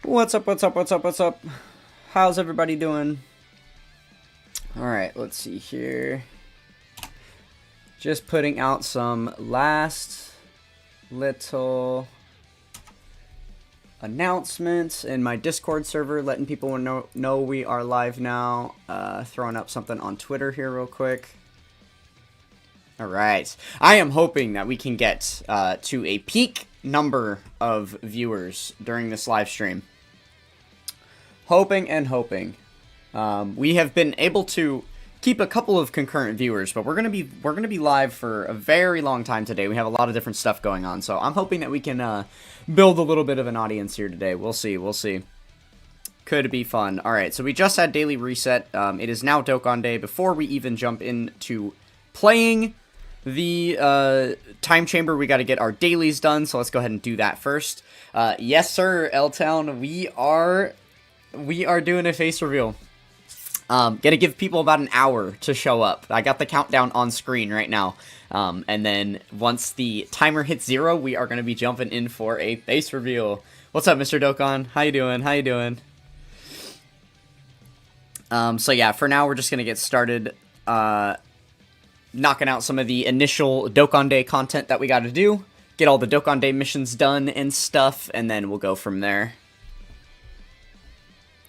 What's up, what's up, what's up, what's up? How's everybody doing? Alright, let's see here. Just putting out some last little announcements in my Discord server, letting people know we are live now. Throwing up something on Twitter here real quick. Alright, I am hoping that we can get to a peak number of viewers during this live stream. Hoping and hoping. We have been able to keep a couple of concurrent viewers, but we're gonna be live for a very long time today. We have a lot of different stuff going on, so I'm hoping that we can build a little bit of an audience here today. We'll see, we'll see. Could be fun. Alright, so we just had daily reset. It is now Dokkan Day. Before we even jump into playing the time chamber, we got to get our dailies done, so let's go ahead and do that first. Yes sir, L-Town, we are doing a face reveal. Gonna give people about an hour to show up. I got the countdown on screen right now. And then once the timer hits 0, we are gonna be jumping in for a face reveal. What's up, Mr. Dokkan? How you doing? How you doing? So yeah, for now we're just gonna get started knocking out some of the initial Dokkan Day content that we gotta do. Get all the Dokkan Day missions done and stuff, and then we'll go from there.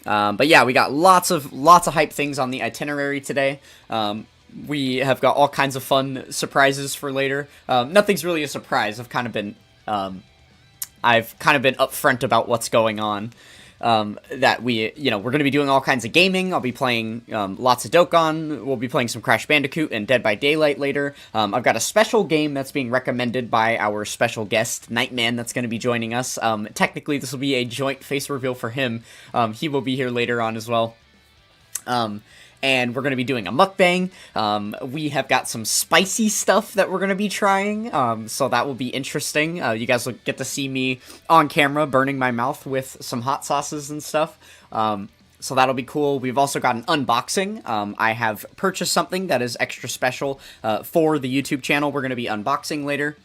But yeah, we got lots of hype things on the itinerary today. We have got all kinds of fun surprises for later. Nothing's really a surprise. I've kind of been upfront about what's going on. That we're going to be doing all kinds of gaming. I'll be playing lots of Dokkan. We'll be playing some Crash Bandicoot and Dead by Daylight later. I've got a special game that's being recommended by our special guest, Nightman, that's going to be joining us. Technically, this will be a joint face reveal for him. He will be here later on as well. And we're going to be doing a mukbang. We have got some spicy stuff that we're going to be trying, so that will be interesting. You guys will get to see me on camera burning my mouth with some hot sauces and stuff, so that'll be cool. We've also got an unboxing. I have purchased something that is extra special for the YouTube channel. We're going to be unboxing later.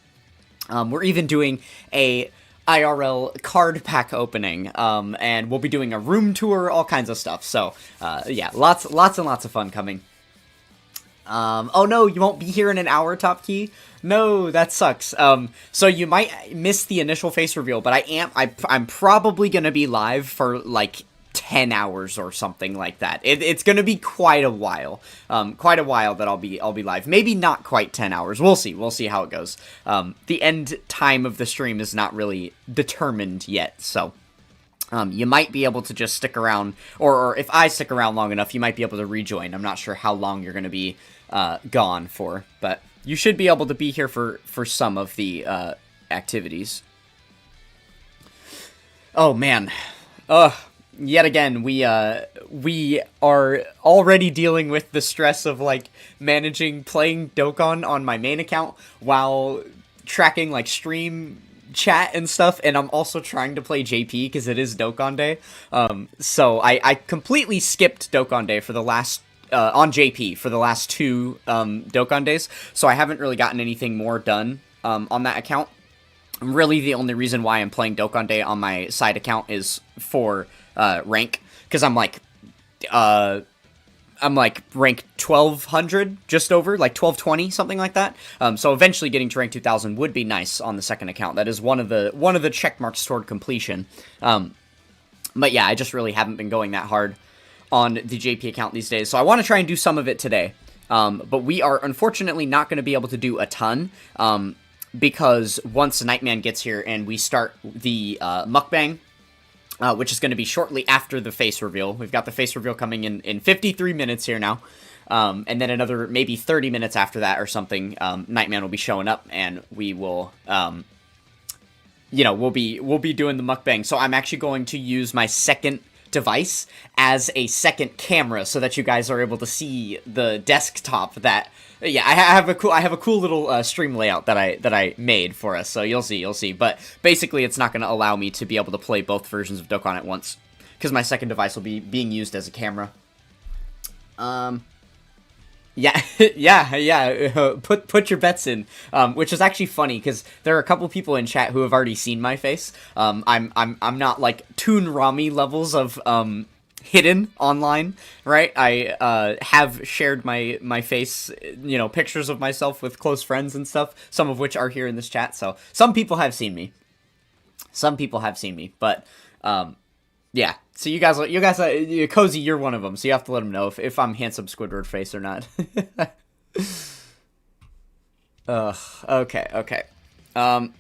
We're even doing a IRL card pack opening, and we'll be doing a room tour, all kinds of stuff. So, yeah, lots and lots of fun coming. Oh no, you won't be here in an hour, Top Key? No, that sucks. So you might miss the initial face reveal, but I'm probably gonna be live for, like, 10 hours or something like that. It's gonna be quite a while. That I'll be live. Maybe not quite 10 hours. We'll see how it goes. The end time of the stream is not really determined yet, so you might be able to just stick around, or if I stick around long enough, you might be able to rejoin. I'm not sure how long you're gonna be gone for, but you should be able to be here for some of the activities. Oh man. Yet again, we are already dealing with the stress of, like, managing playing Dokkan on my main account while tracking, like, stream chat and stuff, and I'm also trying to play JP because it is Dokkan Day. So I completely skipped Dokkan Day for the last on JP for the last 2 Dokkan Days, so I haven't really gotten anything more done on that account. Really, the only reason why I'm playing Dokkan Day on my side account is for rank, because I'm like rank 1200, just over, like 1220, something like that. So eventually getting to rank 2000 would be nice on the second account. That is one of the check marks toward completion. But yeah, I just really haven't been going that hard on the JP account these days, so I want to try and do some of it today. But we are unfortunately not going to be able to do a ton, because once Nightman gets here and we start the mukbang, which is going to be shortly after the face reveal. We've got the face reveal coming in 53 minutes here now. And then another maybe 30 minutes after that or something, Nightman will be showing up, and we will, we'll be doing the mukbang. So I'm actually going to use my second device as a second camera so that you guys are able to see the desktop that... Yeah, I have a cool little stream layout that I made for us, so you'll see. But basically, it's not going to allow me to be able to play both versions of Dokkan at once, because my second device will be being used as a camera. Yeah, yeah. Put your bets in, which is actually funny because there are a couple people in chat who have already seen my face. I'm not like Toon Rami levels of hidden online, right? I have shared my face, pictures of myself with close friends and stuff. Some of which are here in this chat. So some people have seen me. But yeah. So you guys, Cozy, you're one of them. So you have to let them know if I'm handsome Squidward face or not. Ugh. Okay. All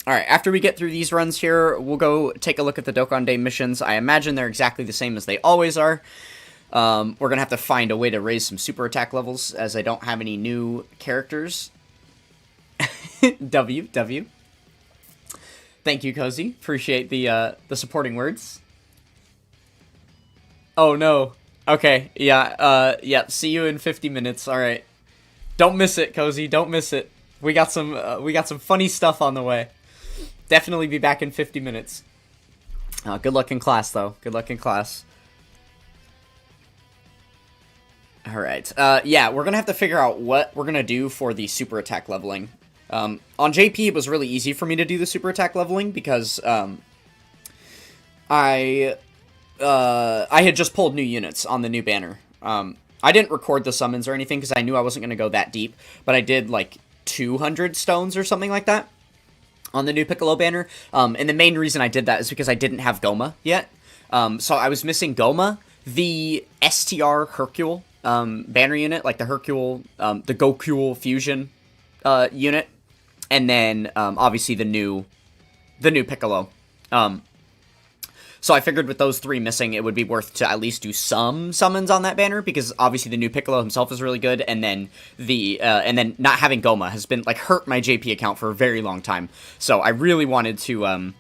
right. After we get through these runs here, we'll go take a look at the Dokkan Day missions. I imagine they're exactly the same as they always are. We're gonna have to find a way to raise some super attack levels, as I don't have any new characters. W. Thank you, Cozy. Appreciate the supporting words. Oh no. Okay. Yeah. See you in 50 minutes. All right. Don't miss it, Cozy. Don't miss it. We got some funny stuff on the way. Definitely be back in 50 minutes. Good luck in class, though. Good luck in class. All right. Yeah, we're gonna have to figure out what we're gonna do for the super attack leveling. On JP, it was really easy for me to do the super attack leveling because I had just pulled new units on the new banner. I didn't record the summons or anything because I knew I wasn't going to go that deep, but I did like 200 stones or something like that on the new Piccolo banner. And the main reason I did that is because I didn't have Goma yet. So I was missing Goma, the STR Hercule banner unit, like the Hercule, the Gokul fusion unit, and then obviously the new Piccolo. So I figured with those three missing, it would be worth to at least do some summons on that banner, because obviously the new Piccolo himself is really good, and then and then not having Goma has been like hurt my JP account for a very long time. So I really wanted to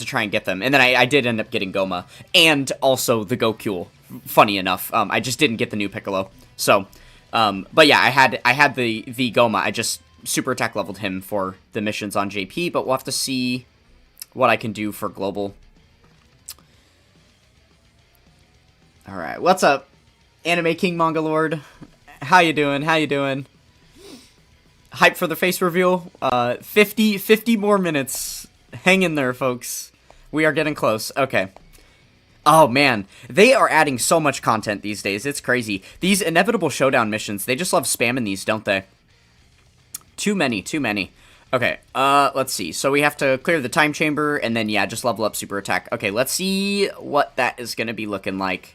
try and get them, and then I did end up getting Goma and also the Gokul. Funny enough, I just didn't get the new Piccolo. So, but yeah, I had the Goma. I just super attack leveled him for the missions on JP, but we'll have to see what I can do for global. Alright, what's up, Anime King Manga Lord? How you doing? Hype for the face reveal? 50 more minutes. Hang in there, folks. We are getting close. Okay. Oh, man. They are adding so much content these days. It's crazy. These inevitable showdown missions, they just love spamming these, don't they? Too many. Okay, let's see. So we have to clear the time chamber, and then, yeah, just level up super attack. Okay, let's see what that is going to be looking like.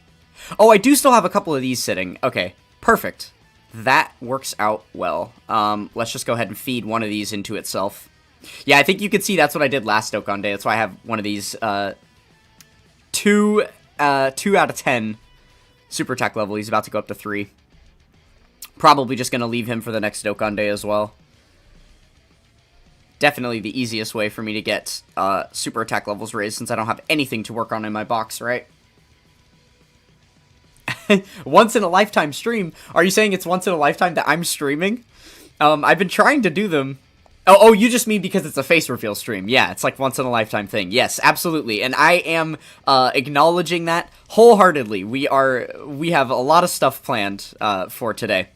Oh, I do still have a couple of these sitting. Okay, perfect. That works out well. Let's just go ahead and feed one of these into itself. Yeah, I think you can see that's what I did last Dokkan Day. That's why I have one of these, 2 out of 10 super attack level. He's about to go up to 3. Probably just going to leave him for the next Dokkan Day as well. Definitely the easiest way for me to get super attack levels raised, since I don't have anything to work on in my box, right? Once in a lifetime stream? Are you saying it's once in a lifetime that I'm streaming? I've been trying to do them. Oh, you just mean because it's a face reveal stream. Yeah, it's like once in a lifetime thing. Yes, absolutely. And I am acknowledging that wholeheartedly. We have a lot of stuff planned for today.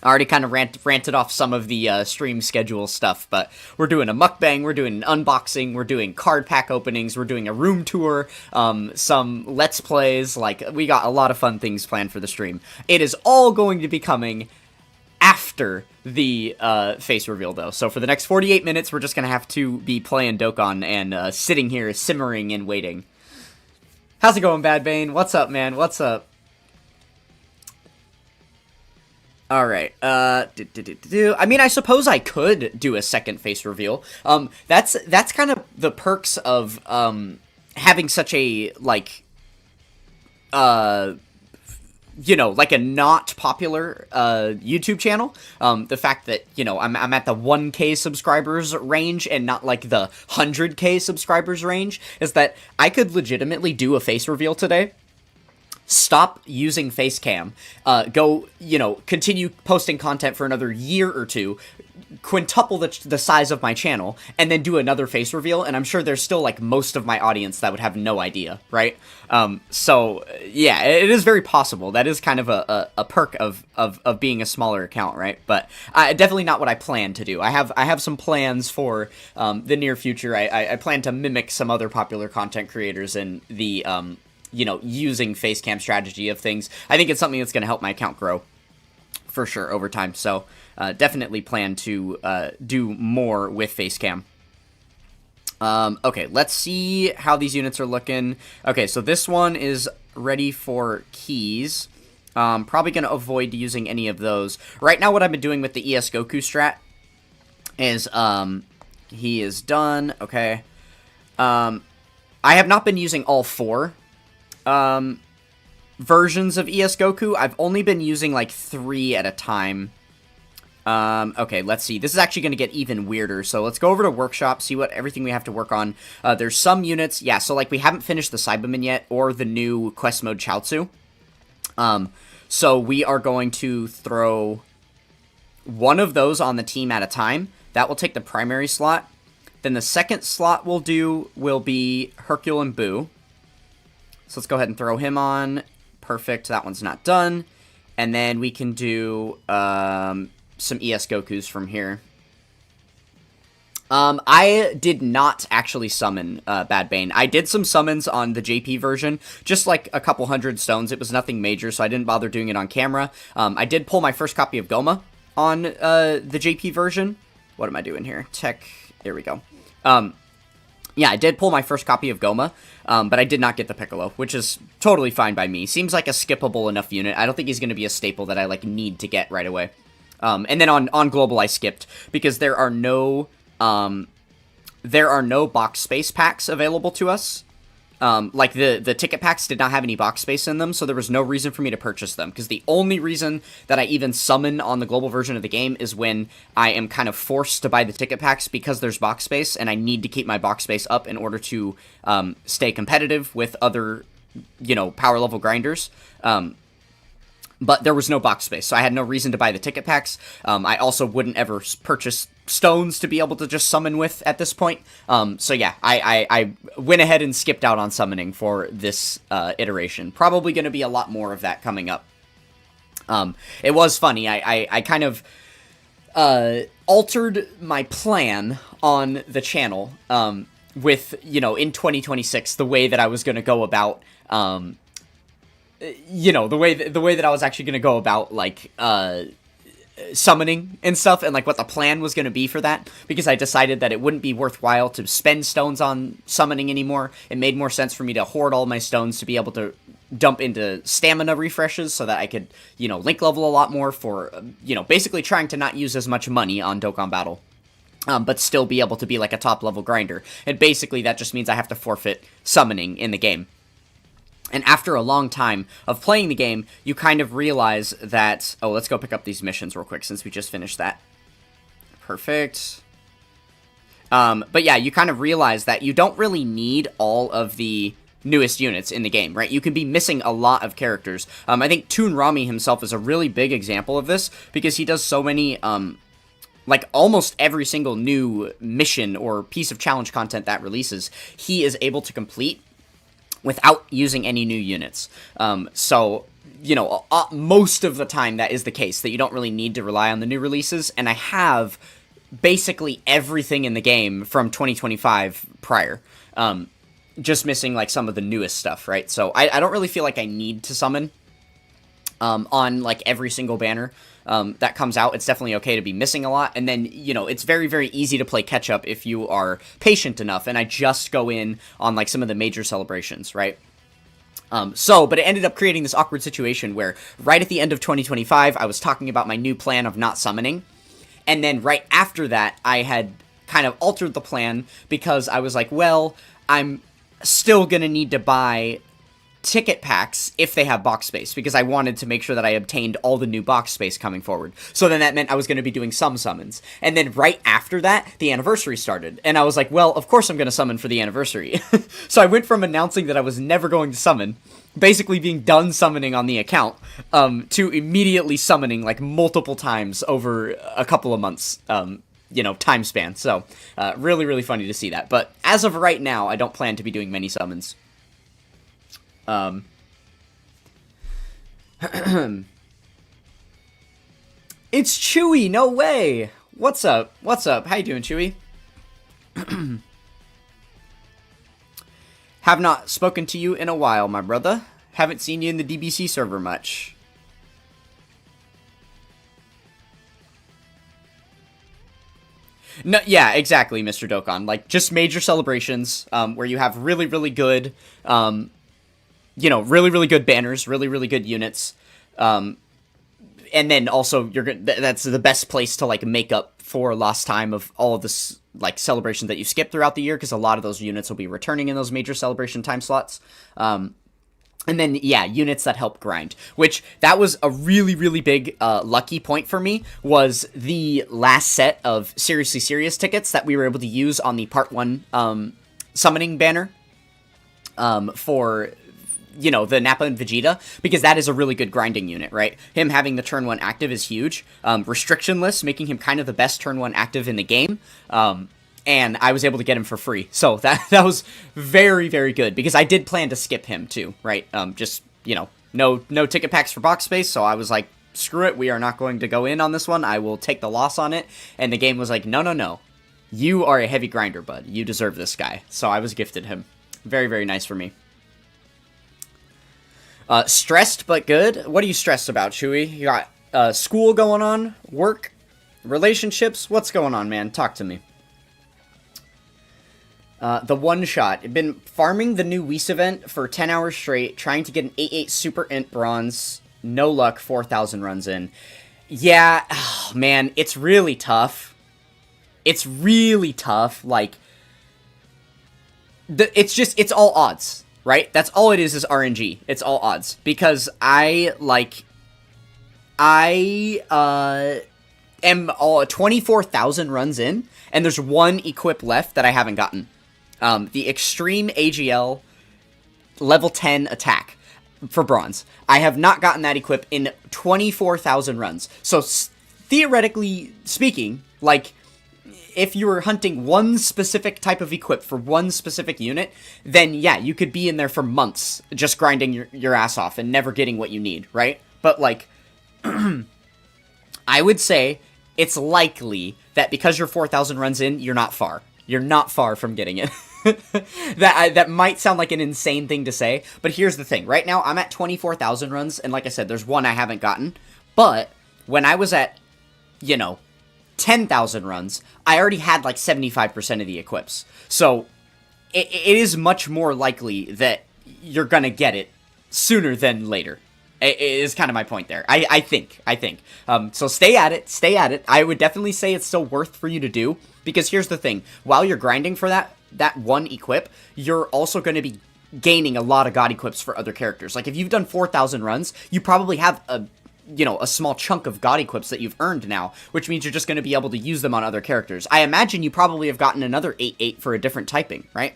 I already kind of ranted off some of the stream schedule stuff, but we're doing a mukbang, we're doing an unboxing, we're doing card pack openings, we're doing a room tour, some let's plays. Like, we got a lot of fun things planned for the stream. It is all going to be coming after the face reveal, though. So for the next 48 minutes, we're just going to have to be playing Dokkan and sitting here simmering and waiting. How's it going, Bad Bane? What's up, man? What's up? Alright, I mean, I suppose I could do a second face reveal. That's kind of the perks of, having such a, like, you know, like a not popular, YouTube channel. The fact that, you know, I'm at the 1K subscribers range and not, like, the 100K subscribers range, is that I could legitimately do a face reveal today. Stop using Facecam, go, you know, continue posting content for another year or two, quintuple the size of my channel and then do another face reveal, and I'm sure there's still like most of my audience that would have no idea, right? So yeah, it is very possible. That is kind of a perk of being a smaller account, right? But definitely not what I plan to do. I have some plans for the near future. I plan to mimic some other popular content creators in the you know, using face cam strategy of things. I think it's something that's going to help my account grow for sure over time. So definitely plan to do more with face cam. Okay, let's see how these units are looking. Okay, so this one is ready for keys. Probably going to avoid using any of those. Right now, what I've been doing with the ES Goku strat is, he is done. Okay. I have not been using all 4 versions of ES Goku. I've only been using like 3 at a time. Okay, let's see. This is actually going to get even weirder. So let's go over to Workshop, see what everything we have to work on. There's some units. Yeah, so like we haven't finished the Cyberman yet or the new Quest Mode Chaozu. So we are going to throw one of those on the team at a time. That will take the primary slot. Then the second slot we'll do will be Hercule and Boo. So let's go ahead and throw him on. Perfect. That one's not done. And then we can do some ES Gokus from here. I did not actually summon Bad Bane. I did some summons on the JP version, just like a couple hundred stones. It was nothing major, so I didn't bother doing it on camera. I did pull my first copy of Goma on the JP version. What am I doing here? Tech. There we go. Yeah, I did pull my first copy of Goma, but I did not get the Piccolo, which is totally fine by me. Seems like a skippable enough unit. I don't think he's going to be a staple that I like need to get right away. And then on Global I skipped because there are no box space packs available to us. Like the ticket packs did not have any box space in them, so there was no reason for me to purchase them, because the only reason that I even summon on the global version of the game is when I am kind of forced to buy the ticket packs because there's box space, and I need to keep my box space up in order to stay competitive with other, you know, power level grinders. But there was no box space, so I had no reason to buy the ticket packs. I also wouldn't ever purchase stones to be able to just summon with at this point. So yeah, I went ahead and skipped out on summoning for this iteration. Probably going to be a lot more of that coming up. It was funny. I kind of altered my plan on the channel with, you know, in 2026, the way that I was going to go about... you know, the way that I was actually going to go about, like, summoning and stuff, and, like, what the plan was going to be for that, because I decided that it wouldn't be worthwhile to spend stones on summoning anymore. It made more sense for me to hoard all my stones to be able to dump into stamina refreshes so that I could, you know, link level a lot more for, you know, basically trying to not use as much money on Dokkan Battle. But still be able to be, like, a top-level grinder. And basically that just means I have to forfeit summoning in the game. And after a long time of playing the game, you kind of realize that... Oh, let's go pick up these missions real quick since we just finished that. Perfect. But yeah, you kind of realize that you don't really need all of the newest units in the game, right? You can be missing a lot of characters. I think Toon Rami himself is a really big example of this, because he does so many... like, almost every single new mission or piece of challenge content that releases, he is able to complete without using any new units. So, you know, most of the time that is the case, that you don't really need to rely on the new releases, and I have basically everything in the game from 2025 prior. Just missing, like, some of the newest stuff, right? So I don't really feel like I need to summon on, like, every single banner that comes out. It's definitely okay to be missing a lot, and then, you know, it's very, very easy to play catch-up if you are patient enough, and I just go in on, like, some of the major celebrations, right? But it ended up creating this awkward situation where right at the end of 2025, I was talking about my new plan of not summoning, and then right after that, I had kind of altered the plan because I was like, well, I'm still gonna need to buy ticket packs if they have box space, because I wanted to make sure that I obtained all the new box space coming forward. So then that meant I was going to be doing some summons. And then right after that, the anniversary started. And I was like, well, of course I'm going to summon for the anniversary. So I went from announcing that I was never going to summon, basically being done summoning on the account, to immediately summoning, like, multiple times over a couple of months. time span. So, really, really funny to see that. But as of right now, I don't plan to be doing many summons. It's Chewy, no way! What's up? What's up? How you doing, Chewy? Have not spoken to you in a while, my brother. Haven't seen you in the DBC server much. No, yeah, exactly, Mr. Dokkan. Like, just major celebrations, where you have really, really good, really, really good banners, really, really good units, and then also that's the best place to, like, make up for lost time of all of this, like, celebration that you skip throughout the year, because a lot of those units will be returning in those major celebration time slots. And then, yeah, units that help grind, which that was a really, really big lucky point for me, was the last set of Seriously Serious tickets that we were able to use on the Part 1 summoning banner for, the Nappa and Vegeta, because that is a really good grinding unit, right? Him having the turn 1 active is huge. Restrictionless, making him kind of the best turn 1 active in the game. And I was able to get him for free. So that was very, very good, because I did plan to skip him too, right? No ticket packs for box space, so I was like, screw it, we are not going to go in on this one. I will take the loss on it. And the game was like, no. You are a heavy grinder, bud. You deserve this guy. So I was gifted him. Very, very nice for me. Stressed but good? What are you stressed about, Chewy? You got school going on? Work? Relationships? What's going on, man? Talk to me. The one-shot. I've been farming the new Whis event for 10 hours straight, trying to get an 8-8 Super Int Bronze. No luck, 4,000 runs in. Yeah, oh, man, it's really tough. It's really tough, like... It's all odds, right? That's all it is RNG. It's all odds. Because I am all 24,000 runs in, and there's one equip left that I haven't gotten. The Extreme AGL level 10 attack for bronze. I have not gotten that equip in 24,000 runs. So, theoretically speaking, like, if you were hunting one specific type of equip for one specific unit, then yeah, you could be in there for months just grinding your ass off and never getting what you need, right? But, like, I would say it's likely that because you're 4,000 runs in, you're not far. You're not far from getting it. That might sound like an insane thing to say, but here's the thing. Right now, I'm at 24,000 runs, and like I said, there's one I haven't gotten. But when I was at, 10,000 runs, I already had like 75% of the equips. So it is much more likely that you're gonna get it sooner than later. It is kind of my point there. I think. So stay at it. I would definitely say it's still worth for you to do, because here's the thing. While you're grinding for that one equip, you're also going to be gaining a lot of god equips for other characters. Like, if you've done 4,000 runs, you probably have a small chunk of god equips that you've earned now, which means you're just going to be able to use them on other characters. I imagine you probably have gotten another 8-8 for a different typing, right?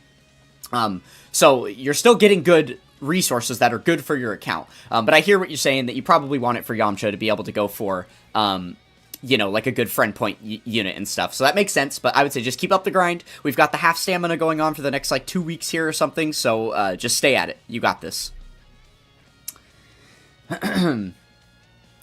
So you're still getting good resources that are good for your account. But I hear what you're saying, that you probably want it for Yamcha to be able to go for, like a good friend point unit and stuff. So that makes sense, but I would say just keep up the grind. We've got the half stamina going on for the next, 2 weeks here or something, so just stay at it. You got this.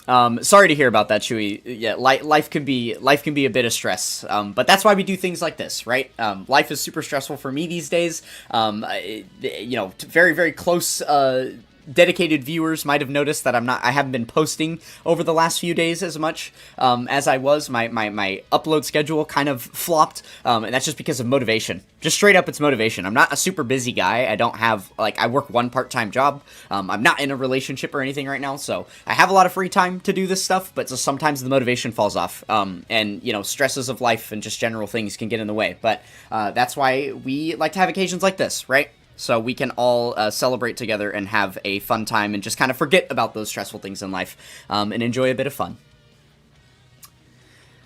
Sorry to hear about that, Chewy. Yeah, life can be a bit of stress. But that's why we do things like this, right? Life is super stressful for me these days. Very, very close, dedicated viewers might have noticed that I haven't been posting over the last few days as much as I was. My upload schedule kind of flopped, and that's just because of motivation. Just straight up, it's motivation. I'm not a super busy guy. I don't have, I work one part-time job. I'm not in a relationship or anything right now, so I have a lot of free time to do this stuff, but so sometimes the motivation falls off, and, stresses of life and just general things can get in the way. But that's why we like to have occasions like this, right? So we can all celebrate together and have a fun time and just kind of forget about those stressful things in life and enjoy a bit of fun.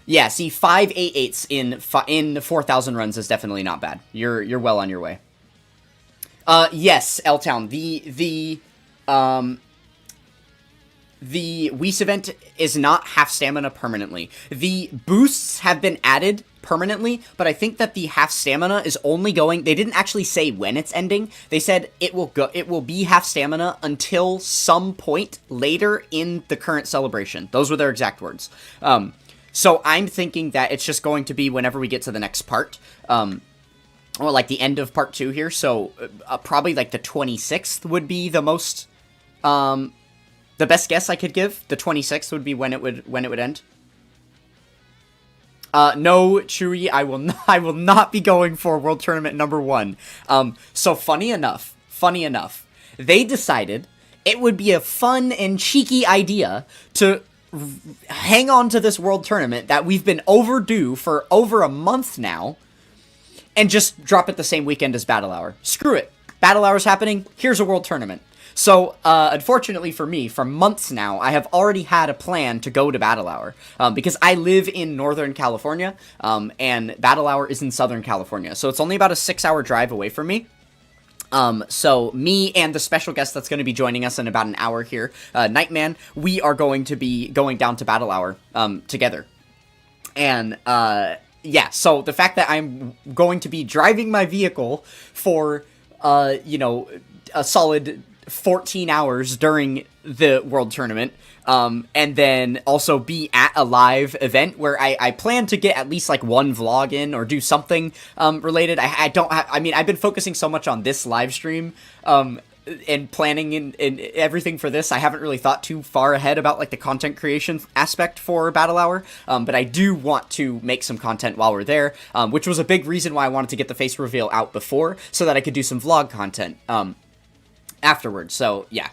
Yeah, see, 5 8-8s in 4,000 runs is definitely not bad. You're well on your way. Yes, L-Town. the Whis event is not half stamina permanently. The boosts have been added permanently, but I think that the half stamina is only going, they didn't actually say when it's ending. They said it will be half stamina until some point later in the current celebration. Those were their exact words. So I'm thinking that it's just going to be whenever we get to the next part, or like the end of part 2 here. So probably like the 26th would be the most, the best guess I could give. The 26th would be when it would end. No, Chewy, I will not be going for World Tournament number 1. So funny enough, they decided it would be a fun and cheeky idea to hang on to this World Tournament that we've been overdue for over a month now, and just drop it the same weekend as Battle Hour. Screw it. Battle Hour's happening, here's a World Tournament. So, unfortunately for me, for months now, I have already had a plan to go to Battle Hour, because I live in Northern California, and Battle Hour is in Southern California, so it's only about a 6-hour drive away from me. So me and the special guest that's going to be joining us in about an hour here, Nightman, we are going to be going down to Battle Hour, together. And, yeah, so the fact that I'm going to be driving my vehicle for, you know, a solid 14 hours during the World Tournament, and then also be at a live event where I plan to get at least like one vlog in or do something related. I mean, I've been focusing so much on this live stream and planning and everything for this. I haven't really thought too far ahead about like the content creation aspect for Battle Hour, but I do want to make some content while we're there, which was a big reason why I wanted to get the face reveal out before, so that I could do some vlog content afterwards. So yeah,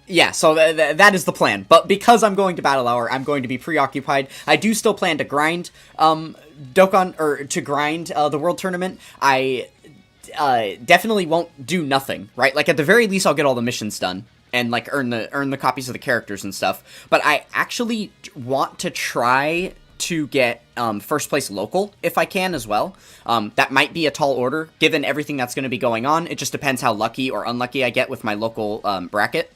yeah, so that is the plan. But because I'm going to Battle Hour, I'm going to be preoccupied. I do still plan to grind Dokkan, or to grind the World Tournament. I definitely won't do nothing, right? Like, at the very least, I'll get all the missions done and like earn the copies of the characters and stuff. But I actually want to try to get first place local if I can as well. That might be a tall order given everything that's going to be going on. It just depends how lucky or unlucky I get with my local bracket.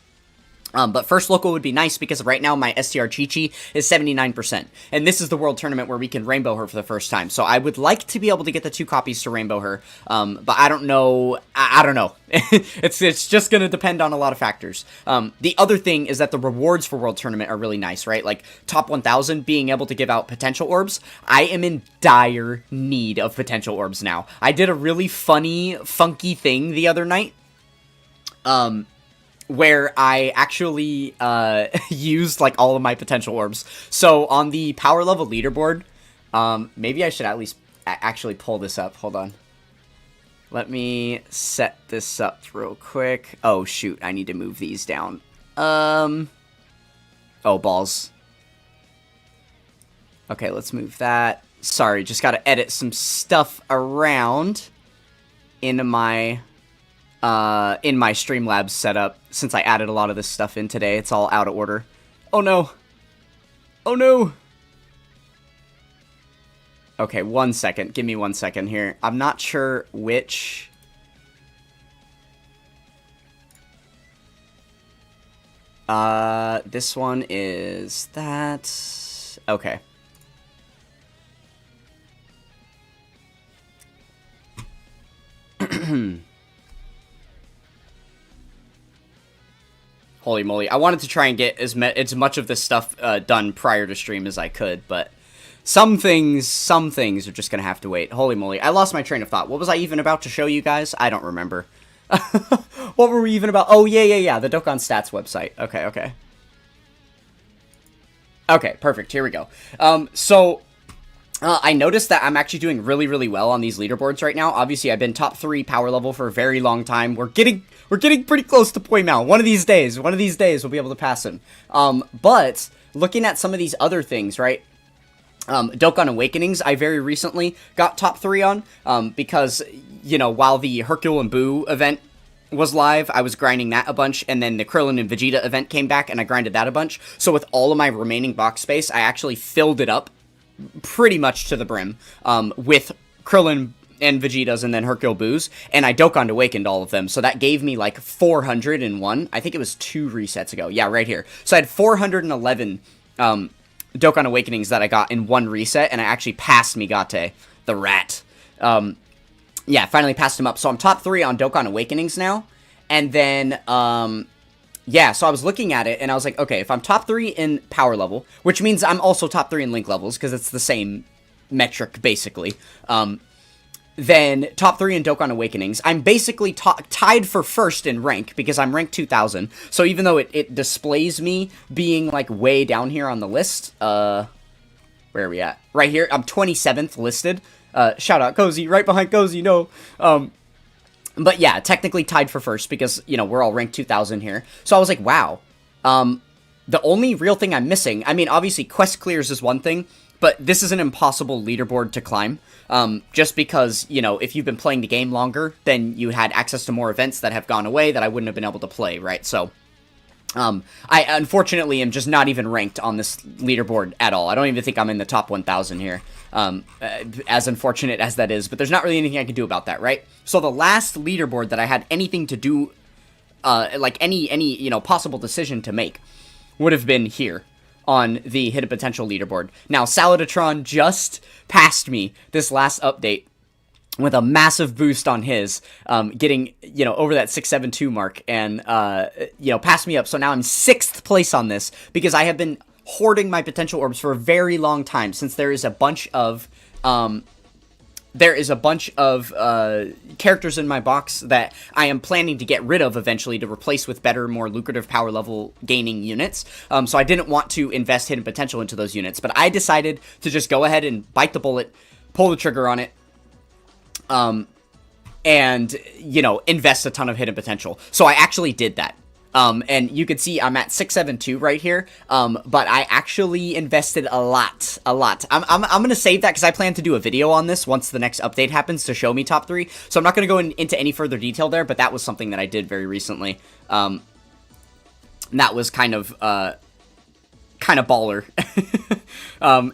But first local would be nice, because right now my STR Chi-Chi is 79%. And this is the World Tournament where we can rainbow her for the first time. So I would like to be able to get the 2 copies to rainbow her. But I don't know. I don't know. It's just going to depend on a lot of factors. The other thing is that the rewards for World Tournament are really nice, right? Like top 1,000 being able to give out potential orbs. I am in dire need of potential orbs now. I did a really funny, funky thing the other night. Where I actually used like all of my potential orbs. So on the power level leaderboard, maybe I should at least actually pull this up. Hold on. Let me set this up real quick. Oh shoot, I need to move these down. Oh balls. Okay, let's move that. Sorry, just gotta edit some stuff around in my Streamlabs setup, since I added a lot of this stuff in today. It's all out of order. Oh no! Oh no! Okay, 1 second. Give me 1 second here. I'm not sure which... this one is that... Okay. Holy moly. I wanted to try and get as much of this stuff done prior to stream as I could, but some things are just gonna have to wait. Holy moly. I lost my train of thought. What was I even about to show you guys? I don't remember. What were we even about? Oh, yeah, the Dokkan Stats website. Okay. Okay, perfect. Here we go. I noticed that I'm actually doing really, really well on these leaderboards right now. Obviously, I've been top 3 power level for a very long time. We're getting pretty close to Poimao. One of these days, we'll be able to pass him. But looking at some of these other things, right? Dokkan Awakenings, I very recently got top 3 on, because, you know, while the Hercule and Boo event was live, I was grinding that a bunch, and then the Krillin and Vegeta event came back, and I grinded that a bunch. So with all of my remaining box space, I actually filled it up pretty much to the brim, with Krillin and Vegeta's, and then Hercule Boo's, and I Dokkan Awakened all of them, so that gave me, like, 401. I think it was 2 resets ago. Yeah, right here. So I had 411, Dokkan Awakenings that I got in 1 reset, and I actually passed Migate, the rat. Yeah, finally passed him up. So I'm top 3 on Dokkan Awakenings now, and then, yeah, so I was looking at it, and I was like, okay, if I'm top 3 in power level, which means I'm also top 3 in link levels, because it's the same metric, basically, then top 3 in Dokkan Awakenings. I'm basically tied for first in rank, because I'm ranked 2000, so even though it displays me being, like, way down here on the list, where are we at? Right here, I'm 27th listed. Shout out Cozy, right behind Cozy, no, but yeah, technically tied for first because, you know, we're all ranked 2000 here. So I was like, wow. The only real thing I'm missing, I mean, obviously quest clears is one thing, but this is an impossible leaderboard to climb. Just because, you know, if you've been playing the game longer, then you had access to more events that have gone away that I wouldn't have been able to play, right? So, I unfortunately am just not even ranked on this leaderboard at all. I don't even think I'm in the top 1000 here, as unfortunate as that is, but there's not really anything I can do about that, right? So the last leaderboard that I had anything to do, like any, you know, possible decision to make would have been here on the Hidden Potential leaderboard. Now, Saladatron just passed me this last update with a massive boost on his, getting, you know, over that 672 mark, and, you know, passed me up. So now I'm 6th place on this, because I have been hoarding my potential orbs for a very long time, since there is a bunch of, characters in my box that I am planning to get rid of eventually to replace with better, more lucrative power level gaining units. So I didn't want to invest hidden potential into those units, but I decided to just go ahead and bite the bullet, pull the trigger on it, and, you know, invest a ton of hidden potential. So I actually did that. And you can see I'm at 672 right here, but I actually invested a lot. I'm gonna save that because I plan to do a video on this once the next update happens to show me top 3, so I'm not gonna go into any further detail there, but that was something that I did very recently. And that was kind of baller.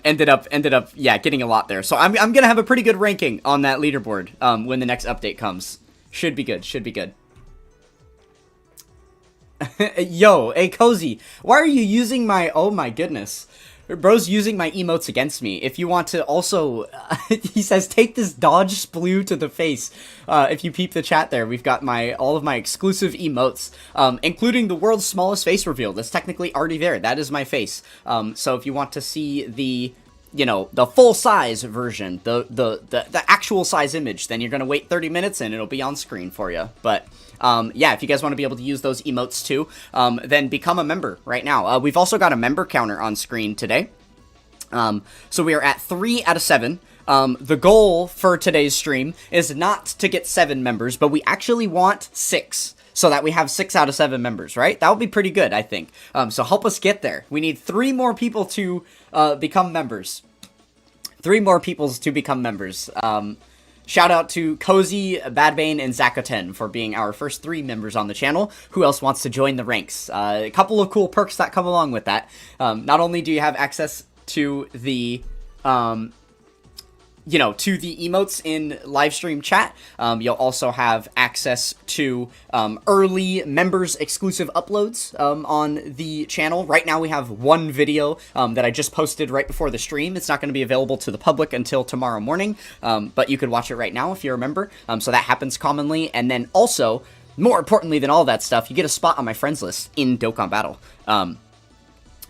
Ended up, yeah, getting a lot there. So I'm gonna have a pretty good ranking on that leaderboard, when the next update comes. Should be good. Yo, hey Cozy, why are you using my, oh my goodness, bro's using my emotes against me. If you want to also, he says, take this dodge splue to the face. If you peep the chat there, we've got all of my exclusive emotes, including the world's smallest face reveal. That's technically already there. That is my face. So if you want to see the, you know, the full size version, the actual size image, then you're gonna wait 30 minutes and it'll be on screen for you. But yeah, if you guys want to be able to use those emotes too, then become a member right now. We've also got a member counter on screen today. So we are at 3 out of 7. The goal for today's stream is not to get 7 members, but we actually want 6. So that we have 6 out of 7 members, right? That would be pretty good, I think. So help us get there. We need 3 more people to become members. 3 more people to become members. Shout out to Cozy, Badbane, and Zaka10 for being our first 3 members on the channel. Who else wants to join the ranks? A couple of cool perks that come along with that. Not only do you have access to the, you know, to the emotes in live stream chat, you'll also have access to early members exclusive uploads on the channel. Right now we have 1 video that I just posted right before the stream. It's not going to be available to the public until tomorrow morning, but you could watch it right now if you're a member. So that happens commonly. And then also, more importantly than all that stuff, you get a spot on my friends list in Dokkan Battle.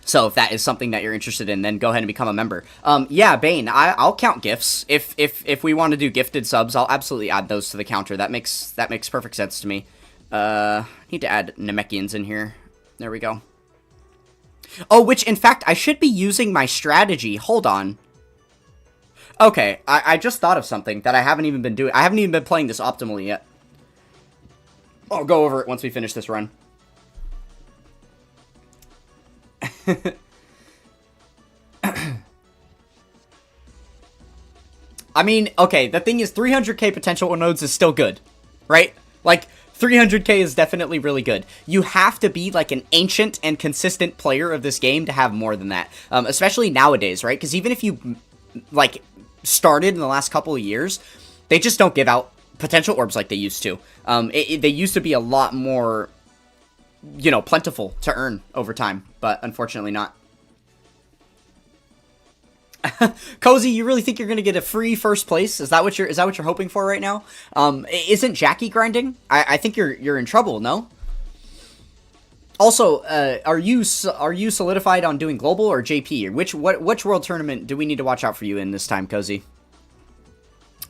So if that is something that you're interested in, then go ahead and become a member. Yeah, Bane, I'll count gifts. If we want to do gifted subs, I'll absolutely add those to the counter. That makes perfect sense to me. Need to add Namekians in here. There we go. Oh, which, in fact, I should be using my strategy. Hold on. Okay, I just thought of something that I haven't even been doing. I haven't even been playing this optimally yet. I'll go over it once we finish this run. I mean, okay, the thing is 300k potential nodes is still good, right? Like, 300k is definitely really good. You have to be, like, an ancient and consistent player of this game to have more than that. Especially nowadays, right? Because even if you, like, started in the last couple of years, They just don't give out potential orbs like they used to. They used to be a lot more, you know, plentiful to earn over time, but unfortunately not. Cozy, you really think you're gonna get a free first place? Is that what you're hoping for right now? Isn't Jackie grinding? I think you're in trouble, no? Also, are you solidified on doing global or JP? Which world tournament do we need to watch out for you in this time, Cozy?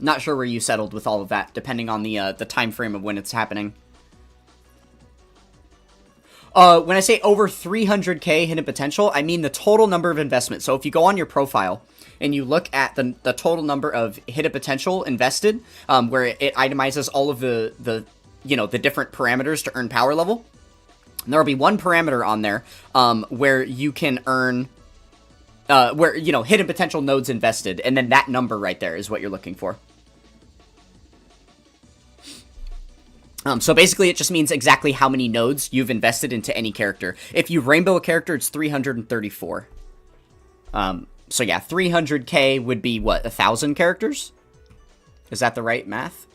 Not sure where you settled with all of that, depending on the time frame of when it's happening. When I say over 300k hidden potential, I mean the total number of investment. So if you go on your profile and you look at the total number of hidden potential invested, where it itemizes all of the you know, the different parameters to earn power level, there will be one parameter on there where you can earn, where, you know, hidden potential nodes invested, and then that number right there is what you're looking for. So basically, it just means exactly how many nodes you've invested into any character. If you rainbow a character, it's 334. So yeah, 300k would be, what, 1,000 characters? Is that the right math?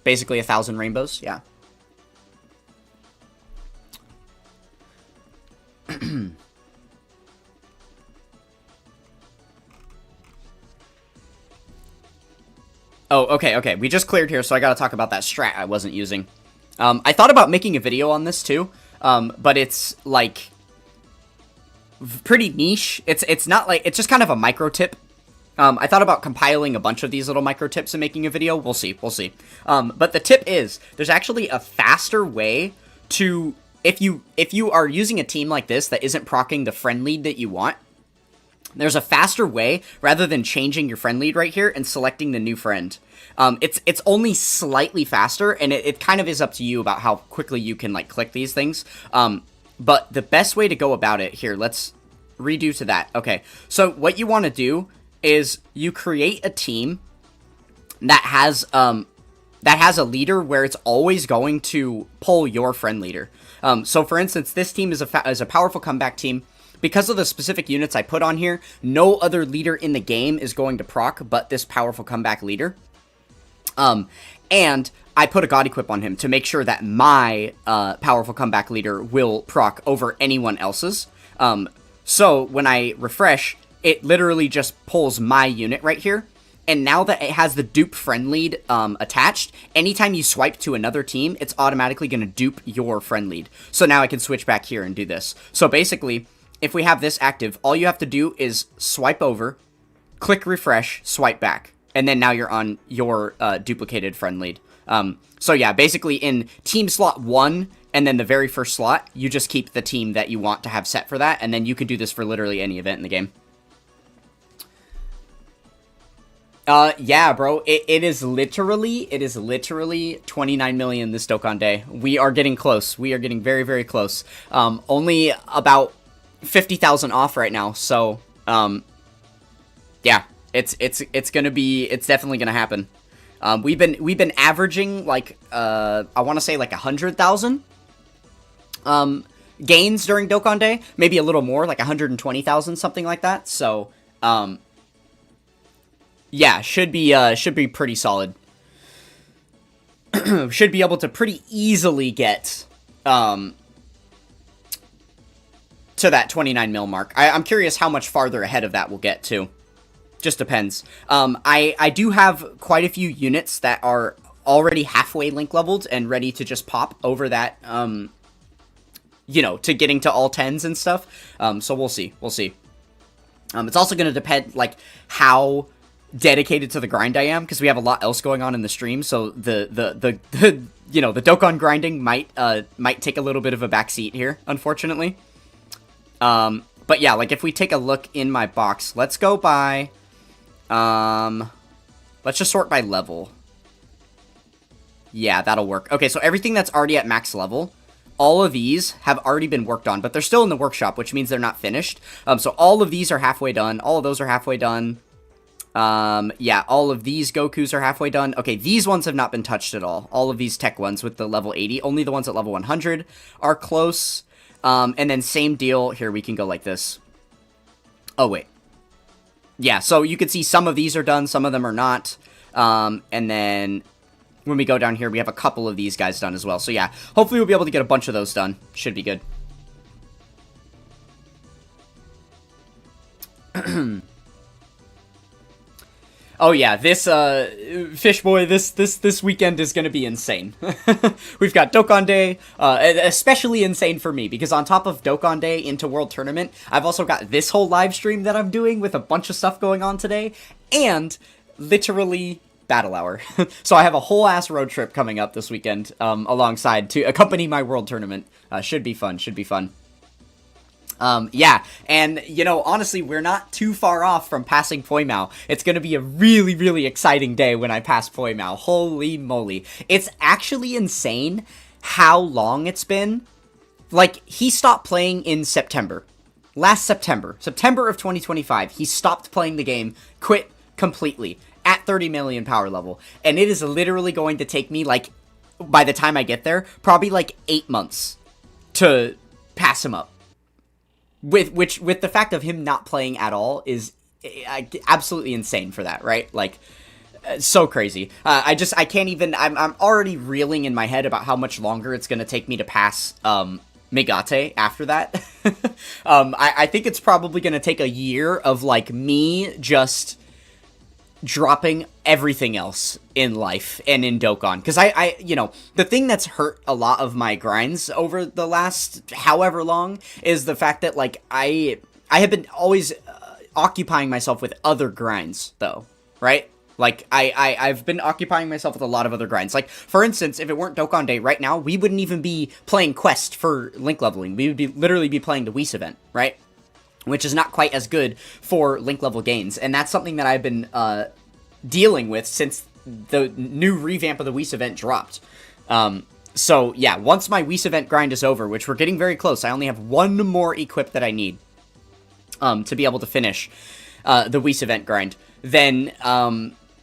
Basically 1,000 rainbows, yeah. Oh, okay. We just cleared here, so I gotta talk about that strat I wasn't using. I thought about making a video on this too, but it's, like, pretty niche. It's not like, it's just kind of a micro tip. I thought about compiling a bunch of these little micro tips and making a video. We'll see. But the tip is, there's actually a faster way to, if you are using a team like this that isn't proccing the friend lead that you want, there's a faster way, rather than changing your friend lead right here and selecting the new friend. It's only slightly faster, and it kind of is up to you about how quickly you can, like, click these things. But the best way to go about it, here, let's redo to that. Okay, so what you want to do is you create a team that has a leader where it's always going to pull your friend leader. So for instance, this team is a powerful comeback team. Because of the specific units I put on here, no other leader in the game is going to proc but this powerful comeback leader. And I put a God equip on him to make sure that my powerful comeback leader will proc over anyone else's. So when I refresh, it literally just pulls my unit right here. And now that it has the dupe friend lead attached, anytime you swipe to another team, it's automatically going to dupe your friend lead. So now I can switch back here and do this. So basically, if we have this active, all you have to do is swipe over, click refresh, swipe back, and then now you're on your duplicated friend lead. So yeah, basically in team slot 1 and then the very first slot, you just keep the team that you want to have set for that, and then you can do this for literally any event in the game. Yeah, bro, it is literally 29 million this Dokkan day. We are getting close. We are getting very, very close. Only about 50,000 off right now, so yeah, it's definitely gonna happen. We've been averaging like I want to say like 100,000 gains during Dokkan Day, maybe a little more, like 120,000, something like that. So yeah, should be pretty solid. Should be able to pretty easily get to that 29 mil mark. I'm curious how much farther ahead of that we'll get to. Just depends. I do have quite a few units that are already halfway link leveled and ready to just pop over that, you know, to getting to all 10s and stuff. So we'll see. It's also going to depend, like, how dedicated to the grind I am, because we have a lot else going on in the stream, so the you know, the Dokkan grinding might take a little bit of a backseat here, unfortunately. But yeah, like, if we take a look in my box, let's go by, let's just sort by level. Yeah, that'll work. Okay, so everything that's already at max level, all of these have already been worked on, but they're still in the workshop, which means they're not finished. So all of these are halfway done. All of those are halfway done. Yeah, all of these Gokus are halfway done. Okay, these ones have not been touched at all. All of these tech ones with the level 80, only the ones at level 100 are close. And then same deal, here we can go like this. Oh, wait. yeah, so you can see some of these are done, some of them are not. And then when we go down here, we have a couple of these guys done as well. So yeah, hopefully we'll be able to get a bunch of those done. Should be good. Oh yeah, this Fish Boy, this weekend is gonna be insane. We've got Dokkan Day, especially insane for me because on top of Dokkan Day into World Tournament, I've also got this whole live stream that I'm doing with a bunch of stuff going on today, and literally Battle Hour. So I have a whole ass road trip coming up this weekend, alongside to accompany my World Tournament. Should be fun. Should be fun. Yeah, and, you know, honestly, we're not too far off from passing Poimao. It's gonna be a really, really exciting day when I pass Poimao. Holy moly. It's actually insane how long it's been. Like, he stopped playing in September. Last September. September of 2025. He stopped playing the game, quit completely, at 30 million power level. And it is literally going to take me, like, by the time I get there, probably, like, 8 months to pass him up. With the fact of him not playing at all is absolutely insane for that, right? Like, so crazy. I can't even, I'm already reeling in my head about how much longer it's going to take me to pass, Megate after that. I think it's probably going to take a year of, like, me just dropping everything else in life and in Dokkan. Because you know, the thing that's hurt a lot of my grinds over the last however long is the fact that, like, I have been always occupying myself with other grinds, though, right? Like, I've been occupying myself with a lot of other grinds. Like, for instance, if it weren't Dokkan Day right now, we wouldn't even be playing Quest for link leveling. We would literally be playing the Whis event, right? Which is not quite as good for link level gains. And that's something that I've been dealing with since the new revamp of the Whis event dropped. So yeah, once my Whis event grind is over, which we're getting very close, I only have one more equip that I need to be able to finish the Whis event grind. Then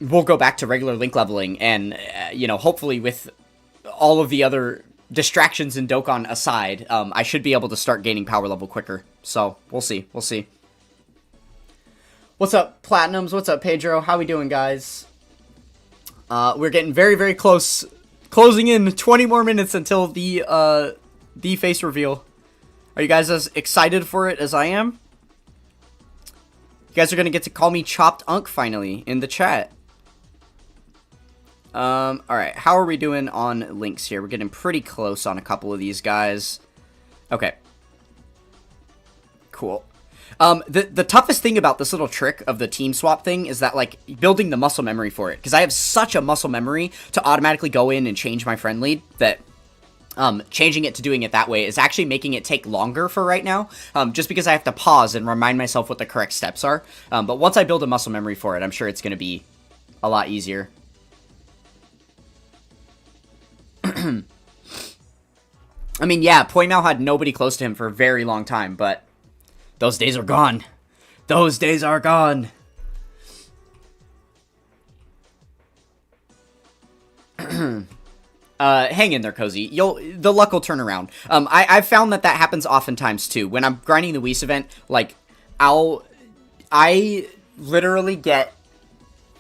we'll go back to regular link leveling, and you know, hopefully with all of the other distractions in Dokkan aside, I should be able to start gaining power level quicker. So, we'll see. We'll see. What's up, Platinums? What's up, Pedro? How we doing, guys? We're getting very, very close. Closing in 20 more minutes until the face reveal. Are you guys as excited for it as I am? You guys are gonna get to call me Chopped Unk finally in the chat. Alright, how are we doing on links here? We're getting pretty close on a couple of these guys. Okay. Cool. The toughest thing about this little trick of the team swap thing is that, like, building the muscle memory for it. Because I have such a muscle memory to automatically go in and change my friend lead that changing it to doing it that way is actually making it take longer for right now. Just because I have to pause and remind myself what the correct steps are. But once I build a muscle memory for it, I'm sure it's going to be a lot easier. I mean, yeah, Poimao had nobody close to him for a very long time, but those days are gone. Those days are gone. Hang in there, Cozy. The luck will turn around. I've found that happens oftentimes too. When I'm grinding the Whis event, like, I literally get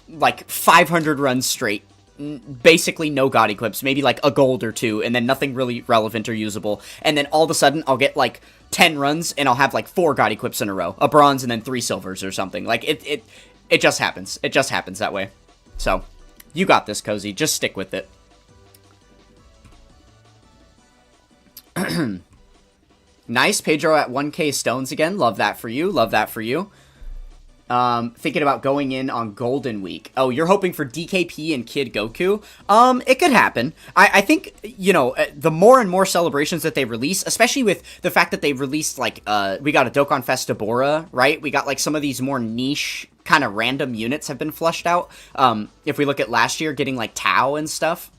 like 500 runs straight. Basically no god equips, maybe like a gold or two, and then nothing really relevant or usable. And then all of a sudden, I'll get like 10 runs, and I'll have like 4 god equips in a row. A bronze and then 3 silvers or something. Like, it just happens. It just happens that way. So, you got this, Cozy. Just stick with it. Nice, Pedro at 1k stones again. Love that for you. Love that for you. Thinking about going in on Golden Week. Oh, you're hoping for DKP and Kid Goku? It could happen. I think, you know, the more and more celebrations that they release, especially with the fact that they released, like, we got a Dokkan Fest Deborah, right? We got, like, some of these more niche, kind of random units have been flushed out. If we look at last year, getting, like, Tao and stuff.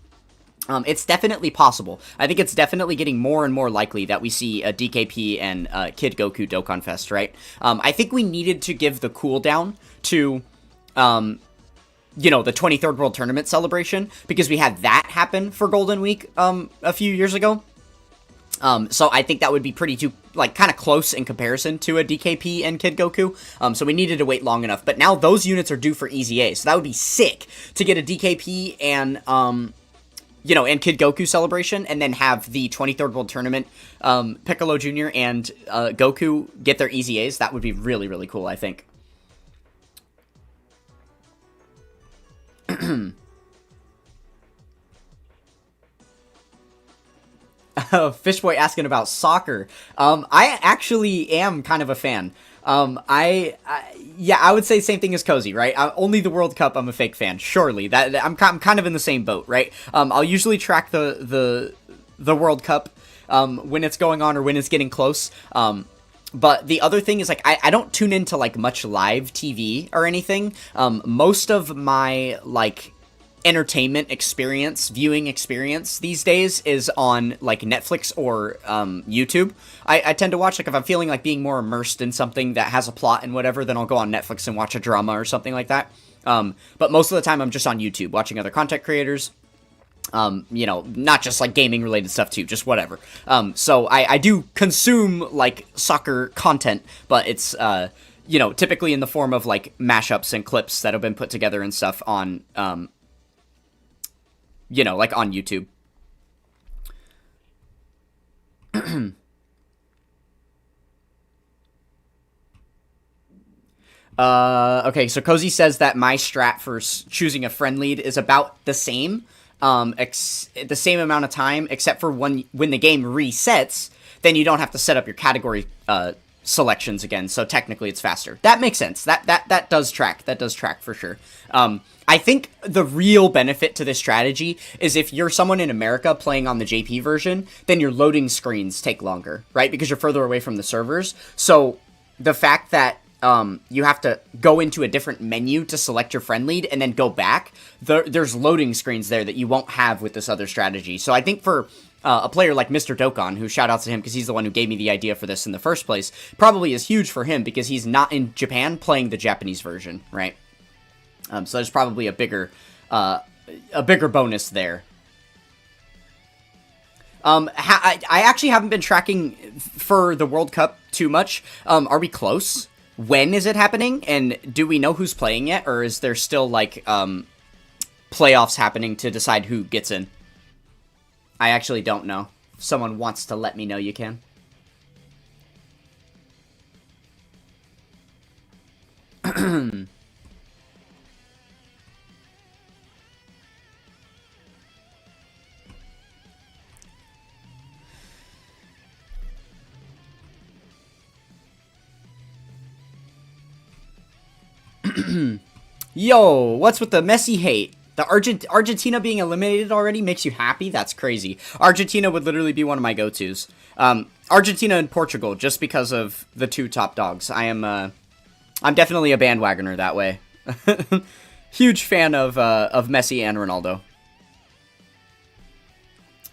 It's definitely possible. I think it's definitely getting more and more likely that we see a DKP and Kid Goku Dokkan Fest, right? I think we needed to give the cooldown to, you know, the 23rd World Tournament celebration, because we had that happen for Golden Week a few years ago. So I think that would be pretty kind of close in comparison to a DKP and Kid Goku. So we needed to wait long enough. But now those units are due for Easy A. So that would be sick to get a DKP and, and Kid Goku celebration, and then have the 23rd World Tournament, Piccolo Jr. and Goku get their Easy A's. That would be really, really cool, I think. Fishboy asking about soccer. I actually am kind of a fan. Yeah, I would say same thing as Cozy, right? Only the World Cup, I'm a fake fan. Surely I'm kind of in the same boat, right? I'll usually track the World Cup when it's going on or when it's getting close. But the other thing is, like, I don't tune into like much live TV or anything. Most of my like entertainment experience, viewing experience these days is on like Netflix or YouTube. I tend to watch, like, if I'm feeling like being more immersed in something that has a plot and whatever, then I'll go on Netflix and watch a drama or something like that. But most of the time I'm just on YouTube watching other content creators. Not just like gaming related stuff too, just whatever. So I do consume like soccer content, but it's typically in the form of like mashups and clips that have been put together and stuff on like on YouTube. Okay, so Cozy says that my strat for choosing a friend lead is about the same, the same amount of time, except for when the game resets, then you don't have to set up your category selections again, so technically it's faster. That makes sense. That does track. That does track for sure. I think the real benefit to this strategy is if you're someone in America playing on the JP version, then your loading screens take longer, right? Because you're further away from the servers. So the fact that you have to go into a different menu to select your friend lead and then go back, there's loading screens there that you won't have with this other strategy. So I think for a player like Mr. Dokkan, who, shout out to him because he's the one who gave me the idea for this in the first place, probably is huge for him because he's not in Japan playing the Japanese version, right? So there's probably a bigger bonus there. I actually haven't been tracking for the World Cup too much. Are we close? When is it happening? And do we know who's playing yet? Or is there still, like, playoffs happening to decide who gets in? I actually don't know. If someone wants to let me know, you can. Yo, what's with the Messi hate? The Argentina being eliminated already makes you happy? That's crazy. Argentina would literally be one of my go-tos. Argentina and Portugal, just because of the two top dogs. I'm definitely a bandwagoner that way. Huge fan of Messi and Ronaldo.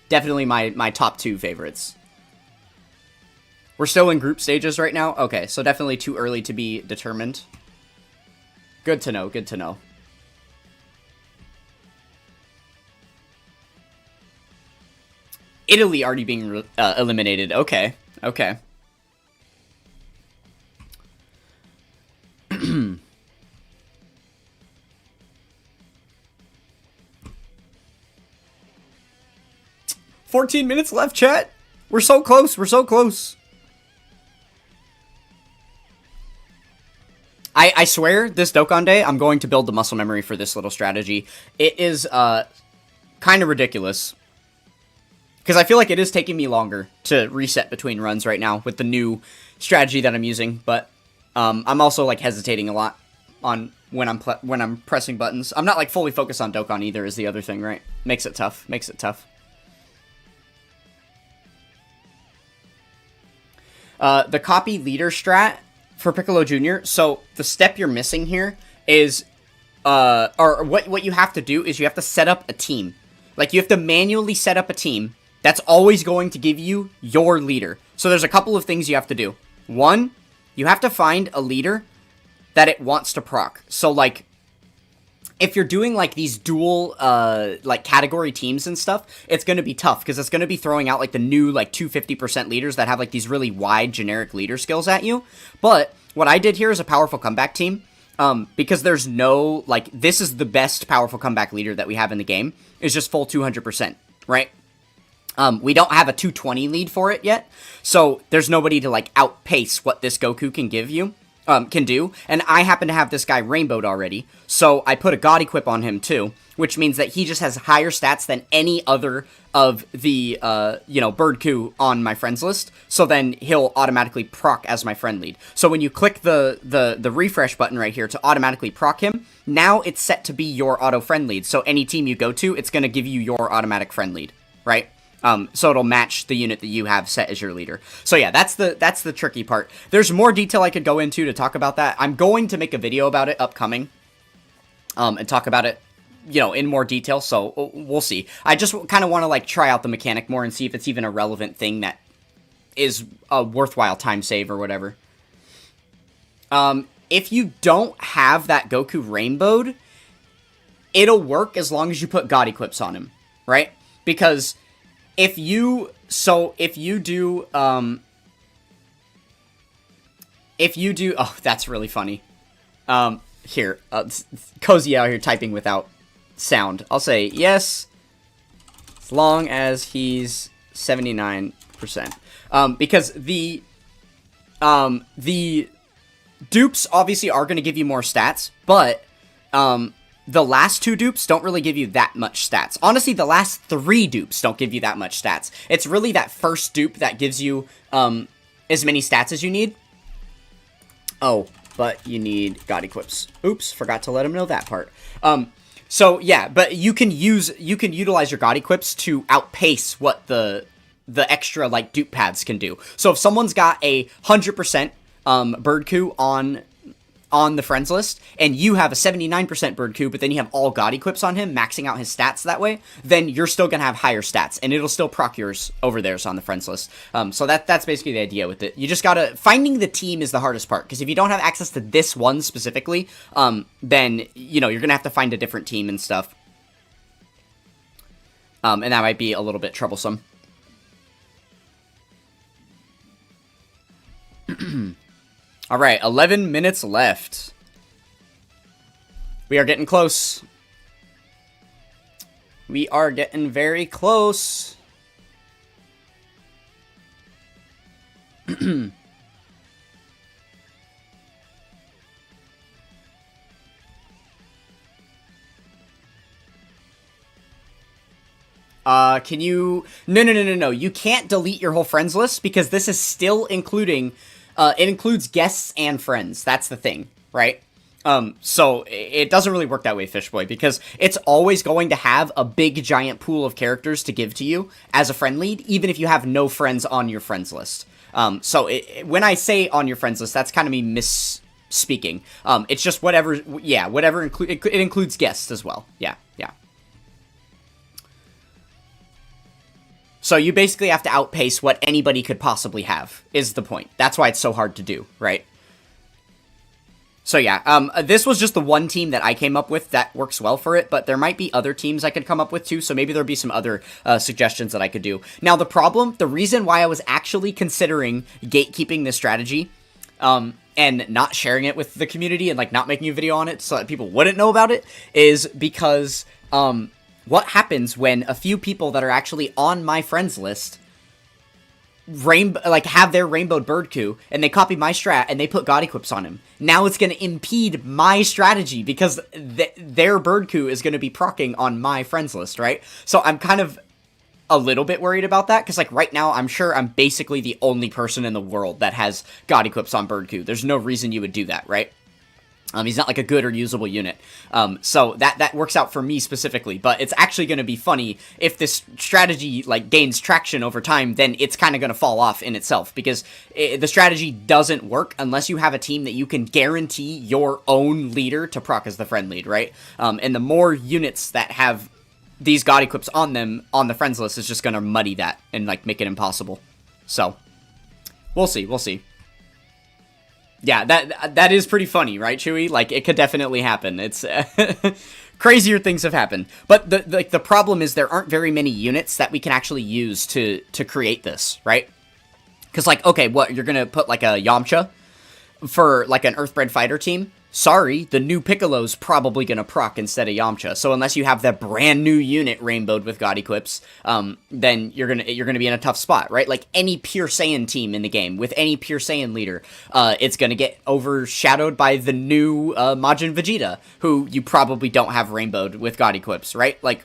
Definitely my top two favorites. We're still in group stages right now? Okay, so definitely too early to be determined. Good to know, good to know. Italy already being eliminated. Okay, okay. "14 minutes left, chat. We're so close. We're so close." I swear, this Dokkan Day, I'm going to build the muscle memory for this little strategy. It is kind of ridiculous. Because I feel like it is taking me longer to reset between runs right now with the new strategy that I'm using. But I'm also like hesitating a lot on when I'm pressing buttons. I'm not like fully focused on Dokkan either is the other thing, right? Makes it tough. Makes it tough. The copy leader strat for Piccolo Jr. So the step you're missing here is, or what you have to do is you have to set up a team. Like you have to manually set up a team that's always going to give you your leader. So there's a couple of things you have to do. One, you have to find a leader that it wants to proc. So like if you're doing like these dual like category teams and stuff, it's going to be tough because it's going to be throwing out like the new like 250% leaders that have like these really wide generic leader skills at you. But what I did here is a powerful comeback team, because there's no like, this is the best powerful comeback leader that we have in the game, is just full 200%, right? We don't have a 220 lead for it yet, so there's nobody to like outpace what this Goku can give you. Can do, and I happen to have this guy rainbowed already, so I put a God Equip on him too, which means that he just has higher stats than any other of the, Bird Coup on my friends list, so then he'll automatically proc as my friend lead. So when you click the refresh button right here to automatically proc him, now it's set to be your auto friend lead, so any team you go to, it's going to give you your automatic friend lead, right? So it'll match the unit that you have set as your leader. So yeah, that's the tricky part. There's more detail I could go into to talk about that. I'm going to make a video about it upcoming, and talk about it, in more detail. So we'll see. I just kind of want to like try out the mechanic more and see if it's even a relevant thing that is a worthwhile time save or whatever. If you don't have that Goku rainbowed, it'll work as long as you put God Equips on him, right? Because if you do, oh, that's really funny. Here, Cozy out here typing without sound. I'll say yes, as long as he's 79%. Because the dupes obviously are going to give you more stats, but, the last two dupes don't really give you that much stats. Honestly, the last three dupes don't give you that much stats. It's really that first dupe that gives you as many stats as you need. Oh, but you need God Equips. Oops, forgot to let him know that part. So yeah, but you can utilize your God Equips to outpace what the extra like dupe paths can do. So if someone's got a 100% Bird Coup on the friends list, and you have a 79% Bird Coup, but then you have all God Equips on him, maxing out his stats that way, then you're still gonna have higher stats, and it'll still proc yours over theirs on the friends list. So that's basically the idea with it. You just gotta, finding the team is the hardest part, because if you don't have access to this one specifically, then, you're gonna have to find a different team and stuff. And that might be a little bit troublesome. Alright, 11 minutes left. We are getting close. We are getting very close. Can you... No. You can't delete your whole friends list because this is still including... it includes guests and friends. That's the thing, right? So it doesn't really work that way, Fishboy, because it's always going to have a big giant pool of characters to give to you as a friend lead, even if you have no friends on your friends list. So when I say on your friends list, that's kind of me misspeaking. It's just whatever, it includes guests as well. Yeah. So you basically have to outpace what anybody could possibly have, is the point. That's why it's so hard to do, right? So yeah, this was just the one team that I came up with that works well for it, but there might be other teams I could come up with too, so maybe there'll be some other suggestions that I could do. Now the reason why I was actually considering gatekeeping this strategy, and not sharing it with the community and like not making a video on it so that people wouldn't know about it, is because, what happens when a few people that are actually on my friends list have their rainbowed Bird Coup, and they copy my strat, and they put God Equips on him. Now it's going to impede my strategy, because their Bird Coup is going to be proccing on my friends list, right? So I'm kind of a little bit worried about that, because like right now, I'm sure I'm basically the only person in the world that has God Equips on Bird Coup. There's no reason you would do that, right? He's not like a good or usable unit. So that works out for me specifically, but it's actually going to be funny if this strategy like gains traction over time, then it's kind of going to fall off in itself, because the strategy doesn't work unless you have a team that you can guarantee your own leader to proc as the friend lead, right? And the more units that have these God Equips on them on the friends list is just going to muddy that and like make it impossible. So we'll see. Yeah, that is pretty funny, right, Chewy? Like, it could definitely happen. It's crazier things have happened. But the problem is there aren't very many units that we can actually use to create this, right? Because, like, okay, what, you're gonna put, like, a Yamcha for, like, an Earthbred fighter team? Sorry, the new Piccolo's probably gonna proc instead of Yamcha. So unless you have that brand new unit rainbowed with God equips, then you're gonna be in a tough spot, right? Like any pure Saiyan team in the game with any pure Saiyan leader, it's gonna get overshadowed by the new Majin Vegeta, who you probably don't have rainbowed with God equips, right? Like,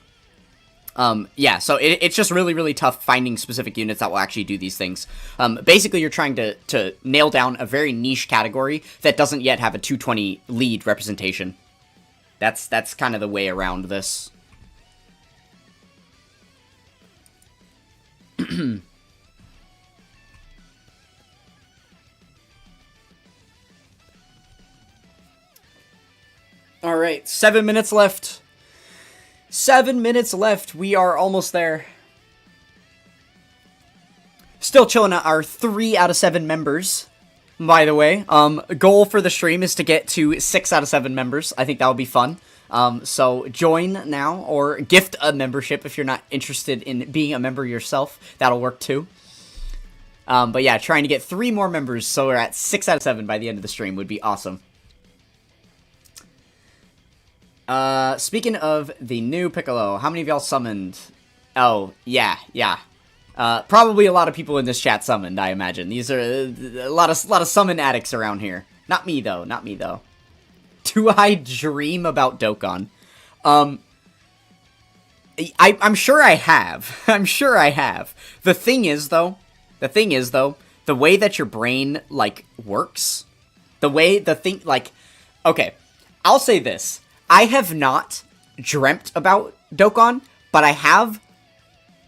yeah, so it's just really, really tough finding specific units that will actually do these things. Basically, you're trying to nail down a very niche category that doesn't yet have a 220 lead representation. That's kind of the way around this. Alright, 7 minutes left. 7 minutes left. We are almost there. Still chilling at our 3 out of 7 members, by the way. Goal for the stream is to get to 6 out of 7 members. I think that would be fun. So join now, or gift a membership if you're not interested in being a member yourself. That'll work too. But yeah, trying to get 3 more members so we're at 6 out of 7 by the end of the stream would be awesome. Speaking of the new Piccolo, how many of y'all summoned? Oh, yeah. Probably a lot of people in this chat summoned, I imagine. These are a lot of summon addicts around here. Not me, though. Do I dream about Dokkan? I'm sure I have. The thing is, though, the way that your brain, like, works, okay, I'll say this. I have not dreamt about Dokkan, but I have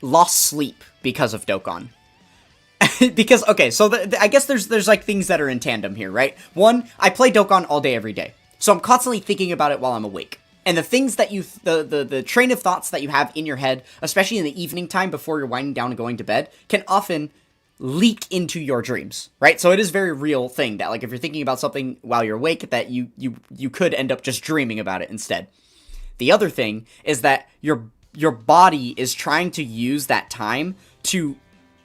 lost sleep because of Dokkan. Because, okay, so I guess there's like things that are in tandem here, right? One, I play Dokkan all day, every day. So I'm constantly thinking about it while I'm awake. And the things that the train of thoughts that you have in your head, especially in the evening time before you're winding down and going to bed, can often leak into your dreams, right? So it is a very real thing that, like, if you're thinking about something while you're awake, that you could end up just dreaming about it instead. The other thing is that your body is trying to use that time to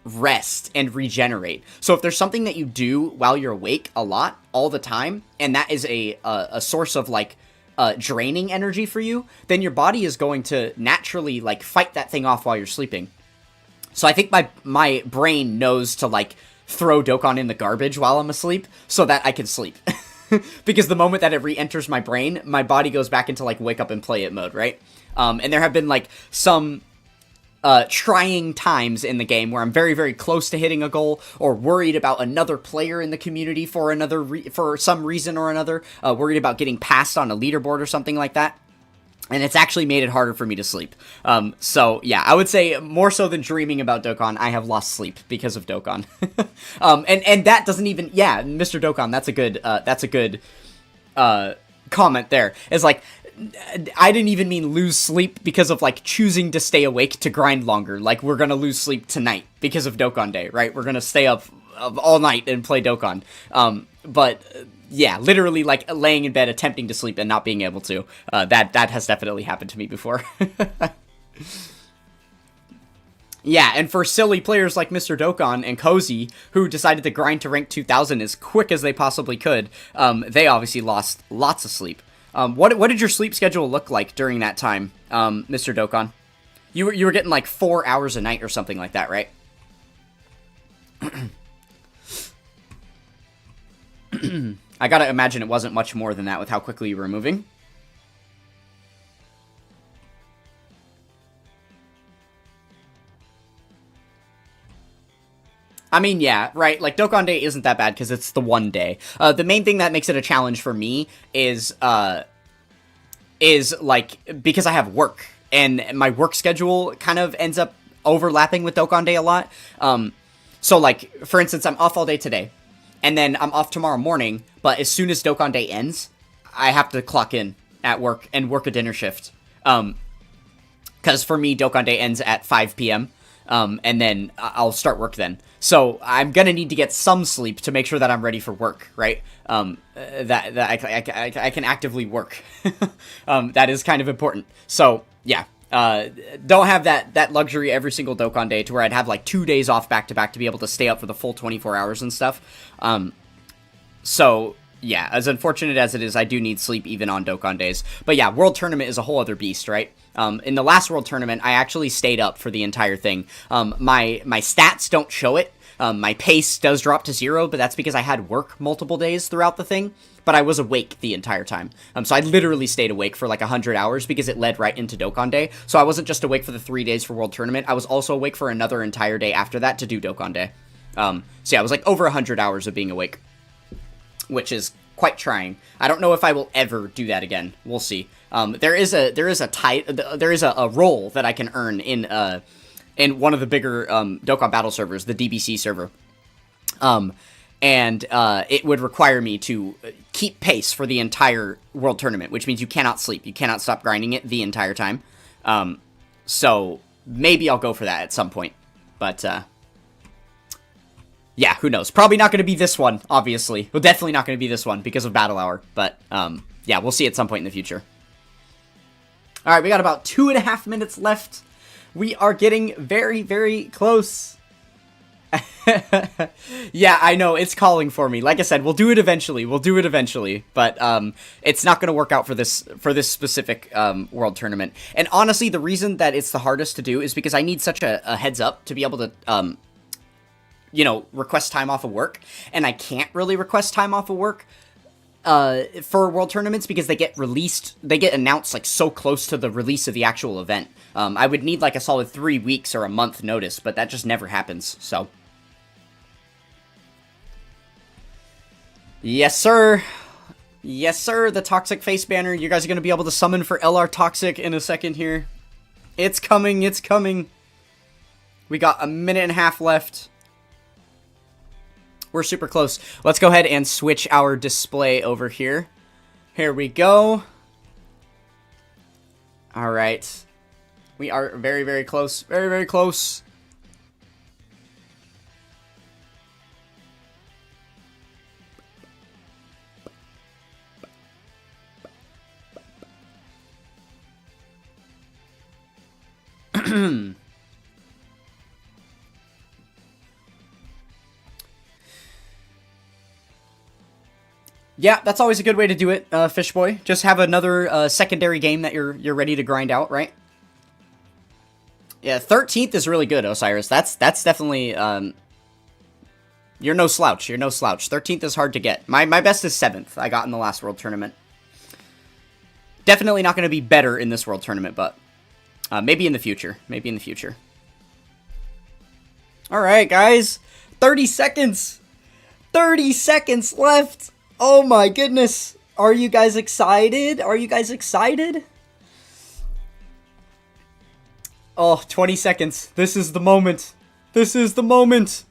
rest and regenerate. So if there's something that you do while you're awake a lot, all the time, and that is a source of, like, draining energy for you, then your body is going to naturally, like, fight that thing off while you're sleeping. So I think my brain knows to, like, throw Dokkan in the garbage while I'm asleep so that I can sleep. Because the moment that it re-enters my brain, my body goes back into, like, wake up and play it mode, right? And there have been, like, some trying times in the game where I'm very, very close to hitting a goal, or worried about another player in the community for some reason or another, worried about getting passed on a leaderboard or something like that. And it's actually made it harder for me to sleep. So, yeah, I would say more so than dreaming about Dokkan, I have lost sleep because of Dokkan. And that doesn't even... Yeah, Mr. Dokkan, that's a good comment there. It's like, I didn't even mean lose sleep because of, like, choosing to stay awake to grind longer. Like, we're gonna lose sleep tonight because of Dokkan Day, right? We're gonna stay up all night and play Dokkan. But... yeah, literally, like, laying in bed, attempting to sleep and not being able to. That has definitely happened to me before. Yeah, and for silly players like Mr. Dokkan and Cozy, who decided to grind to rank 2000 as quick as they possibly could, they obviously lost lots of sleep. What did your sleep schedule look like during that time, Mr. Dokkan? You were getting, like, 4 hours a night or something like that, right? I gotta imagine it wasn't much more than that with how quickly you were moving. I mean, yeah, right, like, Dokkan Day isn't that bad because it's the one day. The main thing that makes it a challenge for me is, like, because I have work, and my work schedule kind of ends up overlapping with Dokkan Day a lot. So, like, for instance, I'm off all day today. And then I'm off tomorrow morning, but as soon as Dokkan Day ends, I have to clock in at work and work a dinner shift. Because for me, Dokkan Day ends at 5 p.m. and then I'll start work then. So I'm gonna need to get some sleep to make sure that I'm ready for work, right? That I can actively work. That is kind of important. So yeah, don't have that luxury every single Dokkan day to where I'd have like 2 days off back to back to be able to stay up for the full 24 hours and stuff. So yeah, as unfortunate as it is, I do need sleep even on Dokkan days. But yeah, World Tournament is a whole other beast, right? In the last World Tournament, I actually stayed up for the entire thing. My stats don't show it. My pace does drop to 0, but that's because I had work multiple days throughout the thing. But I was awake the entire time. So I literally stayed awake for like 100 hours because it led right into Dokkan Day. So I wasn't just awake for the 3 days for World Tournament. I was also awake for another entire day after that to do Dokkan Day. So yeah, it was like over 100 hours of being awake, which is quite trying. I don't know if I will ever do that again. We'll see. There is a role that I can earn in one of the bigger Dokkan Battle servers, the DBZ server. And it would require me to keep pace for the entire World Tournament, which means you cannot sleep. You cannot stop grinding it the entire time. So maybe I'll go for that at some point. But yeah, who knows? Probably not going to be this one, obviously. Well, definitely not going to be this one because of Battle Hour. But yeah, we'll see at some point in the future. All right, we got about 2.5 minutes left. We are getting very, very close. Yeah, I know, it's calling for me. Like I said, we'll do it eventually. But it's not going to work out for this specific World Tournament. And honestly, the reason that it's the hardest to do is because I need such a heads up to be able to, you know, request time off of work. And I can't really request time off of work for World Tournaments because they get announced like so close to the release of the actual event. I would need like a solid 3 weeks or a month notice, but that just never happens, so. Yes, sir. Yes, sir, the Toxic Face Banner. You guys are going to be able to summon for LR Toxic in a second here. It's coming, it's coming. We got 1.5 minutes left. We're super close. Let's go ahead and switch our display over here. Here we go. All right. We are very, very close. Very, very close. Yeah, that's always a good way to do it, Fishboy. Just have another secondary game that you're ready to grind out, right? Yeah, 13th is really good, Osiris. That's definitely you're no slouch. You're no slouch. 13th is hard to get. My best is 7th. I got in the last World Tournament. Definitely not going to be better in this World Tournament, but maybe in the future. Maybe in the future. All right, guys. 30 seconds. 30 seconds left. Oh my goodness. Are you guys excited? Are you guys excited? Oh, 20 seconds. This is the moment. This is the moment.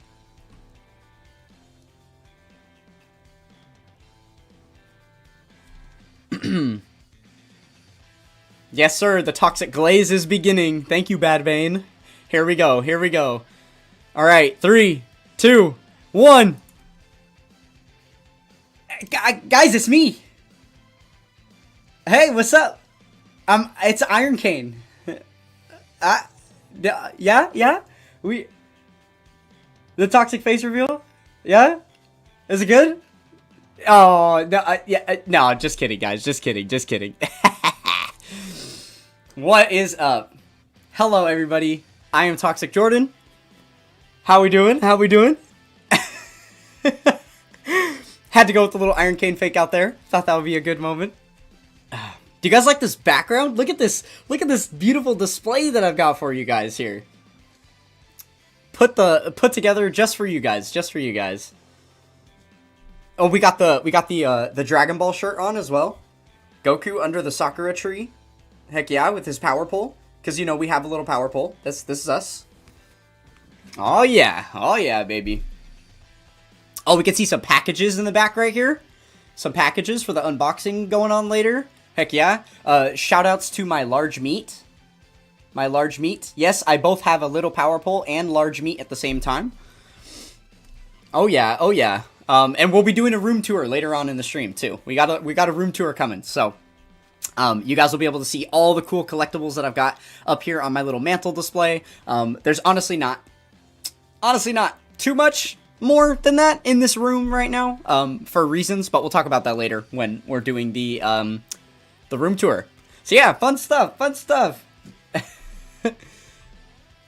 Yes, sir. The Toxic Glaze is beginning. Thank you, Bad Bane. Here we go. Here we go. All right. 3, 2, 1. Guys, it's me. Hey, what's up? It's Iron Cane. Yeah. The Toxic Face reveal. Yeah, is it good? Oh no, no, just kidding, guys. Just kidding. What is up? Hello, everybody. I am Toxic Jordan. How we doing? Had to go with the little Iron Cane fake out there. Thought that would be a good moment. Do you guys like this background? Look at this beautiful display that I've got for you guys here. Put together just for you guys. Oh, we got the Dragon Ball shirt on as well. Goku under the Sakura tree. Heck yeah, with his power pole. Because, you know, we have a little power pole. This is us. Oh yeah, baby. Oh, we can see some packages in the back right here. Some packages for the unboxing going on later. Heck yeah. Shoutouts to my large meat. My large meat. Yes, I both have a little power pole and large meat at the same time. Oh yeah, oh yeah. And we'll be doing a room tour later on in the stream too. We got a room tour coming, so you guys will be able to see all the cool collectibles that I've got up here on my little mantle display. There's honestly not too much more than that in this room right now, for reasons, but we'll talk about that later when we're doing the room tour. So yeah, fun stuff, fun stuff.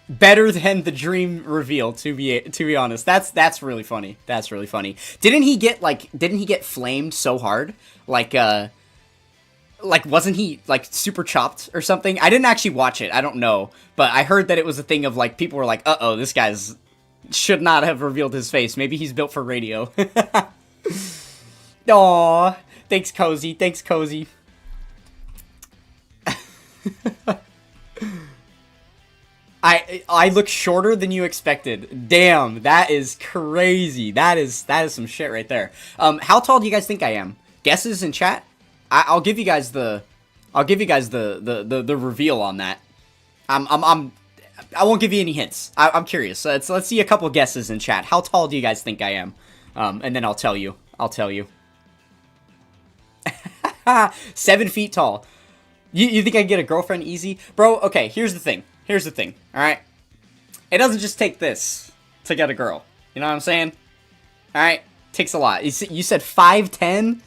Better than the dream reveal, to be honest. That's really funny. That's really funny. Didn't he get flamed so hard? Like wasn't he like super chopped or something? I didn't actually watch it. I don't know, but I heard that it was a thing of like people were like, "Uh-oh, this guy's should not have revealed his face. Maybe he's built for radio." Aw, thanks, Cozy. Thanks, Cozy. I look shorter than you expected. Damn, that is crazy. That is some shit right there. How tall do you guys think I am? Guesses in chat? I'll give you guys the reveal on that. I won't give you any hints. I'm curious. Let's see a couple guesses in chat. How tall do you guys think I am? And then I'll tell you. 7 feet tall. You think I can get a girlfriend easy? Bro, okay, here's the thing, alright? It doesn't just take this to get a girl. You know what I'm saying? Alright? Takes a lot. You said 5'10"?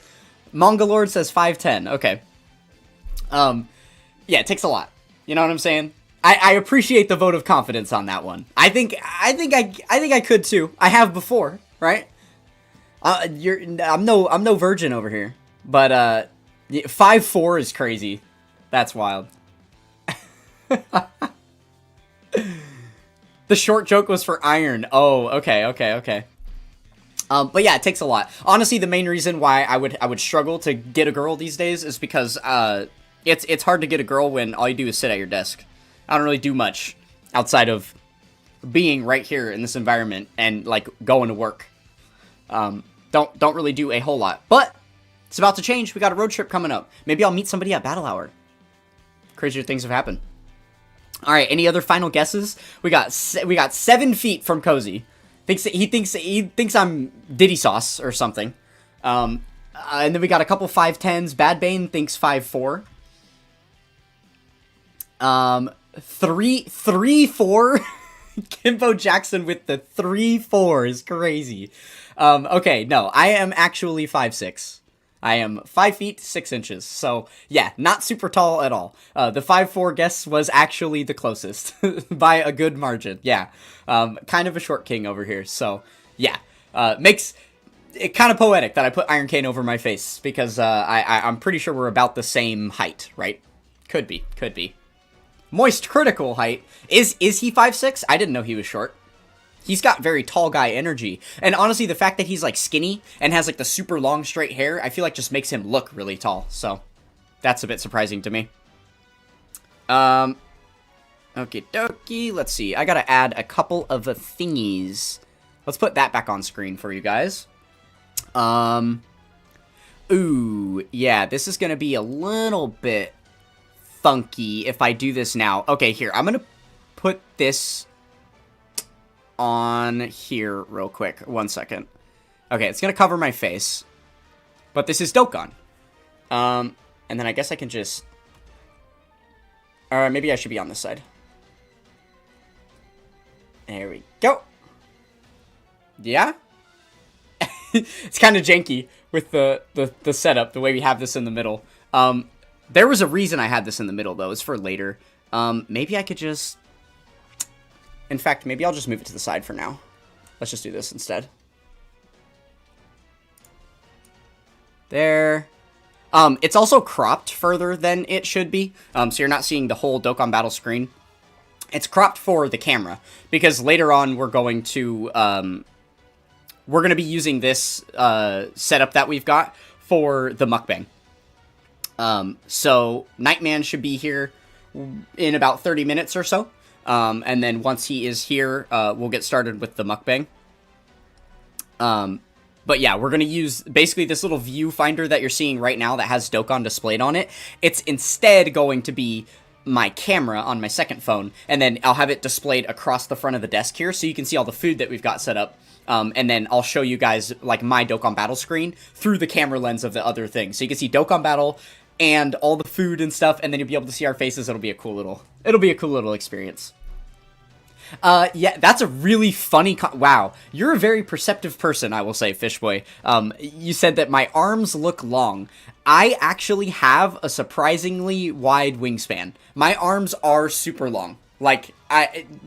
Mongolord says 5'10". Okay. Yeah, it takes a lot. You know what I'm saying? I appreciate the vote of confidence on that one. I think I could too. I have before, right? I'm no virgin over here. But 5'4" is crazy. That's wild. The short joke was for iron. Oh, okay. But yeah, it takes a lot. Honestly, the main reason why I would struggle to get a girl these days is because it's hard to get a girl when all you do is sit at your desk. I don't really do much outside of being right here in this environment and like going to work. Don't really do a whole lot. But it's about to change. We got a road trip coming up. Maybe I'll meet somebody at Battle Hour. Crazier things have happened. All right, any other final guesses? We got 7 feet from Cozy. He thinks I'm Diddy Sauce or something. And then we got a couple 5'10s. Bad Bane thinks 5'4". 3'4". Kimbo Jackson with the 3'4" is crazy. Okay, no, I am actually 5'6". I am 5 feet 6 inches, so yeah, not super tall at all. The 5'4" guess was actually the closest by a good margin. Yeah, kind of a short king over here. So yeah, makes it kind of poetic that I put Iron Cane over my face because I'm pretty sure we're about the same height, right? Could be. Moist critical height is he 5'6"? I didn't know he was short. He's got very tall guy energy. And honestly, the fact that he's like skinny and has like the super long straight hair, I feel like just makes him look really tall. So that's a bit surprising to me. Okie dokie. Let's see. I gotta add a couple of thingies. Let's put that back on screen for you guys. Ooh, yeah, this is gonna be a little bit funky if I do this now. Okay, here. I'm gonna put this on here real quick. 1 second. Okay, it's gonna cover my face. But this is Dokkan. And then I guess I can just... maybe I should be on this side. There we go. Yeah? It's kind of janky with the setup, the way we have this in the middle. There was a reason I had this in the middle, though. It's for later. Maybe I could just... In fact, maybe I'll just move it to the side for now. Let's just do this instead. There. It's also cropped further than it should be. So you're not seeing the whole Dokkan Battle screen. It's cropped for the camera. Because later on, we're going to be using this setup that we've got for the MukBang. So Nightman should be here in about 30 minutes or so. And then once he is here, we'll get started with the MukBang. But yeah, we're going to use basically this little viewfinder that you're seeing right now that has Dokkan displayed on it. It's instead going to be my camera on my second phone, and then I'll have it displayed across the front of the desk here, so you can see all the food that we've got set up. And then I'll show you guys, like, my Dokkan Battle screen through the camera lens of the other thing. So you can see Dokkan Battle and all the food and stuff, and then you'll be able to see our faces. It'll be a cool little experience. Yeah, that's a really funny wow, you're a very perceptive person, I will say, Fishboy. You said that my arms look long. I actually have a surprisingly wide wingspan. My arms are super long. Like,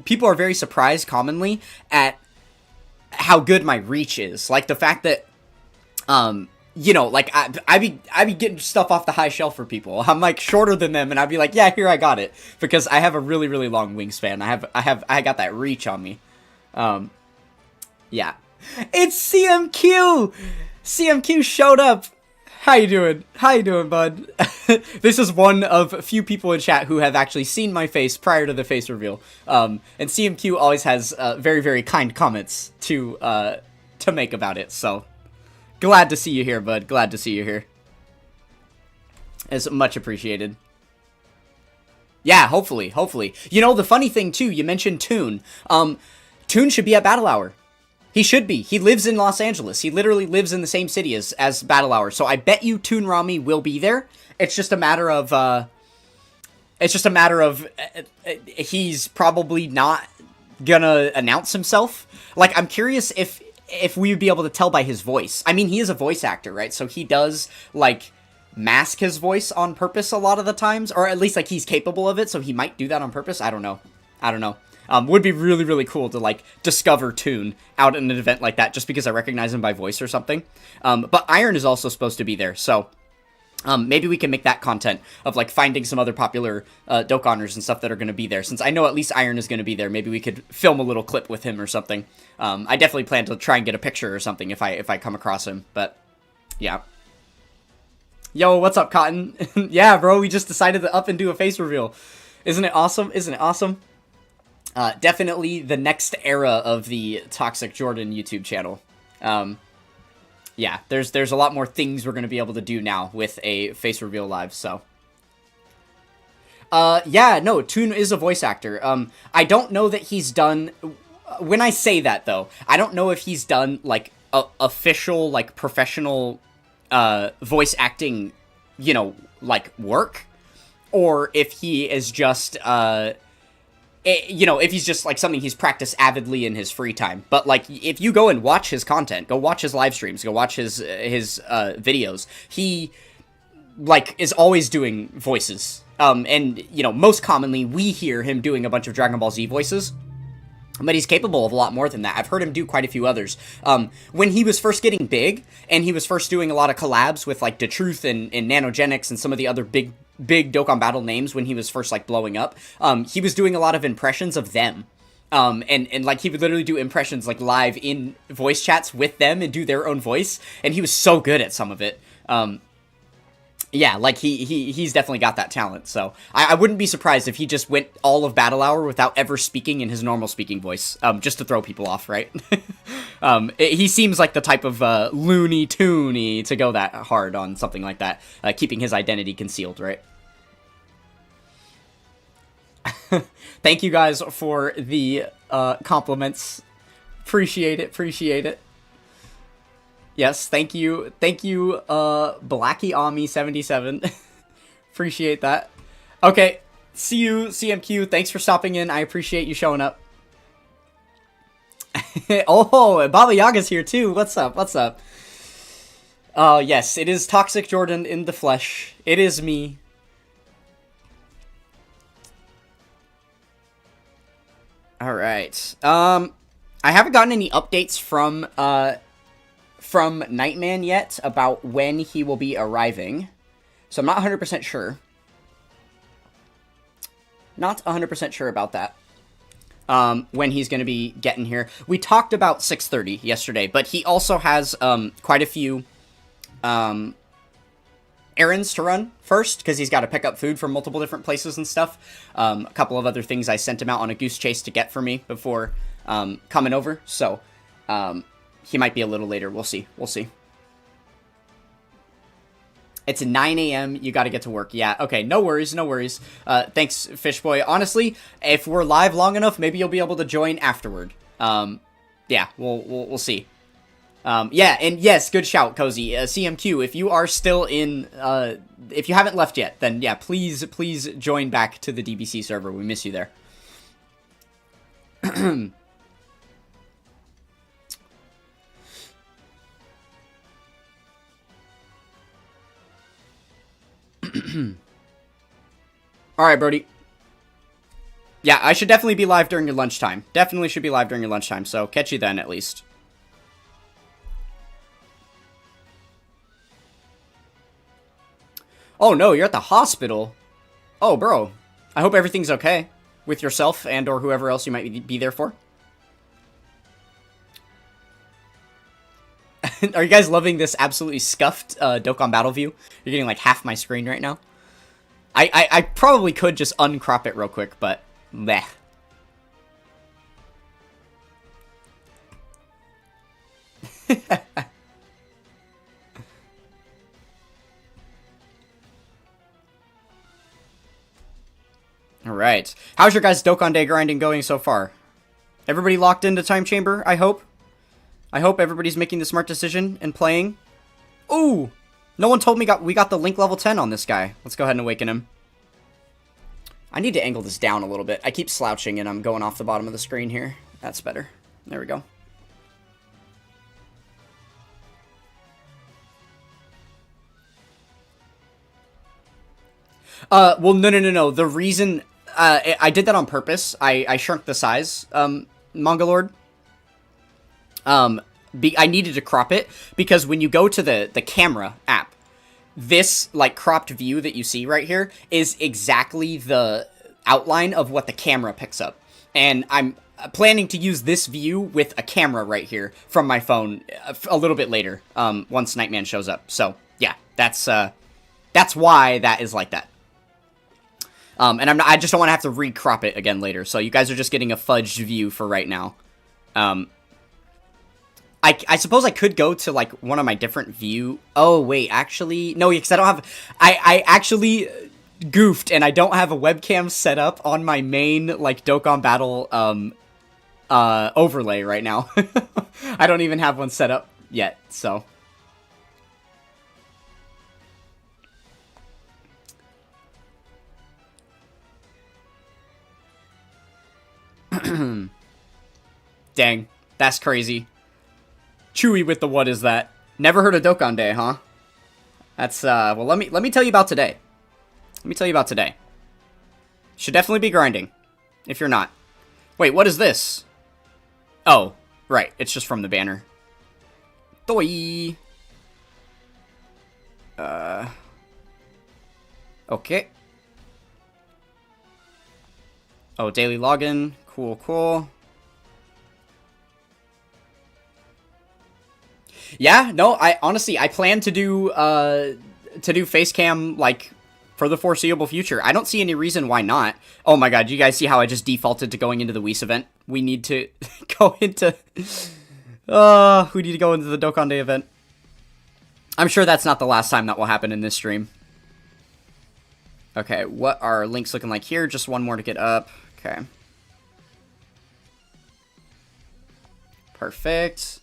people are very surprised commonly at how good my reach is. Like, the fact that, you know, like, I be getting stuff off the high shelf for people. I'm, like, shorter than them, and I'd be like, yeah, here, I got it. Because I have a really, really long wingspan. I got that reach on me. Yeah. It's CMQ! CMQ showed up! How you doing? How you doing, bud? This is one of a few people in chat who have actually seen my face prior to the face reveal. And CMQ always has, very, very kind comments to make about it, so... Glad to see you here, bud. Glad to see you here. It's much appreciated. Yeah, hopefully. You know, the funny thing, too, you mentioned Toon. Toon should be at Battle Hour. He should be. He lives in Los Angeles. He literally lives in the same city as Battle Hour. So I bet you Toon Rami will be there. It's just a matter of, he's probably not gonna announce himself. Like, I'm curious if we would be able to tell by his voice. I mean, he is a voice actor, right? So he does, like, mask his voice on purpose a lot of the times. Or at least, like, he's capable of it, so he might do that on purpose. I don't know. Would be really, really cool to, like, discover Toon out in an event like that, just because I recognize him by voice or something. But Iron is also supposed to be there, so... maybe we can make that content of, like, finding some other popular Dokkaners and stuff that are going to be there. Since I know at least Iron is going to be there, maybe we could film a little clip with him or something. I definitely plan to try and get a picture or something if I come across him, but yeah. Yo, what's up, Cotton? Yeah, bro, we just decided to up and do a face reveal. Isn't it awesome? Isn't it awesome? Definitely the next era of the Toxic Jordan YouTube channel. Yeah, there's a lot more things we're going to be able to do now with a face reveal live, so. Yeah, no, Toon is a voice actor. I don't know that he's done... When I say that, though, I don't know if he's done, like, official, like, professional, voice acting, you know, like, work. Or if he is just, you know, if he's just, like, something he's practiced avidly in his free time. But, like, if you go and watch his content, go watch his live streams, go watch his videos, he, like, is always doing voices. And, you know, most commonly, we hear him doing a bunch of Dragon Ball Z voices. But he's capable of a lot more than that. I've heard him do quite a few others. When he was first getting big, and he was first doing a lot of collabs with, like, DeTruth and Nanogenics and some of the other big Dokkan Battle names when he was first, like, blowing up, he was doing a lot of impressions of them. And like, he would literally do impressions, like, live in voice chats with them and do their own voice, and he was so good at some of it. Yeah, like, he's definitely got that talent, so I wouldn't be surprised if he just went all of Battle Hour without ever speaking in his normal speaking voice, just to throw people off, right? He seems like the type of Looney Toony to go that hard on something like that, keeping his identity concealed, right? Thank you guys for the compliments. Appreciate it. Yes, thank you, Blacky Ami 77. Appreciate that. Okay, see you, CMQ. Thanks for stopping in. I appreciate you showing up. Oh, Baba Yaga's here too. What's up? Yes, it is Toxic Jordan in the flesh. It is me. All right. I haven't gotten any updates from Nightman yet about when he will be arriving. So I'm not 100% sure. Not 100% sure about that. When he's going to be getting here. We talked about 6:30 yesterday, but he also has quite a few errands to run first, because he's got to pick up food from multiple different places and stuff. A couple of other things I sent him out on a goose chase to get for me before coming over. So, he might be a little later. We'll see. It's 9 a.m. You got to get to work. Yeah, okay, no worries, no worries. Thanks, Fishboy. Honestly, if we're live long enough, maybe you'll be able to join afterward. Yeah, we'll see. Yeah, and yes, good shout, Cozy. CMQ, if you are still in, if you haven't left yet, then yeah, please join back to the DBC server. We miss you there. Alright, Brody. Yeah, I should definitely be live during your lunchtime. Definitely should be live during your lunchtime, so catch you then, at least. Oh, no, you're at the hospital. Oh, bro. I hope everything's okay with yourself and or whoever else you might be there for. Are you guys loving this absolutely scuffed Dokkan battle view? You're getting like half my screen right now. I probably could just uncrop it real quick, but meh. Alright. How's your guys' Dokkan Day grinding going so far? Everybody locked into Time Chamber, I hope? I hope everybody's making the smart decision and playing. Ooh! No one told me we got the Link level 10 on this guy. Let's go ahead and awaken him. I need to angle this down a little bit. I keep slouching and I'm going off the bottom of the screen here. That's better. There we go. Well, no. The reason... I did that on purpose. I shrunk the size, Mongolord. I needed to crop it, because when you go to the camera app, this, like, cropped view that you see right here is exactly the outline of what the camera picks up. And I'm planning to use this view with a camera right here from my phone a little bit later, once Nightman shows up. So, yeah, that's why that is like that. And I just don't want to have to recrop it again later. So you guys are just getting a fudged view for right now. I suppose I could go to, like, one of my different view... Oh, wait, actually... No, because I don't have... I actually goofed, and I don't have a webcam set up on my main, like, Dokkan Battle, overlay right now. I don't even have one set up yet, so... Dang, that's crazy. Chewy with the what is that? Never heard of Dokkan Day, huh? That's, well, let me tell you about today. Let me tell you about today. Should definitely be grinding, if you're not. Wait, what is this? Oh, right, it's just from the banner. Doi! Okay. Oh, daily login. Cool. Yeah, no, I honestly plan to do face cam, like, for the foreseeable future. I don't see any reason why not. Oh my god, you guys see how I just defaulted to going into the Whis event? We need to go into we need to go into the Dokkan Day event. I'm sure that's not the last time that will happen in this stream. Okay, what are links looking like here? Just one more to get up. Okay. Perfect.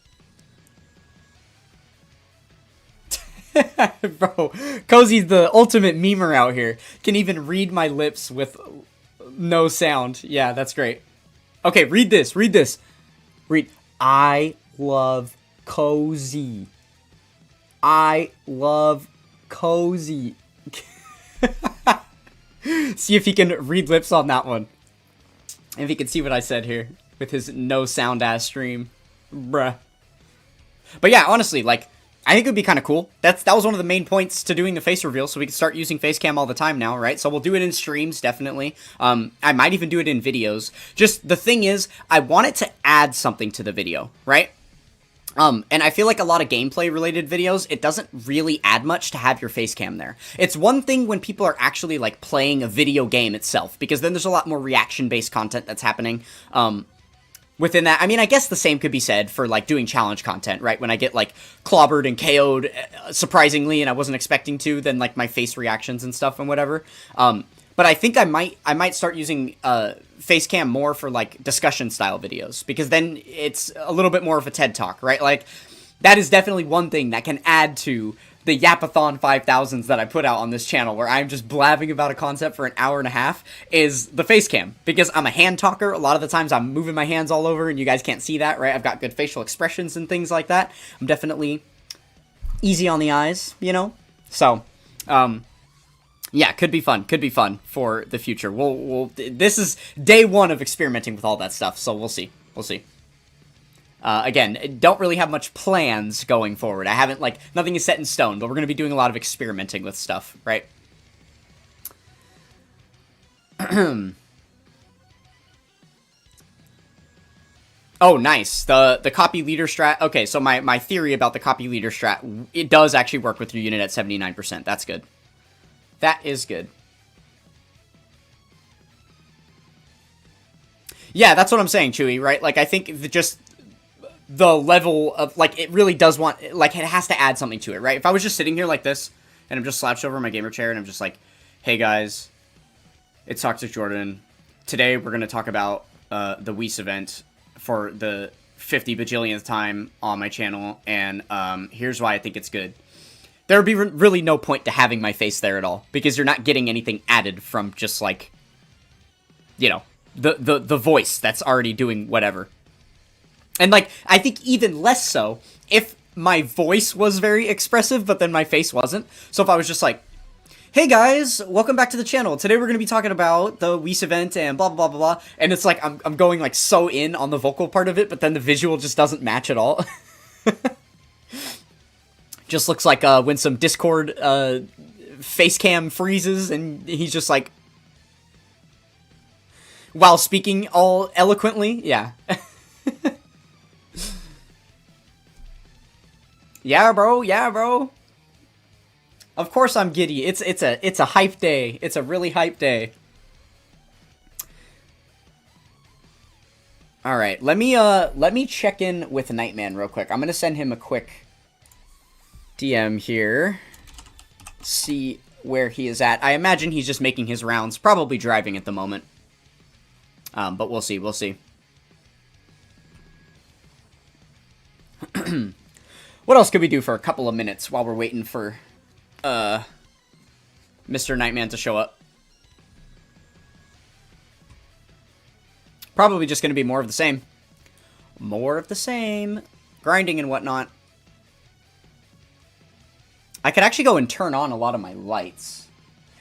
Bro, Cozy's the ultimate memer out here. Can even read my lips with no sound. Yeah, that's great. Okay, read this. Read. I love Cozy. I love Cozy. See if he can read lips on that one. If he can see what I said here with his no sound ass stream. Bruh. But yeah, honestly, like, I think it would be kind of cool. That was one of the main points to doing the face reveal, so we can start using face cam all the time now, right? So we'll do it in streams, definitely. I might even do it in videos. Just, the thing is, I want it to add something to the video, right? And I feel like a lot of gameplay-related videos, it doesn't really add much to have your face cam there. It's one thing when people are actually, like, playing a video game itself, because then there's a lot more reaction-based content that's happening. within that, I mean, I guess the same could be said for, like, doing challenge content, right? When I get, like, clobbered and KO'd, surprisingly, and I wasn't expecting to, then, like, my face reactions and stuff and whatever. But I think I might start using face cam more for, like, discussion style videos, because then it's a little bit more of a TED Talk, right? Like, that is definitely one thing that can add to the Yapathon 5000s that I put out on this channel, where I'm just blabbing about a concept for an hour and a half, is the face cam. Because I'm a hand talker, a lot of the times I'm moving my hands all over, and you guys can't see that, right? I've got good facial expressions and things like that. I'm definitely easy on the eyes, you know? So, yeah, could be fun for the future. This is day one of experimenting with all that stuff, so we'll see. Again, don't really have much plans going forward. I haven't, like, nothing is set in stone, but we're going to be doing a lot of experimenting with stuff, right? Oh, nice. The copy leader strat. Okay, so my theory about the copy leader strat, it does actually work with your unit at 79%. That's good. That is good. Yeah, that's what I'm saying, Chewy, right? Like, I think just the level of, like, it really does want, like, it has to add something to it, right? If I was just sitting here like this, and I'm just slouched over my gamer chair, and I'm just like, hey guys, it's Toxic Jordan. Today we're going to talk about the Whis event for the 50 bajillionth time on my channel, and here's why I think it's good. There would be really no point to having my face there at all, because you're not getting anything added from just, like, you know, the voice that's already doing whatever. And, like, I think even less so if my voice was very expressive, but then my face wasn't. So if I was just like, hey guys, welcome back to the channel. Today we're going to be talking about the Whis event and blah, blah, blah, blah. And it's like, I'm going, like, so in on the vocal part of it, but then the visual just doesn't match at all. Just looks like when some Discord face cam freezes and he's just like, while speaking all eloquently. Yeah. Yeah, bro. Of course I'm giddy. It's a hype day. It's a really hype day. All right, let me check in with Nightman real quick. I'm gonna send him a quick DM here. See where he is at. I imagine he's just making his rounds, probably driving at the moment. But we'll see. What else could we do for a couple of minutes while we're waiting for Mr. Nightman to show up? Probably just going to be more of the same. More of the same. Grinding and whatnot. I could actually go and turn on a lot of my lights.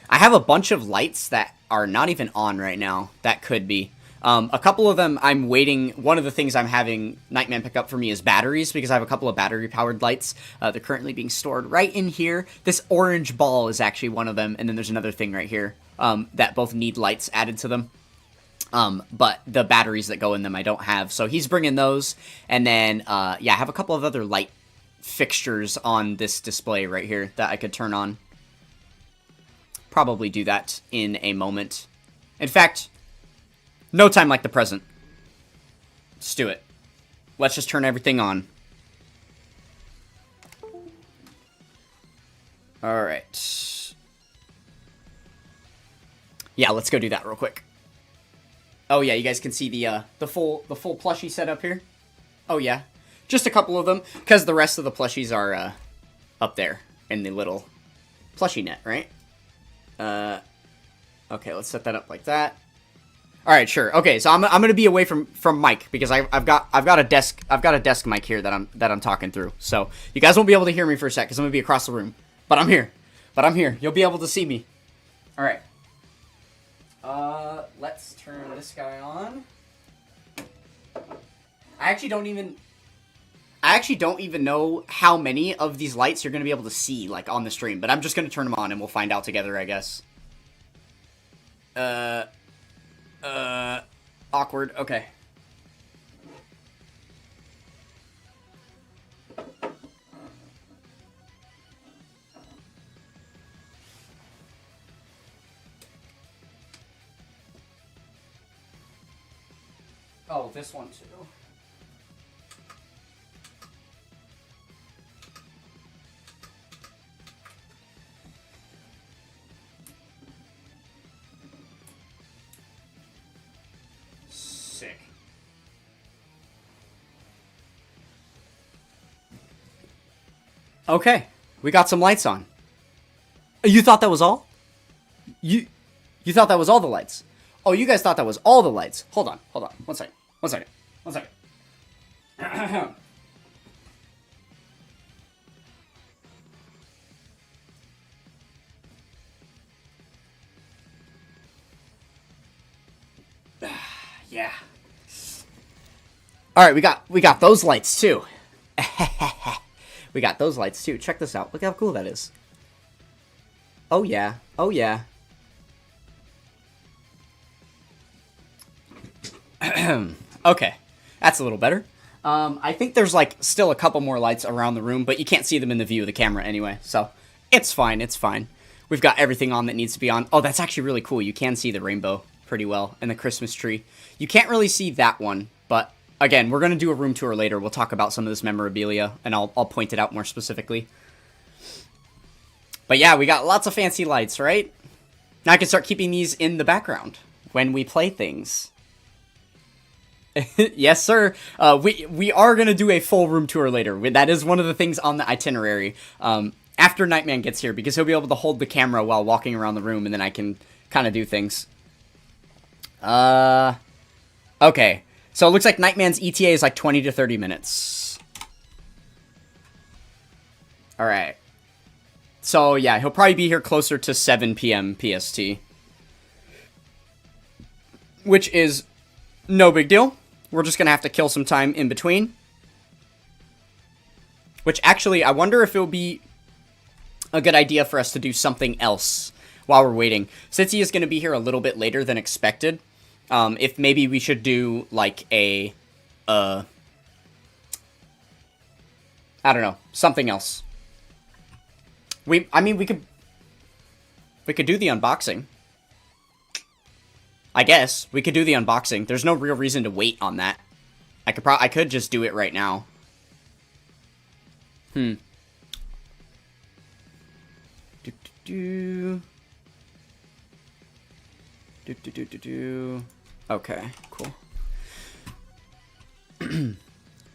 I have a bunch of lights that are not even on right now. That could be. A couple of them I'm waiting. One of the things I'm having Nightman pick up for me is batteries, because I have a couple of battery-powered lights. They're currently being stored right in here. This orange ball is actually one of them, and then there's another thing right here that both need lights added to them. But the batteries that go in them I don't have, so he's bringing those. And then, yeah, I have a couple of other light fixtures on this display right here that I could turn on. Probably do that in a moment. In fact, no time like the present. Let's do it. Let's just turn everything on. Alright. Yeah, let's go do that real quick. Oh yeah, you guys can see the full plushie setup here. Oh yeah. Just a couple of them, because the rest of the plushies are up there in the little plushie net, right? Okay, let's set that up like that. All right, sure. Okay, so I'm gonna be away from Mike, because I've got a desk mic here that I'm talking through. So you guys won't be able to hear me for a sec, because I'm gonna be across the room. But I'm here. You'll be able to see me. All right. Let's turn this guy on. I actually don't even know how many of these lights you're going to be able to see, like, on the stream. But I'm just going to turn them on, and we'll find out together, I guess. Awkward. Okay. Oh, this one too. Sick. Okay, we got some lights on. You thought that was all? You thought that was all the lights? Oh, you guys thought that was all the lights. Hold on. One second. Yeah. All right, we got those lights too. We got those lights too. Check this out. Look how cool that is. Oh yeah. Oh yeah. Okay, that's a little better. I think there's like still a couple more lights around the room, but you can't see them in the view of the camera anyway, so it's fine, it's fine. We've got everything on that needs to be on. Oh, that's actually really cool. You can see the rainbow pretty well and the Christmas tree. You can't really see that one, but again, we're going to do a room tour later. We'll talk about some of this memorabilia, and I'll point it out more specifically. But yeah, we got lots of fancy lights, right? Now I can start keeping these in the background when we play things. Yes, sir. We are going to do a full room tour later. That is one of the things on the itinerary after Nightman gets here, because he'll be able to hold the camera while walking around the room, and then I can kind of do things. Okay. So it looks like Nightman's ETA is like 20 to 30 minutes. Alright. So, yeah, he'll probably be here closer to 7 p.m. PST. Which is no big deal. We're just going to have to kill some time in between. Which, actually, I wonder if it will be a good idea for us to do something else while we're waiting. Since he is going to be here a little bit later than expected, if maybe we should do, like, I don't know, something else. I mean, we could do the unboxing. I guess we could do the unboxing. There's no real reason to wait on that. I could just do it right now. Okay, cool.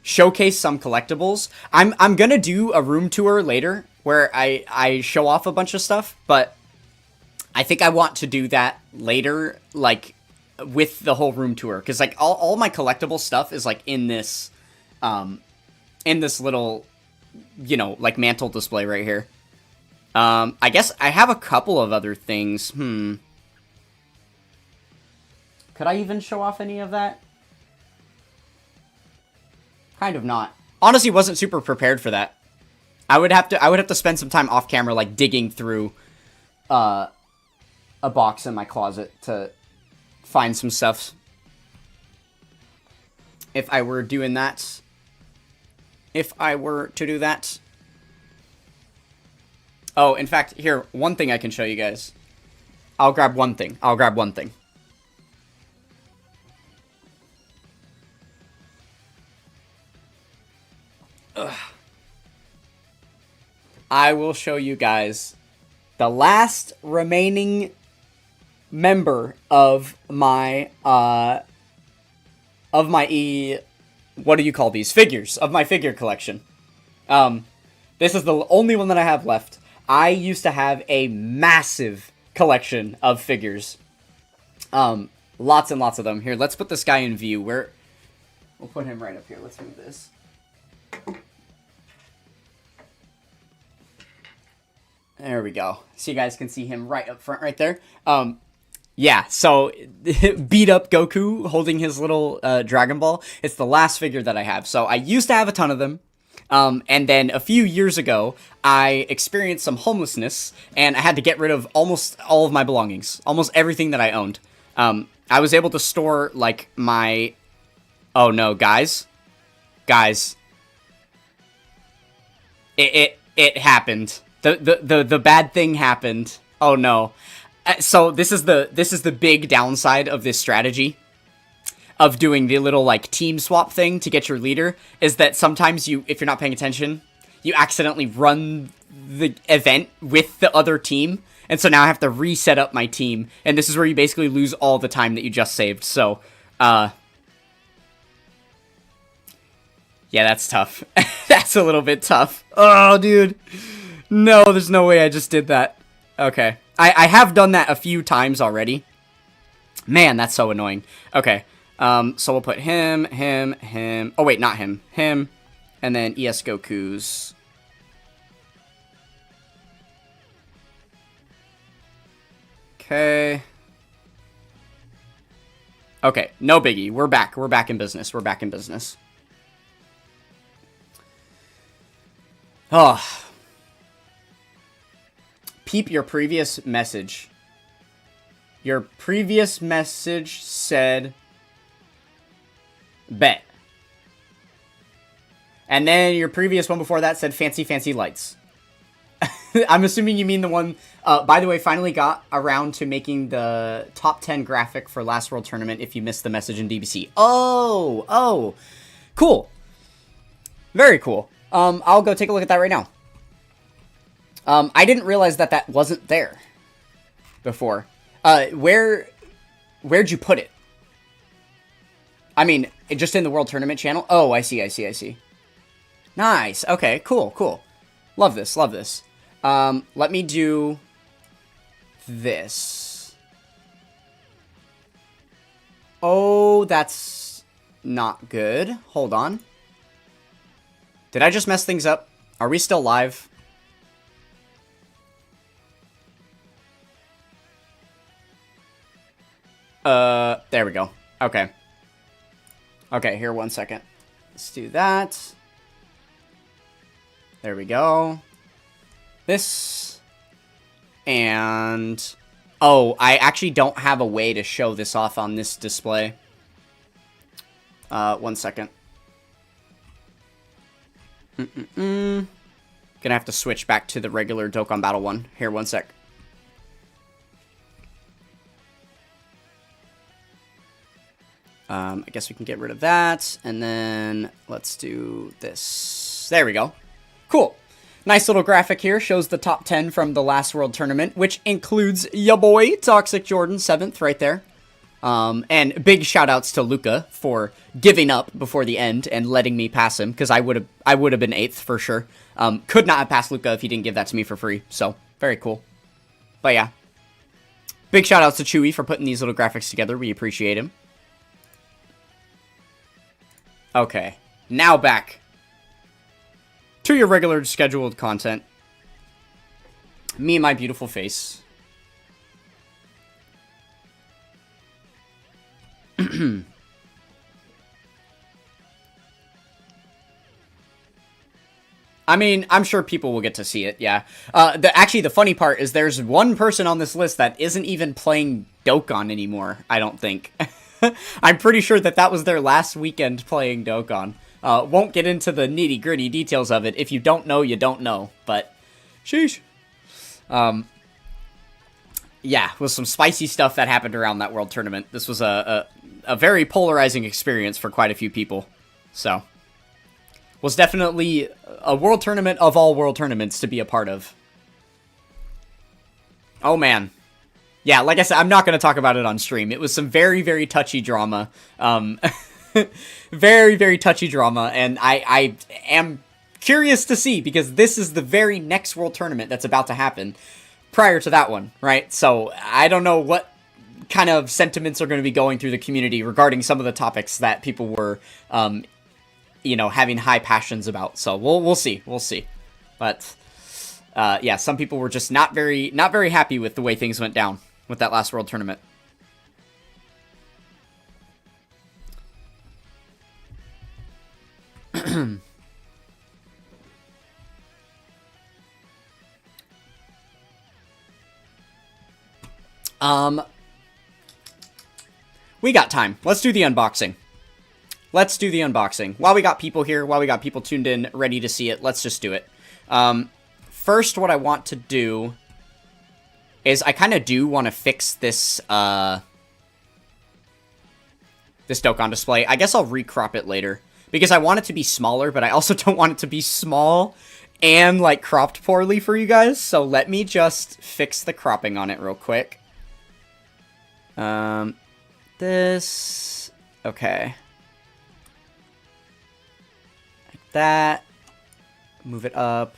Showcase some collectibles. I'm gonna do a room tour later where I show off a bunch of stuff, but I think I want to do that later, like, with the whole room tour, because, like, all my collectible stuff is, like, in this little, you know, like, mantle display right here. I guess I have a couple of other things. Could I even show off any of that? Kind of not. Honestly, wasn't super prepared for that. I would have to spend some time off camera, like, digging through a box in my closet to find some stuff. If I were doing that. If I were to do that. Oh, in fact, here, one thing I can show you guys. I'll grab one thing. Ugh. I will show you guys the last remaining member of my, what do you call these? Figures. Of my figure collection. This is the only one that I have left. I used to have a massive collection of figures. Lots and lots of them. Here, let's put this guy in view. We'll put him right up here. Let's move this. There we go. So you guys can see him right up front right there. Yeah, so beat up Goku holding his little Dragon Ball. It's the last figure that I have. So I used to have a ton of them. And then a few years ago, I experienced some homelessness, and I had to get rid of almost all of my belongings. Almost everything that I owned. I was able to store, like, my... Oh, no, guys. Guys. It happened. The bad thing happened. Oh, no. So this is the big downside of this strategy. of doing the little, like, team swap thing to get your leader is that sometimes you, if you're not paying attention, you accidentally run the event with the other team, and so now I have to reset up my team, and this is where you basically lose all the time that you just saved, so, yeah, that's tough. That's a little bit tough. Oh, dude. No, there's no way I just did that. Okay. I have done that a few times already. Man, that's so annoying. Okay. So we'll put him. Oh, wait, not him. Him. And then ES Goku's. Okay. Okay, no biggie. We're back. We're back in business. We're back in business. Oh. Peep your previous message. Your previous message said, bet. And then your previous one before that said, fancy, fancy lights. I'm assuming you mean the one, by the way, finally got around to making the top 10 graphic for last World Tournament if you missed the message in DBC. Oh, cool. Very cool. I'll go take a look at that right now. I didn't realize that that wasn't there before. Where'd you put it? I mean, just in the World Tournament channel? Oh, I see. Nice. Okay, cool. Love this. Let me do this. Oh, that's not good. Hold on. Did I just mess things up? Are we still live? There we go. Okay. Okay, here, 1 second. Let's do that. There we go. This. And... oh, I actually don't have a way to show this off on this display. 1 second. Gonna have to switch back to the regular Dokkan Battle one. Here, 1 sec. I guess we can get rid of that, and then let's do this. There we go. Cool. Nice little graphic here. Shows the top 10 from the last World Tournament, which includes ya boy, Toxic Jordan, 7th, right there. And big shout-outs to Luca for giving up before the end and letting me pass him, because I would have been 8th for sure. Could not have passed Luca if he didn't give that to me for free, so very cool. But yeah. Big shout-outs to Chewy for putting these little graphics together. We appreciate him. Okay, now back to your regular scheduled content. Me and my beautiful face. I mean, I'm sure people will get to see it, yeah. Actually, the funny part is there's one person on this list that isn't even playing Dokkan anymore, I don't think. I'm pretty sure that was their last weekend playing Dokkan. Won't get into the nitty-gritty details of it. If you don't know, you don't know. But, sheesh. Yeah, with some spicy stuff that happened around that World Tournament. This was a very polarizing experience for quite a few people. So, was definitely a World Tournament of all World Tournaments to be a part of. Oh, man. Yeah, like I said, I'm not going to talk about it on stream. It was some very, very touchy drama. Very, very touchy drama, and I am curious to see, because this is the very next World Tournament that's about to happen prior to that one, right? So, I don't know what kind of sentiments are going to be going through the community regarding some of the topics that people were, you know, having high passions about. So, we'll see. But, yeah, some people were just not very happy with the way things went down with that last World Tournament. We got time. Let's do the unboxing. While we got people here, while we got people tuned in, ready to see it, let's just do it. First, what I want to do is I kind of do want to fix this, this Dokkan display. I guess I'll recrop it later, because I want it to be smaller, but I also don't want it to be small and, like, cropped poorly for you guys. So let me just fix the cropping on it real quick. This... Okay. Like that. Move it up.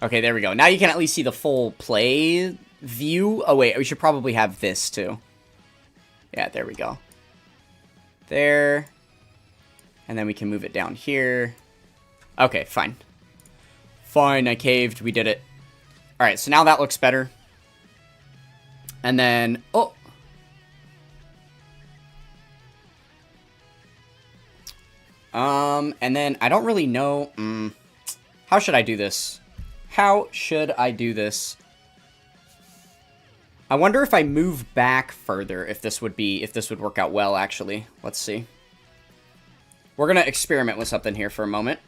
Okay, there we go. Now you can at least see the full play view. Oh, wait, we should probably have this, too. Yeah, there we go. There. And then we can move it down here. Okay, fine. Fine, I caved. We did it. Alright, so now that looks better. And then... Oh! And then I don't really know... How should I do this? How should I do this? I wonder if I move back further, if this would work out well, actually. Let's see. We're gonna experiment with something here for a moment.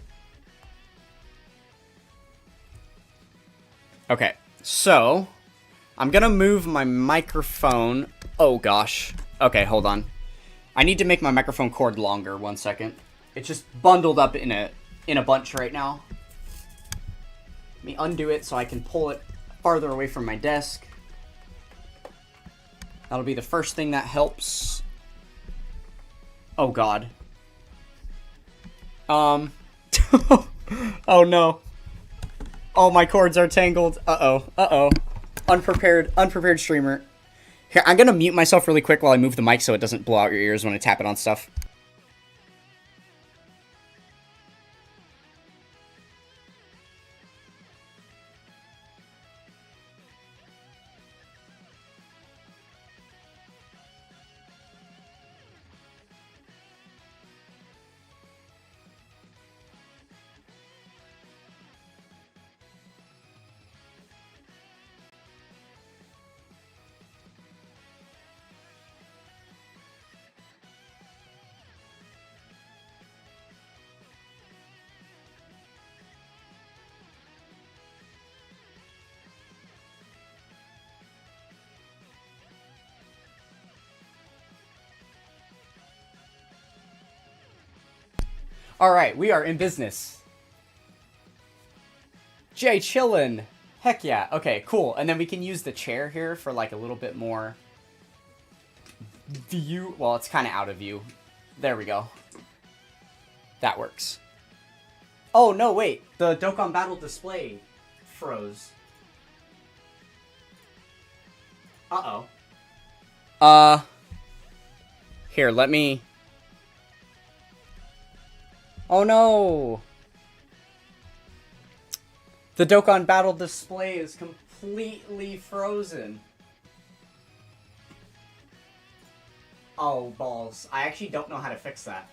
Okay, so I'm gonna move my microphone. Oh gosh. Okay, hold on. I need to make my microphone cord longer. 1 second. It's just bundled up in a bunch right now. Let me undo it so I can pull it farther away from my desk. That'll be the first thing that helps. Oh god. Oh no. Oh, my cords are tangled. Uh-oh. Unprepared streamer. Here, I'm gonna mute myself really quick while I move the mic so it doesn't blow out your ears when I tap it on stuff. Alright, we are in business. Jay chillin'. Heck yeah. Okay, cool. And then we can use the chair here for like a little bit more view. Well, it's kind of out of view. There we go. That works. Oh, no, wait. The Dokkan Battle display froze. Uh-oh. Here, let me... Oh no! The Dokkan Battle display is completely frozen. Oh, balls. I actually don't know how to fix that.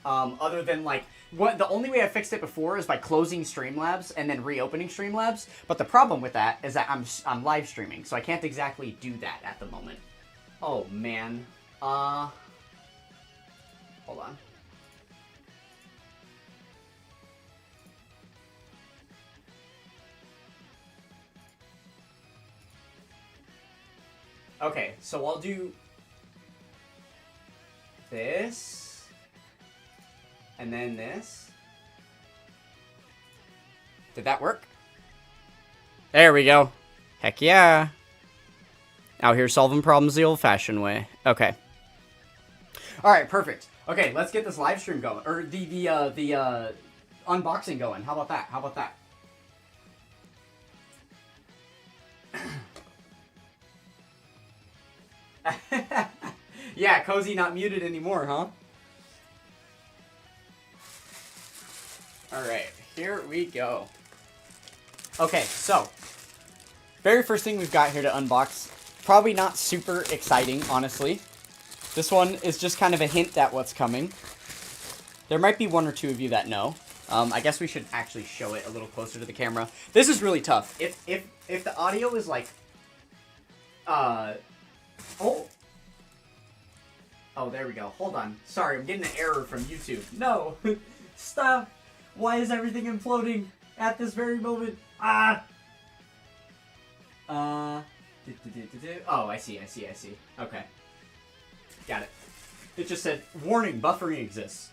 Other than, like, the only way I fixed it before is by closing Streamlabs and then reopening Streamlabs, but the problem with that is that I'm live streaming, so I can't exactly do that at the moment. Oh, man. Hold on. Okay, so I'll do this, and then this. Did that work? There we go. Heck yeah. Out here solving problems the old-fashioned way. Okay. Alright, perfect. Okay, let's get this live stream going. Or the unboxing going. How about that? How about that? Yeah, Cozy not muted anymore, huh? Alright, here we go. Okay, so, very first thing we've got here to unbox. Probably not super exciting, honestly. This one is just kind of a hint at what's coming. There might be one or two of you that know. I guess we should actually show it a little closer to the camera. This is really tough. If the audio is like... Oh, there we go. Hold on. Sorry, I'm getting an error from YouTube. No! Stop! Why is everything imploding? at this very moment. Ah! Oh, I see. Okay. Got it. It just said, warning, buffering exists.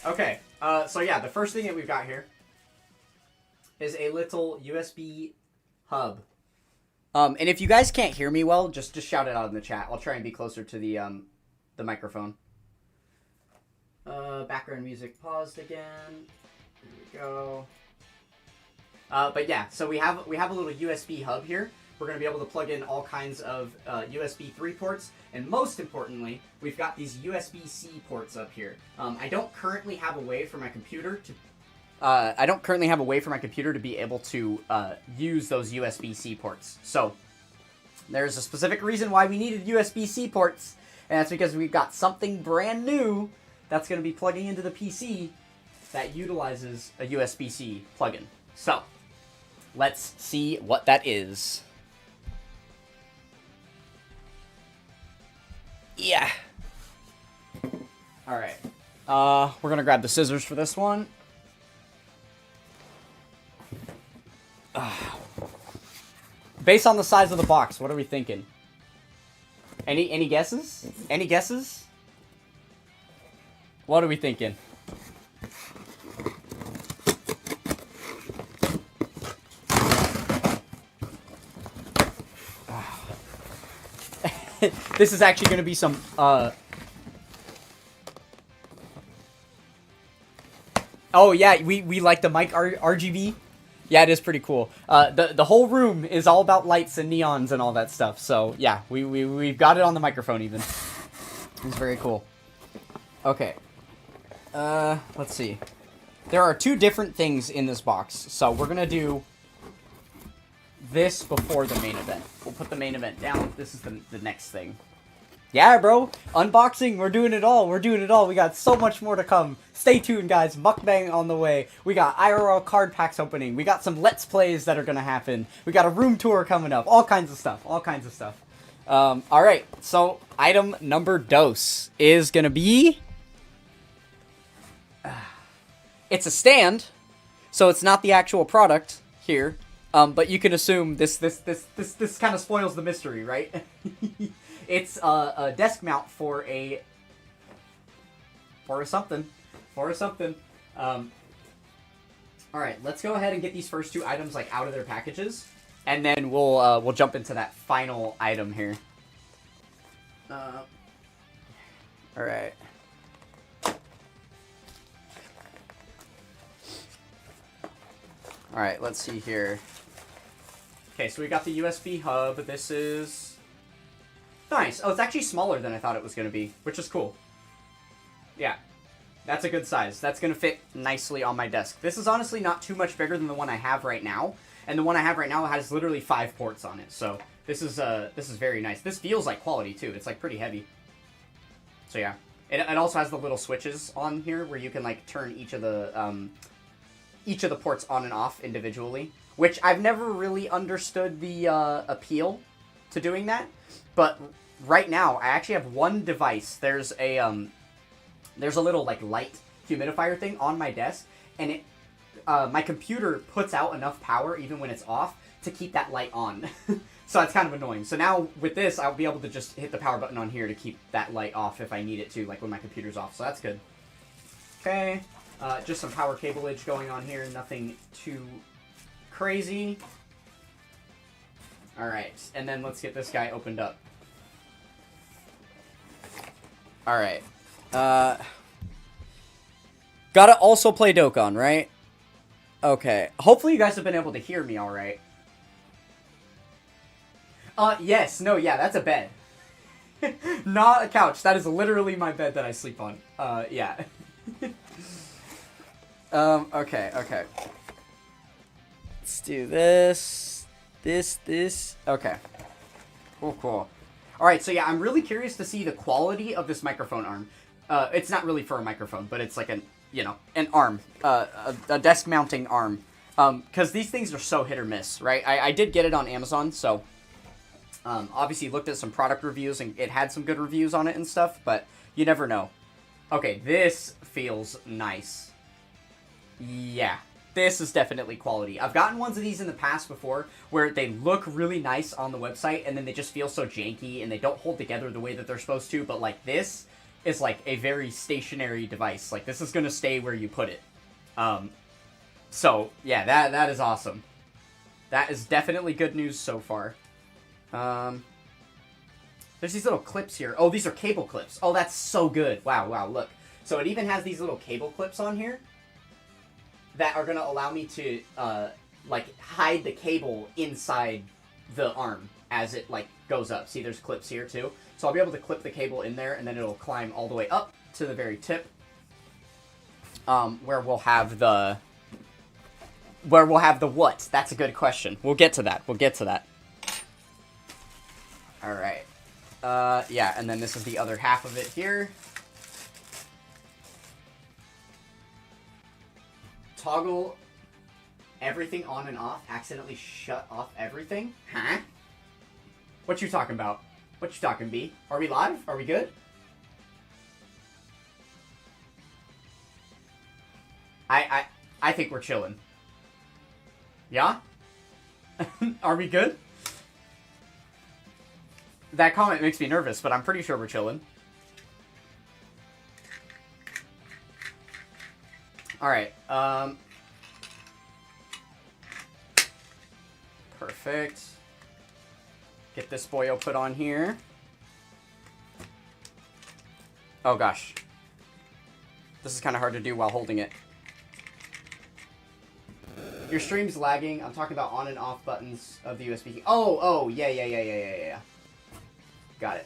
Okay, so yeah, the first thing that we've got here is a little USB hub. And if you guys can't hear me well, just shout it out in the chat. I'll try and be closer to the microphone. Background music paused again. Here we go. But yeah, so we have a little USB hub here. We're going to be able to plug in all kinds of USB 3 ports, and most importantly, we've got these USB-C ports up here. I don't currently have a way for my computer to be able to use those USB-C ports. So there's a specific reason why we needed USB-C ports, and that's because we've got something brand new that's going to be plugging into the PC that utilizes a USB-C plugin. So let's see what that is. Yeah. All right. We're gonna grab the scissors for this one. Based on the size of the box, what are we thinking? Any guesses? Any guesses? What are we thinking? This is actually going to be some, Oh, yeah, we like the mic RGB. Yeah, it is pretty cool. The whole room is all about lights and neons and all that stuff. So, yeah, we've got it on the microphone even. It's very cool. Okay. Let's see. There are two different things in this box. So, we're going to do this before the main event. We'll put the main event down. This is the next thing. Yeah, bro. Unboxing. We're doing it all. We're doing it all. We got so much more to come. Stay tuned, guys. MukBang on the way. We got IRL card packs opening. We got some Let's Plays that are going to happen. We got a room tour coming up. All kinds of stuff. All kinds of stuff. All right. So, item number dos is going to be... It's a stand. So, it's not the actual product here. But you can assume this kind of spoils the mystery, right? It's a desk mount for something. All right, let's go ahead and get these first two items like out of their packages, and then we'll jump into that final item here. All right. All right, let's see here. Okay, so we got the USB hub. This is nice. Oh, it's actually smaller than I thought it was going to be, which is cool. Yeah, that's a good size. That's going to fit nicely on my desk. This is honestly not too much bigger than the one I have right now, and the one I have right now has literally 5 ports on it. So this is very nice. This feels like quality too. It's like pretty heavy. So yeah, it also has the little switches on here where you can like turn each of the ports on and off individually, which I've never really understood the appeal to doing that. But right now, I actually have one device. There's a little like light humidifier thing on my desk, and it my computer puts out enough power even when it's off to keep that light on. So it's kind of annoying. So now with this, I'll be able to just hit the power button on here to keep that light off if I need it to, like when my computer's off. So that's good. Okay. Just some power cableage going on here. Nothing too crazy. Alright, and then let's get this guy opened up. Alright. Gotta also play Dokkan, right? Okay. Hopefully you guys have been able to hear me alright. Yes. No, yeah, that's a bed. Not a couch. That is literally my bed that I sleep on. Yeah. Okay. Let's do this. This. Okay. Cool. Alright, so yeah, I'm really curious to see the quality of this microphone arm. It's not really for a microphone, but it's like an arm. A desk mounting arm. Because these things are so hit or miss, right? I did get it on Amazon, so... obviously looked at some product reviews, and it had some good reviews on it and stuff, but you never know. Okay, this feels nice. Yeah. This is definitely quality. I've gotten ones of these in the past before where they look really nice on the website and then they just feel so janky and they don't hold together the way that they're supposed to, but like this is like a very stationary device. Like this is going to stay where you put it. So yeah, that is awesome. That is definitely good news so far. There's these little clips here. Oh, these are cable clips. Oh, that's so good. Wow, look. So it even has these little cable clips on here that are going to allow me to, like, hide the cable inside the arm as it, like, goes up. See, there's clips here, too. So I'll be able to clip the cable in there, and then it'll climb all the way up to the very tip, where we'll have the... Where we'll have the what? That's a good question. We'll get to that. Alright. Yeah, and then this is the other half of it here. Toggle everything on and off. Accidentally shut off everything? Huh? What you talking about? What you talking, B? Are we live? Are we good? I think we're chilling. Yeah? Are we good? That comment makes me nervous, but I'm pretty sure we're chilling. Alright, perfect. Get this boyo put on here. Oh gosh. This is kind of hard to do while holding it. Your stream's lagging. I'm talking about on and off buttons of the USB key. Oh, yeah. Got it.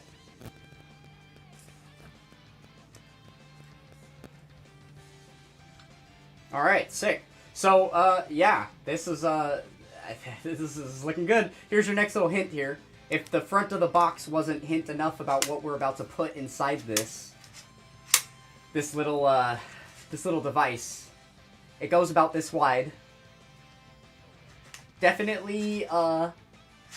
Alright, sick. So, yeah, this is looking good. Here's your next little hint here. If the front of the box wasn't hint enough about what we're about to put inside this little device, it goes about this wide. Definitely,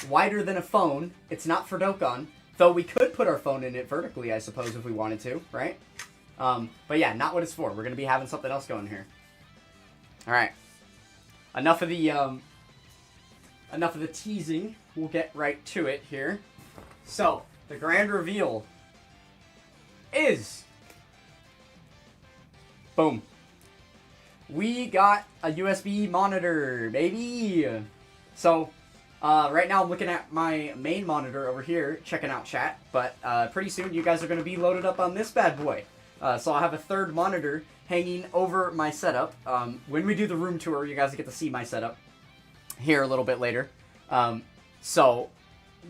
wider than a phone. It's not for Dokkan, though we could put our phone in it vertically, I suppose, if we wanted to, right? But yeah, not what it's for. We're gonna be having something else going here. Alright. Enough of the teasing. We'll get right to it here. So, the grand reveal is... Boom. We got a USB monitor, baby! So, right now I'm looking at my main monitor over here, checking out chat, but pretty soon you guys are going to be loaded up on this bad boy. So I'll have a third monitor hanging over my setup. When we do the room tour, you guys get to see my setup here a little bit later. So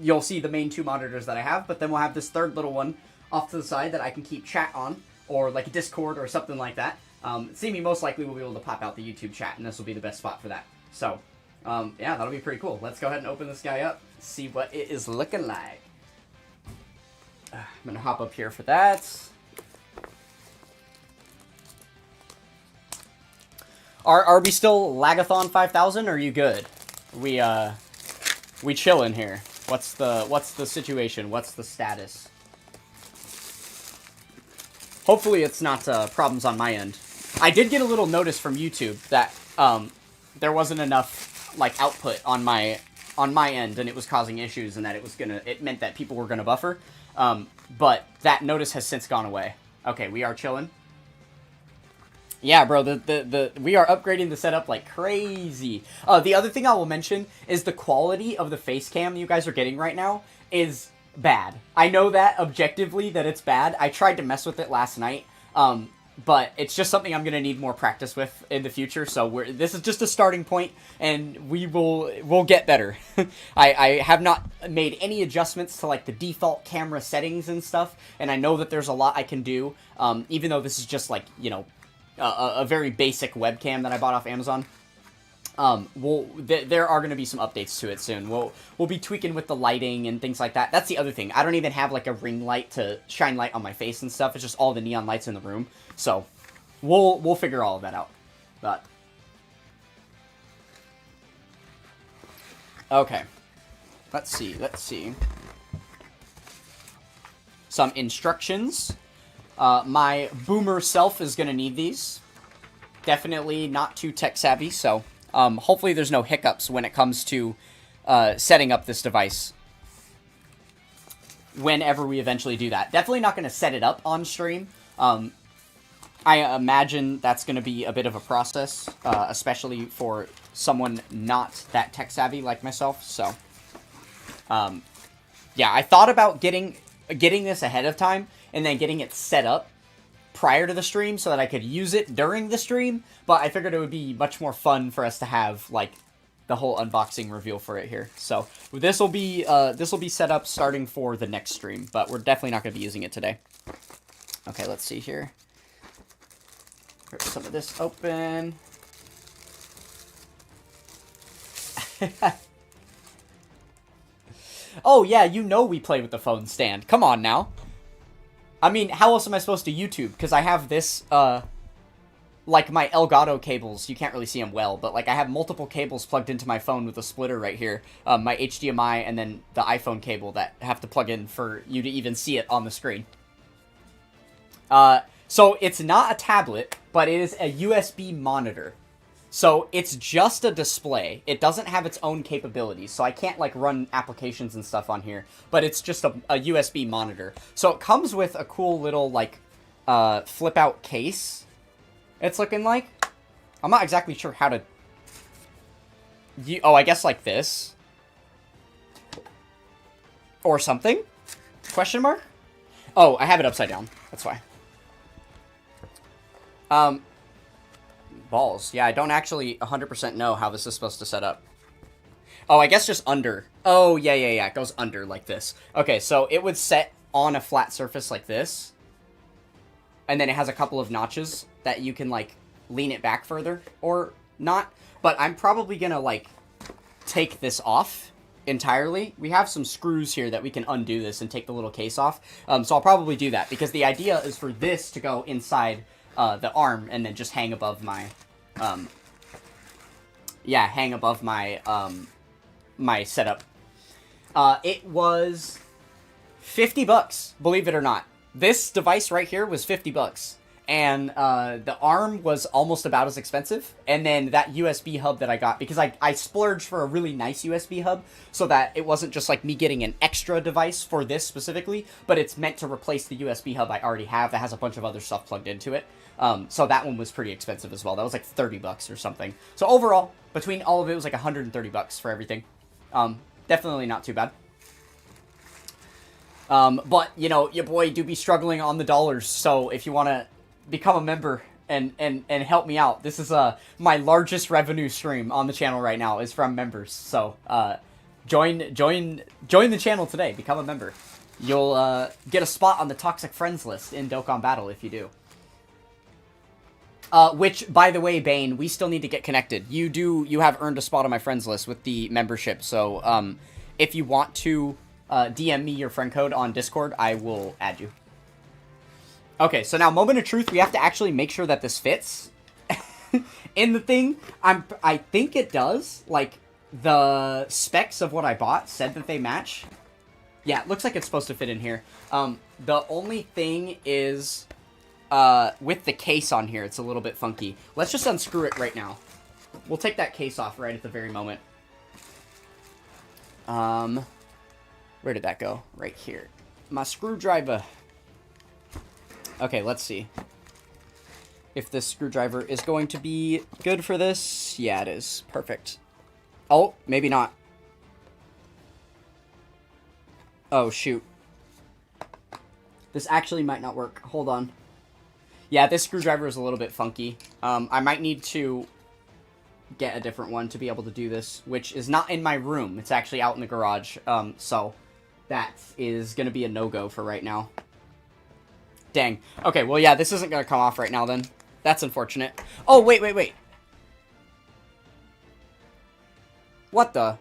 you'll see the main two monitors that I have, but then we'll have this third little one off to the side that I can keep chat on, or like a Discord or something like that. See, most likely we'll be able to pop out the YouTube chat, and this will be the best spot for that. So, yeah, that'll be pretty cool. Let's go ahead and open this guy up, see what it is looking like. I'm going to hop up here for that. Are we still Lagathon 5000, or are you good? We chillin' here. What's the situation? What's the status? Hopefully it's not problems on my end. I did get a little notice from YouTube that there wasn't enough like output on my end, and it was causing issues, and that it meant that people were gonna buffer. But that notice has since gone away. Okay, we are chilling. Yeah, bro, we are upgrading the setup like crazy. The other thing I will mention is the quality of the face cam you guys are getting right now is bad. I know that objectively that it's bad. I tried to mess with it last night, but it's just something I'm gonna need more practice with in the future. So this is just a starting point, and we'll get better. I have not made any adjustments to like the default camera settings and stuff, and I know that there's a lot I can do. Even though this is just like, you know, a very basic webcam that I bought off Amazon. There are going to be some updates to it soon. We'll be tweaking with the lighting and things like that. That's the other thing. I don't even have like a ring light to shine light on my face and stuff. It's just all the neon lights in the room. So we'll figure all of that out. But okay, let's see. Some instructions. My boomer self is going to need these. definitely not too tech savvy, so hopefully there's no hiccups when it comes to setting up this device whenever we eventually do that. Definitely not going to set it up on stream. I imagine that's going to be a bit of a process, especially for someone not that tech savvy like myself. So, yeah, I thought about getting this ahead of time and then getting it set up prior to the stream so that I could use it during the stream. But I figured it would be much more fun for us to have like the whole unboxing reveal for it here. So this will be set up starting for the next stream, but we're definitely not going to be using it today. Okay, let's see here. Rip some of this open. Oh, yeah, you know we play with the phone stand. Come on now. I mean, how else am I supposed to YouTube? Because I have this, like my Elgato cables. You can't really see them well, but like I have multiple cables plugged into my phone with a splitter right here. My HDMI and then the iPhone cable that have to plug in for you to even see it on the screen. So it's not a tablet, but it is a USB monitor. So it's just a display. It doesn't have its own capabilities, so I can't like run applications and stuff on here, but it's just a USB monitor. So it comes with a cool little like flip out case, it's looking like. I'm not exactly sure how to... Oh, I guess like this. Or something? Question mark? Oh, I have it upside down. That's why. Balls. Yeah, I don't actually 100% know how this is supposed to set up. Oh, I guess just under. Oh, yeah. It goes under like this. Okay, so it would set on a flat surface like this. And then it has a couple of notches that you can, like, lean it back further or not. But I'm probably going to, like, take this off entirely. We have some screws here that we can undo this and take the little case off. So I'll probably do that because the idea is for this to go inside the arm and then just hang above my, hang above my, my setup. It was $50, believe it or not. This device right here was $50. And the arm was almost about as expensive. And then that USB hub that I got, because I splurged for a really nice USB hub, so that it wasn't just like me getting an extra device for this specifically, but it's meant to replace the USB hub I already have that has a bunch of other stuff plugged into it. So that one was pretty expensive as well. That was like $30 or something. So overall, between all of it was like $130 for everything. Definitely not too bad. But, you know, your boy do be struggling on the dollars, so if you want to become a member and help me out, this is my largest revenue stream on the channel right now is from members. So join the channel today, become a member. You'll get a spot on the toxic friends list in Dokkan Battle if you do. Which, by the way, Bane, we still need to get connected. You have earned a spot on my friends list with the membership, so if you want to DM me your friend code on Discord, I will add you. Okay, so now, moment of truth, we have to actually make sure that this fits in the thing. I think it does. Like, the specs of what I bought said that they match. Yeah, it looks like it's supposed to fit in here. The only thing is, with the case on here, it's a little bit funky. Let's just unscrew it right now. We'll take that case off right at the very moment. Where did that go? Right here. My screwdriver. Okay, let's see if this screwdriver is going to be good for this. Yeah, it is. Perfect. Oh, maybe not. Oh, shoot. This actually might not work. Hold on. Yeah, this screwdriver is a little bit funky. I might need to get a different one to be able to do this, which is not in my room. It's actually out in the garage. So that is going to be a no-go for right now. Dang. Okay, well, yeah, this isn't going to come off right now, then. That's unfortunate. Oh, wait. What the?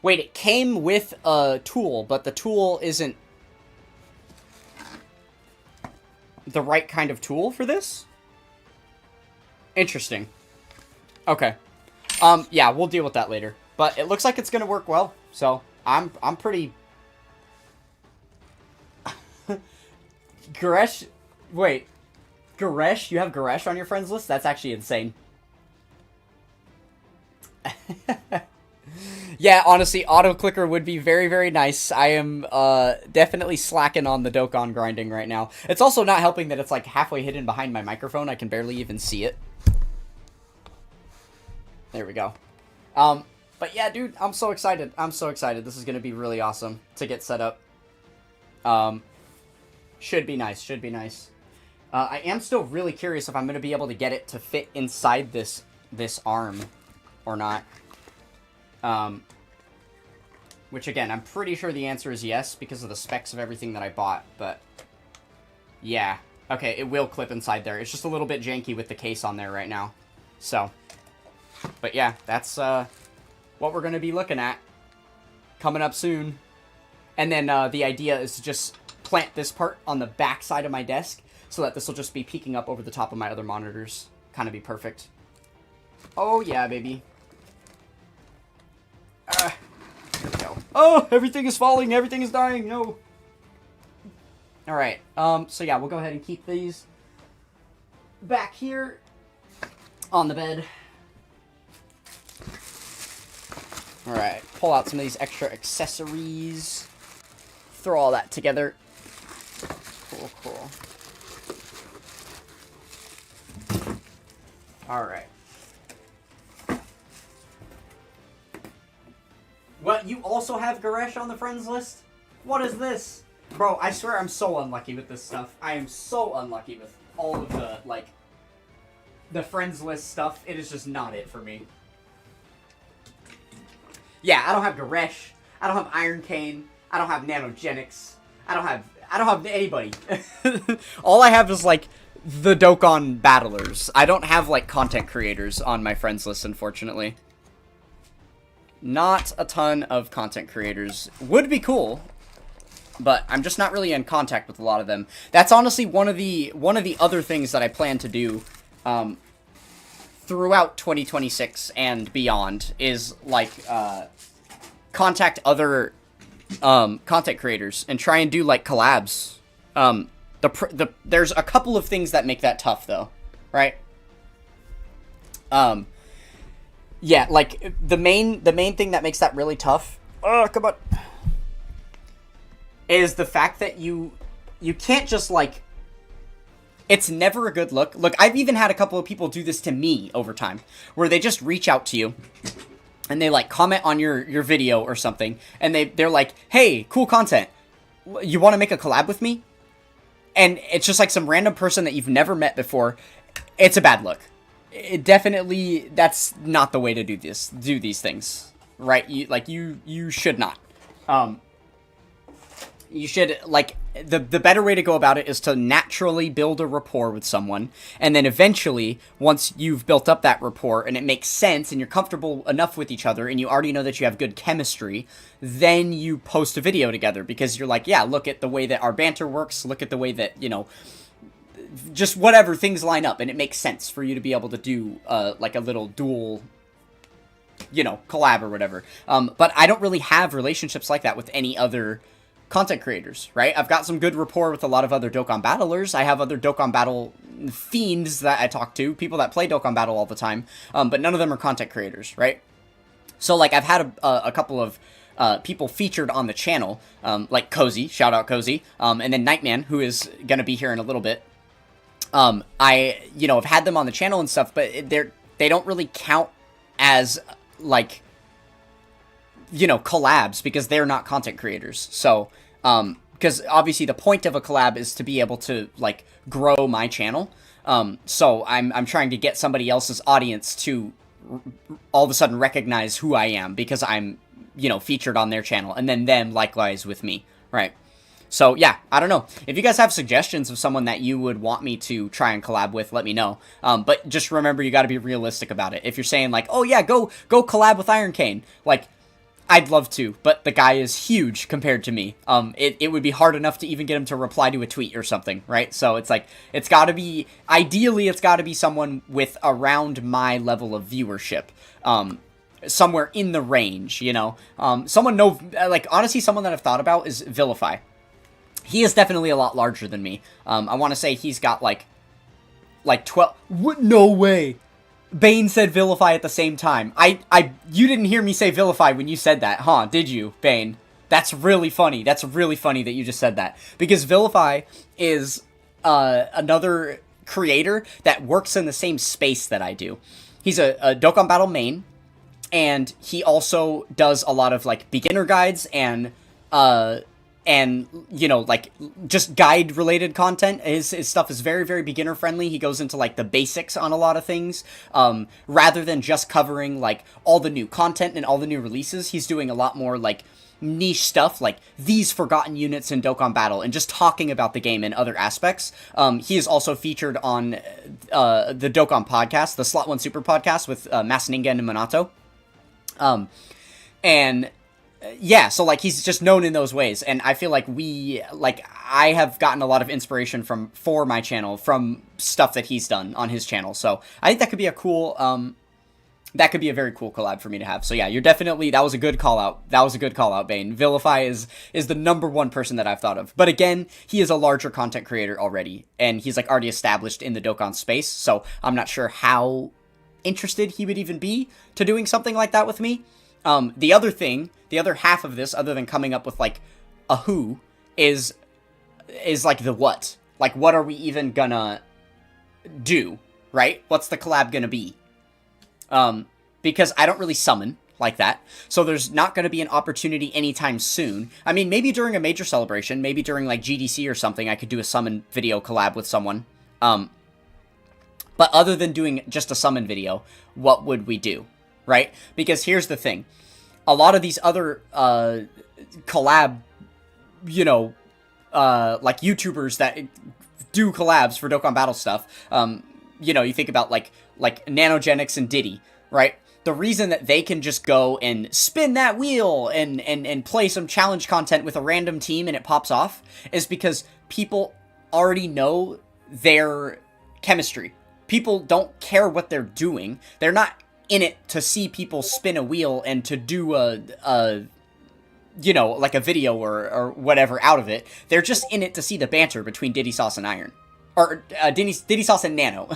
Wait, it came with a tool, but the tool isn't the right kind of tool for this? Interesting. Okay. Yeah, we'll deal with that later. But it looks like it's going to work well, so I'm pretty... Goresh, wait. Garesh? You have Garesh on your friends list? That's actually insane. Yeah, honestly, auto-clicker would be very, very nice. I am definitely slacking on the Dokkan grinding right now. It's also not helping that it's like halfway hidden behind my microphone. I can barely even see it. There we go. But yeah, dude, I'm so excited. I'm so excited. This is going to be really awesome to get set up. Should be nice. Should be nice. I am still really curious if I'm going to be able to get it to fit inside this arm or not. Which again, I'm pretty sure the answer is yes because of the specs of everything that I bought, but yeah. Okay, it will clip inside there. It's just a little bit janky with the case on there right now. So, but yeah, that's what we're going to be looking at coming up soon. And then the idea is to just plant this part on the back side of my desk so that this will just be peeking up over the top of my other monitors. Kind of be perfect. Oh yeah, baby. There we go. Oh, everything is falling. Everything is dying. No. All right. So yeah, we'll go ahead and keep these back here on the bed. All right. Pull out some of these extra accessories. Throw all that together. Cool, cool. All right. What, you also have Garesh on the friends list? What is this? Bro, I swear I'm so unlucky with this stuff. I am so unlucky with all of the, like, the friends list stuff. It is just not it for me. Yeah, I don't have Garesh. I don't have Iron Cane. I don't have Nanogenics. I don't have anybody. All I have is, like, the Dokkan battlers. I don't have, like, content creators on my friends list, unfortunately. Not a ton of content creators. Would be cool, but I'm just not really in contact with a lot of them. That's honestly one of the other things that I plan to do throughout 2026 and beyond is like contact other content creators and try and do like collabs. There's a couple of things that make that tough though, right? Yeah, like, the main thing that makes that really tough, oh, come on, is the fact that you can't just, like, it's never a good look. Look, I've even had a couple of people do this to me over time, where they just reach out to you, and they, like, comment on your video or something, and they're like, hey, cool content, you want to make a collab with me? And it's just, like, some random person that you've never met before. It's a bad look. It definitely, that's not the way to do these things, right? You should not. You should, like, the better way to go about it is to naturally build a rapport with someone, and then eventually, once you've built up that rapport, and it makes sense, and you're comfortable enough with each other, and you already know that you have good chemistry, then you post a video together, because you're like, yeah, look at the way that our banter works, look at the way that, you know, just whatever, things line up, and it makes sense for you to be able to do, like, a little dual, you know, collab or whatever. But I don't really have relationships like that with any other content creators, right? I've got some good rapport with a lot of other Dokkan battlers. I have other Dokkan Battle fiends that I talk to, people that play Dokkan Battle all the time, but none of them are content creators, right? So, like, I've had a couple of people featured on the channel, like Cozy, shout out Cozy, and then Nightman, who is going to be here in a little bit. I, you know, have had them on the channel and stuff, but they don't really count as, like, you know, collabs, because they're not content creators. So, because obviously the point of a collab is to be able to, like, grow my channel. So I'm trying to get somebody else's audience to all of a sudden recognize who I am, because I'm, you know, featured on their channel, and then them likewise with me, right? So, yeah, I don't know. If you guys have suggestions of someone that you would want me to try and collab with, let me know. But just remember, you gotta be realistic about it. If you're saying, like, oh, yeah, go collab with Iron Cane, like, I'd love to, but the guy is huge compared to me. It would be hard enough to even get him to reply to a tweet or something, right? So, it's like, it's gotta be, ideally, it's gotta be someone with around my level of viewership. Somewhere in the range, you know? Someone honestly, someone that I've thought about is Vilify. He is definitely a lot larger than me. I want to say he's got, like, like 12. What? No way. Bane said vilify at the same time. You didn't hear me say vilify when you said that, huh? Did you, Bane? That's really funny. That's really funny that you just said that. Because vilify is another creator that works in the same space that I do. He's a Dokkan Battle main, and he also does a lot of like beginner guides and you know, like, just guide-related content. His stuff is very, very beginner-friendly. He goes into, like, the basics on a lot of things. Rather than just covering, like, all the new content and all the new releases, he's doing a lot more, like, niche stuff, like these forgotten units in Dokkan Battle, and just talking about the game and other aspects. He is also featured on the Dokkan podcast, the Slot 1 Super podcast with Masaninga and Minato. And... yeah, so, like, he's just known in those ways, and I feel like I have gotten a lot of inspiration for my channel from stuff that he's done on his channel, so I think that could be a cool, that could be a very cool collab for me to have. So yeah, you're definitely, that was a good call-out. That was a good call-out, Bane. Vilify is the #1 person that I've thought of. But again, he is a larger content creator already, and he's, like, already established in the Dokkan space, so I'm not sure how interested he would even be to doing something like that with me. The other half of this, other than coming up with, like, a who, is like, the what. Like, what are we even gonna do, right? What's the collab gonna be? Because I don't really summon like that, so there's not gonna be an opportunity anytime soon. I mean, maybe during a major celebration, maybe during, like, GDC or something, I could do a summon video collab with someone. But other than doing just a summon video, what would we do? Right? Because here's the thing. A lot of these other collab, you know, like YouTubers that do collabs for Dokkan Battle stuff, you know, you think about like Nanogenics and Diddy, right? The reason that they can just go and spin that wheel and play some challenge content with a random team and it pops off is because people already know their chemistry. People don't care what they're doing. They're not in it to see people spin a wheel and to do a you know, like a video or whatever out of it. They're just in it to see the banter between Diddy Sauce and Iron. Or Diddy Sauce and Nano.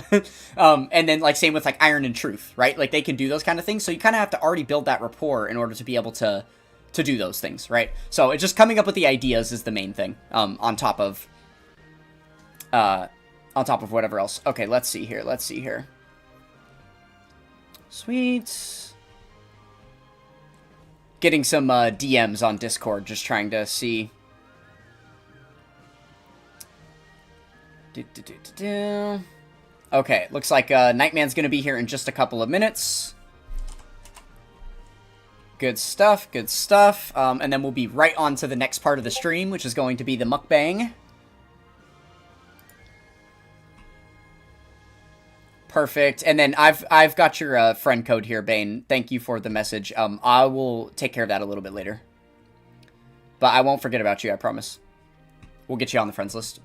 And then, like, same with, like, Iron and Truth, right? Like, they can do those kind of things, so you kind of have to already build that rapport in order to be able to do those things, right? So, it's just coming up with the ideas is the main thing, on top of whatever else. Okay, let's see here. Sweet. Getting some DMs on Discord, just trying to see. Okay, looks like Nightman's gonna be here in just a couple of minutes. Good stuff, good stuff. And then we'll be right on to the next part of the stream, which is going to be the mukbang. Perfect. And then I've got your friend code here, Bane. Thank you for the message. I will take care of that a little bit later. But I won't forget about you, I promise. We'll get you on the friends list.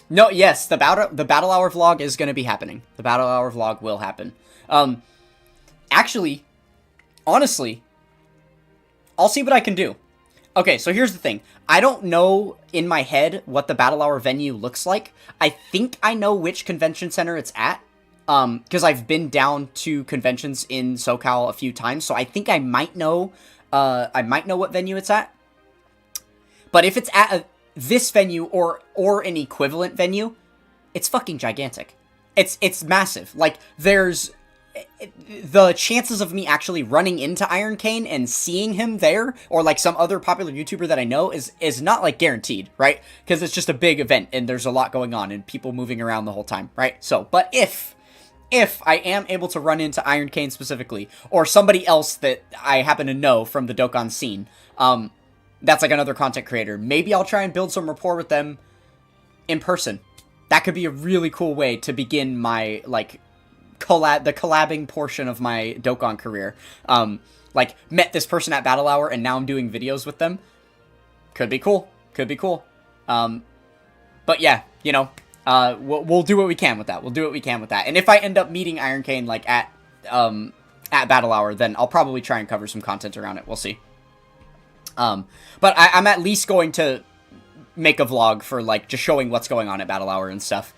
No, yes, the Battle Hour vlog is going to be happening. The Battle Hour vlog will happen. Actually, honestly, I'll see what I can do. Okay, so here's the thing. I don't know in my head what the Battle Hour venue looks like. I think I know which convention center it's at, because I've been down to conventions in SoCal a few times, so I think I might know what venue it's at. But if it's at this venue or an equivalent venue, it's fucking gigantic. It's massive. Like, there's the chances of me actually running into Iron Cane and seeing him there, or like some other popular YouTuber that I know, is not like guaranteed, right? Because it's just a big event and there's a lot going on and people moving around the whole time, right? So, but if I am able to run into Iron Cane specifically, or somebody else that I happen to know from the Dokkan scene, that's like another content creator, maybe I'll try and build some rapport with them in person. That could be a really cool way to begin my, like, the collabing portion of my Dokkan career. Like, met this person at Battle Hour and now I'm doing videos with them. Could be cool. Could be cool. But yeah, you know, we'll do what we can with that. We'll do what we can with that. And if I end up meeting Iron Cane, like, at Battle Hour, then I'll probably try and cover some content around it. We'll see. But I'm at least going to make a vlog for, like, just showing what's going on at Battle Hour and stuff.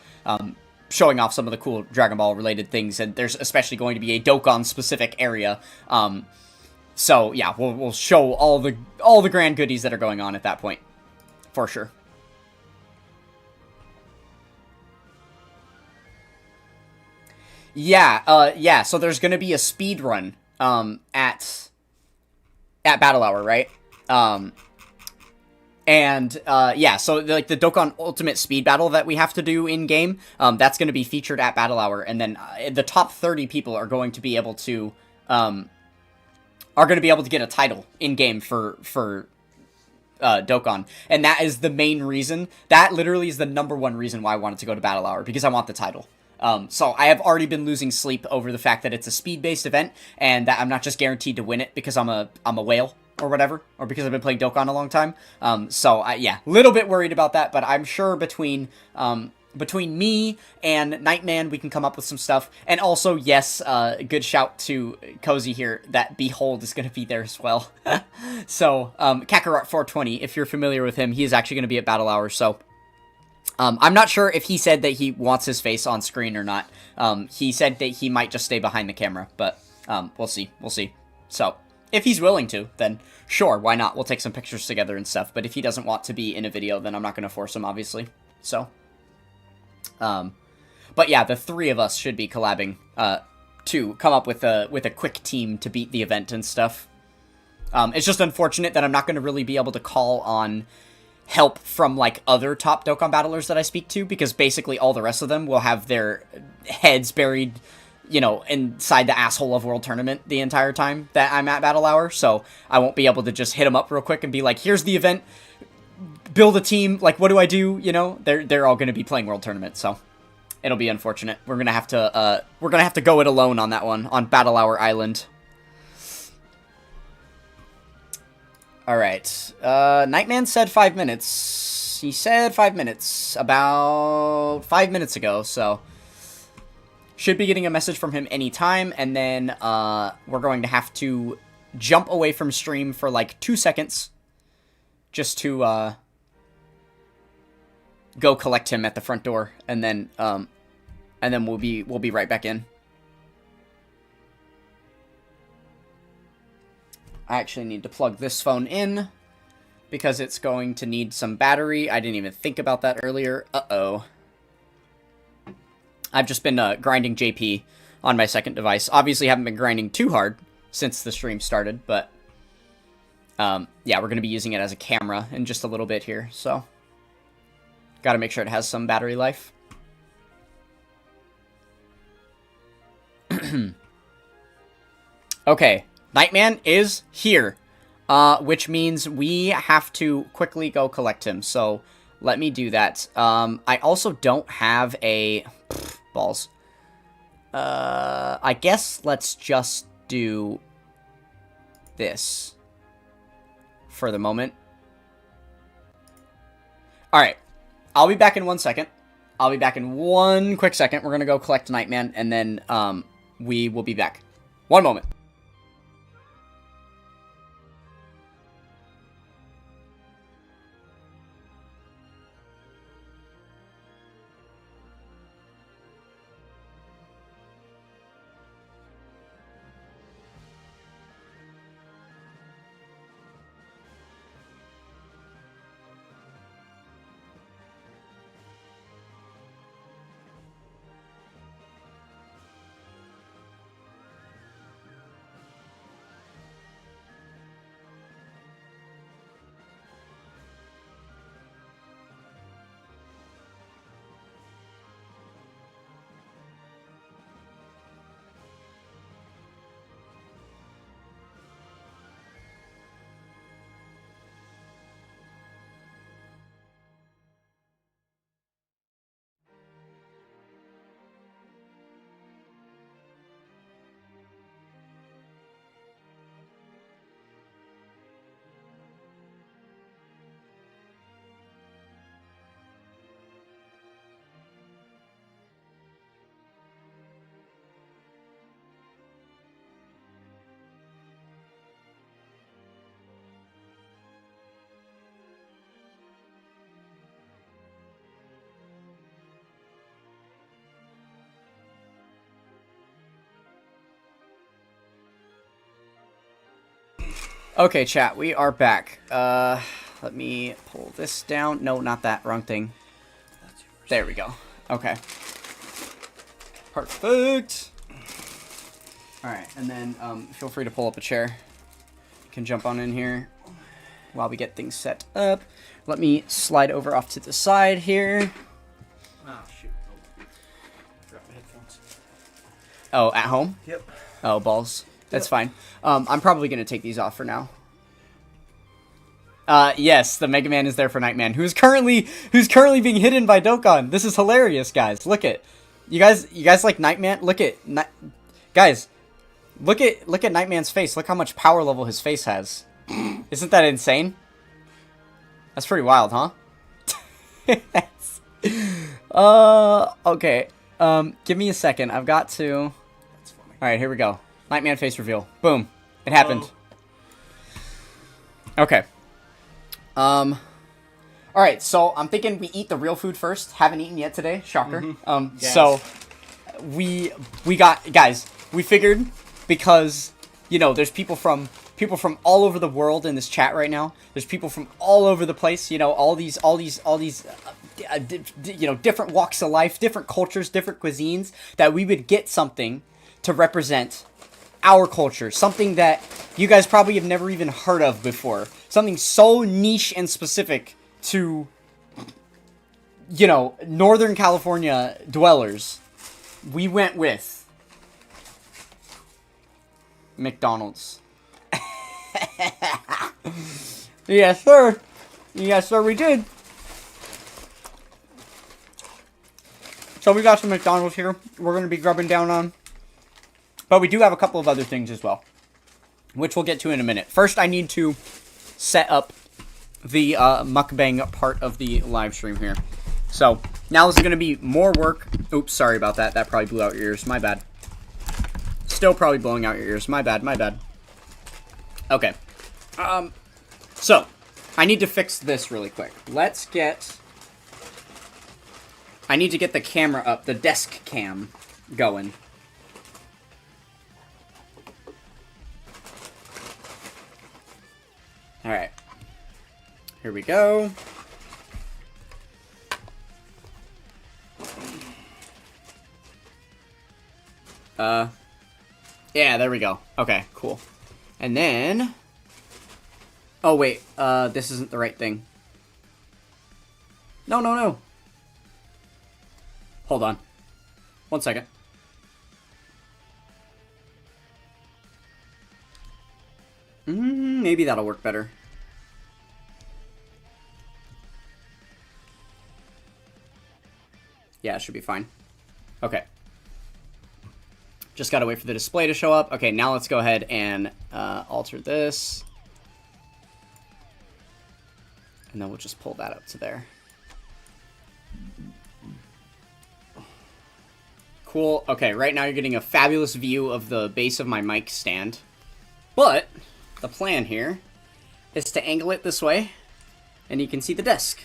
Showing off some of the cool Dragon Ball related things, and there's especially going to be a Dokkan specific area. So yeah, we'll show all the grand goodies that are going on at that point, for sure. Yeah, so there's gonna be a speed run, at Battle Hour, right? Yeah, so, like, the Dokkan Ultimate Speed Battle that we have to do in-game, that's gonna be featured at Battle Hour, and then, the top 30 people are going to be able to, get a title in-game for Dokkan. And that is the main reason. That literally is the #1 reason why I wanted to go to Battle Hour, because I want the title. So I have already been losing sleep over the fact that it's a speed-based event, and that I'm not just guaranteed to win it because I'm a whale, or whatever, or because I've been playing Dokkan a long time. Yeah, a little bit worried about that, but I'm sure between me and Nightman, we can come up with some stuff. And also, yes, good shout to Cozy here, that Behold is going to be there as well. So, Kakarot420, if you're familiar with him, he is actually going to be at Battle Hour, so... I'm not sure if he said that he wants his face on screen or not. He said that he might just stay behind the camera, but, we'll see. So, if he's willing to, then sure, why not? We'll take some pictures together and stuff, but if he doesn't want to be in a video, then I'm not going to force him, obviously. So, but yeah, the three of us should be collabing, to come up with a quick team to beat the event and stuff. It's just unfortunate that I'm not going to really be able to call on help from, like, other top Dokkan battlers that I speak to, because basically all the rest of them will have their heads buried, you know, inside the asshole of World Tournament the entire time that I'm at Battle Hour, so I won't be able to just hit them up real quick and be like, here's the event, build a team, like, what do I do, you know? They're all going to be playing World Tournament, so it'll be unfortunate. We're going to have to go it alone on that one, on Battle Hour Island. Alright, Nightman said 5 minutes. He said 5 minutes about 5 minutes ago, so should be getting a message from him anytime, and then, we're going to have to jump away from stream for, like, 2 seconds, just to, go collect him at the front door, and then we'll be right back in. I actually need to plug this phone in, because it's going to need some battery. I didn't even think about that earlier. Uh-oh. I've just been grinding JP on my second device. Obviously haven't been grinding too hard since the stream started, but yeah, we're going to be using it as a camera in just a little bit here, so got to make sure it has some battery life. Okay. Nightman is here, which means we have to quickly go collect him, so let me do that. I also don't have a... balls. I guess let's just do this for the moment. Alright, I'll be back in 1 second. I'll be back in 1 quick second. We're gonna go collect Nightman, and then we will be back. 1 moment. Okay, chat, we are back. Let me pull this down. No, not that. Wrong thing. There we go. Okay. Perfect. Alright, and then feel free to pull up a chair. You can jump on in here while we get things set up. Let me slide over off to the side here. Oh, shoot. Oh. Forgot my headphones. Oh, at home? Yep. Oh, balls. That's fine. I'm probably going to take these off for now. Yes, the Mega Man is there for Nightman, who's currently being hidden by Dokkan. This is hilarious, guys. Look at you guys like Nightman? Guys, look at Nightman's face. Look how much power level his face has. Isn't that insane? That's pretty wild, huh? Okay. Give me a second. I've got to. That's funny. All right, here we go. Nightman face reveal. Boom. It happened. Okay. All right, so I'm thinking we eat the real food first. Haven't eaten yet today. Shocker. Yes. So we got, guys, we figured, because, you know, there's people from all over the world in this chat right now. There's people from all over the place, you know, all these you know, different walks of life, different cultures, different cuisines, that we would get something to represent our culture, something that you guys probably have never even heard of before, something so niche and specific to, you know, Northern California dwellers. We went with McDonald's. Yes, sir. Yes, sir, we did. So we got some McDonald's here we're going to be grubbing down on. But we do have a couple of other things as well, which we'll get to in a minute. First, I need to set up the mukbang part of the live stream here. So now this is going to be more work. Oops, sorry about that. That probably blew out your ears. My bad. Still probably blowing out your ears. My bad, my bad. Okay. So I need to fix this really quick. I need to get the camera up, the desk cam going. Alright. Here we go. Yeah, there we go. Okay, cool. And then... Oh, wait. This isn't the right thing. No, no, no. Hold on. 1 second. Maybe that'll work better. Yeah, it should be fine. Okay. Just gotta wait for the display to show up. Okay, now let's go ahead and alter this. And then we'll just pull that up to there. Cool. Okay, right now you're getting a fabulous view of the base of my mic stand. But the plan here is to angle it this way, and you can see the desk.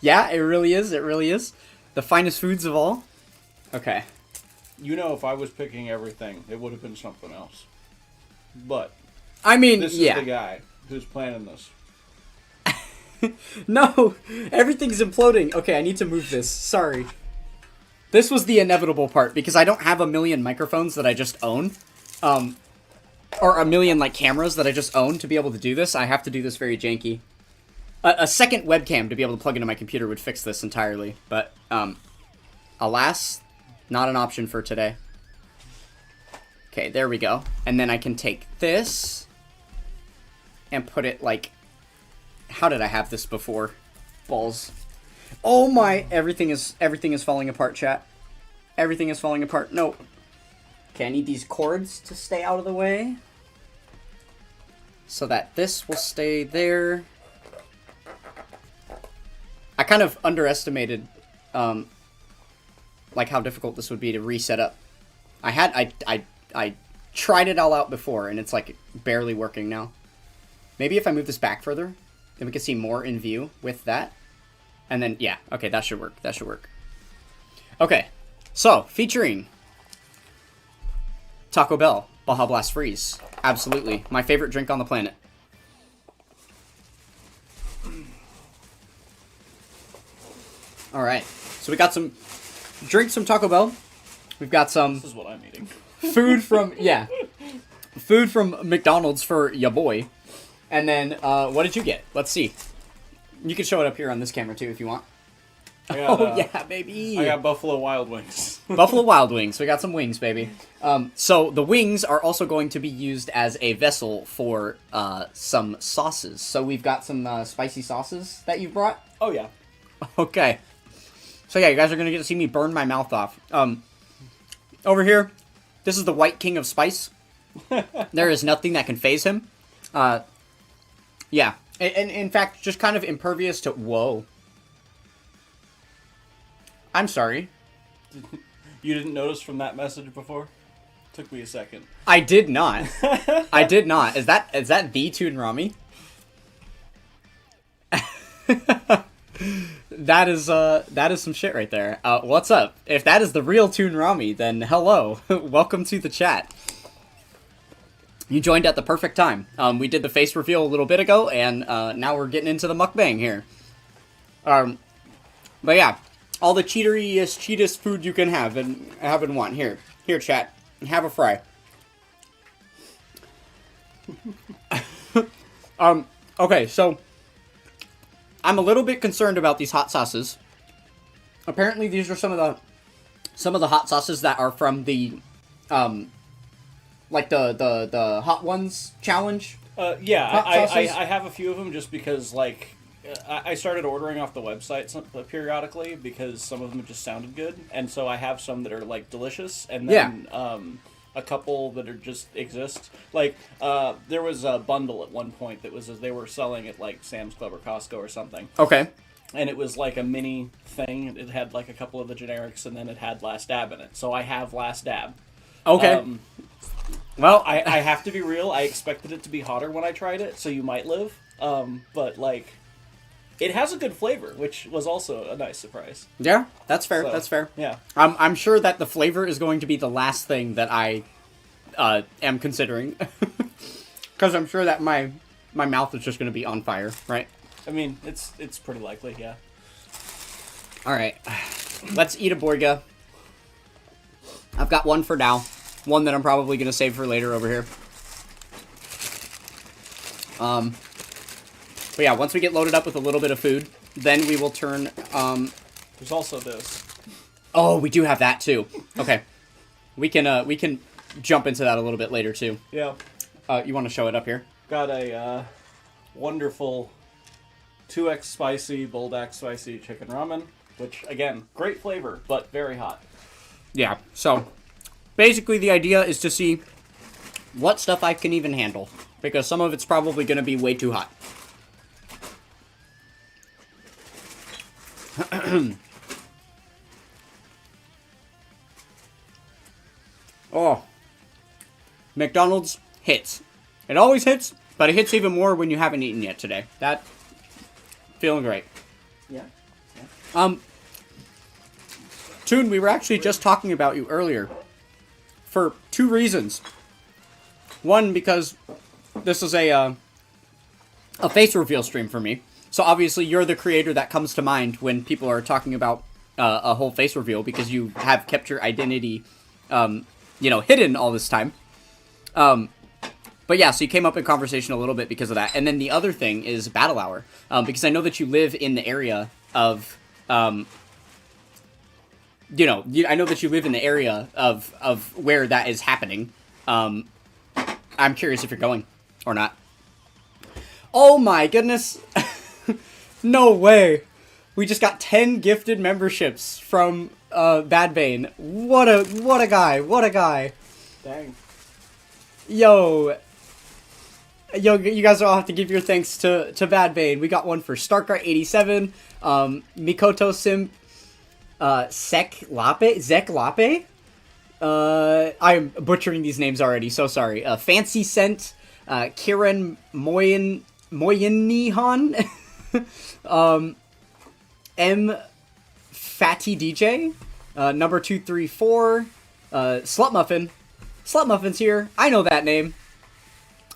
Yeah, it really is. It really is. The finest foods of all. Okay. You know, if I was picking everything, it would have been something else. But I mean, this yeah. is the guy who's planning this. No, everything's imploding. Okay, I need to move this. Sorry. This was the inevitable part, because I don't have a million microphones that I just own. Or a million, like, cameras that I just own to be able to do this. I have to do this very janky. A second webcam to be able to plug into my computer would fix this entirely. But, alas, not an option for today. Okay, there we go. And then I can take this and put it, like... How did I have this before? Balls. Oh my... Everything is falling apart, chat. Everything is falling apart. No. Okay, I need these cords to stay out of the way. So that this will stay there. I kind of underestimated, like, how difficult this would be to reset up. I tried it all out before, and it's, like, barely working now. Maybe if I move this back further, then we can see more in view with that. And then, yeah, okay, that should work. That should work. Okay, so, featuring Taco Bell, Baja Blast Freeze. Absolutely. My favorite drink on the planet. Alright, so we got some drinks from Taco Bell. We've got some This is what I'm eating. food from, yeah, food from McDonald's for ya boy. And then, what did you get? Let's see. You can show it up here on this camera, too, if you want. I got, Oh, yeah, baby. I got Buffalo Wild Wings. Buffalo Wild Wings. We got some wings, baby. So the wings are also going to be used as a vessel for some sauces. So we've got some spicy sauces that you brought. Oh, yeah. Okay. So yeah, you guys are going to get to see me burn my mouth off. Over here, this is the White King of Spice. There is nothing that can phase him. Yeah. And in fact, just kind of impervious to... Whoa. I'm sorry. You didn't notice from that message before? Took me a second. I did not. I did not. Is that the Toon Rami? That is some shit right there. What's up? If that is the real Toon Rami, then hello. Welcome to the chat. You joined at the perfect time. We did the face reveal a little bit ago, and now we're getting into the mukbang here. But yeah, all the cheatest food you can have and want. Here, chat. Have a fry. Okay, so I'm a little bit concerned about these hot sauces. Apparently, these are some of the hot sauces that are from the like the Hot Ones challenge. Yeah, Hot sauces? I have a few of them just because, like, I started ordering off the website periodically because some of them just sounded good, and so I have some that are, like, delicious, and then a couple that are just exist. Like, there was a bundle at one point that was they were selling at, like, Sam's Club or Costco or something. Okay. And it was like a mini thing. It had, like, a couple of the generics, and then it had Last Dab in it. So I have Last Dab. Okay. Well, I have to be real. I expected it to be hotter when I tried it, so you might live. But, like, it has a good flavor, which was also a nice surprise. yeah, that's fair. So, That's fair. Yeah. I'm sure that the flavor is going to be the last thing that I am considering, because I'm sure that my mouth is just going to be on fire, right? I mean, it's pretty likely, yeah. All right, let's eat a Borga. I've got one for now. One that I'm probably going to save for later over here. But yeah, once we get loaded up with a little bit of food, then we will turn... There's also this. Oh, we do have that too. Okay. We can jump into that a little bit later too. Yeah. You want to show it up here? Got a wonderful 2x spicy, Buldak spicy chicken ramen, which, again, great flavor, but very hot. Yeah, so basically the idea is to see what stuff I can even handle, because some of it's probably going to be way too hot. Oh, McDonald's hits. It always hits, but it hits even more when you haven't eaten yet today. That, feeling great. Yeah. Toon, we were actually just talking about you earlier for two reasons. One, because this is a face reveal stream for me. So obviously you're the creator that comes to mind when people are talking about a whole face reveal, because you have kept your identity, hidden all this time. But yeah, so you came up in conversation a little bit because of that. And then the other thing is Battle Hour, because I know that you live in the area of, I know that you live in the area of where that is happening. I'm curious if you're going or not. Oh my goodness. No way. We just got 10 gifted memberships from Bad Bane. What a guy. Dang. Yo, you guys all have to give your thanks to Bad Bane. We got one for Starkart87, Mikoto Simp, Zek Lape? I'm butchering these names already, so sorry. Fancy Scent, Kieran Moynihan, M Fatty DJ, number 234, Slut Muffin. Slut Muffin's here. I know that name.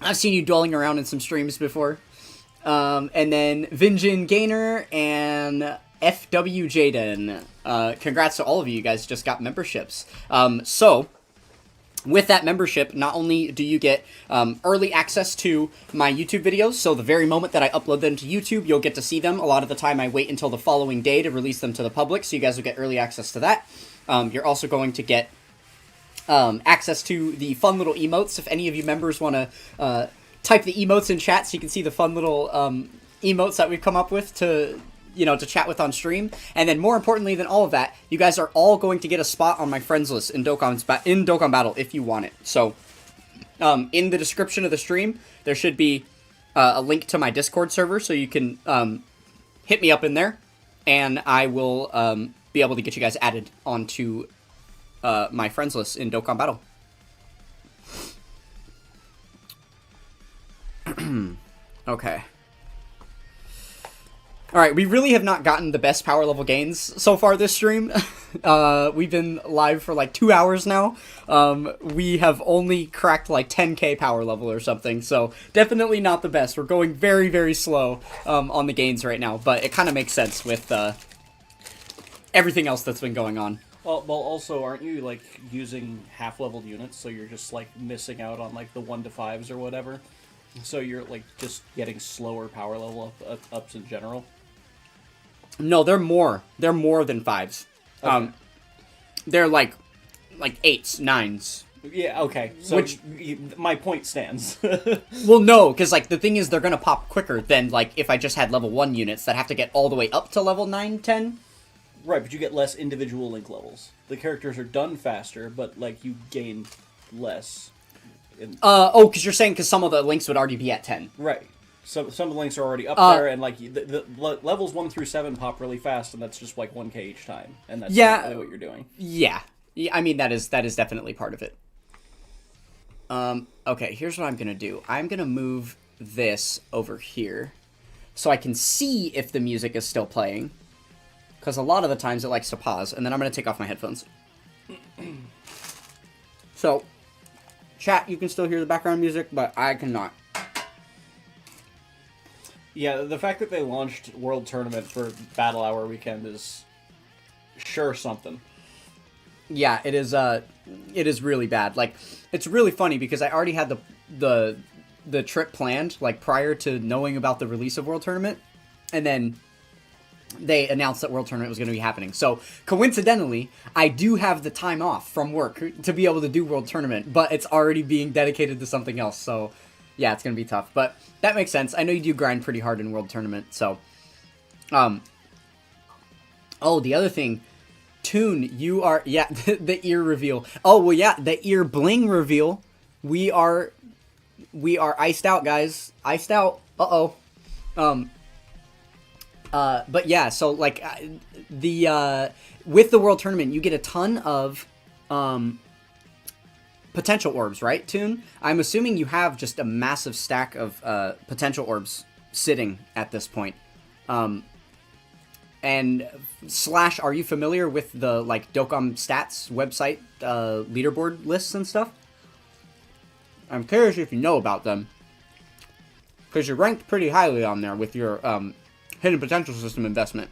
I've seen you dwelling around in some streams before. And then Vinjin Gainer and FW Jaden. Congrats to all of you. You guys just got memberships. So, with that membership, not only do you get early access to my YouTube videos, so the very moment that I upload them to YouTube, you'll get to see them. A lot of the time I wait until the following day to release them to the public, so you guys will get early access to that. You're also going to get access to the fun little emotes. If any of you members want to type the emotes in chat so you can see the fun little emotes that we've come up with to, you know, to chat with on stream. And then more importantly than all of that, you guys are all going to get a spot on my friends list in Dokkan Battle if you want it. So, in the description of the stream, there should be a link to my Discord server, so you can hit me up in there, and I will be able to get you guys added onto my friends list in Dokkan Battle. Okay. Alright, we really have not gotten the best power level gains so far this stream. We've been live for like 2 hours now. We have only cracked like 10k power level or something, so definitely not the best. We're going very, very slow on the gains right now, but it kind of makes sense with everything else that's been going on. Well, also, aren't you, like, using half-leveled units, so you're just, like, missing out on, like, the 1 to 5s or whatever? So you're, like, just getting slower power level ups in general? No, they're more. They're more than 5s. Okay. They're, like 8s, 9s. Yeah, okay. So my point stands. Well, no, because, like, the thing is they're going to pop quicker than, like, if I just had level 1 units that have to get all the way up to level 9, 10. Right, but you get less individual link levels. The characters are done faster, but, like, you gain less. Oh, because you're saying because some of the links would already be at 10. Right. So some of the links are already up there, and, like, the levels 1 through 7 pop really fast, and that's just, like, 1k each time. And that's definitely what you're doing. Yeah. I mean, that is definitely part of it. Okay, here's what I'm going to do. I'm going to move this over here so I can see if the music is still playing. Because a lot of the times it likes to pause, and then I'm going to take off my headphones. So, chat, you can still hear the background music, but I cannot. Yeah, the fact that they launched World Tournament for Battle Hour weekend is sure something. Yeah, it is really bad. Like, it's really funny because I already had the trip planned, like, prior to knowing about the release of World Tournament, and then they announced that World Tournament was going to be happening. So, coincidentally, I do have the time off from work to be able to do World Tournament, but it's already being dedicated to something else, so yeah, it's going to be tough. But that makes sense. I know you do grind pretty hard in World Tournament, so... Oh, the other thing, Toon, you are... Yeah, the ear reveal. Oh, well, yeah, the ear bling reveal. We are iced out, guys. Iced out. Uh-oh. But yeah, so, like, with the World Tournament, you get a ton of, potential orbs, right, Toon? I'm assuming you have just a massive stack of, potential orbs sitting at this point. And, Slash, are you familiar with the, like, Dokkan Stats website, leaderboard lists and stuff? I'm curious if you know about them. Because you're ranked pretty highly on there with your, Hidden Potential System investment.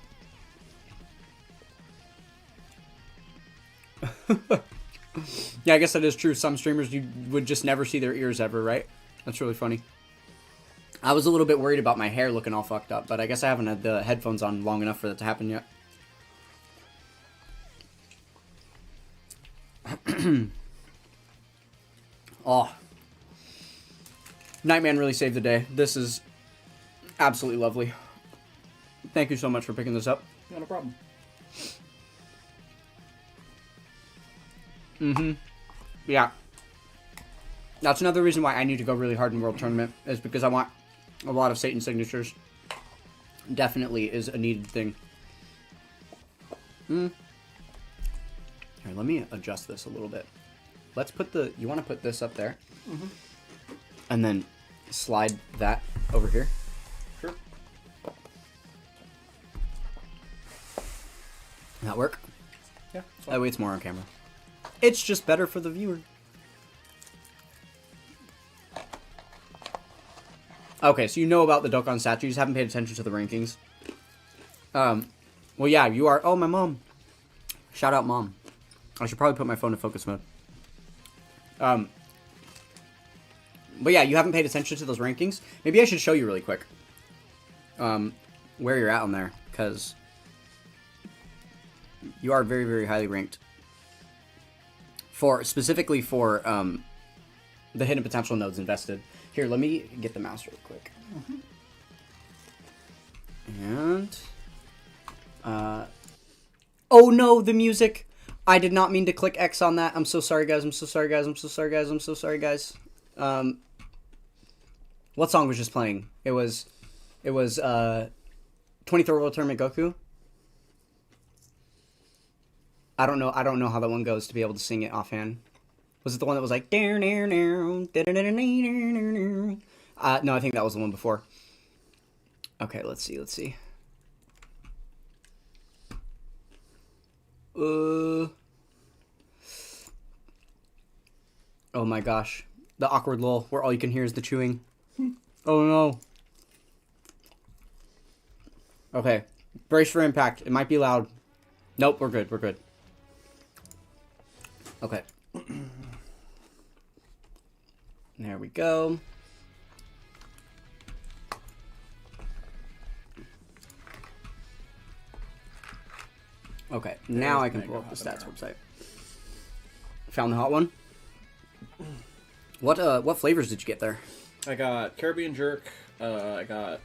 Yeah, I guess that is true. Some streamers, you would just never see their ears ever, right? That's really funny. I was a little bit worried about my hair looking all fucked up, but I guess I haven't had the headphones on long enough for that to happen yet. Oh. Nightman really saved the day. This is absolutely lovely. Thank you so much for picking this up. Not a problem. Yeah. That's another reason why I need to go really hard in World Tournament, is because I want a lot of Satan signatures. Definitely is a needed thing. Here, let me adjust this a little bit. Let's put the... You want to put this up there? And then slide that over here. Sure. That work? Yeah. That way it's more on camera. It's just better for the viewer. Okay, so you know about the Dokkan stats. You just haven't paid attention to the rankings. Well, yeah, you are... Oh, my mom. Shout out, Mom. I should probably put my phone in focus mode. But yeah, you haven't paid attention to those rankings. Maybe I should show you really quick where you're at on there, because you are very, very highly ranked. Specifically for the hidden potential nodes invested. Here, let me get the mouse real quick. And... oh no, the music! I did not mean to click X on that. I'm so sorry, guys. I'm so sorry, guys. I'm so sorry, guys. I'm so sorry, guys. What song was just playing? It was 23rd World Tournament Goku. I don't know how that one goes to be able to sing it offhand. Was it the one that was like... No, I think that was the one before. Okay, let's see. Oh my gosh. The awkward lull where all you can hear is the chewing. Oh no. Okay. Brace for impact. It might be loud. Nope, we're good. We're good. Okay. There we go. Okay, now I can pull up the stats website. Found the hot one? What flavors did you get there? I got Caribbean Jerk. I got,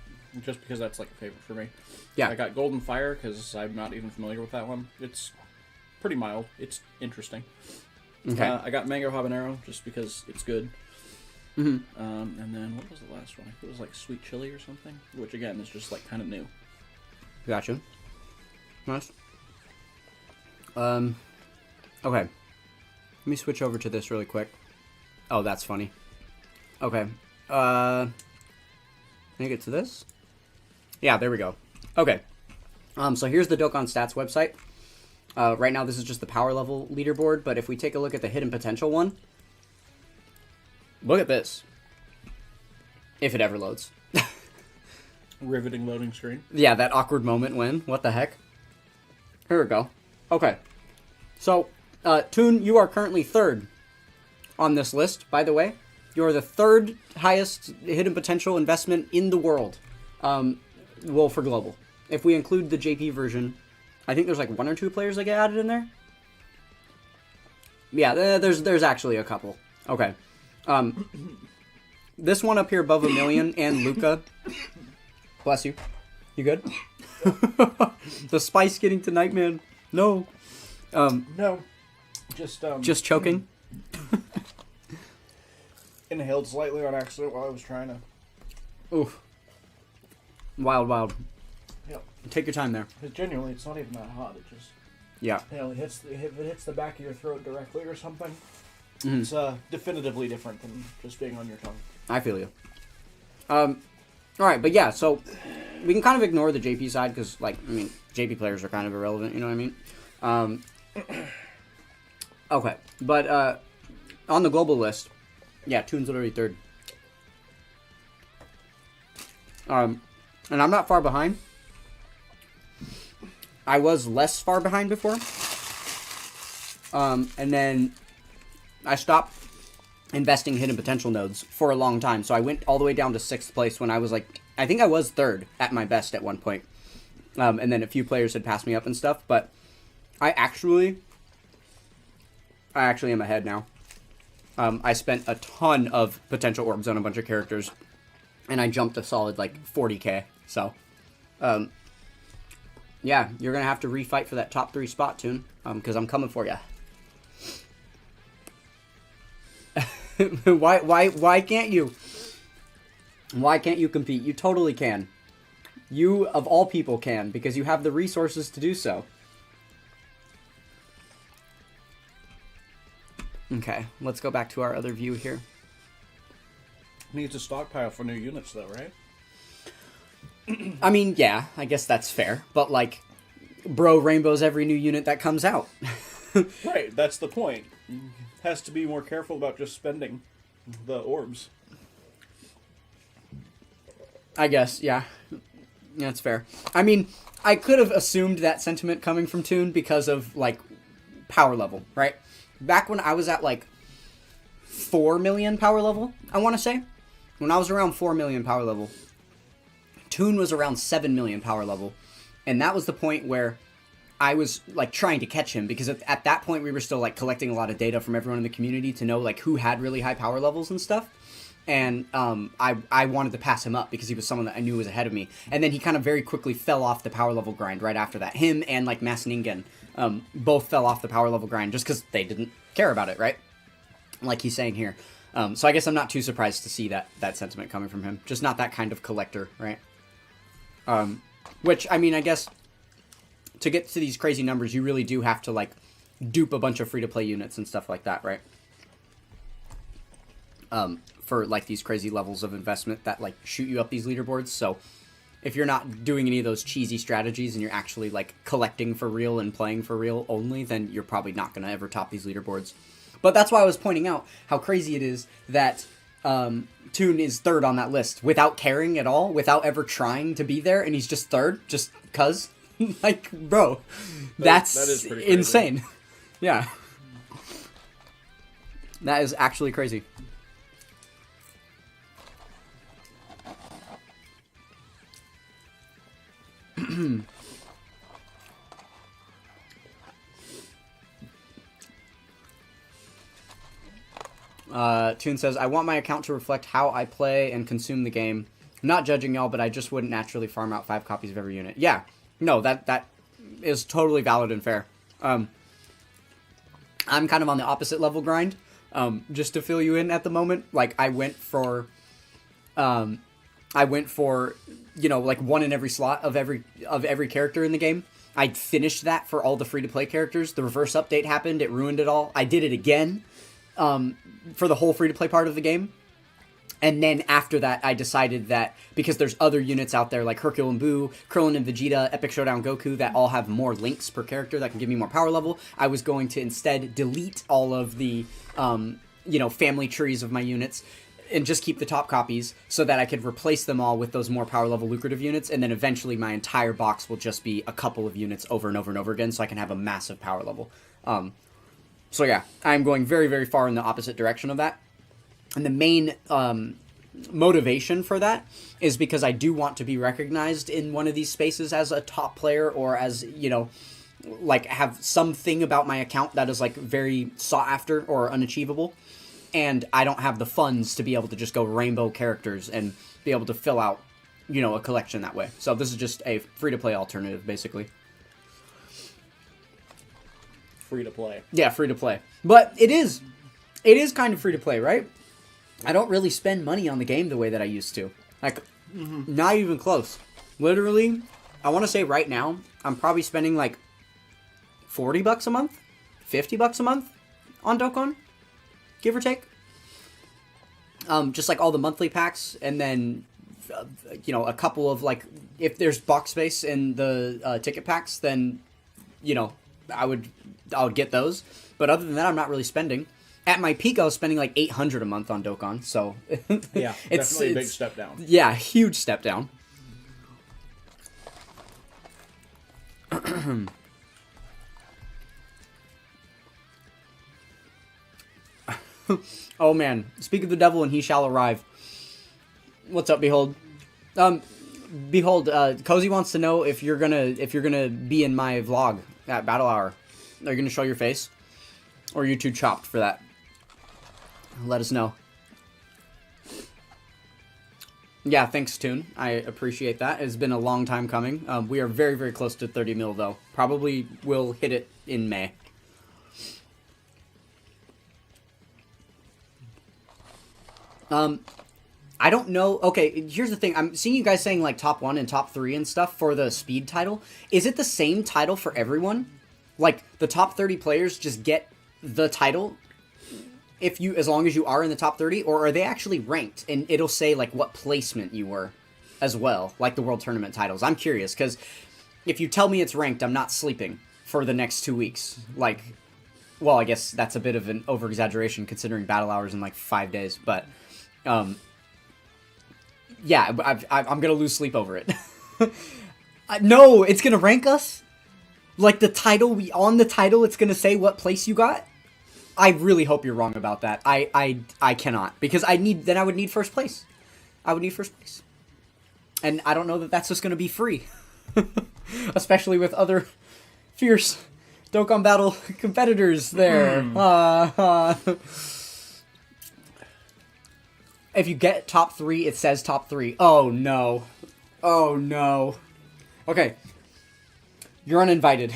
just because that's like a favorite for me. Yeah. I got Golden Fire because I'm not even familiar with that one. It's pretty mild. It's interesting. Okay. I got Mango Habanero just because it's good. Mm-hmm. And then what was the last one? I think it was like Sweet Chili or something, which again is just like kind of new. Gotcha. Nice. Okay. Let me switch over to this really quick. Oh, that's funny. Okay. Can I get to this? Yeah, there we go. Okay. So here's the Dokkan Stats website. Right now, this is just the power level leaderboard, but if we take a look at the hidden potential one, look at this. If it ever loads. Riveting loading screen. Yeah, that awkward moment when, what the heck? Here we go. Okay. So, Toon, you are currently third on this list, by the way. You're the third highest hidden potential investment in the world. Well, for global. If we include the JP version, I think there's like 1 or 2 players that get added in there. Yeah, there's actually a couple. Okay. This one up here above 1 million and Luca. Bless you. You good? The spice getting to Nightman. No. No. Just choking? Inhaled slightly on accident while I was trying to... Oof. Wild. Yep. Take your time there. Because genuinely, it's not even that hot. It just... Yeah. You know, if it hits the back of your throat directly or something, Mm-hmm. it's definitively different than just being on your tongue. I feel you. Alright, but yeah, so we can kind of ignore the JP side because, like, I mean, JP players are kind of irrelevant, you know what I mean? Okay, but on the global list, yeah, Toon's literally third. And I'm not far behind. I was less far behind before. And then I stopped investing hidden potential nodes for a long time. So I went all the way down to 6th place when I was like, I think I was 3rd at my best at one point. And then a few players had passed me up and stuff, but I actually am ahead now. I spent a ton of potential orbs on a bunch of characters, and I jumped a solid like 40k. So, yeah, you're gonna have to refight for that top 3 spot, Toon, because I'm coming for you. Why can't you? Why can't you compete? You totally can. You, of all people, can, because you have the resources to do so. Okay, let's go back to our other view here. Needs a stockpile for new units, though, right? I mean, yeah, I guess that's fair. But, like, bro rainbows every new unit that comes out. Right, that's the point. Has to be more careful about just spending the orbs. I guess, yeah. That's fair. I mean, I could have assumed that sentiment coming from Toon because of, like, power level, right? Back when I was at, like, 4 million power level, I want to say. When I was around 4 million power level, Toon was around 7 million power level. And that was the point where I was, like, trying to catch him, because at that point we were still, like, collecting a lot of data from everyone in the community to know, like, who had really high power levels and stuff. And I wanted to pass him up because he was someone that I knew was ahead of me. And then he kind of very quickly fell off the power level grind right after that. Him and, like, Masningen both fell off the power level grind just because they didn't care about it, right? Like he's saying here. So I guess I'm not too surprised to see that sentiment coming from him. Just not that kind of collector, right? Which, I mean, I guess to get to these crazy numbers, you really do have to, like, dupe a bunch of free-to-play units and stuff like that, right? For, like, these crazy levels of investment that, like, shoot you up these leaderboards. So if you're not doing any of those cheesy strategies and you're actually, like, collecting for real and playing for real only, then you're probably not going to ever top these leaderboards. But that's why I was pointing out how crazy it is that Toon is third on that list without caring at all, without ever trying to be there, and he's just third just cuz. Like, bro, that is pretty insane. Yeah. That is actually crazy. Toon says, I want my account to reflect how I play and consume the game. I'm not judging y'all, but I just wouldn't naturally farm out 5 copies of every unit. Yeah, no, that is totally valid and fair. I'm kind of on the opposite level grind. Just to fill you in at the moment, like, I went for, you know, like, 1 in every slot of every character in the game. I finished that for all the free-to-play characters. The reverse update happened. It ruined it all. I did it again for the whole free-to-play part of the game. And then after that, I decided that because there's other units out there like Hercule and Boo, Krillin and Vegeta, Epic Showdown Goku that all have more links per character that can give me more power level, I was going to instead delete all of the, you know, family trees of my units and just keep the top copies so that I could replace them all with those more power level lucrative units, and then eventually my entire box will just be a couple of units over and over and over again so I can have a massive power level. So yeah, I'm going very, very far in the opposite direction of that. And the main motivation for that is because I do want to be recognized in one of these spaces as a top player, or as, you know, like, have something about my account that is, like, very sought after or unachievable. And I don't have the funds to be able to just go rainbow characters and be able to fill out, you know, a collection that way. So this is just a free-to-play alternative, basically. Free-to-play. Yeah, free-to-play. But it is kind of free-to-play, right? I don't really spend money on the game the way that I used to. Like, not even close. Literally, I want to say right now, I'm probably spending, like, $40 a month? $50 a month on Dokkan? Give or take. Just, like, all the monthly packs, and then, you know, a couple of, like, if there's box space in the ticket packs, then, you know, I would get those. But other than that, I'm not really spending. At my peak, I was spending like $800 a month on Dokkan, so yeah, definitely a big step down. Yeah, huge step down. Oh man, speak of the devil and he shall arrive. What's up, Behold? Behold, Cozy wants to know if you're gonna be in my vlog at Battle Hour. Are you gonna show your face, or are you too chopped for that? Let us know. Yeah, thanks, Toon. I appreciate that. It's been a long time coming. We are very, very close to 30 mil, though. Probably will hit it in May. I don't know. Okay, here's the thing. I'm seeing you guys saying, like, top 1 and top 3 and stuff for the speed title. Is it the same title for everyone? Like, the top 30 players just get the title as long as you are in the top 30, or are they actually ranked and it'll say, like, what placement you were as well, like the World Tournament titles? I'm curious, because if you tell me it's ranked, I'm not sleeping for the next 2 weeks. Like, well, I guess that's a bit of an over-exaggeration considering battle hours in like 5 days, but, yeah, I'm gonna lose sleep over it. No, it's gonna rank us? Like the title, on the title, it's gonna say what place you got? I really hope you're wrong about that. I cannot, because I would need first place. I would need first place. And I don't know that that's just gonna be free. Especially with other fierce Dokkan Battle competitors there. If you get top 3, it says top 3. Oh no. Oh no. Okay. You're uninvited.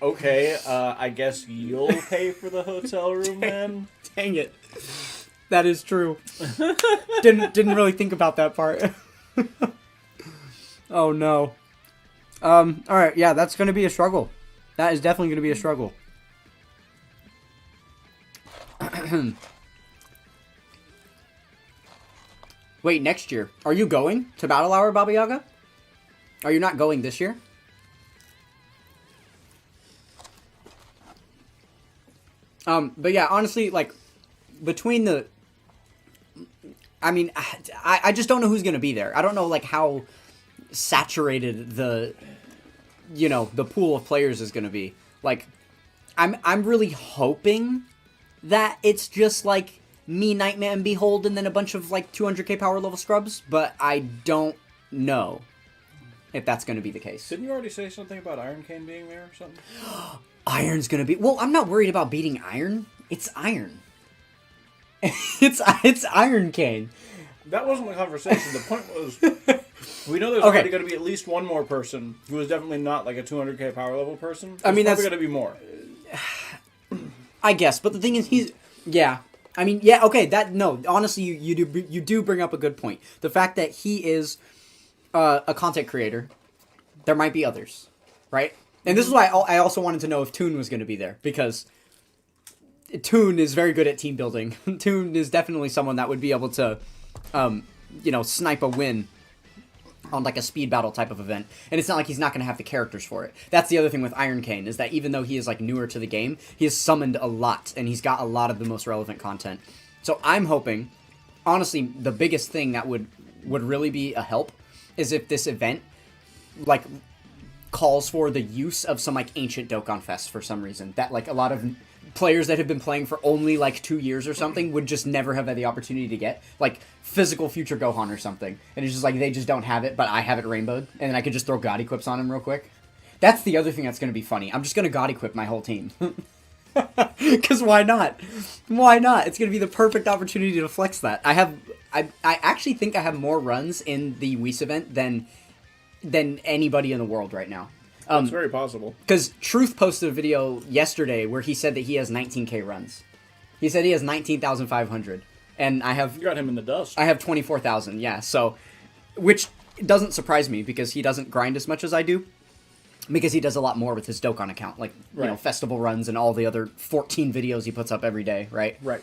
Okay, I guess you'll pay for the hotel room then? Dang it. That is true. Didn't really think about that part. Oh no. Alright, yeah, that's gonna be a struggle. That is definitely gonna be a struggle. Wait, next year. Are you going to Battle Hour, Baba Yaga? Are you not going this year? But yeah, honestly, like, between the... I mean, I just don't know who's gonna be there. I don't know, like, how saturated the, you know, the pool of players is gonna be. Like, I'm really hoping that it's just, like, me, Nightmare, and Behold, and then a bunch of, like, 200k power level scrubs, but I don't know if that's gonna be the case. Didn't you already say something about Iron Cane being there or something? Iron's gonna be... Well, I'm not worried about beating Iron. It's Iron. It's Iron Cane. That wasn't the conversation. The point was, we know there's already going to be at least one more person who is definitely not like a 200k power level person. There's probably going to be more. I guess, but the thing is, yeah. I mean, yeah, okay, no, honestly, you do bring up a good point. The fact that he is a content creator, there might be others, right? And this is why I also wanted to know if Toon was going to be there, because Toon is very good at team building. Toon is definitely someone that would be able to, you know, snipe a win on like a speed battle type of event. And it's not like he's not going to have the characters for it. That's the other thing with Iron Cane, is that even though he is like newer to the game, he has summoned a lot, and he's got a lot of the most relevant content. So I'm hoping, honestly, the biggest thing that would really be a help is if this event, like, calls for the use of some, like, ancient Dokkan Fest for some reason. That, like, a lot of players that have been playing for only, like, 2 years or something would just never have had the opportunity to get. Like, physical Future Gohan or something. And it's just like, they just don't have it, but I have it rainbowed. And then I could just throw God Equips on him real quick. That's the other thing that's going to be funny. I'm just going to God Equip my whole team. Because why not? Why not? It's going to be the perfect opportunity to flex that. I actually think I have more runs in the Whis event than anybody in the world right now. It's very possible. Because Truth posted a video yesterday where he said that he has 19k runs. He said he has 19,500. And I have... You got him in the dust. I have 24,000, yeah. So, which doesn't surprise me, because he doesn't grind as much as I do. Because he does a lot more with his Dokkan account. Like, you know, festival runs and all the other 14 videos he puts up every day, right? Right.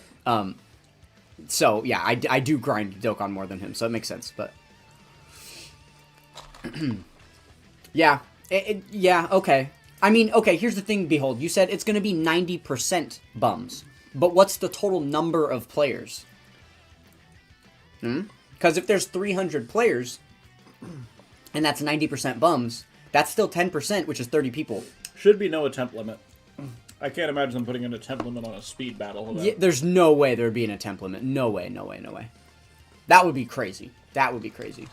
So, yeah, I do grind Dokkan more than him, so it makes sense, but... yeah. Yeah, okay. I mean, okay, here's the thing, Behold. You said it's going to be 90% bums. But what's the total number of players? Because if there's 300 players, and that's 90% bums, that's still 10%, which is 30 people. Should be no attempt limit. I can't imagine them putting an attempt limit on a speed battle. Yeah, there's no way there would be an attempt limit. No way, no way, no way. That would be crazy. That would be crazy.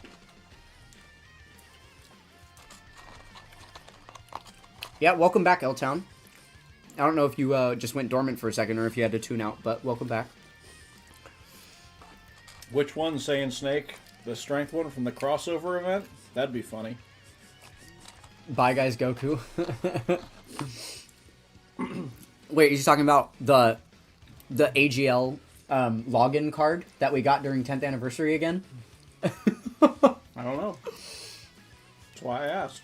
Yeah, welcome back, L-Town. I don't know if you just went dormant for a second or if you had to tune out, but welcome back. Which one, Saiyan Snake? The strength one from the crossover event? That'd be funny. Bye, guys, Goku. Wait, he's talking about the AGL login card that we got during 10th anniversary again? I don't know. That's why I asked.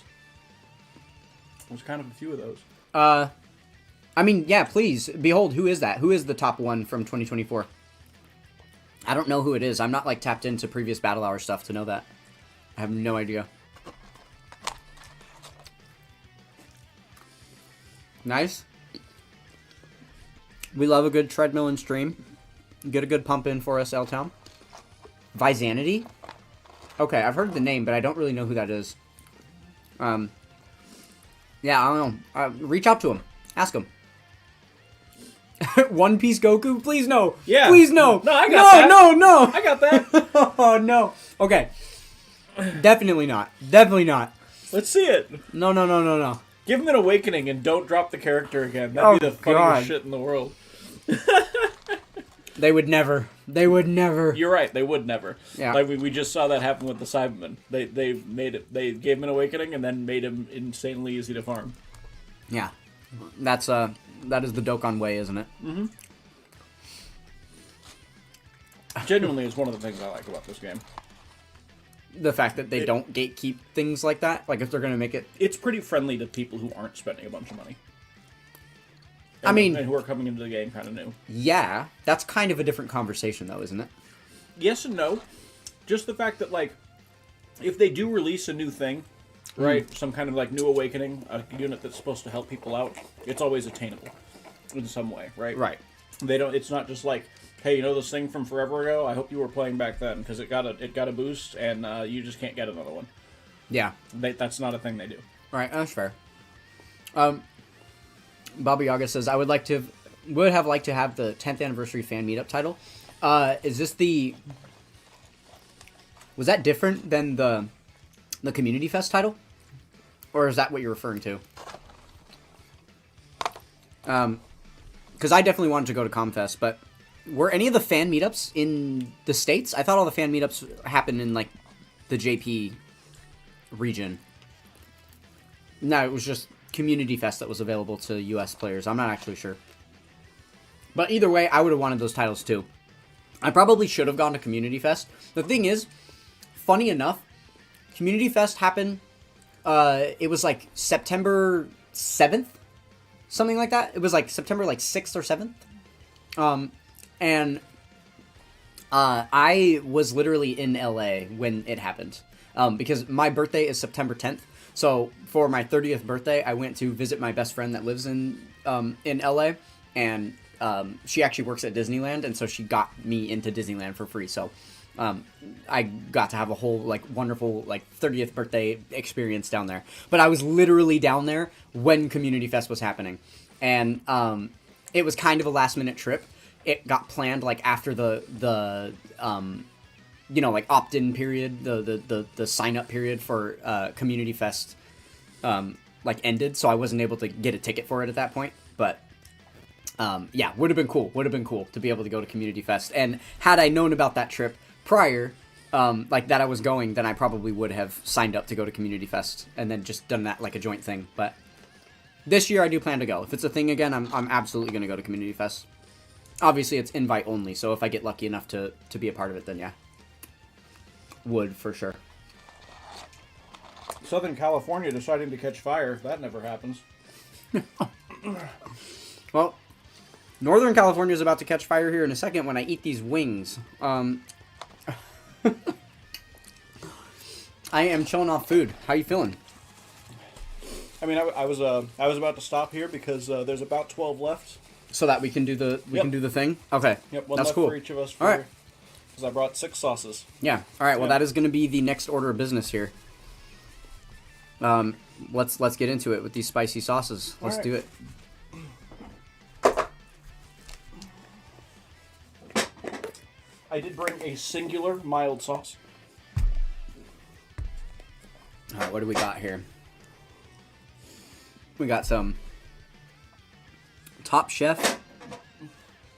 There's kind of a few of those. I mean, yeah, please. Behold, who is that? Who is the top one from 2024? I don't know who it is. I'm not, like, tapped into previous Battle Hour stuff to know that. I have no idea. Nice. We love a good treadmill and stream. Get a good pump in for us, L-Town. Visanity? Okay, I've heard the name, but I don't really know who that is. Yeah, I don't know. Reach out to him. Ask him. One Piece Goku? Please no. Yeah. Please no. No, I got that. No. I got that. Oh, no. Okay. Definitely not. Definitely not. Let's see it. No. Give him an awakening and don't drop the character again. That'd be the funniest shit in the world. They would never. They would never. You're right. They would never. Yeah. Like we just saw that happen with the Cybermen. They made it. They gave him an awakening and then made him insanely easy to farm. Yeah. That is the Dokkan way, isn't it? Mm-hmm. Genuinely is one of the things I like about this game. The fact that they don't gatekeep things like that. Like, if they're going to make it... It's pretty friendly to people who aren't spending a bunch of money. And who are coming into the game kind of new. Yeah. That's kind of a different conversation, though, isn't it? Yes and no. Just the fact that, like, if they do release a new thing, right, some kind of, like, new awakening, a unit that's supposed to help people out, it's always attainable in some way, right? Right. It's not just like, hey, you know this thing from forever ago? I hope you were playing back then, because it got a boost, and you just can't get another one. Yeah. That's not a thing they do. Right, that's fair. Baba Yaga says, I would have liked to have the 10th anniversary fan meetup title. Is this was that different than the Community Fest title? Or is that what you're referring to? Because I definitely wanted to go to ComFest, but were any of the fan meetups in the States? I thought all the fan meetups happened in, like, the JP region. No, it was just Community Fest that was available to US players. I'm not actually sure. But either way, I would have wanted those titles too. I probably should have gone to Community Fest. The thing is, funny enough, Community Fest happened, it was like September 7th? Something like that. It was like September like 6th or 7th. And I was literally in LA when it happened. Because my birthday is September 10th. So for my 30th birthday, I went to visit my best friend that lives in LA, and she actually works at Disneyland, and so she got me into Disneyland for free. So I got to have a whole like wonderful like 30th birthday experience down there. But I was literally down there when Community Fest was happening, and it was kind of a last minute trip. It got planned like after the you know, like opt-in period, the sign-up period for Community Fest, like ended, so I wasn't able to get a ticket for it at that point. But yeah, would have been cool. Would have been cool to be able to go to Community Fest. And had I known about that trip prior, like that I was going, then I probably would have signed up to go to Community Fest and then just done that like a joint thing. But this year I do plan to go. If it's a thing again, I'm absolutely going to go to Community Fest. Obviously, it's invite only, so if I get lucky enough to be a part of it, then yeah. Would, for sure. Southern California deciding to catch fire. That never happens. Well, Northern California is about to catch fire here in a second when I eat these wings. I am chilling off food. How you feeling? I mean, I was about to stop here because there's about 12 left. So that we can do the can do the thing. Okay. Yep. One That's left cool. for each of us. All right. Because I brought 6 sauces. Yeah. All right. Well, Yeah. that is going to be the next order of business here. Let's get into it with these spicy sauces. Let's right. do it. I did bring a singular mild sauce. All right. What do we got here? We got some Top Chef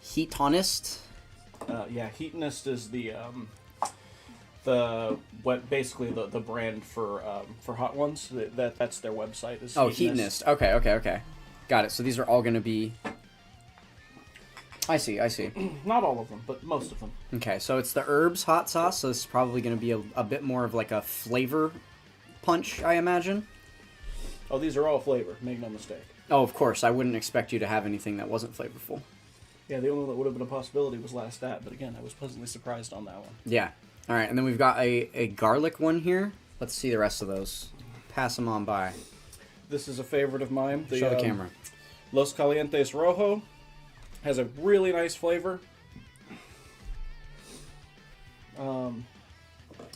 Heatonist. Yeah, Heatonist is basically the brand for hot ones. That's their website. Is Heatonist. Okay. Got it. So these are all going to be... I see. Not all of them, but most of them. Okay, so it's the herbs hot sauce, so this is probably going to be a bit more of like a flavor punch, I imagine. Oh, these are all flavor. Make no mistake. Oh, of course. I wouldn't expect you to have anything that wasn't flavorful. Yeah, the only one that would have been a possibility was Last Dab, but again, I was pleasantly surprised on that one. Yeah. All right, and then we've got a garlic one here. Let's see the rest of those. Pass them on by. This is a favorite of mine. Show the camera. Los Calientes Rojo has a really nice flavor.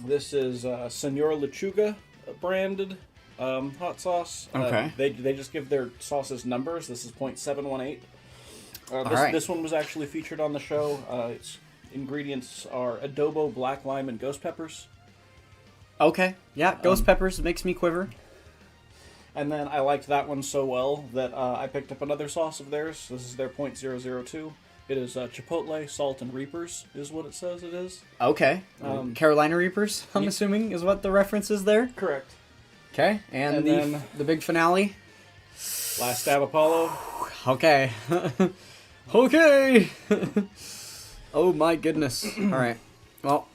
This is Senor Lechuga branded hot sauce. Okay. They just give their sauces numbers. This is 0.718. This one was actually featured on the show. Its ingredients are adobo, black lime, and ghost peppers. Okay. Yeah, ghost peppers makes me quiver. And then I liked that one so well that I picked up another sauce of theirs. This is their 0.002. It is Chipotle, Salt, and Reapers is what it says it is. Okay. Carolina Reapers, I'm assuming, is what the reference is there? Correct. Okay. And then the big finale? Last Stab Apollo. Okay. Okay. Oh my goodness. All right. Well,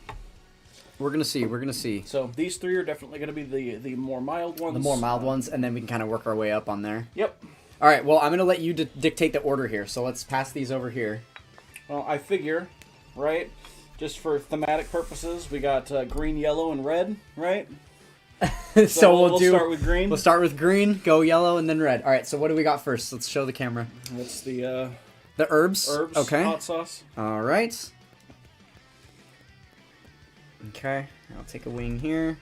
we're gonna see. So these three are definitely gonna be the more mild ones. The more mild ones, and then we can kind of work our way up on there. Yep. All right. Well, I'm gonna let you dictate the order here. So let's pass these over here. Well, I figure, right? Just for thematic purposes, we got green, yellow, and red, right? So we'll start with green. We'll start with green, go yellow, and then red. All right. So what do we got first? Let's show the camera. That's the herbs. Okay. Hot sauce. All right. Okay. I'll take a wing here.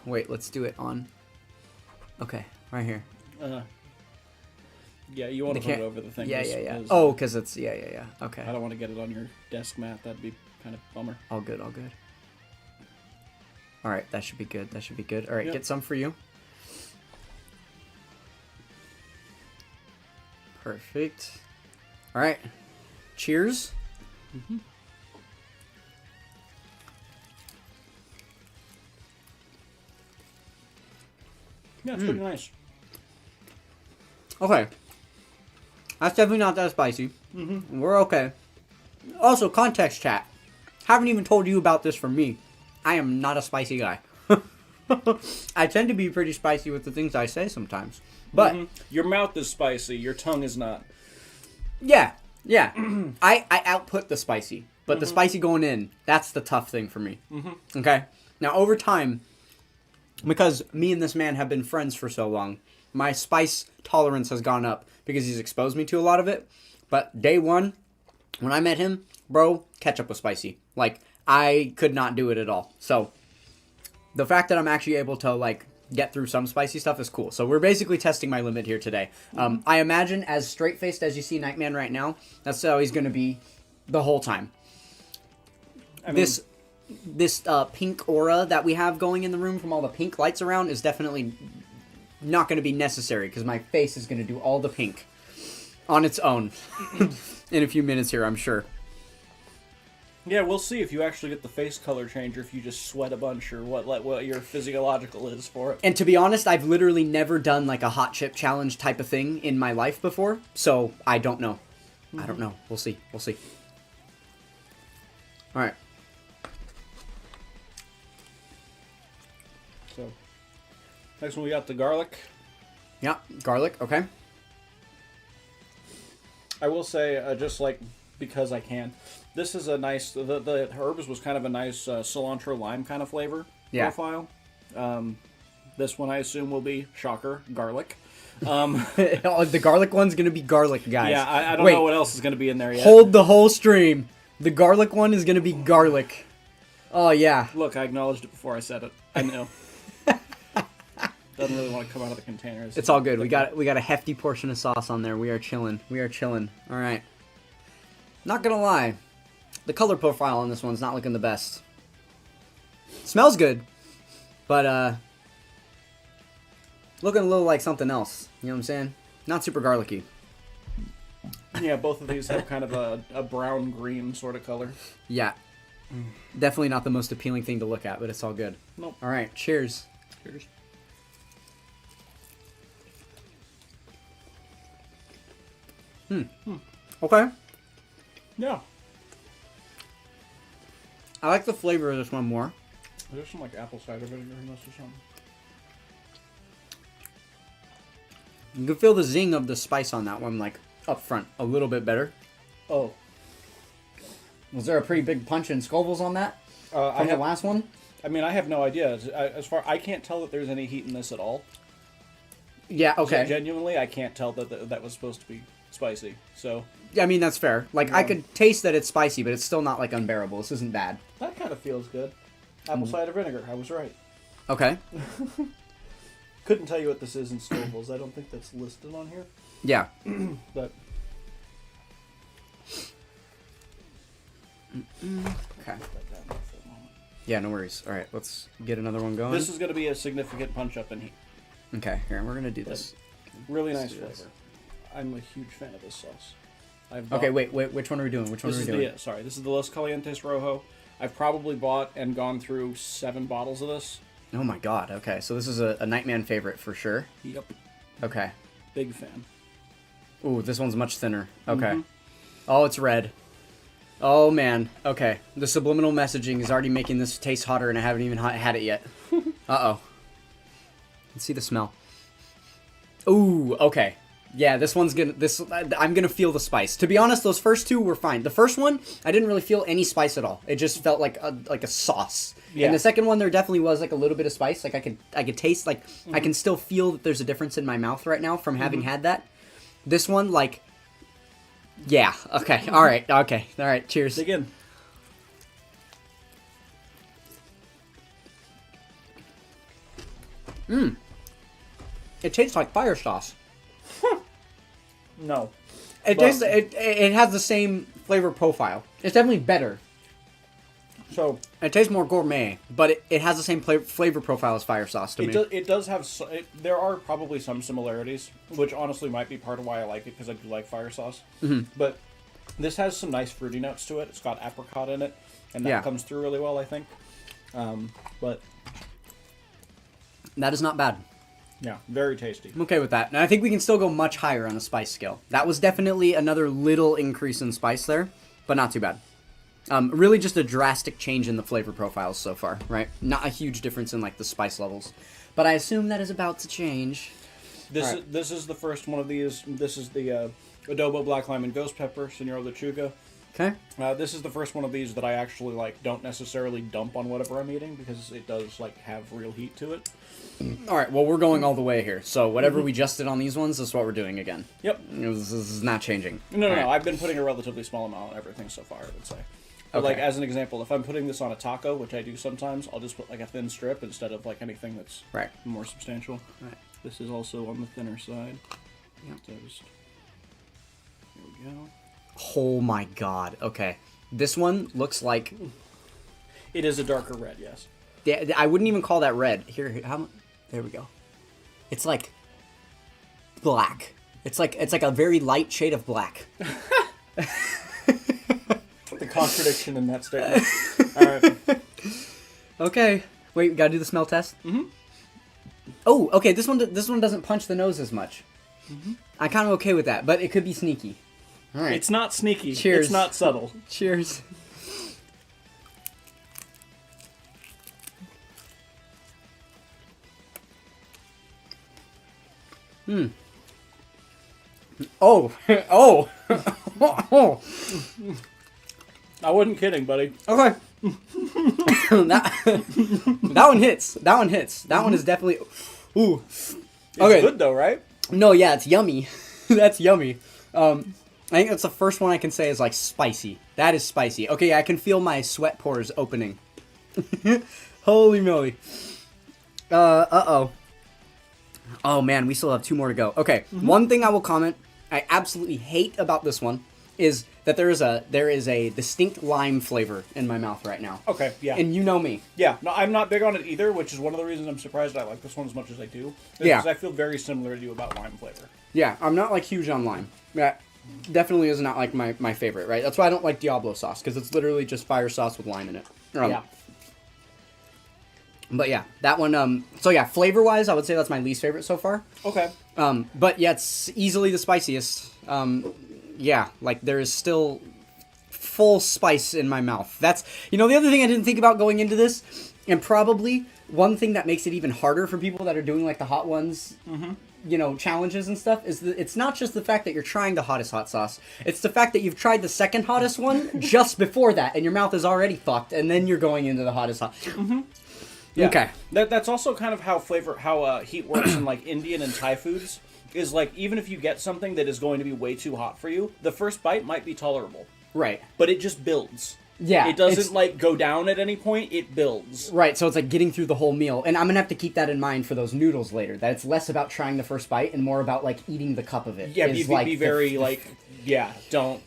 Wait. Let's do it on. Okay. Right here. Yeah, you want to put it over the thing. Yeah. Oh, because it's yeah. Okay. I don't want to get it on your desk mat. That'd be kind of bummer. All good. All right, that should be good. All right, Get some for you. Perfect. All right. Cheers. Mm-hmm. Yeah, it's pretty nice. Okay. That's definitely not that spicy. Mm-hmm. We're okay. Also, context chat. Haven't even told you about this from me. I am not a spicy guy. I tend to be pretty spicy with the things I say sometimes. But your mouth is spicy, your tongue is not. Yeah. I output the spicy. But the spicy going in, that's the tough thing for me. Okay? Now, over time, because me and this man have been friends for so long, my spice tolerance has gone up because he's exposed me to a lot of it. But day one, when I met him, bro, ketchup was spicy. Like, I could not do it at all. So, the fact that I'm actually able to, like, get through some spicy stuff is cool. So, we're basically testing my limit here today. I imagine as straight-faced as you see Nightman right now, that's how he's going to be the whole time. I mean, this pink aura that we have going in the room from all the pink lights around is definitely not going to be necessary because my face is going to do all the pink on its own in a few minutes here, I'm sure. Yeah, we'll see if you actually get the face color change or if you just sweat a bunch or what your physiological is for it. And to be honest, I've literally never done like a hot chip challenge type of thing in my life before, so I don't know. I don't know. We'll see. All right. So, next one we got the garlic. Yeah, garlic. Okay. I will say, just like because I can, this is a nice. The herbs was kind of a nice cilantro lime kind of flavor profile. This one I assume will be shocker garlic. The garlic one's gonna be garlic, guys. Yeah, I don't know what else is gonna be in there yet. Hold the whole stream. The garlic one is gonna be garlic. Oh yeah. Look, I acknowledged it before I said it. I know. Doesn't really want to come out of the containers. It's all good. We got a hefty portion of sauce on there. We are chilling. All right. Not gonna lie, the color profile on this one's not looking the best. Smells good, but looking a little like something else. You know what I'm saying? Not super garlicky. Yeah, both of these have kind of a brown-green sort of color. Yeah. Definitely not the most appealing thing to look at, but it's all good. Nope. All right, cheers. Cheers. Okay. Yeah. I like the flavor of this one more. There's some like apple cider vinegar in this or something. You can feel the zing of the spice on that one, like, up front. A little bit better. Oh. Was there a pretty big punch in Scovilles on that? From the last one? I mean, I have no idea. As far I can't tell that there's any heat in this at all. Yeah, okay. Genuinely, I can't tell that was supposed to be spicy. So I mean, that's fair. Like, I could taste that it's spicy, but it's still not, like, unbearable. This isn't bad. that kind of feels good. Apple cider vinegar. I was right. Okay. Couldn't tell you what this is in Stowables. I don't think that's listed on here. Yeah. But Okay. Yeah, no worries. All right, let's get another one going. this is going to be a significant punch up in heat. Okay, here, we're going to do this. Really Let's nice do flavor. this. I'm a huge fan of this sauce. Okay, wait, which one are we doing? Which one This are is we doing? this is the Los Calientes Rojo. I've probably bought and gone through 7 bottles of this. Oh my god, okay, so this is a Nightman favorite for sure. Yep. Okay. Big fan. Ooh, this one's much thinner. Okay. Oh, it's red. Oh man, okay. The subliminal messaging is already making this taste hotter and I haven't even had it yet. Uh-oh. Let's see the smell. Ooh, okay. Yeah, this one's gonna, I'm gonna feel the spice. To be honest, those first two were fine. The first one, I didn't really feel any spice at all. It just felt like a sauce. Yeah. And the second one, there definitely was like a little bit of spice. Like I could taste, like, I can still feel that there's a difference in my mouth right now from having had that. This one, like, yeah, okay, alright, cheers. Dig in. It tastes like fire sauce. No. It tastes, it has the same flavor profile. It's definitely better. So It tastes more gourmet, but it has the same flavor profile as fire sauce to me. it does have. There are probably some similarities, which honestly might be part of why I like it because I do like fire sauce. But this has some nice fruity notes to it. It's got apricot in it, and that comes through really well, I think. But That is not bad. yeah, very tasty. I'm okay with that. And I think we can still go much higher on the spice scale. That was definitely another little increase in spice there, but not too bad. Really just a drastic change in the flavor profiles so far, right? Not a huge difference in, like, the spice levels. But I assume that is about to change. This is the first one of these. This is the adobo black lime and ghost pepper, Senor Lechuga. Okay. This is the first one of these that I actually like. Don't necessarily dump on whatever I'm eating because it does like have real heat to it. All right, well, we're going all the way here. So whatever we just did on these ones, this is what we're doing again. Yep. This is not changing. No. All right. I've been putting a relatively small amount on everything so far, I would say. But, like, as an example, if I'm putting this on a taco, which I do sometimes, I'll just put, like, a thin strip instead of, like, anything that's more substantial. Right. This is also on the thinner side. Yep. So just... There we go. Oh my god. Okay. This one looks like... It is a darker red, yes. Yeah, I wouldn't even call that red. Here, there we go. It's like black. It's like a very light shade of black. The contradiction in that statement. Alright. Okay. Wait, we gotta do the smell test? Oh, okay, this one doesn't punch the nose as much. I'm kind of okay with that, but it could be sneaky. All right. It's not sneaky. Cheers. It's not subtle. Cheers. Oh. Oh. Oh. I wasn't kidding, buddy. Okay. that one hits. That one hits. That one is definitely... Ooh. Okay. It's good, though, right? No, yeah, it's yummy. That's yummy. I think that's the first one I can say is, like, spicy. That is spicy. Okay, I can feel my sweat pores opening. Holy moly. Uh-oh. Oh, man, we still have 2 more to go. Okay, one thing I will comment I absolutely hate about this one is that there is a distinct lime flavor in my mouth right now. Okay, yeah. And you know me. Yeah, no, I'm not big on it either, which is one of the reasons I'm surprised I like this one as much as I do. Yeah. Because I feel very similar to you about lime flavor. Yeah, I'm not, like, huge on lime. That definitely is not, like, my favorite, right? That's why I don't like Diablo sauce, because it's literally just fire sauce with lime in it. Yeah. But yeah, that one, so yeah, flavor-wise, I would say that's my least favorite so far. Okay. But yeah, it's easily the spiciest. Yeah, like, there is still full spice in my mouth. That's, you know, the other thing I didn't think about going into this, and probably one thing that makes it even harder for people that are doing, like, the hot ones, you know, challenges and stuff, is that it's not just the fact that you're trying the hottest hot sauce. It's the fact that you've tried the second hottest one just before that, and your mouth is already fucked, and then you're going into the hottest hot. Yeah. Okay. That's also kind of how heat works in like Indian and Thai foods. Is like even if you get something that is going to be way too hot for you, the first bite might be tolerable. Right. But it just builds. Yeah. It doesn't like go down at any point. It builds. Right. So it's like getting through the whole meal, and I'm gonna have to keep that in mind for those noodles later. That it's less about trying the first bite and more about like eating the cup of it. Yeah. Be very like yeah. Don't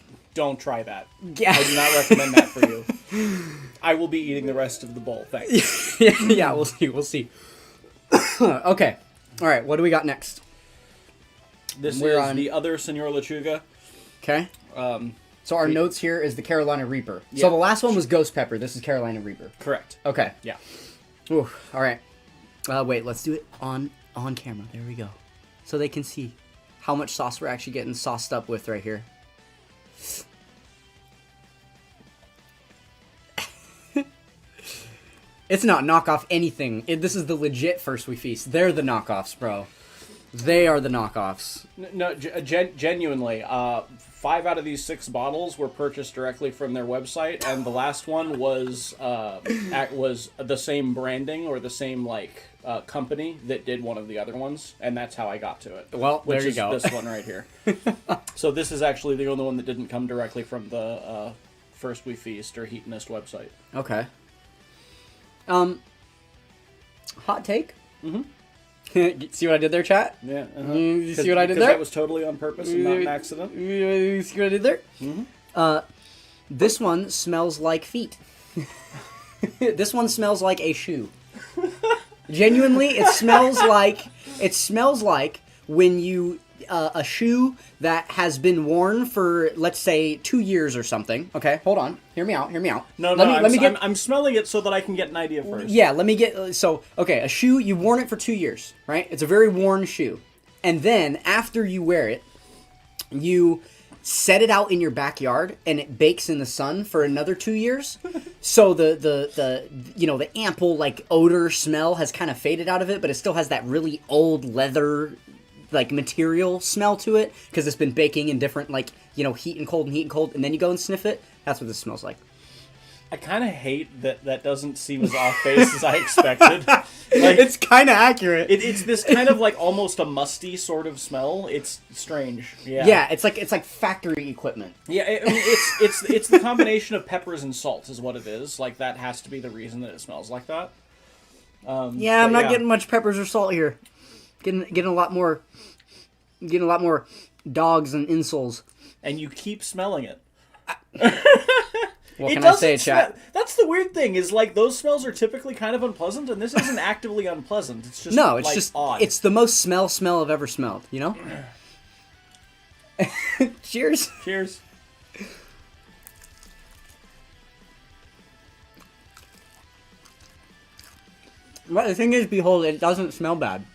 try that. Yeah. I do not recommend that for you. I will be eating the rest of the bowl. Thanks. Yeah. We'll see. We'll see. Okay. All right. What do we got next? This is the other Senor Lechuga. Okay. So our notes here is the Carolina Reaper. Yeah. So the last one was Ghost Pepper. This is Carolina Reaper. Correct. Okay. Yeah. Ooh, all right. Wait, let's do it on camera. There we go. So they can see how much sauce we're actually getting sauced up with right here. It's not knockoff anything. This is the legit First We Feast. They're the knockoffs, bro. They are the knockoffs. No, genuinely. 5 out of these 6 bottles were purchased directly from their website, and the last one was the same branding or the same company that did one of the other ones, and that's how I got to it. Well, there you go. This one right here. So this is actually the only one that didn't come directly from the First We Feast or Heatonist website. Okay. Hot take. Mm-hmm. See what I did there, chat? Yeah. You see what I did there? Because that was totally on purpose and not an accident. You see what I did there? Mm-hmm. This one smells like feet. This one smells like a shoe. Genuinely, it smells like when you a shoe that has been worn for, let's say, 2 years or something. Okay, hold on. Hear me out. I'm smelling it so that I can get an idea first. Yeah, let me get... So, okay, a shoe, you've worn it for 2 years, right? It's a very worn shoe. And then, after you wear it, you set it out in your backyard, and it bakes in the sun for another 2 years. So the ample, like, odor smell has kind of faded out of it, but it still has that really old leather... like material smell to it because it's been baking in different heat and cold, and then you go and sniff it. That's what this smells like. I kind of hate that doesn't seem as off base as I expected. It's kind of accurate. It's this kind of like almost a musty sort of smell. It's strange. Yeah. Yeah, it's like factory equipment. Yeah, I mean it's the combination of peppers and salt is what it is. Like that has to be the reason that it smells like that. I'm not getting much peppers or salt here. Getting a lot more dogs and insoles. And you keep smelling it. What can I say, chat? That's the weird thing, is like those smells are typically kind of unpleasant, and this isn't actively unpleasant. It's just just odd. It's the most smell I've ever smelled, you know? Cheers. Cheers. But the thing is, behold, it doesn't smell bad.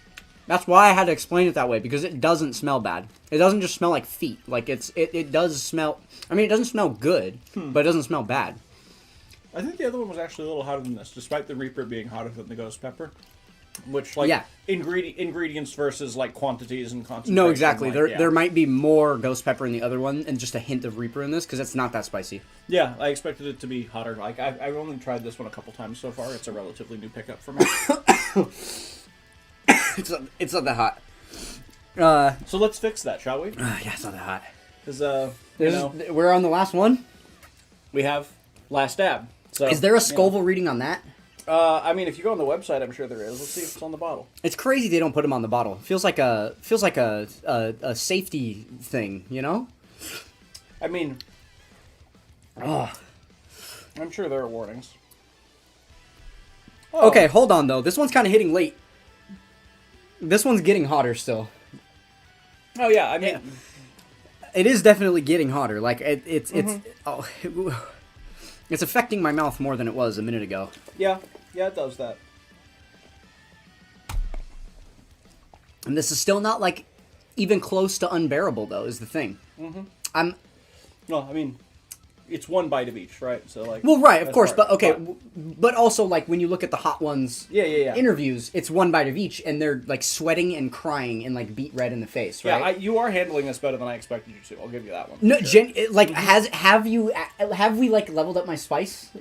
That's why I had to explain it that way, because it doesn't smell bad. It doesn't just smell like feet. Like, it does smell... I mean, it doesn't smell good, but it doesn't smell bad. I think the other one was actually a little hotter than this, despite the Reaper being hotter than the Ghost Pepper. Which, ingredients versus, quantities and concentrations. No, exactly. There might be more Ghost Pepper in the other one, and just a hint of Reaper in this, because it's not that spicy. Yeah, I expected it to be hotter. Like, I've only tried this one a couple times so far. It's a relatively new pickup for me. It's not that hot. So let's fix that, shall we? Yeah, it's not that hot. Because, we're on the last one? We have Last Dab. So, is there a Scoville reading on that? I mean, if you go on the website, I'm sure there is. Let's see if it's on the bottle. It's crazy they don't put them on the bottle. Feels like a safety thing, you know? I mean, I'm sure there are warnings. Oh. Okay, hold on though. This one's kind of hitting late. This one's getting hotter still. Oh yeah, I mean, it is definitely getting hotter. Like it's affecting my mouth more than it was a minute ago. Yeah, it does that. And this is still not even close to unbearable though. Is the thing. Mm-hmm. No, I mean, it's one bite of each, right? So like, Well, right, of that's course, part- but okay, but also like when you look at the Hot Ones Yeah. interviews, it's one bite of each, and they're like sweating and crying and like beet red in the face, right? Yeah, you are handling this better than I expected you to. I'll give you that one. No, sure. like have we like leveled up my spice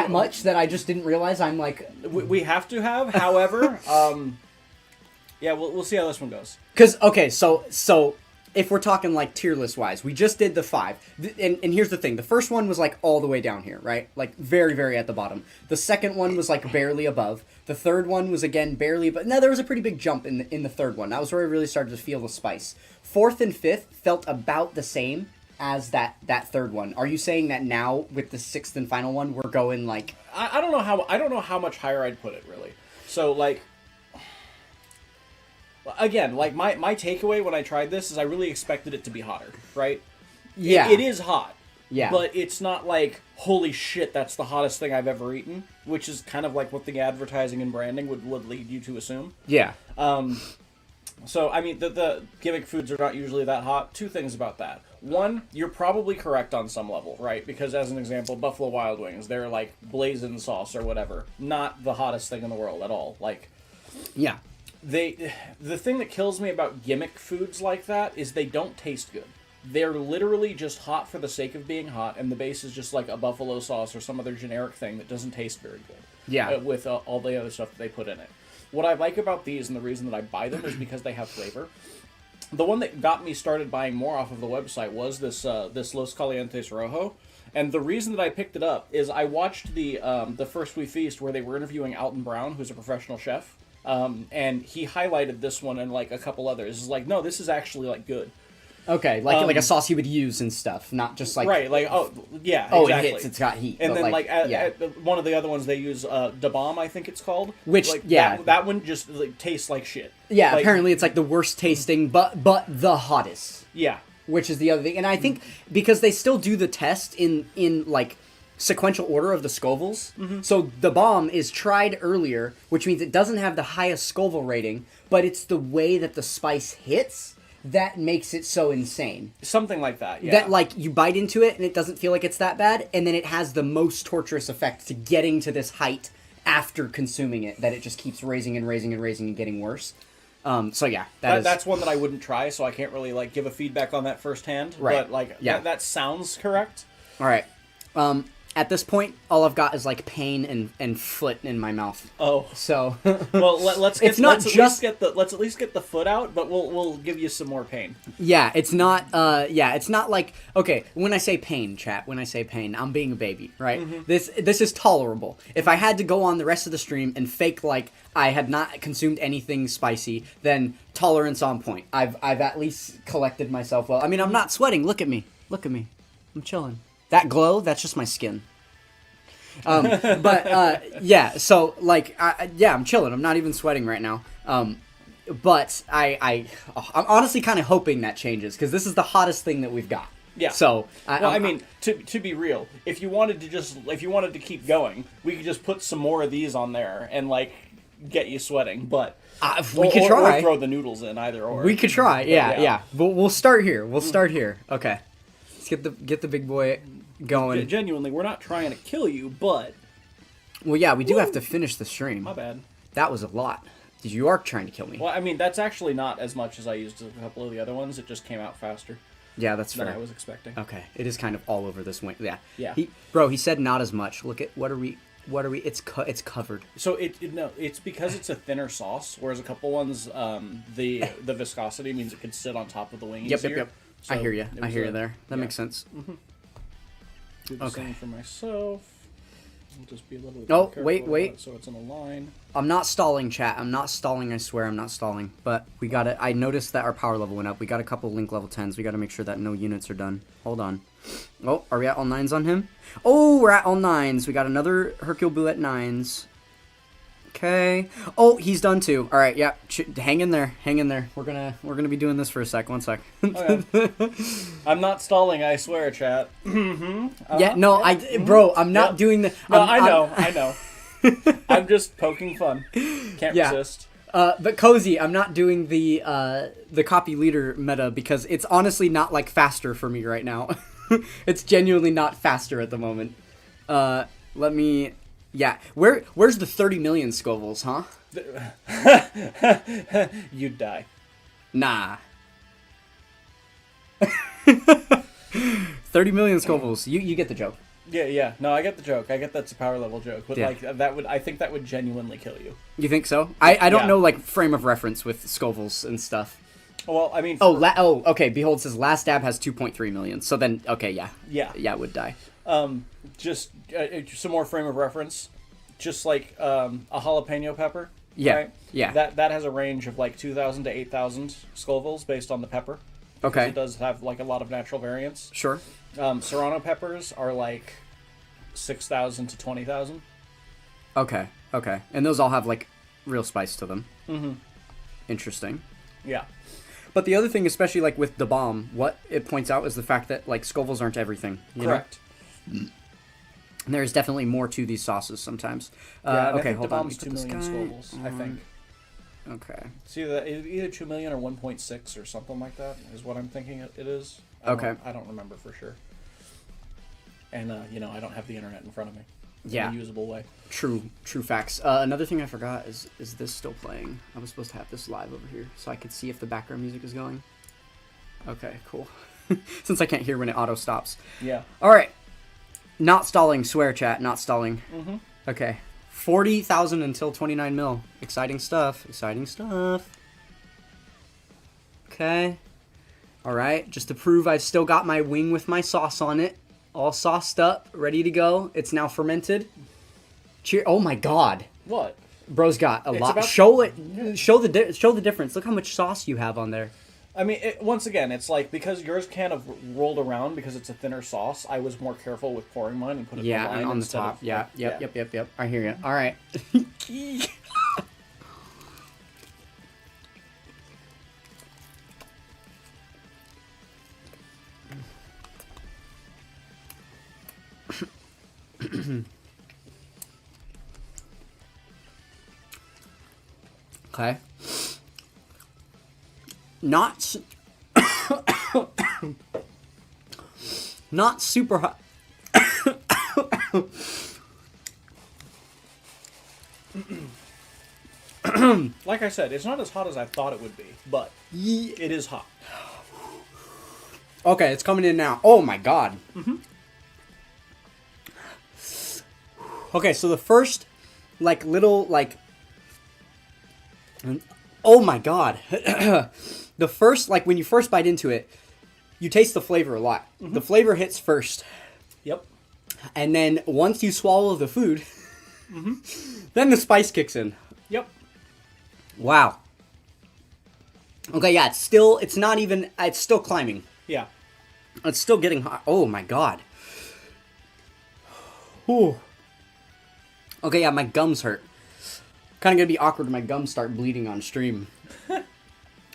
much that I just didn't realize I'm like We have to have, however, yeah, we'll see how this one goes. because okay, so if we're talking like tier list wise, we just did the 5, and here's the thing: the first one was like all the way down here, right? Like very very at the bottom. The second one was like barely above. The third one was again barely, but no, there was a pretty big jump in the third one. That was where I really started to feel the spice. Fourth and fifth felt about the same as that third one. Are you saying that now with the sixth and final one, we're going like I don't know how much higher I'd put it really. So like. Again, like my takeaway when I tried this is I really expected it to be hotter, right? Yeah. It is hot. Yeah. But it's not like, holy shit, that's the hottest thing I've ever eaten, which is kind of like what the advertising and branding would lead you to assume. Yeah. So, I mean, the gimmick foods are not usually that hot. Two things about that. One, you're probably correct on some level, right? Because as an example, Buffalo Wild Wings, they're like blazing sauce or whatever. Not the hottest thing in the world at all. Like, Yeah. the thing that kills me about gimmick foods like that is they don't taste good. They're literally just hot for the sake of being hot, and the base is just like a buffalo sauce or some other generic thing that doesn't taste very good. Yeah. With all the other stuff that they put in it. What I like about these, and the reason that I buy them, is because they have flavor. The one that got me started buying more off of the website was this Los Calientes Rojo. And the reason that I picked it up is I watched the First We Feast where they were interviewing Alton Brown, who's a professional chef. And he highlighted this one and like a couple others. It's like, no, this is actually like good. Okay, like a sauce you would use and stuff, not just like right, like yeah, oh exactly. it hits, it's got heat. And but then yeah. at one of the other ones they use Da Bomb, I think it's called. Which like, yeah, that one just like, tastes like shit. Yeah, like, apparently it's like the worst tasting, but the hottest. Yeah, which is the other thing, and I think because they still do the test in like sequential order of the Scovilles. Mm-hmm. So the bomb is tried earlier, which means it doesn't have the highest Scoville rating, but it's the way that the spice hits that makes it so insane. Something like that, yeah. That, like, you bite into it and it doesn't feel like it's that bad, and then it has the most torturous effect to getting to this height after consuming it, that it just keeps raising and raising and raising and getting worse. So yeah, that's one that I wouldn't try, so I can't really, like, give a feedback on that firsthand. Right. But, like, yeah. that sounds correct. All right. At this point, all I've got is like pain and foot in my mouth. Oh, so well, let's get, it's not let's at least get the foot out, but we'll give you some more pain. Yeah, it's not. It's not like okay. When I say pain, chat. When I say pain, I'm being a baby, right? Mm-hmm. This is tolerable. If I had to go on the rest of the stream and fake like I had not consumed anything spicy, then tolerance on point. I've at least collected myself well. I mean, I'm not sweating. Look at me. I'm chilling. That glow, that's just my skin. Yeah, so, like, I'm chilling. I'm not even sweating right now. But I'm honestly kind of hoping that changes, because this is the hottest thing that we've got. Yeah. So, I mean, to be real, if you wanted to keep going, we could just put some more of these on there and, like, get you sweating, but... we could try. Or throw the noodles in, either or. We could try, yeah. But we'll start here. Okay. Let's get the big boy going. Genuinely, we're not trying to kill you, but... Well, yeah, we do have to finish the stream. My bad. That was a lot. You are trying to kill me. Well, I mean, that's actually not as much as I used a couple of the other ones. It just came out faster. Yeah, that's fair. Than I was expecting. Okay, it is kind of all over this wing. Yeah. Yeah. He said not as much. Look at what are we? It's covered. So it's because it's a thinner sauce, whereas a couple ones, the viscosity means it could sit on top of the wing easier. Yep. So I hear you there. That makes sense. Mm-hmm. Do the same for myself. I'll just be a little bit careful wait. so it's in a line. I'm not stalling, chat. I'm not stalling, I swear I'm not stalling. But we got it. I noticed that our power level went up. We got a couple link level 10s. We got to make sure that no units are done. Hold on. Oh, are we at all 9s on him? Oh, we're at all 9s. We got another Hercule Boo at 9s. Okay. Oh, he's done too. All right, yeah. Hang in there. We're gonna be doing this for a sec. 1 sec. Okay. I'm not stalling, I swear, chat. Yeah, no, bro, I'm not doing the. No, I know. I'm just poking fun. Can't resist. But Cozy, I'm not doing the copy leader meta because it's honestly not like faster for me right now. It's genuinely not faster at the moment. Let me... Yeah. Where's the 30 million Scovilles, huh? You'd die. Nah. 30 million Scovilles. You get the joke. Yeah. No, I get the joke. I get that's a power level joke. But Yeah. like I think that would genuinely kill you. You think so? I don't Yeah. know, like, frame of reference with Scovilles and stuff. Well, I mean, Okay. Behold says last dab has 2.3 million. So then, okay, yeah, it would die. just some more frame of reference. Just like a jalapeno pepper. Yeah, Right? yeah. That has a range of like 2,000 to 8,000 Scovilles based on the pepper. Okay, It does have like a lot of natural variance. sure. Serrano peppers are like 6,000 to 20,000. Okay, and those all have like real spice to them. Mm-hmm. Interesting. Yeah. But the other thing, especially like with the bomb, what it points out is the fact that like Scovilles aren't everything. You Correct. know? And there's definitely more to these sauces sometimes. Yeah, Okay, I think hold the on. bomb's 2 million Scovilles, I think. Okay. It's either 2 million or 1.6 or something like that is what I'm thinking it is. I don't remember for sure. And, I don't have the internet in front of me. Yeah. In a usable way. True facts. Another thing I forgot is this still playing? I was supposed to have this live over here so I could see if the background music is going. Okay, cool. Since I can't hear when it auto stops. Yeah. All right. Not stalling, swear chat, not stalling. Mm-hmm. Okay. 40,000 until 29 mil. Exciting stuff. Okay. All right. Just to prove I've still got my wing with my sauce on it. All sauced up, ready to go. It's now fermented. Cheer. Oh my god. What? Bro's got a lot. about- Show it. Show the difference. Look how much sauce you have on there. I mean, once again, it's like because yours can't have rolled around because it's a thinner sauce. I was more careful with pouring mine and put it in Yeah, the line and on the instead top. of, Yeah, like, yep. I hear you. All right. Okay. Not super hot. Like I said, it's not as hot as I thought it would be, but it is hot. Okay, it's coming in now. Oh my god. Mm-hmm. Okay, so the first, like, little, like... Oh my god. The first, like, when you first bite into it, you taste the flavor a lot. Mm-hmm. The flavor hits first. Yep. And then once you swallow the food, then the spice kicks in. Yep. Wow. Okay, yeah, it's still climbing. Yeah. It's still getting hot. Oh my god. Whew. Okay, yeah, my gums hurt. Kind of gonna be awkward when my gums start bleeding on stream.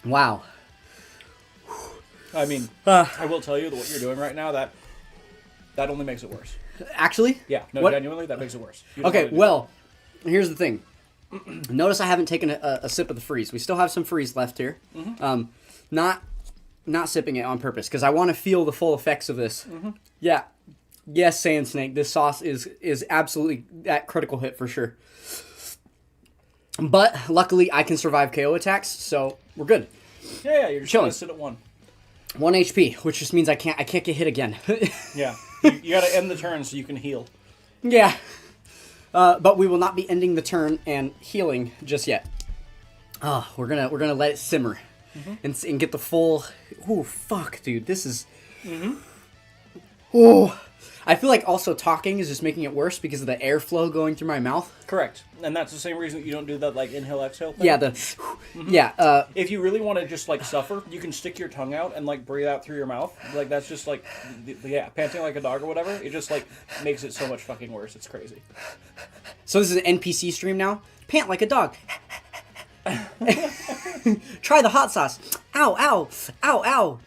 Wow. I mean, I will tell you that what you're doing right now, that only makes it worse. Actually? Yeah, no, What? genuinely, that makes it worse. You don't Okay, wanna do well, here's the thing. Notice I haven't taken a sip of the freeze. We still have some freeze left here. Not sipping it on purpose, because I want to feel the full effects of this. Yeah. Yes, Sand Snake, this sauce is absolutely that critical hit for sure. But luckily, I can survive KO attacks, so we're good. that. Yeah, you're just Chilling. gonna sit at 1. 1 HP, which just means I can't get hit again. Yeah. You gotta end the turn so you can heal. Yeah. But we will not be ending the turn and healing just yet. We're gonna let it simmer and get the full. Ooh, fuck, dude, this is. Oh, I feel like also talking is just making it worse because of the airflow going through my mouth. Correct. And that's the same reason that you don't do that, like, inhale-exhale thing. Yeah, If you really want to just, like, suffer, you can stick your tongue out and, like, breathe out through your mouth. Like, that's just, like, panting like a dog or whatever. It just, like, makes it so much fucking worse. It's crazy. So this is an NPC stream now. Pant like a dog. Try the hot sauce. Ow, ow, ow, ow.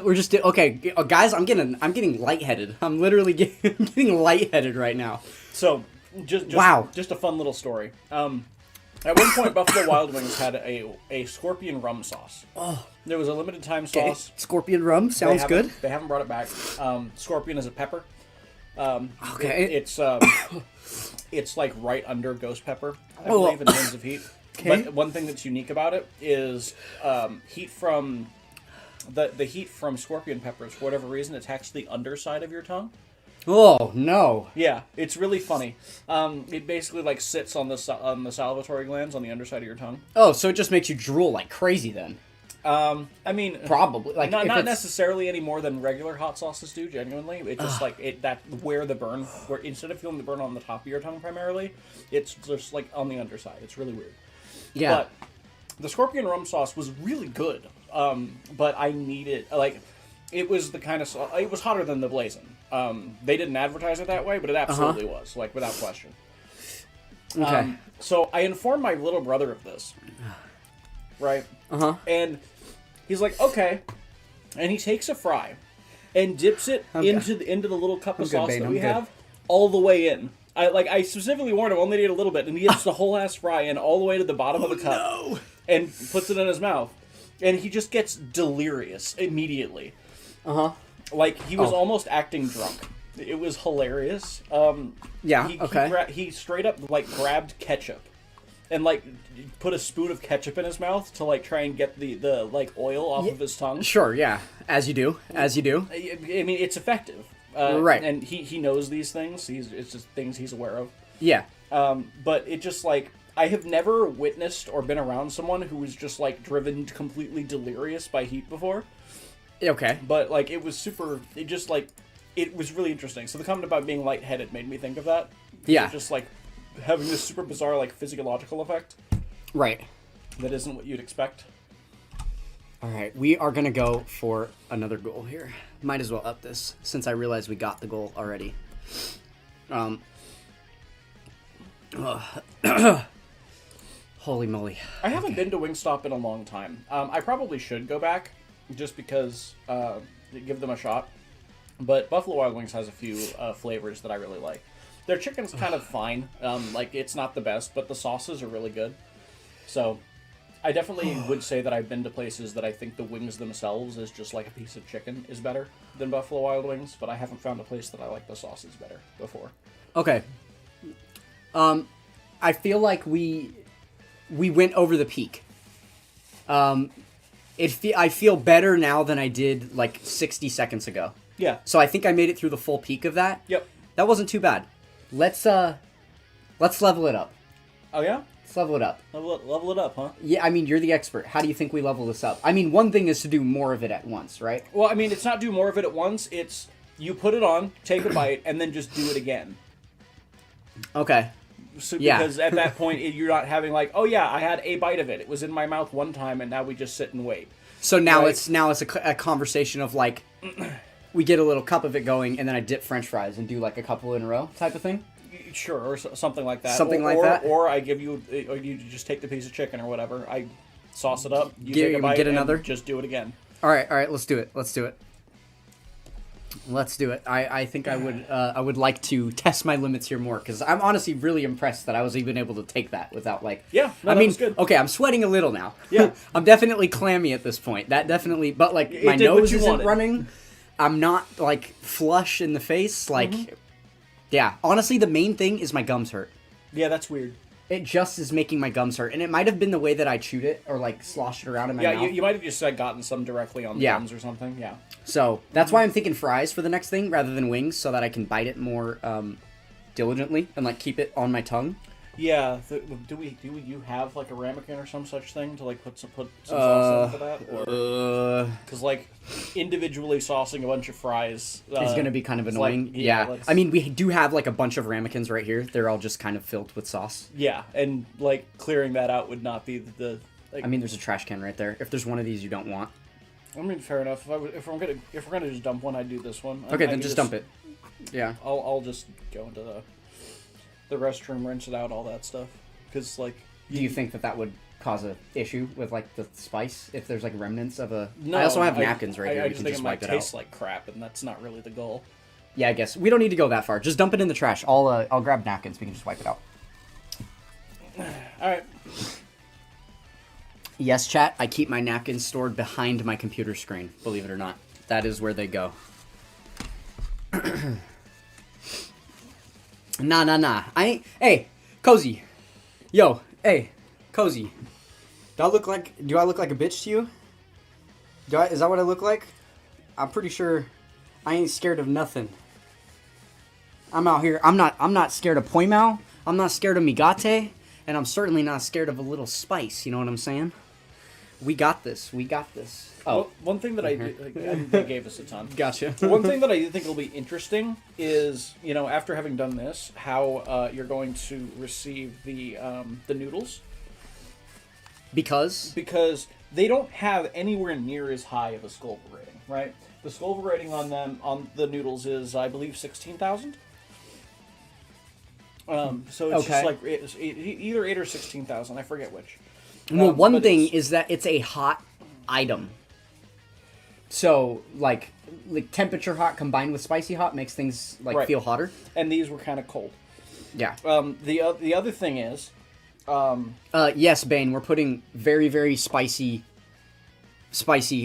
We're just okay, guys. I'm getting lightheaded. I'm literally getting lightheaded right now. So, just Wow. just a fun little story. At one point, Buffalo Wild Wings had a scorpion rum sauce. Oh. There was a limited time Okay. sauce. Scorpion rum sounds good. They haven't brought it back. Scorpion is a pepper. Okay. It's like right under ghost pepper, I Oh. believe, in terms of heat. Okay. But one thing that's unique about it is heat from the heat from scorpion peppers. For whatever reason, attacks the underside of your tongue. Oh no. Yeah, it's really funny. It basically like sits on the salivatory glands on the underside of your tongue. Oh, so it just makes you drool like crazy then. I mean, Probably. Like not if it's- necessarily any more than regular hot sauces do. Genuinely, it's just like where instead of feeling the burn on the top of your tongue primarily, it's just like on the underside. It's really weird. Yeah. But the scorpion rum sauce was really good. But I needed it was the kind of it was hotter than the blazing. They didn't advertise it that way, but it absolutely was, like without question. Okay. So I informed my little brother of this, right? And he's like, okay, and he takes a fry and dips it into the little cup of sauce that we have all the way in. I specifically warned him only to eat a little bit, and he dips the whole ass fry in all the way to the bottom of the cup and puts it in his mouth, and he just gets delirious immediately. Like he was almost acting drunk. It was hilarious. Yeah. He straight up like grabbed ketchup and like put a spoon of ketchup in his mouth to like try and get the like oil off of his tongue. Sure. Yeah. As you do. As you do. I mean, it's effective. Right. And he knows these things. It's just things he's aware of. Yeah. But it just like I have never witnessed or been around someone who was just like driven completely delirious by heat before. Okay. But like it was it was really interesting. So the comment about being lightheaded made me think of that. Yeah. Just like having this super bizarre like physiological effect Right. that isn't what you'd expect. All right. We are gonna go for another goal here. Might as well up this since I realized we got the goal already. Holy moly. I haven't been to Wingstop in a long time. I probably should go back just because give them a shot. But Buffalo Wild Wings has a few flavors that I really like. Their chicken's kind of fine. Like it's not the best, but the sauces are really good. So I definitely would say that I've been to places that I think the wings themselves is just like a piece of chicken is better than Buffalo Wild Wings, but I haven't found a place that I like the sauces better before. Okay. I feel like we went over the peak. I feel better now than I did like 60 seconds ago. Yeah. So I think I made it through the full peak of that. Yep. That wasn't too bad. Let's level it up. Oh yeah? Let's level it up. Level it up, huh? Yeah, I mean, you're the expert. How do you think we level this up? I mean, one thing is to do more of it at once, right? Well, I mean, it's not do more of it at once. It's you put it on, take a bite, and then just do it again. Okay. So, Yeah. Because at that point, you're not having like, oh yeah, I had a bite of it. It was in my mouth one time, and now we just sit and wait. So now Right. it's a conversation of like, we get a little cup of it going, and then I dip French fries and do like a couple in a row type of thing. Sure, or something like that. Something like that? Or I give you, or you just take the piece of chicken or whatever. I sauce it up. You Get- take a bite get and another? just do it again. All right. Let's do it. I think I would like to test my limits here more because I'm honestly really impressed that I was even able to take that without like. Yeah, no, I that mean, was good. okay, I'm sweating a little now. Yeah. I'm definitely clammy at this point. That definitely, but like It my did what nose you isn't wanted. running. I'm not like flush in the face. Like, Mm-hmm. yeah. Honestly, the main thing is my gums hurt. Yeah, that's weird. It just is making my gums hurt, and it might have been the way that I chewed it or like sloshed it around in my Yeah, mouth. you might have just gotten some directly on the Yeah. gums or something. Yeah. So that's why I'm thinking fries for the next thing rather than wings, so that I can bite it more diligently and like keep it on my tongue. Yeah. Do you have like a ramekin or some such thing to like put some sauce in for that? Because like individually saucing a bunch of fries It's gonna be kind of like, annoying. yeah, I mean, we do have like a bunch of ramekins right here. They're all just kind of filled with sauce. Yeah, and like clearing that out would not be the. Like, I mean, there's a trash can right there. If there's one of these you don't want, I mean, fair enough. If we're gonna just dump one, I'd do this one. okay, I then can just dump it. Yeah. I'll just go into the restroom, rinse it out, all that stuff. Because like, Do you think that would cause a issue with like the spice if there's like remnants of a? No, I also have napkins right here. I We just can think just it wipe might it out. taste like crap, and that's not really the goal. Yeah, I guess we don't need to go that far. Just dump it in the trash. I'll grab napkins. We can just wipe it out. All right. Yes, chat, I keep my napkins stored behind my computer screen, believe it or not. That is where they go. Nah. I ain't... Hey, Cozy. Yo, hey, Cozy. Do I look like a bitch to you? Is that what I look like? I'm pretty sure I ain't scared of nothing. I'm out here. I'm not scared of Poimao. I'm not scared of Migate. And I'm certainly not scared of a little spice, you know what I'm saying? We got this. Oh. Well, one thing that they gave us a ton. Gotcha. One thing that I think will be interesting is, after having done this, how you're going to receive the noodles. Because they don't have anywhere near as high of a Skull rating, right? The Skull rating on the noodles is, I believe, 16,000. So it's Okay. just like either 8 or 16,000. I forget which. Well, one thing is that it's a hot item. So, like temperature hot combined with spicy hot makes things Right. feel hotter. And these were kind of cold. Yeah. The other thing is, Yes, Bane, we're putting very, very spicy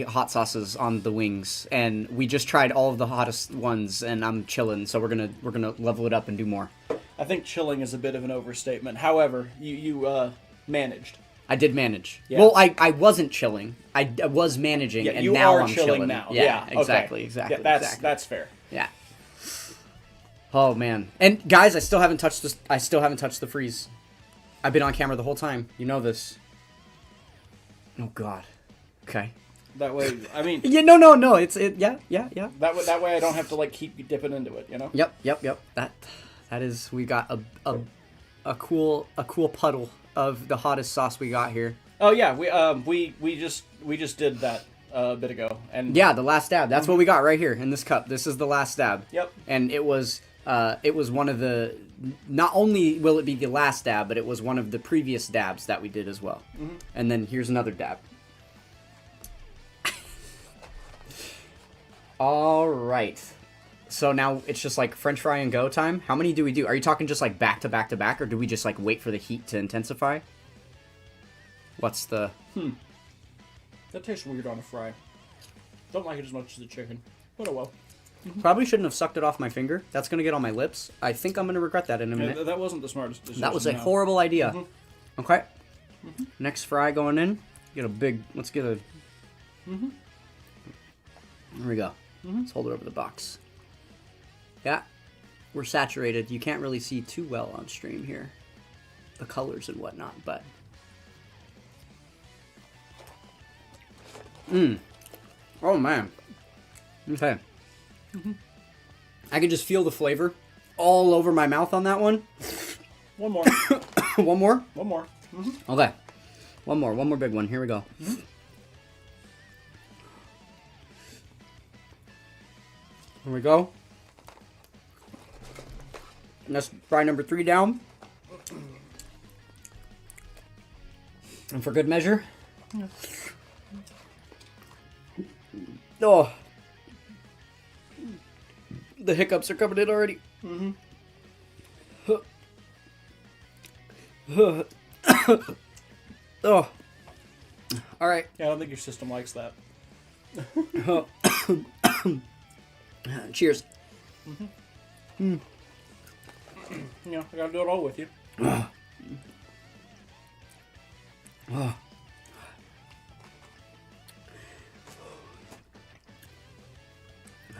hot sauces on the wings, and we just tried all of the hottest ones, and I'm chilling. So we're gonna level it up and do more. I think chilling is a bit of an overstatement. However, you managed. I did manage. Yeah. Well, I wasn't chilling. I was managing, Yeah, and you now are I'm chilling now. Yeah, Okay. exactly. Yeah, that's fair. Yeah. Oh man, and guys, I still haven't touched this. I still haven't touched the freeze. I've been on camera the whole time. You know this. Oh God. Okay. That way, I mean. Yeah. No. Yeah. That way, I don't have to keep dipping into it. Yep. That is. We got a cool puddle of the hottest sauce we got here. Oh yeah, we just did that a bit ago, and Yeah, the last dab. That's what we got right here in this cup. This is the last dab. Yep. And it was one of the. Not only will it be the last dab, but it was one of the previous dabs that we did as well. Mm-hmm. And then here's another dab. All right. So now it's just French fry and go time. How many do we do? Are you talking just back to back to back, or do we just wait for the heat to intensify? What's the... That tastes weird on a fry. Don't like it as much as the chicken. But oh well. Probably shouldn't have sucked it off my finger. That's going to get on my lips. I think I'm going to regret that in a minute. That wasn't the smartest decision. That was a no. horrible idea. Mm-hmm. Okay. Mm-hmm. Next fry going in. Let's get a... Mm-hmm. There we go. Mm-hmm. Let's hold it over the box. Yeah. We're saturated. You can't really see too well on stream here. The colors and whatnot, but... Oh, man. Okay. Mm-hmm. I can just feel the flavor all over my mouth on that one. One more. One more? One more. Mm-hmm. Okay. One more big one. Here we go. Mm-hmm. Here we go. And that's fry number 3 down. And for good measure. Oh. The hiccups are coming in already. Mm-hmm. Oh. All right. Yeah, I don't think your system likes that. Cheers. Mm-hmm. Yeah, I gotta do it all with you.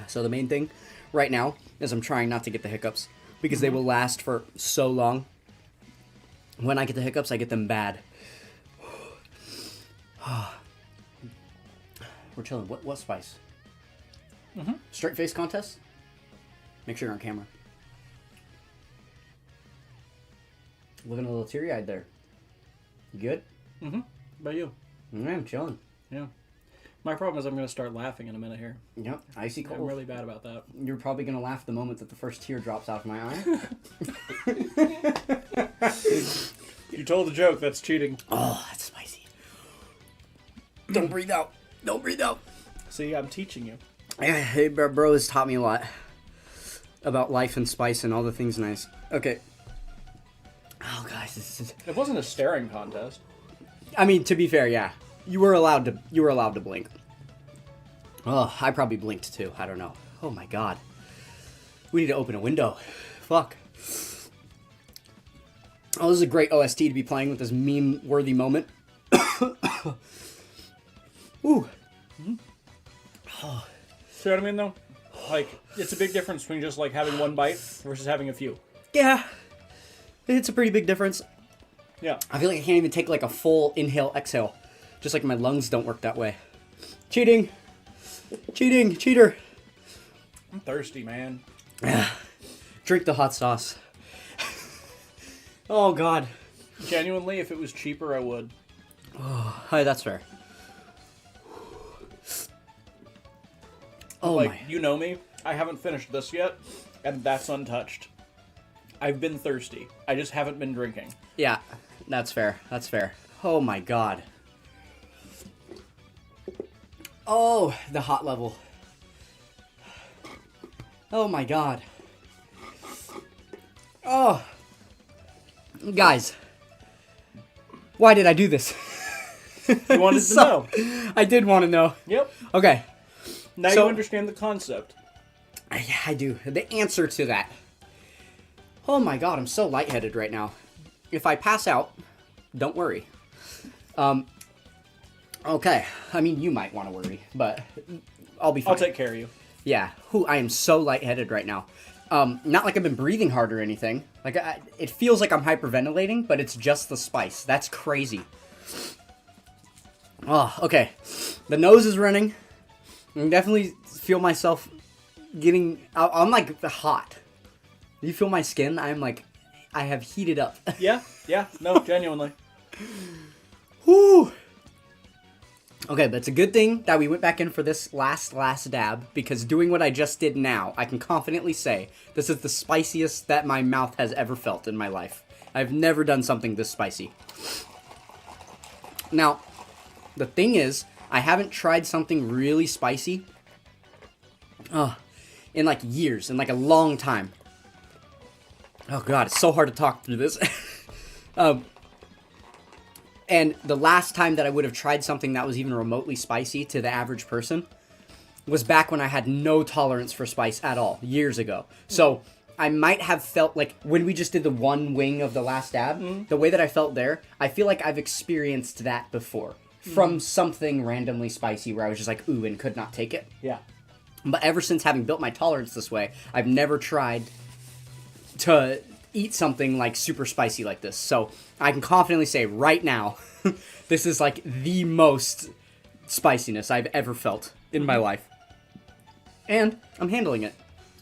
So the main thing right now is I'm trying not to get the hiccups because they will last for so long. When I get the hiccups, I get them bad. We're chilling. What spice? Mm-hmm. Straight face contest? Make sure you're on camera. Looking a little teary-eyed there. You good? Mm-hmm. How about you? I'm chilling. Yeah. My problem is I'm going to start laughing in a minute here. Yep, icy cold. I'm really bad about that. You're probably going to laugh the moment that the first tear drops out of my eye. You told the joke. That's cheating. Oh, that's spicy. Don't breathe out. Don't breathe out. See, I'm teaching you. Hey, bro has taught me a lot about life and spice and all the things nice. Okay. Oh, guys, this is... It wasn't a staring contest. I mean, to be fair, yeah. You were allowed to blink. Oh, I probably blinked too. I don't know. Oh my god. We need to open a window. Fuck. Oh, this is a great OST to be playing with this meme-worthy moment. Ooh. See what I mean, though? Like, it's a big difference between just, like, having one bite versus having a few. Yeah. It's a pretty big difference. Yeah. I feel like I can't even take, like, a full inhale, exhale. Just like my lungs don't work that way. Cheating. Cheating. Cheater. I'm thirsty, man. Drink the hot sauce. Oh, God. Genuinely, if it was cheaper, I would. Oh, hi, that's fair. Oh, like, my. you know me. I haven't finished this yet, and that's untouched. I've been thirsty. I just haven't been drinking. Yeah, that's fair. That's fair. Oh, my God. Oh, the hot level. Oh, my God. Oh. Guys. Why did I do this? You wanted to know. I did want to know. Yep. Okay. Now So- you understand the concept. Yeah, I do. The answer to that. Oh my god, I'm so lightheaded right now. If I pass out, don't worry. Okay. I mean, you might want to worry, but I'll be fine. I'll take care of you. Yeah. I am so lightheaded right now. Not like I've been breathing hard or anything. Like, it feels like I'm hyperventilating, but it's just the spice. That's crazy. Oh, okay. The nose is running. I can definitely feel myself getting... I'm, like, hot. You feel my skin? I'm, like... I have heated up. Yeah, no, genuinely. Whew. Okay, but it's a good thing that we went back in for this last dab, because doing what I just did now, I can confidently say this is the spiciest that my mouth has ever felt in my life. I've never done something this spicy. Now, the thing is, I haven't tried something really spicy in like years, in like a long time. Oh god, it's so hard to talk through this. And the last time that I would have tried something that was even remotely spicy to the average person was back when I had no tolerance for spice at all, years ago. So I might have felt like, when we just did the one wing of the last dab, the way that I felt there, I feel like I've experienced that before. From something randomly spicy where I was just like, ooh, and could not take it. Yeah. But ever since having built my tolerance this way, I've never tried to eat something like super spicy like this. So I can confidently say right now, this is like the most spiciness I've ever felt in my life. And I'm handling it.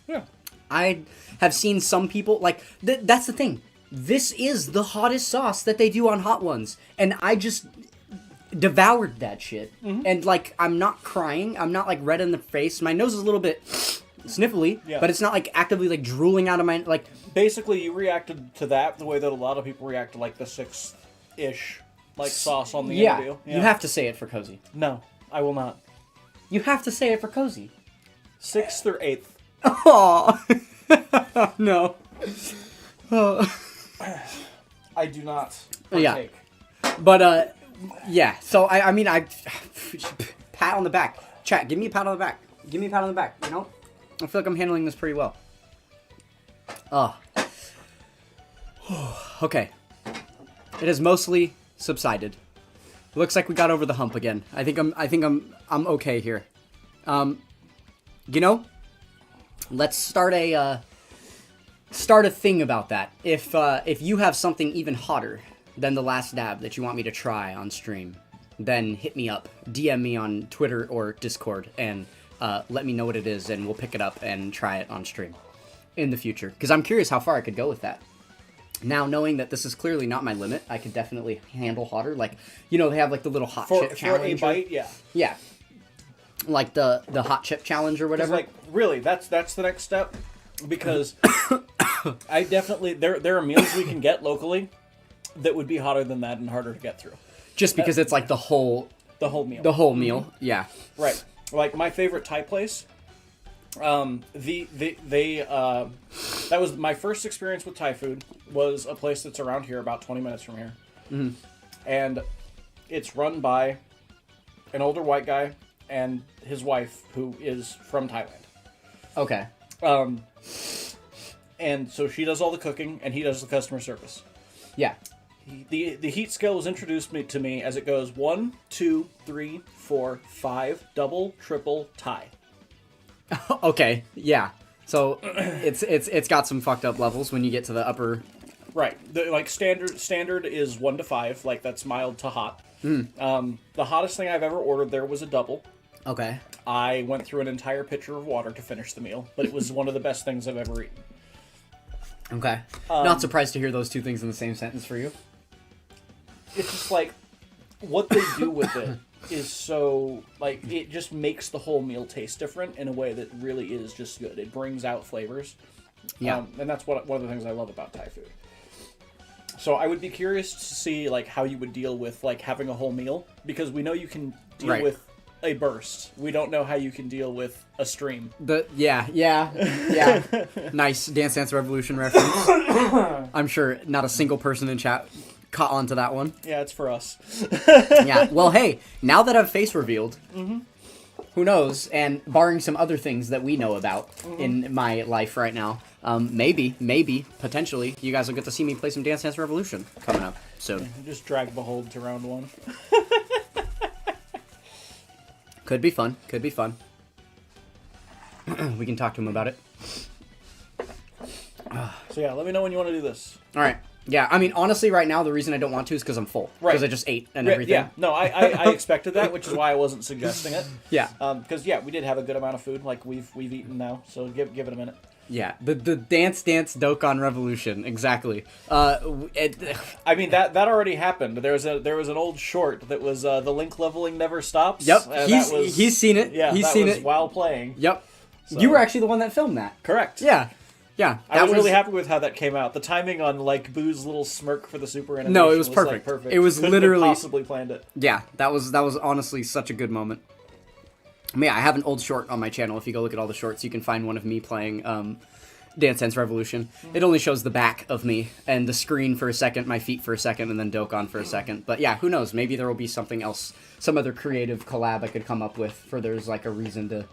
Yeah. I have seen some people, like, that's the thing. This is the hottest sauce that they do on Hot Ones. And I just devoured that shit. And, like, I'm not crying. I'm not, like, red in the face. My nose is a little bit sniffly, but it's not, like, actively, like, drooling out of my, like... Basically, you reacted to that the way that a lot of people react to, like, the 6th-ish, like, sauce on the interview. Yeah. You have to say it for Cozy. No, I will not. You have to say it for Cozy. 6th or 8th. Oh no. I do not Yeah. partake. But, yeah. So, I mean, pat on the back. Chat, give me a pat on the back. Give me a pat on the back, you know? I feel like I'm handling this pretty well. Okay. It has mostly subsided. Looks like we got over the hump again. I think I'm okay here. You know, let's start a thing about that. If you have something even hotter than the last dab that you want me to try on stream, then hit me up, DM me on Twitter or Discord, and let me know what it is, and we'll pick it up and try it on stream in the future. Because I'm curious how far I could go with that. Now, knowing that this is clearly not my limit, I could definitely handle hotter. Like, you know, they have like the little hot chip challenge. For a bite, yeah. Yeah. Like the hot chip challenge or whatever. Like, really, that's the next step. Because I definitely... There are meals we can get locally that would be hotter than that and harder to get through. Just because it's like the whole meal. The whole meal, yeah. Right. Like, my favorite Thai place... that was my first experience with Thai food, was a place that's around here about 20 minutes from here. And It's run by an older white guy and his wife, who is from Thailand. Okay. And so she does all the cooking, and he does the customer service. Yeah. The heat scale was introduced to me as it goes 1, 2, 3, 4, 5, double, triple, tie. Okay. Yeah. So it's got some fucked up levels when you get to the upper. Right. Standard is 1 to 5. Like, that's mild to hot. The hottest thing I've ever ordered there was a double. Okay. I went through an entire pitcher of water to finish the meal, but it was one of the best things I've ever eaten. Okay. Not surprised to hear those two things in the same sentence for you. It's just like, what they do with it is so, like, it just makes the whole meal taste different in a way that really is just good. It brings out flavors. Yeah. And that's one of the things I love about Thai food. So I would be curious to see, like, how you would deal with, like, having a whole meal, because we know you can deal with a burst. We don't know how you can deal with a stream. Yeah. Nice Dance Dance Revolution reference. I'm sure not a single person in chat caught on to that one. Yeah, it's for us. Yeah. Well, hey, now that I've face revealed, who knows? And barring some other things that we know about in my life right now, maybe, potentially, you guys will get to see me play some Dance Dance Revolution coming up soon. Just drag Behold to round 1. Could be fun. We can talk to him about it. So yeah, let me know when you want to do this. All right. Yeah, I mean, honestly, right now, the reason I don't want to is because I'm full. Right. Because I just ate and everything. Yeah, no, I expected that, which is why I wasn't suggesting it. Yeah. Because, yeah, we did have a good amount of food, like we've eaten now, so give it a minute. Yeah, the Dance Dance Dokkan Revolution, exactly. I mean, that already happened. There was an old short that was The Link Leveling Never Stops. Yep, he's seen it. Yeah, he's that seen was it while playing. Yep. So. You were actually the one that filmed that. Correct. Yeah. I was really happy with how that came out. The timing on, like, Boo's little smirk for the super animation No, it was perfect. Like, perfect. It was Couldn't literally have possibly planned it. Yeah, that was honestly such a good moment. I mean, I have an old short on my channel. If you go look at all the shorts, you can find one of me playing Dance Dance Revolution. It only shows the back of me and the screen for a second, my feet for a second, and then Dokkan for a second. But yeah, who knows? Maybe there will be something else, some other creative collab I could come up with for there's like a reason to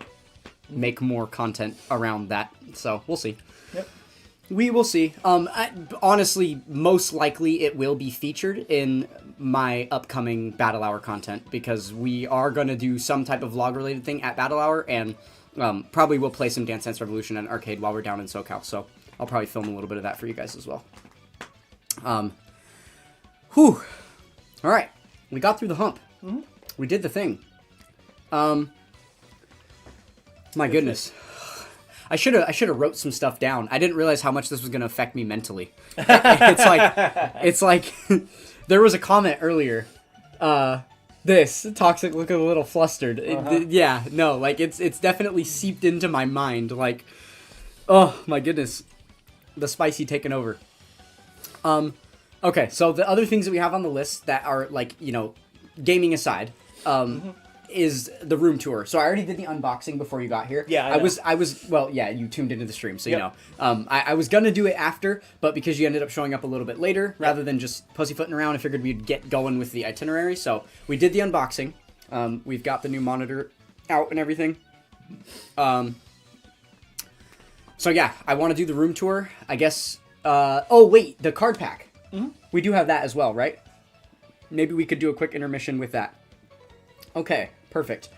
make more content around that. So we'll see. Yep. We will see. Honestly, most likely it will be featured in my upcoming Battle Hour content because we are going to do some type of vlog-related thing at Battle Hour, and probably we'll play some Dance Dance Revolution and Arcade while we're down in SoCal, so I'll probably film a little bit of that for you guys as well. Whew. All right. We got through the hump. We did the thing. My goodness. I should have wrote some stuff down. I didn't realize how much this was going to affect me mentally. It's like there was a comment earlier. This toxic looking a little flustered. Yeah, no, like it's definitely seeped into my mind. Like, oh my goodness, the spicy taking over. Okay, so the other things that we have on the list that are like, you know, gaming aside, is the room tour. So I already did the unboxing before you got here. Yeah, I was well, yeah, you tuned into the stream, so you know. I was gonna do it after, but because you ended up showing up a little bit later, rather than just pussyfooting around, I figured we'd get going with the itinerary. So we did the unboxing. We've got the new monitor out and everything. So yeah, I want to do the room tour. I guess. Oh wait, the card pack. We do have that as well, right? Maybe we could do a quick intermission with that. Okay, perfect.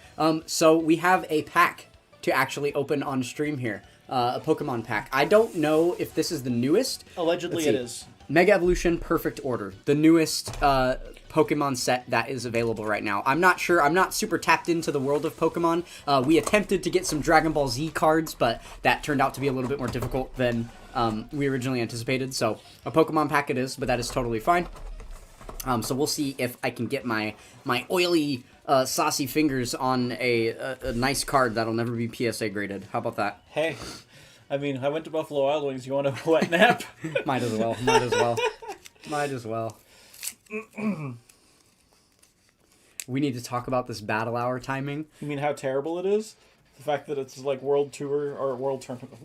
So we have a pack to actually open on stream here. A Pokemon pack. I don't know if this is the newest. Allegedly it is. Mega Evolution Perfect Order. The newest Pokemon set that is available right now. I'm not sure. I'm not super tapped into the world of Pokemon. We attempted to get some Dragon Ball Z cards, but that turned out to be a little bit more difficult than we originally anticipated. So a Pokemon pack it is, but that is totally fine. So we'll see if I can get my oily... saucy fingers on a nice card that'll never be PSA graded. How about that? Hey, I mean, I went to Buffalo Wild Wings. You want a wet nap? Might as well. We need to talk about this battle hour timing. You mean how terrible it is? The fact that it's like World Tour or World Tournament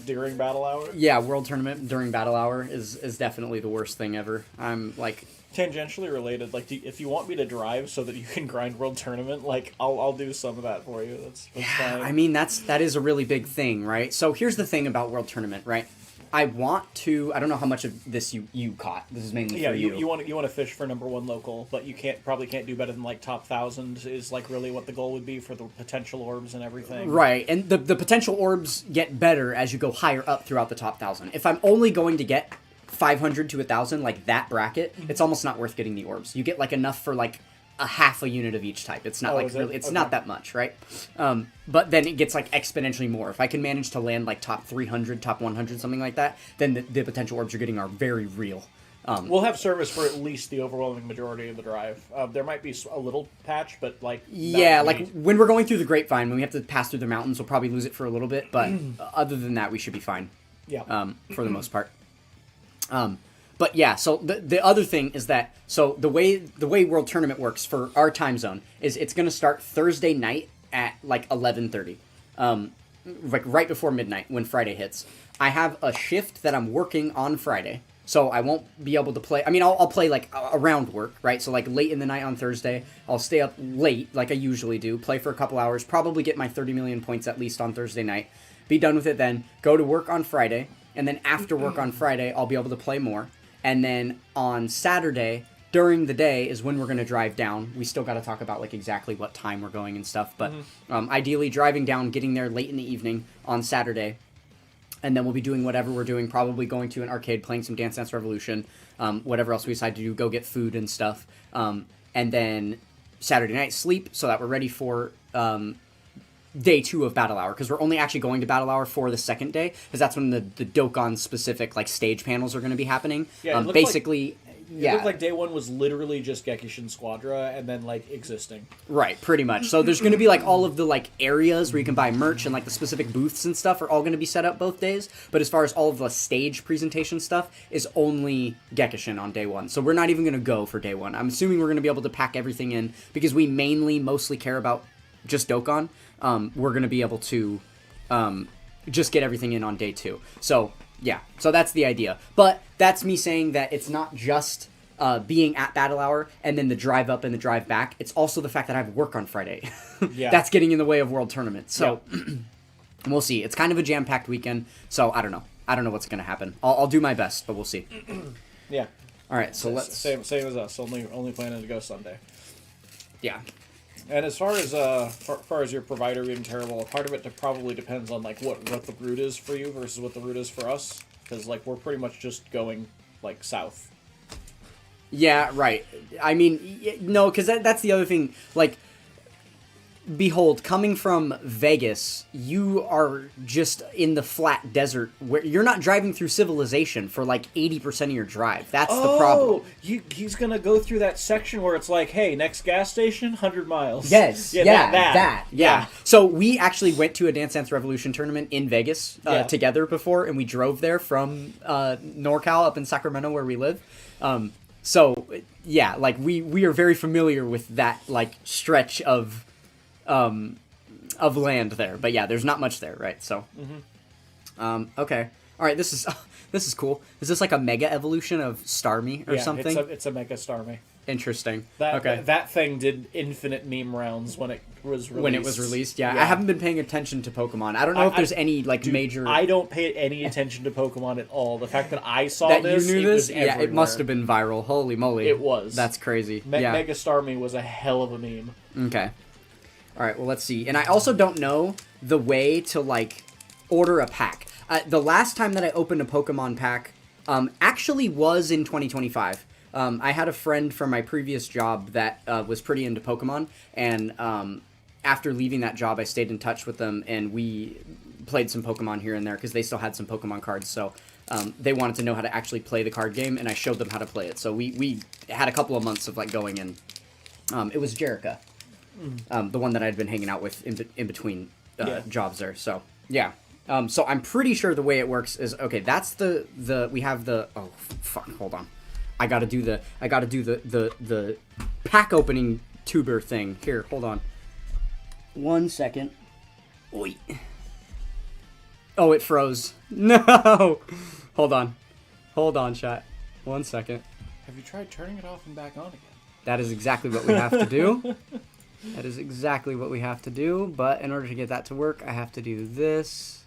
during Battle Hour. Yeah, World Tournament during Battle Hour is definitely the worst thing ever. I'm like... Tangentially related, like, if you want me to drive so that you can grind World Tournament, like, I'll do some of that for you. That's fine. I mean, that is a really big thing, right? So here's the thing about World Tournament, right? I want to... I don't know how much of this you caught. This is mainly for you. You want to fish for #1 local, but you probably can't do better than like top 1,000 is like really what the goal would be for the potential orbs and everything. Right, and the potential orbs get better as you go higher up throughout the top 1,000. If I'm only going to get 500 to 1,000, like that bracket, it's almost not worth getting the orbs. You get like enough for like a half a unit of each type. It's not it's not that much, right? But then it gets like exponentially more. If I can manage to land like top 300, top 100, something like that, then the potential orbs you're getting are very real. We'll have service for at least the overwhelming majority of the drive. There might be a little patch, but like... Yeah, like when we're going through the Grapevine, when we have to pass through the mountains, we'll probably lose it for a little bit, but other than that, we should be fine. Yeah. For the most part. But yeah, so the other thing is that, so the way World Tournament works for our time zone is it's going to start Thursday night at like 11:30, like right before midnight when Friday hits. I have a shift that I'm working on Friday, so I won't be able to play. I mean, I'll play like around work, right? So like late in the night on Thursday, I'll stay up late like I usually do, play for a couple hours, probably get my 30 million points at least on Thursday night, be done with it then, go to work on Friday, and then after work on Friday, I'll be able to play more. And then on Saturday, during the day, is when we're going to drive down. We still got to talk about like exactly what time we're going and stuff. But ideally, driving down, getting there late in the evening on Saturday. And then we'll be doing whatever we're doing, probably going to an arcade, playing some Dance Dance Revolution, whatever else we decide to do, go get food and stuff. And then Saturday night, sleep, so that we're ready for... day 2 of Battle Hour, because we're only actually going to Battle Hour for the second day, because that's when the Dokkan specific like stage panels are going to be happening. Yeah, basically, it looked like day 1 was literally just Gekishin Squadra and then like existing. Right, pretty much. So there's going to be like all of the like areas where you can buy merch and like the specific booths and stuff are all going to be set up both days. But as far as all of the stage presentation stuff is only Gekishin on day 1. So we're not even going to go for day 1. I'm assuming we're going to be able to pack everything in because we mostly care about just Dokkan. We're going to be able to just get everything in on day 2. So, yeah. So that's the idea. But that's me saying that it's not just being at Battle Hour and then the drive up and the drive back. It's also the fact that I have work on Friday. Yeah. That's getting in the way of World Tournament. So, we'll see. It's kind of a jam-packed weekend. So, I don't know. I don't know what's going to happen. I'll do my best, but we'll see. Yeah. All right, so let's... Same as us. Only planning to go Sunday. Yeah. And as far as your provider being terrible, part of it probably depends on like what the route is for you versus what the route is for us, because like we're pretty much just going like south. Yeah, right. I mean, no, because that's the other thing. Like, behold, coming from Vegas, you are just in the flat desert where you're not driving through civilization for like 80% of your drive. That's the problem. He's gonna go through that section where it's like, hey, next gas station, 100 miles. Yes, that. Yeah. So we actually went to a Dance Dance Revolution tournament in Vegas together before, and we drove there from NorCal up in Sacramento where we live. So yeah, like we are very familiar with that like stretch of land there, but yeah, there's not much there, right? So, okay, all right, this is cool. Is this like a mega evolution of Starmie or something? It's a mega Starmie. Interesting. That thing did infinite meme rounds when it was released. Yeah. I haven't been paying attention to Pokemon. I don't know if there's any major. I don't pay any attention to Pokemon at all. The fact that I saw that this, you knew this, yeah, it must have been viral. Holy moly, it was. That's crazy. Mega Starmie was a hell of a meme. Okay. All right. Well, let's see. And I also don't know the way to like order a pack. The last time that I opened a Pokemon pack, actually was in 2025. I had a friend from my previous job that was pretty into Pokemon, and after leaving that job, I stayed in touch with them, and we played some Pokemon here and there, because they still had some Pokemon cards, so they wanted to know how to actually play the card game, and I showed them how to play it. So we had a couple of months of like going in. It was Jerica, the one that I'd been hanging out with in between jobs there, so yeah. So I'm pretty sure the way it works is, okay, that's we have the, oh, fuck, hold on. I gotta do the pack opening tuber thing. Here, hold on. 1 second. Oi. Oh, it froze. No! Hold on, chat. 1 second. Have you tried turning it off and back on again? That is exactly what we have to do. That is exactly what we have to do, but in order to get that to work, I have to do this,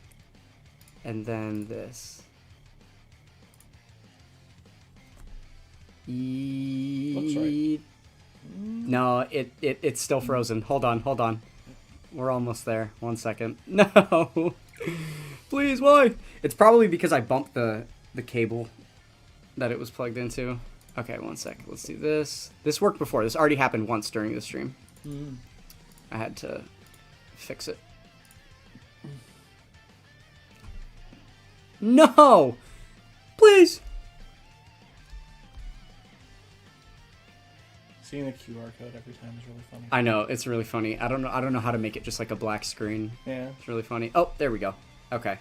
and then this. Looks right. No, it's still frozen. Hold on. We're almost there. 1 second. No! Please, why? It's probably because I bumped the cable that it was plugged into. Okay, 1 second. Let's do this. This worked before. This already happened once during the stream. I had to fix it. No! Please! Seeing the QR code every time is really funny. I know, it's really funny. I don't know how to make it just like a black screen. Yeah. It's really funny. Oh, there we go. Okay.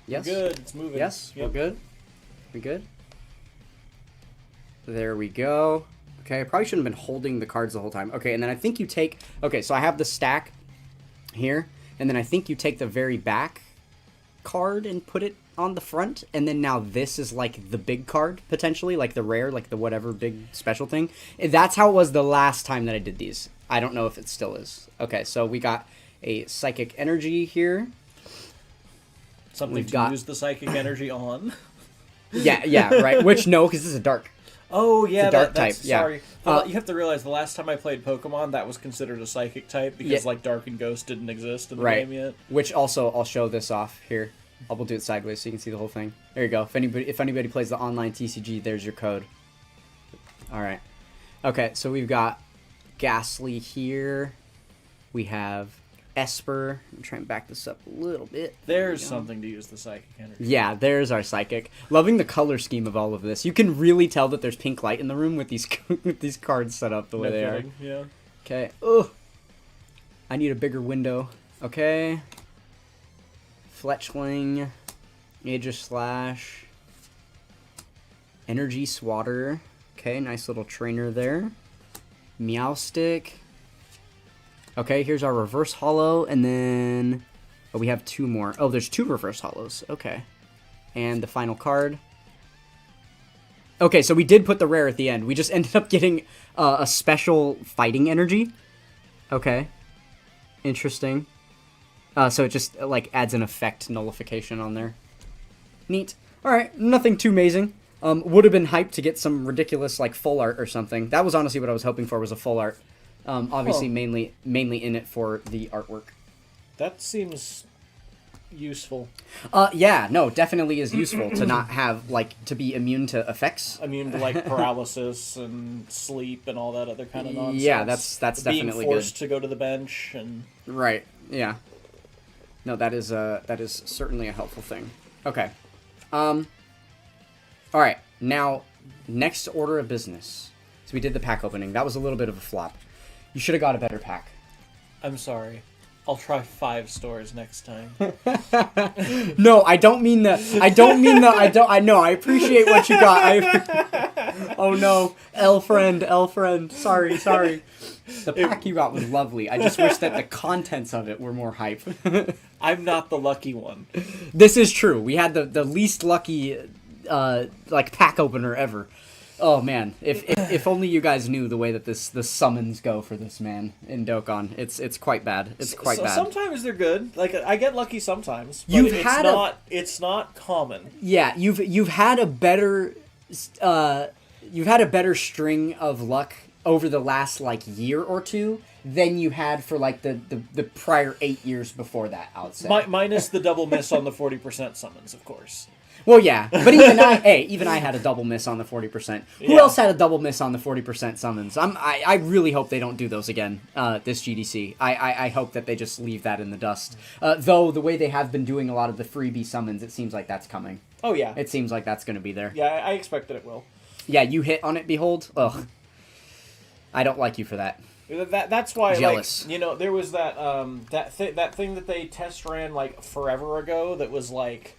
Yes. We're good. It's moving. Yes, Yep. we're good. We good? There we go. Okay, I probably shouldn't have been holding the cards the whole time. Okay, and then I think you take... Okay, so I have the stack here, and then I think you take the very back card and put it on the front, and then now this is like the big card, potentially, like the rare, like the whatever big special thing. That's how it was the last time that I did these. I don't know if it still is. Okay, so we got a Psychic Energy here. Something We've to got- use the psychic energy on. Yeah, right. Which, no, because this is a dark. Oh, yeah, The dark that's, type, yeah. Sorry. Well, you have to realize the last time I played Pokemon, that was considered a psychic type because, Yeah. like, Dark and Ghost didn't exist in the Right. game yet. Which also, I'll show this off here. We'll do it sideways so you can see the whole thing. There you go. If anybody plays the online TCG, there's your code. All right. Okay, so we've got Ghastly here. We have Esper. I'm trying to back this up a little bit. There's There we go. something to use the psychic energy. Yeah, there's our Psychic. Loving the color scheme of all of this. You can really tell that there's pink light in the room with these with these cards set up the way No they are. kidding, yeah. Okay. Ugh. I need a bigger window. Okay. Fletchling. Aegis Slash. Energy Swatter. Okay, nice little trainer there. Meowstick. Okay, here's our reverse hollow, and then... Oh, we have two more. Oh, there's two reverse hollows. Okay. And the final card. Okay, so we did put the rare at the end. We just ended up getting a special fighting energy. Okay. Interesting. So it just, like, adds an effect nullification on there. Neat. Alright, nothing too amazing. Would have been hyped to get some ridiculous, like, full art or something. That was honestly what I was hoping for, was a full art. Obviously, mainly in it for the artwork. That seems useful. Yeah, no, definitely is useful to not have, like, to be immune to effects. Immune to, like, paralysis and sleep and all that other kind of nonsense. Yeah, that's definitely Being forced good. to go to the bench and... Right, yeah. No, that is certainly a helpful thing. Okay. Alright, now, next order of business. So we did the pack opening. That was a little bit of a flop. You should have got a better pack. I'm sorry. I'll try 5 stores next time. No, I don't mean the. I know. I appreciate what you got. Oh no, L friend. Sorry. The pack you got was lovely. I just wish that the contents of it were more hype. I'm not the lucky one. This is true. We had the least lucky, like, pack opener ever. Oh man, if only you guys knew the way that the summons go for this man in Dokkan. It's quite bad. It's quite bad. Sometimes they're good. Like, I get lucky sometimes. But it's not common. Yeah, you've had a better string of luck over the last, like, year or two than you had for, like, the prior 8 years before that, I would say. Minus the double miss on the 40% summons, of course. Well, yeah, but even I had a double miss on the 40%. Who else had a double miss on the 40% summons? I really hope they don't do those again this GDC. I hope that they just leave that in the dust. Though the way they have been doing a lot of the freebie summons, it seems like that's coming. Oh yeah, It seems like that's going to be there. yeah. I expect that it will. Yeah, you hit on it, Behold. Ugh, I don't like you for that. That's why, Jealous. like, you know, there was that that thing that they test ran, like, forever ago that was like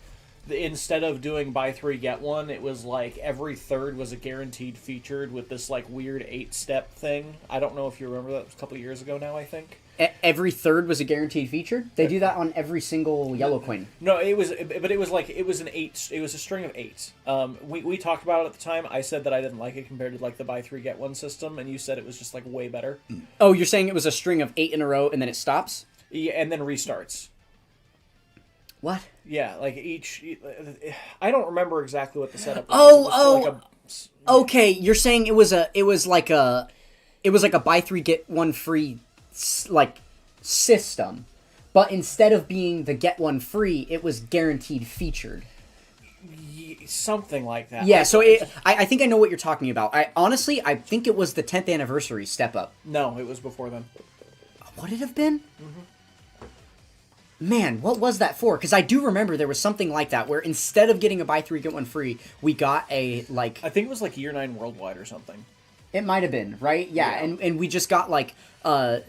instead of doing buy 3 get 1, it was like every third was a guaranteed featured with this like weird 8-step thing. I don't know if you remember that. It was a couple of years ago now, I think. Every third was a guaranteed feature. They do that on every single yellow coin. No, it was an 8. It was a string of 8. We talked about it at the time. I said that I didn't like it compared to like the buy 3 get 1 system, and you said it was just like way better. Oh, you're saying it was a string of 8 in a row and then it stops? Yeah, and then restarts. What? Yeah, like each. I don't remember exactly what the setup was. Okay, you're saying it was like a buy 3 get 1 free like system, but instead of being the get 1 free, it was guaranteed featured. Something like that. Yeah, so I think I know what you're talking about. I think it was the 10th anniversary step up. No, it was before then. Would it have been? Man, what was that for? Because I do remember there was something like that where instead of getting a buy 3 get 1 free, we got a like. I think it was like Year 9 Worldwide or something. It might have been, right? Yeah. And we just got like a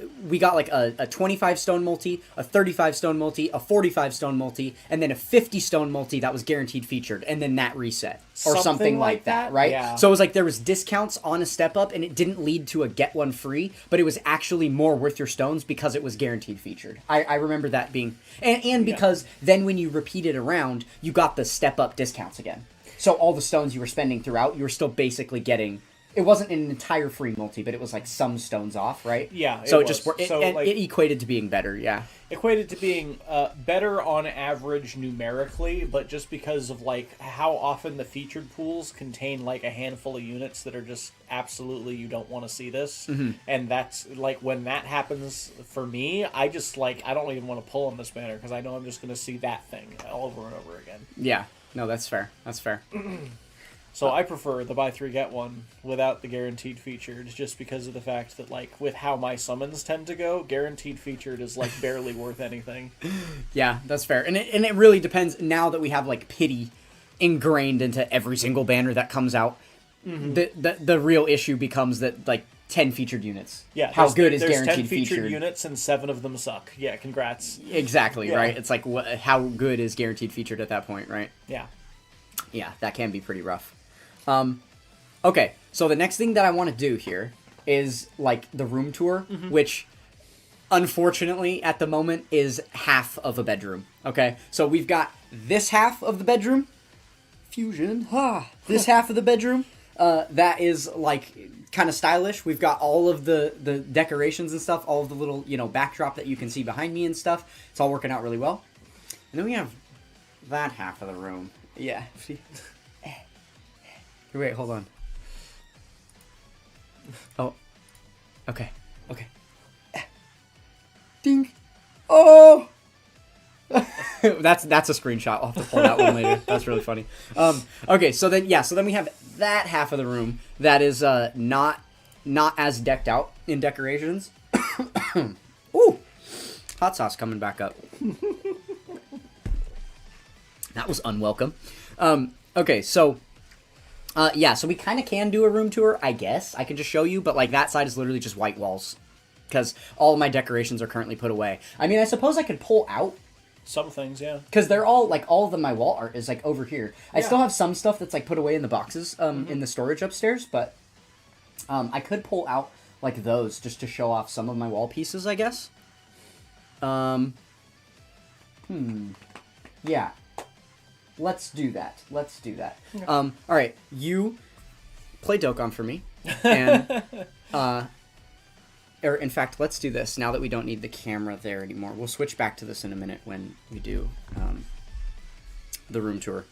25 stone multi, a 35 stone multi, a 45 stone multi, and then a 50 stone multi that was guaranteed featured, and then that reset or something like that, right? Yeah. So it was like there was discounts on a step up, and it didn't lead to a get 1 free, but it was actually more worth your stones because it was guaranteed featured. I remember that being and because then when you repeat it around, you got the step up discounts again. So all the stones you were spending throughout, you were still basically getting. It wasn't an entire free multi, but it was like some stones off, right? Yeah. So it equated to being better, yeah. Equated to being better on average numerically, but just because of like how often the featured pools contain like a handful of units that are just absolutely you don't want to see this, and that's like when that happens for me, I just like I don't even want to pull on this banner because I know I'm just going to see that thing over and over again. Yeah. No, that's fair. That's fair. So I prefer the buy 3 get 1 without the guaranteed featured, just because of the fact that like with how my summons tend to go, guaranteed featured is like barely worth anything. Yeah, that's fair. And it really depends now that we have like pity ingrained into every single banner that comes out. The real issue becomes that like 10 featured units. Yeah, how good is there's guaranteed 10 featured featured units and 7 of them suck. Yeah, congrats. Exactly, Yeah. right? It's like how good is guaranteed featured at that point, right? Yeah. Yeah, that can be pretty rough. Okay, so the next thing that I want to do here is like the room tour, which unfortunately at the moment is half of a bedroom. Okay, so we've got this half of the bedroom, fusion, this half of the bedroom, that is like kind of stylish. We've got all of the decorations and stuff, all of the little, backdrop that you can see behind me and stuff. It's all working out really well. And then we have that half of the room. Yeah, see? Wait, hold on. Oh. Okay. Ding. Oh! that's a screenshot. I'll have to pull that one later. That's really funny. Okay, so then we have that half of the room that is not as decked out in decorations. Ooh! Hot sauce coming back up. That was unwelcome. Okay, so so we kind of can do a room tour, I guess. I can just show you, but like that side is literally just white walls because all of my decorations are currently put away. I mean, I suppose I could pull out some things, yeah, because they're all like all of them. My wall art is like over here. I still have some stuff that's like put away in the boxes, in the storage upstairs, but I could pull out like those just to show off some of my wall pieces, I guess. Yeah. Let's do that. Okay. All right, you play Dokkan for me, and or in fact, let's do this now that we don't need the camera there anymore. We'll switch back to this in a minute when we do the room tour.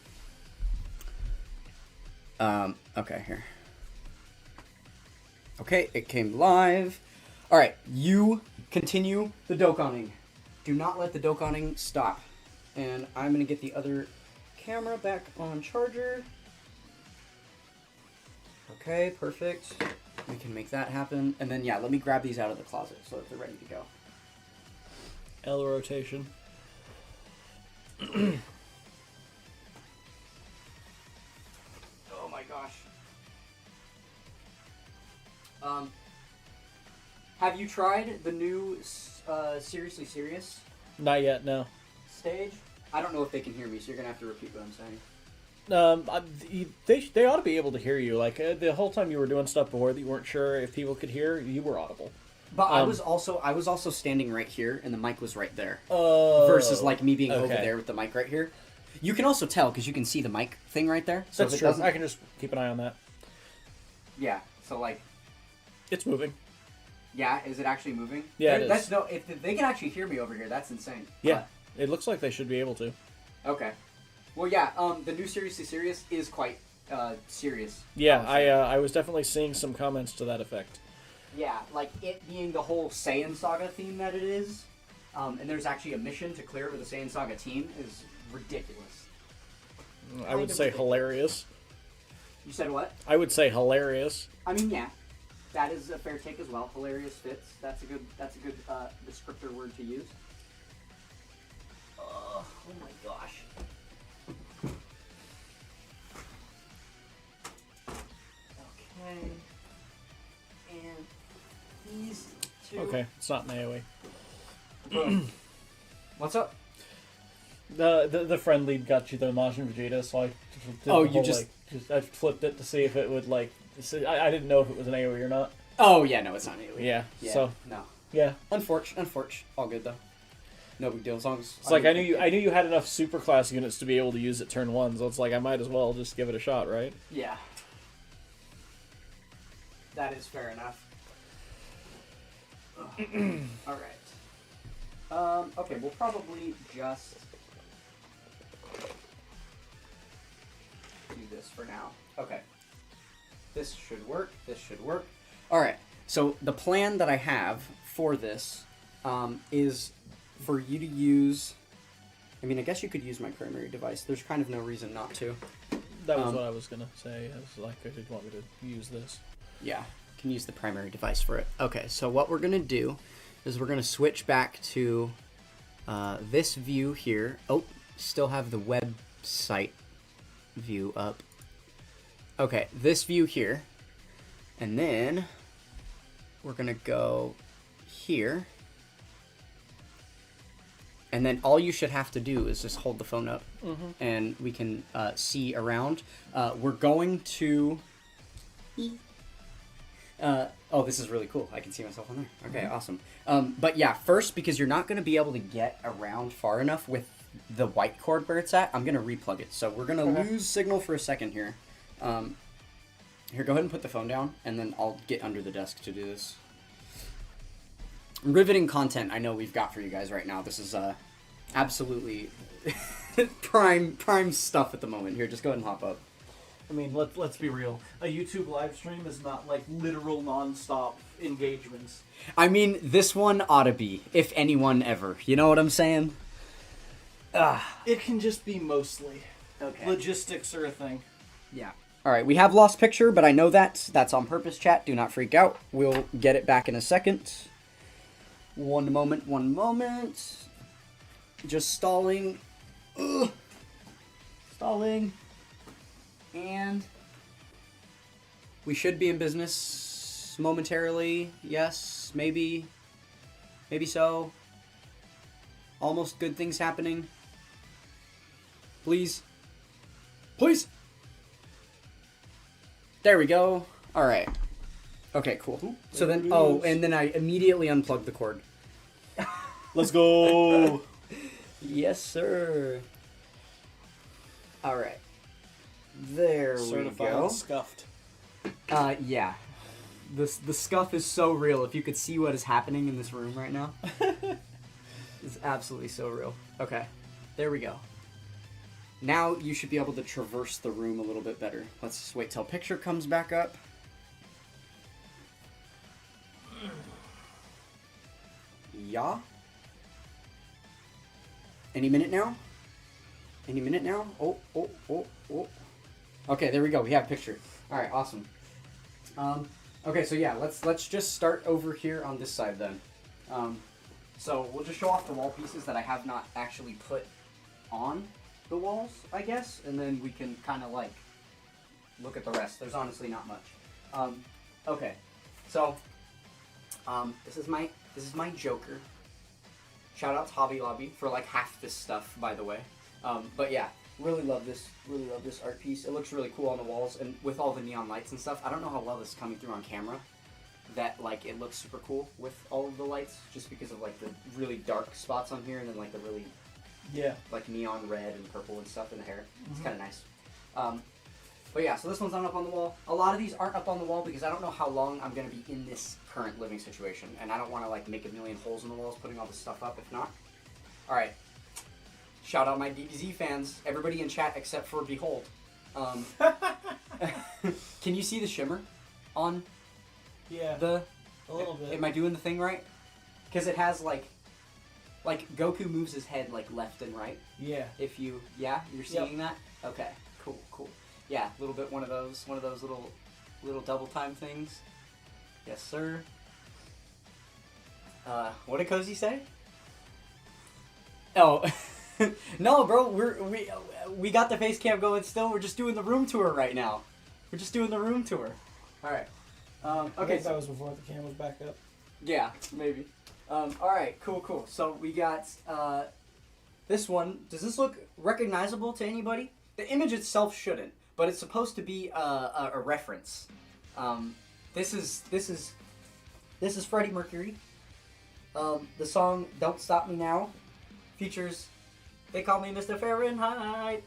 Okay, here. Okay, it came live. All right, you continue the Dokkaning. Do not let the Dokkaning stop. And I'm gonna get the other camera back on charger. Okay, perfect. We can make that happen. And then, let me grab these out of the closet so that they're ready to go. L rotation. Oh my gosh. Have you tried the new Seriously Serious Not yet, no. stage? I don't know if they can hear me, so you're gonna have to repeat what I'm saying. They ought to be able to hear you. Like the whole time you were doing stuff before that you weren't sure if people could hear, you were audible. But I was also standing right here, and the mic was right there. Oh. Versus like me being over Okay. there with the mic right here. You can also tell because you can see the mic thing right there. So That's if it true. doesn't- I can just keep an eye on that. Yeah. So like, It's moving. yeah, is it actually moving? Yeah, There- it that's is. no. If they can actually hear me over here, that's insane. Yeah, it looks like they should be able to. But- okay. Well, yeah. The new Seriously Serious is quite serious. Yeah, honestly. I was definitely seeing some comments to that effect. Yeah, like it being the whole Saiyan Saga theme that it is, and there's actually a mission to clear it with the Saiyan Saga team is ridiculous. I would say hilarious. You said what? I would say hilarious. I mean, yeah, that is a fair take as well. Hilarious fits. That's a good descriptor word to use. Oh my gosh. Okay. And these two. Okay, it's not an AoE. Boom. What's up? The friend lead got you the Majin Vegeta, so I did Oh, the you whole, just- I flipped it to see if it would like. I didn't know if it was an AoE or not. Oh yeah, no, it's not AoE. Yeah, so no. yeah, Unfortunate. All good though. No big deal as long as. it's like I knew you had enough super class units to be able to use it turn one, so it's like I might as well just give it a shot, right? Yeah. That is fair enough. All right. Okay, we'll probably just do this for now. Okay. This should work. This should work. All right. So the plan that I have for this is for you to use. I mean, I guess you could use my primary device. There's kind of no reason not to. That was what I was gonna say. I was like, I did want me to use this. Yeah, can use the primary device for it. Okay, so what we're going to do is we're going to switch back to this view here. Oh, still have the website view up. Okay, this view here. And then we're going to go here. And then all you should have to do is just hold the phone up. And we can see around. We're going to... oh, this is really cool. I can see myself on there. Okay, awesome. But yeah, first, because you're not going to be able to get around far enough with the white cord where it's at, I'm going to replug it. So we're going to lose signal for a second here. Here, go ahead and put the phone down, and then I'll get under the desk to do this. Riveting content I know we've got for you guys right now. This is absolutely prime stuff at the moment. Here, just go ahead and hop up. I mean, let's be real. A YouTube live stream is not like literal non-stop engagements. I mean, this one ought to be, if anyone ever. You know what I'm saying? It can just be mostly. Okay. Logistics are a thing. Yeah. All right, we have lost picture, but I know that's on purpose, chat. Do not freak out. We'll get it back in a second. One moment. Just stalling. Ugh. Stalling. And we should be in business momentarily. Yes, maybe. Maybe so. Almost good things happening. Please. Please. There we go. All right. Okay, cool. So then, oh, and then I immediately unplugged the cord. Let's go. Yes, sir. All right. There we Certified go. scuffed. Yeah. The scuff is so real. If you could see what is happening in this room right now. It's absolutely so real. Okay. There we go. Now you should be able to traverse the room a little bit better. Let's just wait till picture comes back up. Yeah. Any minute now? Any minute now? Oh. Okay, there we go. We have a picture. All right, awesome. Okay, so yeah, let's just start over here on this side then. So we'll just show off the wall pieces that I have not actually put on the walls, I guess, and then we can kind of like look at the rest. There's honestly not much. Okay, so this is my Joker. Shout out to Hobby Lobby for like half this stuff, by the way. But yeah, really love this art piece. It looks really cool on the walls and with all the neon lights and stuff. I don't know how well this is coming through on camera. That like it looks super cool with all of the lights, just because of like the really dark spots on here and then like the really like neon red and purple and stuff in the hair. It's kind of nice. But yeah, so this one's not up on the wall. A lot of these aren't up on the wall because I don't know how long I'm going to be in this current living situation. And I don't want to like make a million holes in the walls putting all this stuff up if not. Alright. Shout out my DBZ fans. Everybody in chat except for Behold. Can you see the shimmer on a little bit. Am I doing the thing right? Because it has like Goku moves his head like left and right. Yeah. If you're seeing that? Okay. Cool. Yeah, a little bit one of those little double time things. Yes, sir. What did Cozy say? Oh, no, bro. We got the face cam going still. We're just doing the room tour right now. We're just doing the room tour. All right. Okay. That was before the cam was back up. Yeah, maybe. All right. Cool. So we got this one. Does this look recognizable to anybody? The image itself shouldn't, but it's supposed to be a reference. This is Freddie Mercury. The song "Don't Stop Me Now" features. They call me Mr. Fahrenheit.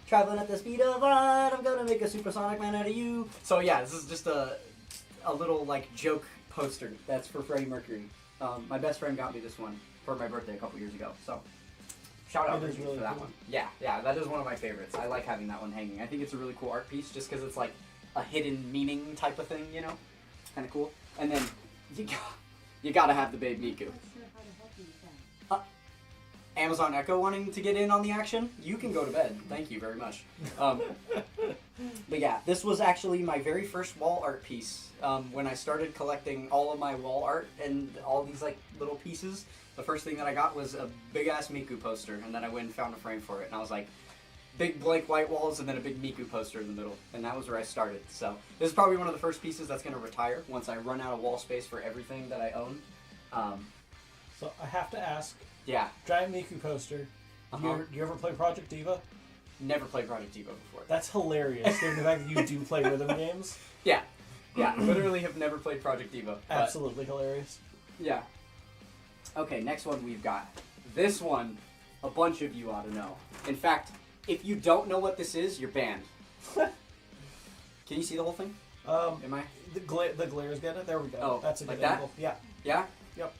Traveling at the speed of light, I'm gonna make a supersonic man out of you. So yeah, this is just a little like joke poster that's for Freddie Mercury. My best friend got me this one for my birthday a couple years ago. So shout out really for that cool. one. Yeah, that is one of my favorites. I like having that one hanging. I think it's a really cool art piece just because it's like a hidden meaning type of thing, you know? Kind of cool. And then you gotta have the Babe Miku. Amazon Echo wanting to get in on the action? You can go to bed. Thank you very much. But yeah, this was actually my very first wall art piece. When I started collecting all of my wall art and all these like little pieces, the first thing that I got was a big ass Miku poster, and then I went and found a frame for it, and I was like, big blank white walls and then a big Miku poster in the middle, and that was where I started. So this is probably one of the first pieces that's going to retire once I run out of wall space for everything that I own. So I have to ask. Yeah. Giant Miku poster. Do you ever play Project Diva? Never played Project Diva before. That's hilarious. The fact that you do play rhythm games. Yeah. Literally have never played Project Diva. Absolutely hilarious. Yeah. Okay, next one we've got. This one, a bunch of you ought to know. In fact, if you don't know what this is, you're banned. Can you see the whole thing? Am I? The glare's getting it. There we go. Oh, that's a good like that? angle. Yeah. Yeah? Yep.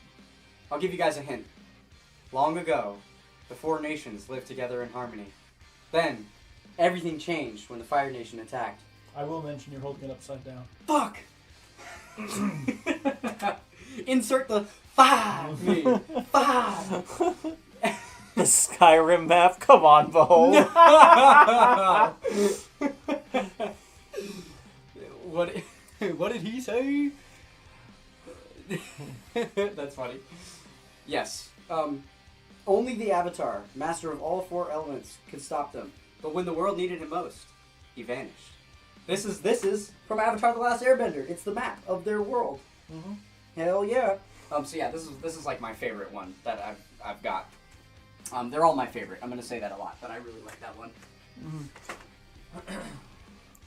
I'll give you guys a hint. Long ago, the four nations lived together in harmony. Then, everything changed when the Fire Nation attacked. I will mention you're holding it upside down. Fuck! Insert the five! The Skyrim map? Come on, Behold. What did he say? That's funny. Yes. Only the Avatar, master of all four elements, could stop them. But when the world needed him most, he vanished. This is from Avatar: The Last Airbender. It's the map of their world. Mm-hmm. Hell yeah. So yeah, this is like my favorite one that I've got. They're all my favorite. I'm gonna say that a lot, but I really like that one. Mm-hmm.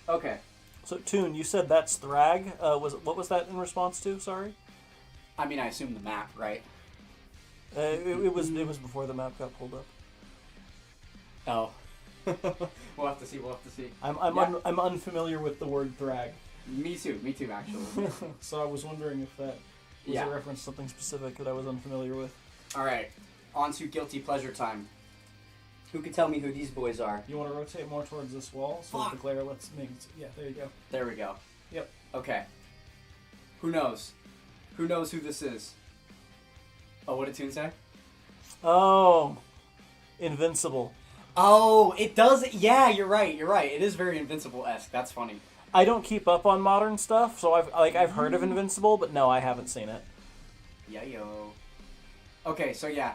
Okay. So, Toon, you said that's Thrag. What was that in response to? Sorry. I mean, I assume the map, right? It was before the map got pulled up. Oh. We'll have to see. I'm unfamiliar with the word Thrag. Me too, actually. So I was wondering if that was a reference to something specific that I was unfamiliar with. Alright, on to guilty pleasure time. Who can tell me who these boys are? You want to rotate more towards this wall so that the glare lets me... Yeah, there you go. There we go. Yep. Okay. Who knows? Who knows who this is? Oh, what did Toon say? Oh, Invincible. Oh, it does. Yeah, you're right. It is very Invincible-esque. That's funny. I don't keep up on modern stuff, so I've heard of Invincible, but no, I haven't seen it. Yeah, yo. Okay, so yeah,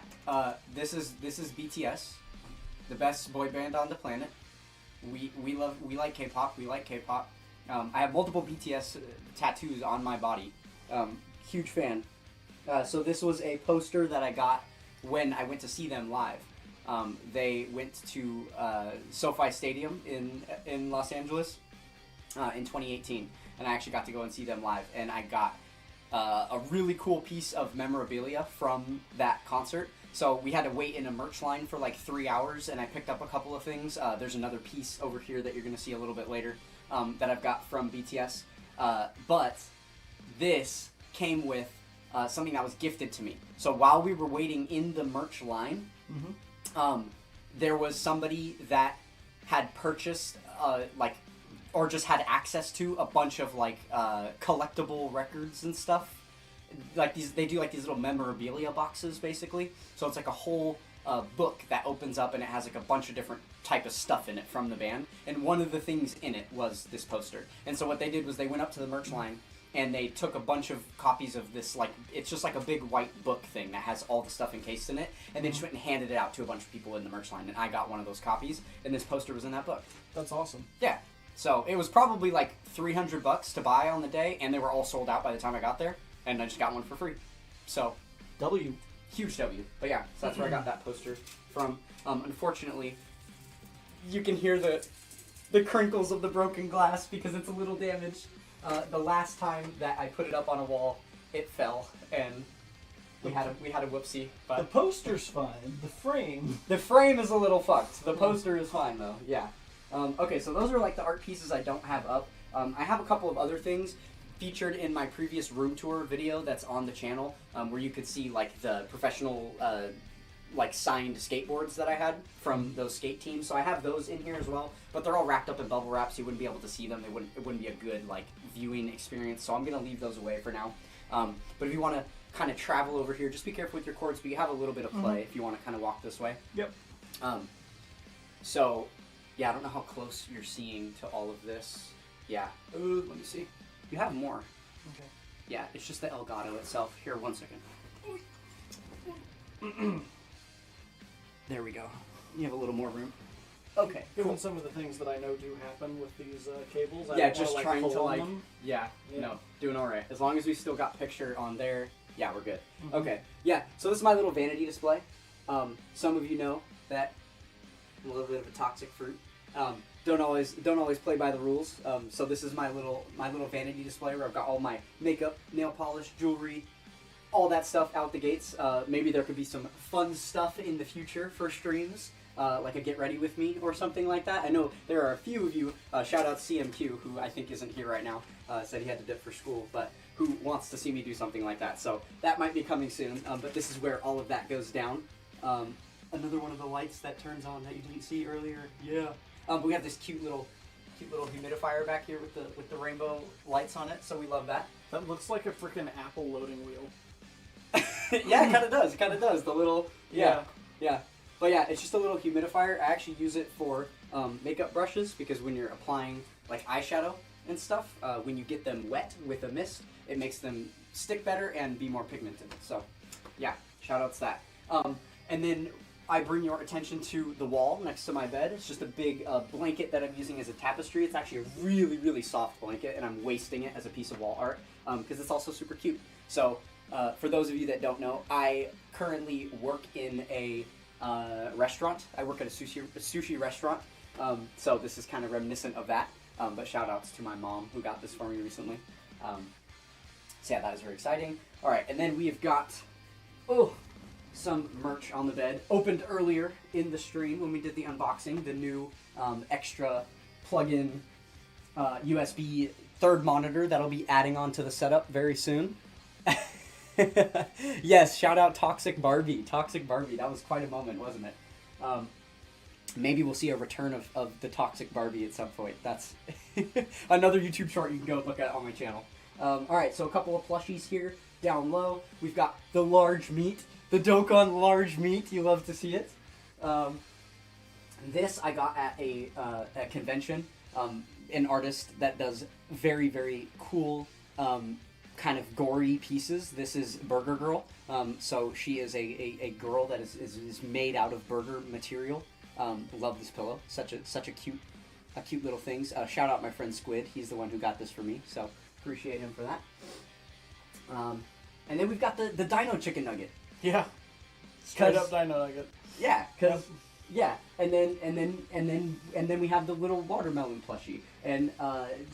this is BTS, the best boy band on the planet. We like K-pop. We like K-pop. I have multiple BTS tattoos on my body. Huge fan. So this was a poster that I got when I went to see them live. They went to SoFi Stadium in Los Angeles in 2018, and I actually got to go and see them live, and I got a really cool piece of memorabilia from that concert. So we had to wait in a merch line for like 3 hours, and I picked up a couple of things. There's another piece over here that you're going to see a little bit later that I've got from BTS. But this came with something that was gifted to me. So while we were waiting in the merch line, there was somebody that had purchased or just had access to a bunch of collectible records and stuff. Like they do these little memorabilia boxes basically. So it's like a whole book that opens up and it has like a bunch of different type of stuff in it from the band. And one of the things in it was this poster. And so what they did was they went up to the merch line and they took a bunch of copies of this, it's just like a big white book thing that has all the stuff encased in it, and they just went and handed it out to a bunch of people in the merch line, and I got one of those copies, and this poster was in that book. That's awesome. Yeah. So it was probably like $300 to buy on the day, and they were all sold out by the time I got there, and I just got one for free. So, W. Huge W. But yeah, so that's where I got that poster from. Unfortunately, you can hear the crinkles of the broken glass because it's a little damaged. The last time that I put it up on a wall, it fell, and we had a whoopsie. But The poster's fine. The frame. the frame is a little fucked. The poster is fine though. Yeah. Okay, so those are like the art pieces I don't have up. I have a couple of other things featured in my previous room tour video that's on the channel, where you could see like the professional signed skateboards that I had from those skate teams. So I have those in here as well, but they're all wrapped up in bubble wrap, so you wouldn't be able to see them. It wouldn't be a good viewing experience. So I'm gonna leave those away for now. But if you want to kind of travel over here, just be careful with your cords. But you have a little bit of play if you want to kind of walk this way. Yep. So yeah, I don't know how close you're seeing to all of this. Yeah. Ooh, let me see. You have more. Okay. Yeah, it's just the Elgato itself. Here, 1 second. There we go. You have a little more room. Okay. Given some of the things that I know do happen with these cables, I Yeah, don't just wanna, trying to pull on them. yeah, Yeah. no, doing all right. As long as we still got picture on there, yeah, we're good. Mhm. Okay, yeah. So this is my little vanity display. Some of you know that I'm a little bit of a toxic fruit. Don't always play by the rules. So this is my little vanity display where I've got all my makeup, nail polish, jewelry, all that stuff out the gates. Maybe there could be some fun stuff in the future for streams, like a get ready with me or something like that. I know there are a few of you, shout out CMQ, who I think isn't here right now, said he had to dip for school, but who wants to see me do something like that. So that might be coming soon, but this is where all of that goes down. Another one of the lights that turns on that you didn't see earlier. Yeah. We have this cute little humidifier back here with the rainbow lights on it, so we love that. That looks like a freaking Apple loading wheel. Yeah, it kind of does. It kind of does. The little Yeah. yeah. But yeah, it's just a little humidifier. I actually use it for makeup brushes because when you're applying like eyeshadow and stuff, when you get them wet with a mist, it makes them stick better and be more pigmented. So yeah, shout outs that. And then I bring your attention to the wall next to my bed. It's just a big blanket that I'm using as a tapestry. It's actually a really, really soft blanket, and I'm wasting it as a piece of wall art because it's also super cute. So for those of you that don't know, I currently work in a restaurant. I work at a sushi restaurant. So this is kind of reminiscent of that. But shout outs to my mom who got this for me recently. So yeah, that is very exciting. All right, and then we've got some merch on the bed. Opened earlier in the stream when we did the unboxing, the new extra plug-in USB third monitor that'll be adding onto the setup very soon. Yes, shout out Toxic Barbie. Toxic Barbie, that was quite a moment, wasn't it? Maybe we'll see a return of the Toxic Barbie at some point. That's another YouTube short you can go look at on my channel. Alright, so a couple of plushies here down low. We've got the large meat. The Dokkan large meat, you love to see it. This I got at a convention. An artist that does very, very cool kind of gory pieces. This is Burger Girl. So she is a girl that is made out of burger material. Love this pillow. Such a cute little things. Shout out my friend Squid. He's the one who got this for me. So appreciate him for that. And then we've got the Dino Chicken Nugget. Yeah. Straight up Dino Nugget. Yeah, because yeah, and then we have the little watermelon plushie. And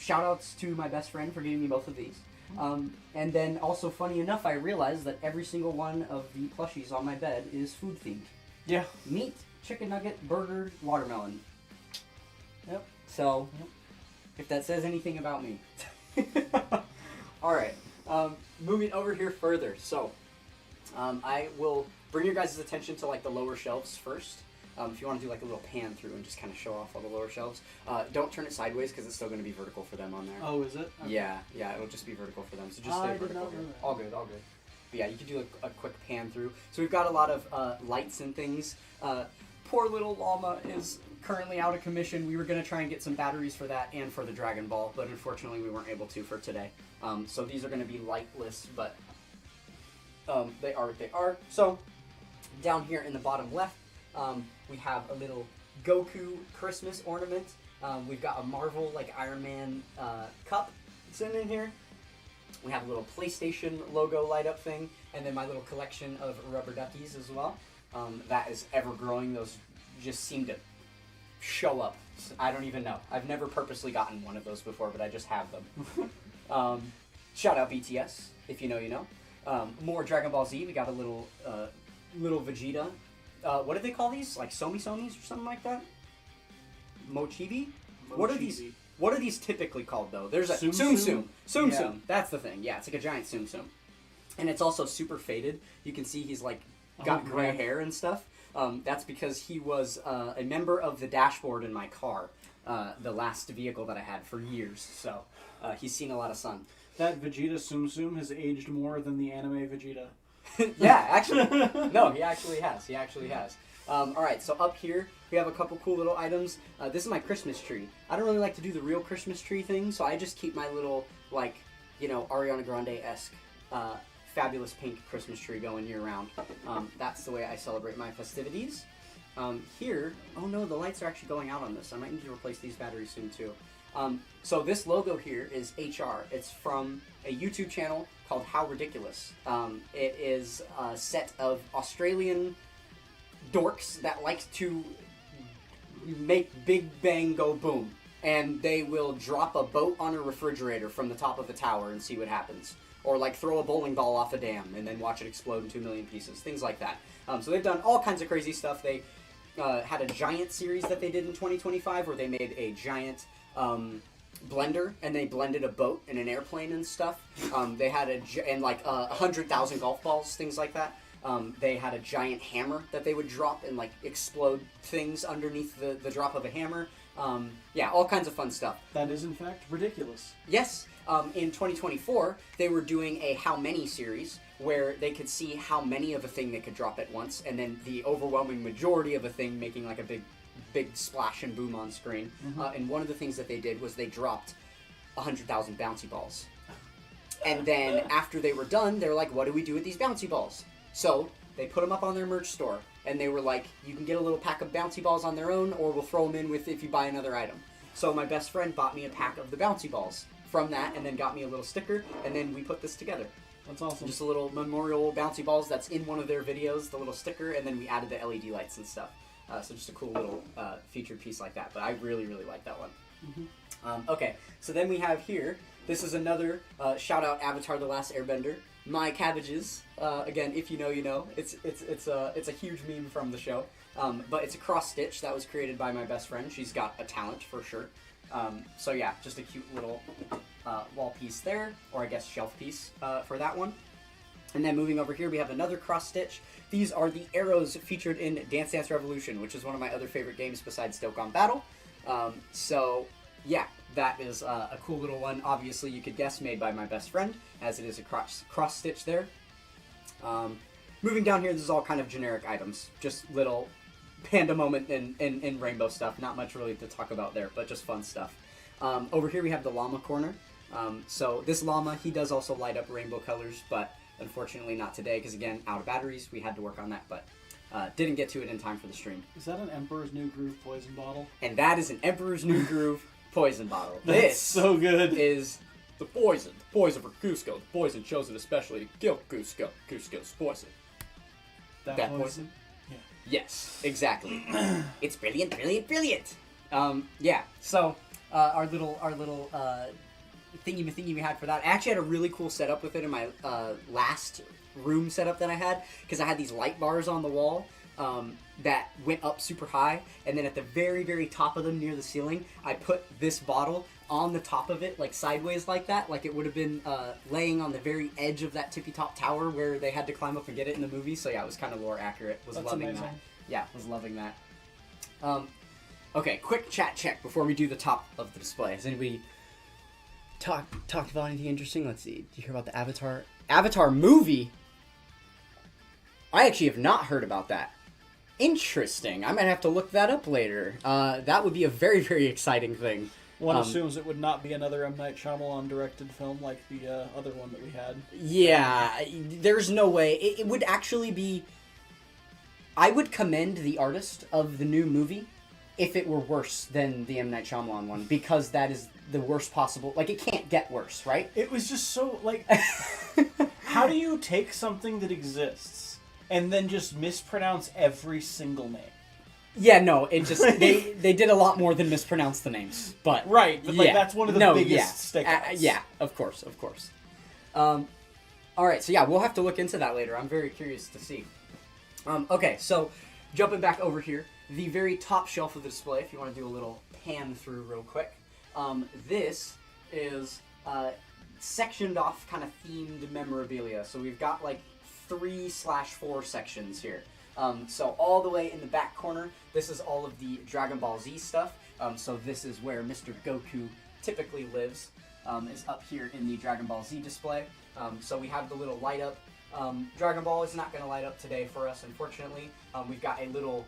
shout outs to my best friend for getting me both of these. And then also, funny enough, I realized that every single one of the plushies on my bed is food themed. Yeah. Meat, chicken nugget, burger, watermelon. Yep. So, if that says anything about me. All right. Moving over here further. So, I will bring your guys' attention to like the lower shelves first. If you want to do like a little pan through and just kind of show off all the lower shelves. Don't turn it sideways because it's still going to be vertical for them on there. Oh, is it? Okay. Yeah, it'll just be vertical for them. So just stay vertical here. All good, all good. But yeah, you can do a quick pan through. So we've got a lot of lights and things. Poor little llama is currently out of commission. We were going to try and get some batteries for that and for the Dragon Ball, but unfortunately we weren't able to for today. So these are going to be lightless, but they are what they are. So down here in the bottom left, we have a little Goku Christmas ornament. We've got a Marvel like Iron Man cup sitting in here. We have a little PlayStation logo light up thing, and then my little collection of rubber duckies as well. That is ever growing. Those just seem to show up. I don't even know. I've never purposely gotten one of those before, but I just have them. Shout out BTS, if you know, you know. More Dragon Ball Z. We got a little Vegeta. What do they call these? Like Somis or something like that? Mochibi? What are these? What are these typically called though? There's a Tsum Tsum. Yeah. That's the thing. Yeah, it's like a giant Tsum Tsum. And it's also super faded. You can see he's like got gray hair and stuff. That's because he was a member of the dashboard in my car, the last vehicle that I had for years. So he's seen a lot of sun. That Vegeta Tsum Tsum has aged more than the anime Vegeta. Yeah, actually. No, he actually has. He actually has. All right, so up here we have a couple cool little items. This is my Christmas tree. I don't really like to do the real Christmas tree thing, so I just keep my little, like, you know, Ariana Grande-esque fabulous pink Christmas tree going year round. That's the way I celebrate my festivities. Here, oh no, the lights are actually going out on this. I might need to replace these batteries soon too. So this logo here is HR. It's from a YouTube channel called How Ridiculous. It is a set of Australian dorks that like to make Big Bang go boom. And they will drop a boat on a refrigerator from the top of a tower and see what happens. Or like throw a bowling ball off a dam and then watch it explode in 2 million pieces. Things like that. So they've done all kinds of crazy stuff. They had a giant series that they did in 2025 where they made a giant blender and they blended a boat and an airplane and stuff. They had and like 100,000 golf balls, things like that. They had a giant hammer that they would drop and like explode things underneath the drop of a hammer. Yeah, all kinds of fun stuff. That is in fact ridiculous. Yes. In 2024, they were doing a how many series where they could see how many of a thing they could drop at once, and then the overwhelming majority of a thing making like a big splash and boom on screen. And one of the things that they did was they dropped 100,000 bouncy balls. And then after they were done, they were like, what do we do with these bouncy balls? So they put them up on their merch store, and they were like, you can get a little pack of bouncy balls on their own, or we'll throw them in with if you buy another item. So my best friend bought me a pack of the bouncy balls from that, and then got me a little sticker, and then we put this together. That's awesome. Just a little memorial bouncy balls that's in one of their videos, the little sticker, and then we added the LED lights and stuff. So just a cool little featured piece like that, but I really, really like that one. Okay, so then we have here, this is another shout out Avatar The Last Airbender. My cabbages, again, if you know, you know. It's a huge meme from the show, but it's a cross stitch that was created by my best friend. She's got a talent for sure. So yeah, just a cute little wall piece there, or I guess shelf piece for that one. And then moving over here, we have another cross stitch. These are the arrows featured in Dance Dance Revolution, which is one of my other favorite games besides Dokkan Battle. So yeah, that is a cool little one. Obviously, you could guess, made by my best friend, as it is a cross stitch there. Moving down here, this is all kind of generic items, just little panda moment and rainbow stuff. Not much really to talk about there, but just fun stuff. Over here we have the llama corner. So this llama, he does also light up rainbow colors, but unfortunately not today, because again, out of batteries, we had to work on that, but didn't get to it in time for the stream. Is that an Emperor's New Groove poison bottle? And that is an Emperor's New Groove poison bottle. That's this so good. Is the poison for Cusco. The poison chosen especially to kill Cusco. Cusco's poison. That poison? Yes, exactly. It's brilliant, brilliant, brilliant. Yeah. So our little thingy we had for that. I actually had a really cool setup with it in my last room setup that I had, because I had these light bars on the wall that went up super high, and then at the very, very top of them near the ceiling, I put this bottle on the top of it, like sideways like that, like it would have been laying on the very edge of that tippy top tower where they had to climb up and get it in the movie. So yeah, it was kind of lore accurate. Was That's loving amazing. that. Yeah, was loving that. Okay, quick chat check before we do the top of the display. Has anybody talked about anything interesting? Let's see. Did you hear about the Avatar movie? I actually have not heard about that. Interesting. I might have to look that up later. That would be a very, very exciting thing. One assumes it would not be another M. Night Shyamalan directed film like the other one that we had. Yeah, there's no way. It would actually be... I would commend the artist of the new movie if it were worse than the M. Night Shyamalan one, because that is the worst possible... Like, it can't get worse, right? It was just so, like... How do you take something that exists and then just mispronounce every single name? Yeah, no, it just... they did a lot more than mispronounce the names, but... Right, but like, that's one of the biggest yeah. stickouts. Yeah, of course. Alright, so yeah, we'll have to look into that later. I'm very curious to see. Okay, so jumping back over here, the very top shelf of the display, if you want to do a little pan through real quick, this is sectioned off kind of themed memorabilia. So we've got like 3/4 sections here. So all the way in the back corner, this is all of the Dragon Ball Z stuff. So this is where Mr. Goku typically lives, is up here in the Dragon Ball Z display. So we have the little light up. Dragon Ball is not going to light up today for us, unfortunately. We've got a little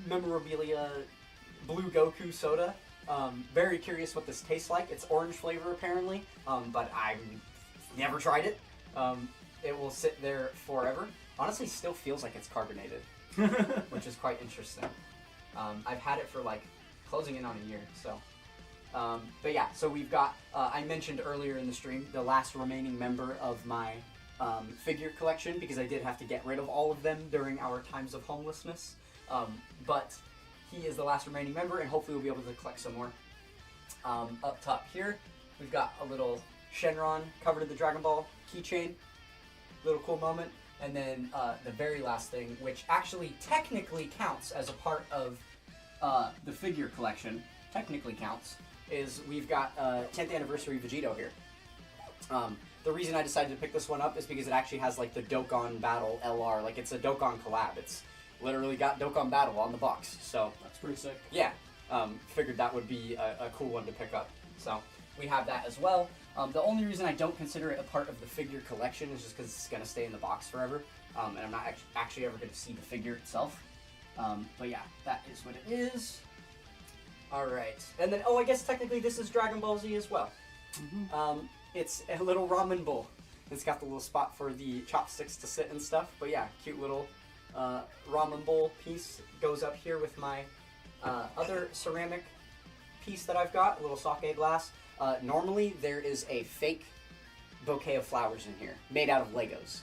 memorabilia blue Goku soda. Very curious what this tastes like. It's orange flavor apparently, but I've never tried it. It will sit there forever. Honestly, still feels like it's carbonated, which is quite interesting. I've had it for like closing in on a year, so. But yeah, so we've got, I mentioned earlier in the stream, the last remaining member of my figure collection, because I did have to get rid of all of them during our times of homelessness. But he is the last remaining member, and hopefully we'll be able to collect some more. Up top here, we've got a little Shenron covered in the Dragon Ball keychain. Little cool moment. And then the very last thing, which actually technically counts as a part of the figure collection, technically counts, is we've got 10th anniversary Vegito here. The reason I decided to pick this one up is because it actually has like the Dokkan Battle LR, like it's a Dokkan collab. It's literally got Dokkan Battle on the box, so That's pretty sick. yeah, figured that would be a cool one to pick up. So we have that as well. The only reason I don't consider it a part of the figure collection is just because it's going to stay in the box forever, and I'm not actually ever going to see the figure itself. But yeah, that is what it is. Alright, and then, I guess technically this is Dragon Ball Z as well. Mm-hmm. It's a little ramen bowl. It's got the little spot for the chopsticks to sit and stuff, but yeah, cute little ramen bowl piece goes up here with my other ceramic piece that I've got, a little sake glass. Normally there is a fake bouquet of flowers in here, made out of Legos.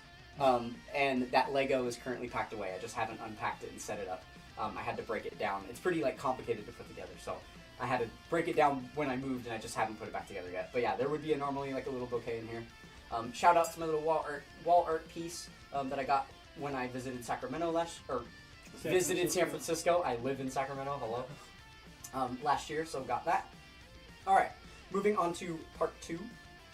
And that Lego is currently packed away. I just haven't unpacked it and set it up. I had to break it down. It's pretty complicated to put together, so I had to break it down when I moved, and I just haven't put it back together yet. But yeah, there would be normally like a little bouquet in here. Shout out to my little wall art piece that I got when I visited Sacramento San Francisco. I live in Sacramento. Hello. Last year, so got that. All right, moving on to part 2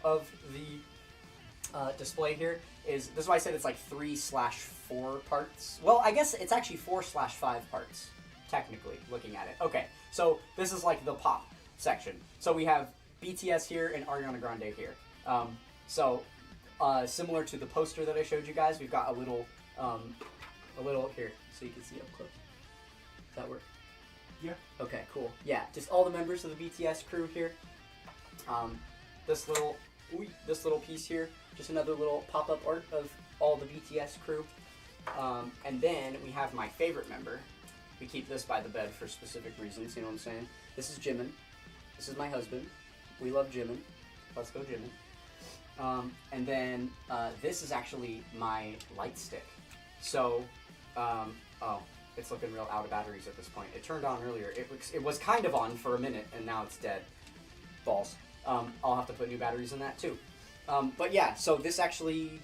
of the display here. This is why I said it's like 3/4 parts. Well, I guess it's actually 4/5 parts, technically, looking at it. Okay, so this is like the pop section. So we have BTS here and Ariana Grande here. Similar to the poster that I showed you guys, we've got a little here, so you can see up close. Does that work? Yeah. Okay, cool. Yeah, just all the members of the BTS crew here. This little piece here, just another little pop-up art of all the BTS crew. And then we have my favorite member. We keep this by the bed for specific reasons, you know what I'm saying? This is Jimin. This is my husband. We love Jimin. Let's go Jimin. And then this is actually my light stick. So, oh, it's looking real out of batteries at this point. It turned on earlier. It was kind of on for a minute, and now it's dead. Balls. I'll have to put new batteries in that too. But yeah, so this actually,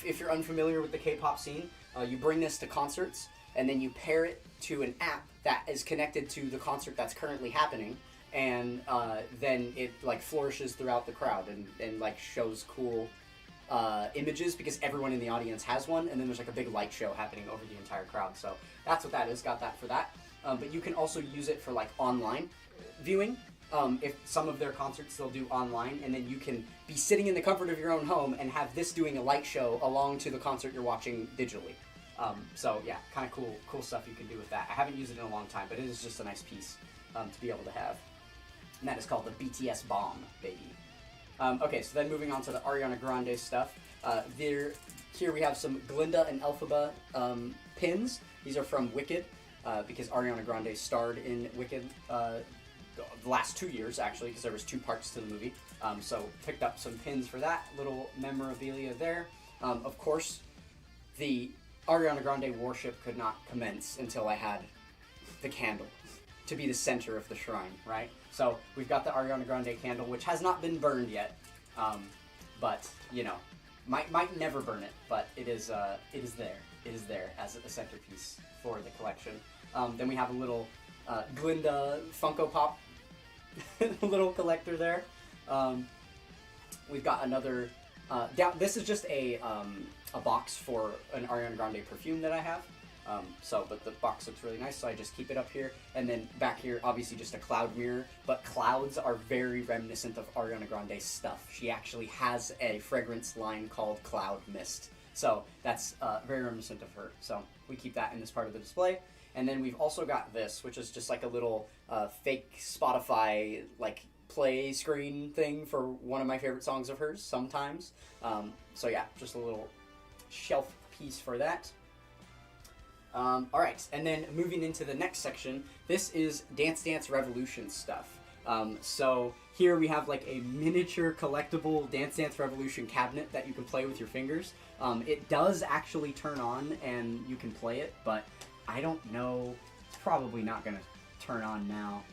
if you're unfamiliar with the K-pop scene, you bring this to concerts, and then you pair it to an app that is connected to the concert that's currently happening, and then it like flourishes throughout the crowd and like shows cool images because everyone in the audience has one, and then there's like a big light show happening over the entire crowd. So that's what that is. Got that for that. But you can also use it for like online viewing. If some of their concerts they'll do online, and then you can be sitting in the comfort of your own home and have this doing a light show along to the concert you're watching digitally. So yeah, kind of cool stuff you can do with that. I haven't used it in a long time, but it is just a nice piece to be able to have. And that is called the BTS Bomb, baby. Okay, so then moving on to the Ariana Grande stuff. Here we have some Glinda and Elphaba pins. These are from Wicked, because Ariana Grande starred in Wicked the last 2 years, actually, because there was 2 parts to the movie. So picked up some pins for that. Little memorabilia there. Of course, the Ariana Grande worship could not commence until I had the candle to be the center of the shrine, right? So we've got the Ariana Grande candle, which has not been burned yet, but you know, might never burn it, but it is there. It is there as a centerpiece for the collection. Then we have a little Glinda Funko Pop, little collector there. We've got another. This is just a box for an Ariana Grande perfume that I have. But the box looks really nice, so I just keep it up here. And then back here, obviously just a cloud mirror, but clouds are very reminiscent of Ariana Grande's stuff. She actually has a fragrance line called Cloud Mist. So that's very reminiscent of her. So we keep that in this part of the display. And then we've also got this, which is just like a little fake Spotify like play screen thing for one of my favorite songs of hers sometimes. So yeah, just a little shelf piece for that. Alright, and then moving into the next section, this is Dance Dance Revolution stuff. So here we have like a miniature collectible Dance Dance Revolution cabinet that you can play with your fingers. It does actually turn on and you can play it, but I don't know, it's probably not going to turn on now.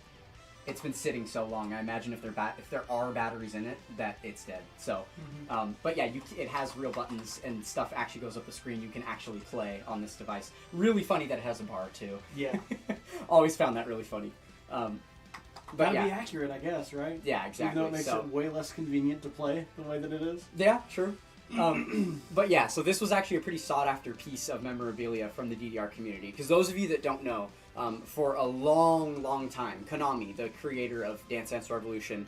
It's been sitting so long. I imagine if there are batteries in it, that it's dead. So, but yeah, it has real buttons and stuff actually goes up the screen. You can actually play on this device. Really funny that it has a bar too. Yeah. Always found that really funny. But That'd yeah. be accurate, I guess, right? Yeah, exactly. Even though it makes it way less convenient to play the way that it is. Yeah, true. But yeah, so this was actually a pretty sought-after piece of memorabilia from the DDR community. Because those of you that don't know, for a long time, Konami, the creator of Dance Dance Revolution,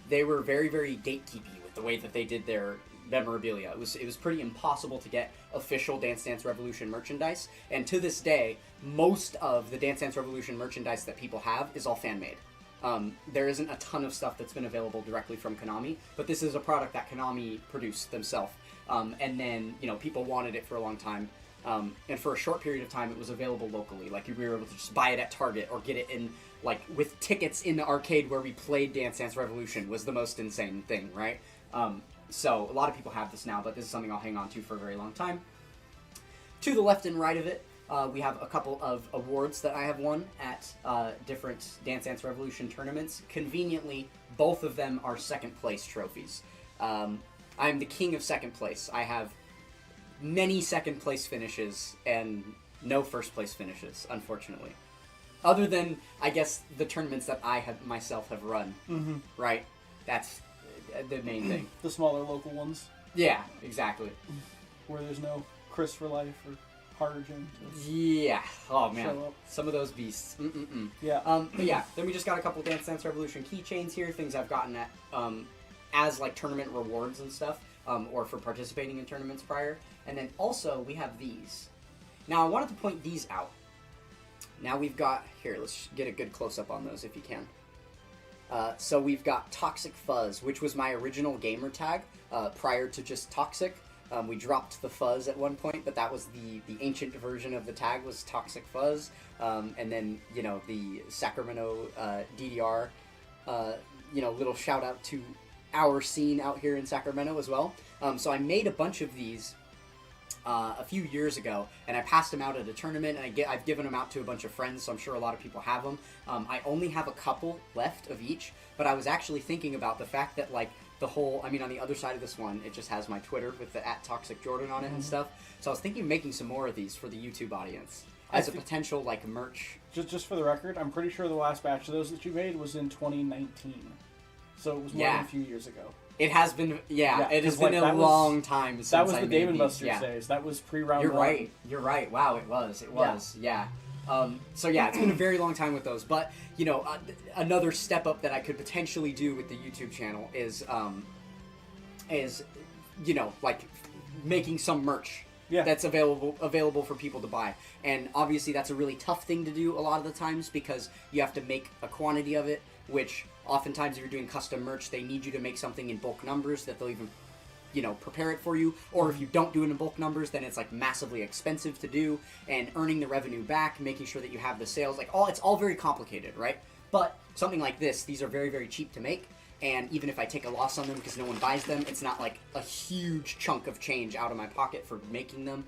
they were very, very gatekeepy with the way that they did their memorabilia. It was pretty impossible to get official Dance Dance Revolution merchandise, and to this day, most of the Dance Dance Revolution merchandise that people have is all fan-made. There isn't a ton of stuff that's been available directly from Konami, but this is a product that Konami produced themselves. And then, people wanted it for a long time. And for a short period of time, it was available locally. Like, we were able to just buy it at Target or get it in, like, with tickets in the arcade where we played Dance Dance Revolution was the most insane thing, right? So a lot of people have this now, but this is something I'll hang on to for a very long time. To the left and right of it, we have a couple of awards that I have won at different Dance Dance Revolution tournaments. Conveniently, both of them are second place trophies. I'm the king of second place. I have many second place finishes and no first place finishes, unfortunately. Other than, I guess, the tournaments that I myself have run. Mm-hmm. Right? That's the main thing. The smaller local ones. Yeah, exactly. Where there's no Chris for Life or Hargen. Yeah. Oh man, show up. Some of those beasts. Yeah. But yeah, then we just got a couple Dance Dance Revolution keychains here, things I've gotten at as like tournament rewards and stuff, or for participating in tournaments prior. And then also we have these. Now I wanted to point these out. Now we've got here. Let's get a good close up on those if you can. So we've got Toxic Fuzz, which was my original gamer tag prior to just Toxic. We dropped the Fuzz at one point, but that was the ancient version of the tag was Toxic Fuzz. And then, the Sacramento DDR, little shout out to our scene out here in Sacramento as well. So I made a bunch of these a few years ago, and I passed them out at a tournament, and I've given them out to a bunch of friends, so I'm sure a lot of people have them. I only have a couple left of each, but I was actually thinking about the fact that, like, the whole, I mean, on the other side of this one, it just has my Twitter with the @ToxicJordan on it and stuff, so I was thinking of making some more of these for the YouTube audience as a potential, like, merch. Just for the record, I'm pretty sure the last batch of those that you made was in 2019. So it was more than a few years ago. It has been, it has been a long time since that was I the made Dave & these. Buster's days. That was pre-round You're one. You're right. Wow, it was. So yeah, it's been a very long time with those. But, you know, another step up that I could potentially do with the YouTube channel is, you know, like, making some merch. That's available for people to buy. And obviously that's a really tough thing to do a lot of the times because you have to make a quantity of it, which oftentimes if you're doing custom merch, they need you to make something in bulk numbers that they'll even, you know, prepare it for you. Or if you don't do it in bulk numbers, then it's like massively expensive to do, and earning the revenue back, making sure that you have the sales, like it's all very complicated, right? But something like this, these are very, very cheap to make. And even if I take a loss on them because no one buys them, it's not like a huge chunk of change out of my pocket for making them.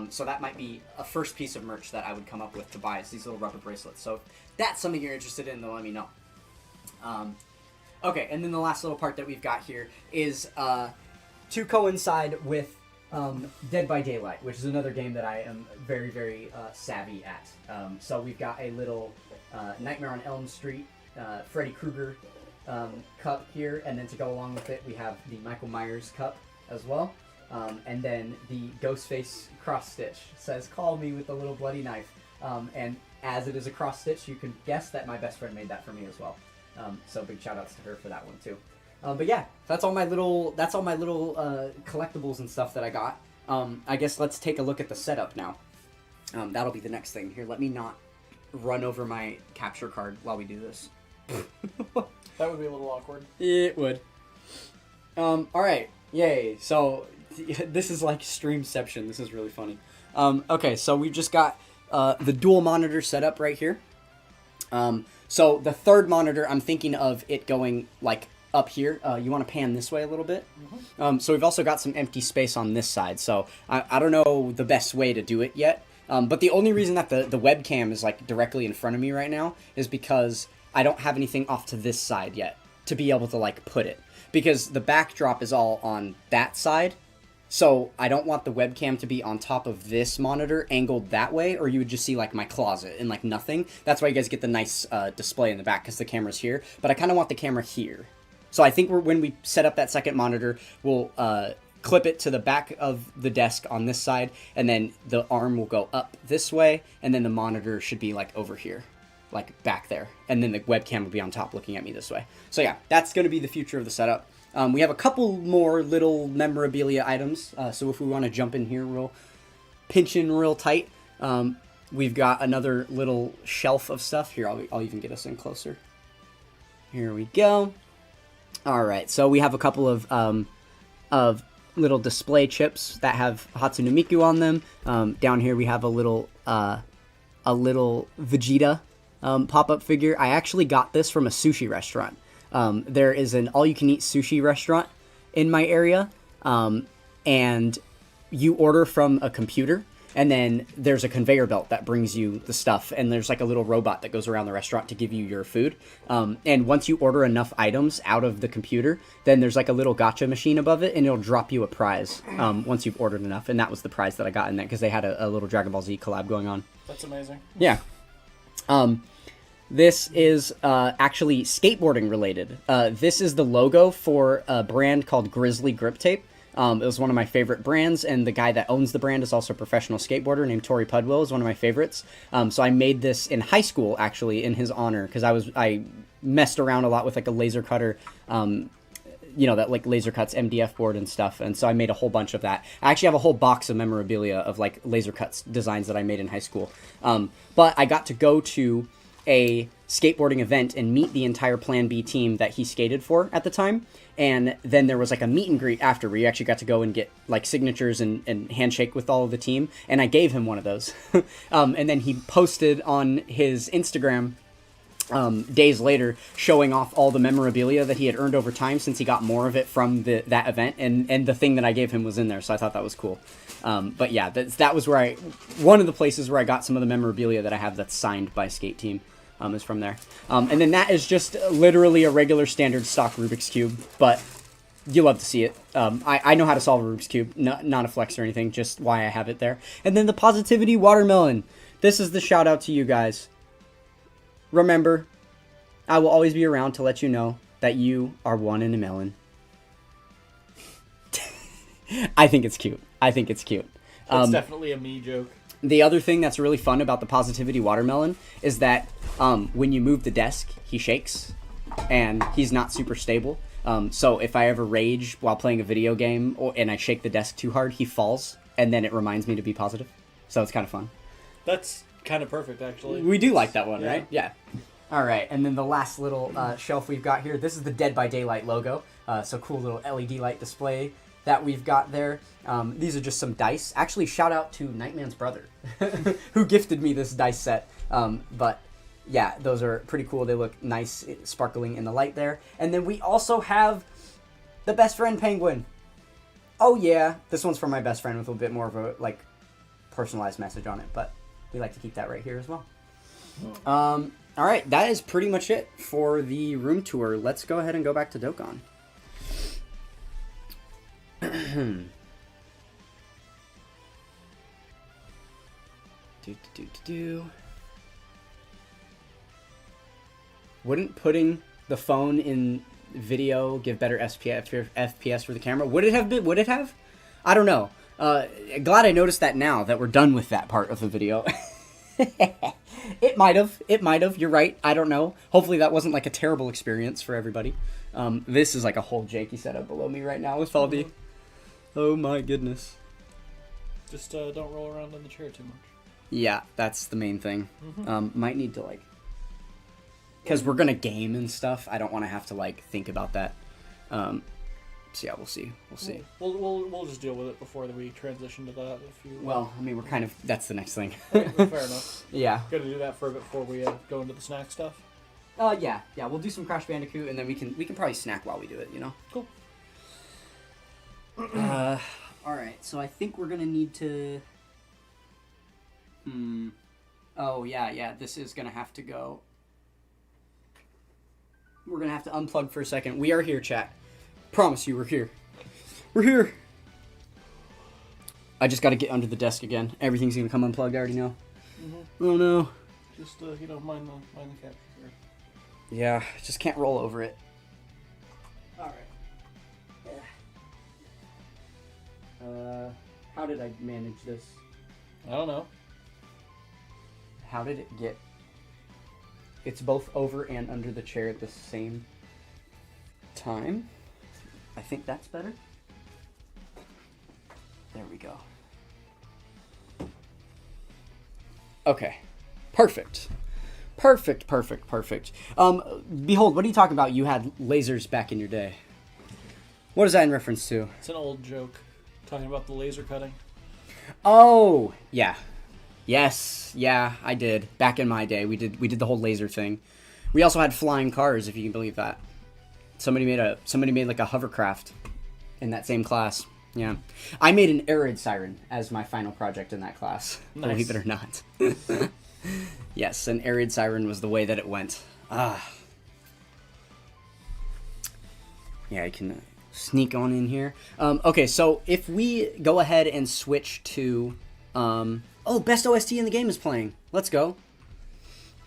So that might be a first piece of merch that I would come up with to buy, is these little rubber bracelets. So if that's something you're interested in, then let me know. Okay, and then the last little part that we've got here is to coincide with Dead by Daylight, which is another game that I am very, very savvy at. So we've got a little Nightmare on Elm Street Freddy Krueger cup here, and then to go along with it we have the Michael Myers cup as well, and then the Ghostface cross stitch. Says call me with a little bloody knife, and as it is a cross stitch, you can guess that my best friend made that for me as well, so big shout outs to her for that one too. But yeah, that's all my little collectibles and stuff that I got. I guess let's take a look at the setup now. That'll be the next thing. Here, let me not run over my capture card while we do this. That would be a little awkward. It would. Alright. Yay. So, this is like streamception. This is really funny. Okay, so we've just got the dual monitor set up right here. So, the third monitor, I'm thinking of it going, like, up here. You want to pan this way a little bit? So, we've also got some empty space on this side. So, I don't know the best way to do it yet. But the only reason that the webcam is, like, directly in front of me right now is because I don't have anything off to this side yet to be able to, like, put it. Because the backdrop is all on that side, so I don't want the webcam to be on top of this monitor angled that way, or you would just see, like, my closet and, like, nothing. That's why you guys get the nice display in the back, because the camera's here. But I kind of want the camera here. So I think when we set up that second monitor, we'll clip it to the back of the desk on this side, and then the arm will go up this way, and then the monitor should be, like, over here. Like, back there. And then the webcam will be on top looking at me this way. So yeah, that's going to be the future of the setup. We have a couple more little memorabilia items. So if we want to jump in here pinch in real tight, we've got another little shelf of stuff. Here, I'll even get us in closer. Here we go. Alright, so we have a couple of little display chips that have Hatsune Miku on them. Down here we have a little Vegeta pop-up figure. I actually got this from a sushi restaurant. There is an all-you-can-eat sushi restaurant in my area, and you order from a computer, and then there's a conveyor belt that brings you the stuff, and there's like a little robot that goes around the restaurant to give you your food. And once you order enough items out of the computer, then there's like a little gacha machine above it, and it'll drop you a prize once you've ordered enough. And that was the prize that I got in that, because they had a little Dragon Ball Z collab going on. That's amazing. Yeah. This is actually skateboarding related. This is the logo for a brand called Grizzly Grip Tape. It was one of my favorite brands, and the guy that owns the brand is also a professional skateboarder named Tori Pudwell, is one of my favorites. So I made this in high school, actually, in his honor, because I messed around a lot with like a laser cutter, you know, that like laser cuts MDF board and stuff, and so I made a whole bunch of that. I actually have a whole box of memorabilia of like laser cuts designs that I made in high school. But I got to go to a skateboarding event and meet the entire Plan B team that he skated for at the time, and then there was like a meet and greet after where you actually got to go and get like signatures and handshake with all of the team, and I gave him one of those. And then he posted on his Instagram days later, showing off all the memorabilia that he had earned over time since he got more of it from that event, and the thing that I gave him was in there, so I thought that was cool. But yeah, that was where one of the places where I got some of the memorabilia that I have that's signed by Skate Team, is from there. And then that is just literally a regular standard stock Rubik's Cube, but you love to see it. I know how to solve a Rubik's Cube, not a flex or anything, just why I have it there. And then the Positivity Watermelon. This is the shout out to you guys. Remember, I will always be around to let you know that you are one in a melon. I think it's cute. It's definitely a me joke. The other thing that's really fun about the Positivity Watermelon is that when you move the desk, he shakes, and he's not super stable. So if I ever rage while playing a video game and I shake the desk too hard, he falls, and then it reminds me to be positive. So it's kind of fun. That's kind of perfect, actually. We do like that one, Yeah. right? Yeah. All right, and then the last little shelf we've got here, this is the Dead by Daylight logo. So cool little LED light display that we've got there. These are just some dice. Actually, shout out to Nightman's brother, who gifted me this dice set. But yeah, those are pretty cool. They look nice, sparkling in the light there. And then we also have the Best Friend Penguin. Oh yeah, this one's from my best friend with a bit more of a personalized message on it, but we like to keep that right here as well. All right, that is pretty much it for the room tour. Let's go ahead and go back to Dokkan. Wouldn't putting the phone in video give better FPS for the camera? Would it have been? Would it have? I don't know. Glad I noticed that now that we're done with that part of the video. It might have. You're right. I don't know. Hopefully that wasn't like a terrible experience for everybody. This is like a whole janky setup below me right now with all the... Oh my goodness. Just don't roll around in the chair too much. Yeah, that's the main thing. Might need to because we're gonna game and stuff. I don't want to have to think about that. So yeah, we'll see. We'll just deal with it before we transition to that. If you. Well, I mean, we're kind of. That's the next thing. Fair enough. Yeah. Got to do that for a bit before we go into the snack stuff. Yeah. We'll do some Crash Bandicoot, and then we can probably snack while we do it. Cool. All right. So I think we're gonna need to. Oh yeah. This is gonna have to go. We're gonna have to unplug for a second. We are here, chat. Promise you, we're here. We're here. I just got to get under the desk again. Everything's gonna come unplugged. I already know. Oh no. Just mind the cat. Yeah, just can't roll over it. All right. How did I manage this? I don't know. How did it get? It's both over and under the chair at the same time. I think that's better. There we go. Okay. Perfect. Behold, what are you talking about? You had lasers back in your day. What is that in reference to? It's an old joke. Talking about the laser cutting. Oh, yeah. Yes, yeah, I did. Back in my day, we did the whole laser thing. We also had flying cars, if you can believe that. Somebody made like a hovercraft in that same class. Yeah. I made an arid siren as my final project in that class. Nice. Believe it or not. Yes, an arid siren was the way that it went. Yeah, I can sneak on in here. Okay, so if we go ahead and switch to best OST in the game is playing. Let's go.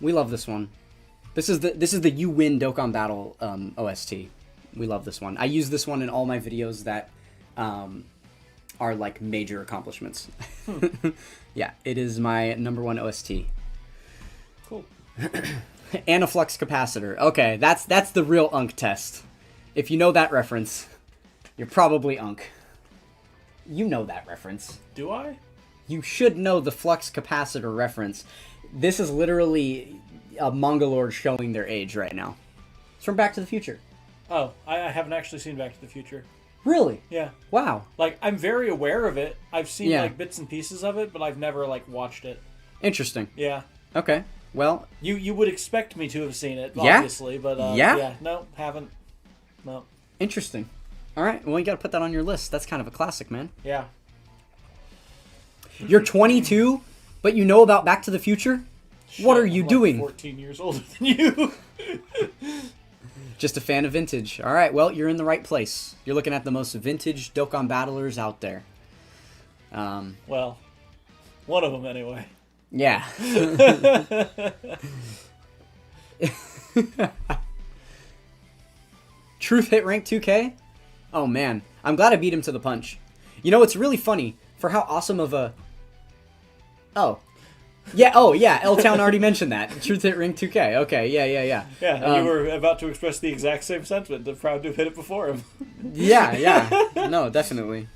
We love this one. This is the You Win Dokkan Battle OST. We love this one. I use this one in all my videos that are like major accomplishments. Yeah, it is my #1 OST. Cool. And a flux capacitor. Okay, that's the real Unk test. If you know that reference, you're probably Unk. You know that reference. Do I? You should know the flux capacitor reference. This is literally a Mongolord showing their age right now. It's from Back to the Future. Oh, I haven't actually seen Back to the Future. Really? Yeah. Wow. I'm very aware of it. I've seen Yeah. bits and pieces of it, but I've never watched it. Interesting. Yeah. Okay. Well, You would expect me to have seen it, Yeah? obviously, but Yeah? no, haven't. No. interesting. All right, well, you got to put that on your list. That's kind of a classic, man. Yeah. You're 22, but you know about Back to the Future? What are you I'm like doing? 14 years older than you. Just a fan of vintage. All right, well, you're in the right place. You're looking at the most vintage Dokkan battlers out there. Well, one of them anyway. Yeah. Truth hit rank 2K? Oh, man. I'm glad I beat him to the punch. You know, it's really funny for how awesome of a... Oh. Yeah, L-Town already mentioned that. Truth hit rank 2K. Okay, yeah. Yeah, and you were about to express the exact same sentiment. I'm proud to have hit it before him. Yeah. No, definitely.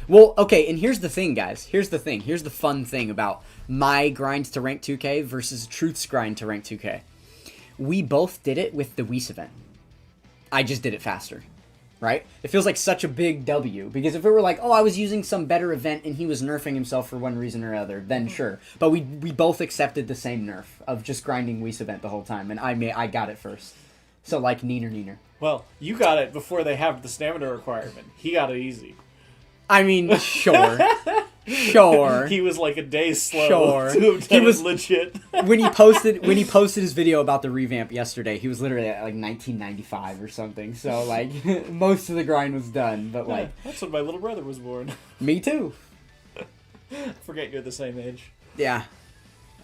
Well, okay, and here's the thing, guys. Here's the fun thing about my grind to rank 2K versus Truth's grind to rank 2K. We both did it with the Whis event. I just did it faster, right? It feels like such a big W, because if it were like, oh, I was using some better event and he was nerfing himself for one reason or other, then sure. But we both accepted the same nerf of just grinding Whis event the whole time, and I got it first. So, like, neener. Well, you got it before they have the stamina requirement. He got it easy. I mean, sure. He was like a day slow. Sure. To have done He was- it legit. When he posted his video about the revamp yesterday, he was literally at like 1995 or something. So like most of the grind was done, but like That's when my little brother was born. me too. Forget you're the same age. Yeah.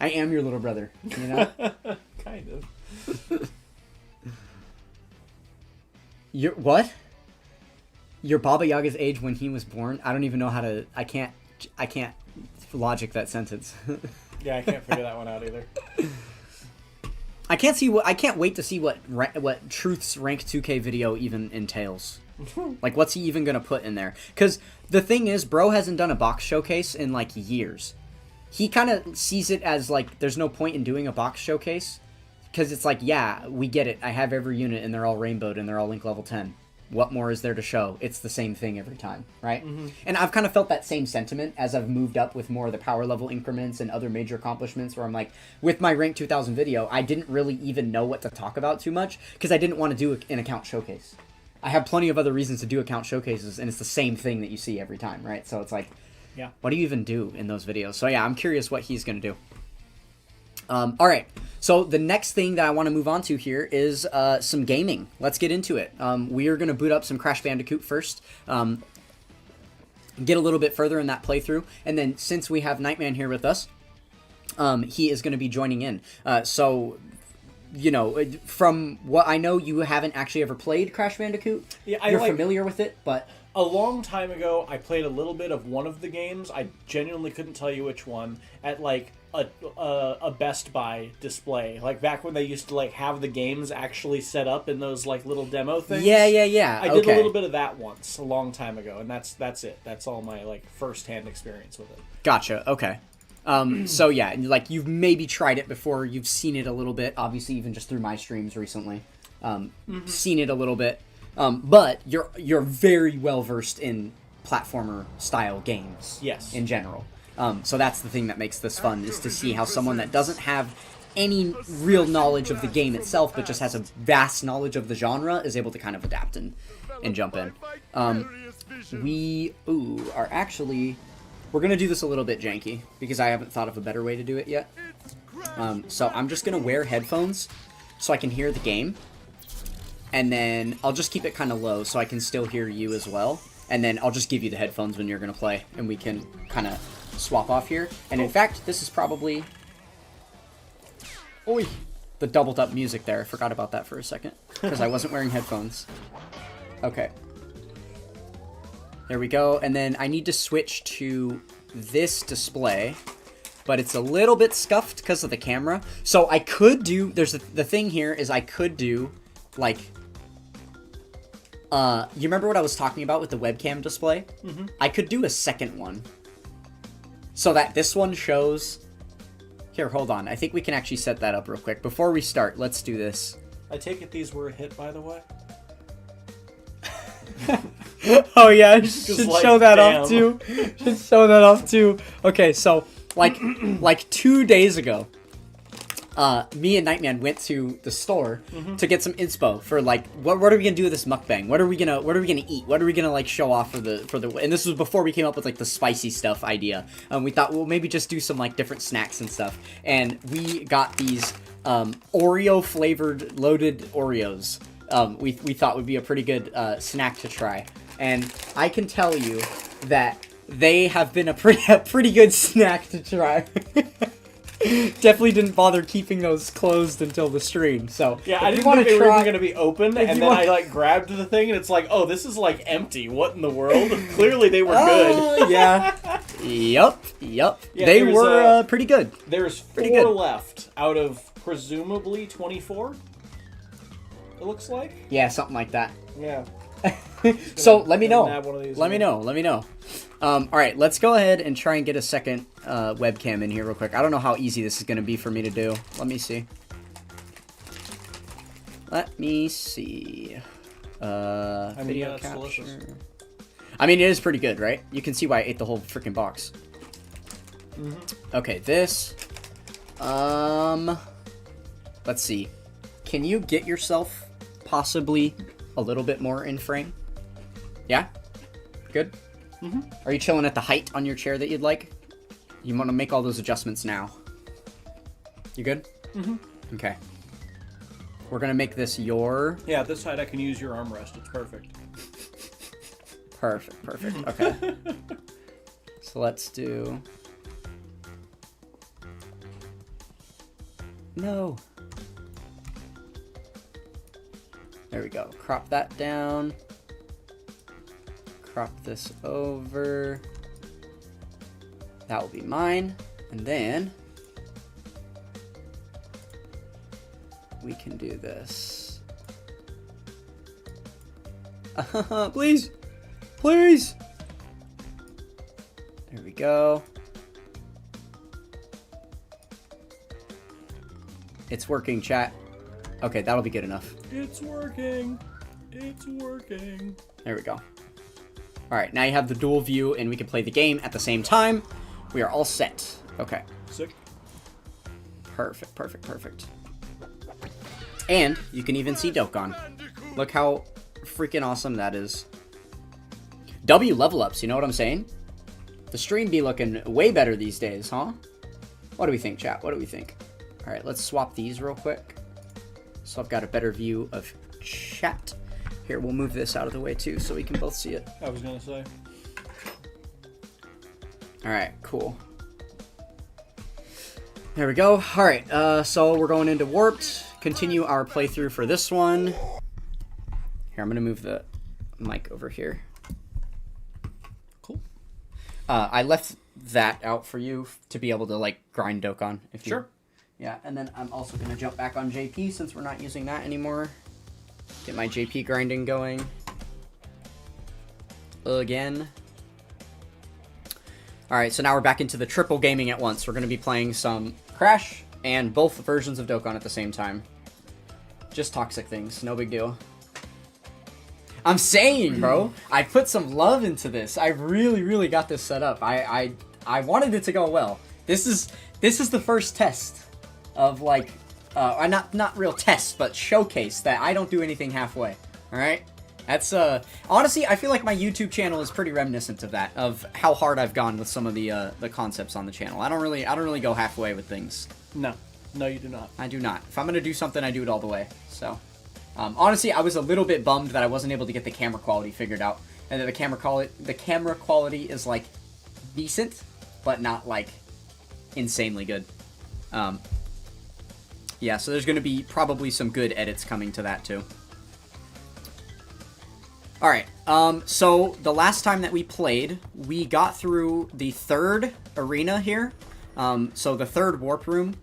I am your little brother, you know? Kind of. You're what? Your Baba Yaga's age when he was born? I don't even know how to I can't logic that sentence. Yeah, I can't figure that one out either. I can't wait to see what Truth's rank 2K video even entails. Like, what's he even gonna put in there? Because the thing is, bro hasn't done a box showcase in like years. He kind of sees it as like there's no point in doing a box showcase because it's like, yeah, we get it. I have every unit and they're all rainbowed and they're all link level 10. What more is there to show? It's the same thing every time, right? Mm-hmm. And I've kind of felt that same sentiment as I've moved up with more of the power level increments and other major accomplishments where I'm like, with my Rank 2000 video, I didn't really even know what to talk about too much because I didn't want to do an account showcase. I have plenty of other reasons to do account showcases, and it's the same thing that you see every time, right? So it's like, yeah, what do you even do in those videos? So yeah, I'm curious what he's going to do. All right, so the next thing that I want to move on to here is some gaming. Let's get into it. We are going to boot up some Crash Bandicoot first, get a little bit further in that playthrough, and then since we have Nightman here with us, he is going to be joining in. So, you know, from what I know, you haven't actually ever played Crash Bandicoot. Yeah, You're familiar with it, but... A long time ago, I played a little bit of one of the games. I genuinely couldn't tell you which one. At like a Best Buy display, like back when they used to like have the games actually set up in those like little demo things. Yeah. I did a little bit of that once a long time ago, and that's it. That's all my like first-hand experience with it. Gotcha. Okay. So yeah, like you've maybe tried it before. You've seen it a little bit, obviously, even just through my streams recently. Seen it a little bit. But you're very well versed in platformer style games. Yes. In general. So that's the thing that makes this fun, is to see how someone that doesn't have any real knowledge of the game itself, but just has a vast knowledge of the genre, is able to kind of adapt and jump in. We are actually... We're going to do this a little bit janky, because I haven't thought of a better way to do it yet. So I'm just going to wear headphones so I can hear the game. And then I'll just keep it kind of low so I can still hear you as well. And then I'll just give you the headphones when you're going to play, and we can kind of swap off here. And in fact, this is probably... Oi! The doubled up music there. I forgot about that for a second, because I wasn't wearing headphones. Okay. There we go. And then I need to switch to this display, but it's a little bit scuffed because of the camera. So I could do... the thing here is I could do, like... you remember what I was talking about with the webcam display? Mm-hmm. I could do a second one. So that this one shows... Here, hold on. I think we can actually set that up real quick. Before we start, let's do this. I take it these were a hit, by the way? Oh yeah, should like, show that damn. off too. Should show that off too. Okay, so like 2 days ago, me and Nightman went to the store to get some inspo for like what are we gonna do with this mukbang? What are we gonna eat? What are we gonna like show off for the and this was before we came up with like the spicy stuff idea. We thought we'll maybe just do some like different snacks and stuff, and we got these Oreo flavored loaded Oreos. We thought would be a pretty good snack to try, and I can tell you that they have been a pretty good snack to try. Definitely didn't bother keeping those closed until the stream. So yeah, I didn't think they were even going to be open, and then I like grabbed the thing, and it's like, oh, this is like empty. What in the world? Clearly, they were good. Yeah. Yep. Yeah, they were pretty good. There's four left out of presumably 24. It looks like. Yeah, something like that. Yeah. So let me know. Let me know. All right, let's go ahead and try and get a second webcam in here real quick. I don't know how easy this is going to be for me to do. Let me see. Video capture. Delicious. I mean, it is pretty good, right? You can see why I ate the whole freaking box. Okay, this. Let's see. Can you get yourself possibly a little bit more in frame? Yeah? Good? Are you chilling at the height on your chair that you'd like? You want to make all those adjustments now. You good? Okay. We're going to make this your... Yeah, this side I can use your armrest. It's perfect. Perfect. Okay. So let's do... No. There we go. Crop that down. Crop this over. That will be mine. And then we can do this. Please. Please. There we go. It's working, chat. Okay, that'll be good enough. It's working. It's working. There we go. All right, now you have the dual view, and we can play the game at the same time. We are all set. Okay. Sick. Perfect. And you can even see Dokkan. Look how freaking awesome that is. W level ups, you know what I'm saying? The stream be looking way better these days, huh? What do we think, chat? What do we think? All right, let's swap these real quick. So I've got a better view of chat. Here, we'll move this out of the way too so we can both see it. I was going to say. All right, cool. There we go. All right, so we're going into Warped. Continue our playthrough for this one. Here, I'm going to move the mic over here. Cool. I left that out for you to be able to, like, grind Dokkan. If Sure. Yeah, and then I'm also going to jump back on JP since we're not using that anymore. Get my JP grinding going. Again. Alright, so now we're back into the triple gaming at once. We're going to be playing some Crash and both versions of Dokkan at the same time. Just toxic things, no big deal. I'm saying, bro, I put some love into this. I really got this set up. I wanted it to go well. This is the first test of like not real test, but showcase that I don't do anything halfway. All right, that's honestly, I feel like my YouTube channel is pretty reminiscent of that, of how hard I've gone with some of the concepts on the channel. I don't really go halfway with things. No, you do not. I do not. If I'm gonna do something, I do it all the way. So, honestly, I was a little bit bummed that I wasn't able to get the camera quality figured out, and that the camera quality is like decent, but not like insanely good. Yeah, so there's going to be probably some good edits coming to that too. Alright, so the last time that we played, we got through the third arena here. So the third warp room.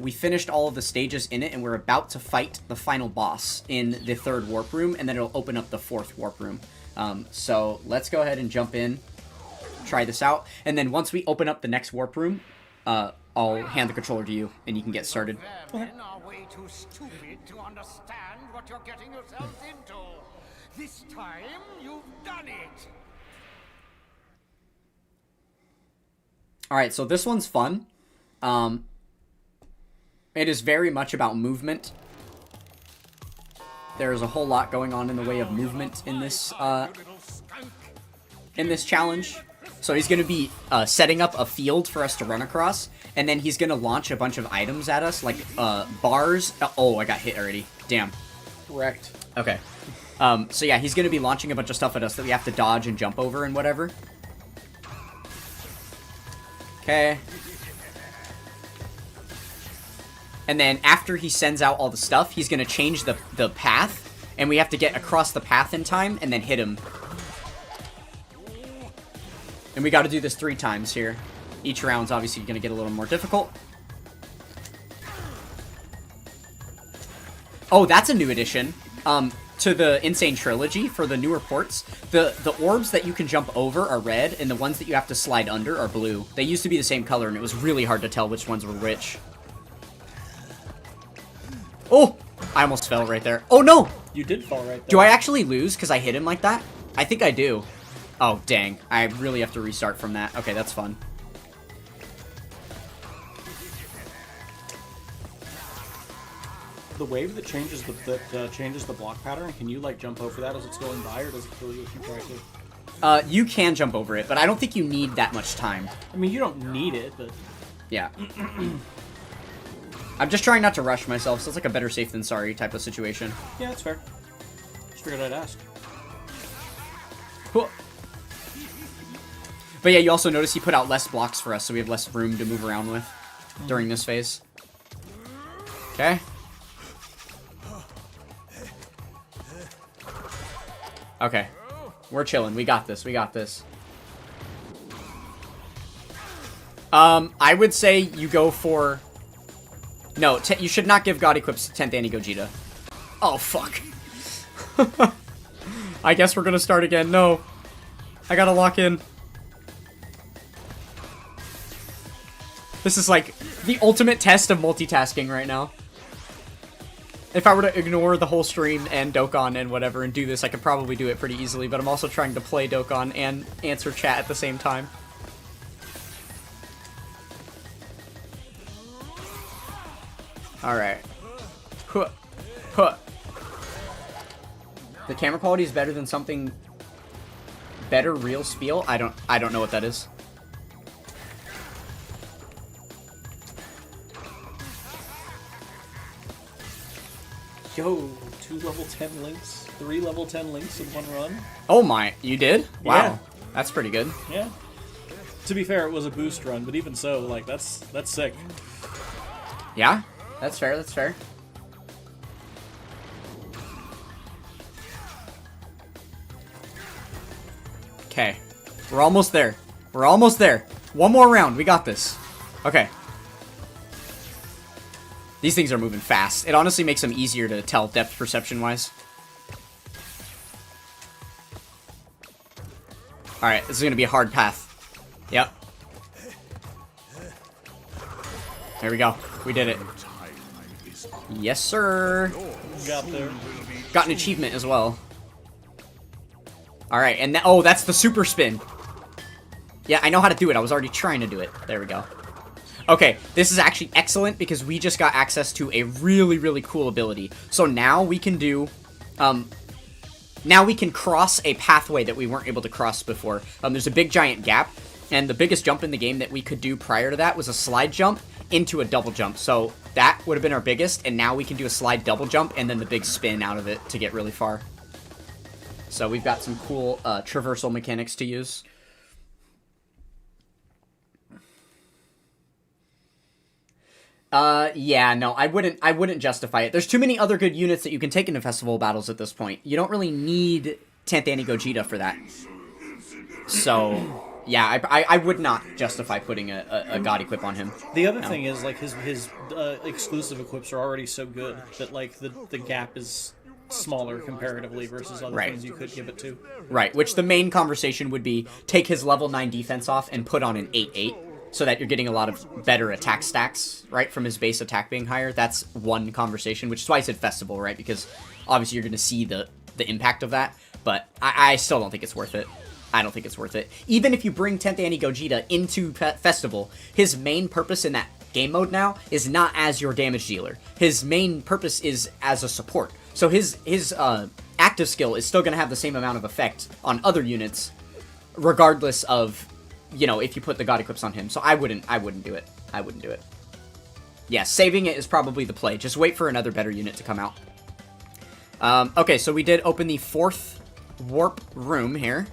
We finished all of the stages in it, and we're about to fight the final boss in the third warp room, and then it'll open up the fourth warp room. So let's go ahead and jump in, try this out, and then once we open up the next warp room, I'll hand the controller to you, and you can get started. Men are way too stupid to understand what you're getting yourselves into. This time, you've done it. Alright, so this one's fun. It is very much about movement. There is a whole lot going on in the way of movement in this challenge. So he's going to be setting up a field for us to run across, and then he's going to launch a bunch of items at us, like bars. Oh, I got hit already. Damn. Wrecked. Okay. So yeah, he's going to be launching a bunch of stuff at us that we have to dodge and jump over and whatever. Okay. And then after he sends out all the stuff, he's going to change the path, and we have to get across the path in time and then hit him. And we got to do this 3 times here. Each round's obviously going to get a little more difficult. Oh, that's a new addition to the Insane Trilogy for the newer ports. The orbs that you can jump over are red, and the ones that you have to slide under are blue. They used to be the same color, and it was really hard to tell which ones were which. Oh! I almost fell right there. Oh, no! You did fall right there. Do I actually lose because I hit him like that? I think I do. Oh, dang. I really have to restart from that. Okay, that's fun. The wave that changes the block pattern, can you like jump over that as it's going by, or does it kill you if you try to? You can jump over it, but I don't think you need that much time. I mean, you don't need it, but... Yeah. I'm just trying not to rush myself, so it's like a better safe than sorry type of situation. Yeah, that's fair. Just figured I'd ask. Cool. But yeah, you also notice he put out less blocks for us, so we have less room to move around with during this phase. Okay. Okay. We're chilling. We got this. We got this. I would say you go for... No, you should not give God Equips 10th Anti-Gogeta. Oh, fuck. I guess we're gonna start again. No. I gotta lock in. This is like the ultimate test of multitasking right now. If I were to ignore the whole stream and Dokkan and whatever and do this, I could probably do it pretty easily, but I'm also trying to play Dokkan and answer chat at the same time. Alright. Huh. Huh. The camera quality is better than something... Better real spiel? I don't know what that is. Yo, 2 level 10 links, 3 level 10 links in one run. Oh my, you did? Wow. Yeah. That's pretty good. Yeah. To be fair, it was a boost run, but even so, like, that's sick. Yeah? That's fair, that's fair. Okay. We're almost there. We're almost there. One more round. We got this. Okay. These things are moving fast. It honestly makes them easier to tell depth perception-wise. Alright, this is going to be a hard path. Yep. There we go. We did it. Yes, sir. Got there. Got an achievement as well. Alright, and oh, that's the super spin. Yeah, I know how to do it. I was already trying to do it. There we go. Okay, this is actually excellent because we just got access to a really, really cool ability. So now we can do... now we can cross a pathway that we weren't able to cross before. There's a big giant gap, and the biggest jump in the game that we could do prior to that was a slide jump into a double jump. So that would have been our biggest, and now we can do a slide double jump and then the big spin out of it to get really far. So we've got some cool traversal mechanics to use. Yeah, no, I wouldn't justify it. There's too many other good units that you can take into festival battles at this point. You don't really need 10th Anti-Gogeta for that. So, yeah, I would not justify putting a God equip on him. The other thing is, like, his exclusive equips are already so good that, like, the gap is smaller comparatively versus other things you could give it to. Right, which the main conversation would be take his level 9 defense off and put on an 8-8. So that you're getting a lot of better attack stacks, right, from his base attack being higher. That's one conversation, which is why I said festival, right? Because obviously you're going to see the impact of that. But I still don't think it's worth it. I don't think it's worth it. Even if you bring 10th Anti-Gogeta into festival, his main purpose in that game mode now is not as your damage dealer. His main purpose is as a support. So his active skill is still going to have the same amount of effect on other units, regardless of, you know, if you put the God Equips on him. So I wouldn't do it. I wouldn't do it. Yeah, saving it is probably the play. Just wait for another better unit to come out. Okay, so we did open the 4th warp room here.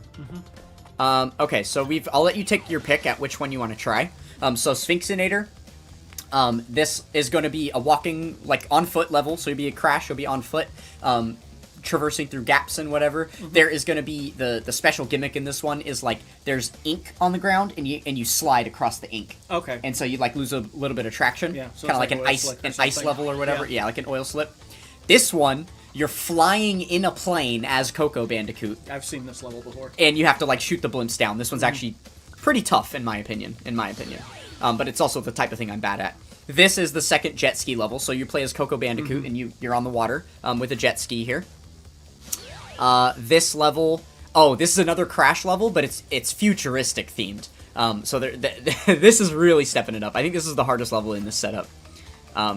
Okay, so I'll let you take your pick at which one you want to try. So Sphinxinator. This is going to be a walking, like, on foot level, so you'll be a crash, you'll be on foot, traversing through gaps and whatever. There is going to be, the special gimmick in this one is, like, there's ink on the ground, and you slide across the ink. Okay. And so you, like, lose a little bit of traction. Yeah. So kind of like an an ice level or whatever. Yeah. Yeah, like an oil slip. This one, you're flying in a plane as Coco Bandicoot. I've seen this level before. And you have to, like, shoot the blimps down. This one's actually pretty tough, in my opinion. But it's also the type of thing I'm bad at. This is the 2nd jet ski level, so you play as Coco Bandicoot, and you're on the water with a jet ski here. This level... Oh, this is another crash level, but it's futuristic themed. So this is really stepping it up. I think this is the hardest level in this setup,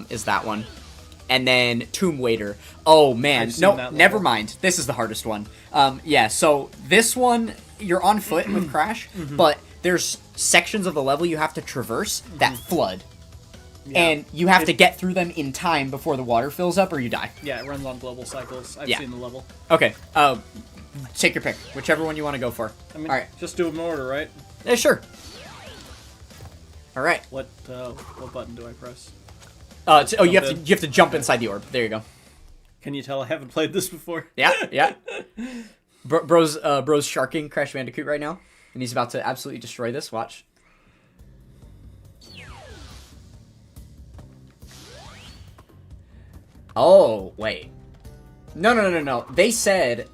is that one. And then Tomb Waiter. Oh, man. No, never mind. This is the hardest one. Yeah, so this one, you're on foot with Crash, but there's sections of the level you have to traverse that flood. Yeah. And you have to get through them in time before the water fills up or you die. Yeah, it runs on global cycles. I've seen the level. Okay. Take your pick. Whichever one you want to go for. I mean, all right. Just do them in order, right? Yeah, sure. All right. What button do I press? You have to jump inside the orb. There you go. Can you tell I haven't played this before? Yeah. Bro's sharking Crash Bandicoot right now, and he's about to absolutely destroy this. Watch. Oh, wait. No. They said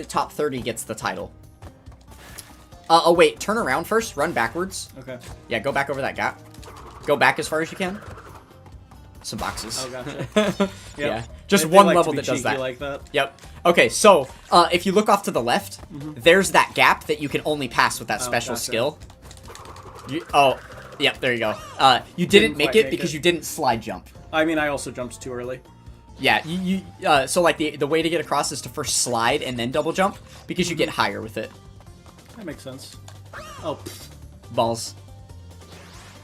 top 30 gets the title. Oh, wait. Turn around first. Run backwards. Okay. Yeah, go back over that gap. Go back as far as you can. Some boxes. Oh, gotcha. Yeah. Just one level that does that. Like that. Yep. Okay, so if you look off to the left, there's that gap that you can only pass with that special skill. Yep, there you go. You didn't make it because you didn't slide jump. I mean, I also jumped too early. Yeah, so like the way to get across is to first slide and then double jump because you get higher with it. That makes sense. Oh, balls.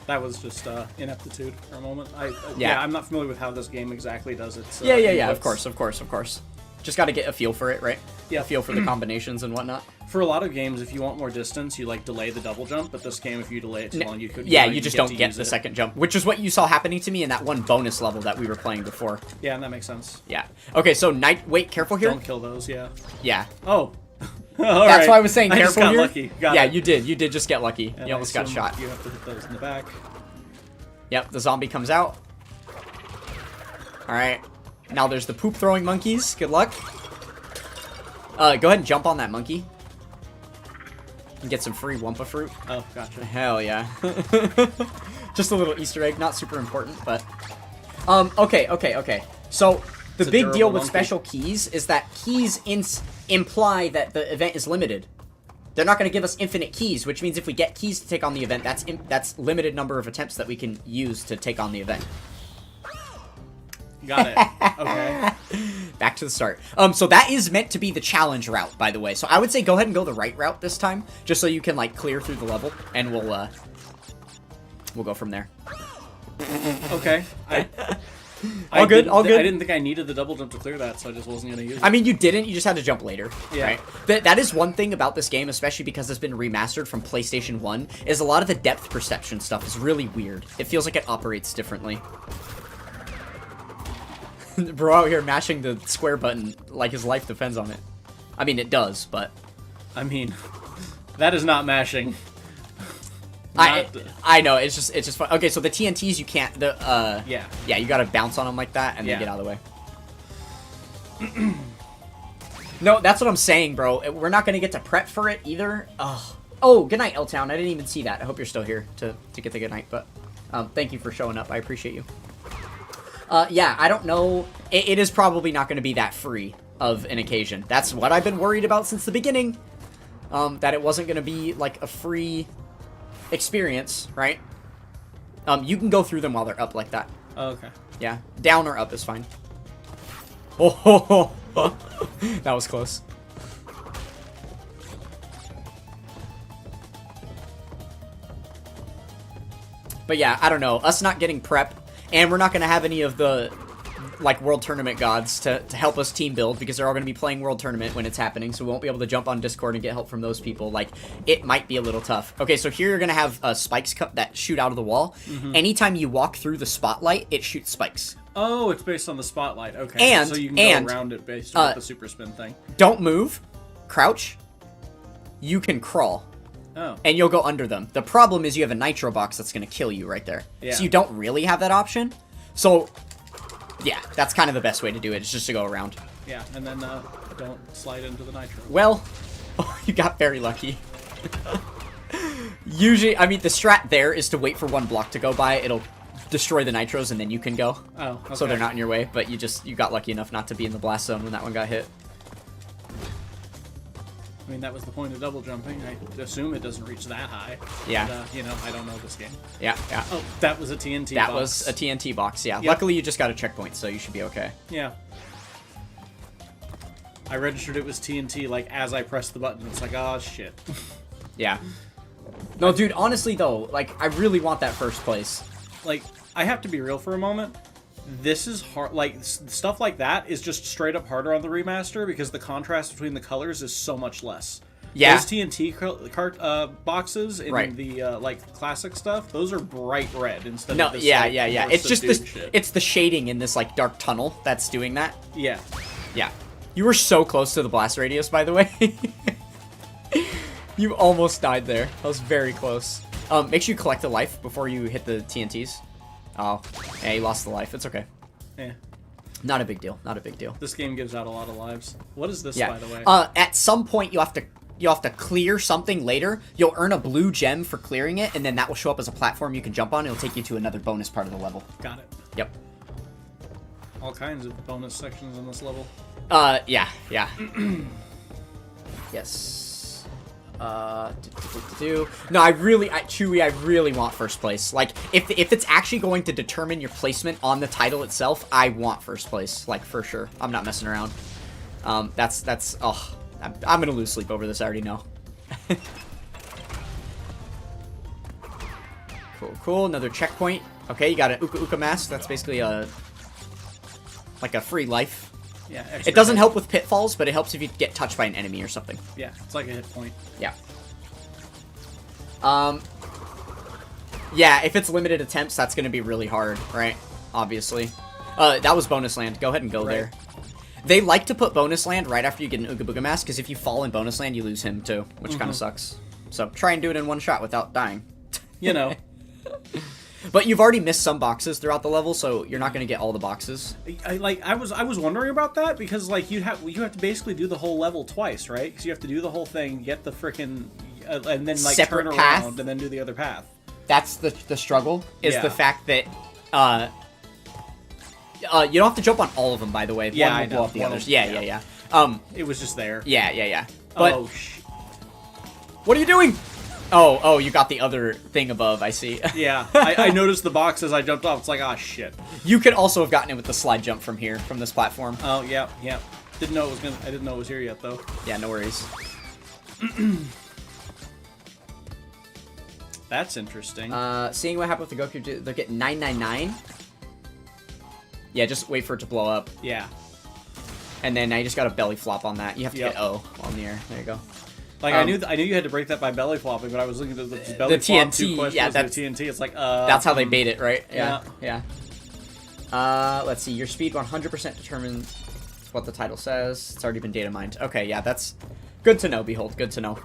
That was just ineptitude for a moment. I'm not familiar with how this game exactly does it. So Yeah. Of course. Just got to get a feel for it, right? Yeah. A feel for the combinations and whatnot. For a lot of games, if you want more distance, you like delay the double jump. But this game, if you delay it too long, you could. Yeah, you just don't get the second jump, which is what you saw happening to me in that one bonus level that we were playing before. Yeah, that makes sense. Yeah. Okay, so wait, careful here. Don't kill those. Yeah. Yeah. Oh. That's why I was saying careful I just got here. Lucky. Yeah, you did. You did just get lucky. And you almost got shot. You have to hit those in the back. Yep, the zombie comes out. Alright. Now there's the poop throwing monkeys. Good luck. Go ahead and jump on that monkey. And get some free Wumpa fruit. Oh, gotcha. Hell yeah. Just a little Easter egg, not super important, but... Okay. So, the big deal with special keys is that keys imply that the event is limited. They're not going to give us infinite keys, which means if we get keys to take on the event, that's limited number of attempts that we can use to take on the event. Got it. Okay. Back to the start. So that is meant to be the challenge route, by the way. So I would say go ahead and go the right route this time, just so you can like clear through the level, and we'll go from there. Okay. All good. I didn't think I needed the double jump to clear that, so I just wasn't going to use it. I mean, you didn't. You just had to jump later. Yeah. Right? That is one thing about this game, especially because it's been remastered from PlayStation 1, is a lot of the depth perception stuff is really weird. It feels like it operates differently. Bro out here mashing the square button like his life depends on it. I mean, it does, but... I mean, that is not mashing. I know, it's just fun. Okay, so the TNTs you can't yeah, you gotta bounce on them like that and then get out of the way. No, that's what I'm saying, bro. We're not gonna get to prep for it either. Oh, good night, L-Town. I didn't even see that. I hope you're still here to get the good night, but thank you for showing up. I appreciate you. Yeah, I don't know. It is probably not gonna be that free of an occasion. That's what I've been worried about since the beginning. That it wasn't gonna be like a free experience, right? You can go through them while they're up like that. Oh, okay. Yeah, down or up is fine. Oh, that was close. But yeah, I don't know. Us not getting prep, and we're not going to have any of the, like, World Tournament gods to help us team build, because they're all going to be playing World Tournament when it's happening, so we won't be able to jump on Discord and get help from those people. Like, it might be a little tough. Okay, so here you're going to have spikes that shoot out of the wall. Anytime you walk through the spotlight, it shoots spikes. Oh, it's based on the spotlight. Okay. And- so you can and, go around it based on the super spin thing. Don't move. Crouch. You can crawl. Oh. And you'll go under them. The problem is you have a nitro box that's going to kill you right there. Yeah. So you don't really have that option. So, yeah, that's kind of the best way to do it. It's just to go around. Yeah, and then don't slide into the nitro. Well, you got very lucky. Usually, I mean, the strat there is to wait for one block to go by. It'll destroy the nitros, and then you can go. Oh, okay. So they're not in your way, but you got lucky enough not to be in the blast zone when that one got hit. I mean, that was the point of double jumping. I assume it doesn't reach that high. Yeah. But, you know, I don't know this game. Yeah, yeah. Oh, that was a TNT That box. was a TNT box, yeah. Yep. Luckily, you just got a checkpoint, so you should be okay. Yeah. I registered it was TNT, like, as I pressed the button. It's like, oh, shit. Yeah. No, dude, honestly, though, like, I really want that first place. Like, I have to be real for a moment. This is hard. Like, stuff like that is just straight up harder on the remaster because the contrast between the colors is so much less. Yeah. Those TNT boxes in Right. the, like, classic stuff, those are bright red instead No, of this, yeah, like, yeah, yeah. more It's just subdued this. shit. It's the shading in this like dark tunnel that's doing that. Yeah. Yeah. You were so close to the blast radius, by the way. You almost died there. That was very close. Make sure you collect a life before you hit the TNTs. Oh, yeah, you lost the life. It's okay. Yeah. Not a big deal. Not a big deal. This game gives out a lot of lives. What is this, Yeah. by the way? At some point you have to clear something later. You'll earn a blue gem for clearing it, and then that will show up as a platform you can jump on. It'll take you to another bonus part of the level. Got it. Yep. All kinds of bonus sections in this level. Yeah. Yes. No, Chewy, I really want first place. Like, if it's actually going to determine your placement on the title itself, I want first place, like, for sure. I'm not messing around. I'm gonna lose sleep over this, I already know. Cool, another checkpoint. Okay, you got an Uka Uka mask. That's basically like a free life. Yeah. It doesn't help with pitfalls, but it helps if you get touched by an enemy or something. Yeah, it's like a hit point. Yeah. Yeah, if it's limited attempts, that's going to be really hard, right? Obviously. That was bonus land. Go ahead and go there. They like to put bonus land right after you get an Ooga Booga mask, because if you fall in bonus land, you lose him too, which kind of sucks. So try and do it in one shot without dying. You know. But you've already missed some boxes throughout the level, so you're not going to get all the boxes. I was wondering about that because like you have to basically do the whole level twice, right? Because you have to do the whole thing, get the frickin' and then like Separate turn path? around and then do the other path. That's the struggle, is Yeah. the fact that you don't have to jump on all of them, by the way. Yeah, One will I blow know. up the One others. will- Yeah. yeah. It was just there. Yeah. But Oh, what are you doing? Oh, you got the other thing above, I see. yeah. I noticed the box as I jumped off. It's like, oh shit. You could also have gotten it with the slide jump from here, from this platform. Oh yeah. Didn't know it was gonna. I didn't know it was here yet though. Yeah, no worries. That's interesting. Seeing what happened with the Goku, they're getting 999. Yeah, just wait for it to blow up. Yeah. And then now you just got a belly flop on that. You have to Yep. get O on the air. There you go. Like I knew you had to break that by belly flopping, but I was looking at the belly flop TNT, two questions yeah, with that's- the TNT. It's like That's how they bait it, right? Yeah. Yeah. Let's see. Your speed 100% determines what the title says. It's already been data mined. Okay, yeah, that's good to know, Behold. Good to know.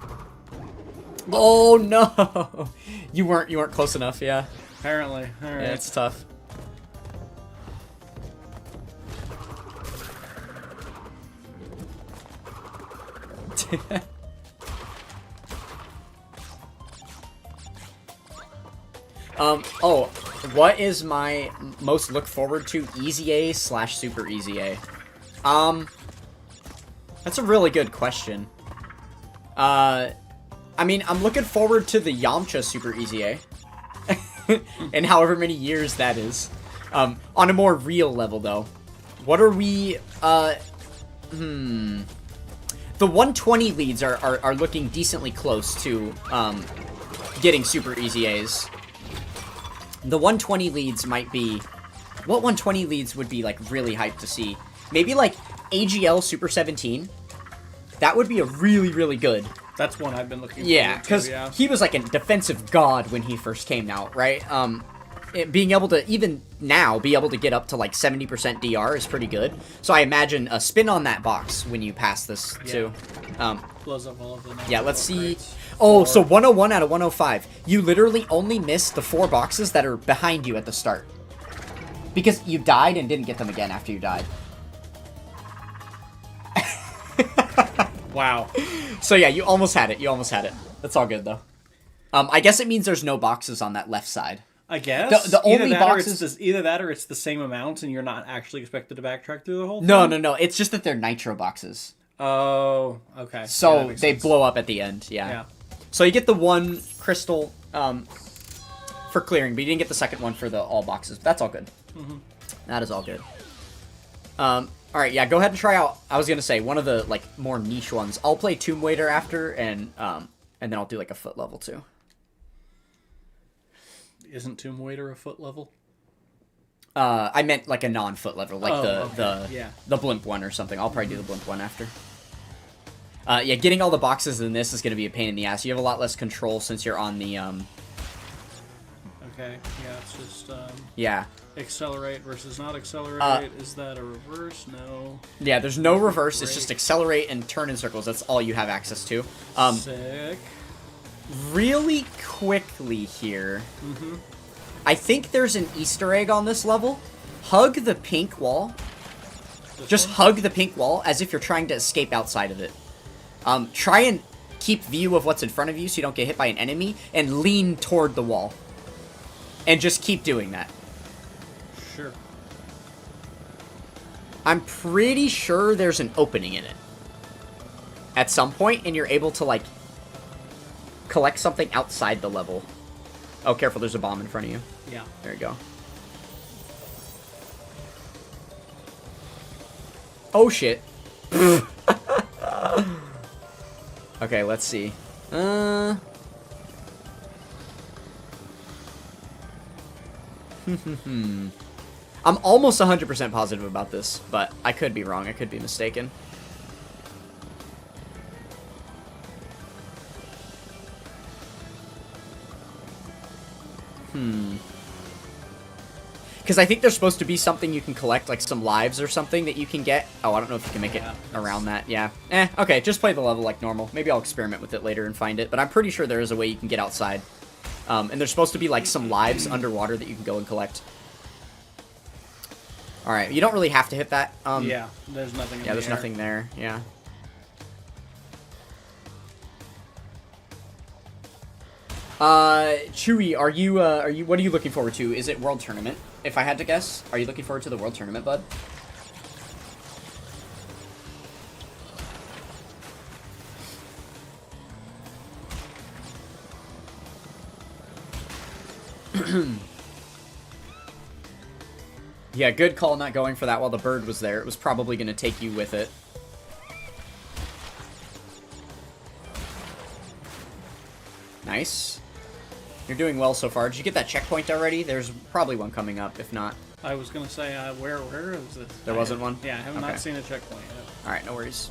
Oh no! You weren't close enough. Yeah. Apparently. All right. Yeah, it's tough. Oh, what is my most look forward to Easy A / Super Easy A? That's a really good question. I mean, I'm looking forward to the Yamcha Super Easy A. in however many years that is. On a more real level, though, what are we? The 120 leads are looking decently close to getting super easy A's. The 120 leads might be... What 120 leads would be, like, really hyped to see? Maybe, like, AGL Super 17. That would be a really, really good... That's one I've been looking Yeah, forward to, because he was, like, a defensive god when he first came out, right? Being able to, even now, be able to get up to, like, 70% DR is pretty good. So I imagine a spin on that box when you pass this, too. Blows up all of them. Yeah, let's see... Oh, so 101 out of 105. You literally only missed the 4 boxes that are behind you at the start. Because you died and didn't get them again after you died. Wow. So yeah, you almost had it. You almost had it. That's all good, though. I guess it means there's no boxes on that left side. I guess. The only boxes... Either that or it's the same amount and you're not actually expected to backtrack through the whole thing? No. It's just that they're nitro boxes. Oh, okay. So yeah, they blow up at the end, yeah. So you get the 1 crystal for clearing, but you didn't get the second one for the all boxes. That's all good. That is all good. Alright, yeah, go ahead and try out, I was gonna say, one of the, like, more niche ones. I'll play Tomb Waiter after, and then I'll do, like, a foot level, too. Isn't Tomb Waiter a foot level? I meant, like, a non-foot level, like the blimp one or something. I'll probably do the blimp one after. Yeah, getting all the boxes in this is gonna be a pain in the ass. You have a lot less control since you're on the, Okay, yeah, it's just, Yeah. accelerate versus not accelerate. Is that a reverse? No. Yeah, there's no reverse. It's just accelerate and turn in circles. That's all you have access to. Sick. Really quickly here. I think there's an Easter egg on this level. Hug the pink wall. Just hug the pink wall as if you're trying to escape outside of it. Try and keep view of what's in front of you so you don't get hit by an enemy, and lean toward the wall. And just keep doing that. Sure. I'm pretty sure there's an opening in it. At some point, and you're able to, like, collect something outside the level. Oh, careful, there's a bomb in front of you. Yeah. There you go. Oh, shit. Okay, let's see. I'm almost 100% positive about this, but I could be wrong. I could be mistaken. Because I think there's supposed to be something you can collect, like some lives or something that you can get. Oh, I don't know if you can make it around that. Yeah. Okay, just play the level like normal. Maybe I'll experiment with it later and find it, but I'm pretty sure there is a way you can get outside. And there's supposed to be, like, some lives underwater that you can go and collect. Alright, you don't really have to hit that. Yeah, there's nothing in Yeah, the there's air. nothing there. Yeah. Chewy, are you, what are you looking forward to? Is it World Tournament? If I had to guess, are you looking forward to the World Tournament, bud? Yeah, good call not going for that while the bird was there. It was probably going to take you with it. Nice. You're doing well so far. Did you get that checkpoint already? There's probably one coming up, if not. I was going to say, where is it? There wasn't one? Yeah, I have Okay. not seen a checkpoint yet. Alright, no worries.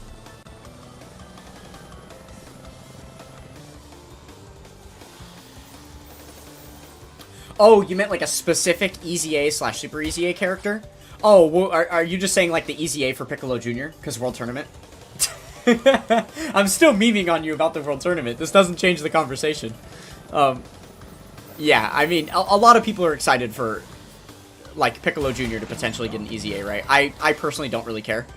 Oh, you meant like a specific Easy A / Super Easy A character? Oh, well, are you just saying like the Easy A for Piccolo Jr.? Because World Tournament? I'm still memeing on you about the World Tournament. This doesn't change the conversation. Yeah, I mean, a lot of people are excited for, like, Piccolo Jr. to potentially get an Easy A, right? I personally don't really care.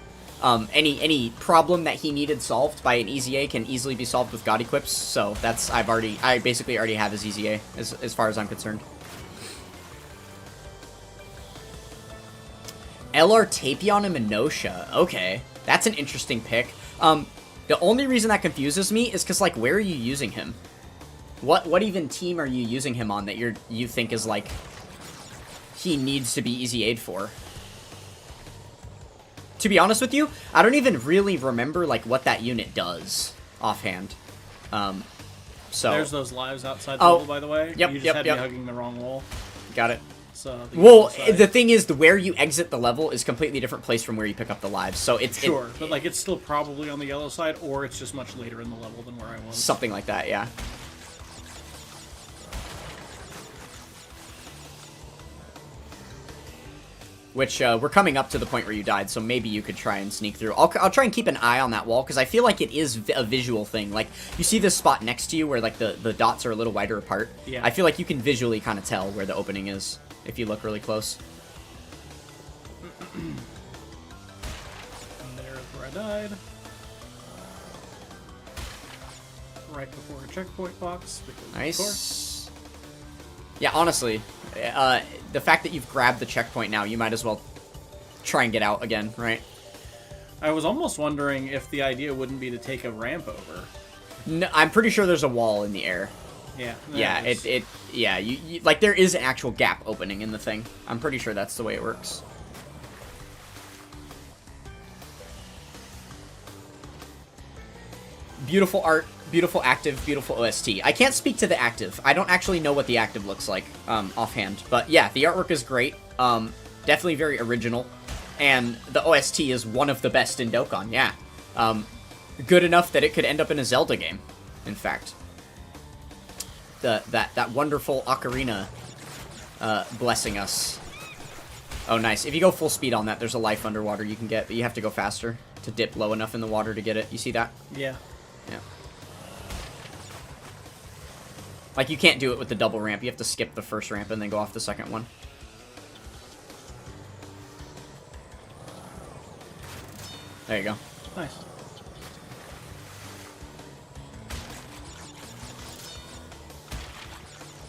Any problem that he needed solved by an Easy A can easily be solved with God equips, so that's, I basically already have his Easy A, as far as I'm concerned. LR Tapion and Minosha. Okay, that's an interesting pick. The only reason that confuses me is because, like, where are you using him? What even team are you using him on that you think is like he needs to be easy aid for? To be honest with you, I don't even really remember like what that unit does offhand. So There's those lives outside the wall, by the way. Yep, You just yep, had yep. me hugging the wrong wall. Got it. So Well, the thing is, where you exit the level is completely different place from where you pick up the lives. So it's Sure, but like it's still probably on the yellow side, or it's just much later in the level than where I was. something like that, yeah. Which, we're coming up to the point where you died, so maybe you could try and sneak through. I'll try and keep an eye on that wall, because I feel like it is a visual thing. Like, you see this spot next to you where, like, the dots are a little wider apart? Yeah. I feel like you can visually kind of tell where the opening is, if you look really close. And there's where I died. Right before a checkpoint box. Because of course. Nice. Yeah, honestly, the fact that you've grabbed the checkpoint now, you might as well try and get out again, right? I was almost wondering if the idea wouldn't be to take a ramp over. No, I'm pretty sure there's a wall in the air. Yeah. Yeah, there is. yeah, you like there is an actual gap opening in the thing. I'm pretty sure that's the way it works. Beautiful art, beautiful active, beautiful OST. I can't speak to the active. I don't actually know what the active looks like offhand. But yeah, the artwork is great. Definitely very original. And the OST is one of the best in Dokkan, yeah. Good enough that it could end up in a Zelda game, in fact. That wonderful ocarina blessing us. Oh, nice. If you go full speed on that, there's a life underwater you can get, but you have to go faster to dip low enough in the water to get it. You see that? Yeah. Yeah. Like, you can't do it with the double ramp. You have to skip the first ramp and then go off the second one. There you go. Nice.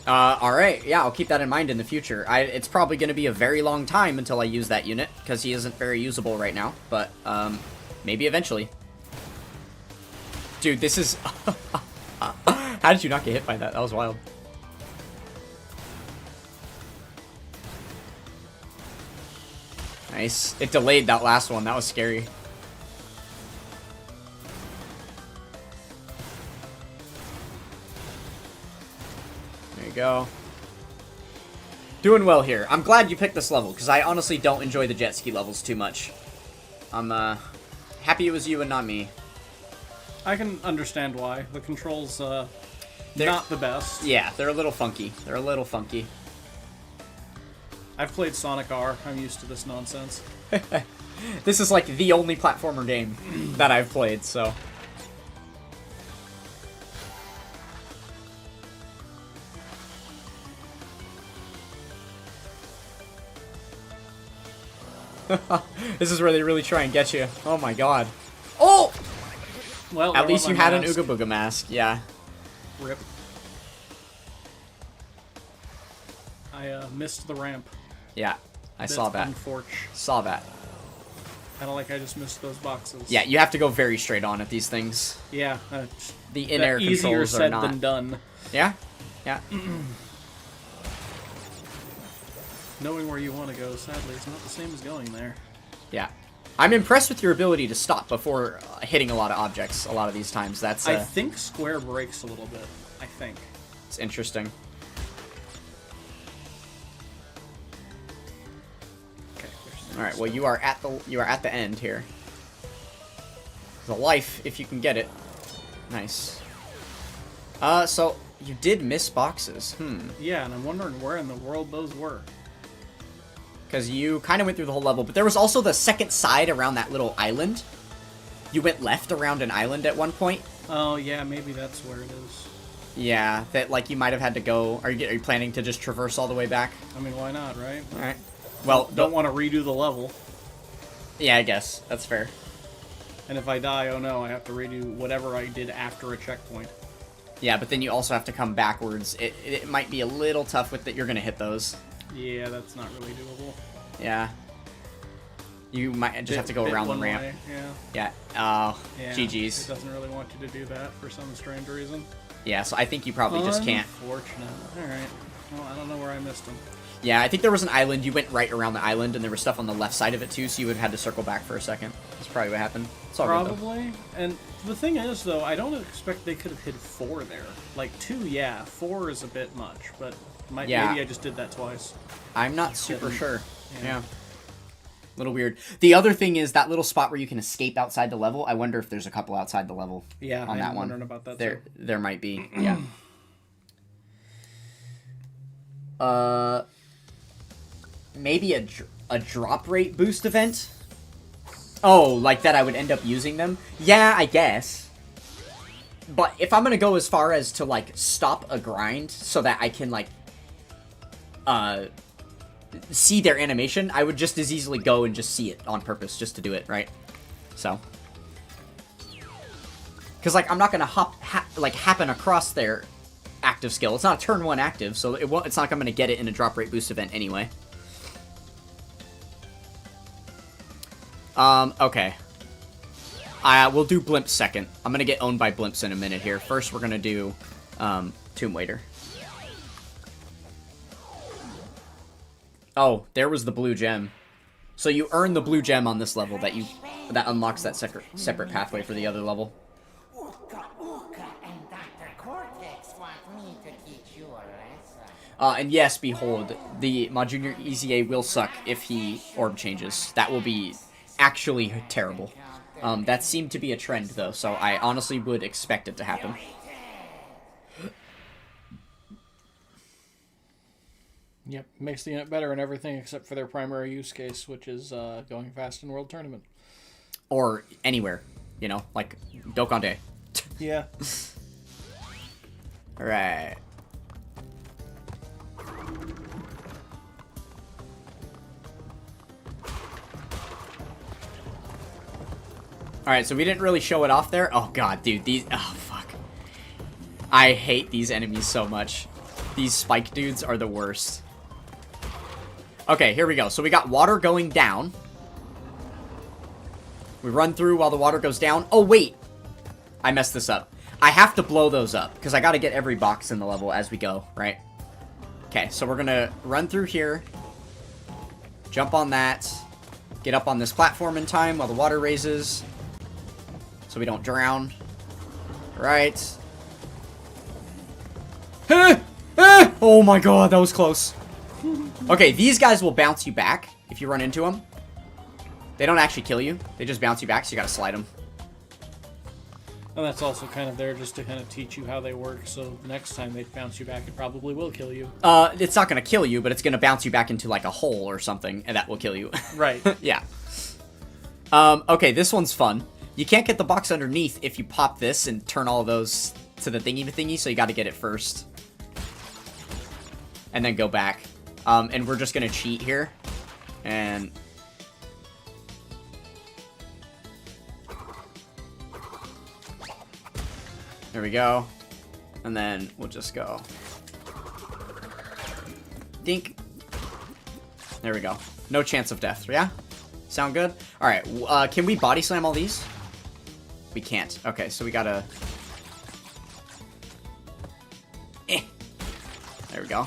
Alright, yeah, I'll keep that in mind in the future. It's probably going to be a very long time until I use that unit, because he isn't very usable right now, but, maybe eventually. Dude, this is... How did you not get hit by that? That was wild. Nice. It delayed that last one. That was scary. There you go. Doing well here. I'm glad you picked this level, because I honestly don't enjoy the jet ski levels too much. I'm, happy it was you and not me. I can understand why. The controls, They're- not the best. Yeah, they're a little funky. They're a little funky. I've played Sonic R. I'm used to this nonsense. This is like the only platformer game that I've played, so... This is where they really try and get you. Oh my god. Oh! Well, At there least went you my had an mask. Ooga Booga mask, yeah. Rip. I missed the ramp. Yeah, I saw that. Unfortunate. Saw that. Kind of like I just missed those boxes. Yeah, you have to go very straight on at these things. Yeah. The in-air Easier controls are said not. than done. Yeah? Yeah. Knowing where you want to go, sadly, it's not the same as going there. Yeah. I'm impressed with your ability to stop before hitting a lot of objects a lot of these times. That's I think square breaks a little bit. I think. it's interesting. Okay. All right. Well, you are at the end here. The life, if you can get it. Nice. So you did miss boxes. Yeah, and I'm wondering where in the world those were. Because you kind of went through the whole level, but there was also the second side around that little island. You went left around an island at one point. Oh yeah, maybe that's where it is. Yeah, that like you might have had to go. Are you planning to just traverse all the way back? I mean, why not, right? All right. Well, Don't want to redo the level. Yeah, I guess that's fair. And if I die, oh no, I have to redo whatever I did after a checkpoint. Yeah, but then you also have to come backwards. It might be a little tough with that. You're gonna hit those. Yeah, that's not really doable. Yeah. You might just have to go around the one ramp. way, yeah. Yeah. Oh, Yeah. GG's. It doesn't really want you to do that for some strange reason. Yeah, so I think you probably just can't. Unfortunate. Alright. Well, I don't know where I missed him. Yeah, I think there was an island. You went right around the island, and there was stuff on the left side of it, too, so you would have had to circle back for a second. That's probably what happened. It's all good, though. Probably. And the thing is, though, I don't expect they could have hid 4 there. Like, 2, yeah. 4 is a bit much, but maybe I just did that twice. I'm not super sure. Yeah. A little weird. The other thing is that little spot where you can escape outside the level. I wonder if there's a couple outside the level. Yeah, on that I'm one. wondering about that, there, too. There might be. Yeah. Maybe a drop rate boost event? Oh, like that I would end up using them? Yeah, I guess. But if I'm gonna go as far as to, like, stop a grind so that I can, like, see their animation, I would just as easily go and just see it on purpose just to do it, right? So. Because, like, I'm not gonna happen across their active skill. It's not a turn 1 active, so it's not like I'm gonna get it in a drop rate boost event anyway. Okay. We'll do Blimp second. I'm gonna get owned by Blimps in a minute here. First, we're gonna do, Tomb Waiter. Oh, there was the blue gem. So you earn the blue gem on this level that unlocks that separate pathway for the other level. Uka and Dr. Cortex want me to teach you a lesson. And yes, behold, the my junior EZA will suck if he orb changes. That will be actually terrible. That seemed to be a trend, though, so I honestly would expect it to happen. Yep, makes the unit better in everything except for their primary use case, which is going fast in World Tournament. Or anywhere, you know, like Dokkan Day. Yeah. Alright. Alright, so we didn't really show it off there. Oh god, dude, these... Oh, fuck. I hate these enemies so much. These spike dudes are the worst. Okay, here we go. So we got water going down. We run through while the water goes down. Oh, wait. I messed this up. I have to blow those up, because I got to get every box in the level as we go, right? Okay, so we're going to run through here. Jump on that. Get up on this platform in time while the water raises. So we don't drown. Right. Oh my god, that was close. Okay, these guys will bounce you back if you run into them. They don't actually kill you. They just bounce you back, so you gotta slide them. And that's also kind of there just to kind of teach you how they work, so next time they bounce you back, it probably will kill you. It's not gonna kill you, but it's gonna bounce you back into, like, a hole or something, and that will kill you. Right. Yeah. Okay, this one's fun. You can't get the box underneath if you pop this and turn all those to the thingy, so you gotta get it first. And then go back. And we're just gonna cheat here. And... there we go. And then we'll just go. Dink. There we go. No chance of death, yeah? Sound good? Alright, can we body slam all these? We can't. Okay, so we gotta... There we go.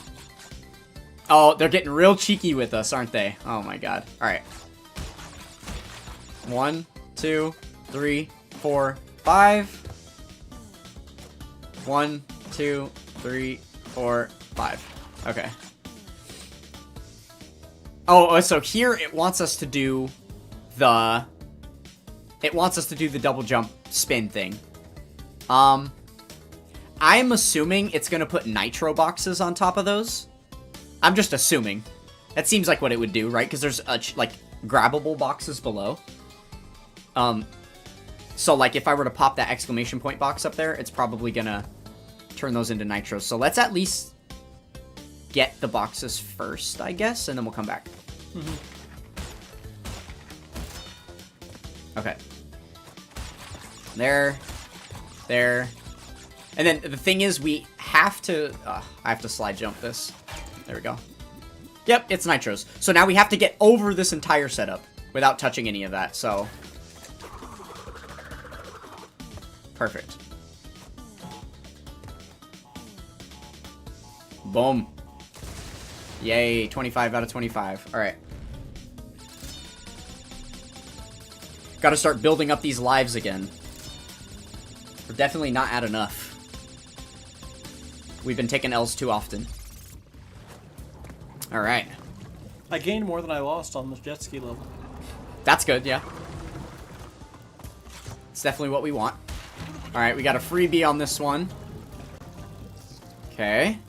Oh, they're getting real cheeky with us, aren't they? Oh my god. Alright. 1, 2, 3, 4, 5. 1, 2, 3, 4, 5. Okay. Oh, so here it wants us to do the... It wants us to do the double jump spin thing. I'm assuming it's gonna put nitro boxes on top of those. I'm just assuming. That seems like what it would do, right? Because there's, like, grabbable boxes below. So, like, if I were to pop that exclamation point box up there, it's probably gonna turn those into nitros. So let's at least get the boxes first, I guess, and then we'll come back. Mm-hmm. Okay. There. There. And then the thing is, we have to... I have to slide jump this. There we go. Yep, it's nitros. So now we have to get over this entire setup without touching any of that, so... Perfect. Boom. Yay, 25 out of 25. Alright. Gotta start building up these lives again. We're definitely not at enough. We've been taking L's too often. Alright. I gained more than I lost on this jet ski level. That's good, yeah. It's definitely what we want. Alright, we got a freebie on this one. Okay.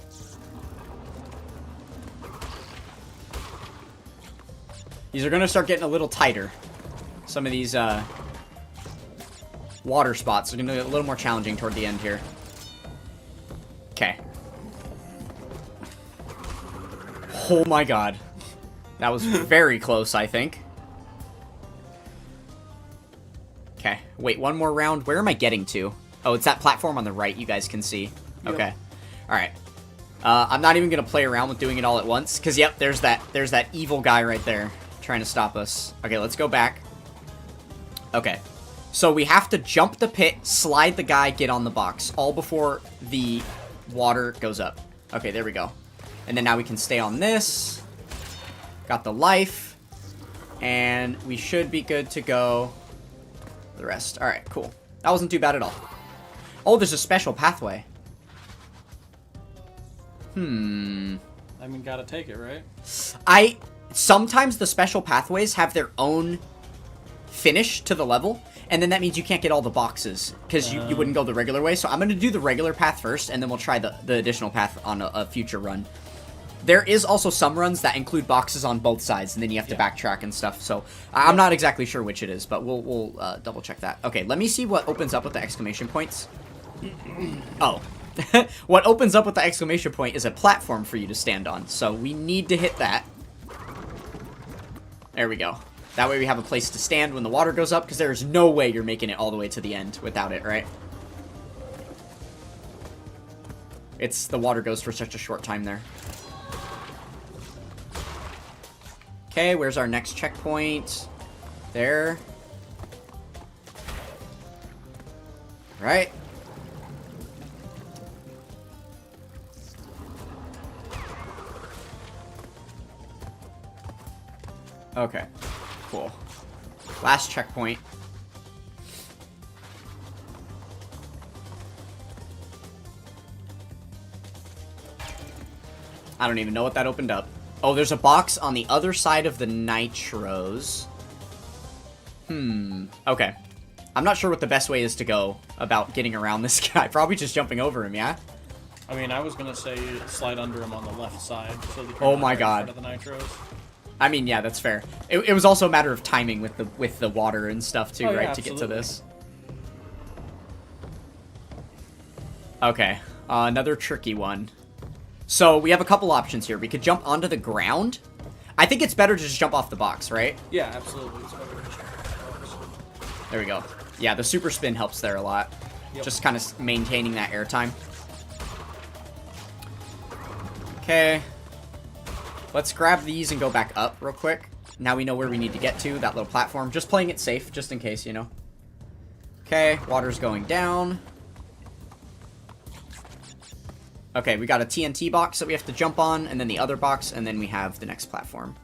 These are gonna start getting a little tighter. Some of these, water spots are gonna get a little more challenging toward the end here. Okay. Oh my god. That was very close, I think. Okay. Wait, one more round. Where am I getting to? Oh, it's that platform on the right you guys can see. Yep. Okay. Alright. I'm not even gonna play around with doing it all at once. Because, yep, there's that evil guy right there trying to stop us. Okay, let's go back. Okay. So we have to jump the pit, slide the guy, get on the box. All before the water goes up. Okay, there we go. And then now we can stay on this. Got the life. And we should be good to go. The rest. Alright, cool. That wasn't too bad at all. Oh, there's a special pathway. I mean, gotta take it, right? Sometimes the special pathways have their own finish to the level, and then that means you can't get all the boxes, because you wouldn't go the regular way. So I'm going to do the regular path first, and then we'll try the additional path on a future run. There is also some runs that include boxes on both sides, and then you have to backtrack and stuff, so I'm not exactly sure which it is, but we'll double check that. Okay, let me see what opens up with the exclamation points. Oh. What opens up with the exclamation point is a platform for you to stand on, so we need to hit that. There we go. That way we have a place to stand when the water goes up, because there is no way you're making it all the way to the end without it, right? The water goes for such a short time there. Okay, where's our next checkpoint? There. Right. Okay, cool. Last checkpoint. I don't even know what that opened up. Oh, there's a box on the other side of the nitros. Okay. I'm not sure what the best way is to go about getting around this guy. Probably just jumping over him, yeah? I mean, I was gonna say slide under him on the left side, so that you're Oh not my right in god. front of the nitros. I mean, yeah, that's fair. It was also a matter of timing with the water and stuff too, Oh, yeah, right? To get to absolutely. this. Okay, another tricky one. So we have a couple options here. We could jump onto the ground. I think it's better to just jump off the box, right? Yeah, absolutely. It's better. There we go. Yeah, the super spin helps there a lot. Yep. Just kind of maintaining that airtime. Okay. Let's grab these and go back up real quick. Now we know where we need to get to, that little platform. Just playing it safe, just in case, you know. Okay, water's going down. Okay, we got a TNT box that we have to jump on, and then the other box, and then we have the next platform.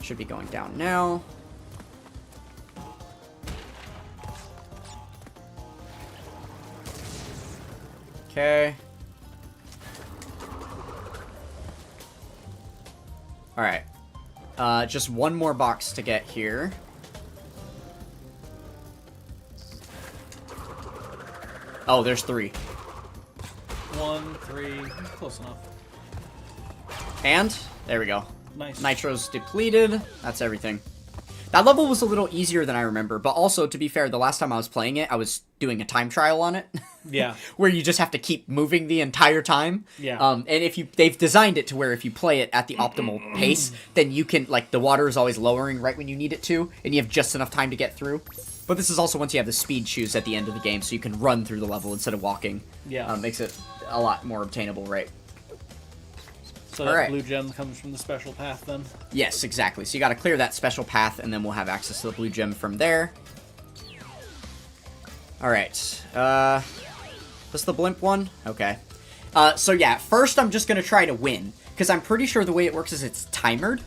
Should be going down now. Okay. Alright. Just one more box to get here. Oh, there's 3. 1, 3, close enough. And, there we go. Nice. Nitro's depleted. That's everything. That level was a little easier than I remember, but also, to be fair, the last time I was playing it, I was doing a time trial on it. Yeah. Where you just have to keep moving the entire time. Yeah. And if they've designed it to where if you play it at the optimal pace, then you can, like, the water is always lowering right when you need it to, and you have just enough time to get through. But this is also once you have the speed shoes at the end of the game, so you can run through the level instead of walking. Yeah. Makes it a lot more obtainable, right? So All that right. blue gem comes from the special path then? Yes, exactly. So you gotta clear that special path, and then we'll have access to the blue gem from there. Alright. This the blimp one? Okay. So yeah, first I'm just gonna try to win, because I'm pretty sure the way it works is it's timered,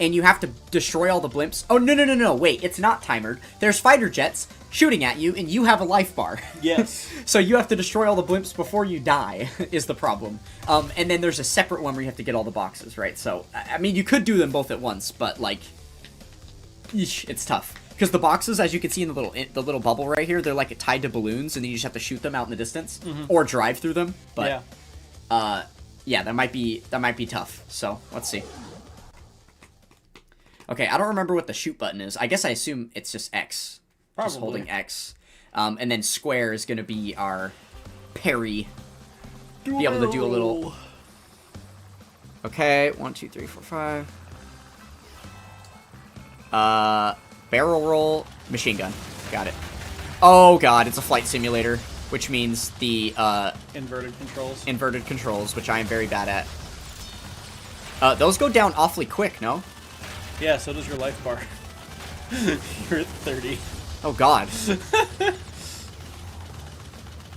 and you have to destroy all the blimps. Oh, no, wait, it's not timered. There's fighter jets shooting at you, and you have a life bar. Yes. So you have to destroy all the blimps before you die, is the problem. And then there's a separate one where you have to get all the boxes, right? So, I mean, you could do them both at once, but, like, eesh, it's tough. Because the boxes, as you can see in the little bubble right here, they're, like, tied to balloons, and then you just have to shoot them out in the distance, or drive through them. But, yeah, that might be tough. So, let's see. Okay, I don't remember what the shoot button is. I guess I assume it's just X. Probably. Just holding X. And then square is going to be our parry. Be able to do a little... Okay, 1, 2, 3, 4, 5. Barrel roll, machine gun. Got it. Oh god, it's a flight simulator, which means the inverted controls, which I am very bad at. Those go down awfully quick, no? Yeah, so does your life bar. You're at 30. Oh god.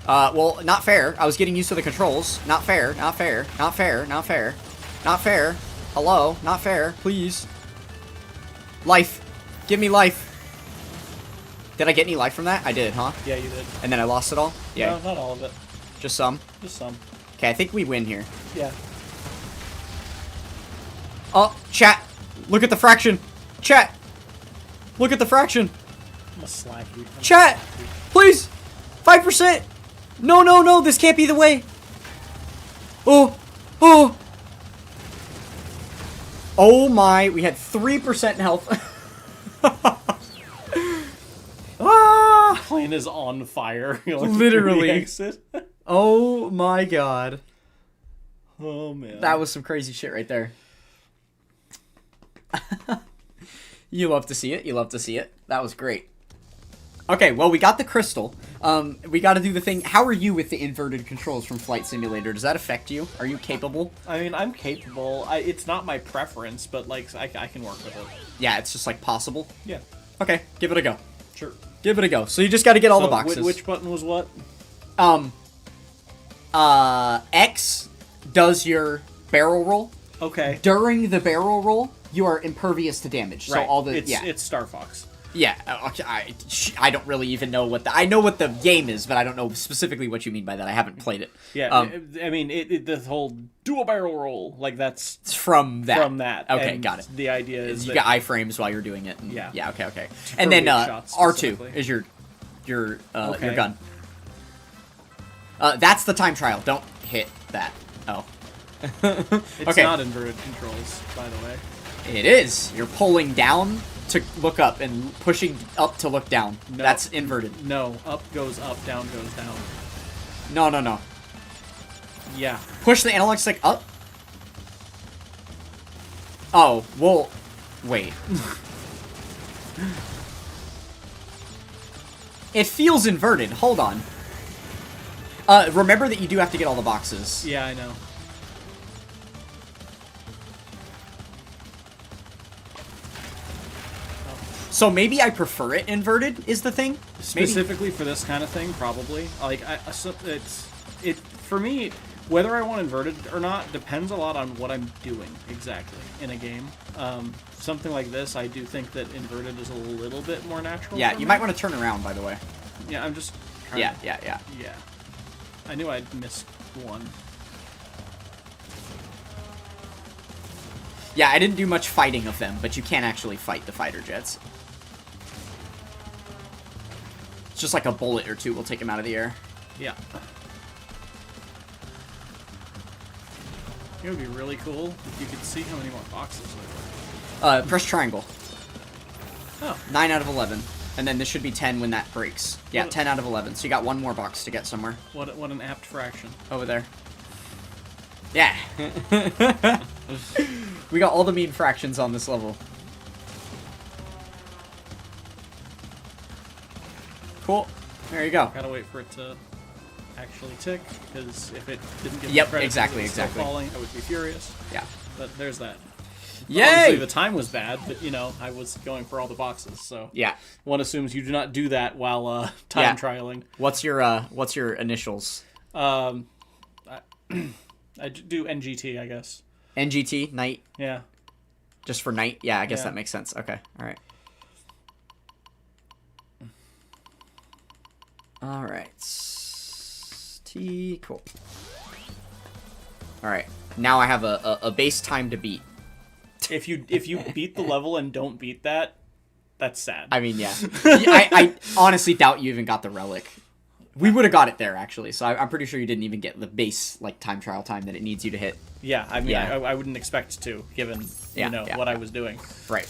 Well, not fair. I was getting used to the controls. Not fair, not fair, not fair, not fair. Not fair. Hello, not fair, please. Life. Give me life. Did I get any life from that? I did, huh? Yeah, you did. And then I lost it all? Yeah. No, not all of it. Just some? Just some. Okay, I think we win here. Yeah. Oh, chat. Look at the fraction. Chat. Look at the fraction. I'm gonna slack you. Chat. Please. 5%. No, no, no. This can't be the way. Oh. Oh. Oh my. We had 3% health. Ah. Plane is on fire. Literally. Exit. Oh my god. Oh man. That was some crazy shit right there. You love to see it. You love to see it. That was great. Okay, well, we got the crystal. We got to do the thing. How are you with the inverted controls from Flight Simulator? Does that affect you? Are you capable? I mean, I'm capable. It's not my preference, but, like, I can work with it. Yeah, it's just, like, possible? Yeah. Okay, give it a go. Sure. Give it a go. So you just got to get all the boxes. Which button was what? X does your barrel roll. Okay. During the barrel roll, you are impervious to damage. Right. So all the... It's Star Fox. Yeah, okay, I don't really even know what the... I know what the game is, but I don't know specifically what you mean by that. I haven't played it. Yeah, I mean, the whole dual barrel roll, like, that's... It's from that. From that. Okay, and got it. The idea is You that... got iframes while you're doing it. And, Yeah. Yeah, okay. And then shots R2 is your gun. That's the time trial. Don't hit that. Oh. It's okay. not inverted controls, by the way. It is. You're pulling down to look up and pushing up to look down. No. That's inverted. No, up goes up, down goes down. No. Yeah. Push the analog stick up. Oh, well, wait. It feels inverted. Hold on. Remember that you do have to get all the boxes. Yeah, I know. So maybe I prefer it inverted, is the thing? Specifically for this kind of thing, probably. Like, for me, whether I want inverted or not depends a lot on what I'm doing exactly in a game. Something like this, I do think that inverted is a little bit more natural. Yeah, for you me. might want to turn around, by the way. Yeah, I'm just. Yeah. Yeah. I knew I'd missed one. Yeah, I didn't do much fighting of them, but you can actually fight the fighter jets. It's just like a bullet or two will take them out of the air. Yeah. It would be really cool if you could see how many more boxes there were. Press triangle. Oh. 9 out of 11. And then this should be 10 when that breaks. Yeah, 10 out of 11. So you got one more box to get somewhere. What an apt fraction. Over there. Yeah. We got all the mean fractions on this level. Cool. There you go. Gotta wait for it to actually tick, because if it didn't get Yep, the credit exactly, because it's still exactly. falling, I would be furious. Yeah. But there's that. Yay! Obviously, the time was bad, but, you know, I was going for all the boxes, so... Yeah. One assumes you do not do that while time trialing. What's your initials? I do NGT, I guess. NGT, Knight, Yeah. just for Knight? Yeah, I guess Yeah. that makes sense. Okay, alright. Alright. T, cool. Alright, now I have a base time to beat. If you beat the level and don't beat that, that's sad. I mean, yeah. I honestly doubt you even got the relic. We would have got it there, actually, so I'm pretty sure you didn't even get the base, like, time trial time that it needs you to hit. Yeah, I mean, Yeah. I wouldn't expect to, given, Yeah, you know, yeah. what I was doing. Right.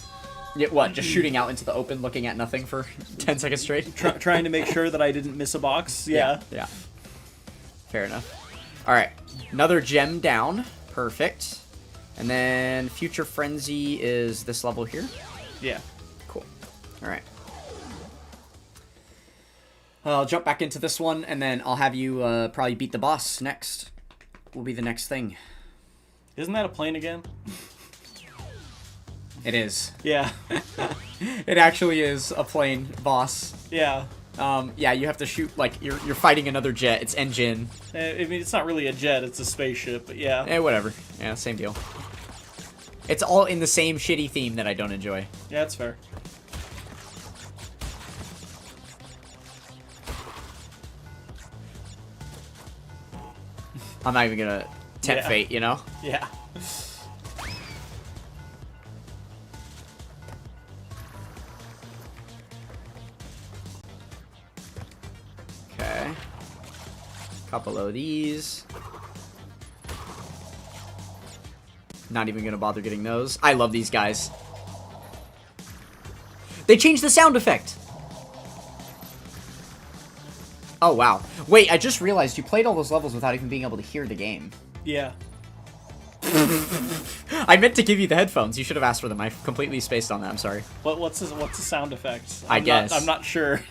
Yeah, what, just shooting out into the open, looking at nothing for 10 seconds straight? Trying to make sure that I didn't miss a box. Yeah. Yeah. Fair enough. Alright, another gem down. Perfect. And then Future Frenzy is this level here. Yeah. Cool. Alright. I'll jump back into this one, and then I'll have you probably beat the boss next. Will be the next thing. Isn't that a plane again? It is. Yeah. It actually is a plane boss. Yeah. Yeah, you have to shoot, like, you're fighting another jet. It's engine. I mean, it's not really a jet, it's a spaceship, but yeah. Eh, whatever. Yeah, same deal. It's all in the same shitty theme that I don't enjoy. Yeah, that's fair. I'm not even gonna tempt Yeah. fate, you know? Yeah. Okay. Couple of these. Not even gonna bother getting those. I love these guys. They changed the sound effect! Oh, wow. Wait, I just realized you played all those levels without even being able to hear the game. Yeah. I meant to give you the headphones. You should have asked for them. I completely spaced on that. I'm sorry. What's the sound effect? I guess. I'm not sure.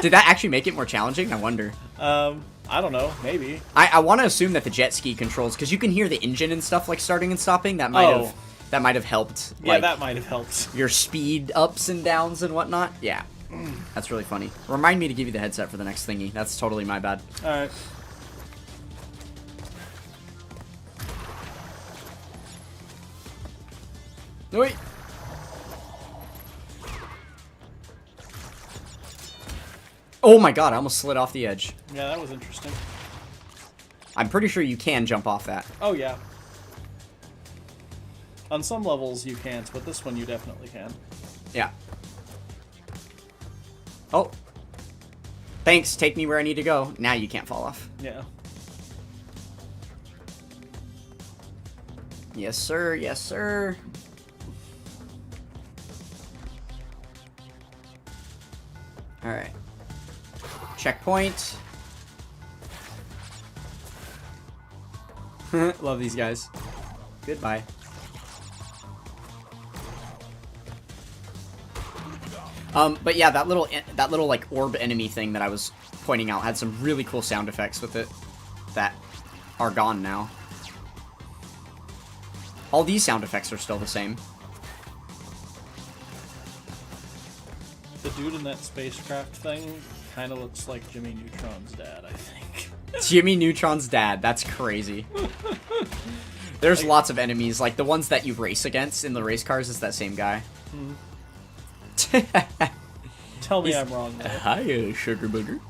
Did that actually make it more challenging? I wonder. I don't know. Maybe. I want to assume that the jet ski controls, because you can hear the engine and stuff like starting and stopping. That might have helped. Yeah, Like, that might have helped. your speed ups and downs and whatnot. Yeah. That's really funny. Remind me to give you the headset for the next thingy. That's totally my bad. Alright. Wait. Oh my god, I almost slid off the edge. Yeah, that was interesting. I'm pretty sure you can jump off that. Oh, yeah. On some levels you can't, but this one you definitely can. Yeah. Oh. Thanks, take me where I need to go. Now you can't fall off. Yeah. Yes, sir. Yes, sir. Alright. Checkpoint. Love these guys. Goodbye. But yeah, that little like orb enemy thing that I was pointing out had some really cool sound effects with it that are gone now. All these sound effects are still the same. The dude in that spacecraft thing kind of looks like Jimmy Neutron's dad, I think. Jimmy Neutron's dad. That's crazy. There's lots of enemies. Like, the ones that you race against in the race cars is that same guy. Tell me I'm wrong, though. Hiya, sugar booger.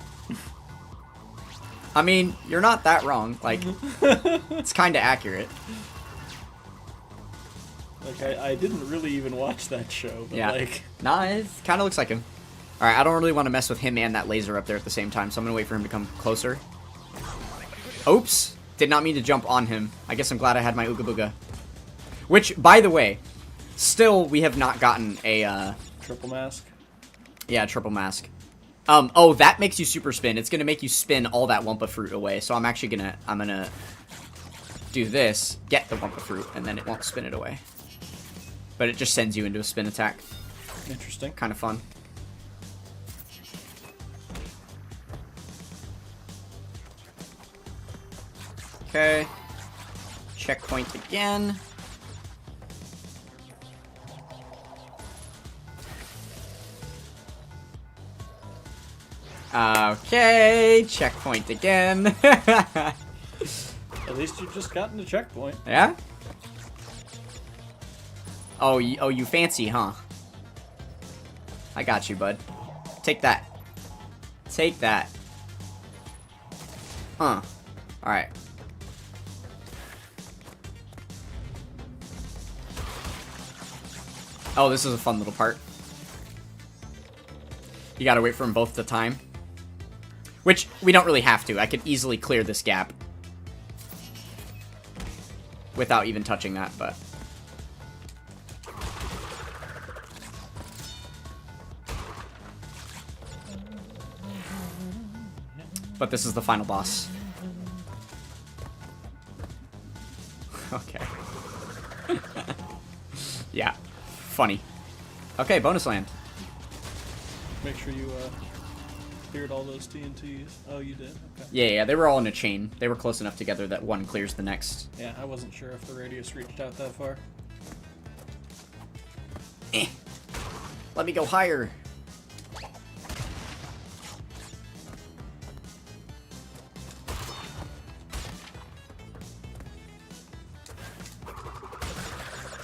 I mean, you're not that wrong. Like, it's kind of accurate. Like, I didn't really even watch that show, but Yeah. like... Nah, it kind of looks like him. Alright, I don't really want to mess with him and that laser up there at the same time, so I'm going to wait for him to come closer. Oops. Did not mean to jump on him. I guess I'm glad I had my Ooga Booga. Which, by the way, still we have not gotten a, Triple mask? yeah, triple mask. Oh, that makes you super spin. It's going to make you spin all that Wumpa fruit away, so I'm actually I'm going to do this, get the Wumpa fruit, and then it won't spin it away. But it just sends you into a spin attack. Interesting. Kind of fun. Okay. Checkpoint again. Okay, checkpoint again. At least you've just gotten a checkpoint. Yeah? Oh, you fancy, huh? I got you, bud. Take that. Take that. Alright. Oh, this is a fun little part. You gotta wait for them both to time. Which, we don't really have to. I could easily clear this gap. Without even touching that, but... But this is the final boss. Okay. Yeah. Funny. Okay, bonus land. Make sure you cleared all those TNTs. Oh, you did? Okay. Yeah, they were all in a chain. They were close enough together that one clears the next. Yeah, I wasn't sure if the radius reached out that far. Let me go higher.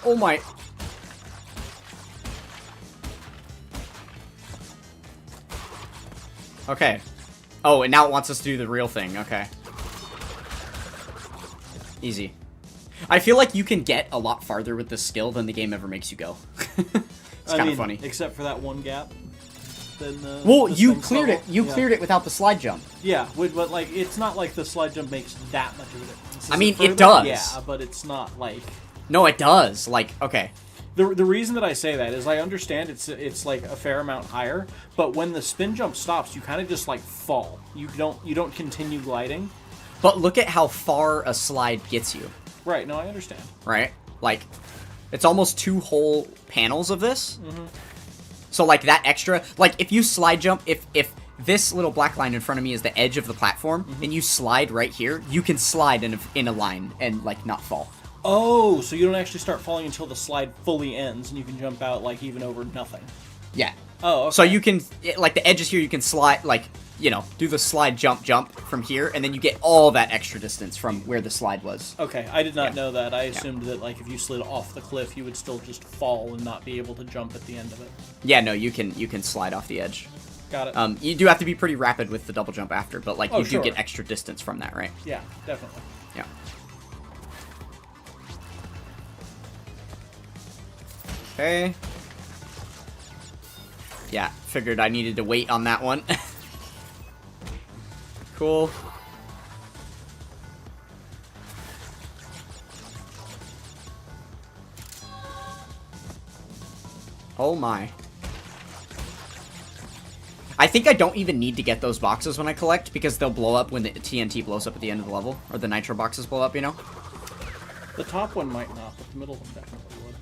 Oh my... Okay. Oh, and now it wants us to do the real thing. Okay. Easy. I feel like you can get a lot farther with this skill than the game ever makes you go. It's kind of funny. Except for that one gap. Then, well, this you thing's cleared it. level. You Yeah. cleared it without the slide jump. Yeah, but like, it's not like the slide jump makes that much of a difference. I mean, further? it does. Yeah, but it's not like... No, it does. Like, okay. The reason that I say that is I understand it's like a fair amount higher, but when the spin jump stops, you kind of just like fall. You don't continue gliding. But look at how far a slide gets you. Right, no, I understand. Right? Like, it's almost 2 whole panels of this. Mm-hmm. So, like, that extra... Like, if you slide jump... If this little black line in front of me is the edge of the platform, and you slide right here, you can slide in a line and, like, not fall. Oh, so you don't actually start falling until the slide fully ends, and you can jump out, like, even over nothing. Yeah. Oh, okay. So you can... Like, the edges here, you can slide, like... You know, do the slide jump from here, and then you get all that extra distance from where the slide was. Okay, I did not know that. I assumed that, like, if you slid off the cliff, you would still just fall and not be able to jump at the end of it. Yeah, no, you can slide off the edge. Got it. You do have to be pretty rapid with the double jump after, but, like, you sure. do get extra distance from that, right? Yeah, definitely. Yeah. Okay. Yeah, figured I needed to wait on that one. Cool. Oh my. I think I don't even need to get those boxes when I collect, because they'll blow up when the TNT blows up at the end of the level. Or the nitro boxes blow up, you know? The top one might not, but the middle one definitely would.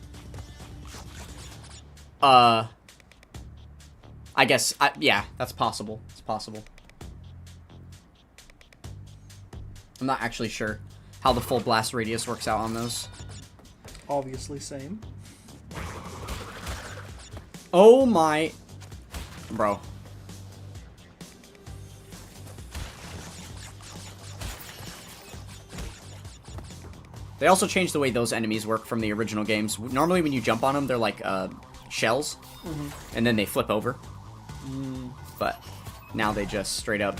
I guess, yeah, that's possible. It's possible. I'm not actually sure how the full blast radius works out on those. Obviously same. Oh my... Bro. They also changed the way those enemies work from the original games. Normally when you jump on them, they're like, shells. Mm-hmm. And then they flip over. Mm. But now they just straight up...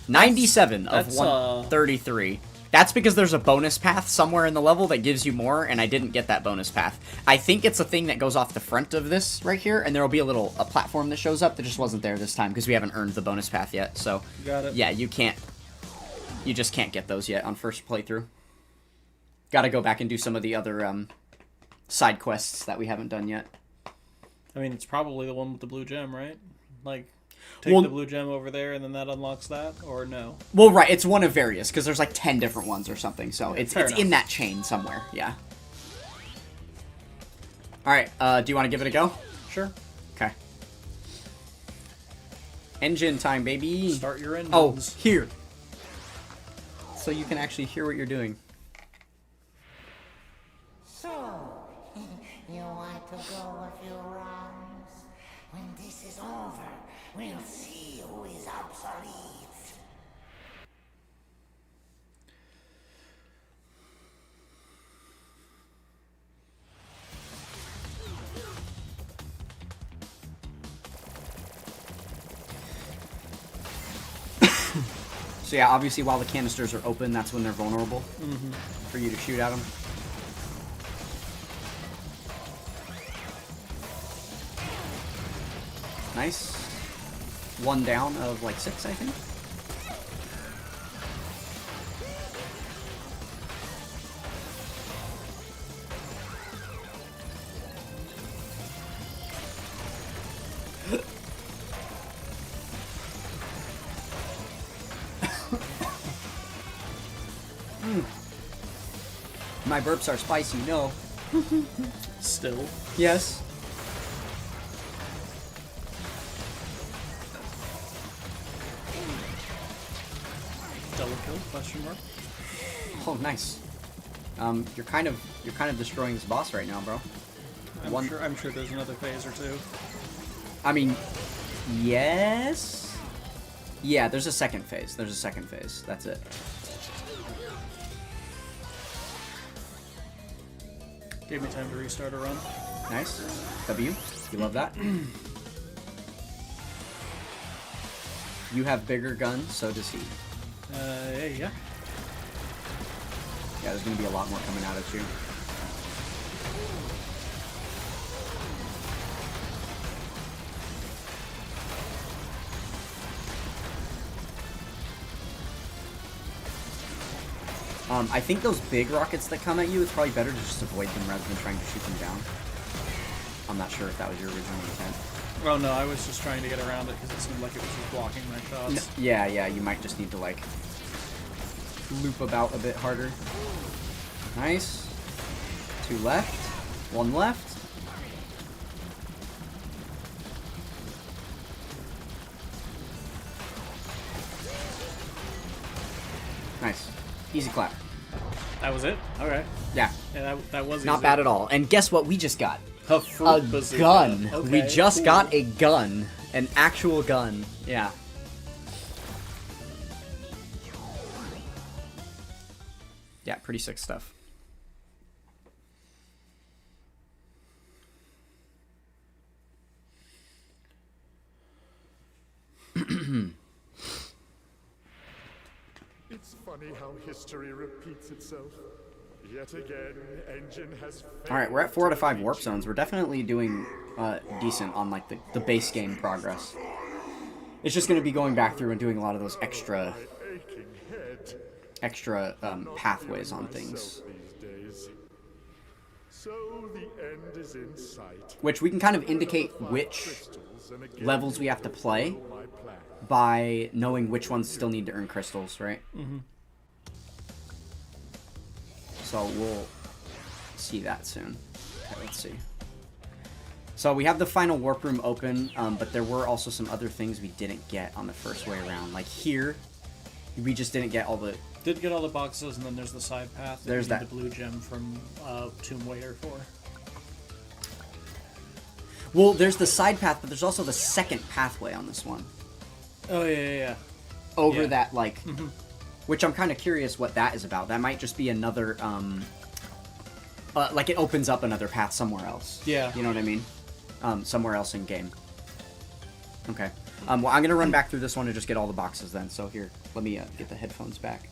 97 of 133. That's because there's a bonus path somewhere in the level that gives you more, and I didn't get that bonus path. I think it's a thing that goes off the front of this right here, and there will be a platform that shows up that just wasn't there this time because we haven't earned the bonus path yet. So, got it. Yeah, you just can't get those yet on first playthrough. Gotta go back and do some of the other side quests that we haven't done yet. I mean, it's probably the one with the blue gem, right? Like... Take the blue gem over there, and then that unlocks that, or no? Well, right, it's one of various, because there's like 10 different ones or something, so Yeah, it's enough. in that chain somewhere, yeah. Alright, do you want to give it a go? Sure. Okay. Engine time, baby! Start your engines. Oh, here! So you can actually hear what you're doing. So, you want to go a few rounds? When this is over, we'll see who is absolute So yeah, obviously while the canisters are open, that's when they're vulnerable for you to shoot at them. Nice. One down of like 6, I think. My burps are spicy, no. Still. Yes. Double kill? Question mark. Oh, nice. You're kind of destroying this boss right now, bro. I'm sure there's another phase or two. I mean, yes. Yeah, there's a second phase. There's a second phase. That's it. Gave me time to restart a run. Nice. W. You love that. You have bigger guns, so does he. Yeah. Yeah, there's gonna be a lot more coming out at you. I think those big rockets that come at you, it's probably better to just avoid them rather than trying to shoot them down. I'm not sure if that was your original intent. Oh no, I was just trying to get around it because it seemed like it was just blocking my shots. Yeah, you might just need to, like, loop about a bit harder. Nice. 2 left. 1 left. Nice. Easy clap. That was it? Okay. Yeah. Yeah, that was Not easy. bad at all. And guess what we just got? A fruit A bazooka. gun. Okay, We just cool. got a gun. An actual gun. Yeah. Yeah, pretty sick stuff. It's funny how history repeats itself. Yet again, engine has failed. All right, we're at 4 out of 5 warp zones. We're definitely doing decent on like the base game progress. It's just going to be going back through and doing a lot of those extra Aching head. pathways on things, These days. So the end is in sight. which we can kind of indicate which Crystals, and again, levels we have to play my plan. by knowing which ones still need to earn crystals, right? Mm-hmm. So we'll see that soon. Okay, let's see. So we have the final warp room open, but there were also some other things we didn't get on the first way around. Like here, we just didn't get all the... Did get all the boxes, and then there's the side path. That There's you need that. the blue gem from Tomb Waiter for. Well, there's the side path, but there's also the second pathway on this one. Oh yeah. Over Yeah. that, like... Which I'm kind of curious what that is about. That might just be another, like it opens up another path somewhere else. Yeah. You know what I mean? Somewhere else in game. Okay. Well, I'm going to run back through this one and just get all the boxes then. So here, let me get the headphones back.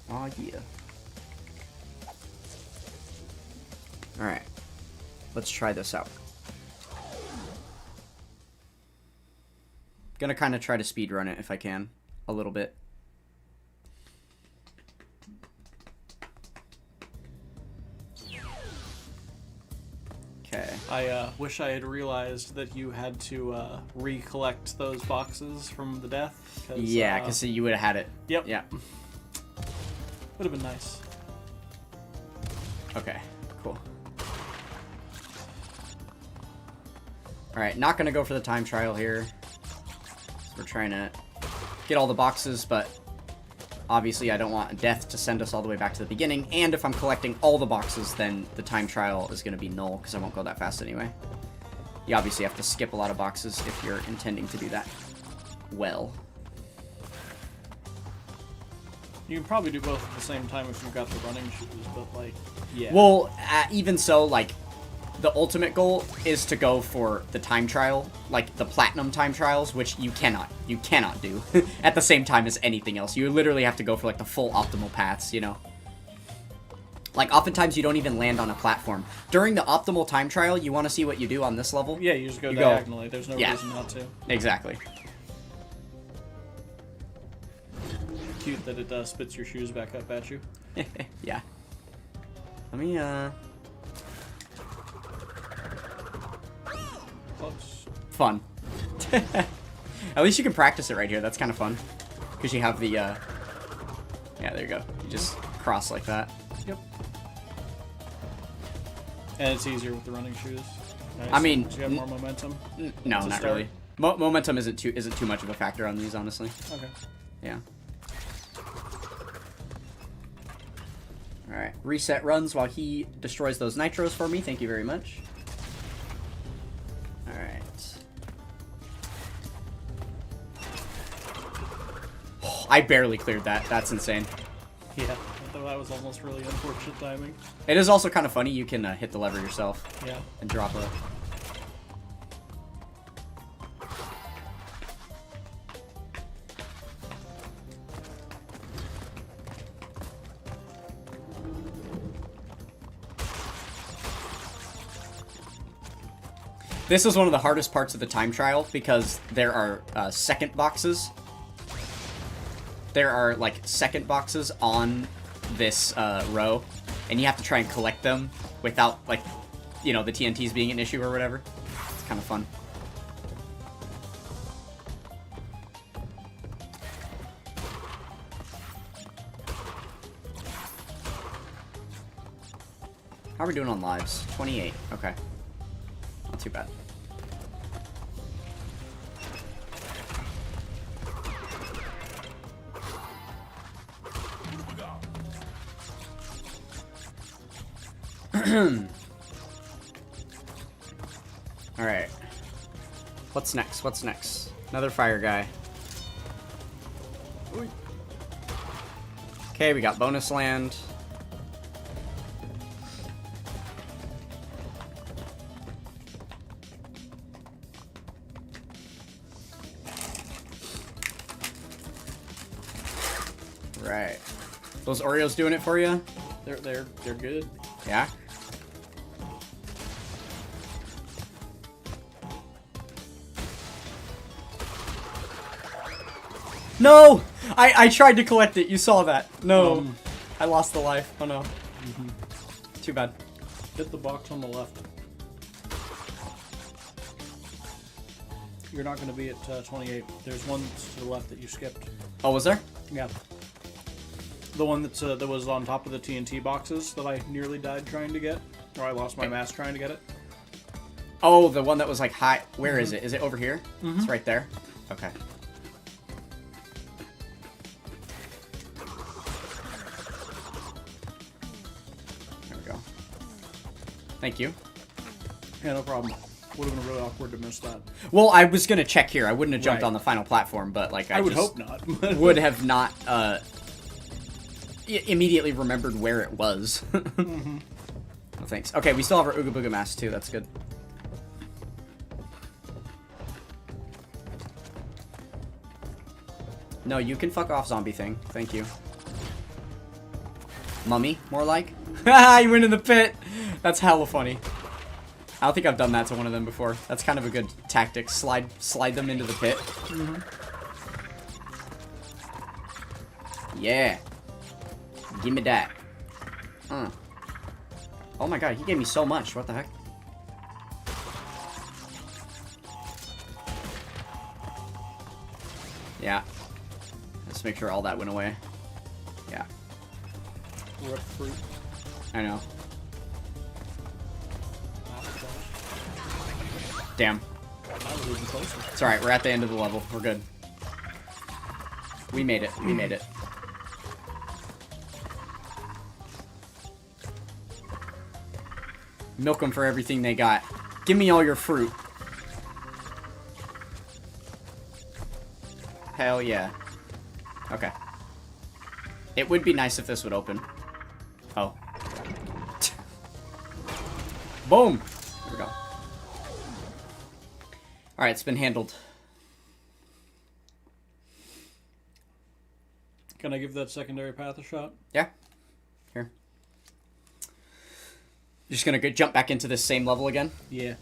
Oh, yeah. Alright. Let's try this out. Gonna kind of try to speedrun it if I can. A little bit. Okay. I wish I had realized that you had to recollect those boxes from the death. Yeah, because you would have had it. Yep. Yeah. Would have been nice. Okay, cool. Alright, not gonna go for the time trial here. We're trying to get all the boxes, but obviously I don't want death to send us all the way back to the beginning, and if I'm collecting all the boxes, then the time trial is gonna be null, because I won't go that fast anyway. You obviously have to skip a lot of boxes if you're intending to do that well. You can probably do both at the same time if you've got the running shoes, but like, yeah. Well, even so, like, the ultimate goal is to go for the time trial, like the platinum time trials, which you cannot do at the same time as anything else. You literally have to go for like the full optimal paths, you know? Like, oftentimes you don't even land on a platform. During the optimal time trial, you want to see what you do on this level? Yeah, you just go diagonally. There's no reason not to. Exactly. Cute that it spits your shoes back up at you. Yeah. Let me, Close. Fun. At least you can practice it right here. That's kind of fun. Because you have the, yeah, there you go. You just cross like that. Yep. And it's easier with the running shoes. Nice. I mean, do you have more momentum? No, to not start? really. Momentum isn't too much of a factor on these, honestly. Okay. Yeah. Alright, reset runs while he destroys those nitros for me. Thank you very much. Alright. Oh, I barely cleared that. That's insane. Yeah, I thought that was almost really unfortunate timing. It is also kind of funny. You can hit the lever yourself. Yeah. And drop a... This is one of the hardest parts of the time trial because there are second boxes. There are like second boxes on this row, and you have to try and collect them without, like, you know, the TNTs being an issue or whatever. It's kind of fun. How are we doing on lives? 28. Okay. Not too bad. Alright. What's next? What's next? Another fire guy. Okay, we got bonus land. Right. Those Oreos doing it for you? They're good. Yeah? No! I tried to collect it. You saw that. No. I lost the life. Oh no. Too bad. Hit the box on the left. You're not going to be at 28. There's one to the left that you skipped. Oh, was there? Yeah. The one that's that was on top of the TNT boxes that I nearly died trying to get, or I lost my mask trying to get it. Oh, the one that was like high. Where is it? Is it over here? It's right there. Okay. There we go. Thank you. Yeah, no problem. Would have been really awkward to miss that. Well, I was gonna check here. I wouldn't have jumped Right. on the final platform, but like I would just hope not. would have not immediately remembered where it was. Oh, thanks. Okay, we still have our Ooga Booga mask too. That's good. No, you can fuck off, zombie thing. Thank you. Mummy, more like. Haha, you went in the pit. That's hella funny. I don't think I've done that to one of them before. That's kind of a good tactic. Slide them into the pit. Yeah. Give me that. Oh my god, he gave me so much. What the heck? Yeah. Let's make sure all that went away. Yeah. Rip fruit. I know. Damn. I was even closer. It's alright, we're at the end of the level. We're good. We made it. We made it. Milk them for everything they got. Give me all your fruit. Hell yeah. Okay. It would be nice if this would open. Oh. Boom! There we go. Alright, it's been handled. Can I give that secondary path a shot? Yeah. Here. Just gonna jump back into this same level again? Yeah.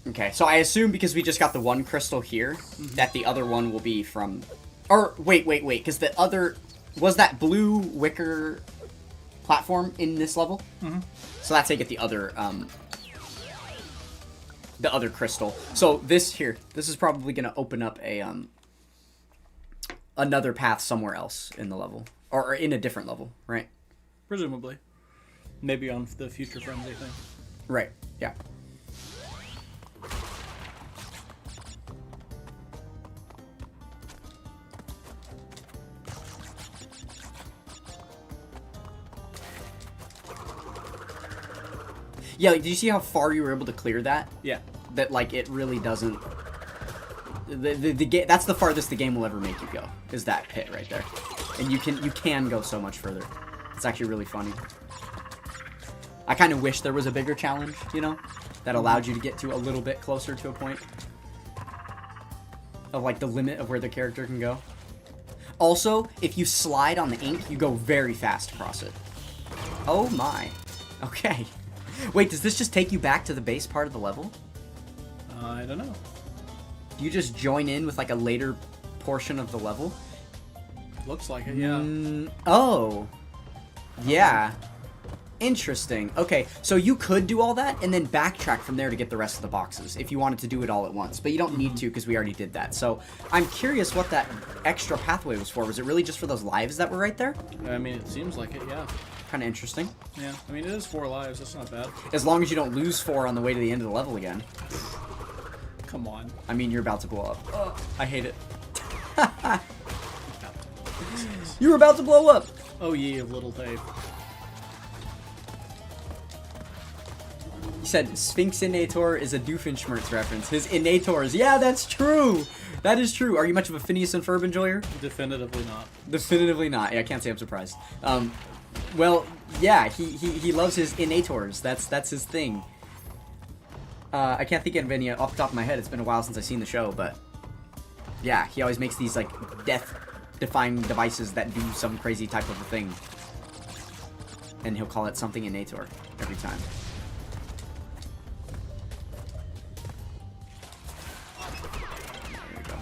Okay, so I assume because we just got the one crystal here, that the other one will be from... Or, wait, because the other... Was that blue wicker platform in this level? Mm-hmm. So that's how you get the other crystal. So this here, this is probably going to open up a another path somewhere else in the level. Or in a different level, right? Presumably. Maybe on the future frenzy thing. Right, yeah. Yeah, like, did you see how far you were able to clear that? Yeah. That, like, it really doesn't... That's the farthest the game will ever make you go, is that pit right there. And you can go so much further. It's actually really funny. I kind of wish there was a bigger challenge, you know? That allowed you to get to a little bit closer to a point. Of, like, the limit of where the character can go. Also, if you slide on the ink, you go very fast across it. Oh my. Okay. Wait, does this just take you back to the base part of the level? I don't know. Do you just join in with like a later portion of the level? Looks like it, yeah. Oh. Yeah. Interesting. Okay, so you could do all that and then backtrack from there to get the rest of the boxes if you wanted to do it all at once. But you don't need to because we already did that. So I'm curious what that extra pathway was for. Was it really just for those lives that were right there? I mean, it seems like it, yeah. Kind of interesting. Yeah, I mean, it is 4 lives. That's not bad. As long as you don't lose 4 on the way to the end of the level again. Come on. I mean, you're about to blow up. I hate it. You were about to blow up! Oh, ye of little faith. You said Sphinx Innator is a Doofenshmirtz reference. His Innators. Yeah, that's true! That is true. Are you much of a Phineas and Ferb enjoyer? Definitively not. Definitively not. Yeah, I can't say I'm surprised. Well, yeah, he loves his Innators. That's his thing. I can't think of any off the top of my head. It's been a while since I've seen the show, but yeah, he always makes these like death-defying devices that do some crazy type of a thing, and he'll call it something Innator every time. There you go.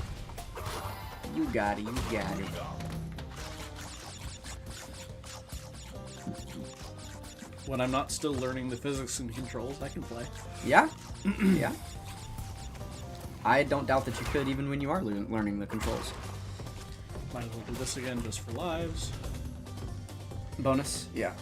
You got it. You got it. When I'm not still learning the physics and controls, I can play. Yeah? Yeah. I don't doubt that you could even when you are learning the controls. Might as well do this again just for lives. Bonus? Yeah.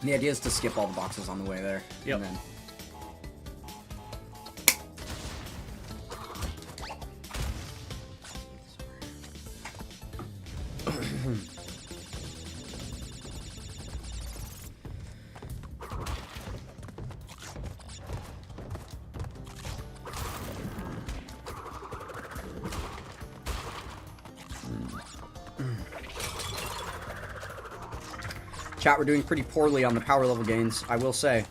The idea is to skip all the boxes on the way there. Yep. And then... Chat, we're doing pretty poorly on the power level gains, I will say.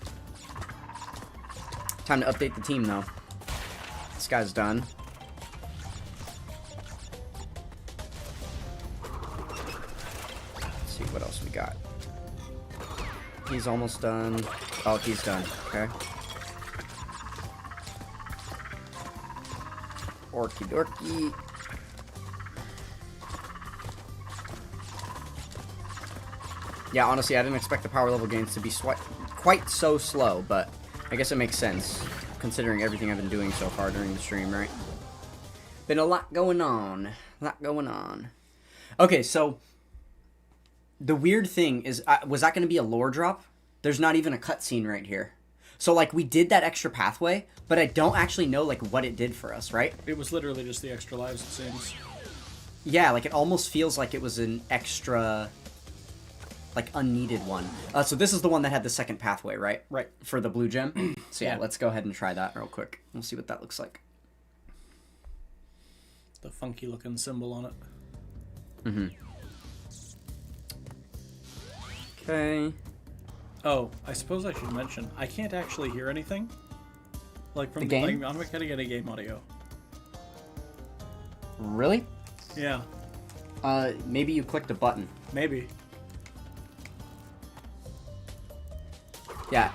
Time to update the team, though. This guy's done. Let's see what else we got. He's almost done. Oh, he's done. Okay. Orky dorky. Yeah, honestly, I didn't expect the power level gains to be quite so slow, but I guess it makes sense, considering everything I've been doing so far during the stream, right? Been a lot going on. Okay, so the weird thing is, was that going to be a lore drop? There's not even a cutscene right here. So like we did that extra pathway, but I don't actually know like what it did for us, right? It was literally just the extra lives, it seems. Yeah, like it almost feels like it was an extra, like unneeded one. So this is the one that had the second pathway, right? Right. For the blue gem. So yeah, Yeah. let's go ahead and try that real quick. We'll see what that looks like. The funky looking symbol on it. Okay. Oh, I suppose I should mention, I can't actually hear anything. Like from The game? Like, I'm not gonna get a game audio. Really? Yeah, Maybe you clicked a button. maybe. Yeah.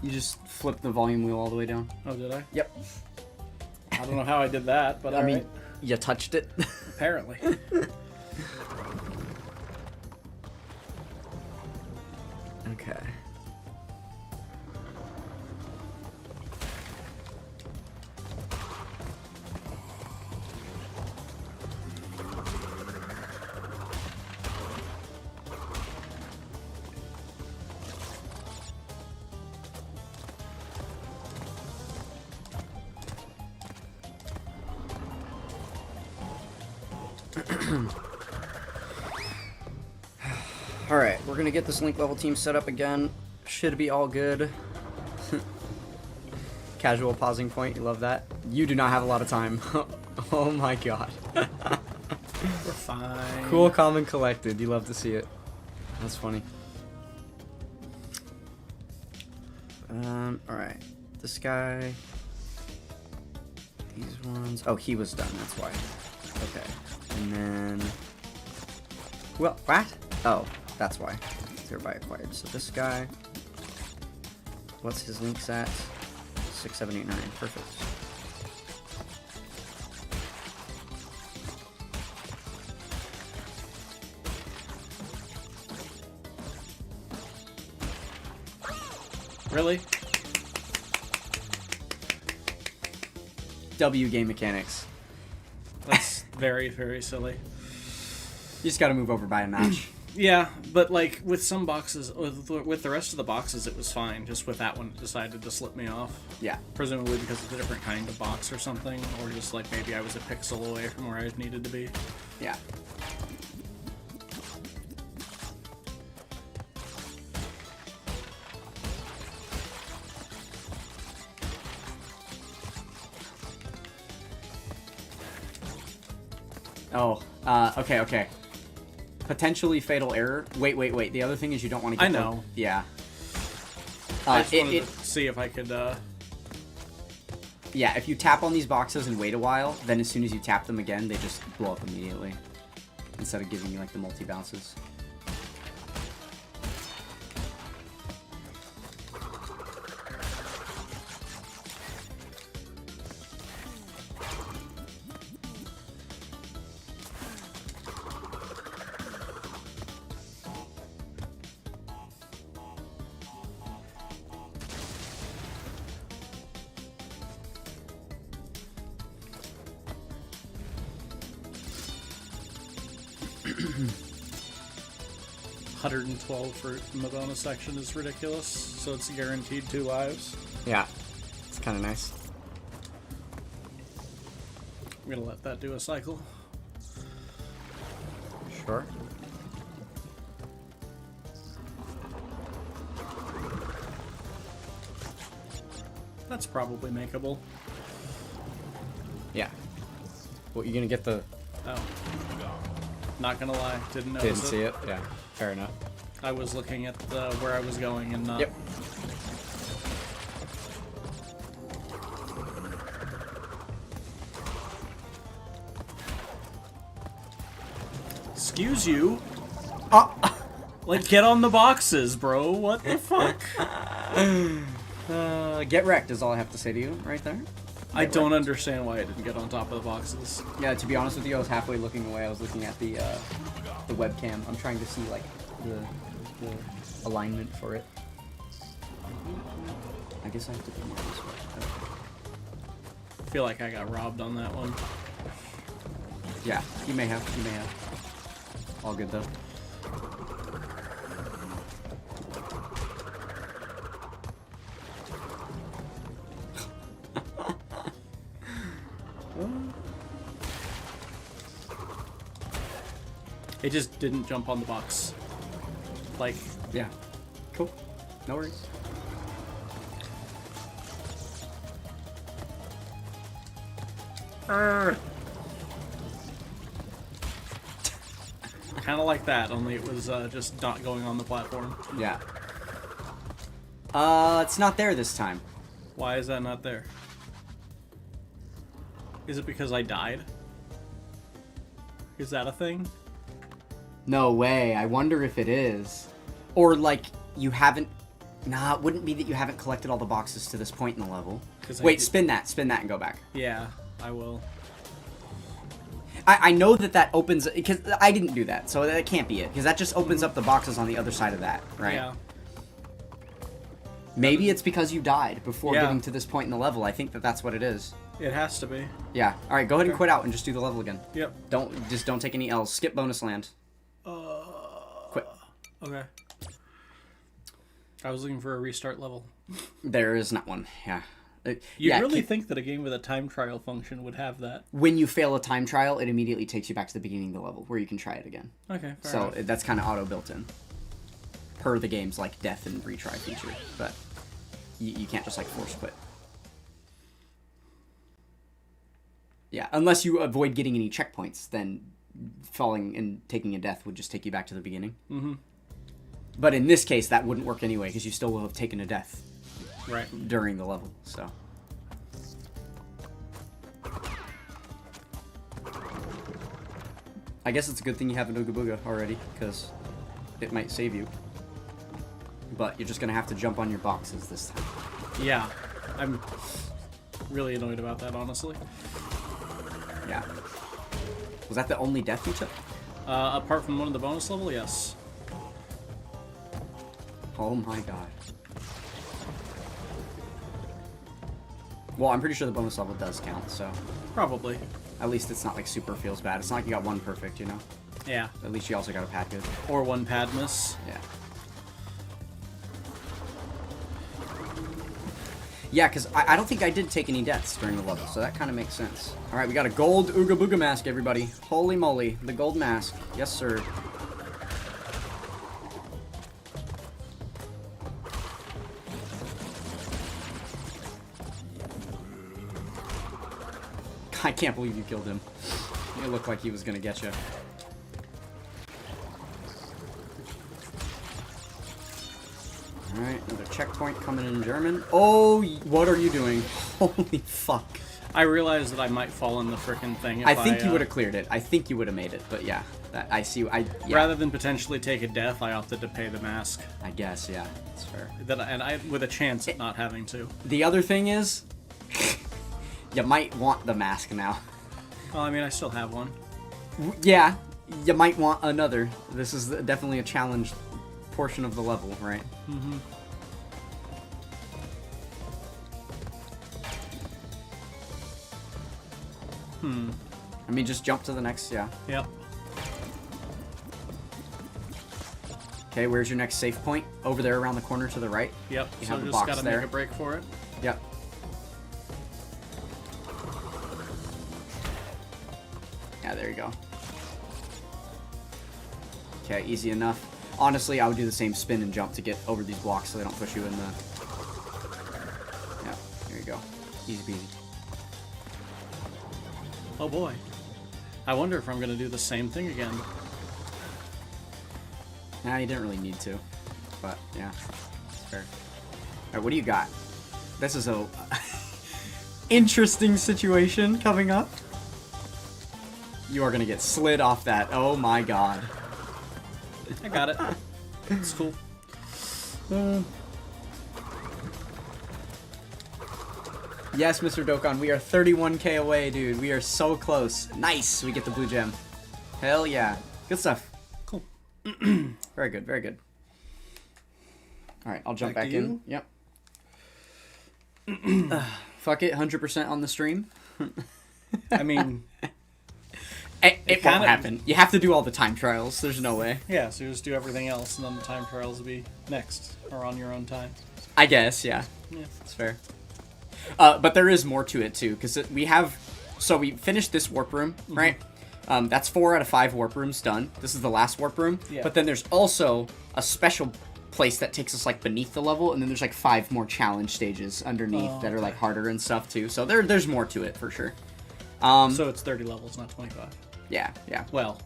You just flipped the volume wheel all the way down. Oh, did I? Yep. I don't know how I did that, but I mean, alright. you touched it. Apparently. Okay. Alright, we're gonna get this link level team set up again. Should be all good. Casual pausing point, you love that? You do not have a lot of time. Oh my god. We're fine. Cool, calm, and collected. You love to see it. That's funny. Alright. This guy. These ones. Oh, he was done, that's why. Okay. And then. Well, what? Oh, that's why. Thereby acquired. So this guy. What's his links at? 6, 7, 8, 9. Perfect. Really? W game mechanics. That's very, very silly. You just gotta move over by a match. Yeah, but like with some boxes, with the rest of the boxes, it was fine. Just with that one, it decided to slip me off. Yeah. Presumably because it's a different kind of box or something, or just like maybe I was a pixel away from where I needed to be. Yeah. Oh, okay. Potentially fatal error. Wait. The other thing is you don't want to get I know. Yeah. I just wanted to see if I could, Yeah, if you tap on these boxes and wait a while, then as soon as you tap them again, they just blow up immediately. Instead of giving you, like, the multi-bounces. $112 for the bonus section is ridiculous, so it's guaranteed 2 lives. Yeah. It's kind of nice. I'm gonna let that do a cycle. Sure. That's probably makeable. Yeah. Well, you're gonna get the... Oh. Not gonna lie, didn't notice Didn't see it? Yeah. Fair enough. I was looking at where I was going and not... Yep. Excuse you? Like, get on the boxes, bro. What the fuck? Get wrecked is all I have to say to you right there. I don't understand why I didn't get on top of the boxes. Yeah, to be honest with you, I was halfway looking away. I was looking at the webcam. I'm trying to see, like, the alignment for it. I guess I have to do more this way. I feel like I got robbed on that one. Yeah, you may have. You may have. All good, though. It just didn't jump on the box. Like, Yeah. Cool. No worries. kind of like that, only it was just not going on the platform. Yeah. It's not there this time. Why is that not there? Is it because I died? Is that a thing? No way. I wonder if it is. Or, like, you haven't... Nah, it wouldn't be that you haven't collected all the boxes to this point in the level. Wait, spin that and go back. Yeah, I will. I know that opens... Because I didn't do that, so that can't be it. Because that just opens up the boxes on the other side of that, right? Yeah. Maybe it's because you died before getting to this point in the level. I think that's what it is. It has to be. Yeah. All right, go ahead and quit out and just do the level again. Yep. Don't take any L's. Skip bonus land. Quit. Okay. I was looking for a restart level. There is not one. Yeah. You'd really think that a game with a time trial function would have that. When you fail a time trial, it immediately takes you back to the beginning of the level where you can try it again. Okay. So that's kind of auto built in. Per the game's like death and retry feature, but you can't just like force quit. Yeah, unless you avoid getting any checkpoints, then falling and taking a death would just take you back to the beginning. Mm-hmm. But in this case, that wouldn't work anyway, because you still will have taken a death during the level, so... I guess it's a good thing you have an Ooga Booga already, because it might save you. But you're just going to have to jump on your boxes this time. Yeah, I'm really annoyed about that, honestly. Yeah. Was that the only death you took? Apart from one of the bonus level, yes. Oh my god. Well, I'm pretty sure the bonus level does count, so... Probably. At least it's not like super feels bad. It's not like you got one perfect, you know? Yeah. At least you also got a pad good. Or one pad miss. Yeah. Yeah, because I don't think I did take any deaths during the level, so that kind of makes sense. Alright, we got a gold Ooga Booga mask, everybody. Holy moly. The gold mask. Yes, sir. I can't believe you killed him. It looked like he was going to get you. Alright, another checkpoint coming in German. Oh, what are you doing? Holy fuck. I realized that I might fall in the frickin' thing if I think you would have cleared it. I think you would have made it, but yeah. I see. Yeah. Rather than potentially take a death, I opted to pay the mask. I guess, yeah. That's fair. With a chance at not having to. The other thing is, you might want the mask now. Well, I mean, I still have one. Yeah, you might want another. This is definitely a challenge portion of the level, right? Mm-hmm. I mean, just jump to the next, yeah. Yep. Okay, where's your next safe point? Over there around the corner to the right? Yep, You so have a just box gotta there. make a break for it. Yep. Yeah, there you go. Okay, easy enough. Honestly, I would do the same spin and jump to get over these blocks so they don't push you in the... Yeah, there you go. Easy peasy. Oh boy. I wonder if I'm gonna do the same thing again. Nah, you didn't really need to. But, yeah. It's fair. Alright, what do you got? This is a... interesting situation coming up. You are gonna get slid off that. Oh my god. I got it. It's cool. Yes, Mr. Dokkan, we are 31k away, dude. We are so close. Nice! We get the blue gem. Hell yeah. Good stuff. Cool. Very good, very good. Alright, I'll jump Back back to in. you? Yep. Fuck it, 100% on the stream. I mean... It won't happen. You have to do all the time trials. There's no way. Yeah, so you just do everything else, and then the time trials will be next, or on your own time. I guess, yeah. Yeah. It's fair. But there is more to it, too, because we have so we finished this warp room, right? That's 4 out of 5 warp rooms done. This is the last warp room. Yeah. But then there's also a special place that takes us like beneath the level, and then there's like 5 more challenge stages underneath that are like harder and stuff too. So there's more to it for sure. So it's 30 levels, not 25. Yeah. Well,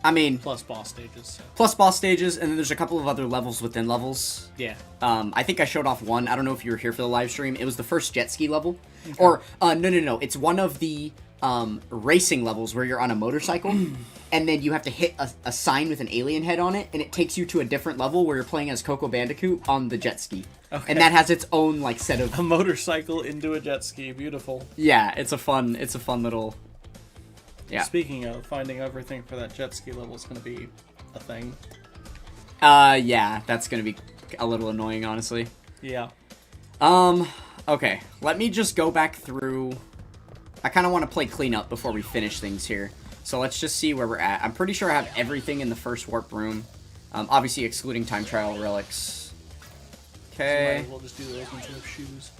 I mean, plus boss stages. So. plus boss stages, and then there's a couple of other levels within levels. Yeah. I think I showed off one. I don't know if you were here for the live stream. It was the first jet ski level. Okay. Or, no. It's one of the racing levels where you're on a motorcycle, and then you have to hit a sign with an alien head on it, and it takes you to a different level where you're playing as Coco Bandicoot on the jet ski. Okay. And that has its own, like, set of... A motorcycle into a jet ski. Beautiful. Yeah, it's a fun little... Yeah. Speaking of, finding everything for that jet ski level is going to be a thing. Yeah, that's going to be a little annoying, honestly. Yeah. Okay. Let me just go back through... I kind of want to play cleanup before we finish things here. So let's just see where we're at. I'm pretty sure I have everything in the first warp room. Obviously excluding time trial relics. Okay. So we'll just do those instead of shoes.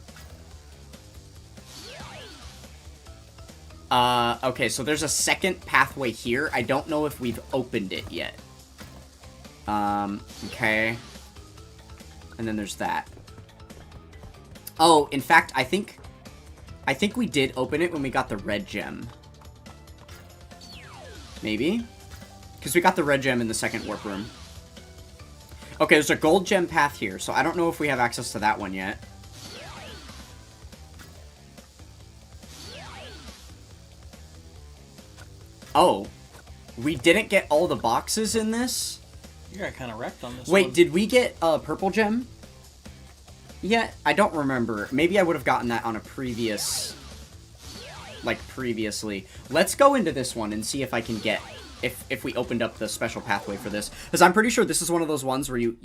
Okay, so there's a second pathway here. I don't know if we've opened it yet. Okay. And then there's that. Oh, in fact, I think we did open it when we got the red gem. Maybe? Because we got the red gem in the second warp room. Okay, there's a gold gem path here, so I don't know if we have access to that one yet. Oh, we didn't get all the boxes in this? You got kind of wrecked on this Wait, one. did we get a purple gem? Yeah, I don't remember. Maybe I would have gotten that on a previous... Like, previously. Let's go into this one and see if I can get... If we opened up the special pathway for this. Because I'm pretty sure this is one of those ones where you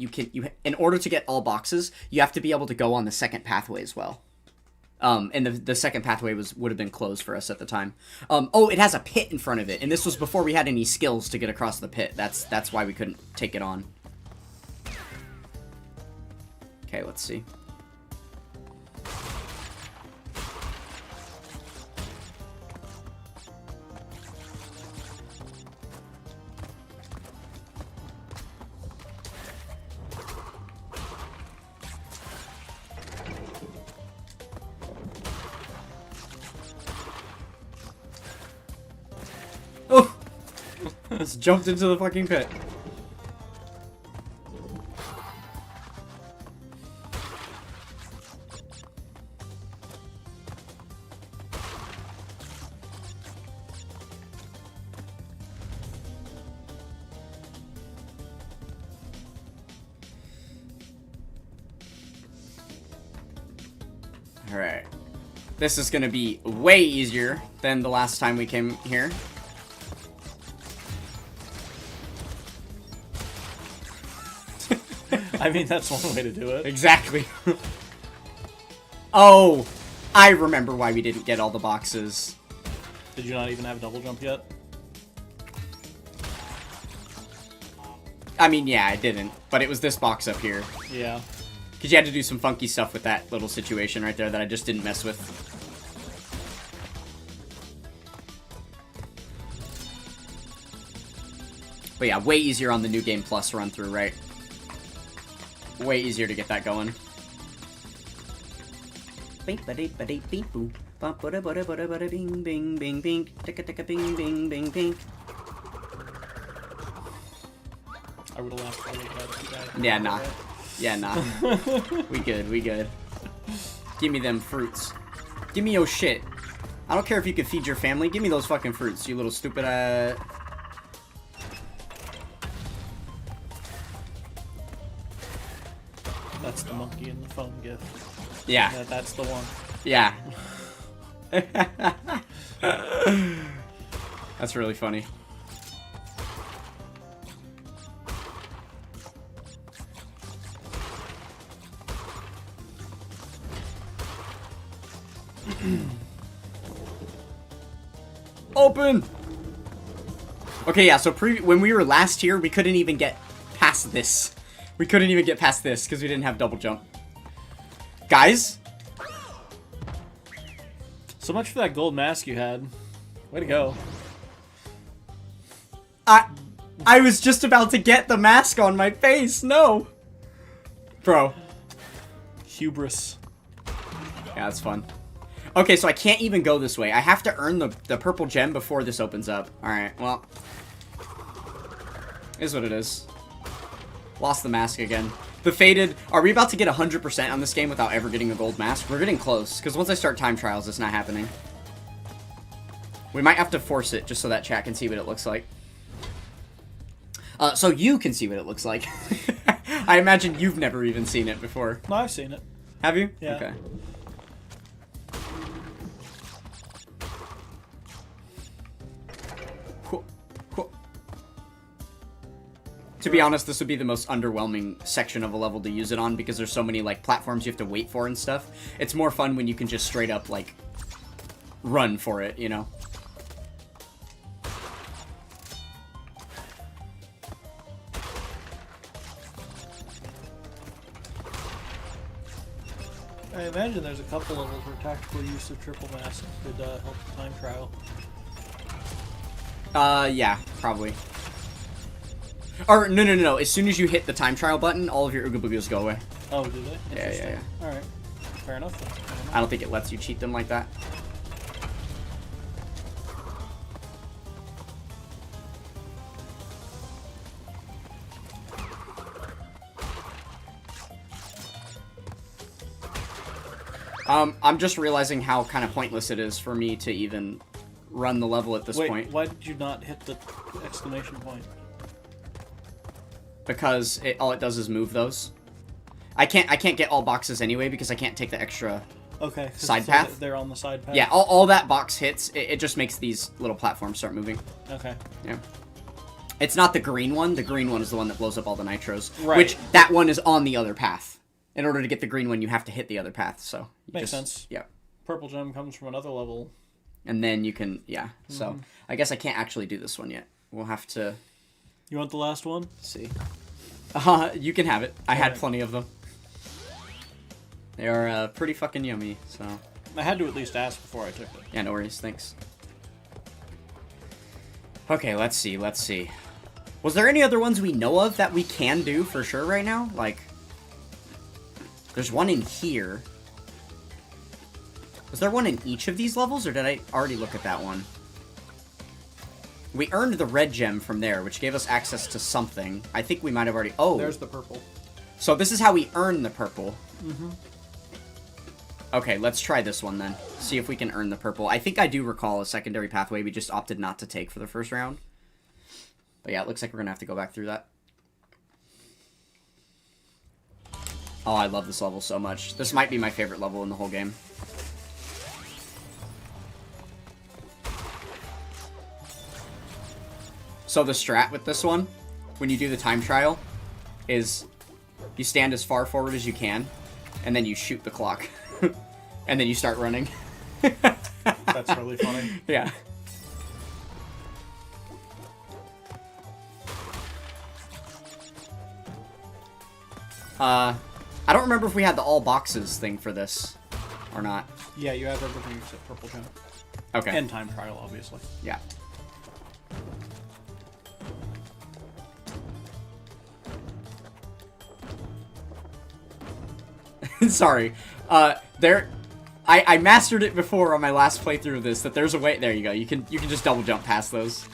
in order to get all boxes, you have to be able to go on the second pathway as well. And the second pathway would have been closed for us at the time. Oh, it has a pit in front of it, and this was before we had any skills to get across the pit. That's why we couldn't take it on. Okay, let's see. Oh! Just jumped into the fucking pit. Alright. This is gonna be way easier than the last time we came here. I mean, that's one way to do it. Exactly. Oh, I remember why we didn't get all the boxes. Did you not even have double jump yet? I mean, yeah, I didn't, but it was this box up here. Yeah. Because you had to do some funky stuff with that little situation right there that I just didn't mess with. But yeah, way easier on the New Game Plus run through, right? Way easier to get that going. Bing bing bing bing bing bing bing bing bing bing. I would have laughed really bad. Yeah, nah. Yeah, nah. We good. Give me them fruits. Give me your shit. I don't care if you can feed your family. Give me those fucking fruits, you little stupid That's the monkey in the phone gift. Yeah. That's the one. Yeah. That's really funny. Open! Okay, yeah, so when we were last here, we couldn't even get past this. We couldn't even get past this because we didn't have double jump. Guys? So much for that gold mask you had. Way to go. I was just about to get the mask on my face. No. Bro. Hubris. Yeah, that's fun. Okay, so I can't even go this way. I have to earn the purple gem before this opens up. Alright, well. Is what it is. Lost the mask again. The faded... Are we about to get 100% on this game without ever getting a gold mask? We're getting close, because once I start time trials, it's not happening. We might have to force it, just so that chat can see what it looks like. So you can see what it looks like. I imagine you've never even seen it before. No, I've seen it. Have you? Yeah. Okay. Cool. Cool. To be honest, this would be the most underwhelming section of a level to use it on because there's so many like platforms you have to wait for and stuff. It's more fun when you can just straight up like run for it, you know? I imagine there's a couple levels where tactical use of triple mask could help the time trial. Yeah, probably. Or, no. As soon as you hit the time trial button, all of your Ooga Boogas go away. Oh, do they? Yeah. Alright. Fair enough then. I don't think it lets you cheat them like that. I'm just realizing how kind of pointless it is for me to even run the level at this point. Why did you not hit the exclamation point? Because all it does is move those. I can't get all boxes anyway because I can't take the extra side path. They're on the side path? Yeah, all that box hits, it just makes these little platforms start moving. Okay. Yeah. It's not the green one. The green one is the one that blows up all the nitros. Right. Which, that one is on the other path. In order to get the green one, you have to hit the other path, so... Makes sense. Yeah. Purple gem comes from another level. And then you can... Yeah, so... I guess I can't actually do this one yet. We'll have to... You want the last one? See. You can have it. I had plenty of them. They are pretty fucking yummy, so... I had to at least ask before I took it. Yeah, no worries. Thanks. Okay, let's see. Was there any other ones we know of that we can do for sure right now? Like... There's one in here. Was there one in each of these levels, or did I already look at that one? We earned the red gem from there, which gave us access to something. I think we might have already... Oh! There's the purple. So this is how we earn the purple. Mm-hmm. Okay, let's try this one then. See if we can earn the purple. I think I do recall a secondary pathway we just opted not to take for the first round. But yeah, it looks like we're going to have to go back through that. Oh, I love this level so much. This might be my favorite level in the whole game. So the strat with this one, when you do the time trial, is you stand as far forward as you can, and then you shoot the clock. And then you start running. That's really funny. Yeah. I don't remember if we had the all boxes thing for this or not. Yeah, you have everything except purple gem. Okay. And time trial, obviously. Yeah. Sorry. I mastered it before on my last playthrough of this, that there's a way... There you go. You can just double jump past those.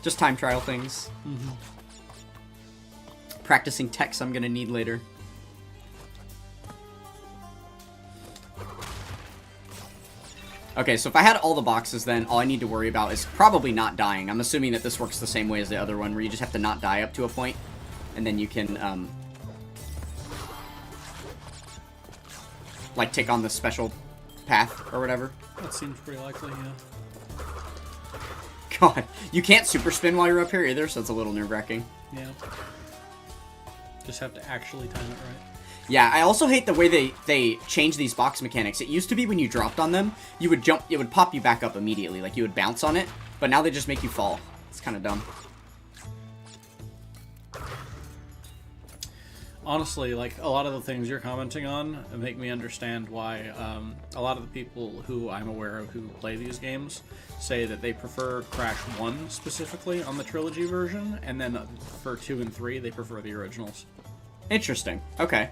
Just time trial things. Mm-hmm. Practicing techs I'm gonna need later. Okay, so if I had all the boxes, then all I need to worry about is probably not dying. I'm assuming that this works the same way as the other one, where you just have to not die up to a point, and then you can, like, take on the special path or whatever. That seems pretty likely, yeah. God, you can't super spin while you're up here either, so it's a little nerve-wracking. Yeah. Just have to actually time it right. Yeah, I also hate the way they change these box mechanics. It used to be when you dropped on them, you would jump, it would pop you back up immediately, like you would bounce on it, but now they just make you fall. It's kind of dumb. honestly, like, a lot of the things you're commenting on make me understand why a lot of the people who I'm aware of who play these games say that they prefer Crash 1 specifically on the trilogy version, and then for 2 and 3 they prefer the originals. Interesting. Okay.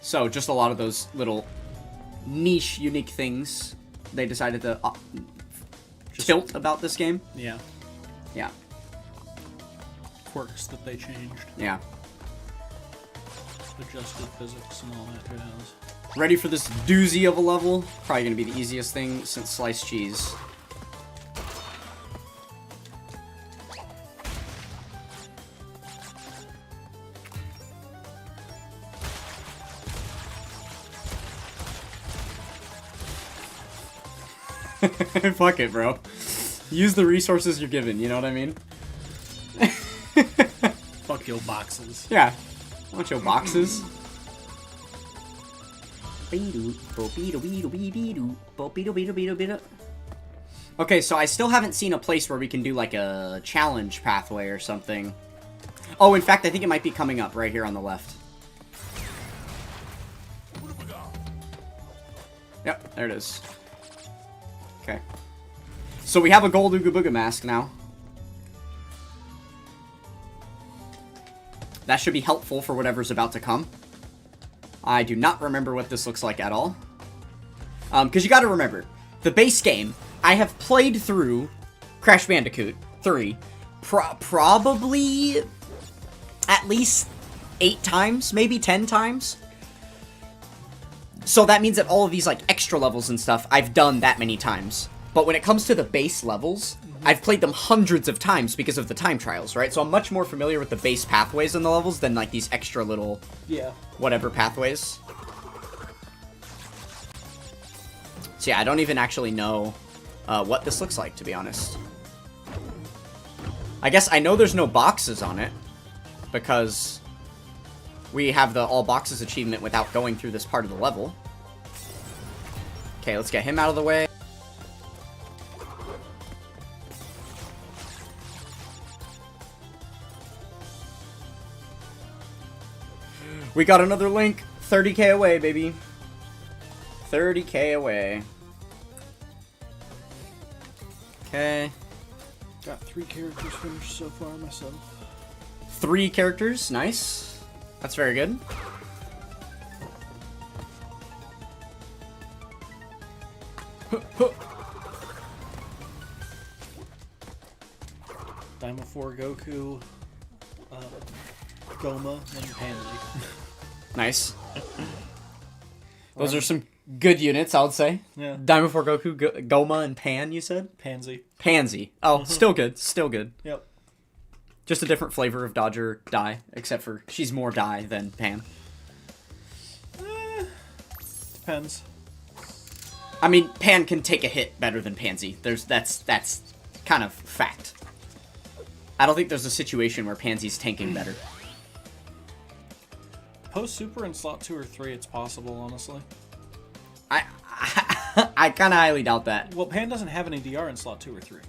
So, just a lot of those little niche, unique things they decided to tilt about this game. Yeah. Yeah. Quirks that they changed. Yeah. Adjusted physics and all that jazz. Ready for this doozy of a level? Probably gonna be the easiest thing since sliced cheese. Fuck it, bro. Use the resources you're given, you know what I mean? Fuck your boxes. Yeah. I want your boxes. Okay, so I still haven't seen a place where we can do like a challenge pathway or something. Oh, in fact, I think it might be coming up right here on the left. Yep, there it is. Okay. So we have a gold Ooga Booga mask now. That should be helpful for whatever's about to come. I do not remember what this looks like at all. Because you gotta remember, the base game, I have played through Crash Bandicoot 3 probably at least 8 times, maybe 10 times. So that means that all of these like extra levels and stuff, I've done that many times. But when it comes to the base levels, I've played them hundreds of times because of the time trials, right? So I'm much more familiar with the base pathways in the levels than like these extra little whatever pathways. So yeah, I don't even actually know what this looks like, to be honest. I guess I know there's no boxes on it because we have the all boxes achievement without going through this part of the level. Okay, let's get him out of the way. We got another link. 30k away, baby. 30k away. Okay. Got 3 characters finished so far myself. 3 characters. Nice. That's very good. Dynamo Goku, Goma, and Pansy. Nice. Those are some good units, I would say. Yeah. Diamond for Goku, Goma, and Pan, you said? Pansy. Pansy. Oh, still good. Still good. Yep. Just a different flavor of Dodger Dai, except for she's more Dai than Pan. Depends. I mean, Pan can take a hit better than Pansy. That's kind of fact. I don't think there's a situation where Pansy's tanking better. Post Super in slot 2 or 3, it's possible, honestly. I kind of highly doubt that. Well, Pan doesn't have any DR in slot 2 or 3.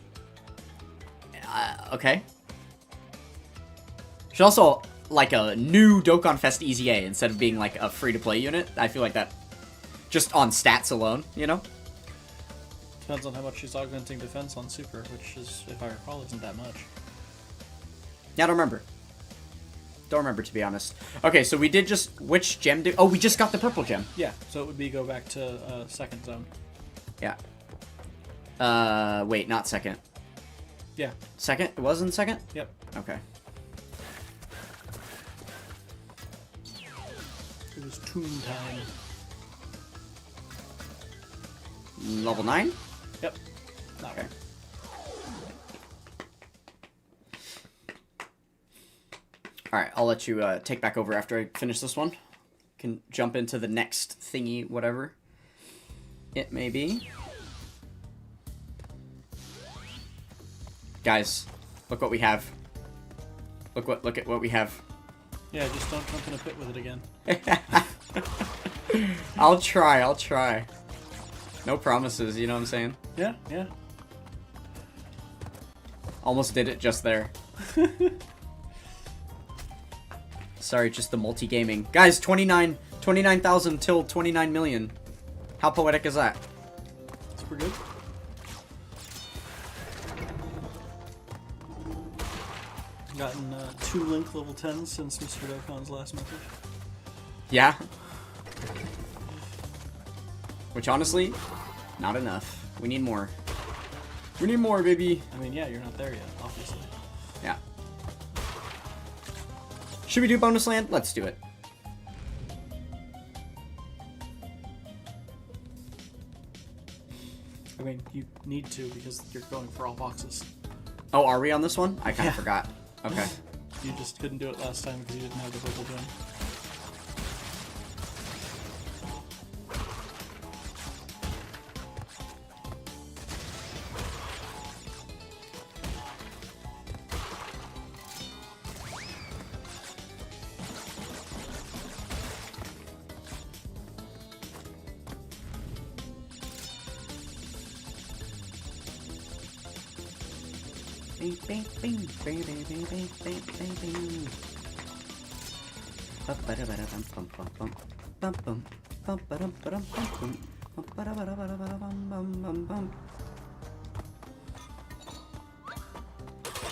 Okay. She's also like a new Dokkan Fest Easy A instead of being like a free-to-play unit. I feel like that just on stats alone, you know? Depends on how much she's augmenting defense on Super, which is, if I recall, isn't that much. Yeah, I don't remember. Don't remember, to be honest. Okay, so we did just... Which gem did... Oh, we just got the purple gem. Yeah, so it would be go back to second zone. Yeah. Wait, not second. Yeah. Second? It was in second? Yep. Okay. It was Toon time. Level 9? Yep. Okay. Alright, I'll let you take back over after I finish this one. Can jump into the next thingy, whatever it may be. Guys, look what we have. Look at what we have. Yeah, just don't jump in a pit with it again. I'll try. No promises, you know what I'm saying? Yeah, yeah. Almost did it just there. Sorry, just the multi-gaming. Guys, 29,000 till 29 million. How poetic is that? Super good. Gotten 2 link level 10s since Mr. Dokkan's last message. Yeah. Which honestly, not enough. We need more. We need more, baby. I mean, yeah, you're not there yet, obviously. Yeah. Should we do bonus land? Let's do it. I mean, you need to because you're going for all boxes. Oh, are we on this one? I kind of forgot. Okay. You just couldn't do it last time because you didn't have the purple gem.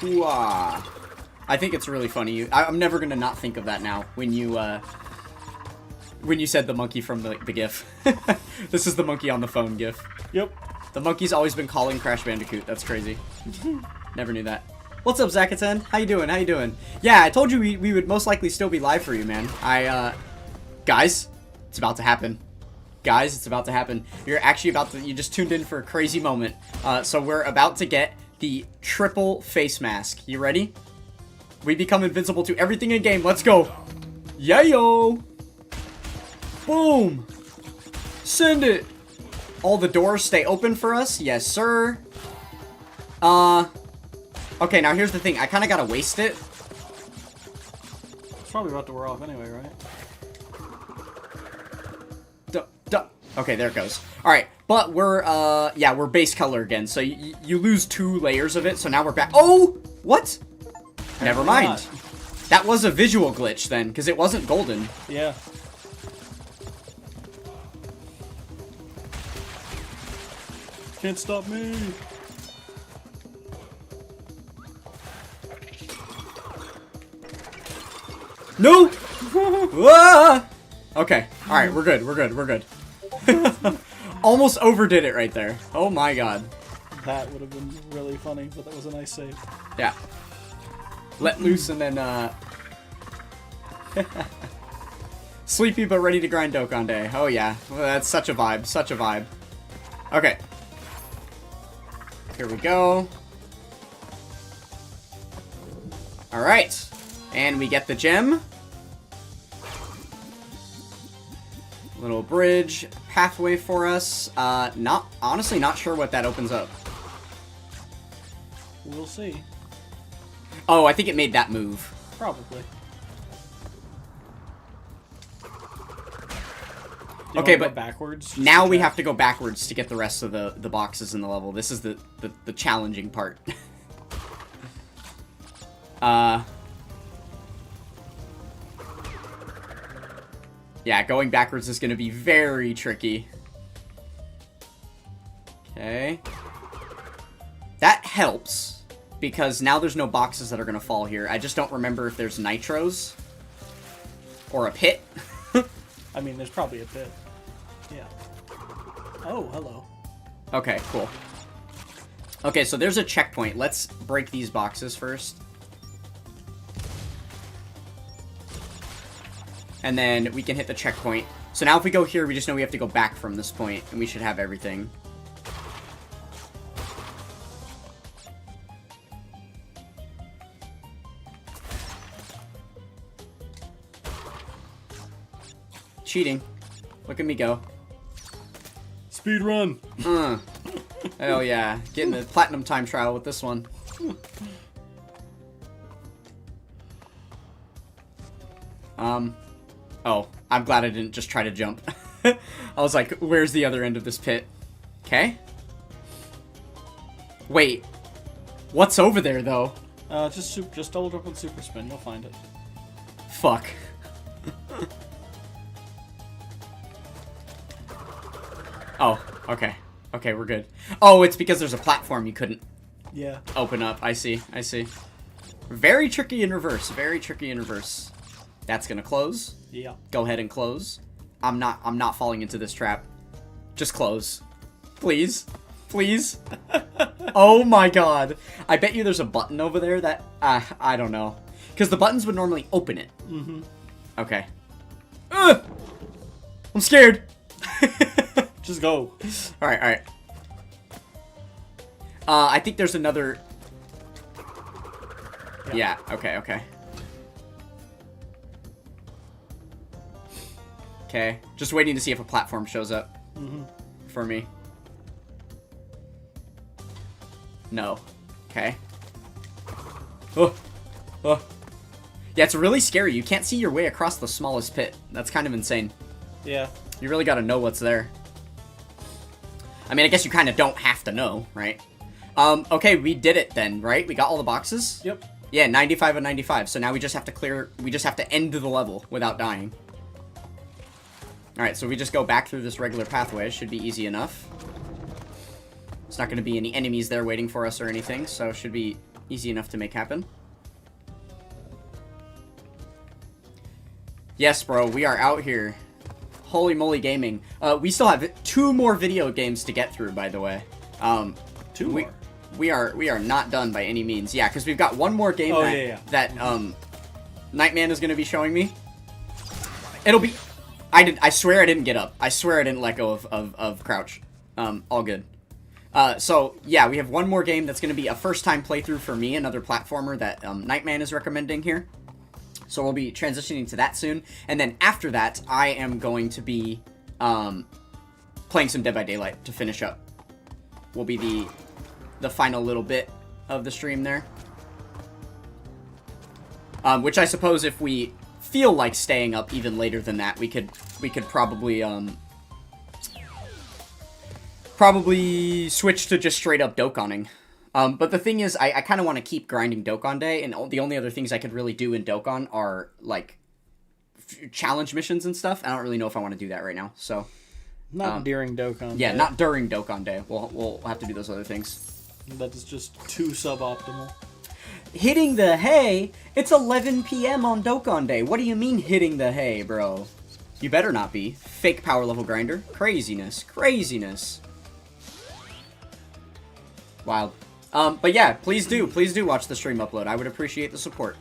Ooh-ah. I think it's really funny. I'm never gonna not think of that now when you said the monkey from the GIF. This is the monkey on the phone GIF. Yep. The monkey's always been calling Crash Bandicoot. That's crazy. Never knew that. What's up, Zakatan? How you doing? How you doing? Yeah, I told you we would most likely still be live for you, man. Guys, it's about to happen. Guys, it's about to happen. You're actually about to, you just tuned in for a crazy moment. So we're about to get the triple face mask. You ready? We become invincible to everything in game. Let's go. Yeah-yo. Boom. Send it. All the doors stay open for us. Yes, sir. Okay, now here's the thing. I kind of gotta waste it. It's probably about to wear off anyway, right? Okay, there it goes. Alright, but we're, yeah, we're base color again. So you lose 2 layers of it, so now we're back. Oh! What? Never mind. Not. That was a visual glitch then, because it wasn't golden. Yeah. Can't stop me. No! Ah! Okay, alright, we're good, we're good, we're good. Almost overdid it right there. Oh my god. That would have been really funny, but that was a nice save. Yeah. Let loose and then, sleepy but ready to grind Dokkan Day. Oh yeah, well, that's such a vibe, such a vibe. Okay. Here we go. Alright. And we get the gem. Little bridge pathway for us. Honestly not sure what that opens up. We'll see. Oh, I think it made that move. Probably. Okay, go but backwards. Now we have to go backwards to get the rest of the boxes in the level. This is the challenging part. Yeah, going backwards is going to be very tricky. Okay. That helps, because now there's no boxes that are going to fall here. I just don't remember if there's nitros or a pit. I mean, there's probably a pit. Yeah. Oh, hello. Okay, cool. Okay, so there's a checkpoint. Let's break these boxes first. And then we can hit the checkpoint. So now if we go here, we just know we have to go back from this point, and we should have everything. Cheating. Look at me go. Speed run. Hell yeah. Getting the platinum time trial with this one. Oh, I'm glad I didn't just try to jump. I was like, where's the other end of this pit? Okay. Wait. What's over there, though? Just double jump and super spin. You'll find it. Fuck. Oh, okay. Okay, we're good. Oh, it's because there's a platform you couldn't Yeah. open up. I see. I see. Very tricky in reverse. Very tricky in reverse. That's gonna close. Yeah. Go ahead and close. I'm not falling into this trap. Just close. Please. Please. Oh my god. I bet you there's a button over there that I don't know. Because the buttons would normally open it. Mm-hmm. Okay. Ugh! I'm scared. Just go. Alright, alright. I think there's another... Yeah, okay, okay. Okay, just waiting to see if a platform shows up for me. No. Okay. Oh. Oh. Yeah, it's really scary. You can't see your way across the smallest pit. That's kind of insane. Yeah. You really gotta know what's there. I mean, I guess you kind of don't have to know, right? Okay, we did it then, right? We got all the boxes? Yep. Yeah, 95 and 95. So now we just have to clear... We just have to end the level without dying. Alright, so we just go back through this regular pathway. Should be easy enough. There's not going to be any enemies there waiting for us or anything, so should be easy enough to make happen. Yes, bro, we are out here. Holy moly gaming. We still have 2 more video games to get through, by the way. 2 more? We are not done by any means. Yeah, because we've got one more game that Nightman is going to be showing me. It'll be... I swear I didn't get up. I swear I didn't let go of crouch. All good. So, yeah, we have one more game that's going to be a first-time playthrough for me, another platformer that Nightman is recommending here. So we'll be transitioning to that soon. And then after that, I am going to be playing some Dead by Daylight to finish up. Will be the final little bit of the stream there. Which I suppose if we feel like staying up even later than that, we could probably switch to just straight up Dokkaning. But the thing is, I kind of want to keep grinding Dokkan Day, and the only other things I could really do in Dokkan are, like, challenge missions and stuff. I don't really know if I want to do that right now, so... Not during Dokkan Yeah, Day. not during Dokkan Day. We'll have to do those other things. That is just too suboptimal. Hitting the hay? It's 11 p.m. on Dokkan Day. What do you mean hitting the hay, bro? You better not be. Fake power level grinder. Craziness. Craziness. Wild. But yeah, please do watch the stream upload. I would appreciate the support.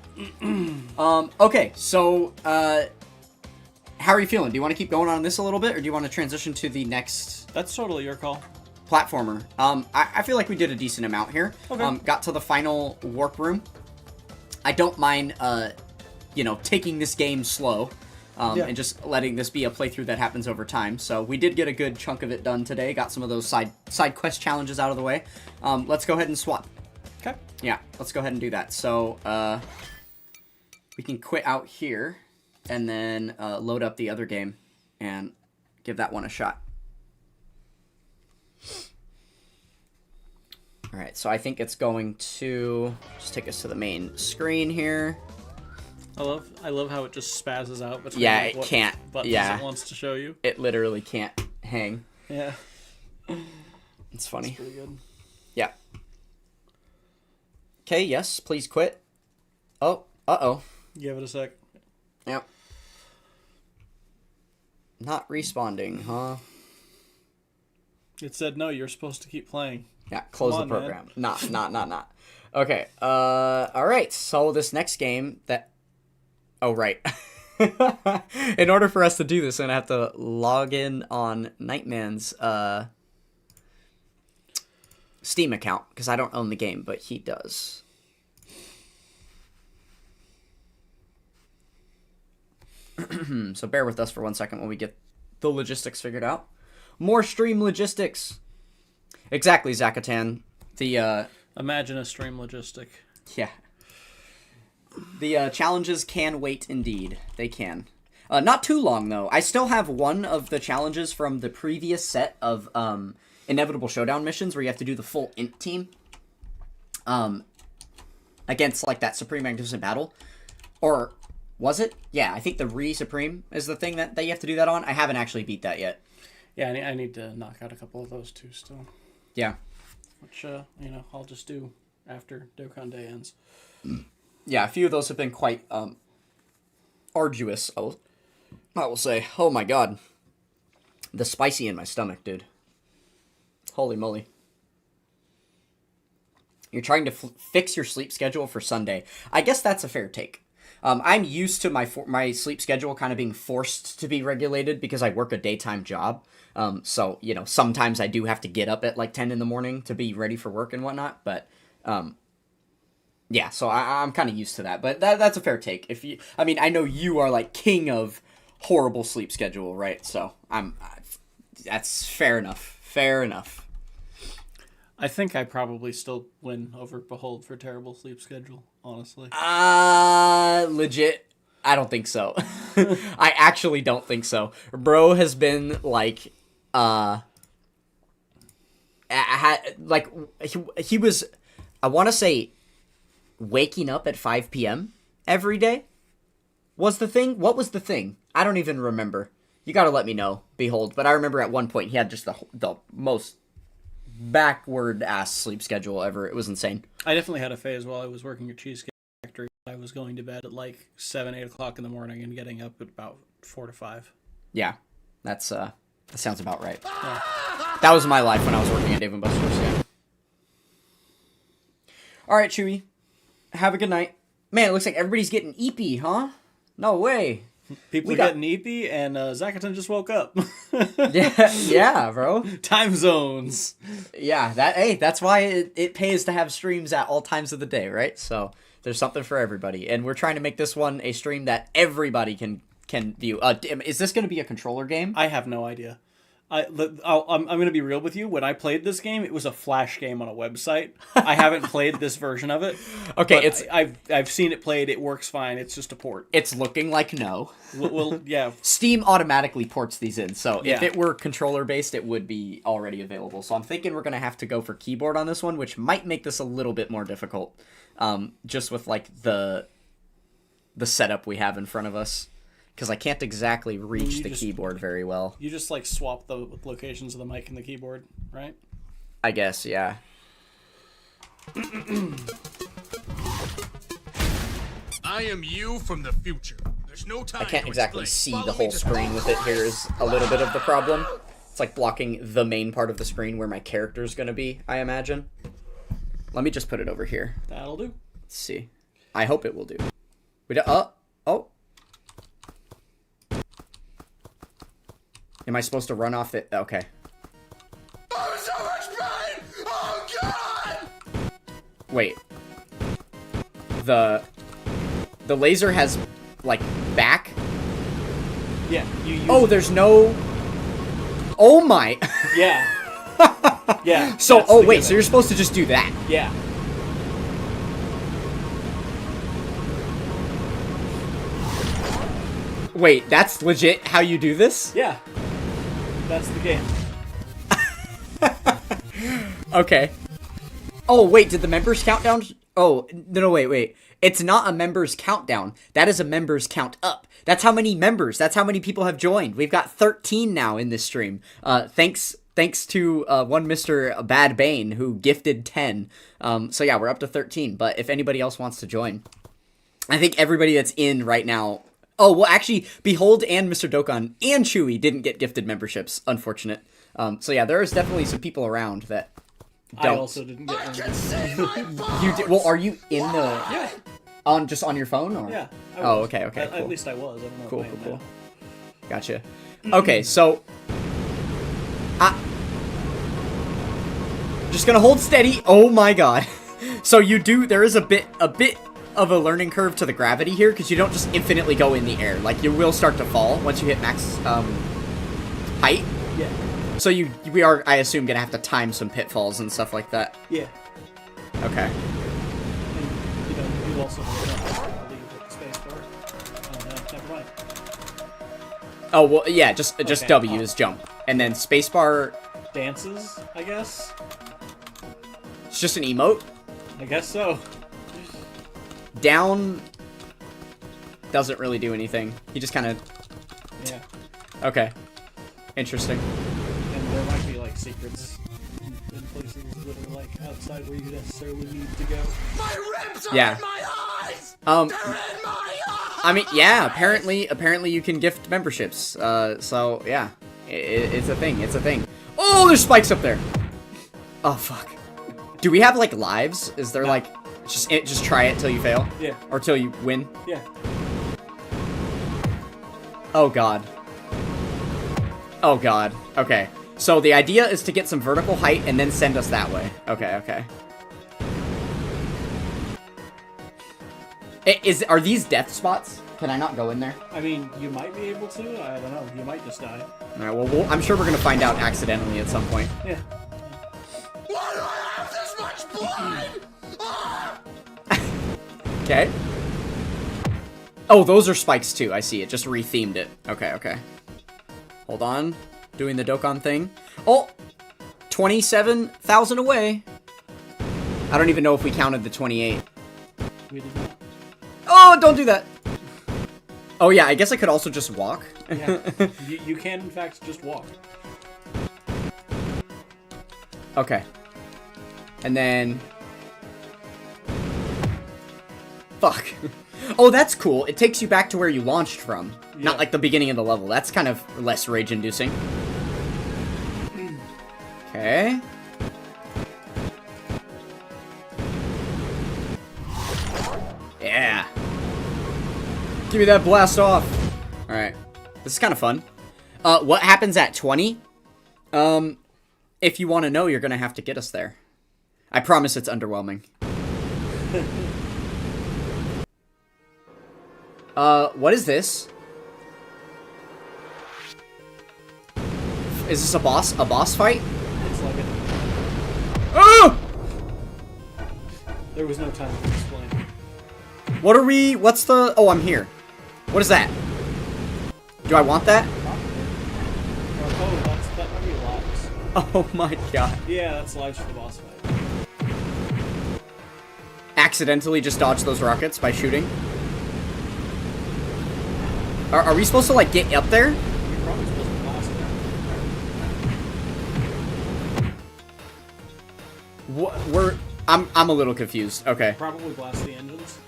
Okay, so, how are you feeling? Do you want to keep going on this a little bit, or do you want to transition to the next... That's totally your call. Platformer. I feel like we did a decent amount here. Okay. Got to the final warp room. I don't mind, you know, taking this game slow. And just letting this be a playthrough that happens over time. So we did get a good chunk of it done today. Got some of those side quest challenges out of the way. Let's go ahead and swap. Okay. Yeah, let's go ahead and do that. So we can quit out here and then load up the other game and give that one a shot. All right, so I think it's going to just take us to the main screen here. I love how it just spazzes out between it what can't. buttons Yeah, it wants to show you. It literally can't hang. Yeah. It's funny. That's pretty good. Yeah. Okay, yes, please quit. Oh, uh-oh. Give it a sec. Yep. Not responding, huh? It said no, you're supposed to keep playing. Yeah, close Come the on, program. Not. Okay, alright, so this next game that... Oh, right. In order for us to do this, I'm going to have to log in on Nightman's Steam account, because I don't own the game, but he does. So bear with us for 1 second while we get the logistics figured out. More stream logistics! Exactly, Zakatan. The, Imagine a stream logistic. Yeah. The challenges can wait indeed. They can. Not too long, though. I still have one of the challenges from the previous set of Inevitable Showdown missions where you have to do the full int team. Against, like, that Supreme Magnificent Battle. Or Was it? Yeah, I think the Supreme is the thing that you have to do that on. I haven't actually beat that yet. Yeah, I need to knock out a couple of those too still. Yeah. Which, I'll just do after Dokkan Day ends. Yeah, a few of those have been quite arduous, I will say. Oh my god. The spicy in my stomach, dude. Holy moly. You're trying to fix your sleep schedule for Sunday. I guess that's a fair take. I'm used to my sleep schedule kind of being forced to be regulated because I work a daytime job. So, sometimes I do have to get up at like 10 in the morning to be ready for work and whatnot. But, yeah, so I'm kind of used to that. But that's a fair take. I know you are like king of horrible sleep schedule, right? So that's fair enough. Fair enough. I think I probably still win over Behold for terrible sleep schedule, honestly. Legit, I don't think so. I actually don't think so. Bro has been like, he was, I want to say, waking up at 5 p.m. every day was the thing. What was the thing? I don't even remember. You gotta let me know, Behold. But I remember at one point he had just the most backward ass sleep schedule ever. It was insane. I definitely had a phase while I was working at Cheesecake Factory. I was going to bed at like 7, 8 o'clock in the morning and getting up at about 4 to 5. Yeah, that sounds about right. Yeah. That was my life when I was working at Dave & Buster's. Yeah. All right, Chewy. Have a good night. Man, it looks like everybody's getting eepy, huh? No way. People are getting eepy, and Zackerton just woke up. yeah, bro. Time zones. Yeah, that's why it pays to have streams at all times of the day, right? So there's something for everybody, and we're trying to make this one a stream that everybody can view. Is this going to be a controller game? I have no idea. I'm going to be real with you. When I played this game, it was a Flash game on a website. I haven't played this version of it. Okay, I've seen it played. It works fine. It's just a port. It's looking like no. Well, yeah. Steam automatically ports these in, so if it were controller based, it would be already available. So I'm thinking we're going to have to go for keyboard on this one, which might make this a little bit more difficult, just with like the setup we have in front of us. Because I can't exactly reach the keyboard very well. You just, like, swap the locations of the mic and the keyboard, right? I guess, yeah. I am you from the future. There's no time. I can't to exactly explain. see the whole screen with it here is a little bit of the problem. It's like blocking the main part of the screen where my character's going to be, I imagine. Let me just put it over here. That'll do. Let's see. I hope it will do. Oh. Am I supposed to run off it? Okay. I'm so much pain! Oh god! Wait. The laser has, like, back? Yeah. Oh, there's no... Oh my... Yeah. Yeah. So, oh wait, so you're supposed to just do that? Yeah. Wait, that's legit how you do this? Yeah. That's the game. Okay. Oh, wait, did the members countdown? Oh, no, wait. It's not a members countdown. That is a members count up. That's how many members, that's how many people have joined. We've got 13 now in this stream. Thanks to one Mr. Bad Bane who gifted 10. So yeah, we're up to 13, but if anybody else wants to join. I think everybody that's in right now... Oh, well, actually, Behold and Mr. Dokkan and Chewy didn't get gifted memberships. Unfortunate. So yeah, there is definitely some people around that don't. I also didn't get one. You did? Well, are you in the... Yeah. Just on your phone? Or? Yeah. Oh, okay, cool. At least I was. I don't know. Cool. Gotcha. Okay, so... just gonna hold steady. Oh my god. So there is a bit of a learning curve to the gravity here, because you don't just infinitely go in the air. Like, you will start to fall once you hit max height. Yeah. So we are, I assume, gonna have to time some pitfalls and stuff like that. Yeah. Okay. And, you also leave the space bar. Never mind. Oh, well, yeah, just Okay. W is jump. And then spacebar... Dances, I guess? It's just an emote? I guess so. Down... doesn't really do anything. He just kind of... Yeah. Okay. Interesting. And there might be like secrets in places that are like outside where you necessarily need to go. My ribs are Yeah. in my eyes! Um, They're in my eyes! I mean, yeah, apparently you can gift memberships. So, yeah. It's a thing, it's a thing. Oh, there's spikes up there! Oh, fuck. Do we have, like, lives? Is there, like... Just try it till you fail? Yeah. Or till you win? Yeah. Oh, God. Oh, God. Okay. So the idea is to get some vertical height and then send us that way. Okay, okay. Are these death spots? Can I not go in there? I mean, you might be able to. I don't know. You might just die. Alright, well, I'm sure we're gonna find out accidentally at some point. Yeah. Why do I have this much blood? Ah! Okay. Oh, those are spikes too. I see. It just rethemed it. Okay, okay. Hold on. Doing the Dokkan thing. Oh! 27,000 away. I don't even know if we counted the 28. We did not. Oh, don't do that. Oh, yeah, I guess I could also just walk. Yeah. you can, in fact, just walk. Okay. And then... Fuck. Oh, that's cool. It takes you back to where you launched from. Yeah. Not like the beginning of the level. That's kind of less rage-inducing. Okay. Yeah. Give me that blast off. Alright. This is kind of fun. What happens at 20? If you want to know, you're going to have to get us there. I promise it's underwhelming. What is this? Is this a boss fight? It's like it. Oh! There was no time to explain. What are we... What's the... Oh, I'm here. What is that? Do I want that? Oh, that might be lives. Oh my god. Yeah, that's lives for the boss fight. Accidentally just dodge those rockets by shooting? Are we supposed to, like, get up there? You're probably supposed to blast it. What? I'm a little confused. Okay. Probably blast the engines.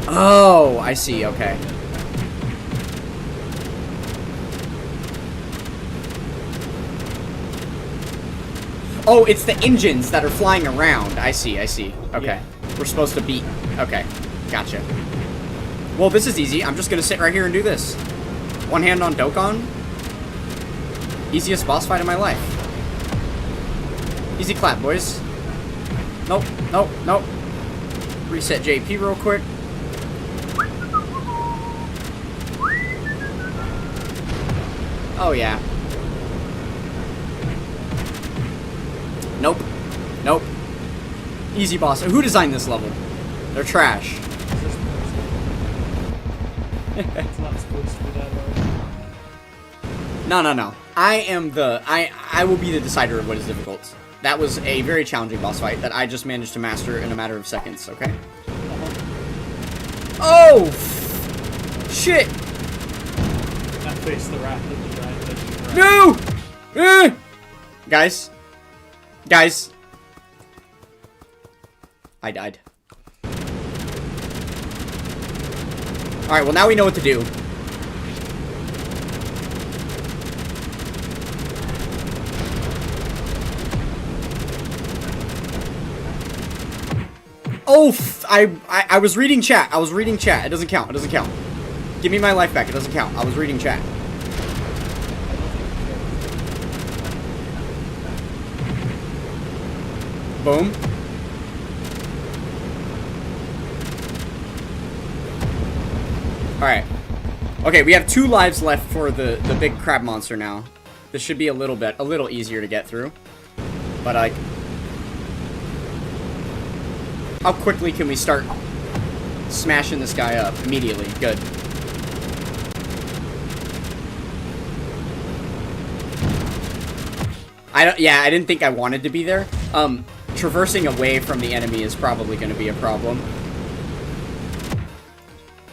Oh, I see. Okay. Oh, it's the engines that are flying around. I see. I see. Okay. Yeah. We're supposed to beat. Okay. Gotcha. Well, this is easy. I'm just gonna sit right here and do this. One hand on Dokkan. Easiest boss fight of my life. Easy clap, boys. Nope, nope, nope. Reset JP real quick. Oh, yeah. Nope. Nope. Easy boss. Who designed this level? They're trash. It's not supposed to be that hard. No, no, no. I will be the decider of what is difficult. That was a very challenging boss fight that I just managed to master in a matter of seconds, okay? Oh! Shit! That face the wrath of the giant that you No! Guys. Guys. I died. Alright, well now we know what to do. Oh, I was reading chat. I was reading chat. It doesn't count. It doesn't count. Give me my life back. It doesn't count. I was reading chat. Boom. Alright. Okay, we have 2 lives left for the big crab monster now. This should be a little easier to get through. But how quickly can we start smashing this guy up? Immediately. Good. Yeah, I didn't think I wanted to be there. Traversing away from the enemy is probably going to be a problem.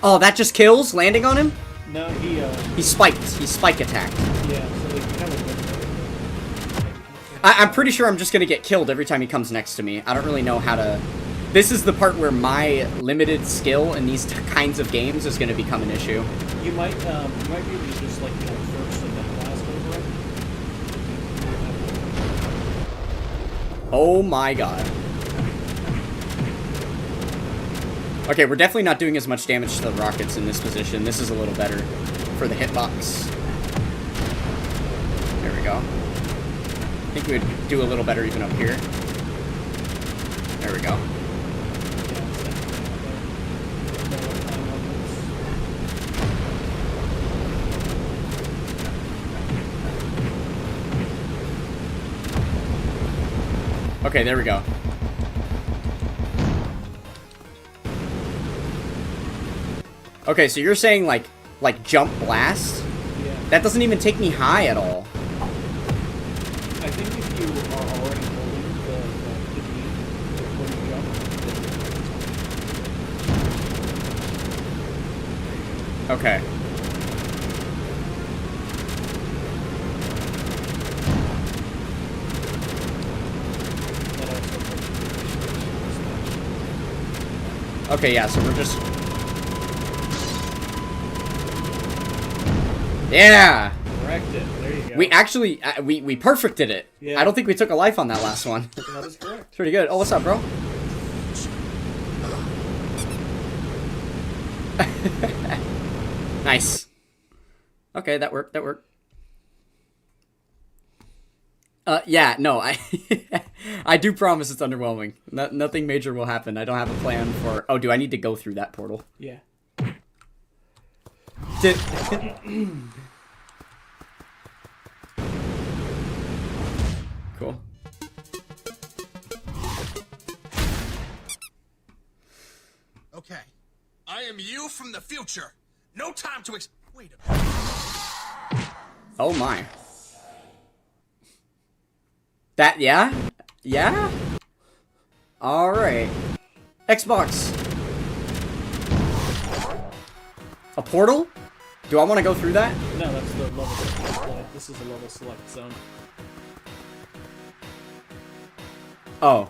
Oh, that just kills landing on him? No, He spiked. He spike attacked. yeah, so like, you have a window. I'm pretty sure I'm just gonna get killed every time he comes next to me. I don't really know how to... This is the part where my limited skill in these kinds of games is gonna become an issue. You might be able to just like go first and then blast over it. Oh my god. Okay, we're definitely not doing as much damage to the rockets in this position. This is a little better for the hitbox. There we go. I think we would do a little better even up here. There we go. Okay, there we go. Okay, so you're saying like jump blast? Yeah. That doesn't even take me high at all. I think if you are already holding the key when you jump, Okay. that also puts Okay, yeah, so we're just... Yeah! correct it. There you go. We actually, we perfected it. Yeah. I don't think we took a life on that last one. That is correct. It's pretty good. Oh, what's up, bro? Nice. Okay, that worked, that worked. Yeah, no, I do promise it's underwhelming. Nothing major will happen. I don't have a plan for... Oh, do I need to go through that portal? Yeah. Cool. Okay. I am you from the future. No time to wait a minute. Oh my. That, yeah? Yeah? Alright. Xbox. A portal? Do I want to go through that? No, that's the level select. This is a level select zone. Oh.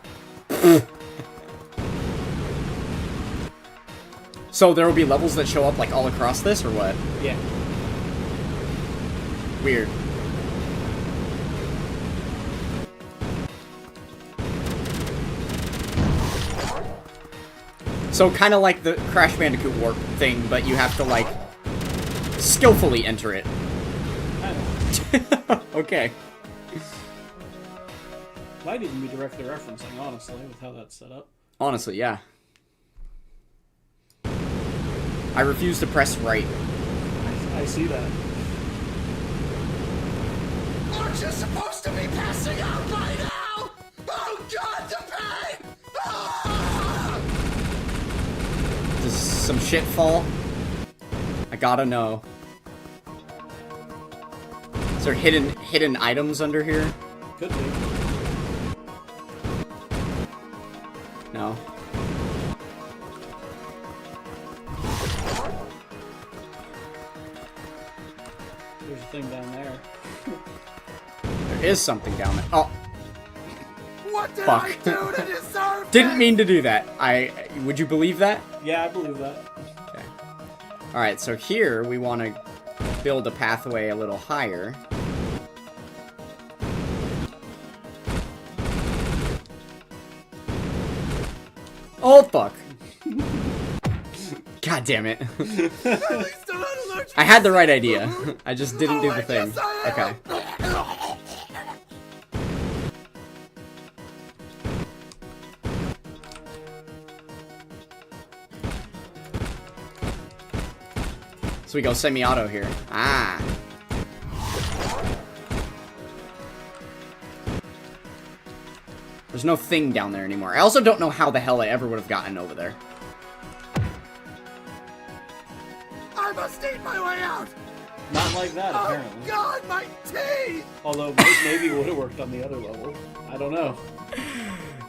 So there will be levels that show up like all across this, or what? Yeah. Weird. So kind of like the Crash Bandicoot warp thing, but you have to like skillfully enter it. I know. Okay. Might even be directly referencing, honestly, with how that's set up. Honestly, yeah. I refuse to press right. I see that. Aren't you supposed to be passing out by now? Oh god, the pain! Ah! Does some shit fall? I gotta know. Is there hidden items under here? Could be. No. There's a thing down there. There is something down there. Oh, What did fuck. I do to deserve Didn't this? mean to do that. Would you believe that? Yeah, I believe that. Okay. Alright, so here we want to build a pathway a little higher. Oh, fuck. God damn it. At least I'm not allergic I had the right idea. I just didn't do Oh, the I thing. guess I am. Okay. So we go semi-auto here. Ah. There's no thing down there anymore. I also don't know how the hell I ever would have gotten over there. I must eat my way out! Not like that, Oh apparently. god, my teeth! Although maybe it would have worked on the other level. I don't know.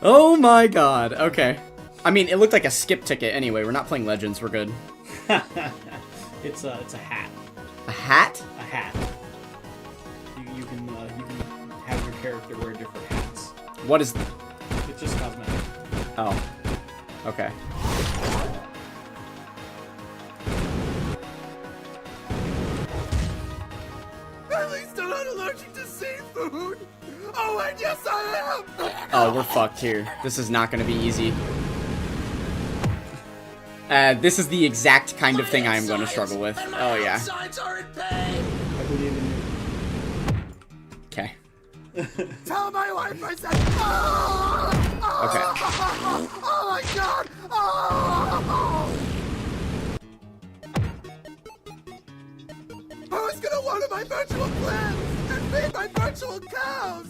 Oh my god. Okay. I mean, it looked like a skip ticket anyway. We're not playing Legends. We're good. It's a hat. A hat? A hat. You can have your character wear different hats. What is... It's just cosmetic. Oh. Okay. At least I'm not allergic to seafood! Oh, and yes I am! Oh, we're fucked here. This is not going to be easy. This is the exact kind of thing I am going to struggle with. Oh, yeah. Sides are in pain! I believe in you. Okay. Tell my wife I said, oh! Okay. Oh my god! Oh! Who's gonna water my virtual plants and feed my virtual cows?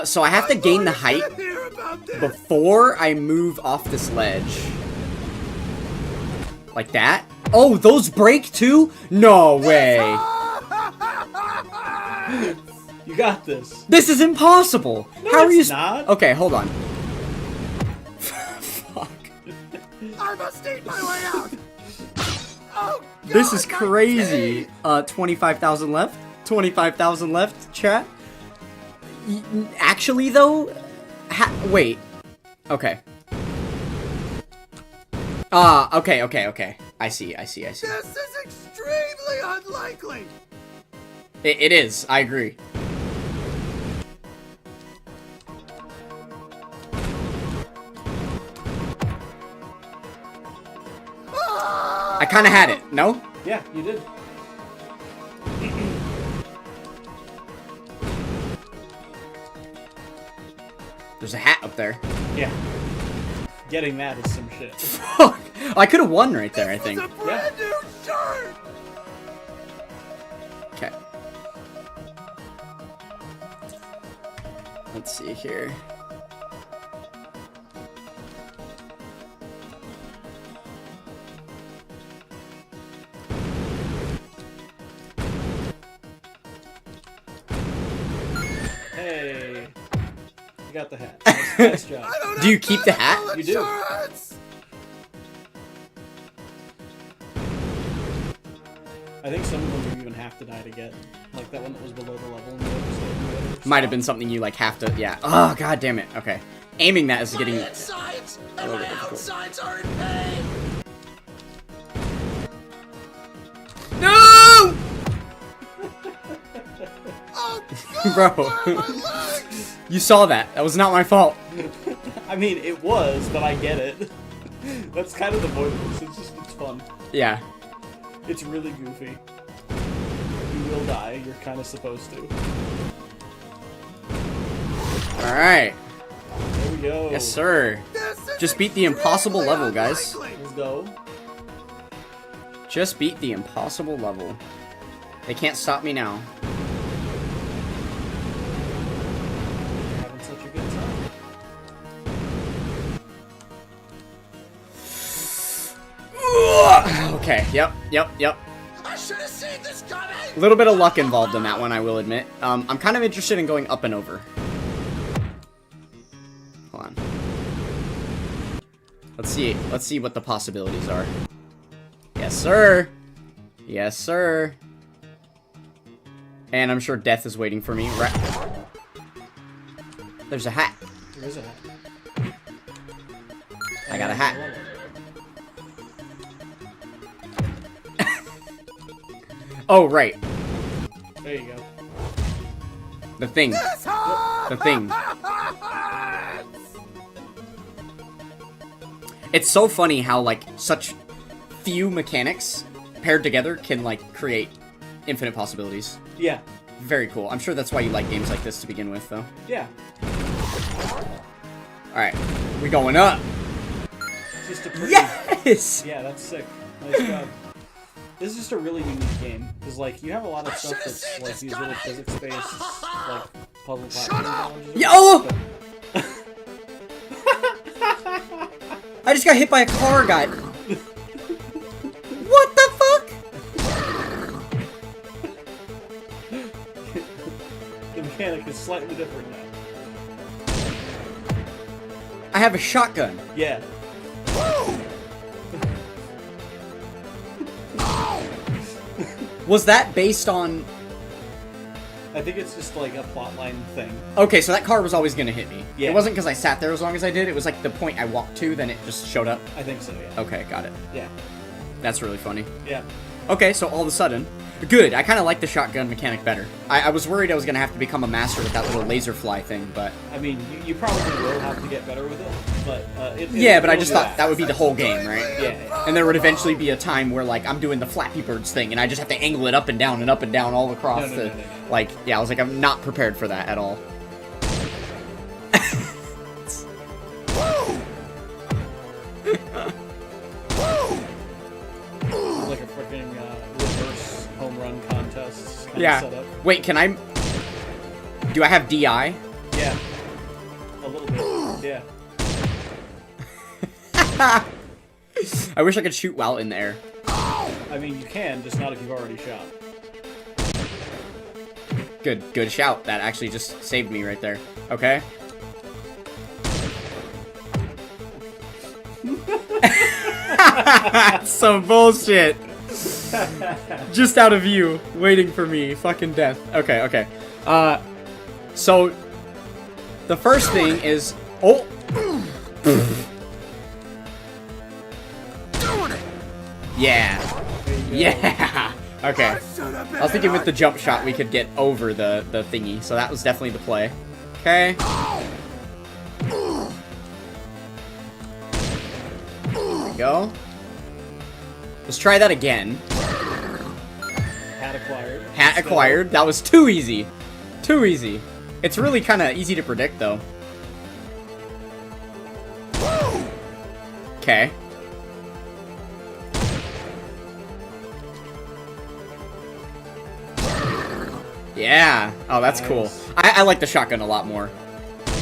So I have to gain the height Hear about this. before I move off this ledge. Like that? Oh, those break too? No way. You got this. This is impossible. No, How are you? it's not. Okay, hold on. Fuck. I must eat my way out. Oh, God, This is my crazy. teeth. 25,000 left. 25,000 left, chat. Actually, though, wait. Okay. Okay. I see. This is extremely unlikely. It is. I agree. I kind of had it. No? Yeah, you did. There's a hat up there. Yeah. Getting that is some shit. Fuck. I could have won right there, I think. It's a brand new shirt. Okay. Let's see here. Hey. You got the hat. Nice job. I don't Do you have keep the hat? medical You do. insurance. I think some of them you even have to die to get. Like that one that was below the level. And the others Might have been something you like have to. Yeah. Oh, god damn it. Okay. Aiming that is My getting. insides and little my difficult. outsides are in pain. No! Oh, Bro. God, where are my legs? You saw that. That was not my fault. I mean, it was, but I get it. That's kind of the point of this. It's fun. Yeah. It's really goofy. You will die. You're kind of supposed to. Alright. There we go. Yes, sir. This is Just beat the impossible extremely level, guys. unlikely. Let's go. Just beat the impossible level. They can't stop me now. You're having such a good time. Okay, yep. I should have seen this coming. A little bit of luck involved in that one, I will admit. I'm kind of interested in going up and over. Hold on. Let's see what the possibilities are. Yes, sir. Yes, sir. And I'm sure death is waiting for me. There's a hat. There is a hat. I got a hat. Oh, right. There you go. The thing. The thing. It's so funny how, like, such few mechanics paired together can, like, create infinite possibilities. Yeah. Very cool. I'm sure that's why you like games like this to begin with, though. Yeah. Alright. We going up. Just a pretty... Yes! Yeah, that's sick. Nice job. This is just a really unique game because, like, you have a lot of stuff that's like these little physics-based, like puzzle platform challenges. Yo! I just got hit by a car, guy. What the fuck? The mechanic is slightly different now. I have a shotgun. Yeah. Was that based on... I think it's just like a plotline thing. Okay, so that car was always going to hit me. Yeah. It wasn't because I sat there as long as I did. It was like the point I walked to, then it just showed up. I think so, yeah. Okay, got it. Yeah. That's really funny. Yeah. Okay, so all of a sudden... Good, I kind of like the shotgun mechanic better. I was worried I was going to have to become a master with that little laser fly thing, but... I mean, you probably will have to get better with it, but... Yeah, but I just thought that would be the whole game, right? Yeah. And there would eventually be a time where, like, I'm doing the Flappy Birds thing, and I just have to angle it up and down all across No. Like, yeah, I was like, I'm not prepared for that at all. Like a freaking reverse home run contest kind of Yeah. setup. Wait, can I... Do I have DI? Yeah. A little bit. Yeah. I wish I could shoot while in the air. I mean, you can, just not if you've already shot. Good shout. That actually just saved me right there. Okay. Some bullshit. Just out of view, waiting for me. Fucking death. Okay. So the first thing is... Oh! Yeah. Yeah! Okay. I was thinking with the jump shot we could get over the thingy, so that was definitely the play. Okay. There we go. Let's try that again. Hat acquired. Hat acquired. That was too easy. Too easy. It's really kind of easy to predict, though. Okay. Yeah. Oh, that's Nice. cool. I like the shotgun a lot more.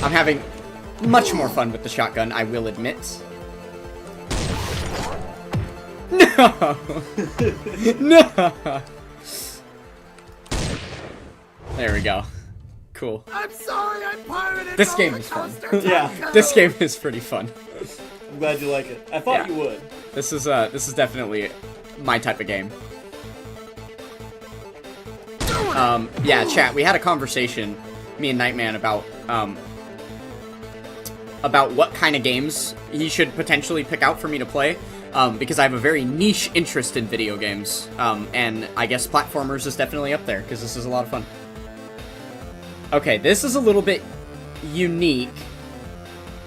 I'm having much more fun with the shotgun, I will admit. No! No! There we go. Cool. I'm sorry I pirated This game is fun. Yeah. This game is pretty fun. I'm glad you like it. I thought you would. This is definitely my type of game. Yeah, chat, we had a conversation, me and Nightman, about what kind of games he should potentially pick out for me to play, because I have a very niche interest in video games, and I guess platformers is definitely up there, because this is a lot of fun. Okay, this is a little bit unique,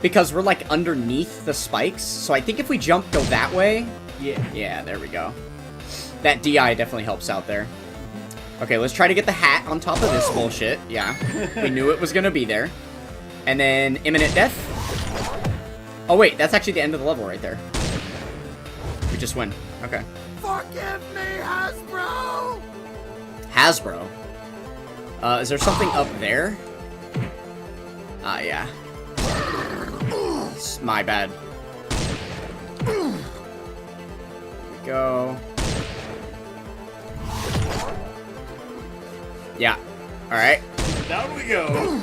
because we're, like, underneath the spikes, so I think if we go that way... Yeah. Yeah, there we go. That DI definitely helps out there. Okay, let's try to get the hat on top of this bullshit. Yeah, we knew it was gonna be there. And then imminent death. Oh wait, that's actually the end of the level right there. We just win. Okay. Forgive me, Hasbro! Hasbro. Is there something up there? Ah, yeah. It's my bad. There we go. Yeah. Alright. Down we go.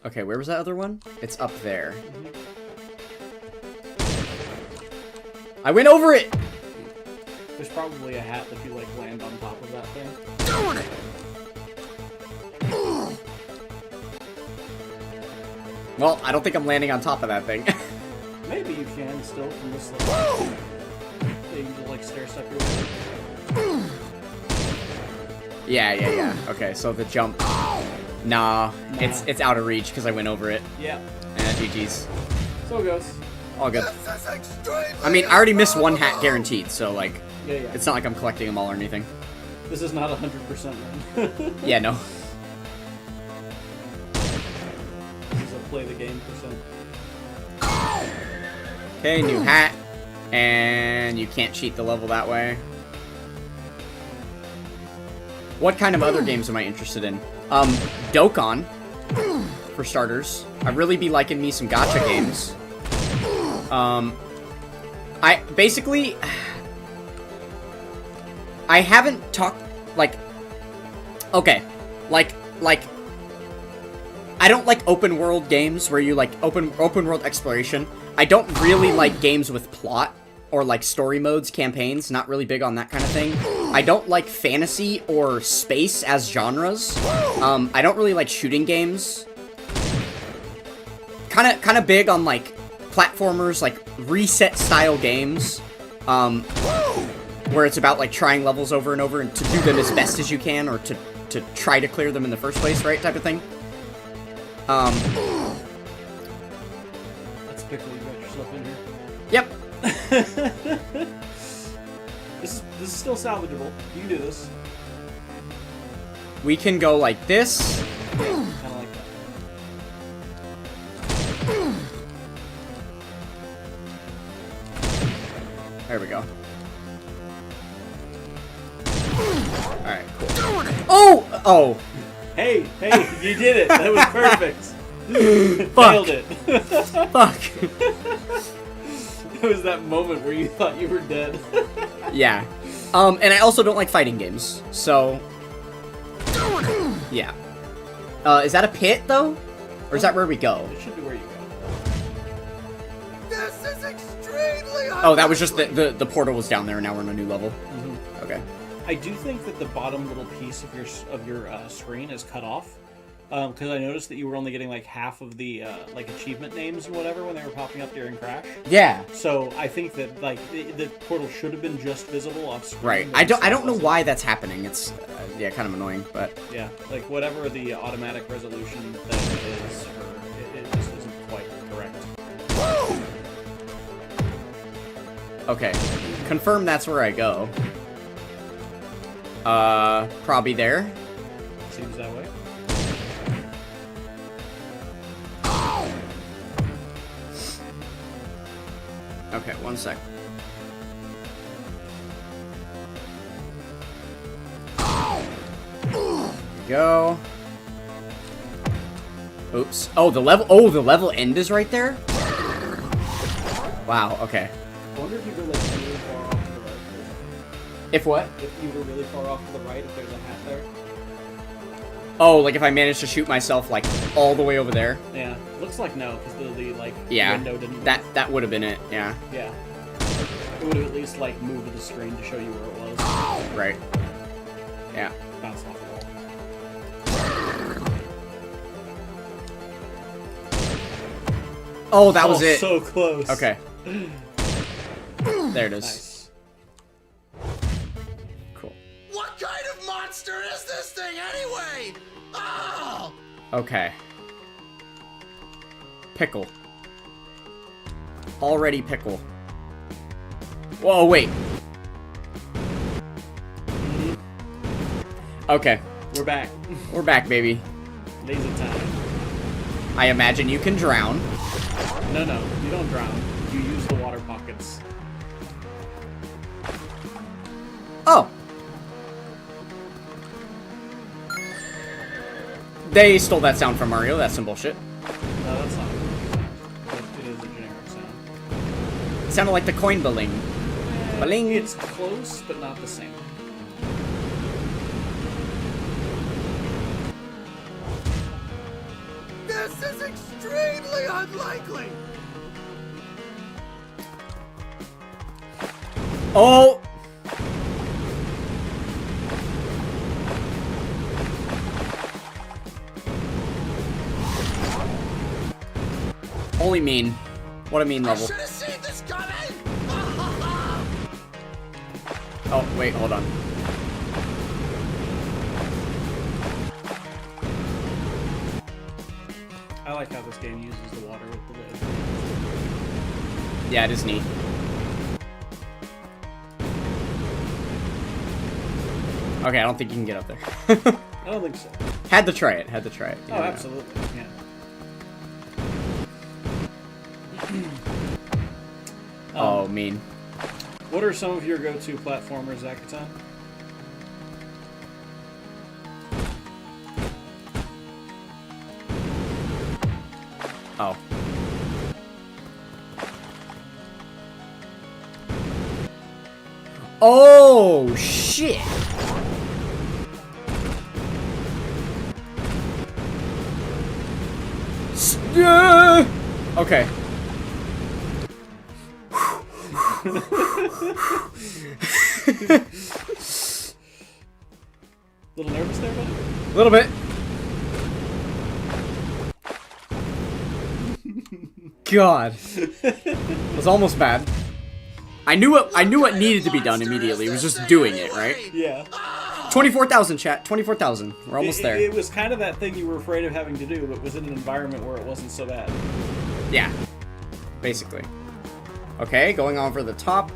Okay, where was that other one? It's up there. I went over it! There's probably a hat if you like land on top of that thing. Doing it! Well, I don't think I'm landing on top of that thing. Maybe you can still from this level. You can like stair step your way. Yeah. Okay, so the jump. Nah, it's out of reach because I went over it. Yeah. GG's. So it goes. All good. This is extremely I mean, I already missed one hat guaranteed, so like, Yeah. it's not like I'm collecting them all or anything. This is not 100% run. Yeah, no. This is a play the game percent. Okay, new hat. And you can't cheat the level that way. What kind of other games am I interested in? Dokkan, for starters. I'd really be liking me some gacha games. I haven't talked, like, okay, like, I don't like open world games where you, like, open world exploration. I don't really like games with plot or like story modes, campaigns. Not really big on that kind of thing. I don't like fantasy or space as genres. I don't really like shooting games. Kind of big on like platformers, like reset style games, where it's about like trying levels over and over and to do them as best as you can, or to try to clear them in the first place, right? Type of thing. That's pickle, you got yourself in here. Yep. This is still salvageable. You can do this. We can go like this. Kind of like that. There we go. Alright, cool. Oh! Oh! Hey, you did it. That was perfect. Fuck. Nailed it. Fuck. It was that moment where you thought you were dead. Yeah. And I also don't like fighting games, so... Yeah. Is that a pit, though? Or is that where we go? It should be where you go. This is extremely Oh, that was just the portal was down there, and now we're on a new level. Okay. I do think that the bottom little piece of your screen is cut off, because I noticed that you were only getting like half of the like achievement names and whatever when they were popping up during Crash. Yeah. So I think that like the portal should have been just visible off screen. Right. but I it don't know wasn't. why that's happening. It's yeah, kind of annoying, but Yeah, like whatever the automatic resolution thing is, it just isn't quite correct. okay. Confirm that's where I go. Probably there. Seems that way. Okay, one sec. Go. Oops. Oh, the level end is right there? Wow, okay. I wonder if you were like really far off to the right. If what? If you were really far off to the right, if there's a hat there. Oh, like if I managed to shoot myself like all the way over there? Yeah, looks like no, because the like Yeah. window didn't. Move. That would have been it, yeah. Yeah. It would have at least like moved the screen to show you where it was. Right. Yeah. Bounced off the wall. Oh, that was it. So close. Okay. There it is. Nice. Cool. What kind of monster is this thing anyway? Oh! Okay. Pickle. Already pickle. Whoa, wait. Okay. We're back. We're back, baby. Laser time. I imagine you can drown. No, you don't drown. You use the water pockets. Oh! They stole that sound from Mario. That's some bullshit. No, that's not. It is a generic sound. It sounded like the coin bling. Bling. It's close, but not the same. This is extremely unlikely! Oh! Holy mean. What a mean I level. should have seen this coming! Oh, wait, hold on. I like how this game uses the water with the lid. Yeah, it is neat. Okay, I don't think you can get up there. I don't think so. Had to try it, had to try it. Oh, absolutely. Yeah. Oh, mean. What are some of your go-to platformers, Zakatan? Oh. Oh, shit! Okay. Little nervous there, buddy? A little bit. God. It was almost bad. I knew what needed to be done immediately. It was just doing it, right? Yeah. 24,000, chat. 24,000. We're almost there. It was kind of that thing you were afraid of having to do, but was in an environment where it wasn't so bad. Yeah. Basically. Okay, going over the top.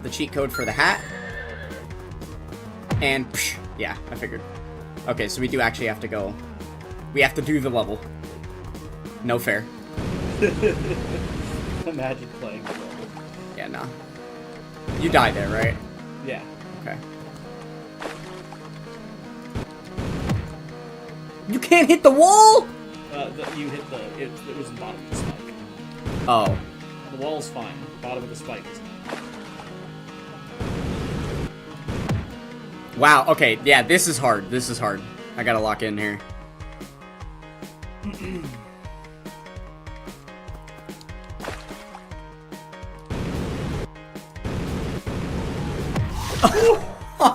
The cheat code for the hat. And, psh, yeah, I figured. Okay, so we do actually have to go. We have to do the level. No fair. Imagine playing the level. Yeah, no. You die there, right? Yeah. Okay. You can't hit the wall? You hit the... It was the bottom of the spike. Oh. The wall's fine. Bottom of the spike is... Wow, okay, yeah, this is hard. This is hard. I gotta lock in here.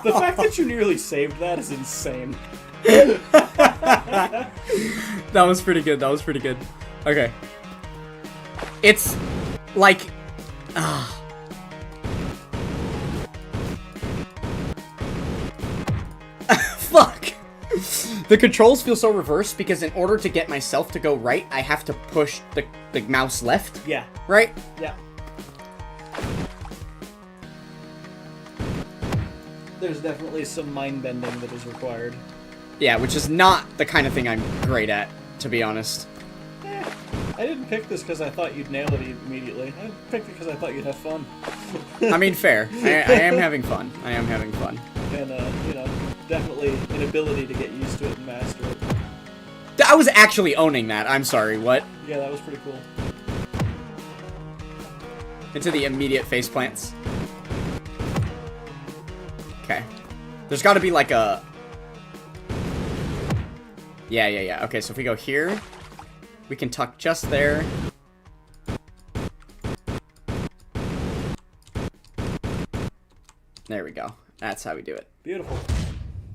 The fact that you nearly saved that is insane. That was pretty good. That was pretty good. Okay. It's like... Fuck! The controls feel so reversed because in order to get myself to go right, I have to push the mouse left. Yeah. Right? Yeah. There's definitely some mind bending that is required. Yeah, which is not the kind of thing I'm great at, to be honest. I didn't pick this because I thought you'd nail it immediately. I picked it because I thought you'd have fun. I mean, fair. I am having fun. I am having fun. And, you know, definitely an ability to get used to it and master it. I was actually owning that. I'm sorry, what? Yeah, that was pretty cool. Into the immediate face plants. Okay. There's gotta be like a... Yeah. Okay, so if we go here, we can tuck just there. There we go. That's how we do it. Beautiful.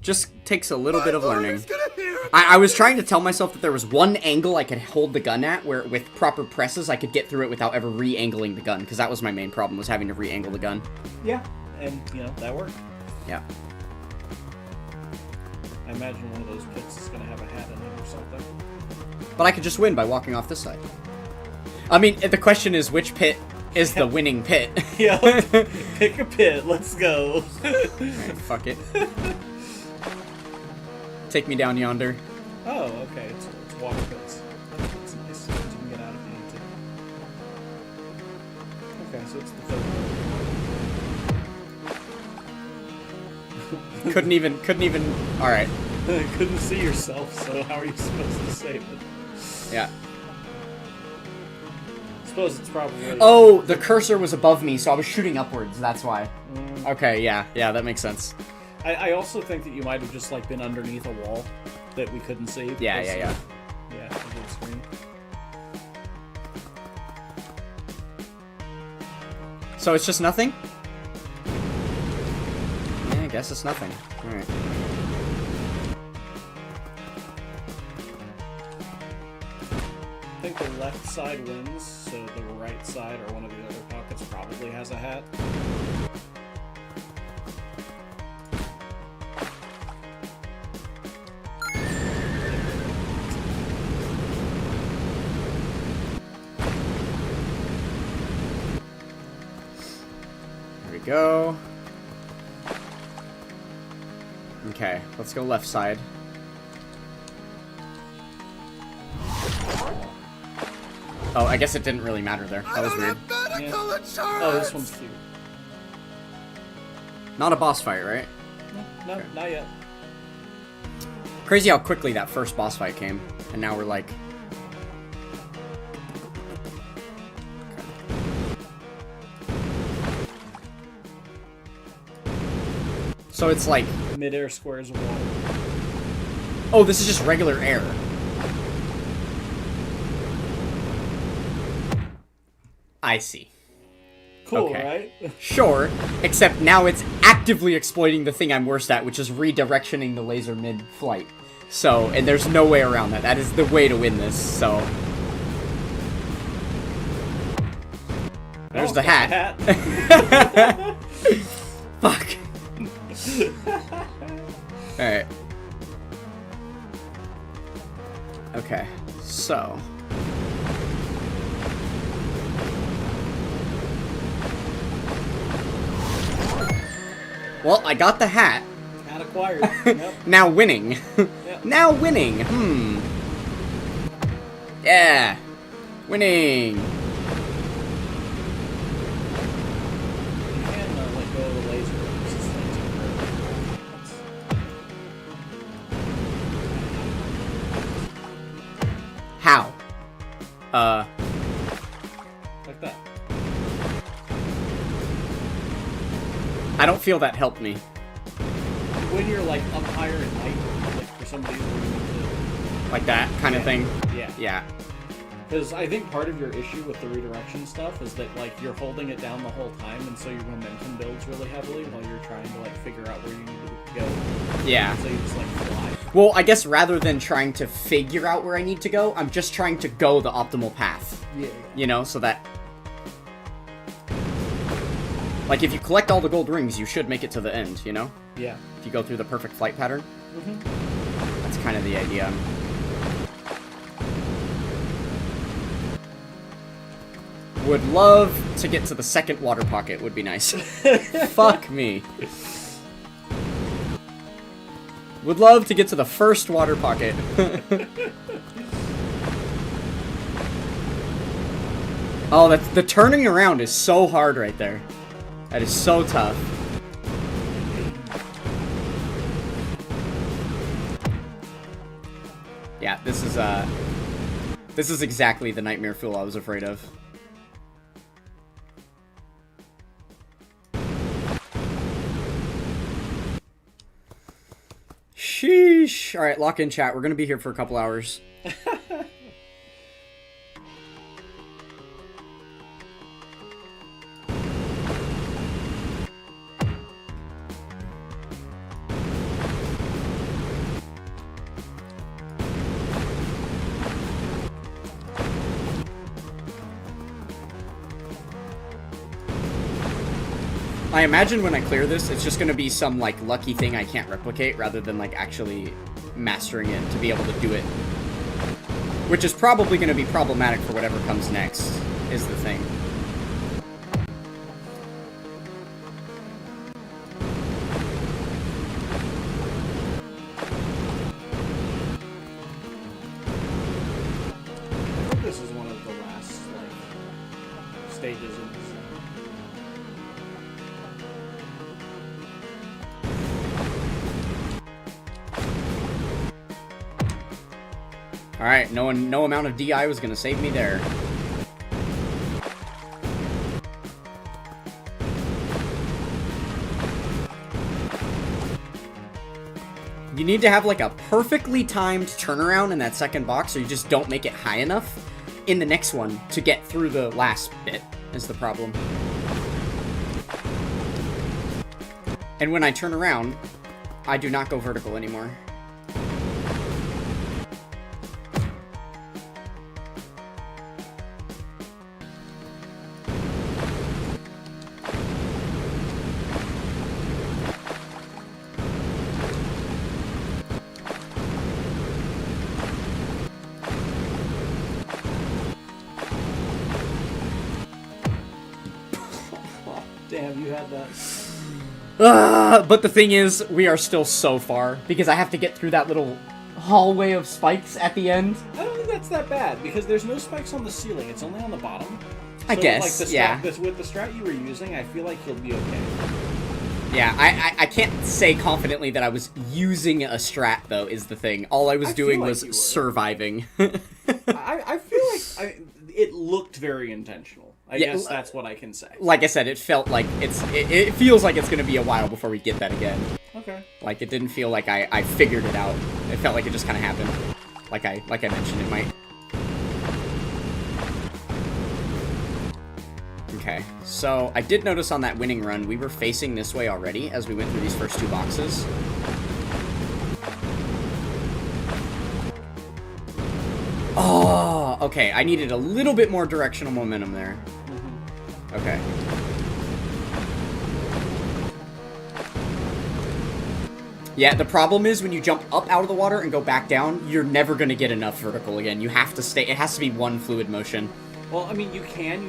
Just takes a little bit of learning. I was trying to tell myself that there was one angle I could hold the gun at where with proper presses I could get through it without ever re-angling the gun, because that was my main problem, was having to re-angle the gun. Yeah, and, you know, that worked. Yeah. I imagine one of those pits is going to have a hat in it or something. But I could just win by walking off this side. I mean, the question is, which pit is the winning pit? Yeah, pick a pit. Let's go. Alright, fuck it. Take me down yonder. Oh, okay. It's water pits. It's nice. You can get out if you need to. Okay, so it's the third one. Couldn't even. All right. Couldn't see yourself, so how are you supposed to save it? Yeah. I suppose it's probably... Oh, the cursor was above me, so I was shooting upwards. That's why. Okay, yeah, that makes sense. I also think that you might have just, like, been underneath a wall that we couldn't see. Yeah. Yeah, over the screen. So it's just nothing? Yeah, I guess it's nothing. Alright. I think the left side wins, so the right side or one of the other pockets probably has a hat. There we go. Okay, let's go left side. Oh, I guess it didn't really matter there. That was weird. Yeah. Oh, this one's cute. Not a boss fight, right? No, Okay. not yet. Crazy how quickly that first boss fight came, and now we're like... So it's like... Mid-air squares of water. Oh, this is just regular air. I see. Cool, Okay. right? Sure, except now it's actively exploiting the thing I'm worst at, which is redirectioning the laser mid-flight. So, and there's no way around that. That is the way to win this, so... There's the hat. Fuck. Alright. Okay, so... Well, I got the hat. Hat acquired. Yep. Now winning. Yep. Now winning. Yeah. Winning. You can let go of the laser. It's just like How? like that. I don't feel that helped me. When you're like up higher in height, like for some reason where you need Like that kind of thing. to, yeah. Yeah. Because I think part of your issue with the redirection stuff is that like you're holding it down the whole time, and so your momentum builds really heavily while you're trying to like figure out where you need to go. Yeah. So you just like fly. Well, I guess rather than trying to figure out where I need to go, I'm just trying to go the optimal path. Yeah. You know, so that... Like, if you collect all the gold rings, you should make it to the end, you know? Yeah. If you go through the perfect flight pattern. Mm-hmm. That's kind of the idea. Would love to get to the second water pocket, would be nice. Fuck me. Would love to get to the first water pocket. Oh, the turning around is so hard right there. That is so tough. Yeah, this is exactly the nightmare fuel I was afraid of. Sheesh. Alright, lock in chat. We're gonna be here for a couple hours. I imagine when I clear this, it's just gonna be some, like, lucky thing I can't replicate, rather than, like, actually mastering it to be able to do it. Which is probably gonna be problematic for whatever comes next, is the thing. I think this is one of the last like stages in this. Alright, no amount of DI was gonna save me there. You need to have like a perfectly timed turnaround in that second box, or you just don't make it high enough in the next one to get through the last bit, is the problem. And when I turn around, I do not go vertical anymore. Damn, you had that. But the thing is, we are still so far, because I have to get through that little hallway of spikes at the end. I don't think that's that bad because there's no spikes on the ceiling. It's only on the bottom. I guess, like, the yeah. With the strat you were using, I feel like you'll be okay. Yeah, I can't say confidently that I was using a strat, though, is the thing. All I was I doing feel like was you were. surviving. I feel like it looked very intentional. I Yeah, guess that's what I can say. Like I said, it felt like it feels like it's gonna be a while before we get that again. Okay. Like, it didn't feel like I figured it out. It felt like it just kind of happened. Like I mentioned, it might. Okay, so I did notice on that winning run, we were facing this way already as we went through these first 2 boxes. Oh, okay, I needed a little bit more directional momentum there. Okay. Yeah, the problem is when you jump up out of the water and go back down, you're never going to get enough vertical again. You have to stay, it has to be one fluid motion. Well, I mean, you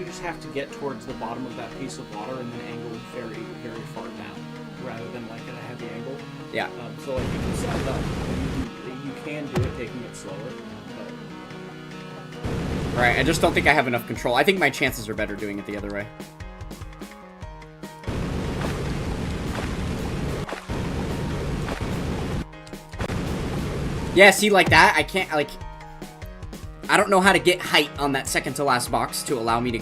just have to get towards the bottom of that piece of water and then angle very, very far down, rather than like at a heavy angle. Yeah. So like you can set it up. You can do it taking it slower. But... Right, I just don't think I have enough control. I think my chances are better doing it the other way. Yeah, see, like that, I can't, like... I don't know how to get height on that second to last box to allow me to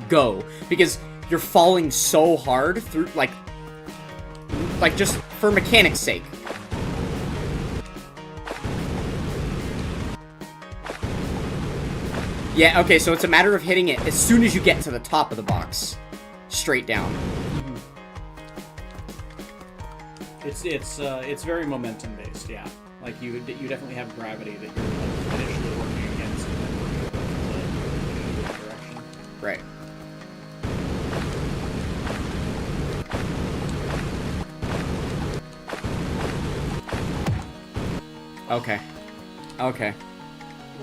go. Because you're falling so hard through, like just for mechanics' sake. Yeah, okay, so it's a matter of hitting it as soon as you get to the top of the box. Straight down. It's very momentum based, yeah. Like you definitely have gravity that you're like initially working against and then working over the direction. Right. Okay. Okay.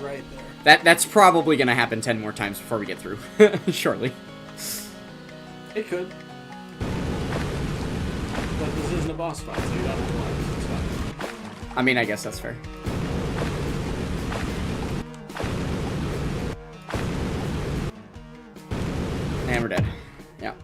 Right there. That's probably gonna happen 10 more times before we get through. Shortly. It could. But this isn't a boss fight, so you gotta relax. It's fine. I mean, I guess that's fair. And we're dead. Yeah.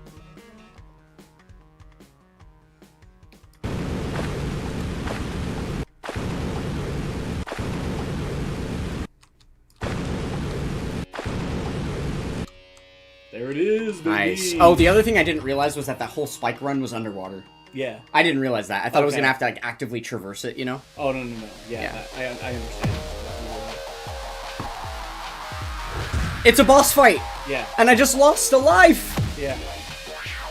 There it is, baby. Nice. Oh, the other thing I didn't realize was that whole spike run was underwater. Yeah. I didn't realize that. I thought I was gonna have to like actively traverse it, you know? Oh no. Yeah. I understand. It's a boss fight! Yeah. And I just lost a life! Yeah.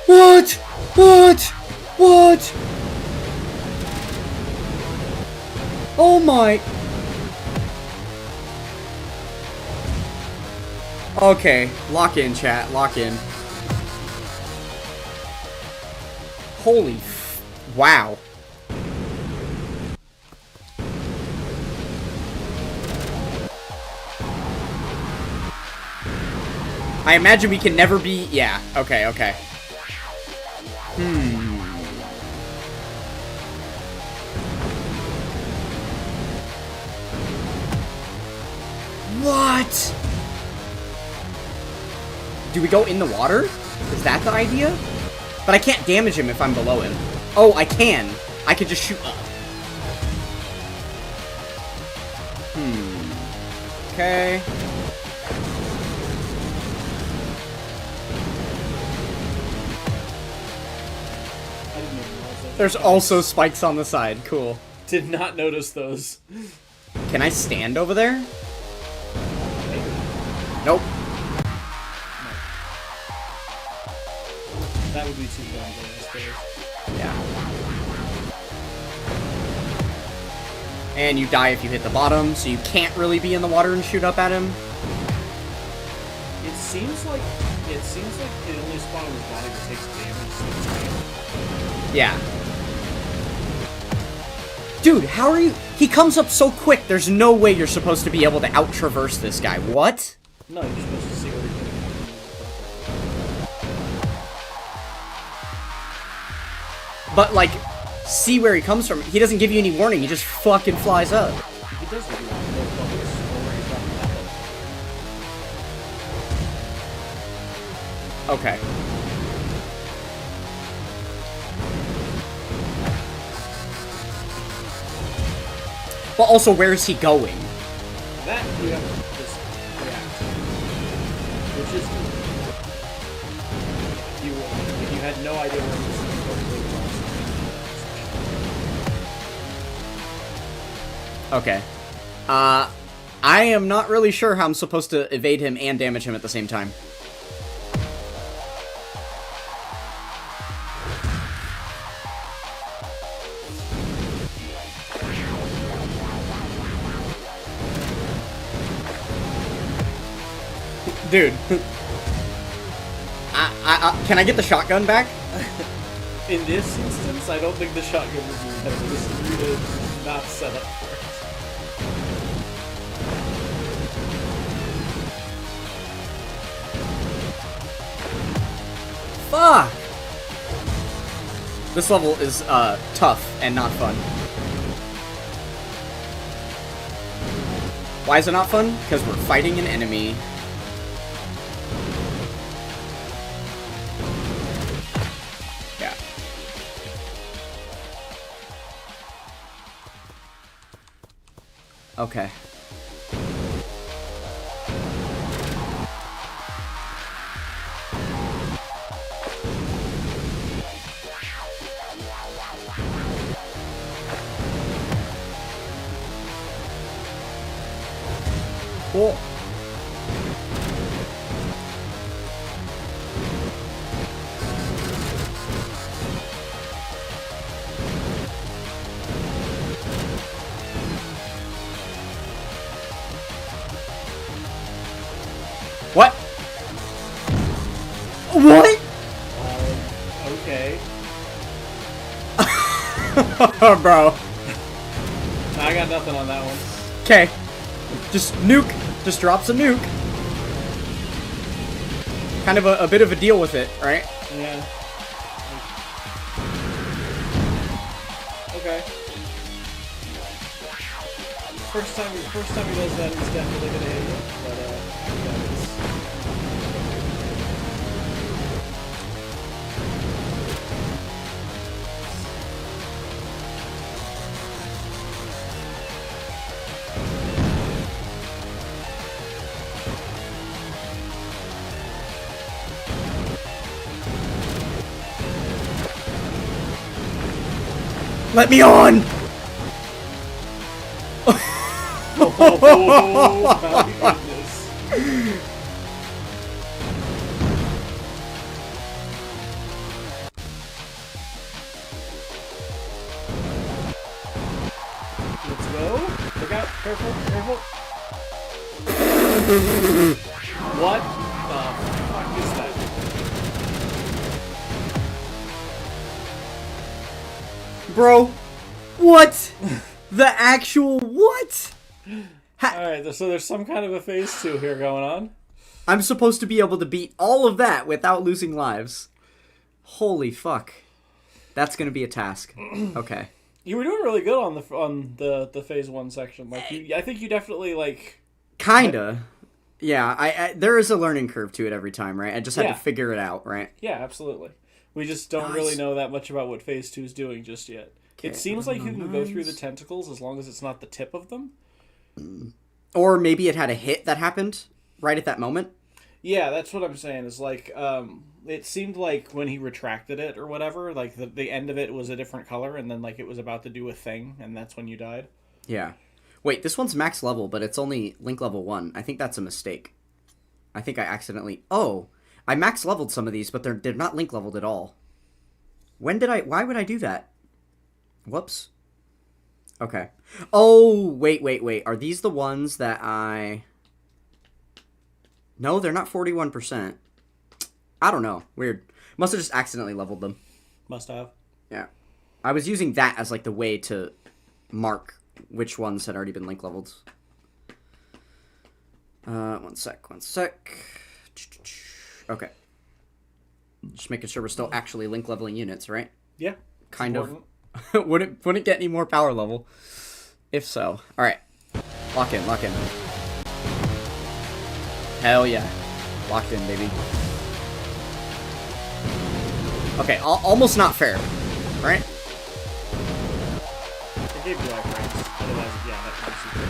What? What? What? Oh my... Okay, lock in, chat. Lock in. Holy wow. I imagine we can never be... Yeah, okay, okay. What? Do we go in the water? Is that the idea? But I can't damage him if I'm below him. Oh, I can. I could just shoot up. Okay. There's also spikes on the side. Cool. Did not notice those. Can I stand over there? Nope. That would be too dangerous. Yeah. And you die if you hit the bottom, so you can't really be in the water and shoot up at him. It seems like the only spot on his body that takes damage. Yeah. Dude, how are you... He comes up so quick, there's no way you're supposed to be able to out-traverse this guy. What? No, you're supposed to see where he's going. But, like, see where he comes from. He doesn't give you any warning. He just fucking flies up. He does give you those bubbles or where he's talking about. Okay. But also, where is he going? That you have to just react to. Which is if you had no idea where he was going. Okay. I am not really sure how I'm supposed to evade him and damage him at the same time. Dude. Can I get the shotgun back? In this instance, I don't think the shotgun would be better. This is really not set up for it. Fuck! This level is tough and not fun. Why is it not fun? Because we're fighting an enemy. Yeah. Okay. Cool. What? What? Okay. Bro. I got nothing on that one. Okay. Just nuke. Just drops a nuke. Kind of a bit of a deal with it, right? Yeah. Okay. First time he does that, he's definitely gonna hit you. But yeah, it's... Let me on! Oh my goodness. Let's go. Look out. Careful. Careful. What the fuck is that? Bro, what? The actual what? Alright, so there's some kind of a phase 2 here going on. I'm supposed to be able to beat all of that without losing lives. Holy fuck. That's gonna be a task. Okay. You were doing really good on the phase 1 section. Like I think you definitely like Kinda. Yeah, I there is a learning curve to it every time, right? I just had Yeah. to figure it out, right? Yeah, absolutely. We just don't really know that much about what phase 2 is doing just yet. It seems like you can go through the tentacles as long as it's not the tip of them. Or maybe it had a hit that happened right at that moment. Yeah, that's what I'm saying. Is like, it seemed like when he retracted it or whatever, like the end of it was a different color, and then like it was about to do a thing, and that's when you died. Yeah. Wait, this one's max level, but it's only Link level 1. I think that's a mistake. I think I accidentally... Oh! I max leveled some of these, but they're not Link leveled at all. When did I... Why would I do that? Whoops. Okay. Oh, wait. Are these the ones that I... No, they're not 41%. I don't know. Weird. Must have just accidentally leveled them. Must have. Yeah. I was using that as like the way to mark which ones had already been link leveled. One sec. Okay. Just making sure we're still actually link leveling units, right? Yeah. Kind of. Wouldn't get any more power level. If so. Alright. Lock in. Hell yeah. Locked in, baby. Okay, almost not fair. Right? It gave you life ranks. Otherwise, yeah, that kind of super.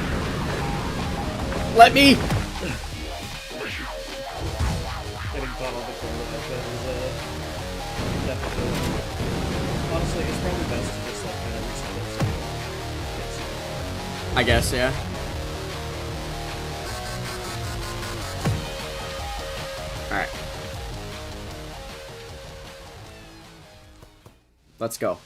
Let me! Getting caught on the corner like that is definitely. Honestly, it's probably best to just like kind of reset it so you don't get super far. I guess, yeah. Alright. Let's go.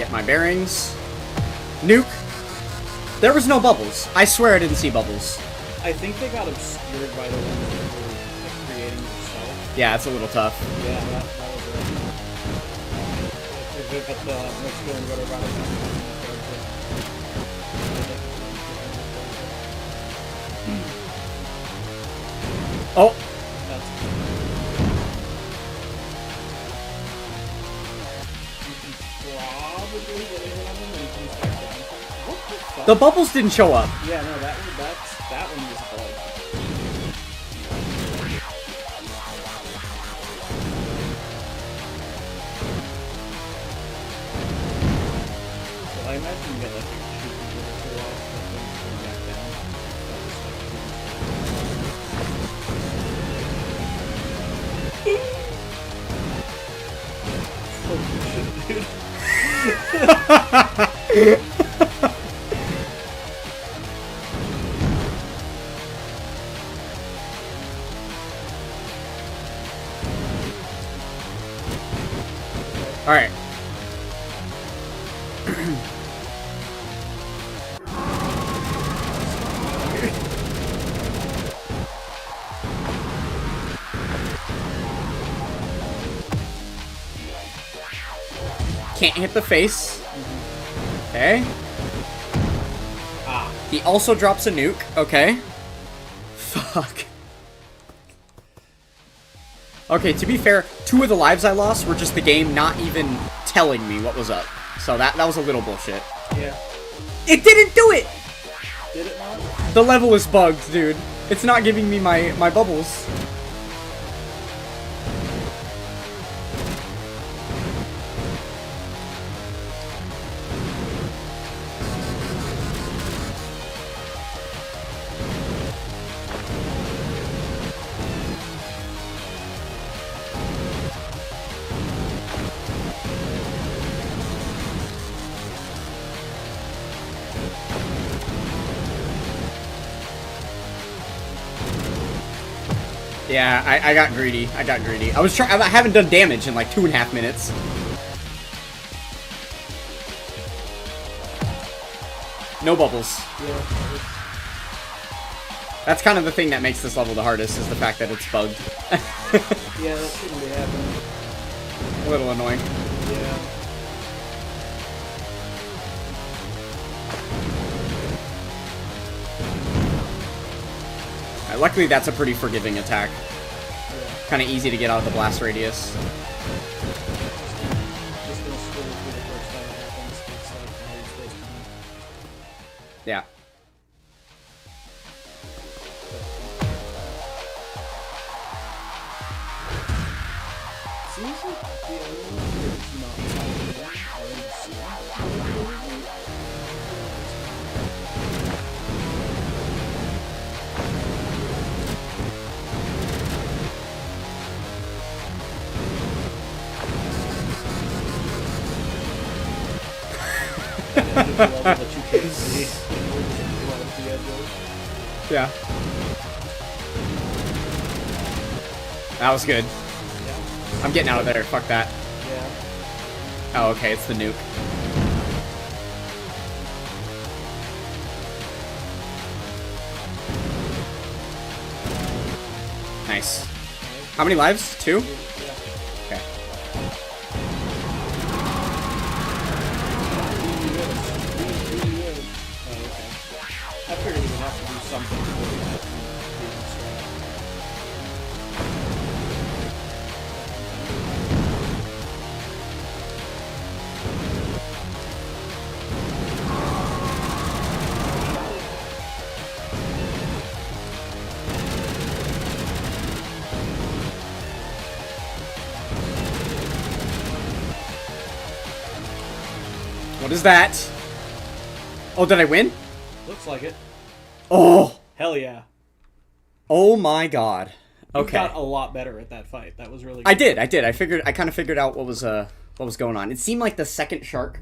Get my bearings. Nuke. There was no bubbles. I swear I didn't see bubbles. I think they got obscured by the ones that were like, creating yourself. Yeah, it's a little tough. Yeah, that was right. Let's go and go to Radical. Oh, That's probably get it on them and he comes back down. What the fuck? the bubbles didn't show up. Yeah, no, that one was bugged. So I imagine you get like a shoot the little off, but then come back down. That was like dude. All right. Can't hit the face. Okay. Ah. He also drops a nuke. Okay. Fuck. Okay, to be fair, 2 of the lives I lost were just the game not even telling me what was up. So that was a little bullshit. Yeah. It didn't do it! Did it not? The level is bugged, dude. It's not giving me my bubbles. Yeah, I got greedy. I got greedy. I haven't done damage in like 2.5 minutes. No bubbles. Yeah. That's kind of the thing that makes this level the hardest, is the fact that it's bugged. Yeah, that shouldn't be happening. A little annoying. Yeah. Luckily, that's a pretty forgiving attack. Kind of easy to get out of the blast radius. Just gonna scroll through the first time it happens. It's like how you're supposed to be. Yeah. Seems like the only one that's not happening are in the scene. Level that you can't see. The edge of. Yeah. That was good. Yeah. I'm getting out of there. Fuck that. Yeah. Oh, okay. It's the nuke. Nice. How many lives? 2? Yeah. Okay. Oh, okay. I figured we would have to do something for that. What is that? Oh, did I win? Looks like it. Oh! Hell yeah. Oh my god. You Okay. got a lot better at that fight. That was really good. I did. I kind of figured out what was going on. It seemed like the second shark,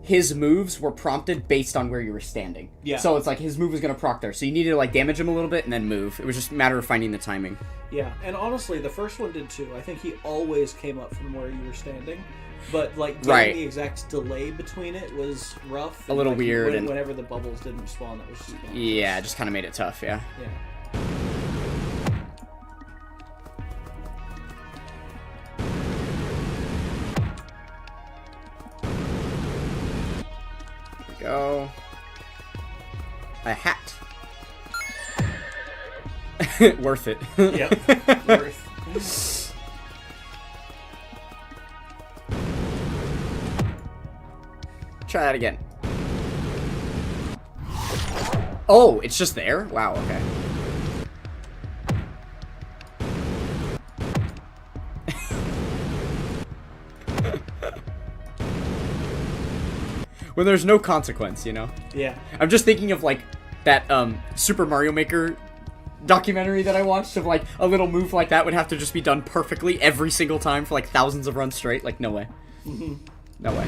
his moves were prompted based on where you were standing. Yeah. So it's like his move was gonna proc there. So you needed to like damage him a little bit and then move. It was just a matter of finding the timing. Yeah, and honestly, the first one did too. I think he always came up from where you were standing. But, like, getting the exact delay between it was rough. A little like, weird. And whenever the bubbles didn't respawn, that was just yeah, it just kind of made it tough, yeah. Yeah. There we go. A hat. Worth it. Yep. Worth. Try that again. Oh, it's just there? Wow, okay. When there's no consequence, you know? Yeah. I'm just thinking of, like, that Super Mario Maker documentary that I watched of, like, a little move like that would have to just be done perfectly every single time for, like, thousands of runs straight. Like, no way. No way.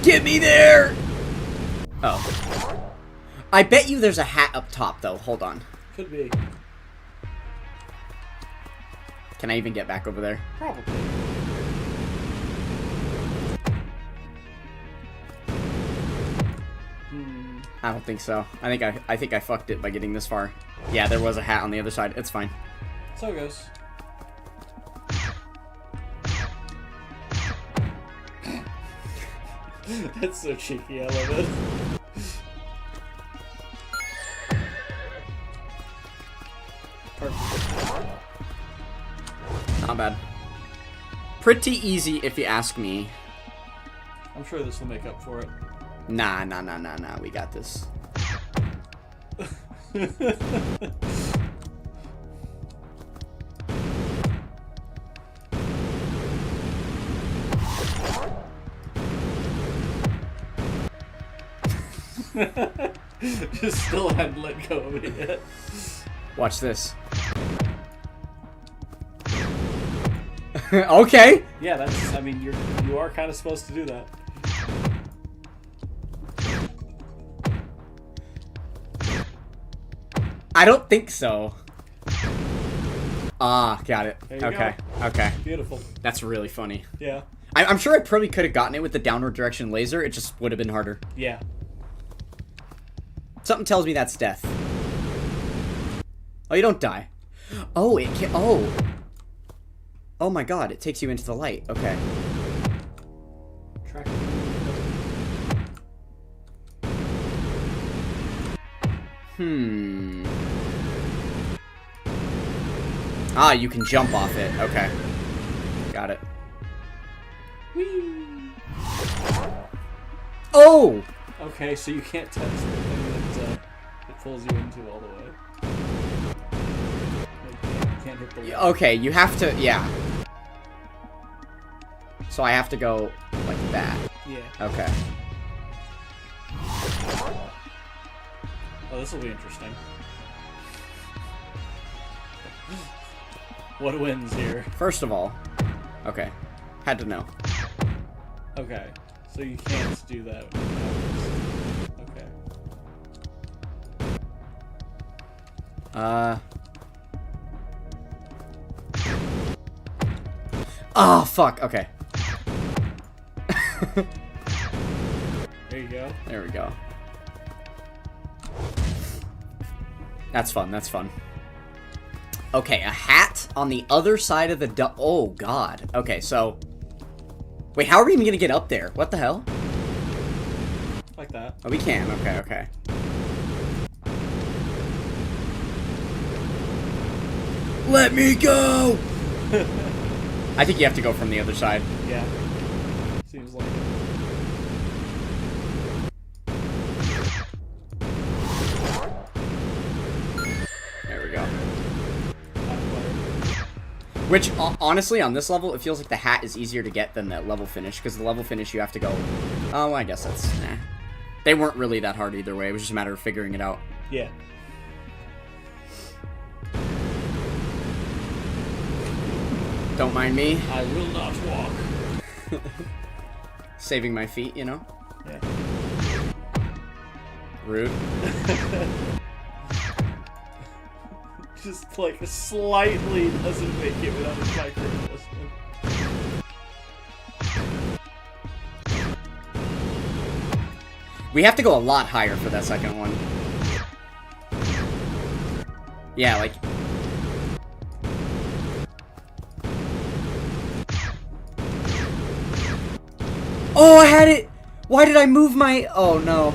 Get me there! Oh. I bet you there's a hat up top, though. Hold on. Could be. Can I even get back over there? Probably. I don't think so. I think I fucked it by getting this far. Yeah, there was a hat on the other side. It's fine. So it goes. That's so cheeky, I love it. Perfect. Not bad. Pretty easy if you ask me. I'm sure this will make up for it. Nah. We got this. Just still hadn't let go of it yet. Watch this. Okay. Yeah, that's. I mean, you are kind of supposed to do that. I don't think so. Ah, got it. There you Okay. go. Okay. Beautiful. That's really funny. Yeah. I'm sure I probably could have gotten it with the downward direction laser. It just would have been harder. Yeah. Something tells me that's death. Oh, you don't die. Oh, it can. Oh. Oh my god, it takes you into the light. Okay. Track. Ah, you can jump off it. Okay. Got it. Whee! Oh! Okay, so you can't touch the thing that it pulls you into all the way. Like, you can't hit the wall. Okay, you have to. Yeah. So I have to go like that. Yeah. Okay. Oh, this will be interesting. What wins here? First of all, okay. Had to know. Okay, so you can't do that. Okay. Oh, fuck. Okay. There you go. There we go. That's fun. That's fun. Okay, a hat on the other side of the oh, God. Okay, so... Wait, how are we even gonna get up there? What the hell? Like that. Oh, we can. Okay, okay. Let me go! I think you have to go from the other side. Yeah. Seems like it. There we go. Which, honestly, on this level, it feels like the hat is easier to get than the level finish, because the level finish you have to go... Oh, well, I guess that's... Nah. They weren't really that hard either way. It was just a matter of figuring it out. Yeah. Don't mind me. I will not walk. Saving my feet, you know? Yeah. Rude. Just like slightly doesn't make it without a micro adjustment. We have to go a lot higher for that second one. Yeah, like... Oh, I had it! Why did I move my... Oh, no.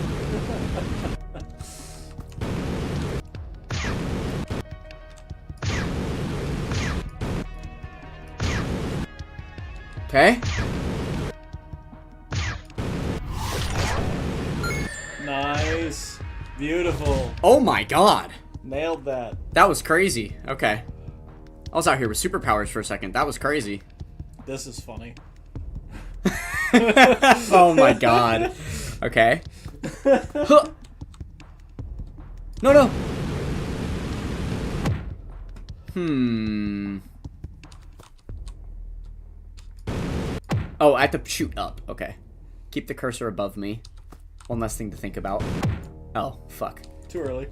Okay. Nice. Beautiful. Oh my god. Nailed that. That was crazy. Okay. I was out here with superpowers for a second. That was crazy. This is funny. Oh my god. Okay. Huh. No, no. Oh, I have to shoot up. Okay. Keep the cursor above me. One less thing to think about. Oh, fuck. Too early.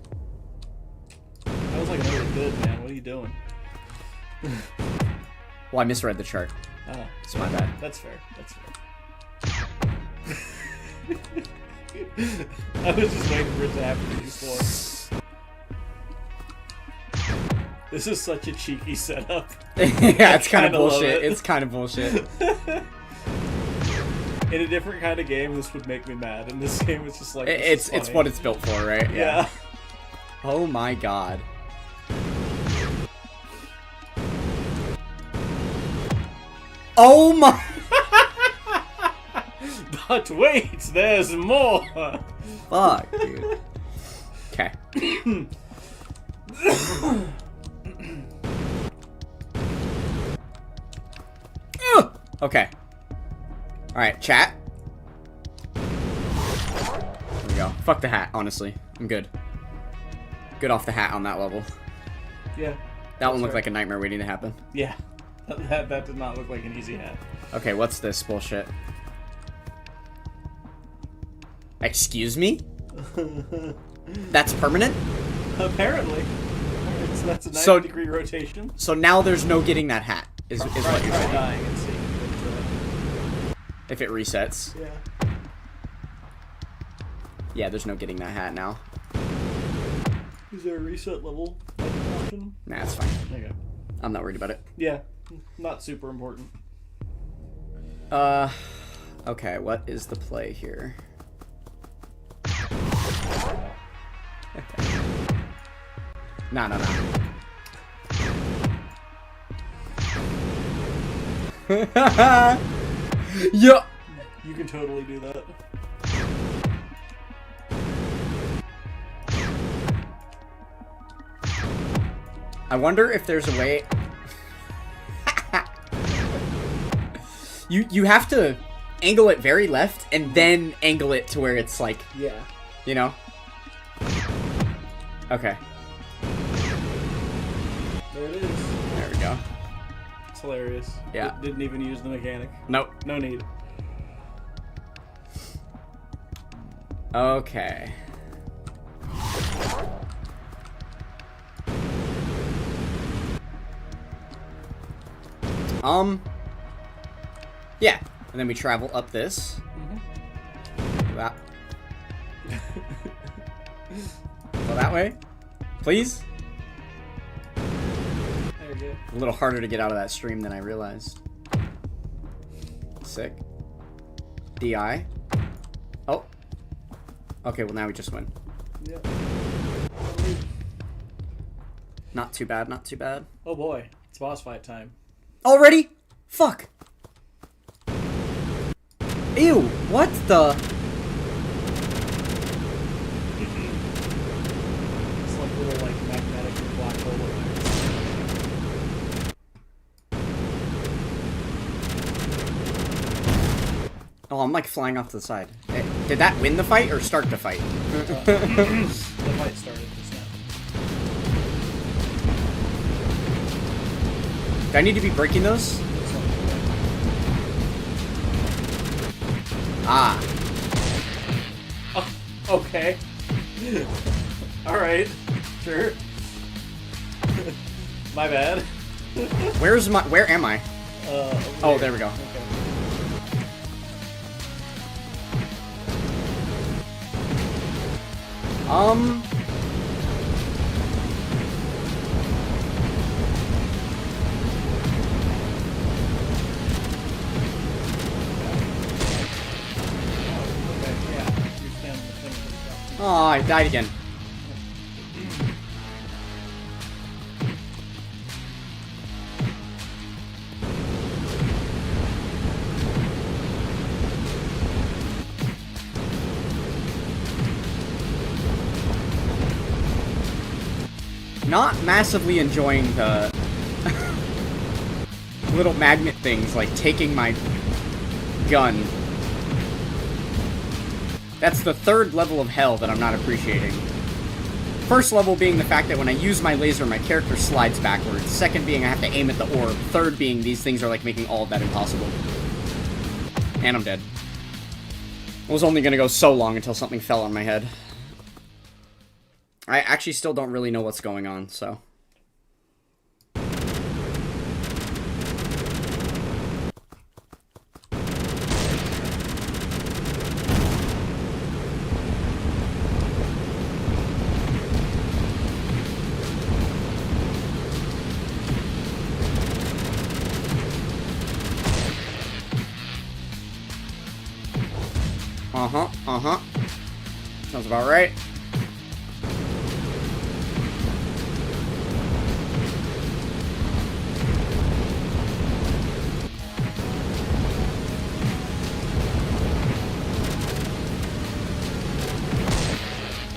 That was like really good, man. What are you doing? Well, I misread the chart. Oh, It's my bad. that's fair. That's fair. I was just waiting for it to happen before. This is such a cheeky setup. Yeah, it's kind of kinda love bullshit. it. It's kind of bullshit. In a different kind of game, this would make me mad. In this game, it's just like It's what it's built for, right? Yeah. Oh my god. Oh my. But wait, there's more. Fuck, dude. Okay. Okay. Alright, chat. There we go. Fuck the hat, honestly. I'm good. Good off the hat on that level. Yeah. That one looked fair. like a nightmare waiting to happen. Yeah. That did not look like an easy hat. Okay, what's this bullshit? Excuse me? That's permanent? Apparently. So that's a 90-degree rotation. So now there's no getting that hat, is what you're Try saying. dying and see. If it resets. Yeah. Yeah, there's no getting that hat now. Is there a reset level option? Nah, it's fine. Okay. I'm not worried about it. Yeah. Not super important. Okay, what is the play here? No. Yeah. You can totally do that. I wonder if there's a way. You have to angle it very left and then angle it to where it's like, Yeah. you know? Okay. There it is. There we go. It's hilarious. Yeah. Didn't even use the mechanic. Nope. No need. Okay. Yeah. And then we travel up this. That. Go that way. Please? There we go. A little harder to get out of that stream than I realized. Sick. DI. Oh. Okay, well now we just win. Yeah. Not too bad, not too bad. Oh boy. It's boss fight time. Already? Fuck. Ew, what the? It's like little like magnetic black hole. Oh, I'm like flying off to the side. Hey, did that win the fight or start the fight? The fight started just now. Do I need to be breaking those? Ah. Oh, okay. Alright. Sure. My bad. Where am I? Oh, there we go. Okay. Okay, yeah. You're standing the thing for the Oh, I died again. Not massively enjoying the little magnet things, like taking my gun. That's the third level of hell that I'm not appreciating. First level being the fact that when I use my laser, my character slides backwards. Second being I have to aim at the orb. Third being these things are like making all of that impossible. And I'm dead. I was only gonna go so long until something fell on my head. I actually still don't really know what's going on, so... Sounds about right.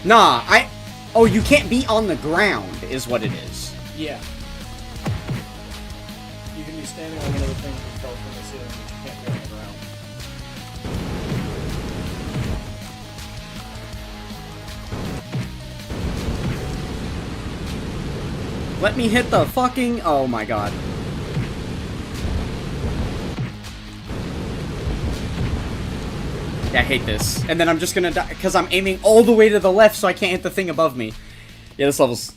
Nah, oh, you can't be on the ground, is what it is. Yeah. You can be standing on one of the things that fell from the ceiling, but you can't be on the ground. Let me hit the fucking... Oh my god. Yeah, I hate this. And then I'm just gonna die, because I'm aiming all the way to the left so I can't hit the thing above me. Yeah, this level's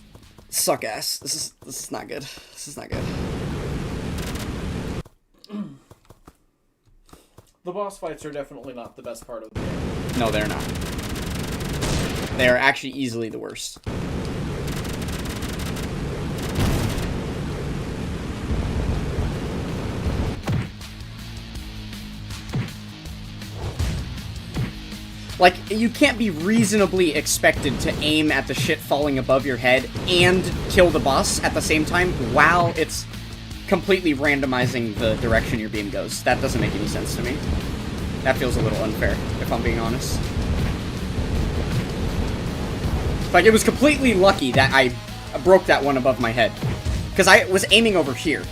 suck ass. This is not good. This is not good. The boss fights are definitely not the best part of the game. No, they're not. They are actually easily the worst. Like, you can't be reasonably expected to aim at the shit falling above your head and kill the boss at the same time while it's completely randomizing the direction your beam goes. That doesn't make any sense to me. That feels a little unfair, if I'm being honest. Like, it was completely lucky that I broke that one above my head. Because I was aiming over here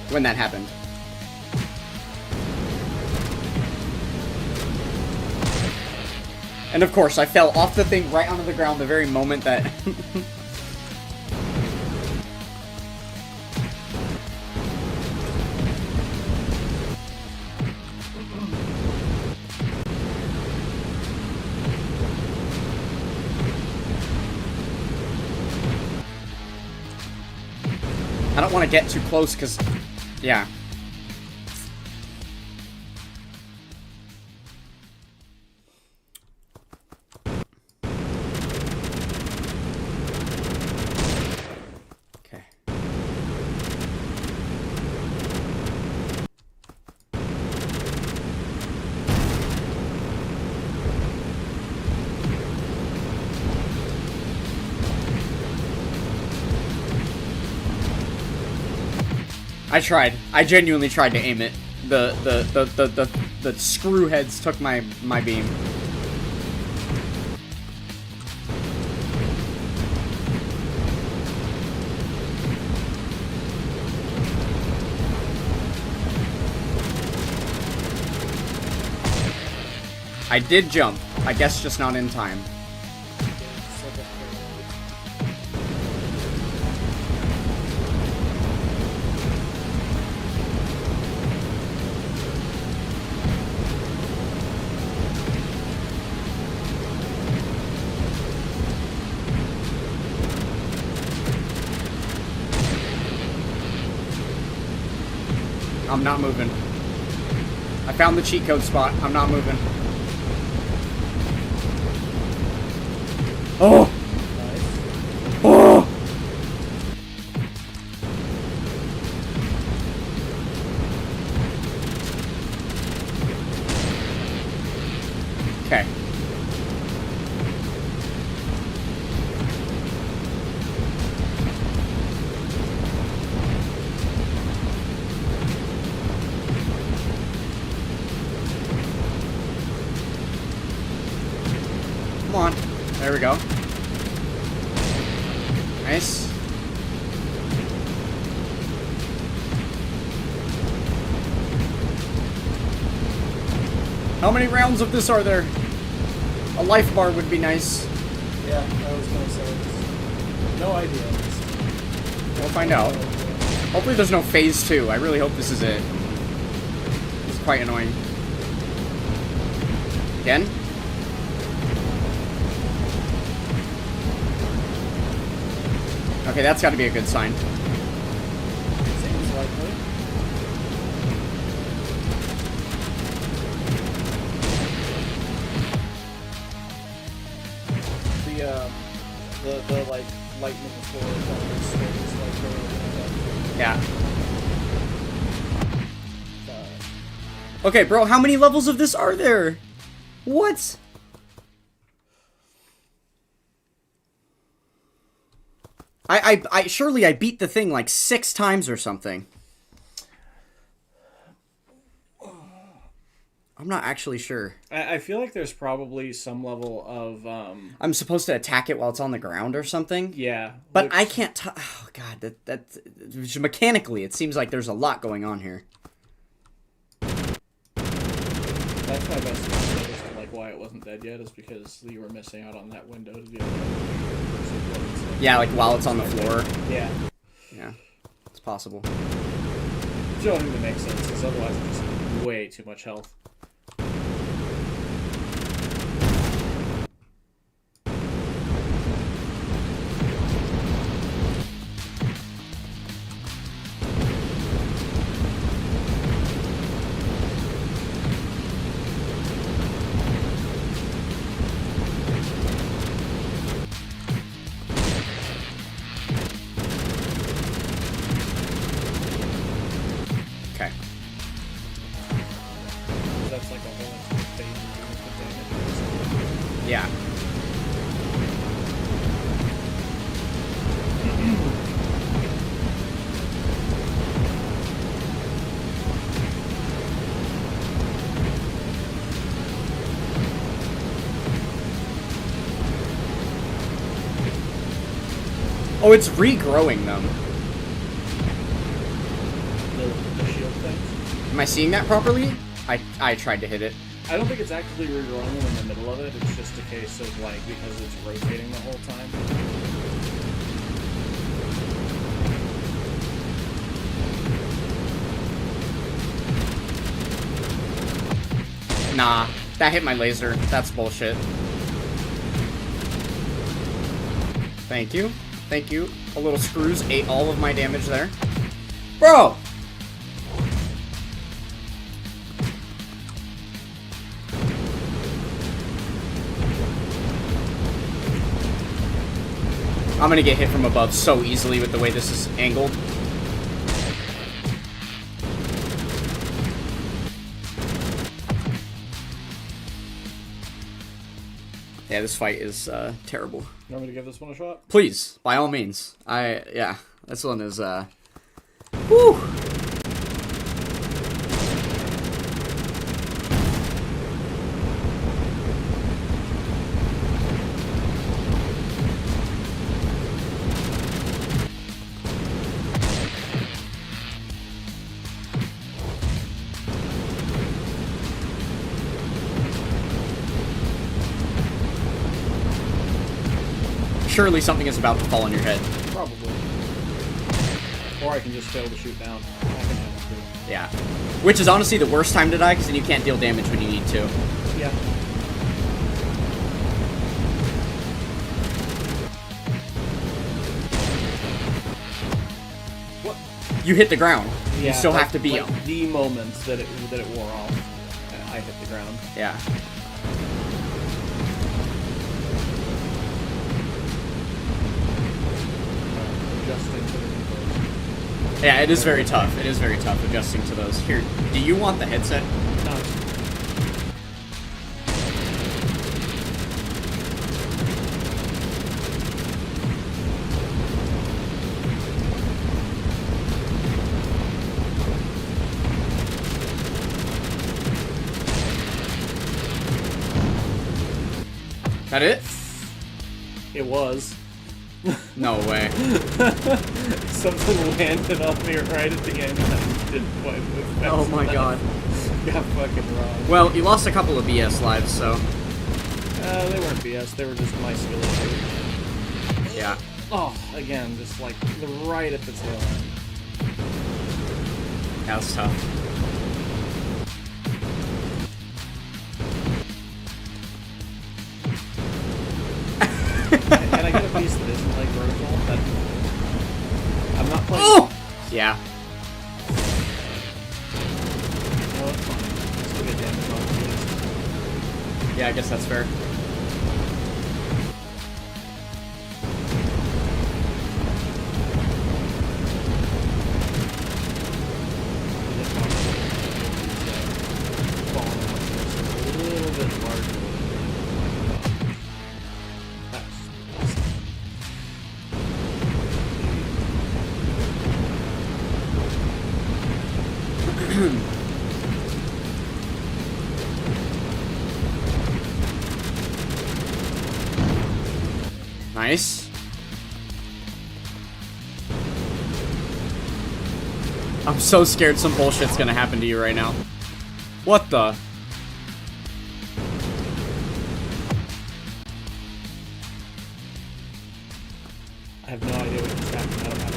when that happened. And of course, I fell off the thing right onto the ground the very moment that... I don't want to get too close, because... Yeah. I tried. I genuinely tried to aim it. The screw heads took my beam. I did jump. I guess just not in time. I'm not moving. I found the cheat code spot. I'm not moving. Oh! Oh! Okay. Come on. There we go. Nice. How many rounds of this are there? A life bar would be nice. Yeah, I was gonna say this. No idea. We'll find out. Hopefully there's no phase 2. I really hope this is it. It's quite annoying. Again? Okay, that's got to be a good sign. Seems likely. The like lightning floor is like Yeah. Okay, bro, how many levels of this are there? What? I surely I beat the thing like 6 times or something. I'm not actually sure. I feel like there's probably some level of I'm supposed to attack it while it's on the ground or something. yeah, But which- I can't. Oh god, that mechanically, it seems like there's a lot going on here. that's my best guess as to like why it wasn't dead yet is because you were missing out on that window to be able to. Yeah, like while it's on the floor. Yeah. Yeah, it's possible. Which I don't think that makes sense because otherwise it's just way too much health. Okay. That's like a whole thing. Yeah. Oh, it's regrowing them. The shield thing. Am I seeing that properly? I tried to hit it. I don't think it's actually regrowing them in the middle of it. It's just a case of like because it's rotating the whole time. Nah, that hit my laser. That's bullshit. Thank you. Thank you. A little screws ate all of my damage there. Bro! I'm gonna get hit from above so easily with the way this is angled. Yeah, this fight is terrible. You want me to give this one a shot? Please, by all means. Yeah, this one is, whew. surely something is about to fall on your head. Probably. Or I can just fail to shoot down. I can have it Yeah. Which is honestly the worst time to die, because then you can't deal damage when you need to. too. Yeah. What? You hit the ground. Yeah, You still like- have to be like on. the moment that it wore off. I hit the ground. Yeah. Adjusting to the controls. Yeah, it is very tough. It is very tough adjusting to those. Here, do you want the headset? No. That it? It was. No way. Something landed on me right at the end and I didn't quite move fast Oh my enough. god. Got fucking wrong. Well, you lost a couple of BS lives, so They weren't BS, they were just my skill issue. yeah. Oh, again, just like right at the tail end. That was tough. Can I get a piece that isn't like vertical? That I'm not playing. Oh! Yeah. No, it's fine. Still get damage on it. Yeah, I guess that's fair. A little bit larger. Nice. I'm so scared some bullshit's gonna happen to you right now. What the? I have no idea what just happened out of my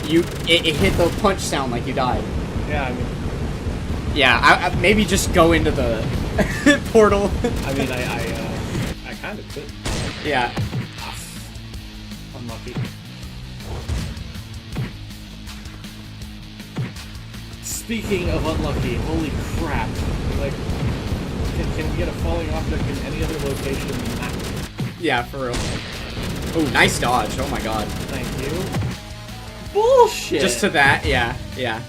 body. It hit the punch sound like you died. Yeah, I mean, Yeah, maybe just go into the portal. I kind of could. Yeah. Unlucky. Speaking of unlucky, holy crap! Like, can we get a falling object in any other location than that? Yeah, for real. Oh, nice dodge. Oh my god. Thank you. Bullshit. Just to that, yeah, yeah.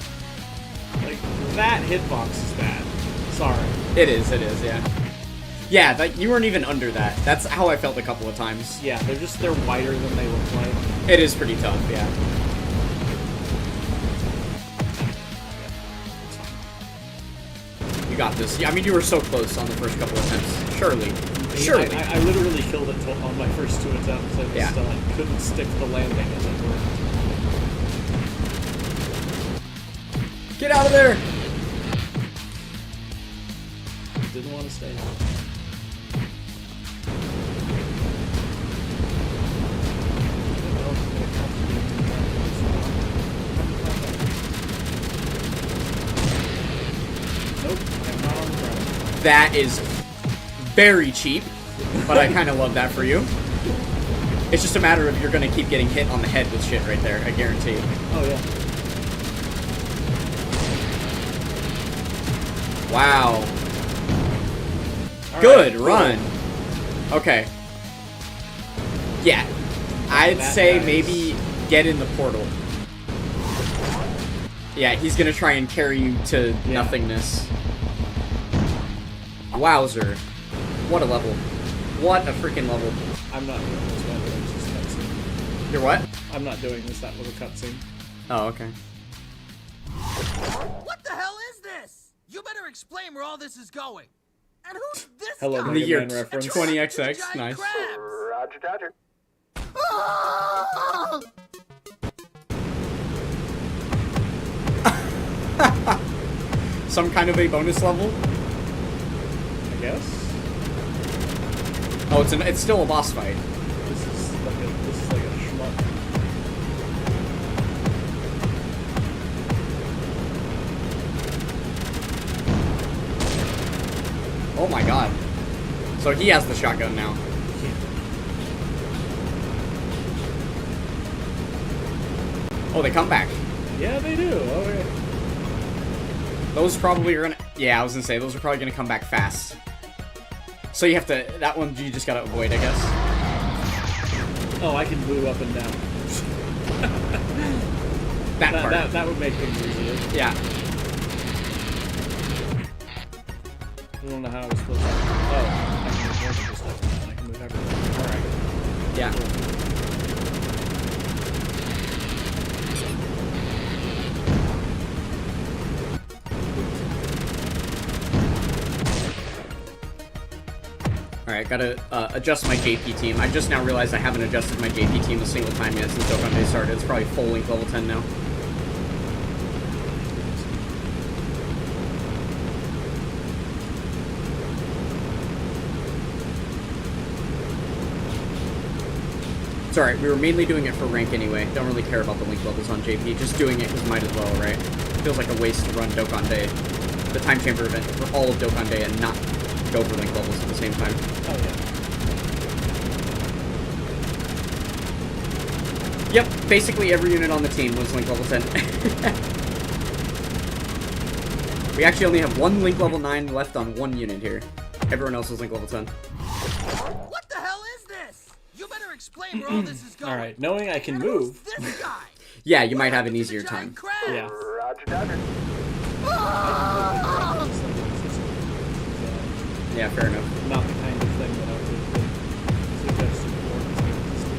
like that hitbox is bad. Sorry. It is, yeah. Yeah, you weren't even under that. That's how I felt a couple of times. Yeah, they're wider than they look like. It is pretty tough, yeah. You got this. Yeah, I mean, you were so close on the first couple attempts. Surely. Surely. I literally killed it on my first two attempts. I just couldn't stick the landing as it were. Get out of there! Didn't want to stay. Nope, I'm not on the ground. That is very cheap, but I kind of love that for you. It's just a matter of you're going to keep getting hit on the head with shit right there, I guarantee. Oh yeah. Wow. All Good right, run. Okay. Yeah. I'd That say guy maybe get in the portal. Yeah, he's gonna try and carry you to nothingness. Wowzer. What a level. What a freaking level. I'm not doing this. That was just a cutscene. You're what? I'm not doing this. That was a cutscene. Oh, okay. What the hell is this? You better explain where all this is going. And who's this Hello, guy? The year Man reference. 20XX. Giant Nice. crabs. Roger, Dodger. Ah! Some kind of a bonus level? I guess. Oh, it's still a boss fight. This is like a schmuck. Oh my god. So he has the shotgun now. Oh, they come back. Yeah, they do. Okay. Those probably are gonna... Yeah, I was gonna say, those are probably gonna come back fast. So you have to... That one you just gotta avoid, I guess. Oh, I can move up and down. That part. That would make things easier. Yeah. I don't know how I was supposed to... Oh, I can move multiple stuff now. I can move everything. Alright. Yeah. Alright, gotta adjust my JP team. I just now realized I haven't adjusted my JP team a single time yet since Dokkan Day started. It's probably full link level 10 now. It's alright, we were mainly doing it for rank anyway. Don't really care about the link levels on JP. Just doing it because might as well, right? Feels like a waste to run Dokkan Day, the time chamber event, for all of Dokkan Day and not go for link levels at the same time. Oh, yeah. Yep, basically every unit on the team was link level 10. We actually only have one link level 9 left on one unit here. Everyone else is link level 10. What the hell is this? You better explain where all this is going. Alright, knowing I can And move. who's this guy? Yeah, you might have an What easier happened to the time. giant crab? Yeah. Yeah, fair enough. Not the kind of thing that I would have suggested for this game to see.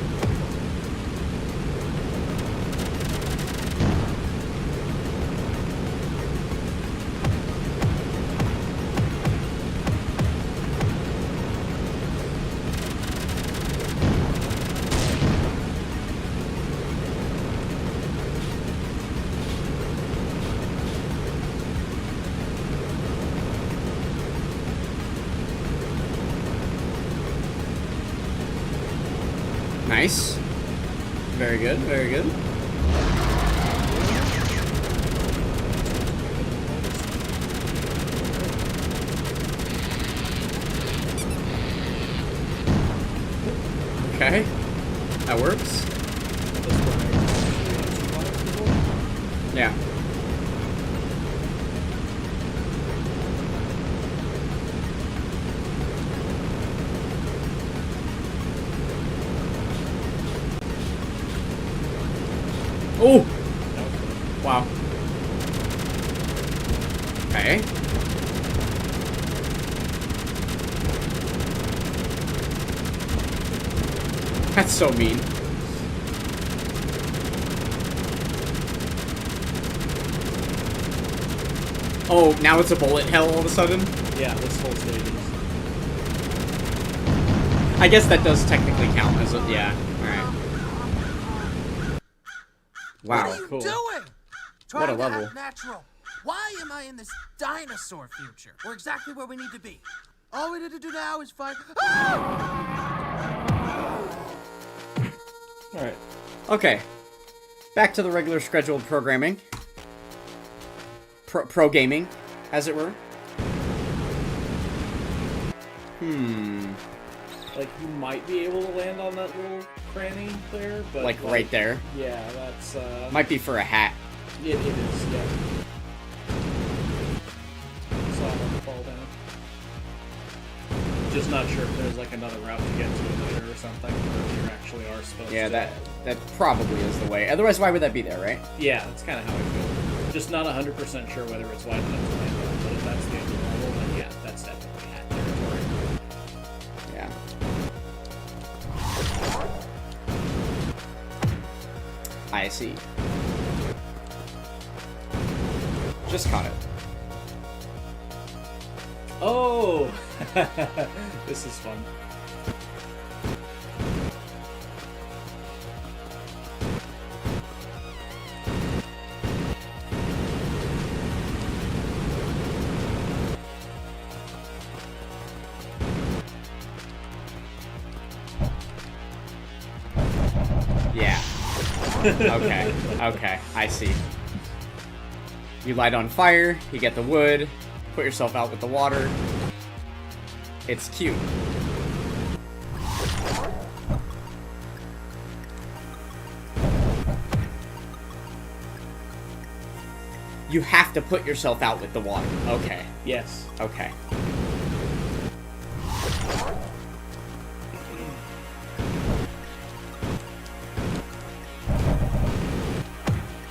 Nice. Very good, very good. Okay. That works. Yeah. Oh! Wow. Okay. That's so mean. Oh, now it's a bullet hell all of a sudden? Yeah, this whole stage is. I guess that does technically count as a... Yeah, alright. Wow, What are you cool. doing? What a Trying to level. act natural. Why am I in this dinosaur future? We're exactly where we need to be. All we need to do now is fight. Alright. Okay. Back to the regular scheduled programming. Pro gaming, as it were. Like, you might be able to land on that little cranny there, but... Like right there. Yeah, that's, Might be for a hat. It is, yeah. So I want to fall down. Just not sure if there's, like, another route to get to it later or something, or if you actually are supposed Yeah, to... that probably is the way. Otherwise, why would that be there, right? Yeah, that's kind of how I feel. Just not 100% sure whether it's wide enough to land on, but if that's the end of the level, then yeah, that's definitely hat territory. Yeah. I see. Just caught it. Oh! This is fun. Yeah. Okay. Okay. I see. You light on fire, you get the wood, put yourself out with the water. It's cute. You have to put yourself out with the water. Okay. Yes. Okay.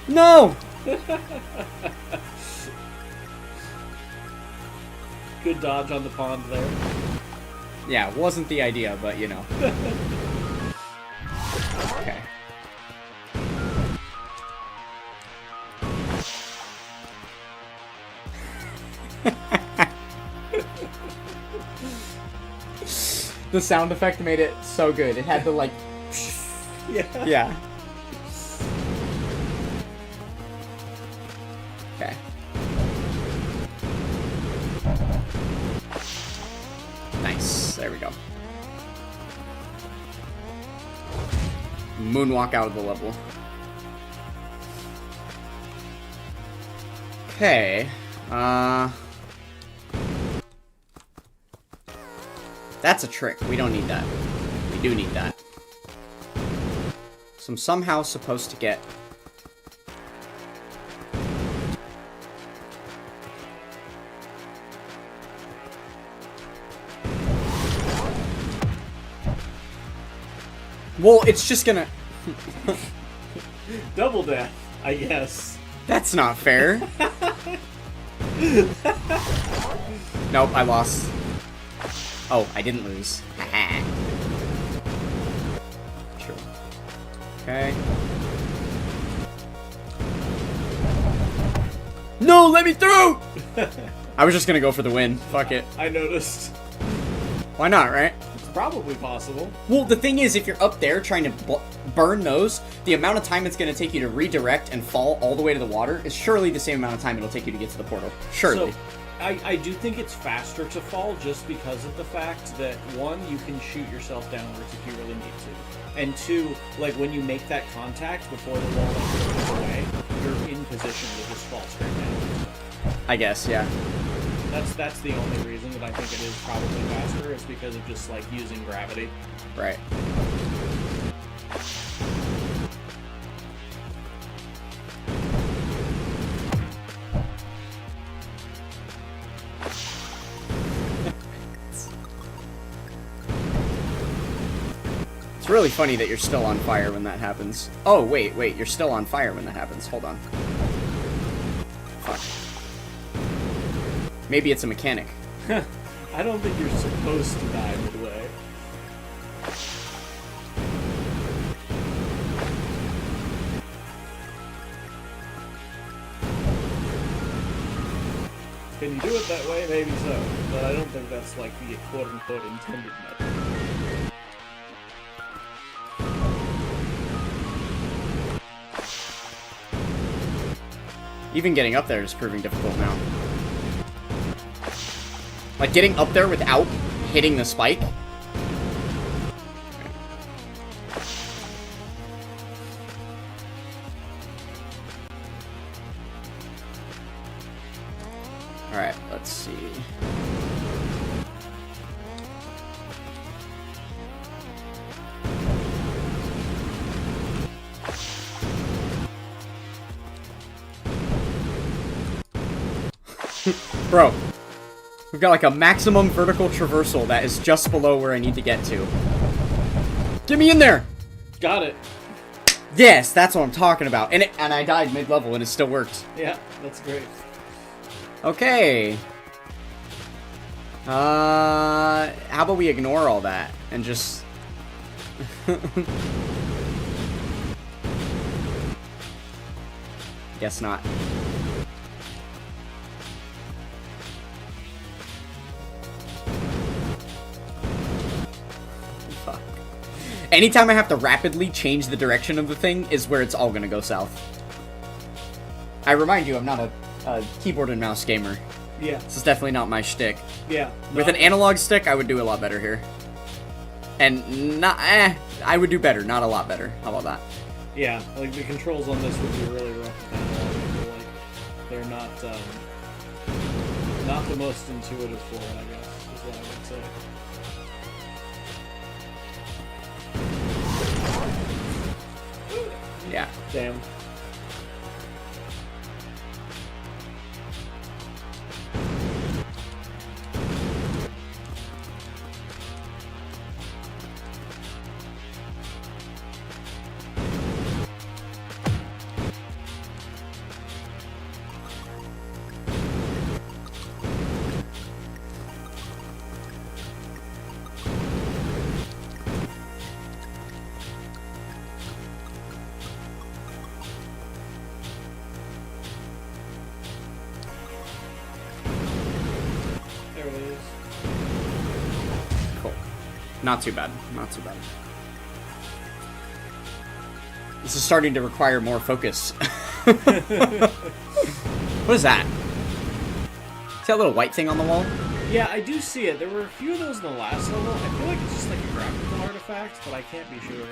No! Good dodge on the pond there. Yeah, wasn't the idea, but you know. Okay. The sound effect made it so good. It had the like. Yeah. Yeah. Okay. Nice. There we go. Moonwalk out of the level. Okay. That's a trick. We don't need that. We do need that. So I'm somehow supposed to get... Well, it's just gonna... Double death, I guess. That's not fair. Nope, I lost. Oh, I didn't lose. Haha. True. Okay. No, let me through! I was just gonna go for the win. Fuck it. I noticed. Why not, right? It's probably possible. Well, the thing is, if you're up there trying to burn those, the amount of time it's going to take you to redirect and fall all the way to the water is surely the same amount of time it'll take you to get to the portal. Surely. So, I do think it's faster to fall just because of the fact that, one, you can shoot yourself downwards if you really need to. And two, like, when you make that contact before the wall goes away, you're in position to just fall straight down. I guess, yeah. That's the only reason that I think it is probably faster, is because of just, like, using gravity. Right. It's really funny that you're still on fire when that happens. Oh, wait, you're still on fire when that happens. Hold on. Fuck. Maybe it's a mechanic. I don't think you're supposed to die midway. Can you do it that way? Maybe so. But I don't think that's like the quote-unquote intended method. Even getting up there is proving difficult now. Like, getting up there without hitting the spike. Alright, let's see. Bro, we've got like a maximum vertical traversal that is just below where I need to get to. Get me in there! Got it. Yes, that's what I'm talking about. And I died mid-level and it still worked. Yeah, that's great. Okay. How about we ignore all that and just... Guess not. Fuck. Anytime I have to rapidly change the direction of the thing is where it's all gonna go south. I remind you, I'm not a keyboard and mouse gamer. Yeah. This is definitely not my shtick. Yeah. With an analog stick, I would do a lot better here. And not, I would do better, not a lot better. How about that? Yeah, like the controls on this would be really rough. I feel like they're not the most intuitive for it, I guess, is what I would say. Yeah. Damn. There it is. Cool. Not too bad. Not too bad. This is starting to require more focus. What is that? See that little white thing on the wall? Yeah, I do see it. There were a few of those in the last level. I feel like it's just like a graphical artifact, but I can't be sure.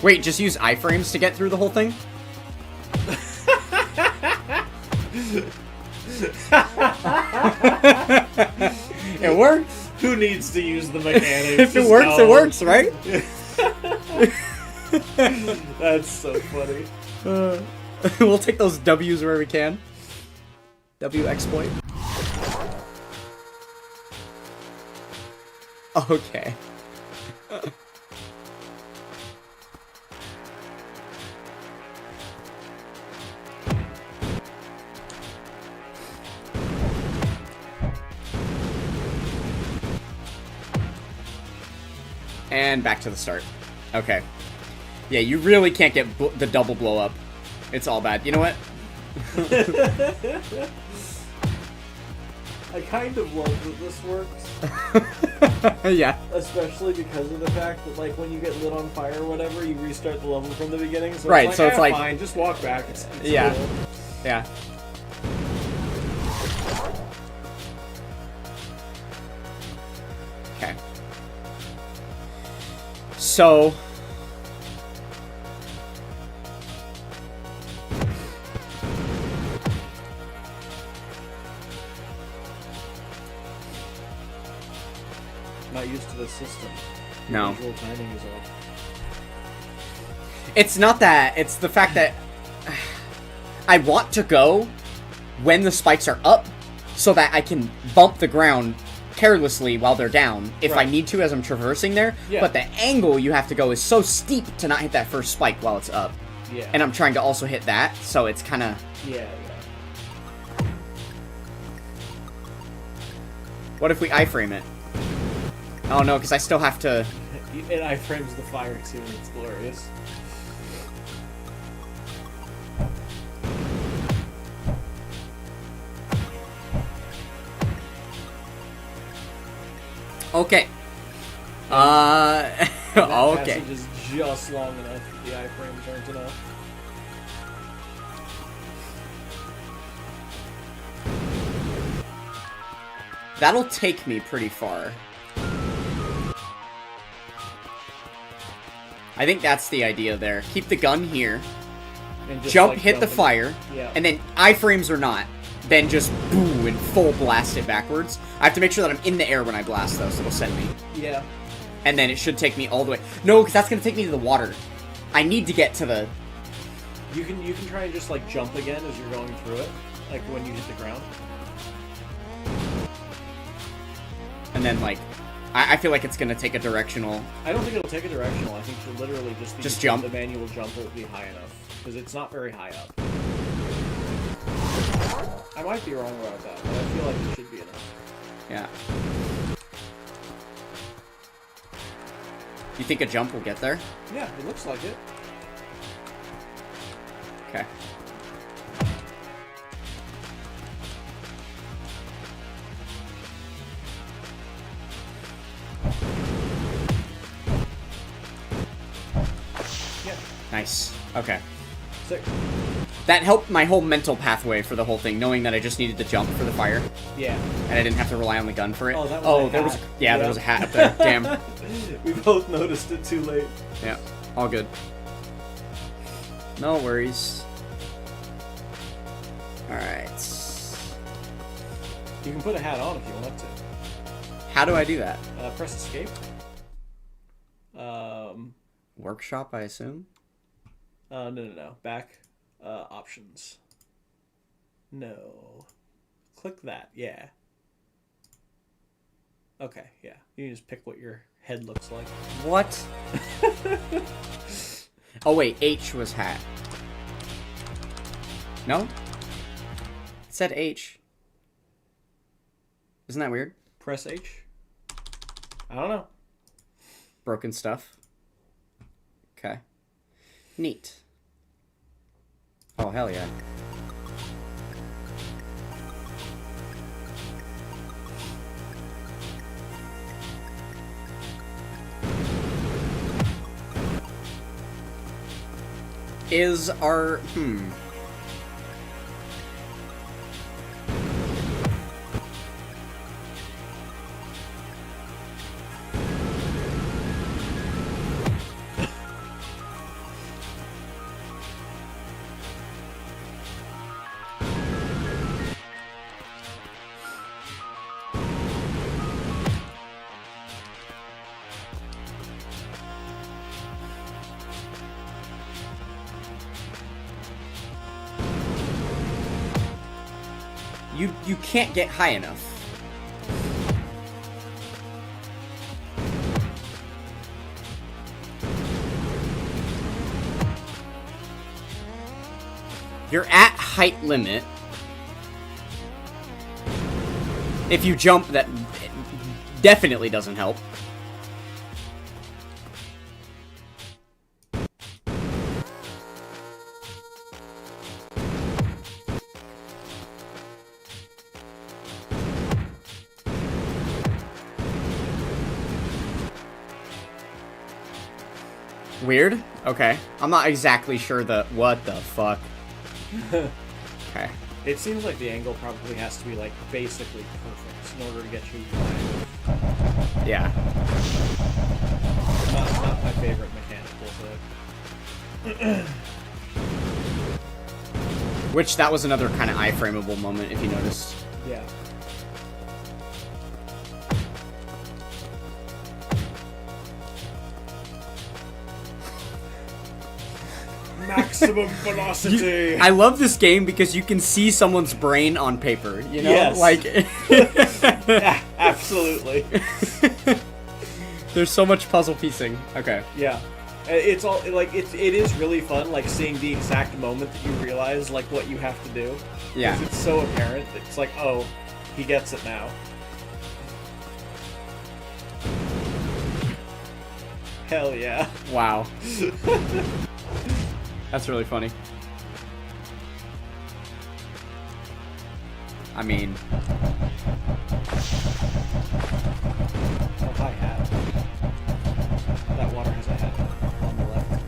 Wait, just use iframes to get through the whole thing? It works. Who needs to use the mechanics? If it Just works, go. it works, right? That's so funny. We'll take those W's where we can. W exploit. Okay. And back to the start. Okay. Yeah, you really can't get the double blow up. It's all bad. You know what? I kind of love that this works. Yeah. Especially because of the fact that, like, when you get lit on fire or whatever, you restart the level from the beginning. So Right, it's so like, it's like- fine, just walk back. It's Yeah. cool. Yeah. Okay. So... Not used to this system. No. Visual timing is off. It's not that. It's the fact that I want to go when the spikes are up so that I can bump the ground carelessly while they're down if I Right. need to as I'm traversing there. Yeah. But the angle you have to go is so steep to not hit that first spike while it's up. Yeah. And I'm trying to also hit that, so it's kind of... Yeah. What if we iframe it? Oh no, because I still have to... It iframes the fire too. It's glorious. Okay. That okay. passage is just long enough that the iframes aren't enough. That'll take me pretty far. I think that's the idea there. Keep the gun here. And just, Jump, like, hit the jumping. fire, Yeah. and then iframes or not, then just boom and full blast it backwards. I have to make sure that I'm in the air when I blast though, so it'll send me. Yeah. And then it should take me all the way. No, because that's gonna take me to the water. I need to get to the... You can try and just like jump again as you're going through it, like when you hit the ground. And then like, I feel like it's gonna take a directional... I don't think it'll take a directional. I think you'll literally just jump. The manual jump will be high enough because it's not very high up. I might be wrong about that, but I feel like it should be enough. Yeah. You think a jump will get there? Yeah, it looks like it. Okay. Yeah. Nice. Nice. Okay. Sick. That helped my whole mental pathway for the whole thing, knowing that I just needed to jump for the fire. Yeah. And I didn't have to rely on the gun for it. Oh, that was a there hat. was yeah, there Yep. was a hat up there. Damn. We both noticed it too late. Yeah, all good. No worries. Alright. You can put a hat on if you want to. How do I do that? Press escape. Workshop, I assume? No. Back. Options. No. Click that. Yeah. Okay, yeah. You can just pick what your head looks like. What? Oh wait, H was hat. No? It said H. Isn't that weird? Press H? I don't know. Broken stuff. Okay. Neat. Oh, hell yeah. Is our... You can't get high enough. You're at height limit. If you jump, that definitely doesn't help. Weird? Okay. I'm not exactly sure what the fuck. Okay. It seems like the angle probably has to be, like, basically perfect in order to get you Yeah. not my favorite mechanical thing. Which, that was another kind of iframeable moment, if you noticed. Yeah. Maximum velocity. I love this game because you can see someone's brain on paper, you know? Yes. Like... Yeah, absolutely. There's so much puzzle piecing. Okay. Yeah. It's all, like, it is really fun, like, seeing the exact moment that you realize, like, what you have to do. Yeah. 'Cause it's so apparent. It's like, oh, he gets it now. Hell yeah. Wow. That's really funny. I mean... Oh, hi, hat. That water has a hat on the left.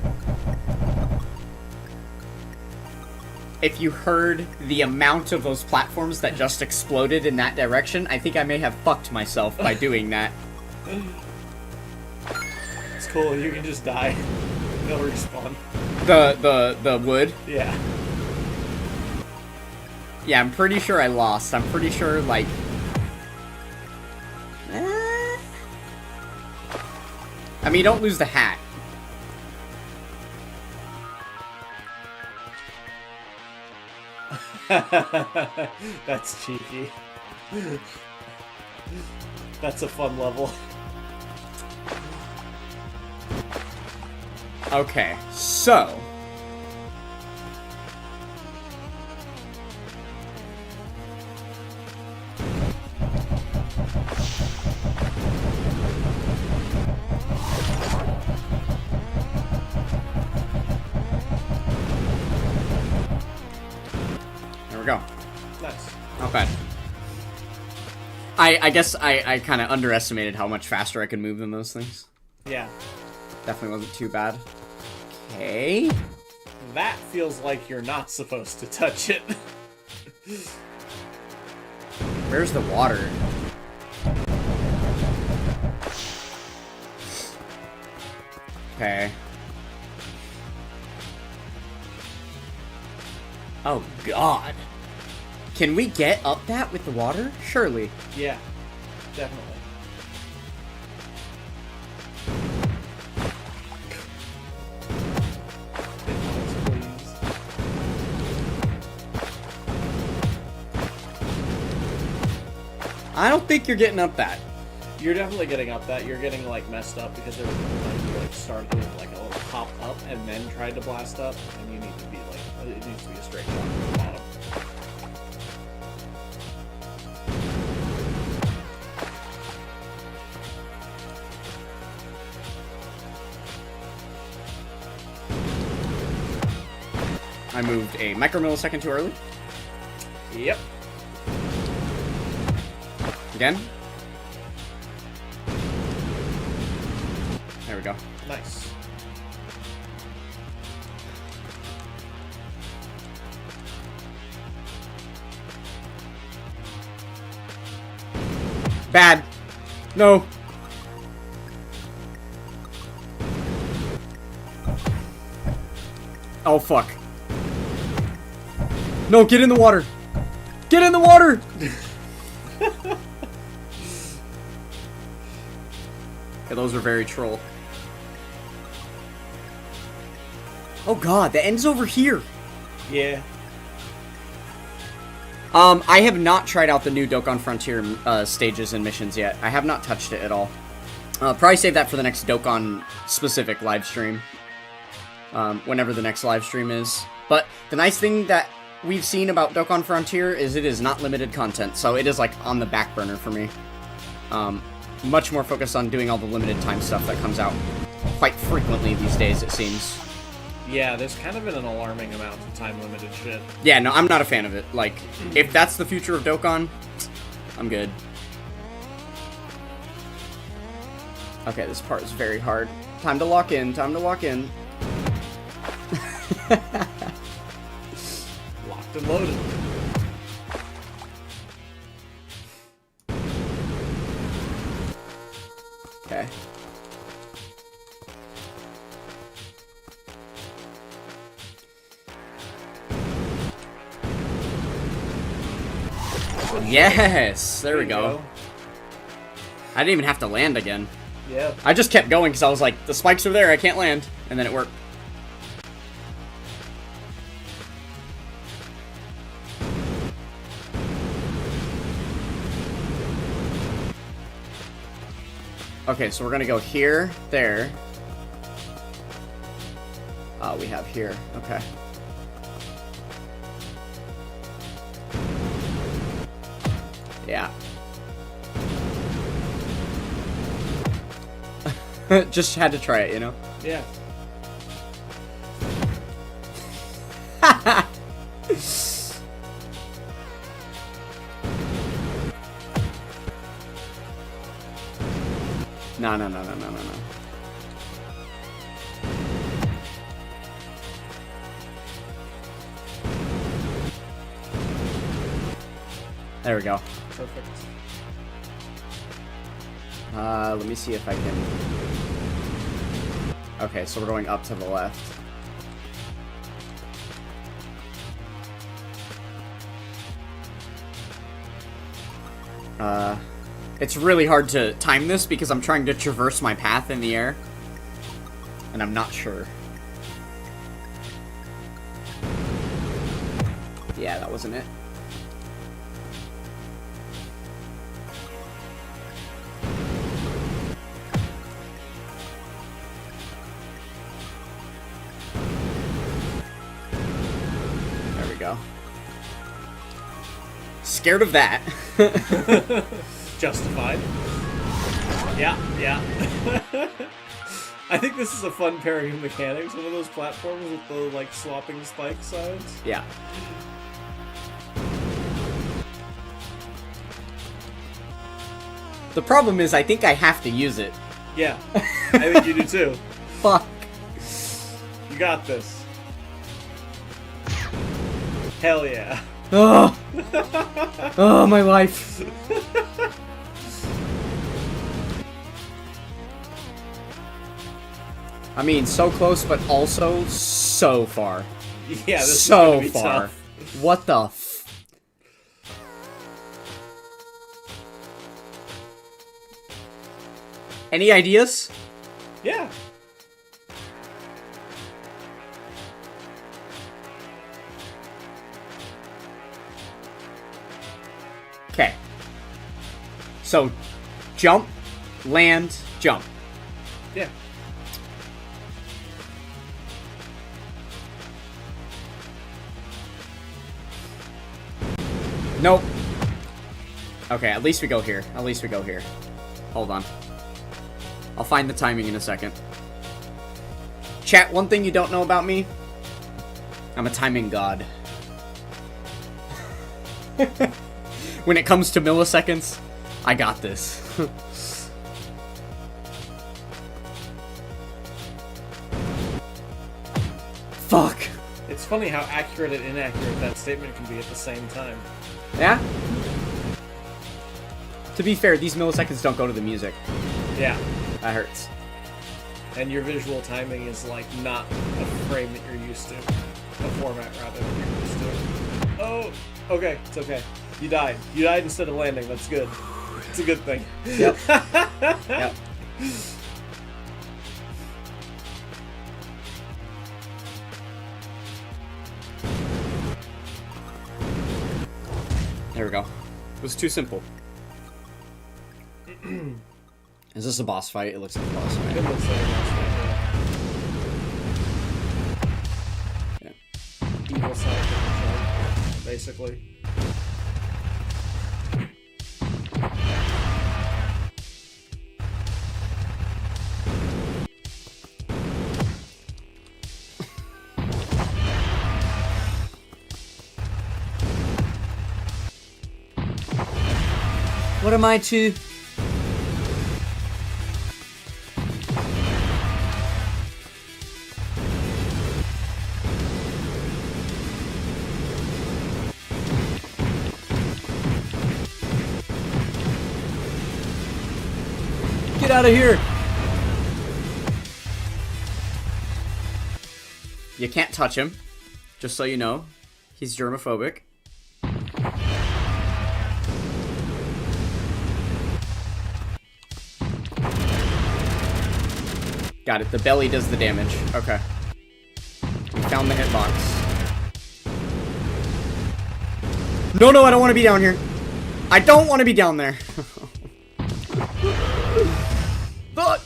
If you heard the amount of those platforms that just exploded in that direction, I think I may have fucked myself by doing that. It's cool, you can just die. They'll respawn. The wood? Yeah. Yeah, I'm pretty sure I lost. I'm pretty sure, like... I mean, don't lose the hat. That's cheeky. That's a fun level. Okay, so... There we go. Nice. Not bad. I guess I kind of underestimated how much faster I could move than those things. Yeah. Definitely wasn't too bad. Okay. That feels like you're not supposed to touch it. Where's the water? Okay. Oh, God. Can we get up that with the water? Surely. Yeah, definitely. I don't think you're getting up that. You're definitely getting up that. You're getting like messed up because there was one time you like started with like a little hop up and then tried to blast up, and you need to be like it needs to be a straight shot from the bottom. I moved a micromillisecond too early. Yep. Again. There we go. Nice. Bad. No. Oh, fuck. No, get in the water. Get in the water! Yeah, those were very troll. Oh god, the end's over here. Yeah. I have not tried out the new Dokkan Frontier stages and missions yet. I have not touched it at all. Probably save that for the next Dokkan specific live stream. Whenever the next live stream is. But the nice thing that we've seen about Dokkan Frontier is it is not limited content, so it is like on the back burner for me. Much more focused on doing all the limited time stuff that comes out quite frequently these days, it seems. Yeah, there's kind of been an alarming amount of time-limited shit. Yeah, no, I'm not a fan of it. Like, if that's the future of Dokkan, I'm good. Okay, this part is very hard. Time to lock in, time to lock in. Locked and loaded. Okay. Yes! There we go. I didn't even have to land again. Yeah. I just kept going because I was like, the spikes are there, I can't land. And then it worked. Okay, so we're gonna go here, there. We have here. Okay. Yeah. Just had to try it, you know? Yeah. No. There we go. Perfect. Let me see if I can... Okay, so we're going up to the left. It's really hard to time this because I'm trying to traverse my path in the air. And I'm not sure. Yeah, that wasn't it. There we go. Scared of that. Justified. Yeah. I think this is a fun pairing of mechanics. One of those platforms with the like swapping spike sides. Yeah. The problem is I think I have to use it. Yeah, I think you do too. Fuck. You got this. Hell yeah. Oh, oh, my life. I mean, so close, but also so far. Yeah, this So is gonna be far. tough. What the f... Any ideas? Yeah. Okay. So, jump, land, jump. Yeah. Nope. Okay, at least we go here. At least we go here. Hold on. I'll find the timing in a second. Chat, one thing you don't know about me. I'm a timing god. When it comes to milliseconds, I got this. Fuck. It's funny how accurate and inaccurate that statement can be at the same time. Yeah? To be fair, these milliseconds don't go to the music. Yeah. That hurts. And your visual timing is like not a frame that you're used to. A format rather that you're used to. Oh, okay, it's okay. You died. You died instead of landing. That's good. It's a good thing. Yep. Yep. There we go. It was too simple. Is this a boss fight? It looks like a boss fight. It looks like a boss fight, Yeah. Evil side of the show, basically. What am I to... Get out of here! You can't touch him, just so you know. He's germophobic. Got it. The belly does the damage. Okay. We found the hitbox. No, no, I don't want to be down here. I don't want to be down there. But...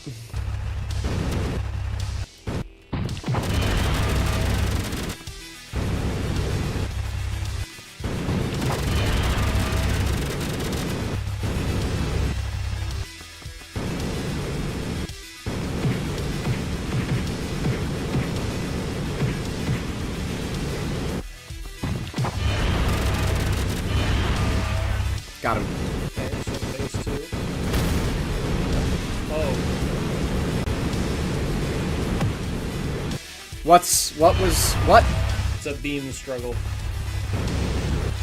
Got him. Okay, so phase 2. Oh. What? It's a beam struggle.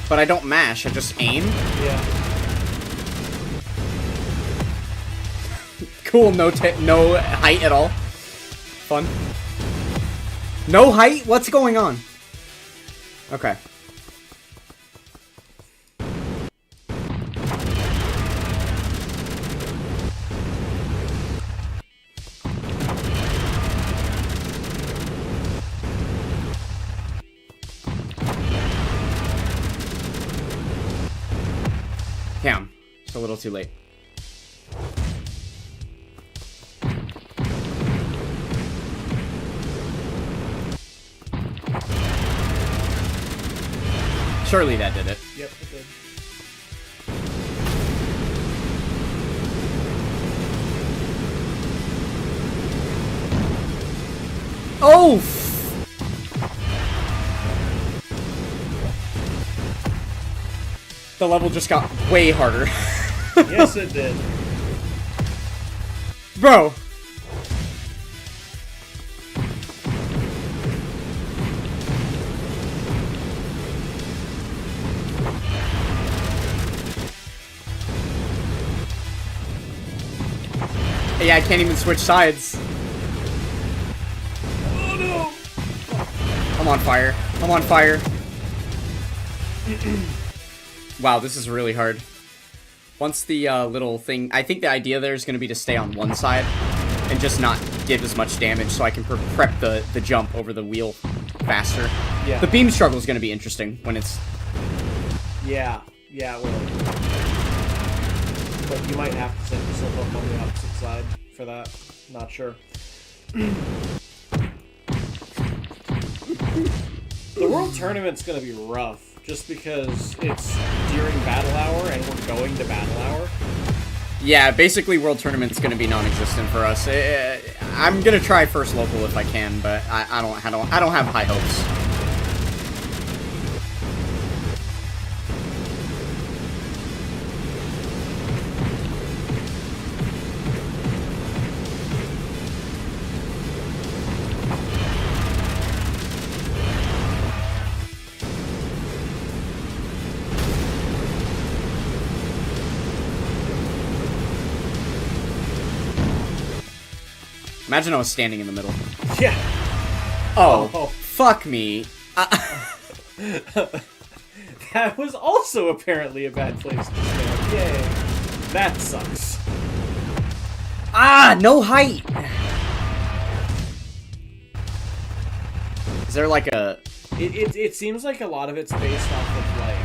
But I don't mash, I just aim? Yeah. Cool, no height at all. Fun. No height? What's going on? Okay. Damn, it's a little too late. Surely that did it. Yep, it did. Oh! The level just got way harder. Yes, it did. Bro! Yeah, I can't even switch sides. Oh no! I'm on fire. I'm on fire. Wow, this is really hard. Once the little thing... I think the idea there is going to be to stay on one side and just not give as much damage so I can prep the jump over the wheel faster. Yeah. The beam struggle is going to be interesting when it's... Yeah, it will. But you might have to set yourself up on the opposite side for that. Not sure. The World Tournament's gonna be rough, just because it's during Battle Hour and we're going to Battle Hour. Yeah, basically World Tournament's going to be non-existent for us. I'm going to try first local if I can, but I don't have high hopes. Imagine I was standing in the middle. Yeah. Oh. Fuck me. That was also apparently a bad place to stand. Yay. That sucks. Ah, no height. Is there like a... It seems like a lot of it's based off of like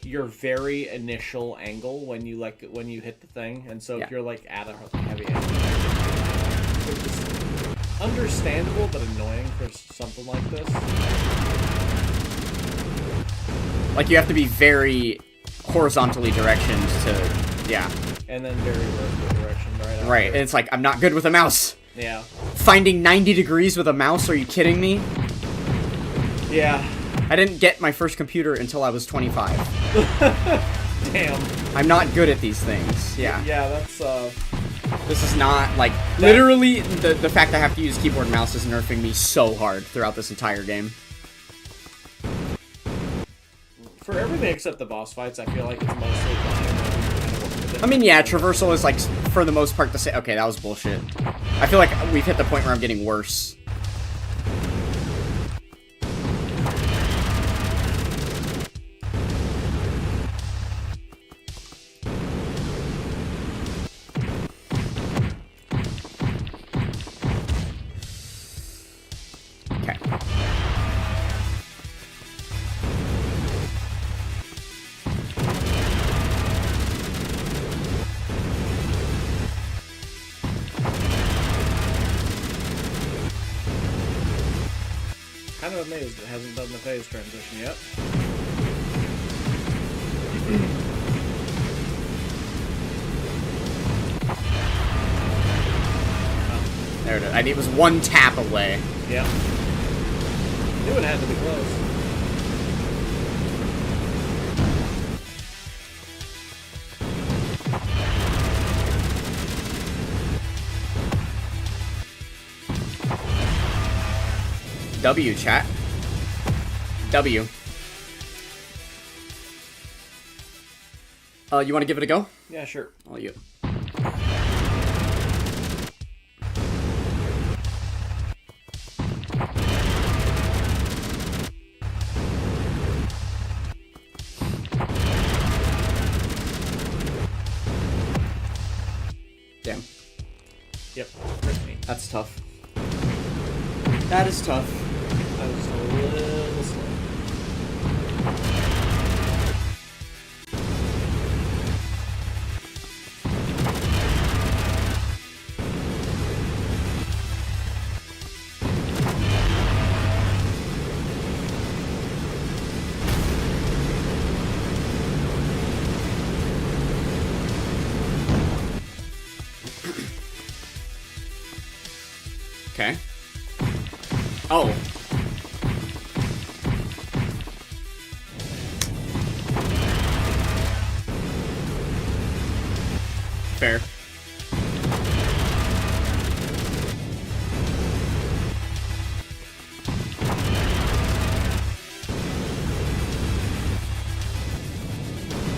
your very initial angle when you hit the thing, and so if you're like at a heavy angle, which is understandable but annoying for something like this. Like you have to be very horizontally directioned to... Yeah. And then very vertical direction right after. Right, and it's like, I'm not good with a mouse. Yeah. Finding 90 degrees with a mouse, are you kidding me? Yeah. I didn't get my first computer until I was 25. Damn. I'm not good at these things. Yeah. Yeah, that's This is not, like, literally, the fact I have to use keyboard and mouse is nerfing me so hard throughout this entire game. for everything except the boss fights, I feel like it's mostly fine. I mean, yeah, traversal is, like, for the most part, to say, okay, that was bullshit. I feel like we've hit the point where I'm getting worse. Okay. Kind of amazed it hasn't done the phase transition yet. There it is. It was one tap away. Yeah. Knew it had to be close. W, chat. W. You want to give it a go? Yeah, sure. All you. Damn. Yep. That's tough. That is tough. I was a little slow. Okay. Oh. Fair.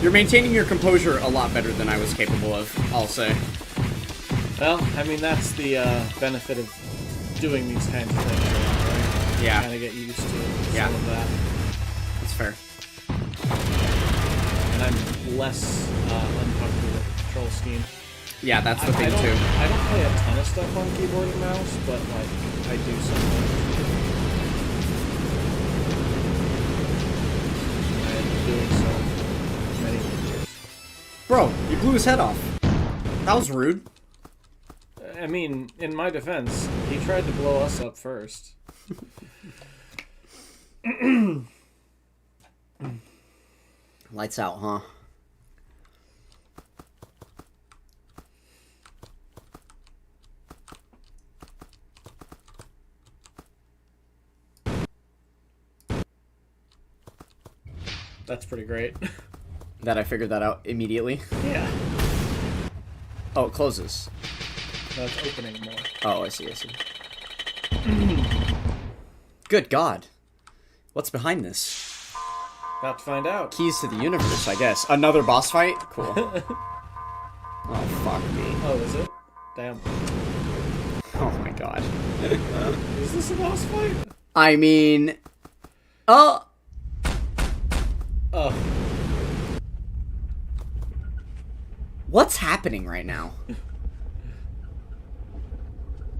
You're maintaining your composure a lot better than I was capable of, I'll say. Well, I mean, that's the benefit of doing these kinds of things, right? Yeah. Kind of get used to some of that. That's fair. And I'm less uncomfortable with the control scheme. Yeah, that's the thing I don't, too. I don't play a ton of stuff on keyboard and mouse, but like I do sometimes. I've been doing so for many years. Bro, you blew his head off. That was rude. I mean, in my defense, he tried to blow us up first. Lights out, huh? That's pretty great. That I figured that out immediately. Yeah. Oh, it closes. That's opening more. Oh, I see, I see. Good God. What's behind this? About to find out. Keys to the universe, I guess. Another boss fight? Cool. Oh, fuck me. Oh, is it? Damn. Oh my God. Is this a boss fight? I mean... Oh! Oh. What's happening right now?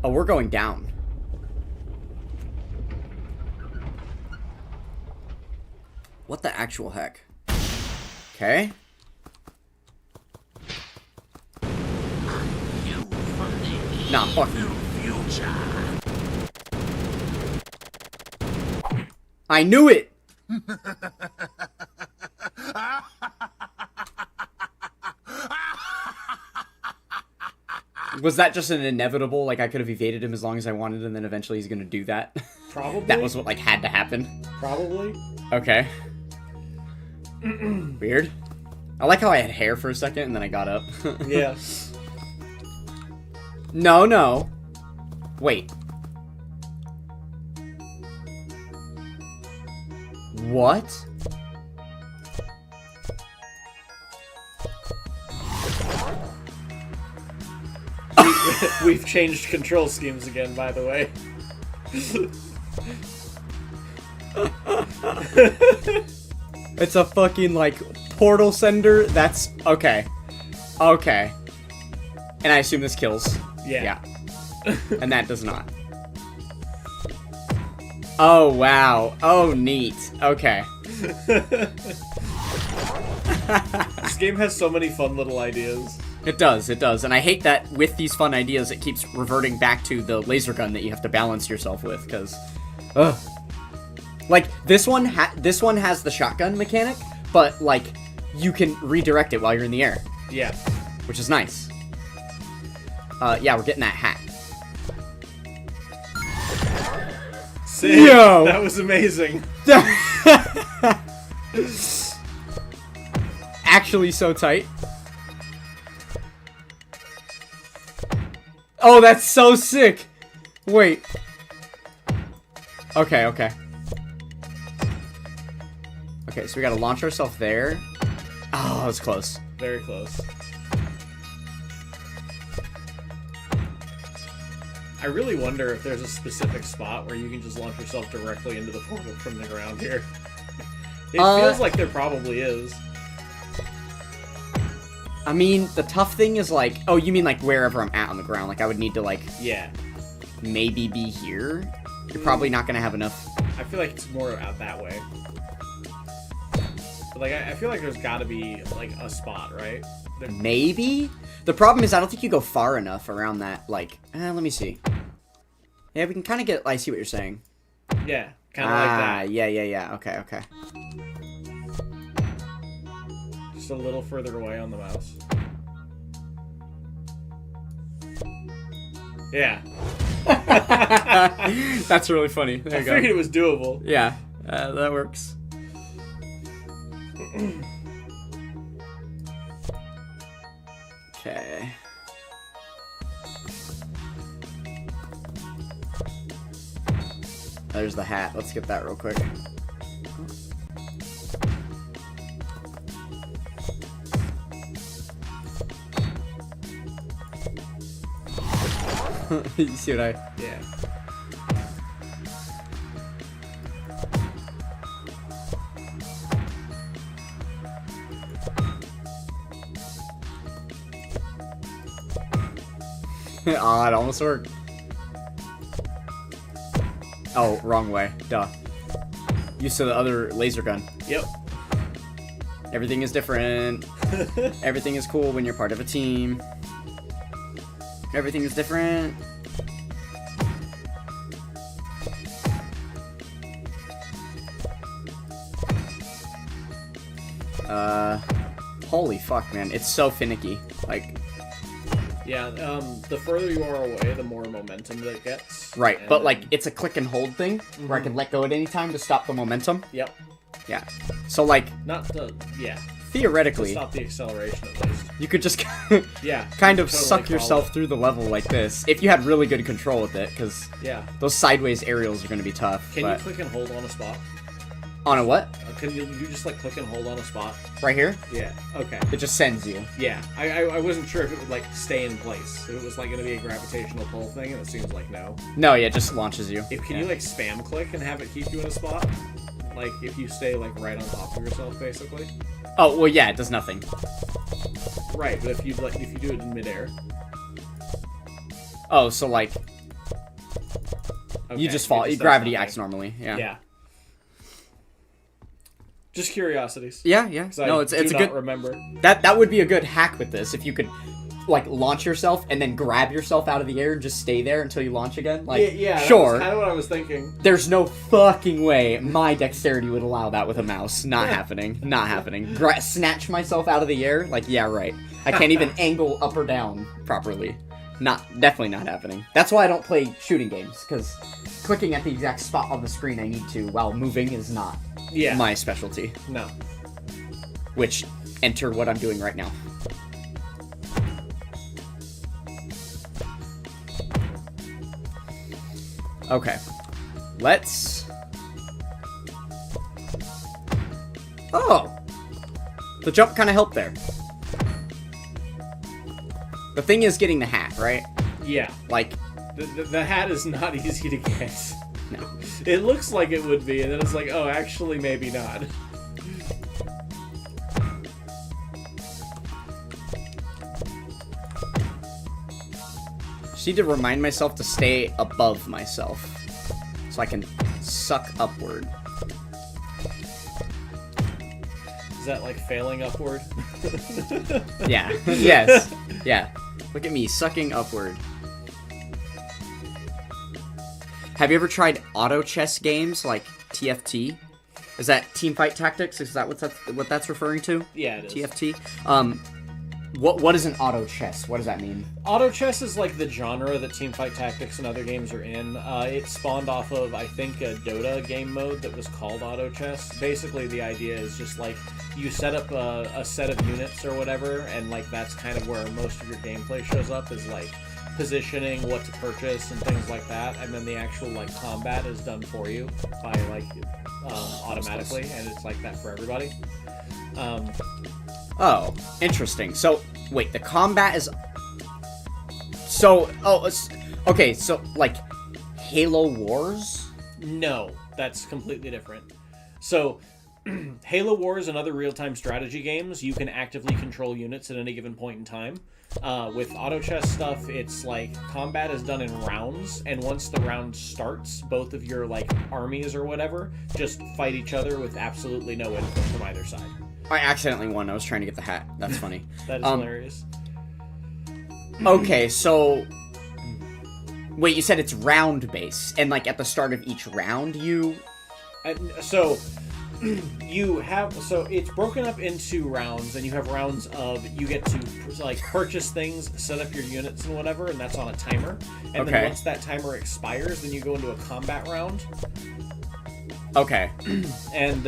Oh, we're going down. What the actual heck? Okay. Nah, fuck you. I knew it! Was that just an inevitable, like I could have evaded him as long as I wanted and then eventually he's gonna do that? Probably. That was what, like, had to happen? Probably. Okay. Weird. I like how I had hair for a second and then I got up. Yeah. No, no. Wait. What? We've changed control schemes again, by the way. It's a fucking, like, portal sender? That's... Okay. Okay. And I assume this kills. Yeah. And that does not. Oh, wow. Oh, neat. Okay. This game has so many fun little ideas. It does, it does. And I hate that with these fun ideas, it keeps reverting back to the laser gun that you have to balance yourself with, because... Ugh. Like, this one has the shotgun mechanic, but, like, you can redirect it while you're in the air. Yeah. Which is nice. Yeah, we're getting that hat. Sick. Yo! That was amazing. Actually so tight. Oh, that's so sick! Wait. Okay, okay. Okay, so we gotta launch ourselves there. Oh, that was close. Very close. I really wonder if there's a specific spot where you can just launch yourself directly into the portal from the ground here. It feels like there probably is. I mean, the tough thing is, like... Oh, you mean, like, wherever I'm at on the ground. Like, I would need to, like... Yeah. Maybe be here? You're probably not gonna have enough... I feel like it's more out that way. But, like, I feel like there's gotta be, like, a spot, right? Maybe? The problem is I don't think you go far enough around that, like... let me see. Yeah, we can kind of get... I see what you're saying. Yeah, kind of like that. Yeah. Okay, okay. Just a little further away on the mouse. Yeah. That's really funny. There I you go. figured it was doable. Yeah, that works. Okay. There's the hat. Let's get that real quick. You see what I? Yeah. Oh, it almost worked. Oh, wrong way. Duh. Used to the other laser gun. Yep. Everything is different. Everything is cool when you're part of a team. Everything is different. Holy fuck, man. It's so finicky. Like, Yeah, the further you are away, the more momentum that it gets. right. And But, then- like, it's a click and hold thing where I can let go at any time to stop the momentum. Yep. Yeah. So, like, Not the... Yeah. To theoretically, stop the acceleration, at least. you could just Yeah. kind of totally suck follow yourself it. through the level like this. If you had really good control with it, because Yeah. those sideways aerials are going to be tough. Can but... you click and hold on a spot? On a what? Can you just, like, click and hold on a spot? Right here? Yeah. Okay. It just sends you. Yeah. I wasn't sure if it would, like, stay in place. If it was, like, going to be a gravitational pull thing, and it seems like no. No, yeah, it just launches you. Can Yeah. you, like, spam click and have it keep you in a spot? Like, if you stay, like, right on top of yourself, basically? Oh, well, yeah, it does nothing. Right, but if you do it in midair... Oh, so, like, Okay, you just fall. it does Gravity nothing. acts normally. Yeah. Yeah. Just curiosities. Yeah, yeah. 'Cause No, I it's do a not good... remember. That would be a good hack with this, if you could, like, launch yourself and then grab yourself out of the air and just stay there until you launch again. Like, Yeah, sure. that's kind of what I was thinking. There's no fucking way my dexterity would allow that with a mouse. Not happening. Not happening. Snatch myself out of the air? Like, yeah, right. I can't even angle up or down properly. Definitely not happening. That's why I don't play shooting games, because clicking at the exact spot on the screen I need to while moving is not my specialty. No. Which, enter what I'm doing right now. Okay. Let's... Oh! The jump kind of helped there. The thing is getting the hat, right? Yeah. Like, The hat is not easy to get. no. It looks like it would be, and then it's like, oh, actually, maybe not. Just need to remind myself to stay above myself. So I can suck upward. Is that like failing upward? Yeah. Yes. Yeah. Look at me, sucking upward. Have you ever tried auto chess games like TFT? Is that Teamfight Tactics? Is that what that's referring to? Yeah, it is. TFT? What is an auto chess? What does that mean? Auto chess is like the genre that Teamfight Tactics and other games are in. It spawned off of, I think, a Dota game mode that was called auto chess. Basically, the idea is just like you set up a set of units or whatever, and like that's kind of where most of your gameplay shows up, is like positioning, what to purchase, and things like that. And then the actual like combat is done for you by like automatically, and it's like that for everybody. Oh, interesting. So, wait, the combat is... So, okay, so, like, Halo Wars? No, that's completely different. So, Halo Wars and other real-time strategy games, you can actively control units at any given point in time. With auto chess stuff, it's like combat is done in rounds, and once the round starts, both of your like armies or whatever just fight each other with absolutely no input from either side. I accidentally won. I was trying to get the hat. That's funny. That is hilarious. Okay, so... Wait, you said it's round-based, and, like, at the start of each round, you... So it's broken up into rounds, and you have rounds of, you get to, like, purchase things, set up your units and whatever, and that's on a timer. And then once that timer expires, then you go into a combat round. Okay. And,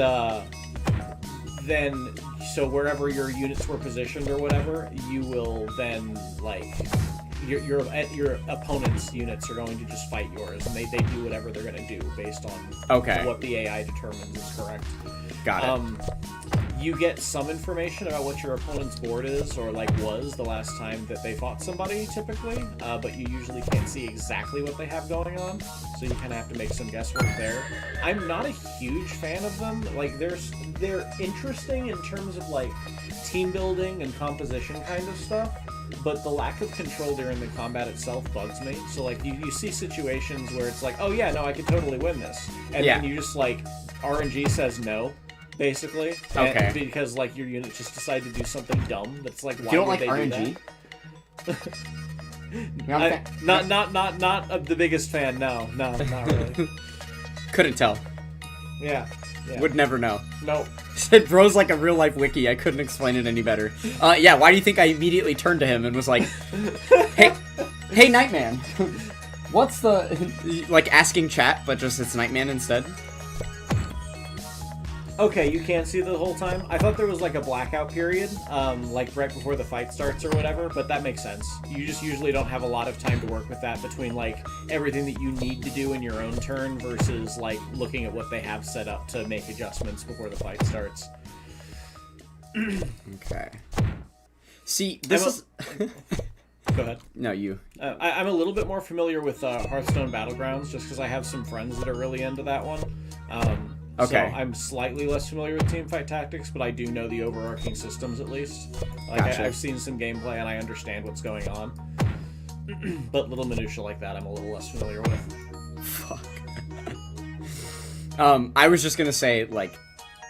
then, so wherever your units were positioned or whatever, you will then, like, your opponent's units are going to just fight yours, and they do whatever they're going to do based on what the AI determines is correct. Got it. you get some information about what your opponent's board is, or like was the last time that they fought somebody, typically, but you usually can't see exactly what they have going on, so you kind of have to make some guesswork there. I'm not a huge fan of them. Like, they're interesting in terms of like team building and composition kind of stuff, but the lack of control during the combat itself bugs me. So like you see situations where it's like, oh yeah, no, I could totally win this, and then you just like RNG says no, basically. Okay. Because like your unit just decided to do something dumb. That's like, why You don't would like they RNG? do that? Not the biggest fan. No, not really. Couldn't tell. Yeah. Would never know. Nope. Said bro's like a real life wiki. I couldn't explain it any better. Yeah, why do you think I immediately turned to him and was like, hey Nightman, what's the... Like asking chat, but just it's Nightman instead? Okay, you can't see the whole time. I thought there was like a blackout period, like right before the fight starts or whatever, but that makes sense. You just usually don't have a lot of time to work with that between like everything that you need to do in your own turn versus like looking at what they have set up to make adjustments before the fight starts. Okay. See, this is... Go ahead. No, you. I'm a little bit more familiar with Hearthstone Battlegrounds just because I have some friends that are really into that one. Okay. So I'm slightly less familiar with Teamfight Tactics, but I do know the overarching systems at least. Like Gotcha. I've seen some gameplay and I understand what's going on. But little minutia like that I'm a little less familiar with. Fuck. I was just gonna say, like,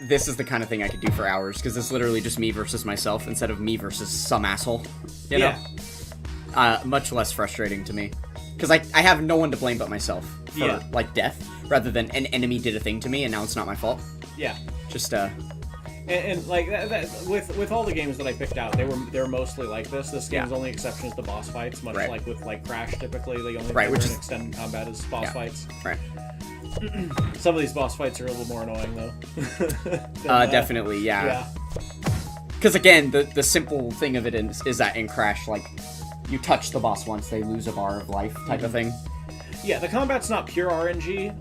this is the kind of thing I could do for hours, because it's literally just me versus myself instead of me versus some asshole. You know? Much less frustrating to me. Because I have no one to blame but myself for, like, death, rather than an enemy did a thing to me and now it's not my fault. Yeah. Just, And like with all the games that I picked out, they were mostly like this. This game's only exception is the boss fights, much like with like Crash. Typically, the only thing in extended combat is boss fights. Right. Some of these boss fights are a little more annoying though. Definitely, yeah. Because again, the simple thing of it is that in Crash, like, you touch the boss once, they lose a bar of life type of thing. Yeah, the combat's not pure RNG,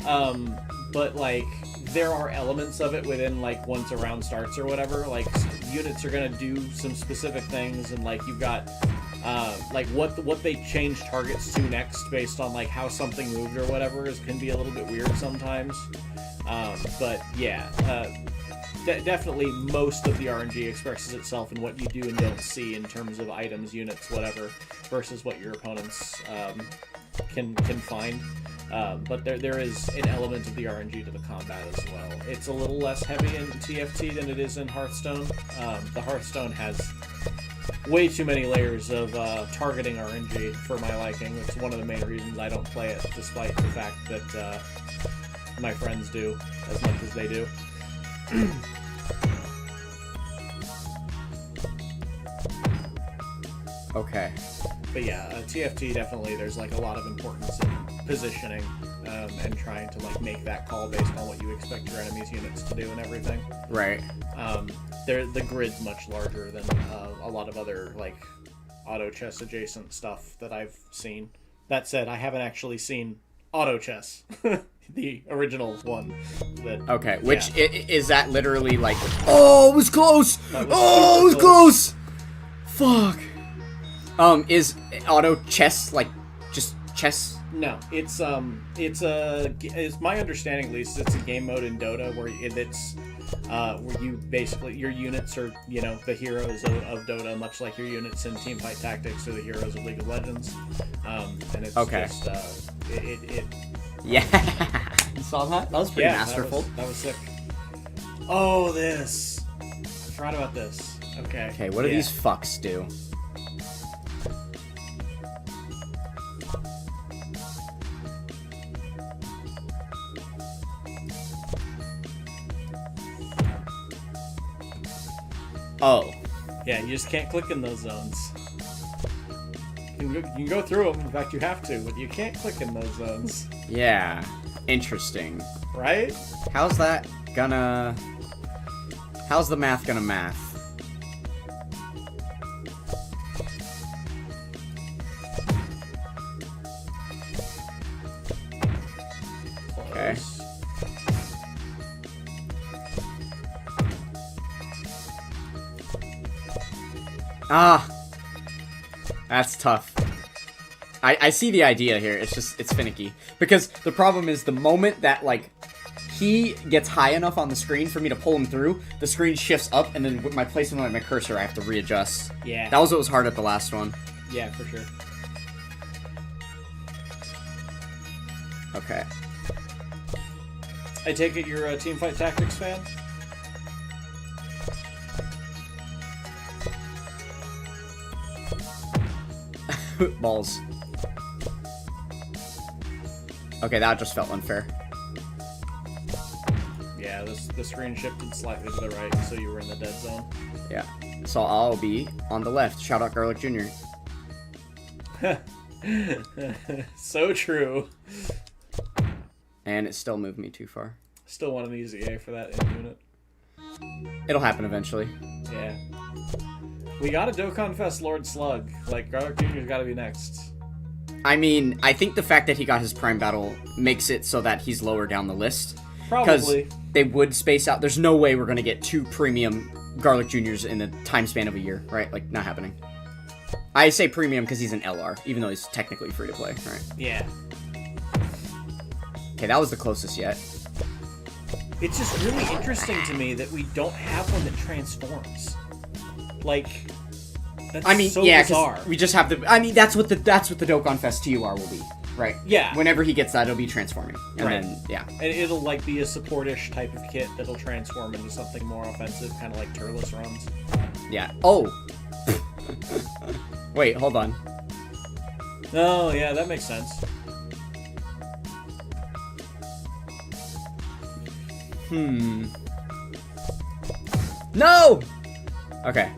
but like there are elements of it within like once a round starts or whatever. Like units are gonna do some specific things, and like you've got like what they change targets to next based on like how something moved or whatever can be a little bit weird sometimes. But yeah, definitely most of the RNG expresses itself in what you do and don't see in terms of items, units, whatever, versus what your opponents can find. But there is an element of the RNG to the combat as well. It's a little less heavy in TFT than it is in Hearthstone. The Hearthstone has way too many layers of targeting RNG for my liking. It's one of the main reasons I don't play it, despite the fact that my friends do as much as they do. Okay. But yeah, TFT definitely, there's like a lot of importance in positioning and trying to like make that call based on what you expect your enemy's units to do and everything. Right. The grid's much larger than a lot of other like auto chess adjacent stuff that I've seen. That said, I haven't actually seen auto chess, the original one. Okay, which is that literally like, oh, it was close! Oh, it was close! Fuck. Is auto chess like just chess? No, it's my understanding at least. It's a game mode in Dota where where you basically your units are the heroes of Dota, much like your units in Teamfight Tactics are the heroes of League of Legends. And it's just Yeah, you saw that? That was pretty masterful. That was sick. Oh, this. I forgot about this. Okay. Okay, what do these fucks do? Oh. Yeah, you just can't click in those zones. You can go through them. In fact, you have to, but you can't click in those zones. Yeah. Interesting. Right? How's the math gonna math? Okay. Ah. That's tough. I see the idea here. It's just, it's finicky. Because the problem is the moment that, like, he gets high enough on the screen for me to pull him through, the screen shifts up, and then with my placement of my cursor, I have to readjust. Yeah. That was what was hard at the last one. Yeah, for sure. Okay. I take it you're a Teamfight Tactics fan? Balls. Okay, that just felt unfair. Yeah, the screen shifted slightly to the right, so you were in the dead zone. Yeah. So I'll be on the left. Shout out Garlic Jr. So true. And it still moved me too far. Still want an easy A for that in unit. It'll happen eventually. Yeah. We got a Dokkan Fest Lord Slug. Like, Garlic Jr.'s gotta be next. I mean, I think the fact that he got his Prime Battle makes it so that he's lower down the list. Probably. Because they would space out. There's no way we're going to get 2 premium Garlic Juniors in the time span of a year, right? Like, not happening. I say premium because he's an LR, even though he's technically free to play, right? Yeah. Okay, that was the closest yet. It's just really interesting to me that we don't have one that transforms. Like, that's I mean, so yeah, bizarre. because we just have the. I mean, that's what the Dokkan Fest TUR will be, right? Yeah. Whenever he gets that, it'll be transforming, and Right. then yeah. And it'll like be a support-ish type of kit that'll transform into something more offensive, kind of like Turles runs. Yeah. Oh. Wait, hold on. Oh, yeah, that makes sense. No. Okay.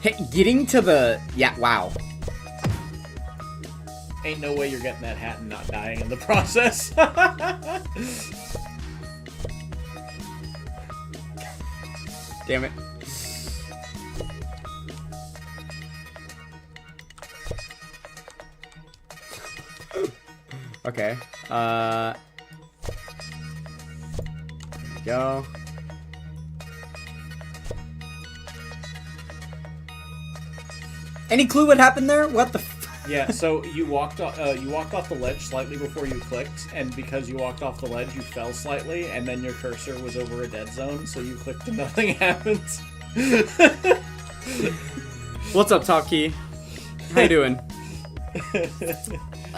Hey, getting to the wow. Ain't no way you're getting that hat and not dying in the process. Damn it. Okay. There we go. Any clue what happened there? What the Yeah, so you walked off the ledge slightly before you clicked, and because you walked off the ledge, you fell slightly, and then your cursor was over a dead zone, so you clicked and nothing happened. What's up, Top Key? How you doing?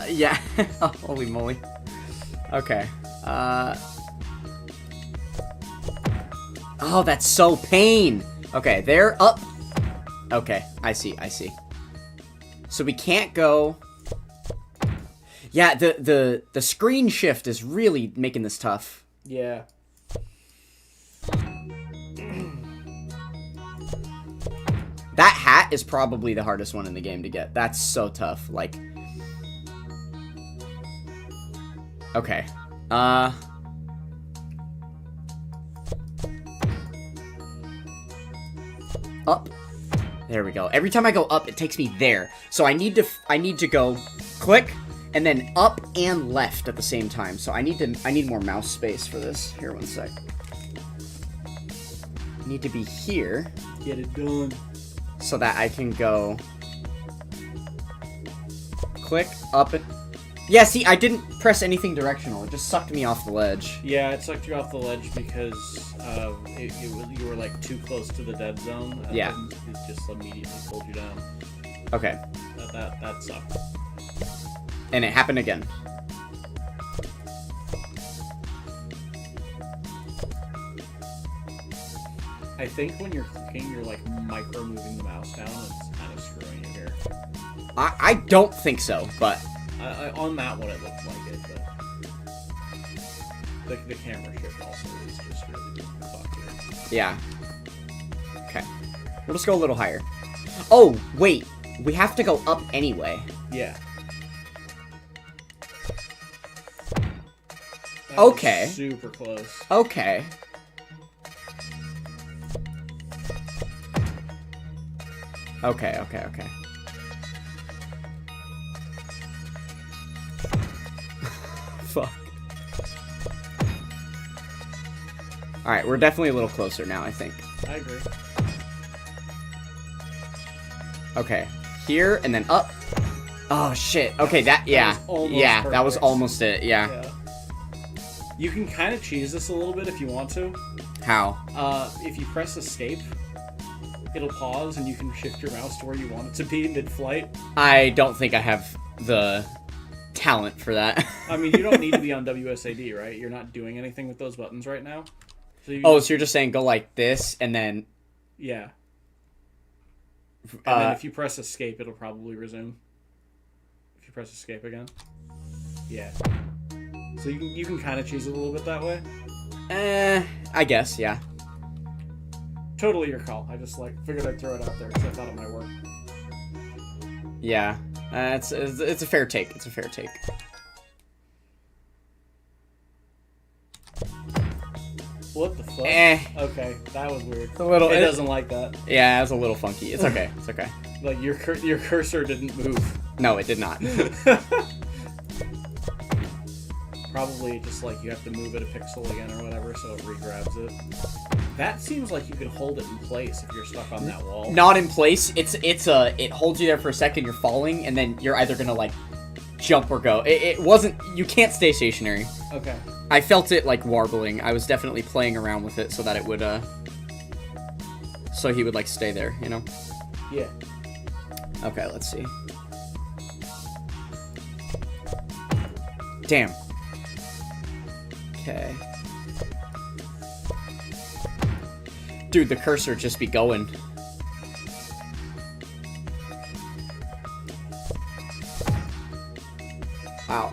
Yeah. Oh, holy moly. Okay. Oh, that's so pain. Okay, they're up. Okay, I see. So we can't go. Yeah, the screen shift is really making this tough. Yeah. That hat is probably the hardest one in the game to get. That's so tough. Like, okay. Up. There we go. Every time I go up, it takes me there. So I need to go click and then up and left at the same time. So I need more mouse space for this. Here, one sec. I need to be here. Get it done. So that I can go click up and yeah, see, I didn't press anything directional. It just sucked me off the ledge. Yeah, it sucked you off the ledge because you were like too close to the dead zone. And Yeah. then it just immediately pulled you down. Okay. That sucked. And it happened again. I think when you're clicking, you're like micro moving the mouse down, and it's kind of screwing you here. I don't think so, but On that one, it looked like it, but the camera shift also is just really fucked. yeah. Okay. We'll just go a little higher. Oh, wait. We have to go up anyway. Yeah. That Okay. was super close. Okay. Okay. Fuck. Alright, we're definitely a little closer now, I think. I agree. Okay. Here, and then up. Oh, shit. Okay, yeah. Yeah, that was almost it, yeah. You can kind of cheese this a little bit if you want to. How? If you press escape, it'll pause and you can shift your mouse to where you want it to be mid-flight. I don't think I have the talent for that. I mean, you don't need to be on WSAD, right? You're not doing anything with those buttons right now. So so you're just saying go like this, and then... Yeah. And then if you press escape, it'll probably resume. If you press escape again. Yeah. So you can kind of cheese it a little bit that way. I guess, yeah. Totally your call. I just figured I'd throw it out there because I thought it might work. Yeah. It's a fair take. It's a fair take. What the fuck? Okay, that was weird. A little. It doesn't like that. Yeah, it was a little funky. It's okay. It's okay. Like your cursor didn't move. No, it did not. Probably just you have to move it a pixel again or whatever, so it re-grabs it. That seems like you could hold it in place if you're stuck on that wall. Not in place. It holds you there for a second. You're falling, and then you're either gonna jump or go. It wasn't. You can't stay stationary. Okay. I felt it warbling. I was definitely playing around with it so that it would so he would stay there, you know? Yeah. Okay, let's see. Damn. Okay. Dude, the cursor just be going. Wow.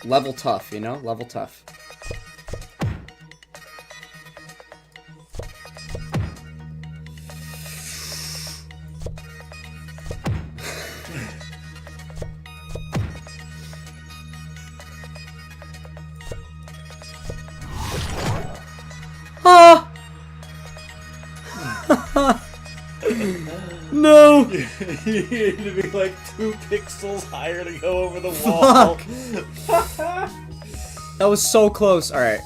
Level tough, you know? Level tough. Ah! No! You need to be 2 pixels higher to go over the wall. That was so close. All right.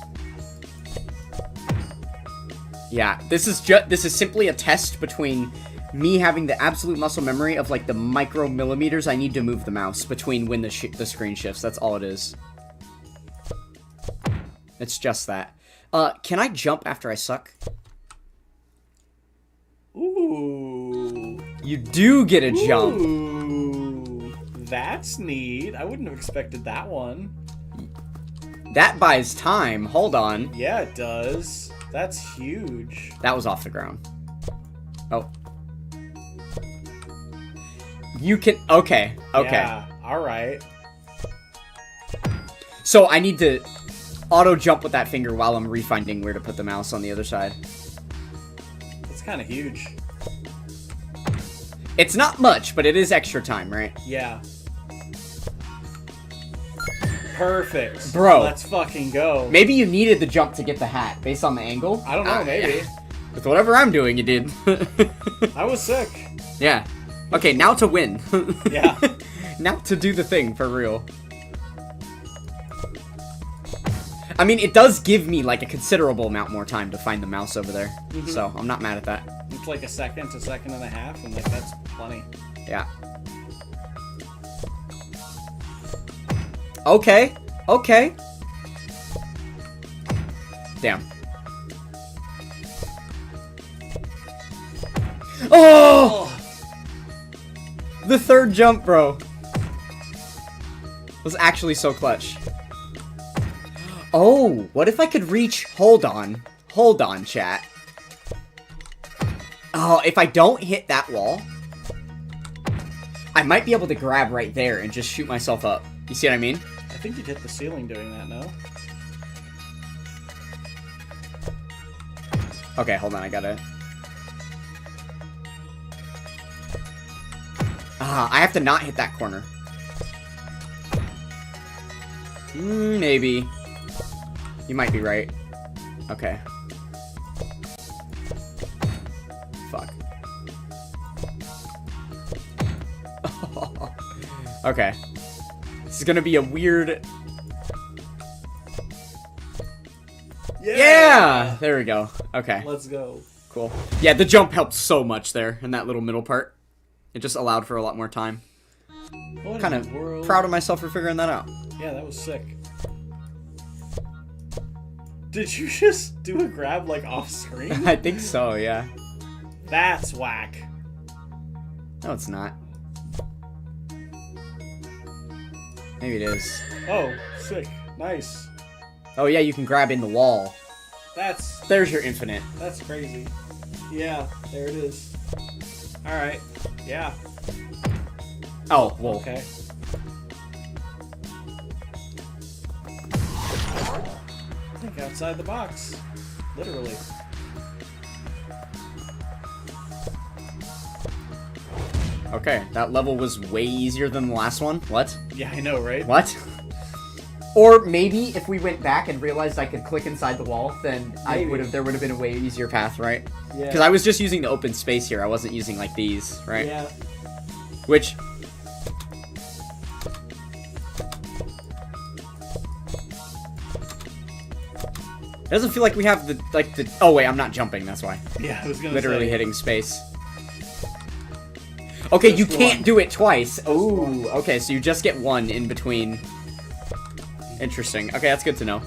Yeah, this is simply a test between me having the absolute muscle memory of the micromillimeters I need to move the mouse between when the screen shifts. That's all it is. It's just that. Can I jump after I suck? Ooh. You do get a jump. Ooh. That's neat. I wouldn't have expected that one. That buys time. Hold on. Yeah, it does. That's huge. That was off the ground. Oh. You can... Okay. Okay. Yeah, alright. So I need to auto jump with that finger while I'm refinding where to put the mouse on the other side. That's kind of huge. It's not much, but it is extra time, right? Yeah. Perfect. Bro. Let's fucking go. Maybe you needed the jump to get the hat, based on the angle? I don't know, maybe. Yeah. With whatever I'm doing, you did. I was sick. Yeah. Okay, now to win. Yeah. Now to do the thing, for real. I mean, it does give me, a considerable amount more time to find the mouse over there. Mm-hmm. So, I'm not mad at that. It's a second to second and a half, and that's plenty. Yeah. Okay. Okay. Damn. Oh! The third jump, bro. Was actually so clutch. Oh, what if I could reach... Hold on. Hold on, chat. Oh, if I don't hit that wall, I might be able to grab right there and just shoot myself up. You see what I mean? I think you'd hit the ceiling doing that, no? Okay, hold on, I gotta... I have to not hit that corner. Maybe. You might be right. Okay. Fuck. Okay. This is gonna be a weird... Yeah! There we go. Okay. Let's go. Cool. Yeah, the jump helped so much there in that little middle part. It just allowed for a lot more time. What Kind in of the world? proud of myself for figuring that out. Yeah, that was sick. Did you just do a grab like off screen? I think so, yeah. That's whack. No, it's not. Maybe it is. Oh, sick. Nice. Oh yeah, you can grab in the wall. That's There's your infinite. That's crazy. Yeah, there it is. Alright. Yeah. Oh, well. Okay. Think outside the box. Literally. Okay, that level was way easier than the last one. What? Yeah, I know, right? What? Or maybe if we went back and realized I could click inside the wall, then there would have been a way easier path, right? Yeah. Because I was just using the open space here. I wasn't using like these, right? Yeah. Which it doesn't feel like we have the oh wait, I'm not jumping, that's why. Yeah, I was gonna Literally say. hitting space. Okay, you Just can't one. do it twice. Oh, okay, so you just get one in between. Interesting. Okay, that's good to know.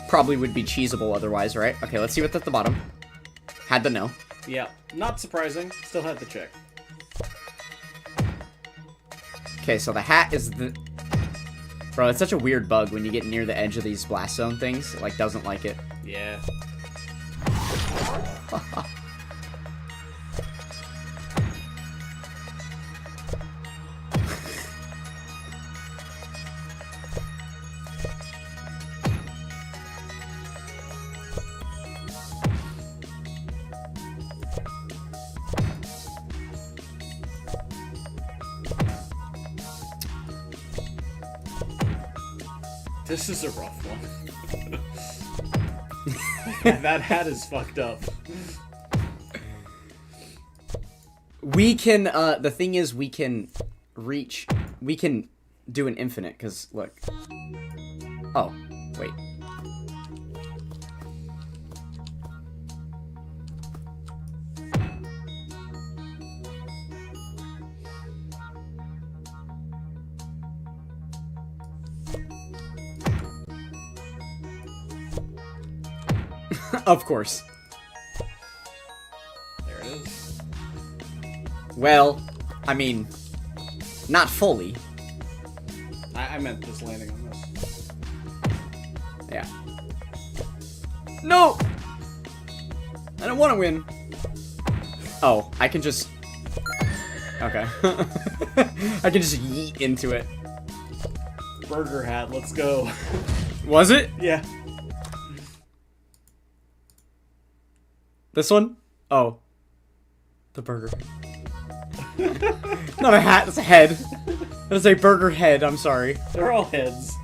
Probably would be cheesable otherwise, right? Okay, let's see what's at the bottom. Had to know. Yeah. Not surprising. Still had to check. Okay, so the hat is the... Bro, it's such a weird bug when you get near the edge of these blast zone things. It, like, doesn't like it. Yeah. This is a rough one. That hat is fucked up. We can, the thing is, we can do an infinite, because, look. Oh, wait. Of course. There it is. Well, I mean, not fully. I meant just landing on this. Yeah. No! I don't want to win. Oh, I can just... Okay. I can just yeet into it. Burger hat, let's go. Was it? Yeah. This one? Oh. The burger. Not a hat, that's a head. That's a burger head, I'm sorry. They're all heads.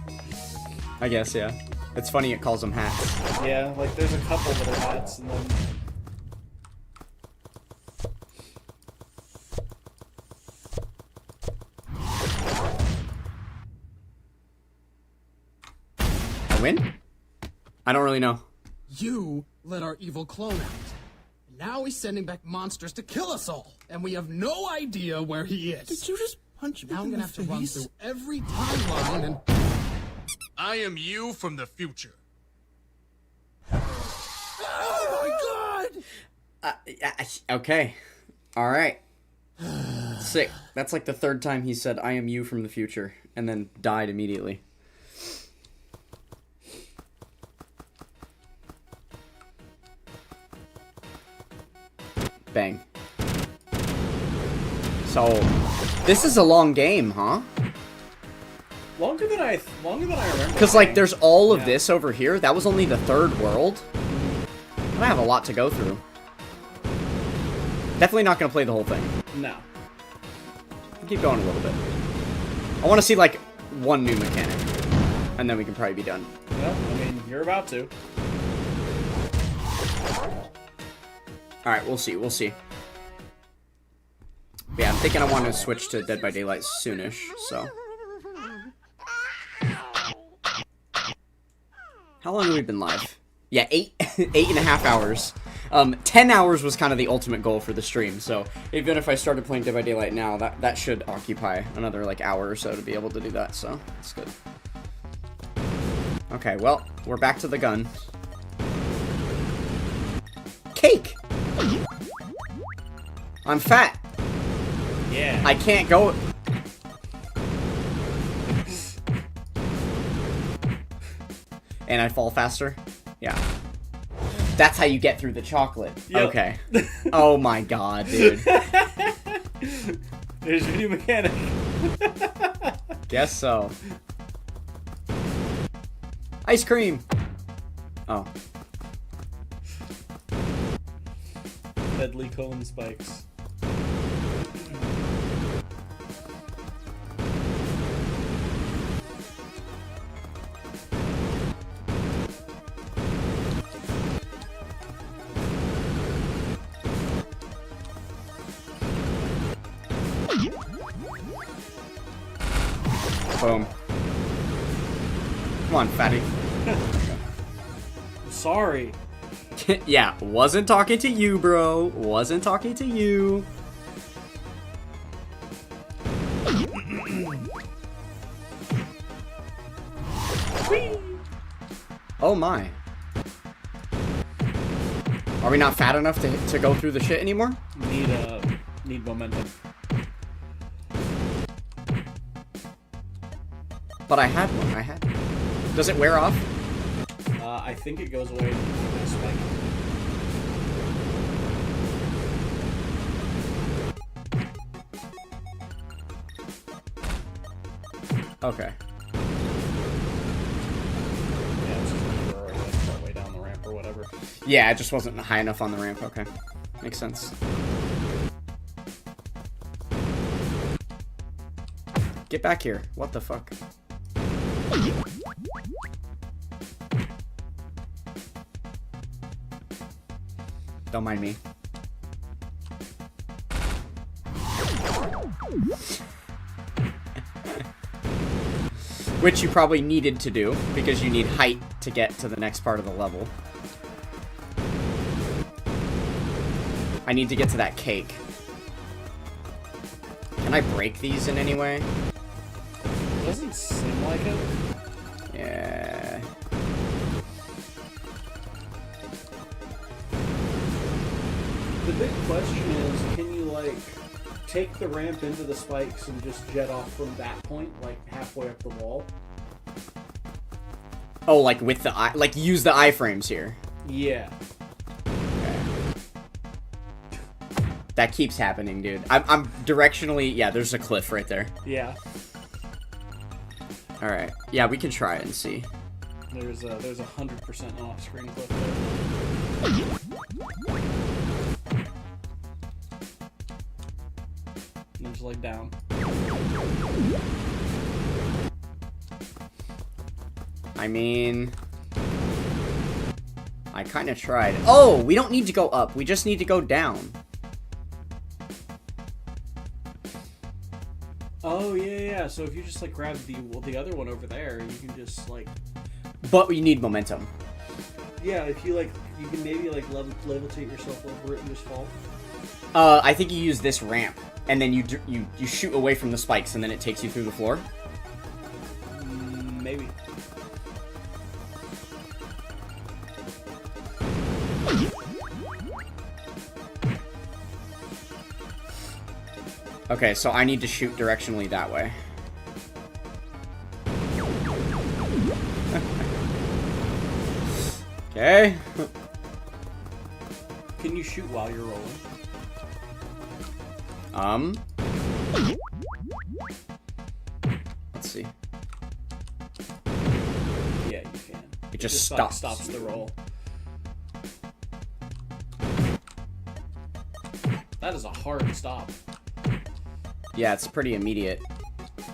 I guess, yeah. It's funny it calls them hats. Yeah, like there's a couple that are hats and then... I win? I don't really know. You let our evil clone out. Now he's sending back monsters to kill us all, and we have no idea where he is. Did you just punch me Now I'm in gonna the have to run face? through every timeline and... I am you from the future. Oh my god! Okay. Alright. Sick. That's like the third time he said, I am you from the future, and then died immediately. Bang. So, this is a long game, huh? Longer than I remember. Because, like, there's all of this over here. That was only the third world. I have a lot to go through. Definitely not going to play the whole thing. No. Keep going a little bit. I want to see, like, one new mechanic. And then we can probably be done. Well, I mean, you're about to. Alright, we'll see, we'll see. But yeah, I'm thinking I want to switch to Dead by Daylight soonish, so. How long have we been live? Yeah, 8.5 hours. 10 hours was kind of the ultimate goal for the stream, so even if I started playing Dead by Daylight now, that should occupy another, like, hour or so to be able to do that, so that's good. Okay, well, we're back to the gun. Cake! I'm fat! Yeah. I can't go... And I fall faster? Yeah. That's how you get through the chocolate. Yep. Okay. Oh my god, dude. There's your new mechanic. Guess so. Ice cream! Oh. Deadly cone spikes. Boom. Come on, fatty. Sorry. Yeah, wasn't talking to you, bro. Wasn't talking to you. Oh my. Are we not fat enough to go through the shit anymore? Need momentum. But I had one. I had. Does it wear off? I think it goes away when you spike. Okay. Yeah, it's just like we're already like part way down the ramp or whatever. Yeah, it just wasn't high enough on the ramp. Okay. Makes sense. Get back here. What the fuck? Don't mind me. Which you probably needed to do, because you need height to get to the next part of the level. I need to get to that cake. Can I break these in any way? Doesn't seem like it. Yeah. The big question is, can you, like, take the ramp into the spikes and just jet off from that point, like, halfway up the wall? Oh, like with the eye, like use the iframes here. Yeah. Okay. That keeps happening, dude. I'm directionally, yeah, there's a cliff right there. Yeah. Alright. Yeah, we can try it and see. There's a 100% off-screen clip there. And then just like down. I mean, I kind of tried. Oh, we don't need to go up. We just need to go down. Oh yeah. So if you just like grab the other one over there, you can just like. But we need momentum. Yeah, if you like, you can maybe like levitate yourself over it and just fall. I think you use this ramp, and then you shoot away from the spikes, and then it takes you through the floor. Maybe. Okay, so I need to shoot directionally that way. Okay. Can you shoot while you're rolling? Let's see. Yeah, you can. It just stops stops the roll. That is a hard stop. Yeah, it's pretty immediate. It's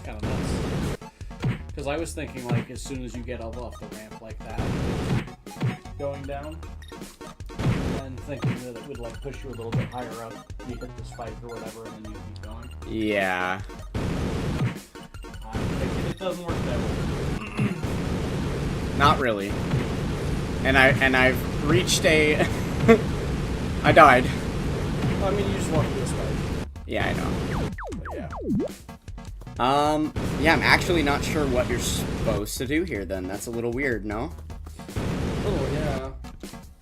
kind of nuts. Because I was thinking, like, as soon as you get up off the ramp like that, going down, and thinking that it would, like, push you a little bit higher up, you hit the spike or whatever, and then you keep going. Yeah. It doesn't work that way. Not really. And I've reached a... I died. I mean, you just want to do a spike. Yeah, I know. But yeah. Yeah, I'm actually not sure what you're supposed to do here then. That's a little weird, no? Little, yeah.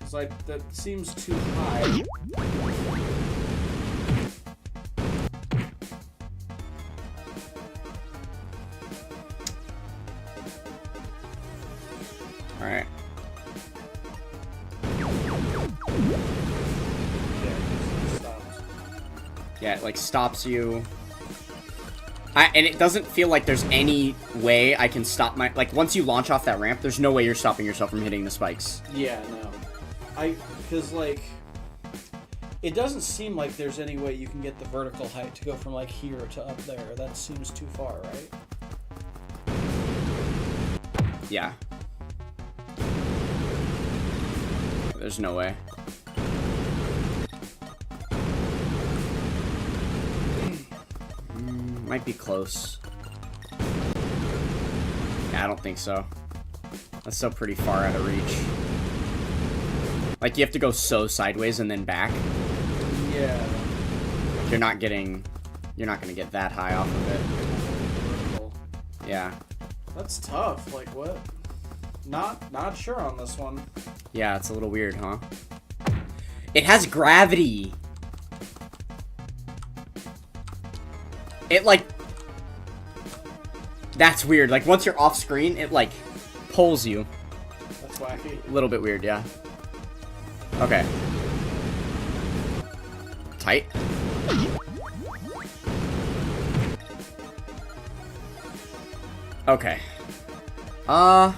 It's like, that seems too high. Alright. Yeah, it like stops you. And it doesn't feel like there's any way I can stop my... Like, once you launch off that ramp, there's no way you're stopping yourself from hitting the spikes. Yeah, no. Because, like, it doesn't seem like there's any way you can get the vertical height to go from, like, here to up there. That seems too far, right? Yeah. There's no way. Might be close. Yeah, I don't think so. That's still pretty far out of reach. Like, you have to go so sideways and then back. Yeah. You're not gonna get that high off of it. Yeah. That's tough. Like, what? Not sure on this one. Yeah, it's a little weird, huh? It has gravity! It, like... That's weird. Like, once you're off screen, it, like, pulls you. That's wacky. A little bit weird, yeah. Okay. Tight. Okay. I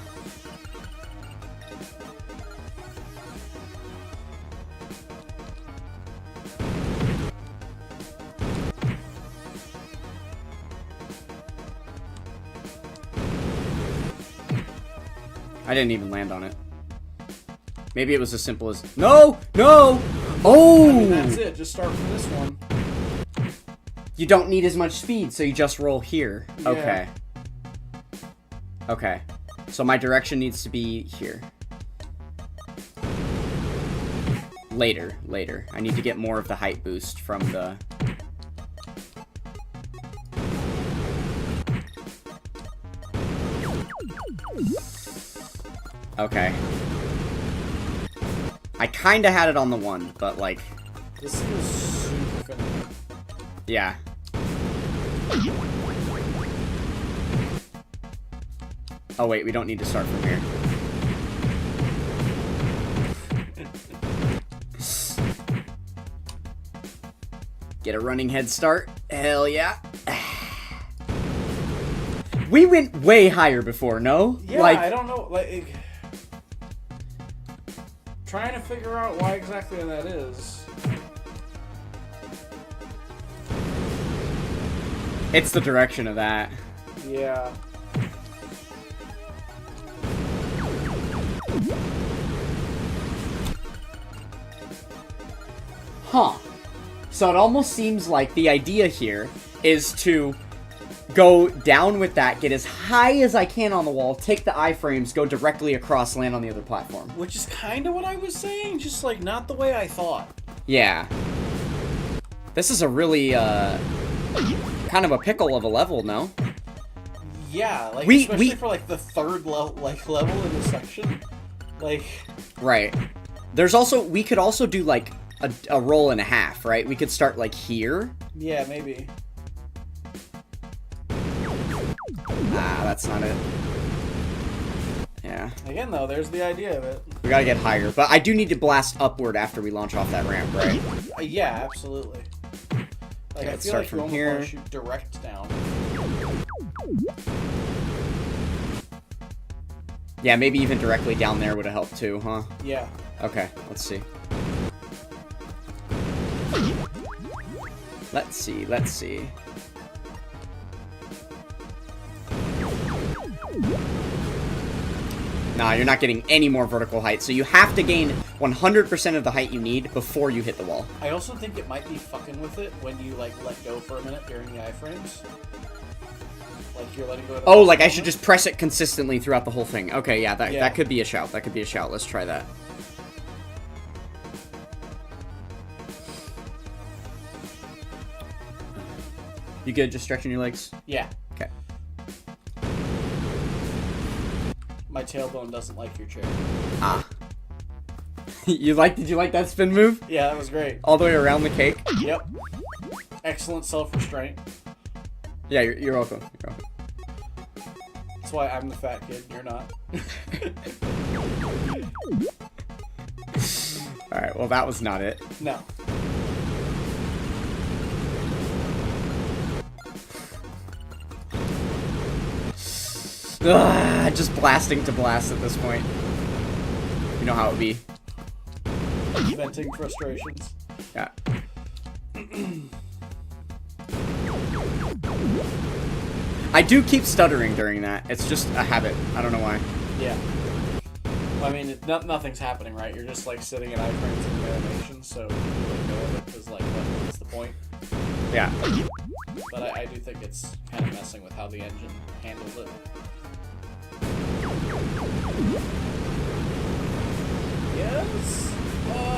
didn't even land on it. Maybe it was as simple as... No! No! Oh! I mean, that's it. Just start from this one. You don't need as much speed, so you just roll here. Yeah. Okay. Okay. So my direction needs to be here. Later. I need to get more of the height boost from the... Okay. I kinda had it on the one, but like... This seems super fun. Yeah. Oh wait, we don't need to start from here. Get a running head start. Hell yeah. We went way higher before, no? Yeah, like, I don't know. Like, trying to figure out why exactly that is. it's the direction of that. Yeah. Huh. So it almost seems like the idea here is to go down with that, get as high as I can on the wall, take the iframes, go directly across, land on the other platform. Which is kind of what I was saying, just like not the way I thought. Yeah. This is a really, kind of a pickle of a level, no? Yeah, like, especially for, like, the third level in the section. Like... Right. There's also, we could also do, like, a roll and a half, right? We could start, like, here. Yeah, maybe. Ah, that's not it. Yeah. Again, though, there's the idea of it. We gotta get higher. But I do need to blast upward after we launch off that ramp, right? Yeah, absolutely. Like, Okay, I let's feel start like from you almost here. want to shoot direct down. Yeah, maybe even directly down there would have helped too, huh? Yeah. Okay, let's see. Let's see. Nah, you're not getting any more vertical height, so you have to gain 100% of the height you need before you hit the wall. I also think it might be fucking with it when you, like, let go for a minute during the iframes. Like you're letting go of the Oh, mouse like at I the should moment? just press it consistently throughout the whole thing. Okay, yeah, that Yeah. could be a shout. That could be a shout. Let's try that. You good? Just stretching your legs? Yeah. Okay. My tailbone doesn't like your chair. Ah. Did you like that spin move? Yeah, that was great. All the way around the cake? Yep. Excellent self-restraint. Yeah, you're welcome. You're welcome. That's why I'm the fat kid, you're not. Alright, well that was not it. No. Ugh, just blasting to blast at this point. You know how it would be. Venting frustrations. Yeah. I do keep stuttering during that. It's just a habit. I don't know why. Yeah. I mean, nothing's happening, right? You're just like sitting at iframes in the animation, so you let go of it because like, what's the point? Yeah. But I do think it's kind of messing with how the engine handles it. Yes.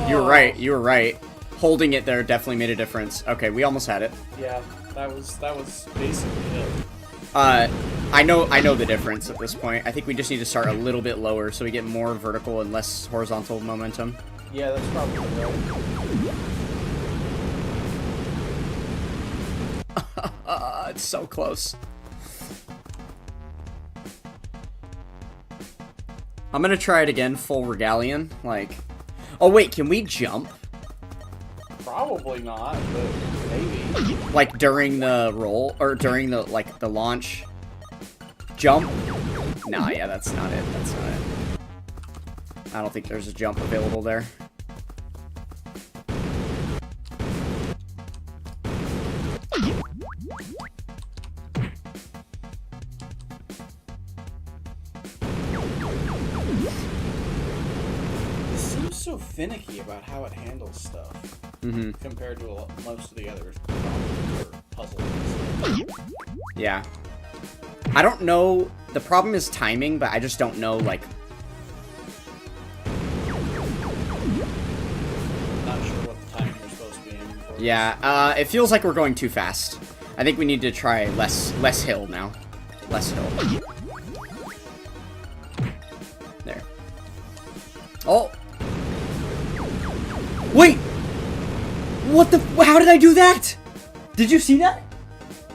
You were right. You were right. Holding it there definitely made a difference. Okay, we almost had it. Yeah, that was basically it. I know the difference at this point. I think we just need to start a little bit lower so we get more vertical and less horizontal momentum. Yeah, that's probably right. It's so close. I'm gonna try it again, full regalian. Like, oh wait, can we jump? Probably not, but maybe. Like during the roll or during the the launch jump? Nah, yeah, that's not it. That's not it. I don't think there's a jump available there. It seems so finicky about how it handles stuff compared to most of the other puzzles. Yeah. I don't know. The problem is timing, but I just don't know, like... Not sure what the timing you're supposed to be aiming for. Yeah, it feels like we're going too fast. I think we need to try less hill now. Less hill. There. Oh! Wait! What the... How did I do that? Did you see that?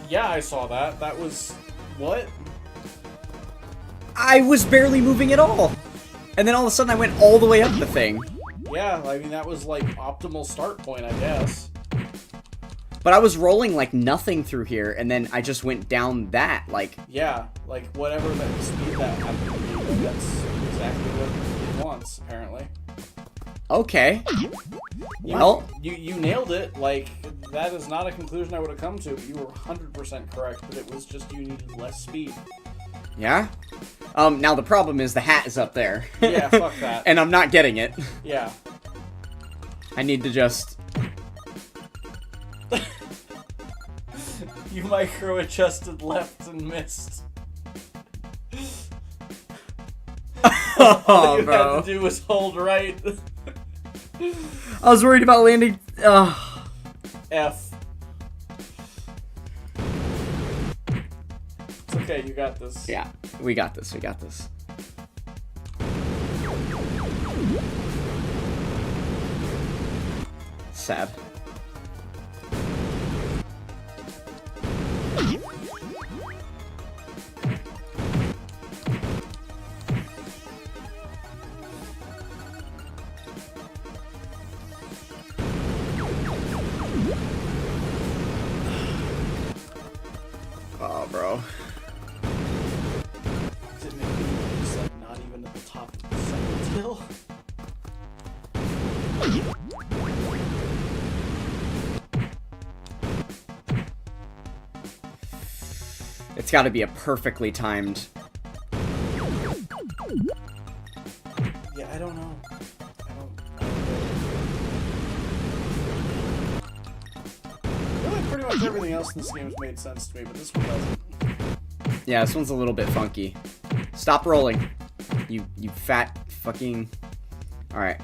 Yeah, I saw that. That was... What? I was barely moving at all. And then all of a sudden I went all the way up the thing. Yeah, I mean, that was like optimal start point, I guess. But I was rolling like nothing through here, and then I just went down that, like... Yeah, like whatever that speed that happened to be, that's exactly what it wants, apparently. Okay. Well... You nailed it. Like, that is not a conclusion I would have come to, but you were 100% correct, but it was just you needed less speed. Yeah? Now the problem is the hat is up there. Yeah, fuck that. And I'm not getting it. Yeah. I need to just... You micro-adjusted left and missed. All you had to do was hold right. I was worried about landing... F. It's okay, you got this. Yeah, we got this, we got this. Sad. Oh, bro. Did it make me just like not even at the top of the second hill? It's got to be a perfectly timed... Yeah, I don't know. I feel like pretty much everything else in this game has made sense to me, but this one doesn't. Yeah, this one's a little bit funky. Stop rolling. You fat fucking... Alright.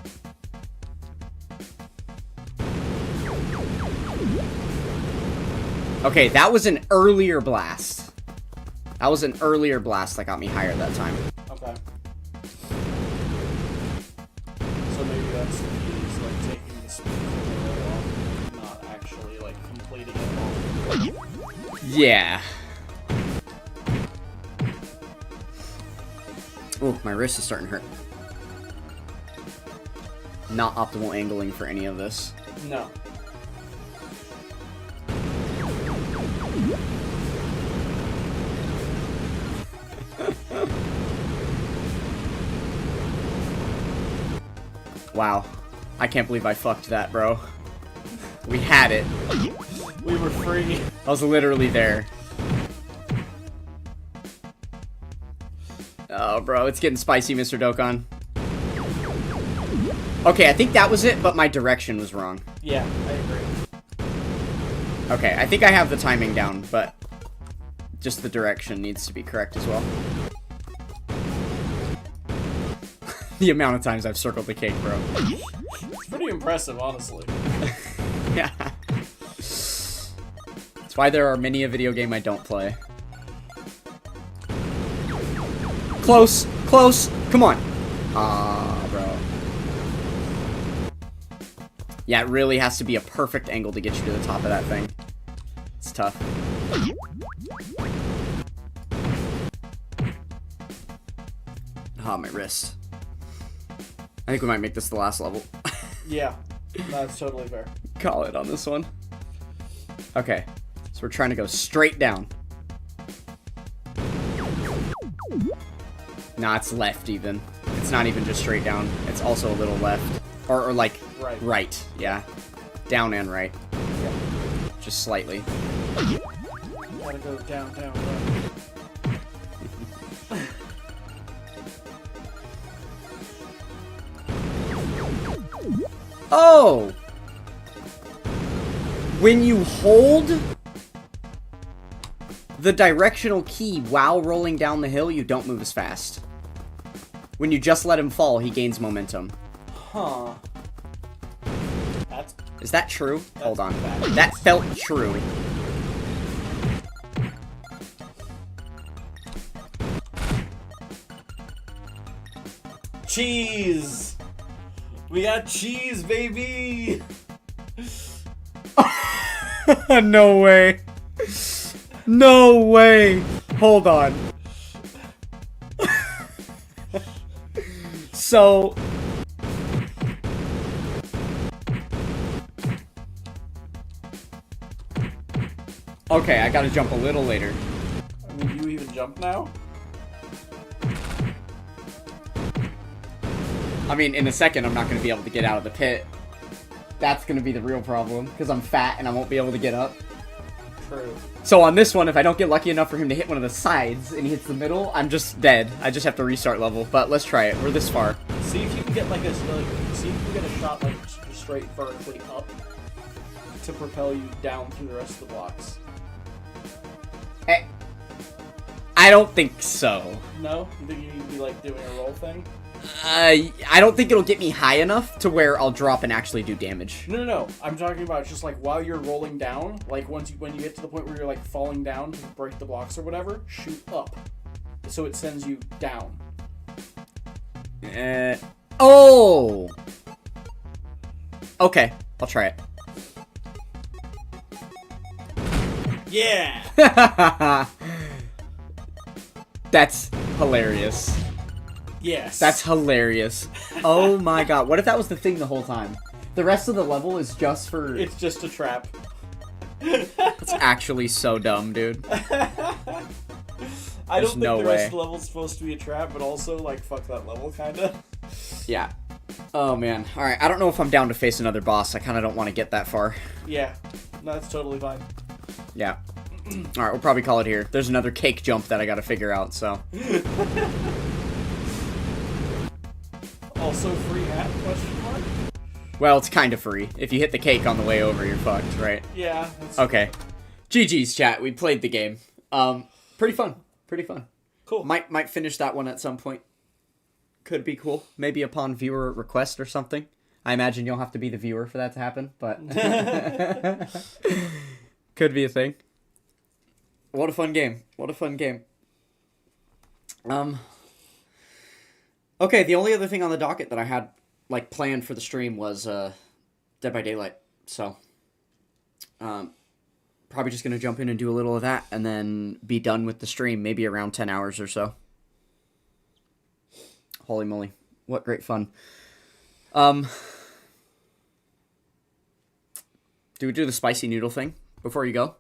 Okay, that was an earlier blast. That was an earlier blast that got me higher that time. Okay. So maybe that's the key, is like taking the speed off, not actually like completing it all. Yeah. Oh, my wrist is starting to hurt. Not optimal angling for any of this. No. Wow. I can't believe I fucked that, bro. We had it. We were free. I was literally there. Oh, bro, it's getting spicy, Mr. Dokkan. Okay, I think that was it, but my direction was wrong. Yeah, I agree. Okay, I think I have the timing down, but just the direction needs to be correct as well. The amount of times I've circled the cake, bro. It's pretty impressive, honestly. Yeah. That's why there are many a video game I don't play. Close! Close! Come on! Ah, bro. Yeah, it really has to be a perfect angle to get you to the top of that thing. It's tough. Ah, my wrist. I think we might make this the last level. Yeah, that's totally fair. Call it on this one. Okay, so we're trying to go straight down. Nah, it's left even. It's not even just straight down. It's also a little left. Or like, right. Yeah. Down and right. Yeah. Just slightly. Gotta go down, down, right. Oh! When you hold the directional key while rolling down the hill, you don't move as fast. When you just let him fall, he gains momentum. Huh. Is that true? Hold on. That felt true. Cheese! We got cheese, baby! No way. No way. Hold on. So... Okay, I gotta jump a little later. I mean, you even jump now? I mean, in a second, I'm not gonna be able to get out of the pit. That's gonna be the real problem, because I'm fat and I won't be able to get up. True. So on this one, if I don't get lucky enough for him to hit one of the sides and he hits the middle, I'm just dead. I just have to restart level, but let's try it. We're this far. See if you can get like a see if you can get a shot like straight vertically up to propel you down through the rest of the blocks. I don't think so. No? You think you need to be like doing a roll thing? I don't think it'll get me high enough to where I'll drop and actually do damage. No. I'm talking about just like while you're rolling down, like when you get to the point where you're like falling down to break the blocks or whatever, shoot up. So it sends you down. Oh! Okay, I'll try it. Yeah! That's hilarious. Yes. That's hilarious. Oh my god, what if that was the thing the whole time? The rest of the level is just for... It's just a trap. It's actually so dumb, dude. I don't think the rest of the level's supposed to be a trap, but also, like, fuck that level, kinda. Yeah. Oh, man. Alright, I don't know if I'm down to face another boss. I kind of don't want to get that far. Yeah. No, that's totally fine. Yeah. Alright, we'll probably call it here. There's another cake jump that I gotta figure out, so... Also free hat, question mark? Well, it's kind of free. If you hit the cake on the way over, you're fucked, right? Yeah. Okay. GG's, chat. We played the game. Pretty fun. Pretty fun. Cool. Might finish that one at some point. Could be cool. Maybe upon viewer request or something. I imagine you'll have to be the viewer for that to happen, but could be a thing. What a fun game. What a fun game. Okay, the only other thing on the docket that I had like planned for the stream was Dead by Daylight. So probably just going to jump in and do a little of that and then be done with the stream, maybe around 10 hours or so. Holy moly. What great fun. Do we do the spicy noodle thing before you go?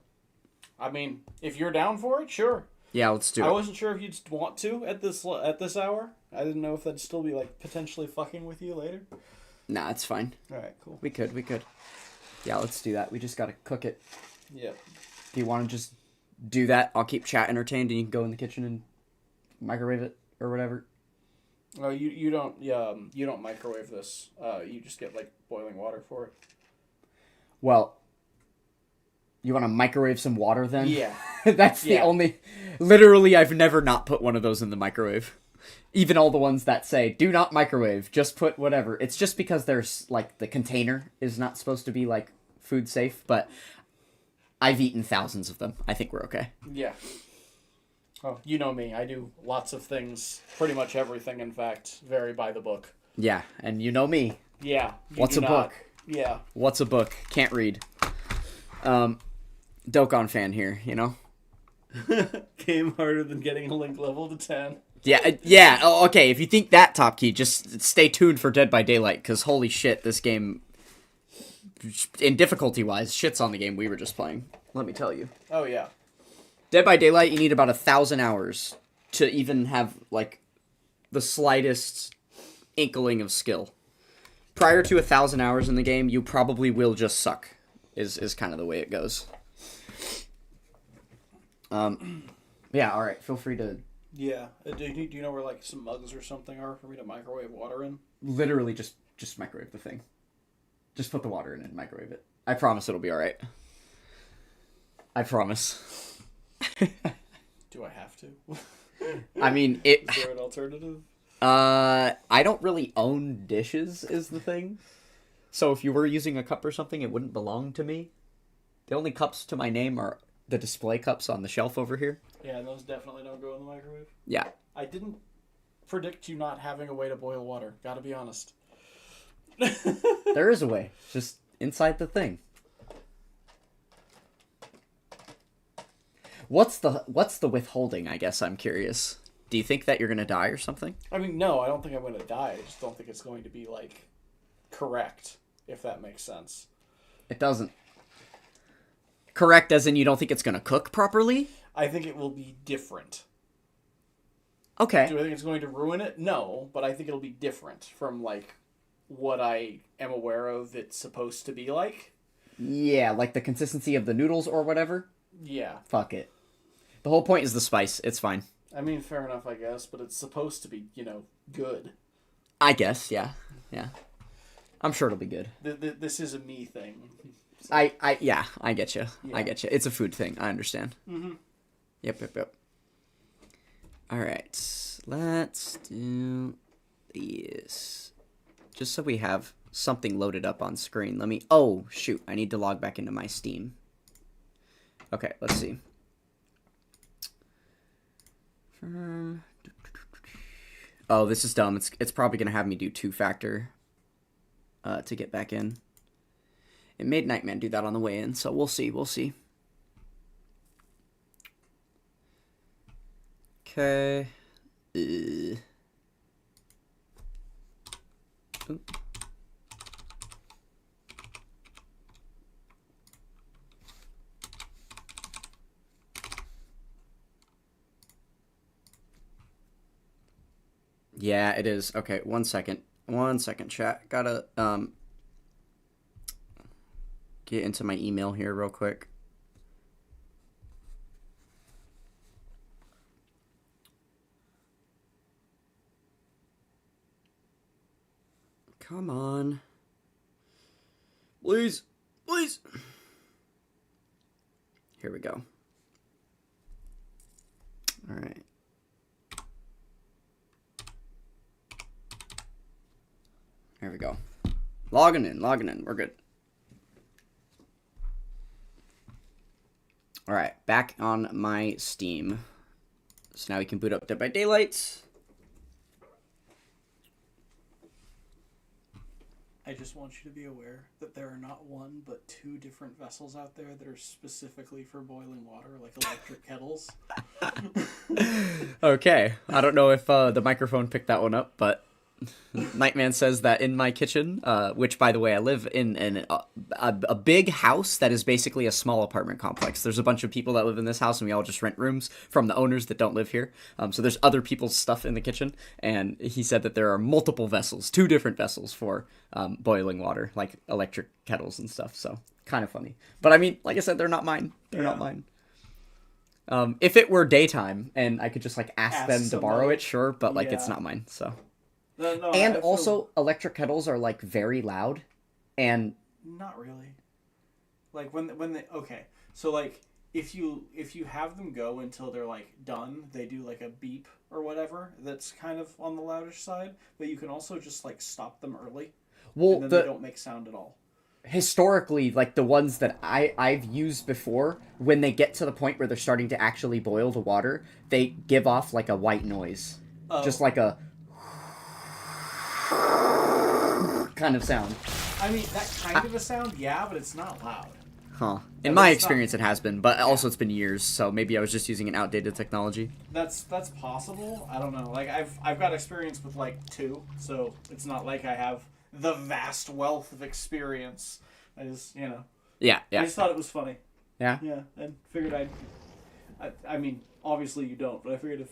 I mean, if you're down for it, sure. Yeah, let's do it. I wasn't sure if you'd want to at this hour. I didn't know if that'd still be like potentially fucking with you later. Nah, it's fine. All right, cool. We could. Yeah, let's do that. We just gotta cook it. Yep. Do you want to just do that? I'll keep chat entertained, and you can go in the kitchen and microwave it or whatever. Oh, you don't microwave this. You just get like boiling water for it. Well, you want to microwave some water then? Yeah. That's the only... Literally, I've never not put one of those in the microwave. Even all the ones that say, do not microwave, just put whatever. It's just because there's, like, the container is not supposed to be, like, food safe, but I've eaten thousands of them. I think we're okay. Yeah. Oh, you know me. I do lots of things, pretty much everything, in fact, very by the book. Yeah, and you know me. Yeah. What's a book? Yeah. What's a book? Can't read. Dokkan fan here, you know? Game harder than getting a link level to 10. Yeah. Oh, okay, if you think that, Top Key, just stay tuned for Dead by Daylight, because holy shit, this game, in difficulty-wise, shits on the game we were just playing. Let me tell you. Oh, yeah. Dead by Daylight, you need about 1,000 hours to even have, like, the slightest inkling of skill. Prior to 1,000 hours in the game, you probably will just suck, is kind of the way it goes. Yeah, alright, feel free to... Yeah. Do you know where, like, some mugs or something are for me to microwave water in? Literally just microwave the thing. Just put the water in and microwave it. I promise it'll be alright. I promise. Do I have to? I mean, it... Is there an alternative? I don't really own dishes, is the thing. So if you were using a cup or something, it wouldn't belong to me. The only cups to my name are the display cups on the shelf over here. Yeah, and those definitely don't go in the microwave. Yeah. I didn't predict you not having a way to boil water. Gotta be honest. There is a way. Just inside the thing. What's the withholding, I guess I'm curious. Do you think that you're gonna die or something? I mean, no, I don't think I'm gonna die. I just don't think it's going to be, like, correct, if that makes sense. It doesn't. Correct as in you don't think it's gonna cook properly? I think it will be different. Okay. Do I think it's going to ruin it? No, but I think it'll be different from, like, what I am aware of it's supposed to be like. Yeah, like the consistency of the noodles or whatever? Yeah. Fuck it. The whole point is the spice. It's fine. I mean, fair enough, I guess, but it's supposed to be, good. I guess, yeah. Yeah. I'm sure it'll be good. This is a me thing. Yeah, I get you. Yeah. I get you. It's a food thing. I understand. Mm-hmm. Yep. All right, let's do these. Just so we have something loaded up on screen. Let me... Oh, shoot. I need to log back into my Steam. Okay, let's see. Oh, this is dumb. It's probably going to have me do two-factor to get back in. It made Nightman do that on the way in, so we'll see. Okay. Ooh. Yeah, it is. Okay, 1 second. 1 second, chat. Gotta, get into my email here real quick. Come on. Please. Here we go. All right. There we go. Logging in. We're good. All right, back on my Steam. So now we can boot up Dead by Daylight. I just want you to be aware that there are not one, but 2 different vessels out there that are specifically for boiling water, like electric kettles. Okay, I don't know if the microphone picked that one up, but Nightman says that in my kitchen, which, by the way, I live in a big house that is basically a small apartment complex. There's a bunch of people that live in this house, and we all just rent rooms from the owners that don't live here. So there's other people's stuff in the kitchen, and he said that there are multiple vessels, 2 different vessels for boiling water, like electric kettles and stuff. So kind of funny. But I mean, like I said, they're not mine. They're not mine. If it were daytime and I could just like ask them to borrow it, sure, but like it's not mine, so. No, and also, electric kettles are, like, very loud, and... Not really. Like, when they... Okay, so, like, if you have them go until they're, like, done, they do, like, a beep or whatever that's kind of on the loudish side, but you can also just, like, stop them early, and then they don't make sound at all. Historically, like, the ones that I've used before, when they get to the point where they're starting to actually boil the water, they give off, like, a white noise. Just like a... kind of sound. I mean, that kind of a sound, yeah, but it's not loud. Huh. In my experience, it has been, but also it's been years, so maybe I was just using an outdated technology. That's possible. I don't know. Like, I've got experience with, like, 2, so it's not like I have the vast wealth of experience. I just, you know. Yeah. I just thought it was funny. Yeah? Yeah, and figured I mean, obviously you don't, but I figured if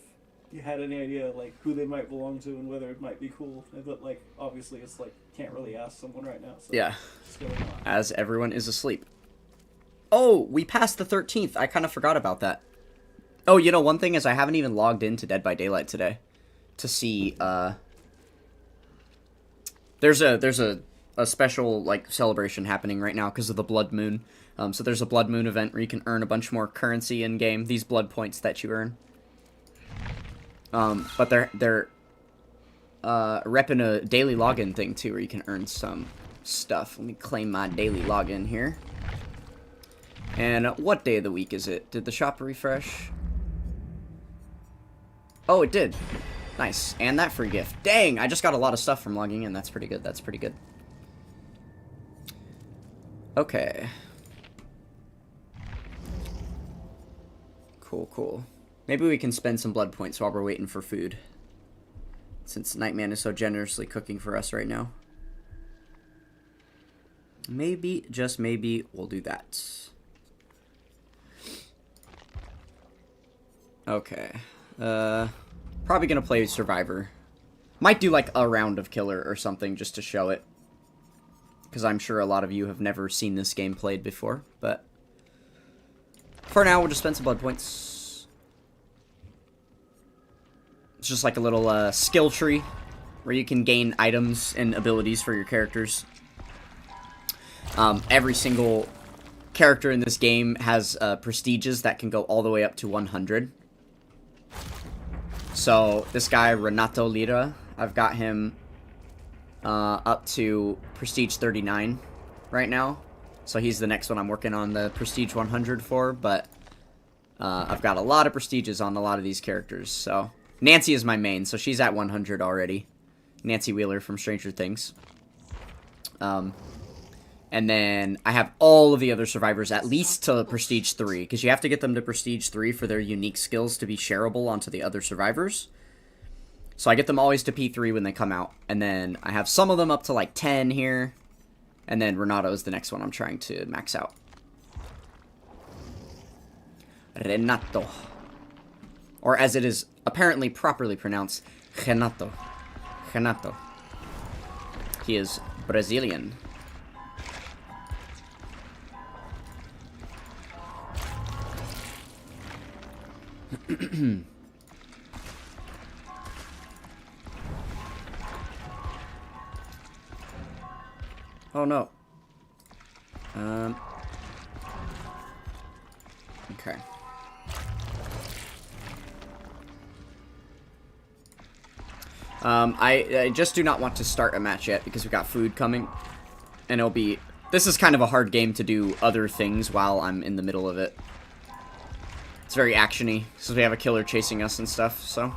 you had any idea, like, who they might belong to and whether it might be cool. But, like, obviously it's, like, can't really ask someone right now. So yeah. Just going on. As everyone is asleep. Oh, we passed the 13th. I kind of forgot about that. Oh, you know, one thing is I haven't even logged into Dead by Daylight today to see, There's a special, like, celebration happening right now because of the Blood Moon. So there's a Blood Moon event where you can earn a bunch more currency in-game, these blood points that you earn. But they're repping a daily login thing too, where you can earn some stuff. Let me claim my daily login here. And what day of the week is it? Did the shop refresh? Oh, it did. Nice. And that free gift. Dang, I just got a lot of stuff from logging in. That's pretty good. That's pretty good. Okay. Cool. Maybe we can spend some blood points while we're waiting for food. Since Nightman is so generously cooking for us right now. Maybe, just maybe, we'll do that. Okay. Probably gonna play Survivor. Might do like a round of Killer or something just to show it. Because I'm sure a lot of you have never seen this game played before. But for now, we'll just spend some blood points. It's just like a little skill tree where you can gain items and abilities for your characters. Every single character in this game has prestiges that can go all the way up to 100. So this guy, Renato Lira, I've got him up to Prestige 39 right now. So he's the next one I'm working on the Prestige 100 for, but I've got a lot of prestiges on a lot of these characters. So Nancy is my main, so she's at 100 already. Nancy Wheeler from Stranger Things. And then I have all of the other survivors at least to Prestige 3, because you have to get them to Prestige 3 for their unique skills to be shareable onto the other survivors. So I get them always to P3 when they come out, and then I have some of them up to like 10 here, and then Renato is the next one I'm trying to max out. Renato. Or as it is apparently properly pronounced, Renato. Renato. He is Brazilian. Oh no. Okay. I just do not want to start a match yet because we got food coming. And it'll be... This is kind of a hard game to do other things while I'm in the middle of it. It's very action-y, since we have a killer chasing us and stuff, so...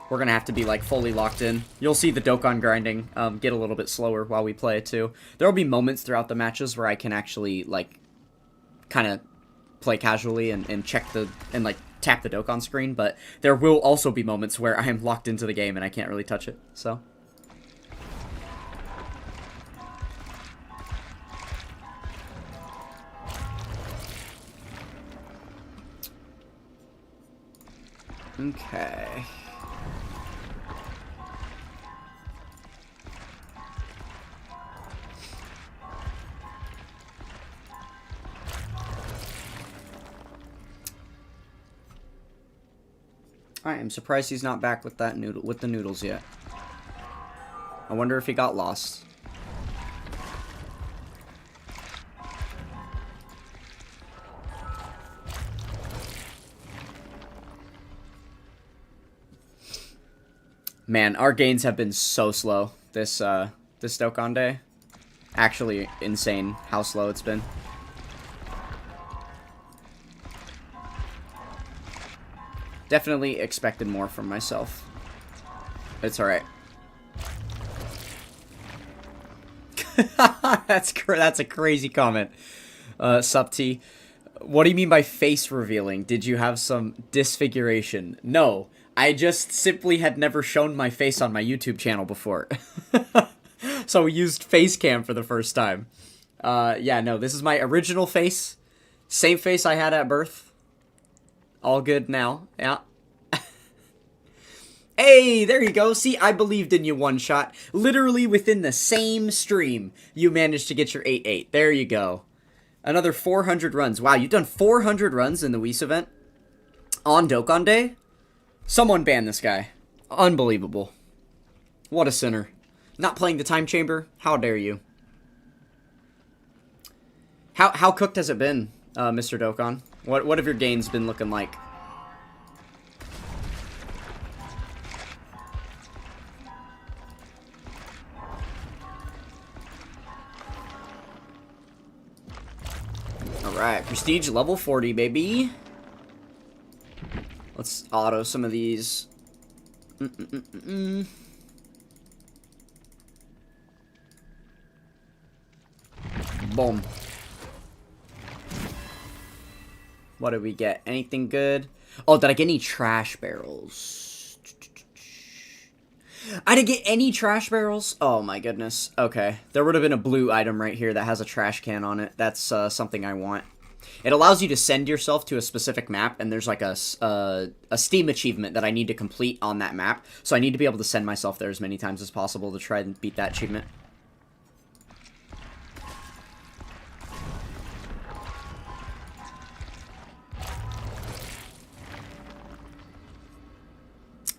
We're gonna have to be, like, fully locked in. You'll see the Dokkan grinding get a little bit slower while we play, too. There'll be moments throughout the matches where I can actually, like, kind of play casually and check the... and, like, tap the Dokkan screen, but there will also be moments where I am locked into the game and I can't really touch it, so... Okay. I am surprised he's not back with that noodle with the noodles yet. I wonder if he got lost. Man, our gains have been so slow this this Dokkan day. Actually insane how slow it's been. Definitely expected more from myself. It's alright. That's a crazy comment. Sup T. What do you mean by face revealing? Did you have some disfiguration? No. I just simply had never shown my face on my YouTube channel before. So we used face cam for the first time. Yeah, no, this is my original face. Same face I had at birth. All good now. Yeah. Hey, there you go. See, I believed in you one shot. Literally within the same stream, you managed to get your 8-8. There you go. Another 400 runs. Wow, you've done 400 runs in the Whis event? On Dokkan Day? Someone ban this guy. Unbelievable. What a sinner. Not playing the time chamber? How dare you? How cooked has it been, Mr. Dokkan? What have your gains been looking like? Alright, prestige level 40, baby. Let's auto some of these. Boom. What did we get? Anything good? Oh, did I get any trash barrels? I didn't get any trash barrels? Oh my goodness. Okay. There would have been a blue item right here that has a trash can on it. That's something I want. It allows you to send yourself to a specific map, and there's like a Steam achievement that I need to complete on that map. So I need to be able to send myself there as many times as possible to try and beat that achievement.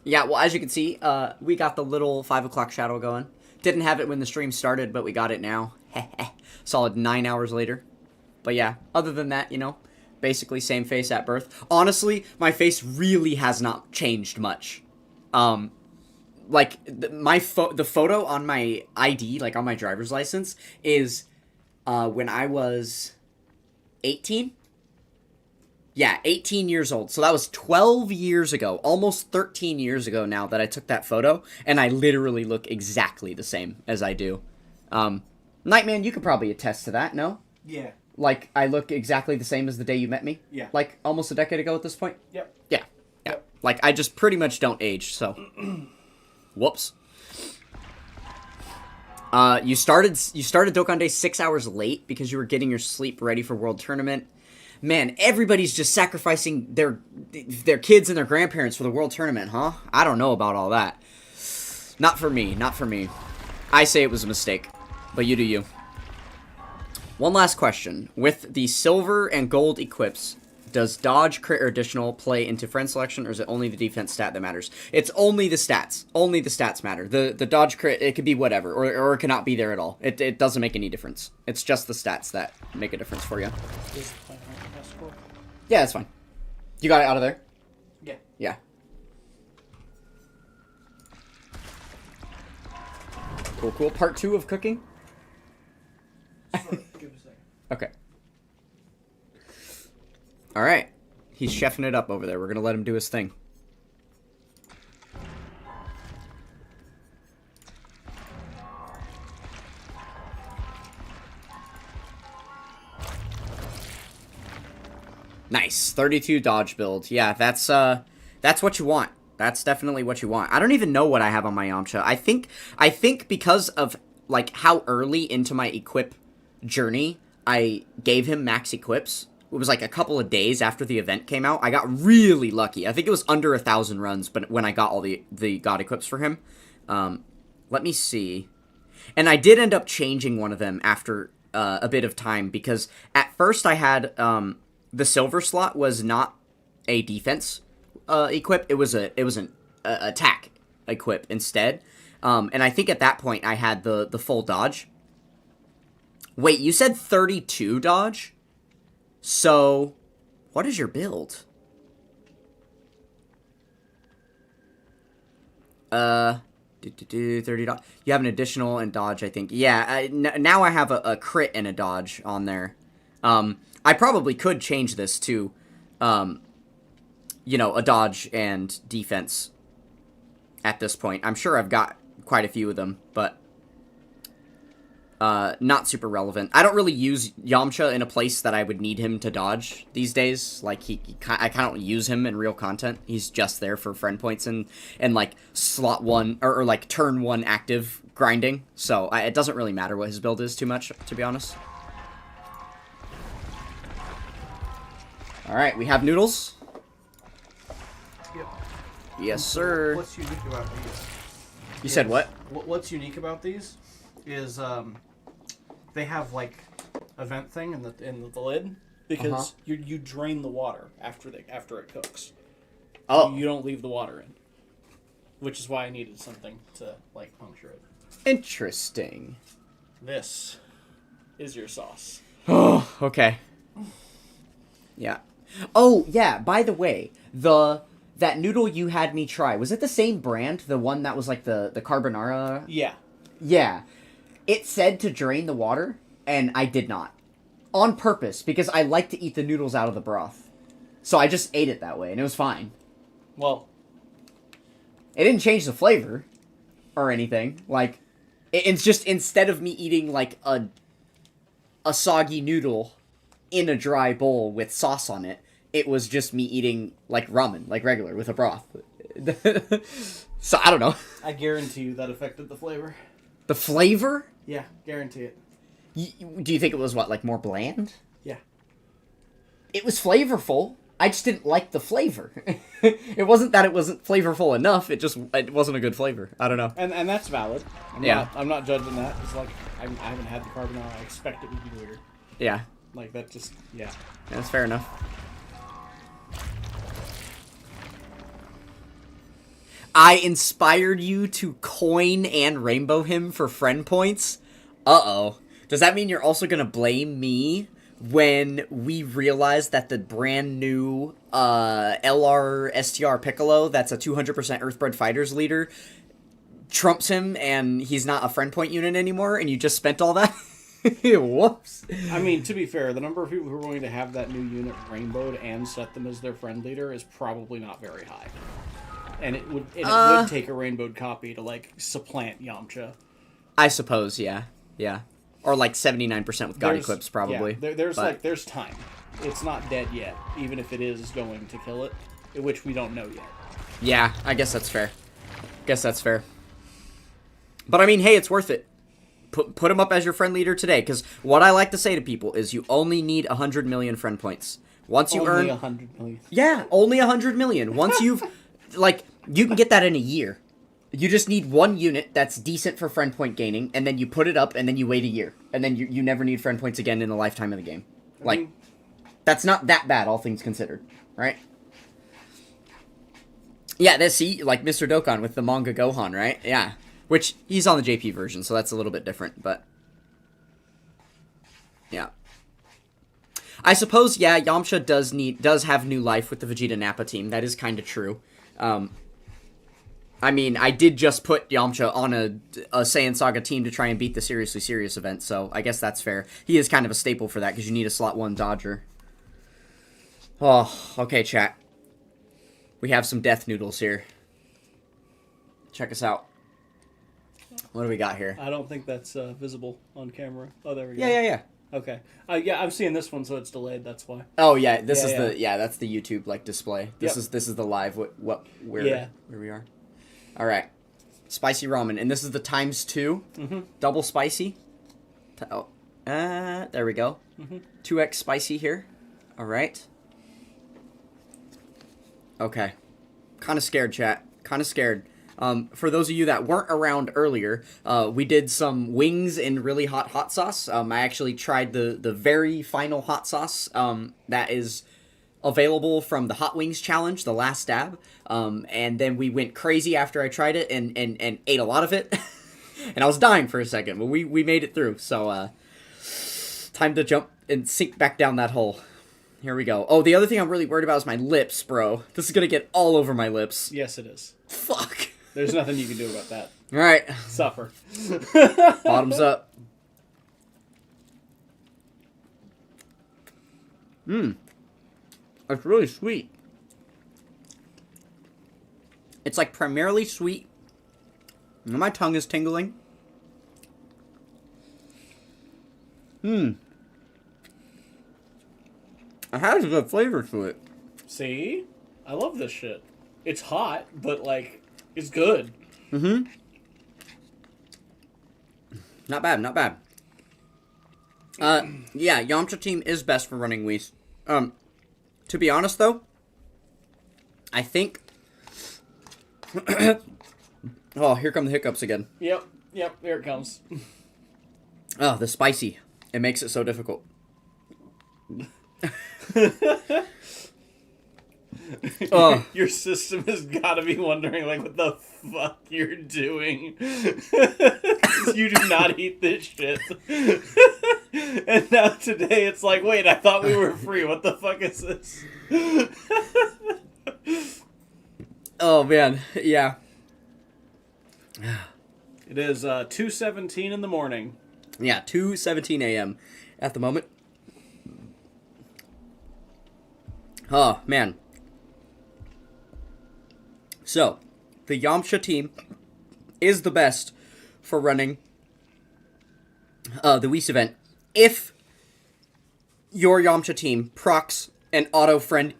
Yeah, well, as you can see, we got the little 5 o'clock shadow going. Didn't have it when the stream started, but we got it now. Solid 9 hours later. But yeah, other than that, you know, basically same face at birth. Honestly, my face really has not changed much. Like, the photo on my ID, like on my driver's license, is when I was 18. Yeah, 18 years old. So that was 12 years ago, almost 13 years ago now that I took that photo, and I literally look exactly the same as I do. Nightman, you could probably attest to that, no? Yeah. Like, I look exactly the same as the day you met me? Yeah. Like, almost a decade ago at this point? Yep. Yeah. Yeah. Yep. Like, I just pretty much don't age, so. Whoops. You started Dokkan Day 6 hours late because you were getting your sleep ready for World Tournament. Man, everybody's just sacrificing their kids and their grandparents for the World Tournament, huh? I don't know about all that. Not for me, not for me. I say it was a mistake, but you do you. One last question. With the silver and gold equips, does dodge, crit, or additional play into friend selection, or is it only the defense stat that matters? It's only the stats. Only the stats matter. The dodge, crit, it could be whatever, or it cannot be there at all. It doesn't make any difference. It's just the stats that make a difference for you. Yeah, that's fine. You got it out of there? Yeah. Yeah. Cool, cool. Part 2 of cooking? Okay. Alright. He's chefing it up over there. We're gonna let him do his thing. Nice. 32 dodge build. Yeah, that's what you want. That's definitely what you want. I don't even know what I have on my Yamcha. I think because of, like, how early into my equip journey I gave him max equips, it was like a couple of days after the event came out, I got really lucky. I think it was under 1,000 runs but when I got all the god equips for him. Let me see. And I did end up changing one of them after a bit of time, because at first I had, the silver slot was not a defense equip. It was an attack equip instead. And I think at that point I had the full dodge. Wait, you said 32 dodge? So, what is your build? 30 dodge. You have an additional and dodge, I think. Yeah, now I have a crit and a dodge on there. I probably could change this to, you know, a dodge and defense at this point. I'm sure I've got quite a few of them, but not super relevant. I don't really use Yamcha in a place that I would need him to dodge these days. Like, I kind of don't use him in real content. He's just there for friend points and like, slot 1, or like, turn 1 active grinding. So, it doesn't really matter what his build is too much, to be honest. Alright, we have noodles. Yep. Yes, sir. What's unique about these? You said what? What's unique about these is they have like a vent thing in the lid, because you drain the water after it cooks. Oh, you don't leave the water in, which is why I needed something to like puncture it. Interesting. This is your sauce. Oh, okay. Yeah. Oh, yeah, by the way, that noodle you had me try, was it the same brand? The one that was like the carbonara? Yeah. Yeah. It said to drain the water, and I did not. On purpose, because I like to eat the noodles out of the broth. So I just ate it that way, and it was fine. Well, it didn't change the flavor or anything. Like, it's just, instead of me eating like a soggy noodle in a dry bowl with sauce on it, it was just me eating like ramen, like regular, with a broth. So I don't know. I guarantee you that affected the flavor. The flavor? Yeah, guarantee it. Do you think it was what, like more bland? Yeah. It was flavorful. I just didn't like the flavor. It wasn't that it wasn't flavorful enough. It wasn't a good flavor. I don't know. And that's valid. I'm not judging that. It's like I haven't had the carbonara. I expect it would be weird. Yeah. Like that just That's fair enough. I inspired you to coin and rainbow him for friend points? Uh-oh. Does that mean you're also gonna blame me when we realize that the brand new LR STR Piccolo, that's a 200% Earthbred Fighters leader, trumps him and he's not a friend point unit anymore, and you just spent all that? Whoops. I mean, to be fair, the number of people who are going to have that new unit rainbowed and set them as their friend leader is probably not very high. And it would take a rainbowed copy to, like, supplant Yamcha. I suppose, yeah. Yeah. Or, like, 79% with God equips, probably. Yeah, there's time. It's not dead yet, even if it is going to kill it, which we don't know yet. Yeah, I guess that's fair. But, I mean, hey, it's worth it. Put him up as your friend leader today, because what I like to say to people is you only need 100 million friend points. Once you earn... Only 100 million. Yeah, only 100 million. Once you've... Like, you can get that in a year. You just need one unit that's decent for friend point gaining, and then you put it up, and then you wait a year. And then you never need friend points again in the lifetime of the game. Like, that's not that bad, all things considered. Right? Yeah, see, like Mr. Dokkan with the manga Gohan, right? Yeah. Which, he's on the JP version, so that's a little bit different, but... Yeah. I suppose, yeah, Yamcha does have new life with the Vegeta Nappa team. That is kind of true. I mean, I did just put Yamcha on a Saiyan Saga team to try and beat the Seriously Serious event, so I guess that's fair. He is kind of a staple for that, because you need a slot 1 dodger. Oh, okay, chat. We have some death noodles here. Check us out. What do we got here? I don't think that's visible on camera. Oh, there we go. Yeah. Okay. Yeah, I'm seeing this one, so it's delayed. That's why. Oh yeah, this is the that's the YouTube like display. This is the live where we are. All right, spicy ramen, and this is the ×2, double spicy. There we go. 2x spicy here. All right. Okay. Kind of scared, chat. Kind of scared. For those of you that weren't around earlier, we did some wings in really hot sauce. I actually tried the very final hot sauce that is available from the Hot Wings Challenge, the last dab. And then we went crazy after I tried it and ate a lot of it. And I was dying for a second, but we made it through. So time to jump and sink back down that hole. Here we go. Oh, the other thing I'm really worried about is my lips, bro. This is going to get all over my lips. Yes, it is. Fuck. There's nothing you can do about that. All right. Suffer. Bottoms up. It's really sweet. It's like primarily sweet. And my tongue is tingling. It has a good flavor to it. See? I love this shit. It's hot, but, like, it's good. Not bad, not bad. Yeah, Yamcha team is best for running Whis. To be honest, though, I think... Oh, here come the hiccups again. Yep, here it comes. Oh, the spicy. It makes it so difficult. Your system has got to be wondering, like, what the fuck you're doing. You do not eat this shit. And now today it's like, wait, I thought we were free. What the fuck is this? Oh, man. Yeah. It is 2:17 in the morning. Yeah, 2:17 a.m. at the moment. Oh, man. So, the Yamcha team is the best for running the Whis event if your Yamcha team procs an auto-friend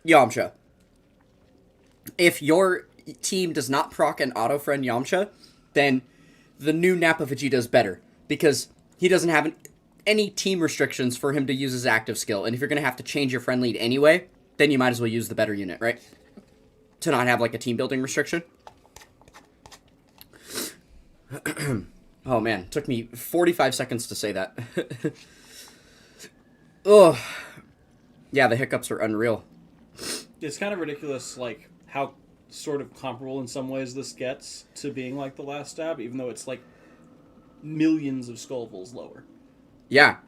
Yamcha. If your team does not proc an auto-friend Yamcha, then the new Nappa Vegeta is better, because he doesn't have any team restrictions for him to use his active skill, and if you're going to have to change your friend lead anyway, then you might as well use the better unit, right? To not have, like, a team building restriction. Oh, man. It took me 45 seconds to say that. Ugh. Yeah, the hiccups are unreal. It's kind of ridiculous, like, how sort of comparable in some ways this gets to being like the last stab, even though it's, like, millions of Scovilles lower. Yeah.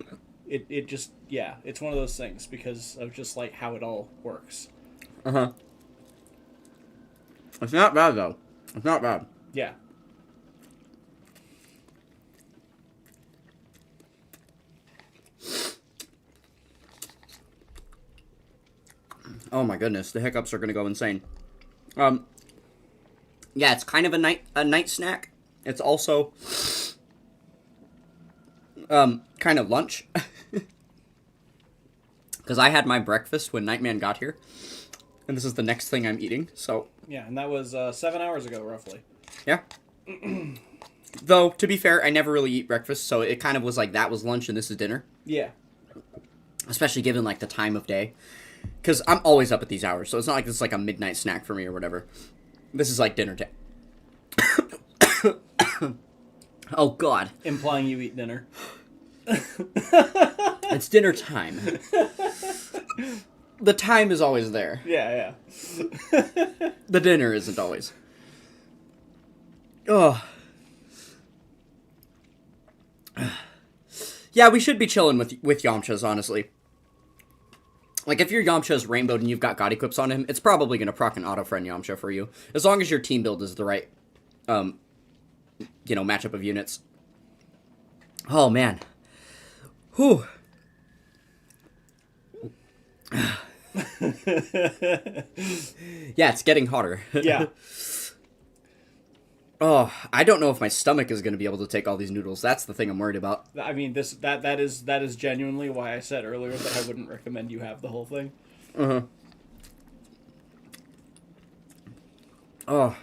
It just, yeah, it's one of those things because of just, like, how it all works. Uh-huh. It's not bad, though. It's not bad. Yeah. Oh my goodness, the hiccups are gonna go insane. Yeah, it's kind of a night snack. It's also kind of lunch. Because I had my breakfast when Nightman got here. And this is the next thing I'm eating, so... Yeah, and that was 7 hours ago, roughly. Yeah. Though, to be fair, I never really eat breakfast, so it kind of was like that was lunch and this is dinner. Yeah. Especially given, like, the time of day. Because I'm always up at these hours, so it's not like this is like a midnight snack for me or whatever. This is like dinner time. Oh, God. Implying you eat dinner. It's dinner time. The time is always there. Yeah. The dinner isn't always. Oh. Yeah, we should be chilling with Yamchas, honestly. Like, if your Yamcha's rainbowed and you've got God equips on him, it's probably going to proc an auto-friend Yamcha for you. As long as your team build is the right, matchup of units. Oh, man. Whew. Yeah, it's getting hotter. Yeah. Oh, I don't know if my stomach is going to be able to take all these noodles. That's the thing I'm worried about. I mean, that is genuinely why I said earlier that I wouldn't recommend you have the whole thing. Uh-huh. Oh.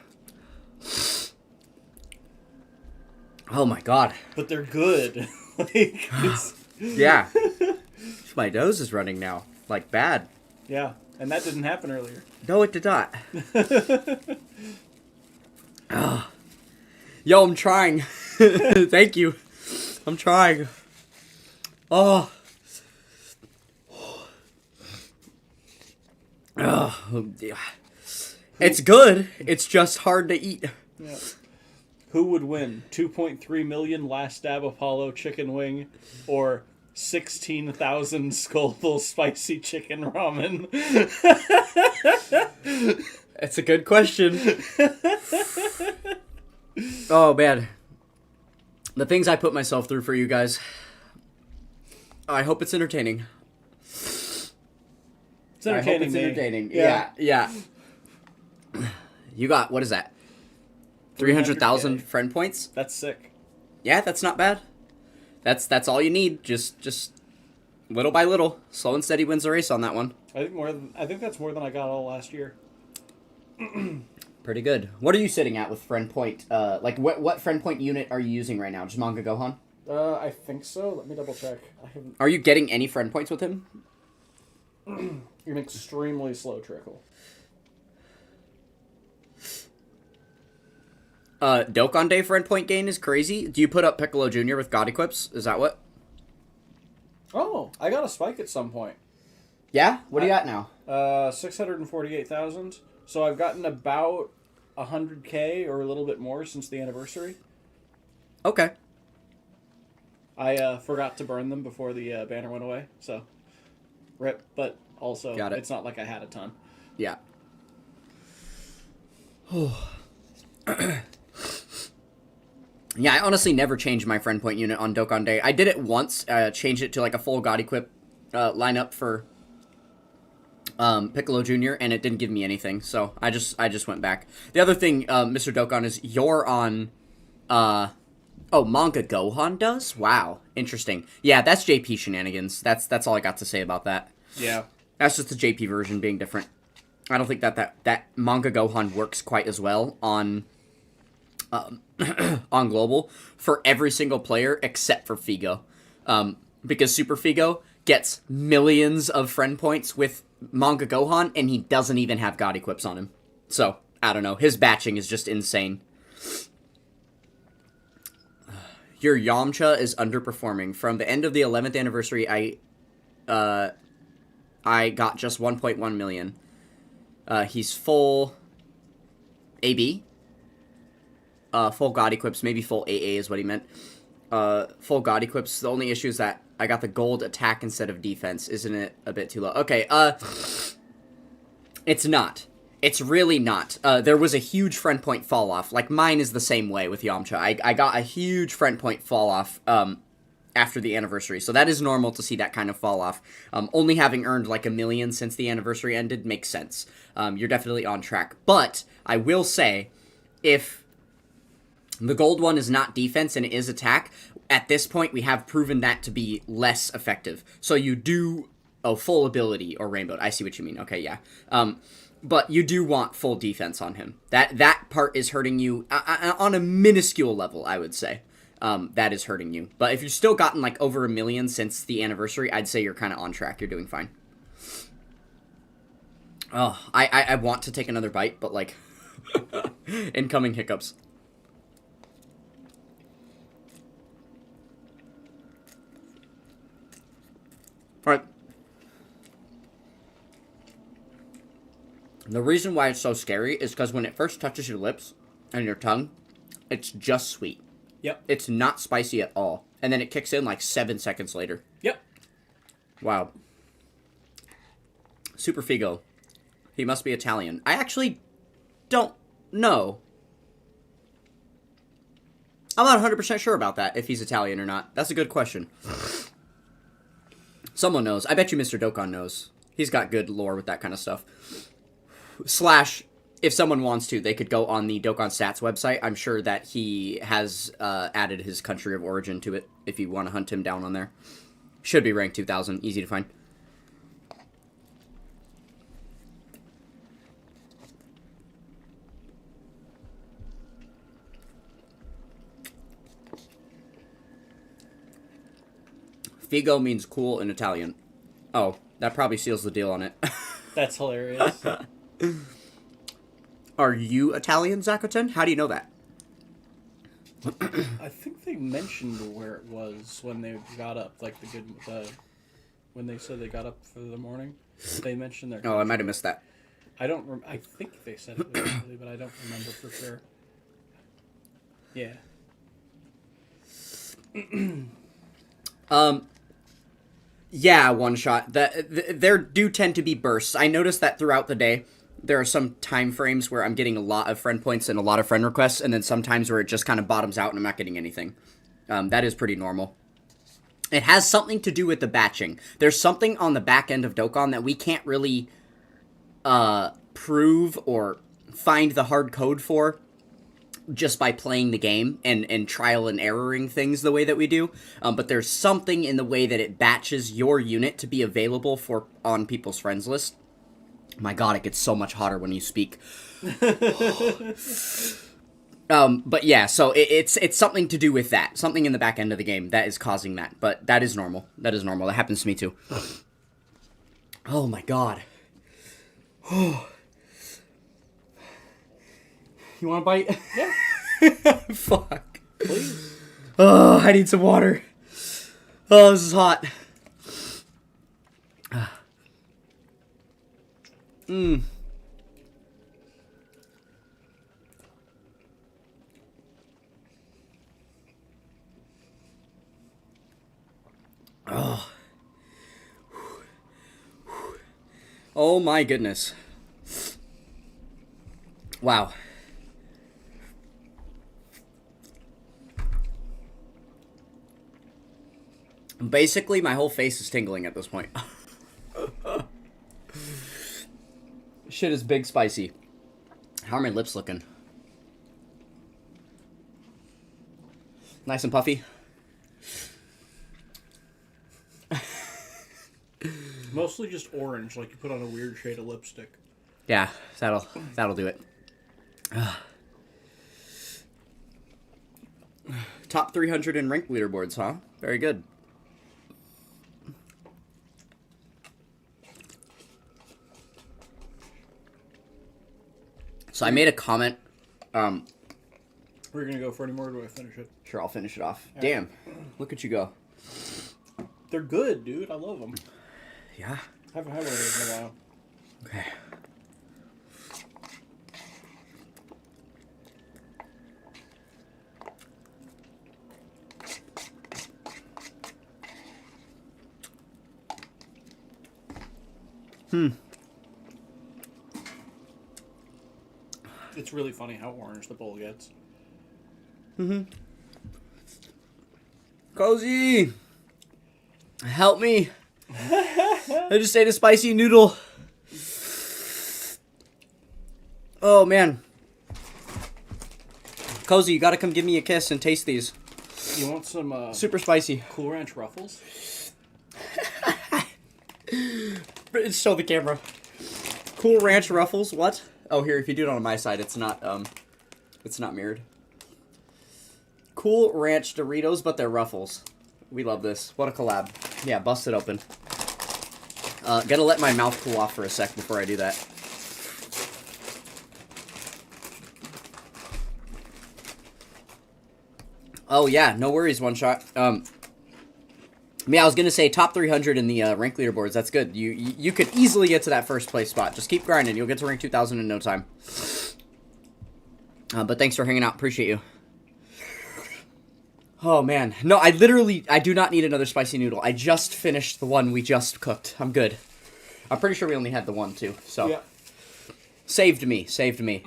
Oh my god. But they're good. Yeah. My nose is running now. Like, bad. Yeah, and that didn't happen earlier. No, it did not. Oh. Yo, I'm trying. Thank you. I'm trying. Oh. Oh. It's good. It's just hard to eat. Yeah. Who would win? 2.3 million Last Stab Apollo chicken wing, or 16,000 Skullful spicy chicken ramen? That's a good question. Oh, man. The things I put myself through for you guys. I hope it's entertaining. It's entertaining. I hope it's entertaining. Yeah. You got, what is that? 300,000 friend points? That's sick. Yeah, that's not bad. That's all you need. Just little by little. Slow and steady wins the race on that one. I think that's more than I got all last year. Pretty good. What are you sitting at with friend point? What friend point unit are you using right now? Just Manga Gohan? I think so. Let me double check. Are you getting any friend points with him? An extremely slow trickle. Dokkan Day friend point gain is crazy. Do you put up Piccolo Jr. with God equips? Is that what? Oh, I got a spike at some point. Yeah? What do you got now? 648,000. So I've gotten about 100k or a little bit more since the anniversary. Okay. I forgot to burn them before the banner went away, so rip. But also, it's not like I had a ton. Yeah. Yeah, I honestly never changed my friend point unit on Dokkan Day. I did it once, changed it to like a full God equip lineup for Piccolo Jr., and it didn't give me anything, so I just went back. The other thing, Mr. Dokkan, is you're on, Manga Gohan does? Wow, interesting. Yeah, that's JP shenanigans. That's all I got to say about that. Yeah. That's just the JP version being different. I don't think that Manga Gohan works quite as well on on global for every single player except for Figo, because Super Figo gets millions of friend points with Manga Gohan, and he doesn't even have God equips on him. So I don't know. His batching is just insane. Your Yamcha is underperforming. From the end of the 11th anniversary, I got just 1.1 million. He's full AB. Full God equips, maybe full AA is what he meant. Full God equips. The only issue is that I got the gold attack instead of defense. Isn't it a bit too low? Okay, it's not. It's really not. There was a huge friend point fall off. Like, mine is the same way with Yamcha. I got a huge friend point fall off, after the anniversary. So that is normal to see that kind of fall off. Only having earned like 1 million since the anniversary ended makes sense. You're definitely on track. But I will say, if the gold one is not defense and it is attack, at this point we have proven that to be less effective. So you do full ability or rainbow. I see what you mean. Okay, yeah. But you do want full defense on him. That part is hurting you on a minuscule level, I would say. That is hurting you. But if you've still gotten like over 1 million since the anniversary, I'd say you're kind of on track. You're doing fine. Oh, I want to take another bite, but like incoming hiccups. All right. The reason why it's so scary is because when it first touches your lips and your tongue, it's just sweet. Yep. It's not spicy at all. And then it kicks in like 7 seconds later. Yep. Wow. Super Figo. He must be Italian. I actually don't know. I'm not 100% sure about that, if he's Italian or not. That's a good question. Someone knows. I bet you Mr. Dokkan knows. He's got good lore with that kind of stuff. Slash, if someone wants to, they could go on the Dokkan Stats website. I'm sure that he has added his country of origin to it, if you want to hunt him down on there. Should be ranked 2,000. Easy to find. Figo means cool in Italian. Oh, that probably seals the deal on it. That's hilarious. Are you Italian, Zakoten? How do you know that? I think they mentioned where it was when they got up, like when they said they got up for the morning. They mentioned their. Oh, I might have missed that. I don't. I think they said it eventually, but I don't remember for sure. Yeah. Yeah, one shot. There do tend to be bursts. I noticed that throughout the day. There are some time frames where I'm getting a lot of friend points and a lot of friend requests, and then sometimes where it just kind of bottoms out and I'm not getting anything. That is pretty normal. It has something to do with the batching. There's something on the back end of Dokkan that we can't really prove or find the hard code for just by playing the game and trial and erroring things the way that we do. But there's something in the way that it batches your unit to be available for on people's friends list. My god, it gets so much hotter when you speak. But yeah, so it's something to do with that. Something in the back end of the game that is causing that. But that is normal. That is normal. That happens to me too. Oh my god. You want a bite? Yeah. Fuck. Please. Oh, I need some water. Oh, this is hot. Mmm. Oh. Oh my goodness. Wow. Basically, my whole face is tingling at this point. Shit is big spicy. How are my lips looking? Nice and puffy. Mostly just orange, like you put on a weird shade of lipstick. Yeah, that'll do it. Top 300 in rank leaderboards, huh? Very good. So I made a comment. We're gonna go for any more, or do I finish it? Sure, I'll finish it off. Damn, look at you go. They're good, dude. I love them. Yeah. I haven't had one of those in a while. Okay. It's really funny how orange the bowl gets. Cozy! Help me! I just ate a spicy noodle. Oh, man. Cozy, you gotta come give me a kiss and taste these. You want some, super spicy. Cool Ranch Ruffles? Show the camera. Cool Ranch Ruffles, what? Oh, here, if you do it on my side, it's not mirrored. Cool Ranch Doritos, but they're Ruffles. We love this. What a collab. Yeah, bust it open. Gotta let my mouth cool off for a sec before I do that. Oh, yeah, no worries, one shot. Yeah, I was gonna say top 300 in the rank leaderboards. That's good. You could easily get to that first place spot. Just keep grinding. You'll get to rank 2,000 in no time. But thanks for hanging out. Appreciate you. Oh, man. No, I do not need another spicy noodle. I just finished the one we just cooked. I'm good. I'm pretty sure we only had the one, too. So, Yeah. saved me. Saved me.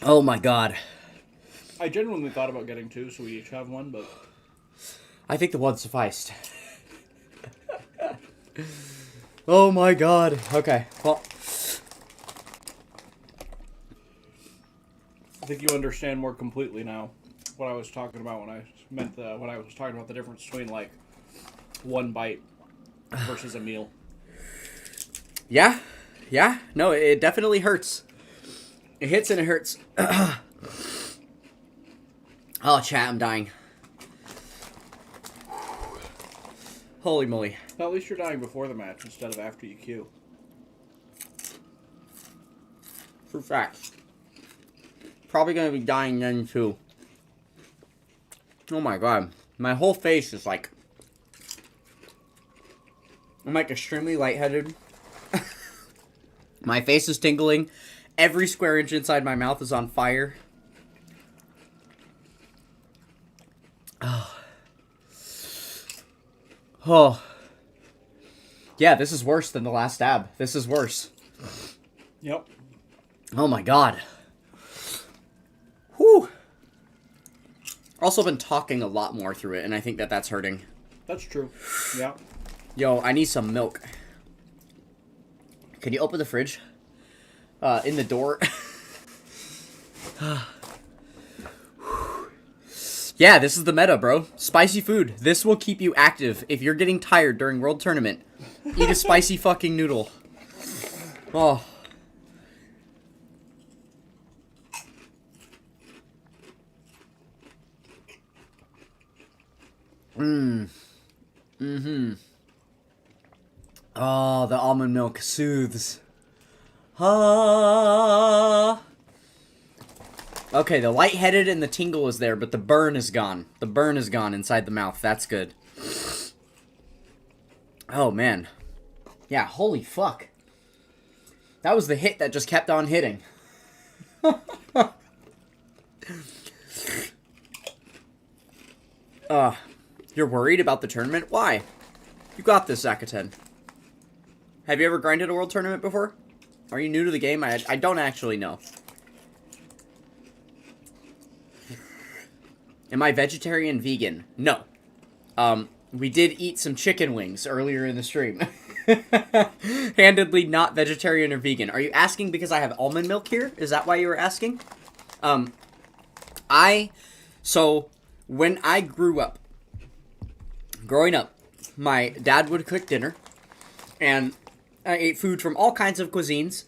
Oh, my God. I genuinely thought about getting 2, so we each have one, but... I think the one sufficed. Oh, my God. Okay, well... I think you understand more completely now what I was talking about when I was talking about the difference between, like, one bite versus a meal. Yeah. Yeah. No, it definitely hurts. It hits and it hurts. Oh, chat, I'm dying. Holy moly. Well, at least you're dying before the match instead of after you queue. True fact. Probably gonna be dying then, too. Oh my god. My whole face is like... I'm like extremely lightheaded. My face is tingling. Every square inch inside my mouth is on fire. Oh. Oh. Yeah, this is worse than the last stab. This is worse. Yep. Oh my god. Whew. Also been talking a lot more through it, and I think that that's hurting. That's true. Yeah. Yo, I need some milk. Can you open the fridge? In the door. Yeah, this is the meta, bro. Spicy food. This will keep you active. If you're getting tired during World Tournament, eat a spicy fucking noodle. Oh. Oh, the almond milk soothes. Ah. Okay, the lightheaded and the tingle is there, but the burn is gone. The burn is gone inside the mouth. That's good. Oh, man. Yeah, holy fuck. That was the hit that just kept on hitting. You're worried about the tournament? Why? You got this, Zakaten. Have you ever grinded a world tournament before? Are you new to the game? I don't actually know. Am I vegetarian vegan? No. We did eat some chicken wings earlier in the stream. Handedly not vegetarian or vegan. Are you asking because I have almond milk here? Is that why you were asking? So, when I growing up, my dad would cook dinner, and I ate food from all kinds of cuisines,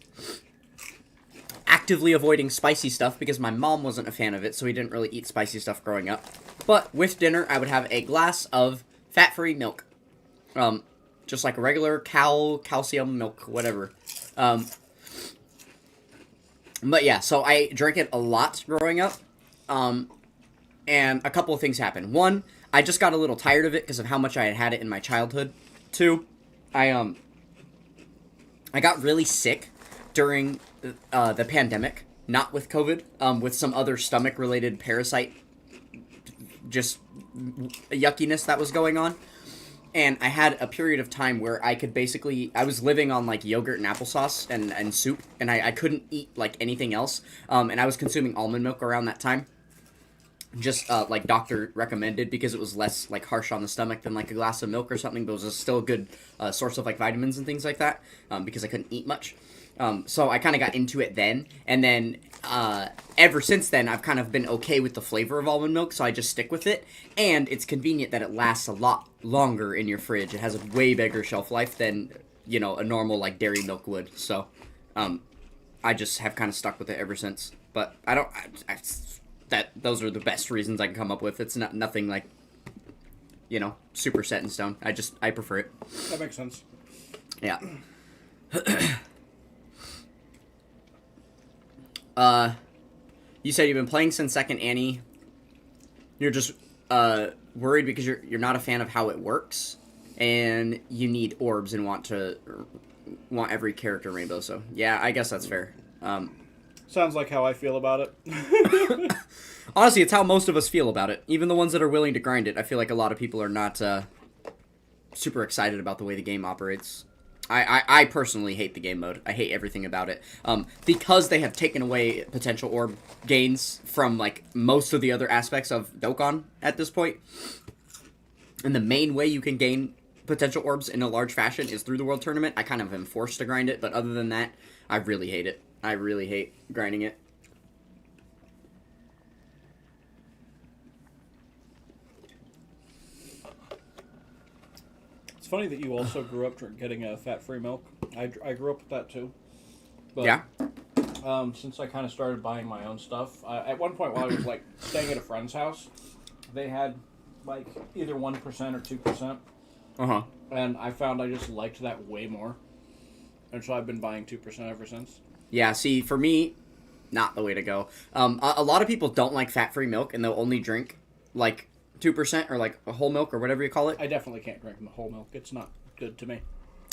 actively avoiding spicy stuff because my mom wasn't a fan of it, so we didn't really eat spicy stuff growing up. But with dinner, I would have a glass of fat-free milk. Just like a regular calcium milk, whatever. But yeah, so I drank it a lot growing up. And a couple of things happened. One, I just got a little tired of it because of how much I had had it in my childhood. Two, I got really sick during the pandemic. Not with COVID, with some other stomach-related parasite just yuckiness that was going on. And I had a period of time where I could basically... I was living on, like, yogurt and applesauce and soup, and I couldn't eat, like, anything else. And I was consuming almond milk around that time. Just, like, doctor recommended, because it was less, like, harsh on the stomach than, like, a glass of milk or something, but it was still a good source of, like, vitamins and things like that, because I couldn't eat much. So I kind of got into it then, and then ever since then, I've kind of been okay with the flavor of almond milk, so I just stick with it, and it's convenient that it lasts a lot longer in your fridge. It has a way bigger shelf life than, you know, a normal, like, dairy milk would, so I just have kind of stuck with it ever since. But I don't... those are the best reasons I can come up with. It's nothing, like, you know, super set in stone. I prefer it. That makes sense. Yeah. You said you've been playing since Second Annie. You're just worried because you're not a fan of how it works, and you need orbs and want every character rainbow. So yeah, I guess that's fair. Sounds like how I feel about it. Honestly, it's how most of us feel about it. Even the ones that are willing to grind it. I feel like a lot of people are not super excited about the way the game operates. I personally hate the game mode. I hate everything about it. Because they have taken away potential orb gains from, like, most of the other aspects of Dokkan at this point. And the main way you can gain potential orbs in a large fashion is through the World Tournament. I kind of am forced to grind it, but other than that, I really hate it. I really hate grinding it. It's funny that you also grew up getting fat-free milk. I grew up with that too. But, yeah? Since I kind of started buying my own stuff, at one point while I was, like, staying at a friend's house, they had, like, either 1% or 2%. Uh-huh. And I found I just liked that way more. And so I've been buying 2% ever since. Yeah, see, for me, not the way to go. A lot of people don't like fat-free milk, and they'll only drink, like, 2% or, like, a whole milk or whatever you call it. I definitely can't drink the whole milk. It's not good to me.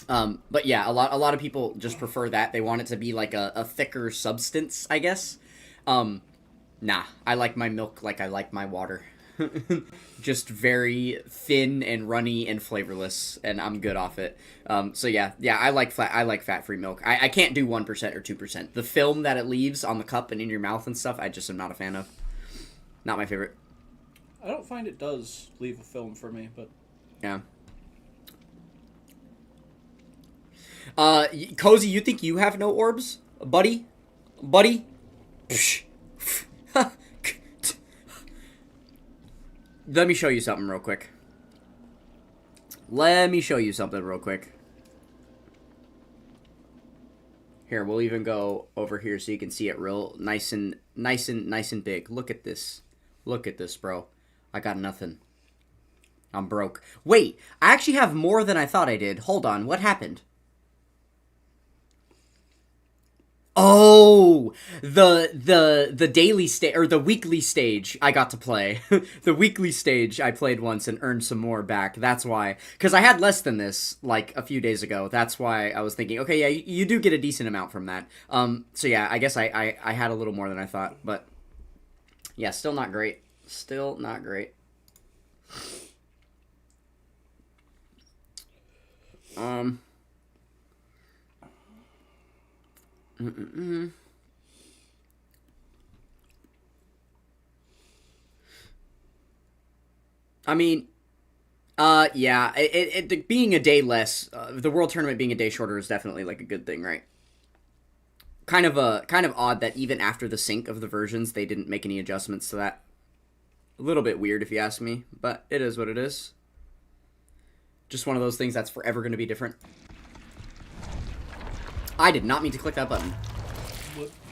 But yeah, a lot of people just prefer that. They want it to be, like, a thicker substance, I guess. Nah, I like my milk like I like my water. Just very thin and runny and flavorless, and I'm good off it. So yeah, I like fat-free milk. I can't do 1% or 2%. The film that it leaves on the cup and in your mouth and stuff, I just am not a fan of. Not my favorite. I don't find it does leave a film for me, but yeah. Cozy, you think you have no orbs, buddy? Let me show you something real quick. Here, we'll even go over here so you can see it real nice and big. Look at this. Look at this, bro. I got nothing. I'm broke. Wait, I actually have more than I thought I did. Hold on, what happened? Oh, the daily stage or the weekly stage I got to play. The weekly stage I played once and earned some more back. That's why, because I had less than this like a few days ago. That's why I was thinking, okay, yeah, you do get a decent amount from that. So yeah, I guess I had a little more than I thought, but yeah, still not great. Still not great. I mean, yeah, it being a day less, the World Tournament being a day shorter is definitely like a good thing, right? Kind of odd that even after the sync of the versions, they didn't make any adjustments to that. A little bit weird if you ask me, but it is what it is. Just one of those things that's forever going to be different. I did not mean to click that button.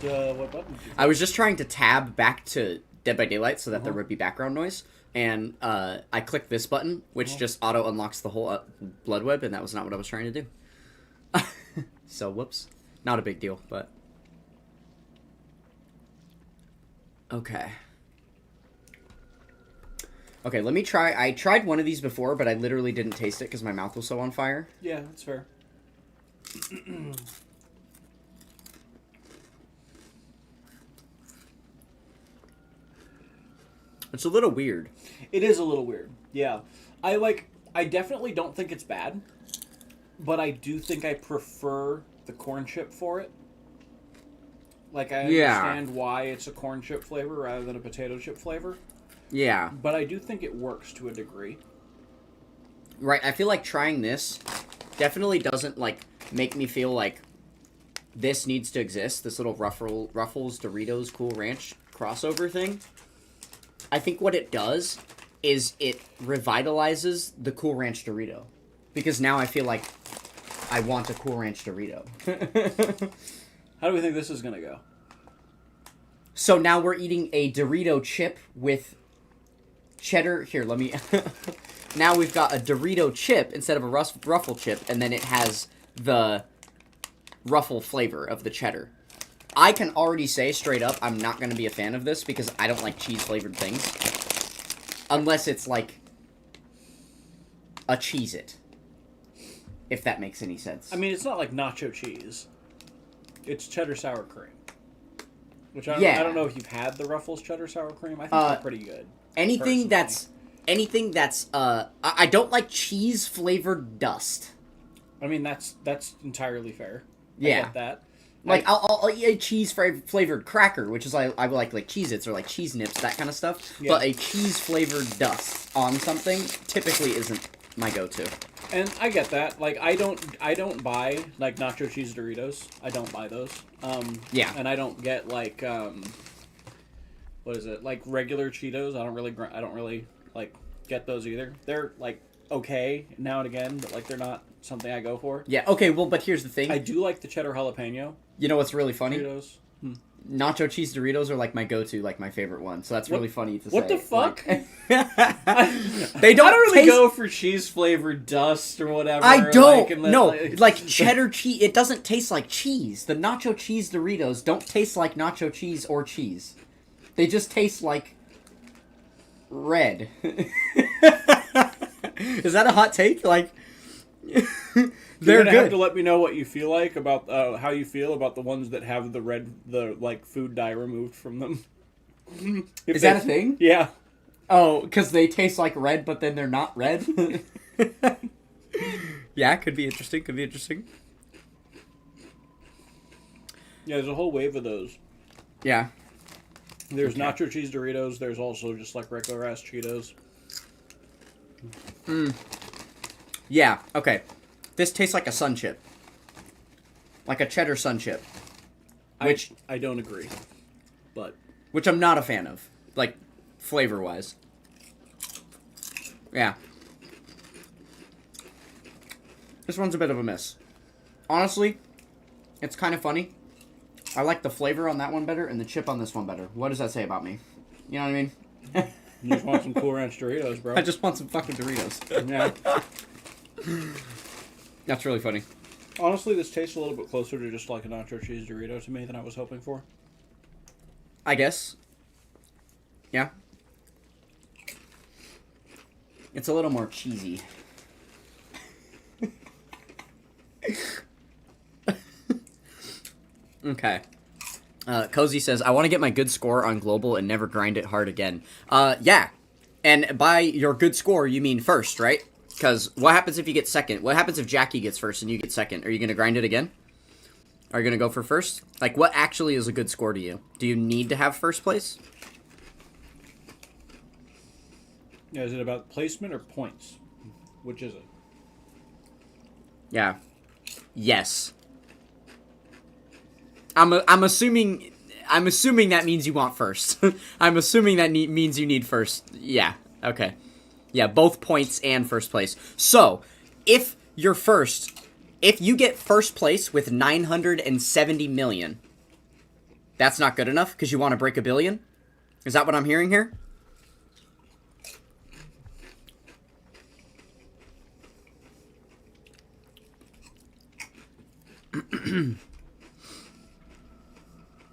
What button? I was just trying to tab back to Dead by Daylight so that there would be background noise, and I clicked this button, which just auto unlocks the whole blood web, and that was not what I was trying to do. So, whoops. Not a big deal, but... Okay. Okay, let me try... I tried one of these before, but I literally didn't taste it because my mouth was so on fire. Yeah, that's fair. It's a little weird. It is a little weird. Yeah. I definitely don't think it's bad, but I do think I prefer the corn chip for it. Like, I understand why it's a corn chip flavor rather than a potato chip flavor. Yeah. But I do think it works to a degree. Right, I feel like trying this definitely doesn't, like, make me feel like this needs to exist, this little Ruffles Doritos Cool Ranch crossover thing. I think what it does is it revitalizes the Cool Ranch Dorito. Because now I feel like I want a Cool Ranch Dorito. How do we think this is going to go? So now we're eating a Dorito chip with cheddar. Here, let me... Now we've got a Dorito chip instead of a Ruffle chip, and then it has the Ruffle flavor of the cheddar. I can already say straight up I'm not going to be a fan of this because I don't like cheese-flavored things. Unless it's like a Cheez-It. If that makes any sense. I mean, it's not like nacho cheese. It's cheddar sour cream. Which I don't know if you've had the Ruffles cheddar sour cream. I think they're pretty good. Anything that's I don't like cheese flavored dust. I mean, that's entirely fair. Yeah. I get that. Like, I'll eat a cheese flavored cracker, which is I like Cheez-Its or like cheese nips, that kind of stuff. Yeah. But a cheese flavored dust on something typically isn't my go-to. And I get that. Like, I don't buy like nacho cheese Doritos. I don't buy those. Yeah. And I don't get like what is it? Like regular Cheetos. I don't really like get those either. They're like okay now and again, but like they're not something I go for. Yeah. Okay. Well, but here's the thing. I do like the cheddar jalapeno. You know what's really funny? Cheetos. Nacho cheese Doritos are like my go-to, like my favorite one. So that's really funny to say. What the fuck? Like, I don't really go for cheese flavored dust or whatever. I don't. Like, like cheddar cheese. It doesn't taste like cheese. The nacho cheese Doritos don't taste like nacho cheese or cheese. They just taste like red. Is that a hot take? Like, they're gonna have to let me know what you feel like about how you feel about the ones that have the like food dye removed from them. Is that a thing? Yeah. Oh, because they taste like red, but then they're not red. Yeah, could be interesting. Yeah, there's a whole wave of those. Yeah. There's nacho cheese Doritos. There's also just like regular ass Cheetos. Yeah. Okay. This tastes like a sun chip. Like a cheddar sun chip. Which I don't agree. But which I'm not a fan of. Like, flavor-wise. Yeah. This one's a bit of a miss. Honestly, it's kind of funny. I like the flavor on that one better and the chip on this one better. What does that say about me? You know what I mean? You just want some Cool Ranch Doritos, bro. I just want some fucking Doritos. Yeah. That's really funny. Honestly, this tastes a little bit closer to just like a nacho cheese Dorito to me than I was hoping for. I guess. Yeah. It's a little more cheesy. Okay. Cozy says, I want to get my good score on global and never grind it hard again. Yeah. And by your good score, you mean first, right? Because what happens if you get second? What happens if Jackie gets first and you get second? Are you going to grind it again? Are you going to go for first? Like, what actually is a good score to you? Do you need to have first place? Yeah, is it about placement or points? Which is it? Yeah. Yes. I'm assuming that means you want first. I'm assuming that means you need first. Yeah. Okay. Yeah, both points and first place. So, if you're first, if you get first place with 970 million, that's not good enough because you want to break 1 billion? Is that what I'm hearing here?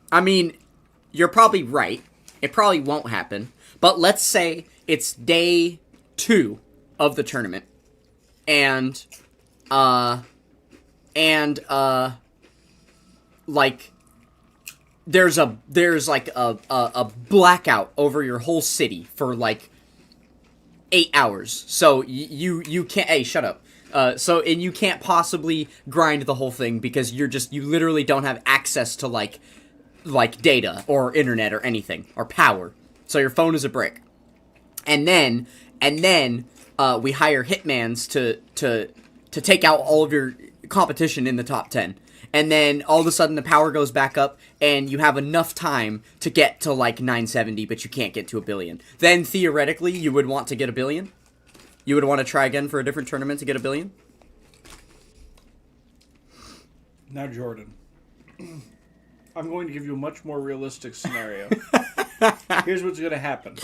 I mean, you're probably right. It probably won't happen. But let's say it's day 2 of the tournament. And, like, there's like a blackout over your whole city for, like, 8 hours. So you can't, hey, shut up. And you can't possibly grind the whole thing because you literally don't have access to, like data or internet or anything or power. So your phone is a brick. And then we hire hitmans to take out all of your competition in the top 10. And then all of a sudden the power goes back up and you have enough time to get to like 970, but you can't get to 1 billion. Then theoretically you would want to get 1 billion. You would want to try again for a different tournament to get 1 billion. Now, Jordan, I'm going to give you a much more realistic scenario. Here's what's going to happen.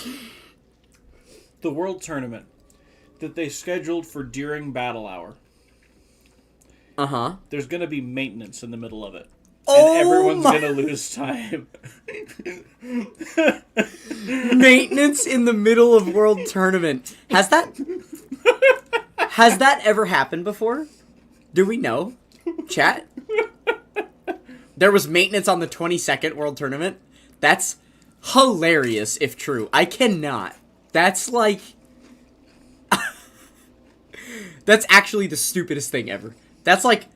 The World Tournament that they scheduled for during Battle Hour. Uh-huh. There's going to be maintenance in the middle of it. Oh, and everyone's going to lose time. Maintenance in the middle of World Tournament. Has that ever happened before? Do we know? Chat? There was maintenance on the 22nd World Tournament. That's hilarious if true. I cannot. That's like... That's actually the stupidest thing ever. That's like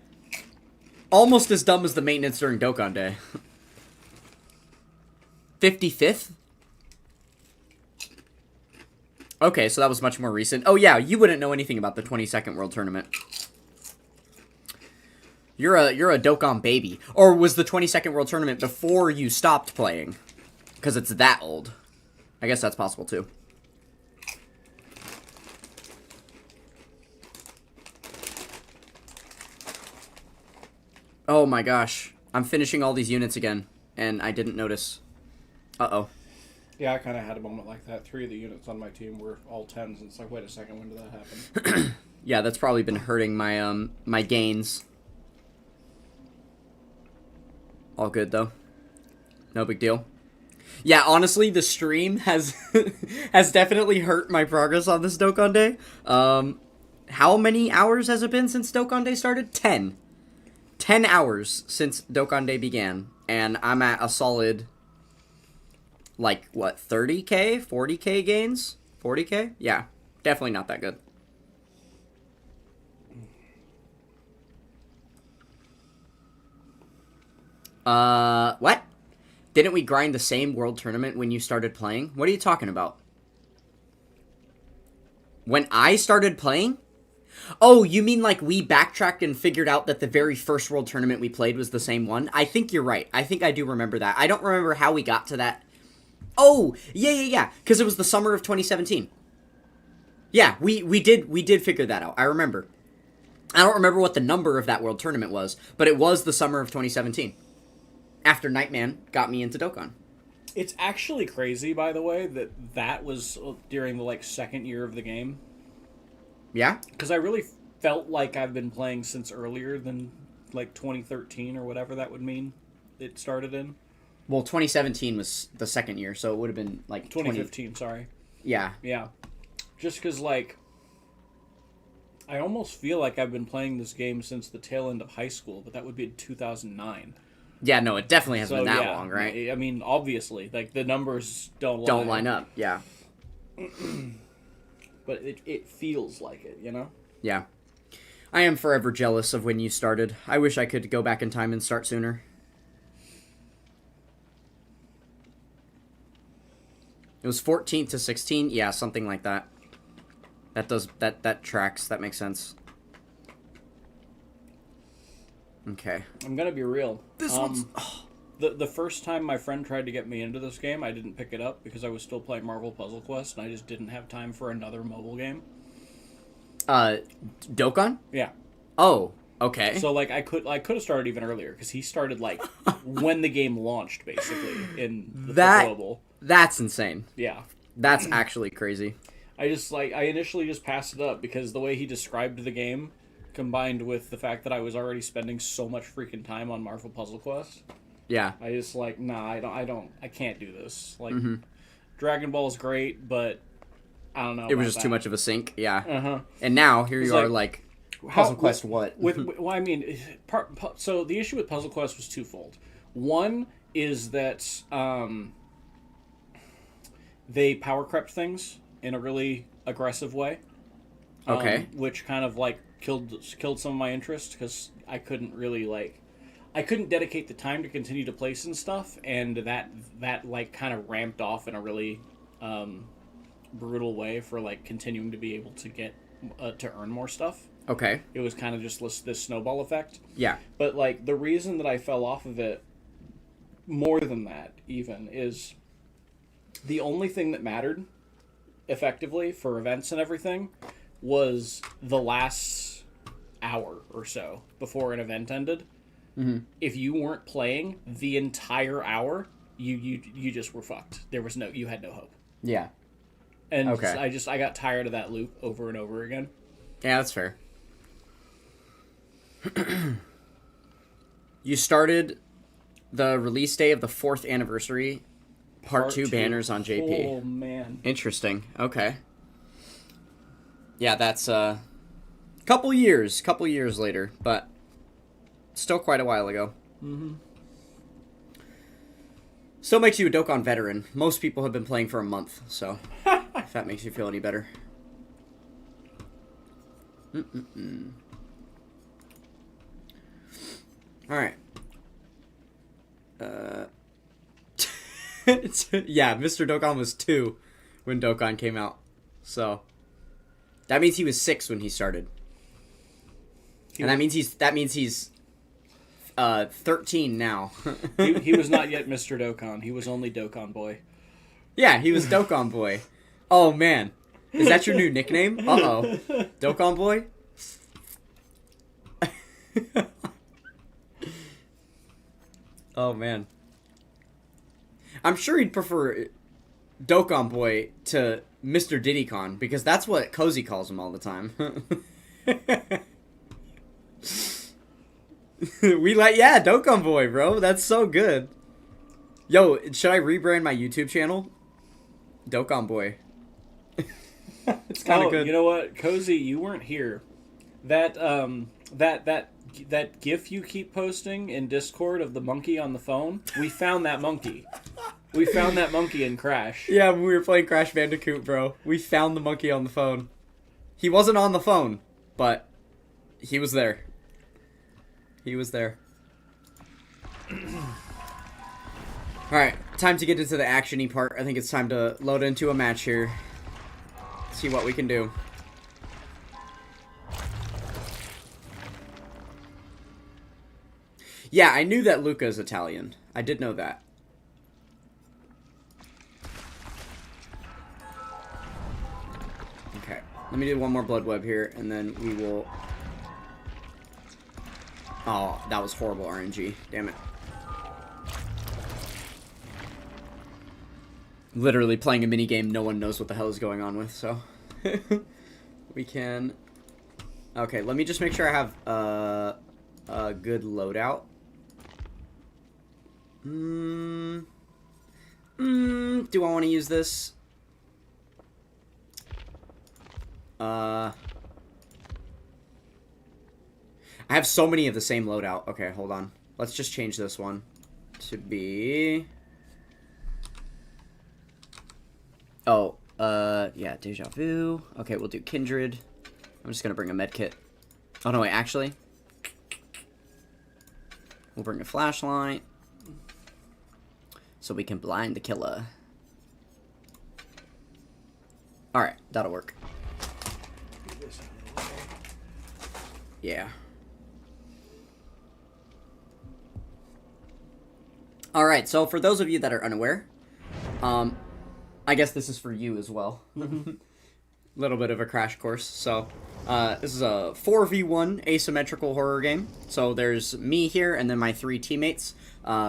almost as dumb as the maintenance during Dokkan Day. 55th? Okay, so that was much more recent. Oh yeah, you wouldn't know anything about the 22nd World Tournament. You're a Dokkan baby. Or was the 22nd World Tournament before you stopped playing? Because it's that old. I guess that's possible too. Oh my gosh. I'm finishing all these units again, and I didn't notice. Uh-oh. Yeah, I kind of had a moment like that. 3 of the units on my team were all 10s, and it's like, wait a second, when did that happen? Yeah, that's probably been hurting my my gains. All good though. No big deal. Yeah, honestly, the stream has has definitely hurt my progress on this Dokkan Day. How many hours has it been since Dokkan Day started? 10. 10 hours since Dokkan Day began, and I'm at a solid, like, what, 30k? 40k gains? 40k? Yeah, definitely not that good. What? Didn't we grind the same world tournament when you started playing? What are you talking about? When I started playing? Oh, you mean like we backtracked and figured out that the very first world tournament we played was the same one? I think you're right. I think I do remember that. I don't remember how we got to that. Oh, yeah. Because it was the summer of 2017. Yeah, we did figure that out. I remember. I don't remember what the number of that world tournament was, but it was the summer of 2017. After Nightman got me into Dokkan. It's actually crazy, by the way, that was during the, like, second year of the game. Yeah? Because I really felt like I've been playing since earlier than, like, 2013 or whatever that would mean it started in. Well, 2017 was the second year, so it would have been, like, 2015, sorry. Yeah. Yeah. Just because, like, I almost feel like I've been playing this game since the tail end of high school, but that would be in 2009. Yeah, no, it definitely hasn't been that long, right? I mean, obviously, like, the numbers don't line up, yeah. But it feels like it, you know? Yeah. I am forever jealous of when you started. I wish I could go back in time and start sooner. It was 14 to 16? Yeah, something like that. That tracks. That makes sense. Okay. I'm gonna be real. This one's... The first time my friend tried to get me into this game, I didn't pick it up because I was still playing Marvel Puzzle Quest, and I just didn't have time for another mobile game. Dokkan? Yeah. Oh, okay. So, like, I could have started even earlier, because he started, like, when the game launched, basically, in the global. That's insane. Yeah. That's actually crazy. I initially just passed it up, because the way he described the game, combined with the fact that I was already spending so much freaking time on Marvel Puzzle Quest... Yeah. I just like, nah, I can't do this. Like, Dragon Ball's great, but I don't know. It was just too much of a sink, yeah. Uh-huh. And now, here you are, like, Puzzle Quest what? Well, I mean, so the issue with Puzzle Quest was twofold. One is that they power crept things in a really aggressive way. Okay. Which kind of, like, killed some of my interest, because I couldn't really, like... I couldn't dedicate the time to continue to place and stuff, and that like kind of ramped off in a really brutal way for like continuing to be able to get to earn more stuff. Okay. It was kind of just this snowball effect. Yeah. But like the reason that I fell off of it more than that even is the only thing that mattered effectively for events and everything was the last hour or so before an event ended. Mm-hmm. If you weren't playing the entire hour, you just were fucked. You had no hope. Yeah. And okay. I got tired of that loop over and over again. Yeah, that's fair. You started the release day of the 4th anniversary part 2 banners on JP. Oh man. Interesting. Okay. Yeah, that's couple years later, but still quite a while ago. Mm-hmm. Still makes you a Dokkan veteran. Most people have been playing for a month, so if that makes you feel any better. Alright. Yeah, Mr. Dokkan was 2 when Dokkan came out. So that means he was 6 when he started. And that means he's 13 now. he was not yet Mr. Dokkan. He was only Dokkan Boy. Yeah, he was Dokkan Boy. Oh man. Is that your new nickname? Uh-oh. Dokkan Boy? Oh man. I'm sure he'd prefer Dokkan Boy to Mr. Diddy-Con, because that's what Cozy calls him all the time. Yeah, Dokkan Boy, bro. That's so good. Yo, should I rebrand my YouTube channel? Dokkan Boy. It's kind of good. You know what, Cozy, you weren't here. That GIF you keep posting in Discord of the monkey on the phone. We found that monkey. We found that monkey in Crash. Yeah, when we were playing Crash Bandicoot, bro. We found the monkey on the phone. He wasn't on the phone, but he was there. He was there. Alright, time to get into the action-y part. I think it's time to load into a match here. See what we can do. Yeah, I knew that Luca's Italian. I did know that. Okay, let me do one more blood web here, and then we will... Oh, that was horrible RNG. Damn it. Literally playing a minigame no one knows what the hell is going on with, so... we can... Okay, let me just make sure I have a good loadout. Do I want to use this? I have so many of the same loadout. Okay, hold on. Let's just change this one to be... Oh, yeah, Deja Vu. Okay, we'll do Kindred. I'm just gonna bring a medkit. Oh, no, wait, actually. We'll bring a flashlight. So we can blind the killer. Alright, that'll work. Yeah. Alright, so for those of you that are unaware, I guess this is for you as well. Little bit of a crash course. So, this is a 4v1 asymmetrical horror game. So there's me here and then my 3 teammates.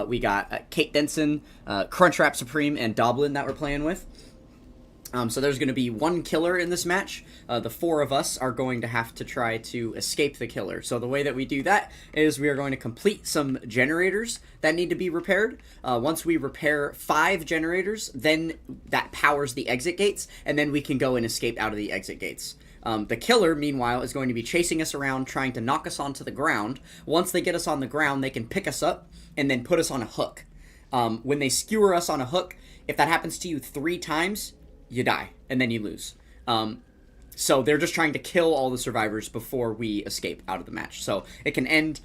We got Kate Denson, Crunchwrap Supreme, and Doblin that we're playing with. So there's going to be 1 killer in this match. The 4 of us are going to have to try to escape the killer. So the way that we do that is we are going to complete some generators that need to be repaired. Once we repair 5 generators, then that powers the exit gates, and then we can go and escape out of the exit gates. The killer, meanwhile, is going to be chasing us around, trying to knock us onto the ground. Once they get us on the ground, they can pick us up and then put us on a hook. When they skewer us on a hook, if that happens to you 3 times, you die, and then you lose. So they're just trying to kill all the survivors before we escape out of the match. So it can end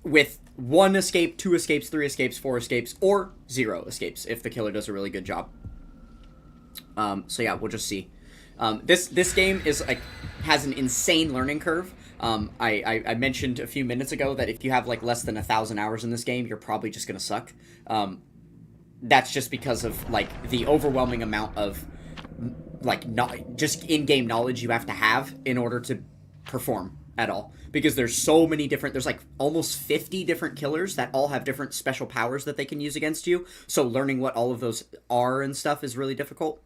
with 1 escape, 2 escapes, 3 escapes, 4 escapes, or 0 escapes if the killer does a really good job. So yeah, we'll just see. This game is has an insane learning curve. I mentioned a few minutes ago that if you have like less than 1,000 hours in this game, you're probably just gonna suck. That's just because of like the overwhelming amount of like just in-game knowledge you have to have in order to perform at all, because there's so many different, there's like almost 50 different killers that all have different special powers that they can use against you, so learning what all of those are and stuff is really difficult.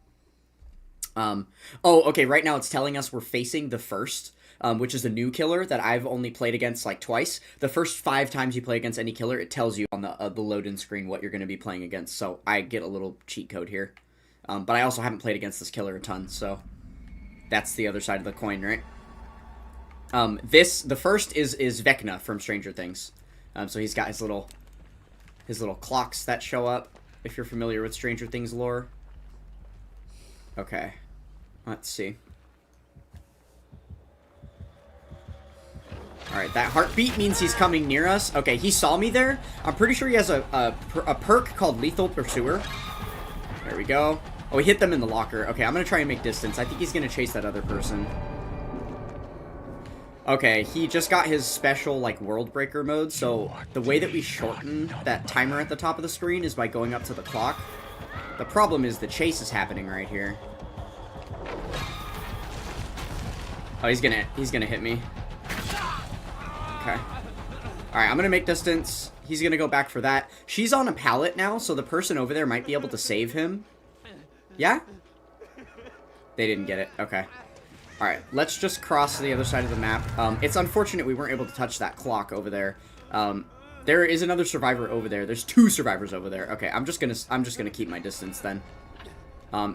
Oh, okay, right now it's telling us we're facing the first, which is a new killer that I've only played against like twice. The first 5 times you play against any killer, it tells you on the load-in screen what you're going to be playing against, so I get a little cheat code here. But I also haven't played against this killer a ton, so that's the other side of the coin, right? The first is Vecna from Stranger Things. So he's got his little clocks that show up. if you're familiar with Stranger Things lore. Okay. Let's see. Alright, that heartbeat means he's coming near us. Okay, he saw me there. I'm pretty sure he has a perk called Lethal Pursuer. There we go. Oh, he hit them in the locker. Okay, I'm going to try and make distance. I think he's going to chase that other person. Okay, he just got his special, like, World Breaker mode, so the way that we shorten that timer at the top of the screen is by going up to the clock. The problem is the chase is happening right here. Oh, he's gonna hit me. Okay. Alright, I'm gonna make distance. He's gonna go back for that. She's on a pallet now, so the person over there might be able to save him. Yeah? They didn't get it. Okay. Alright, let's just cross to the other side of the map. It's unfortunate we weren't able to touch that clock over there. There is another survivor over there. There's 2 survivors over there. Okay, I'm just gonna keep my distance then.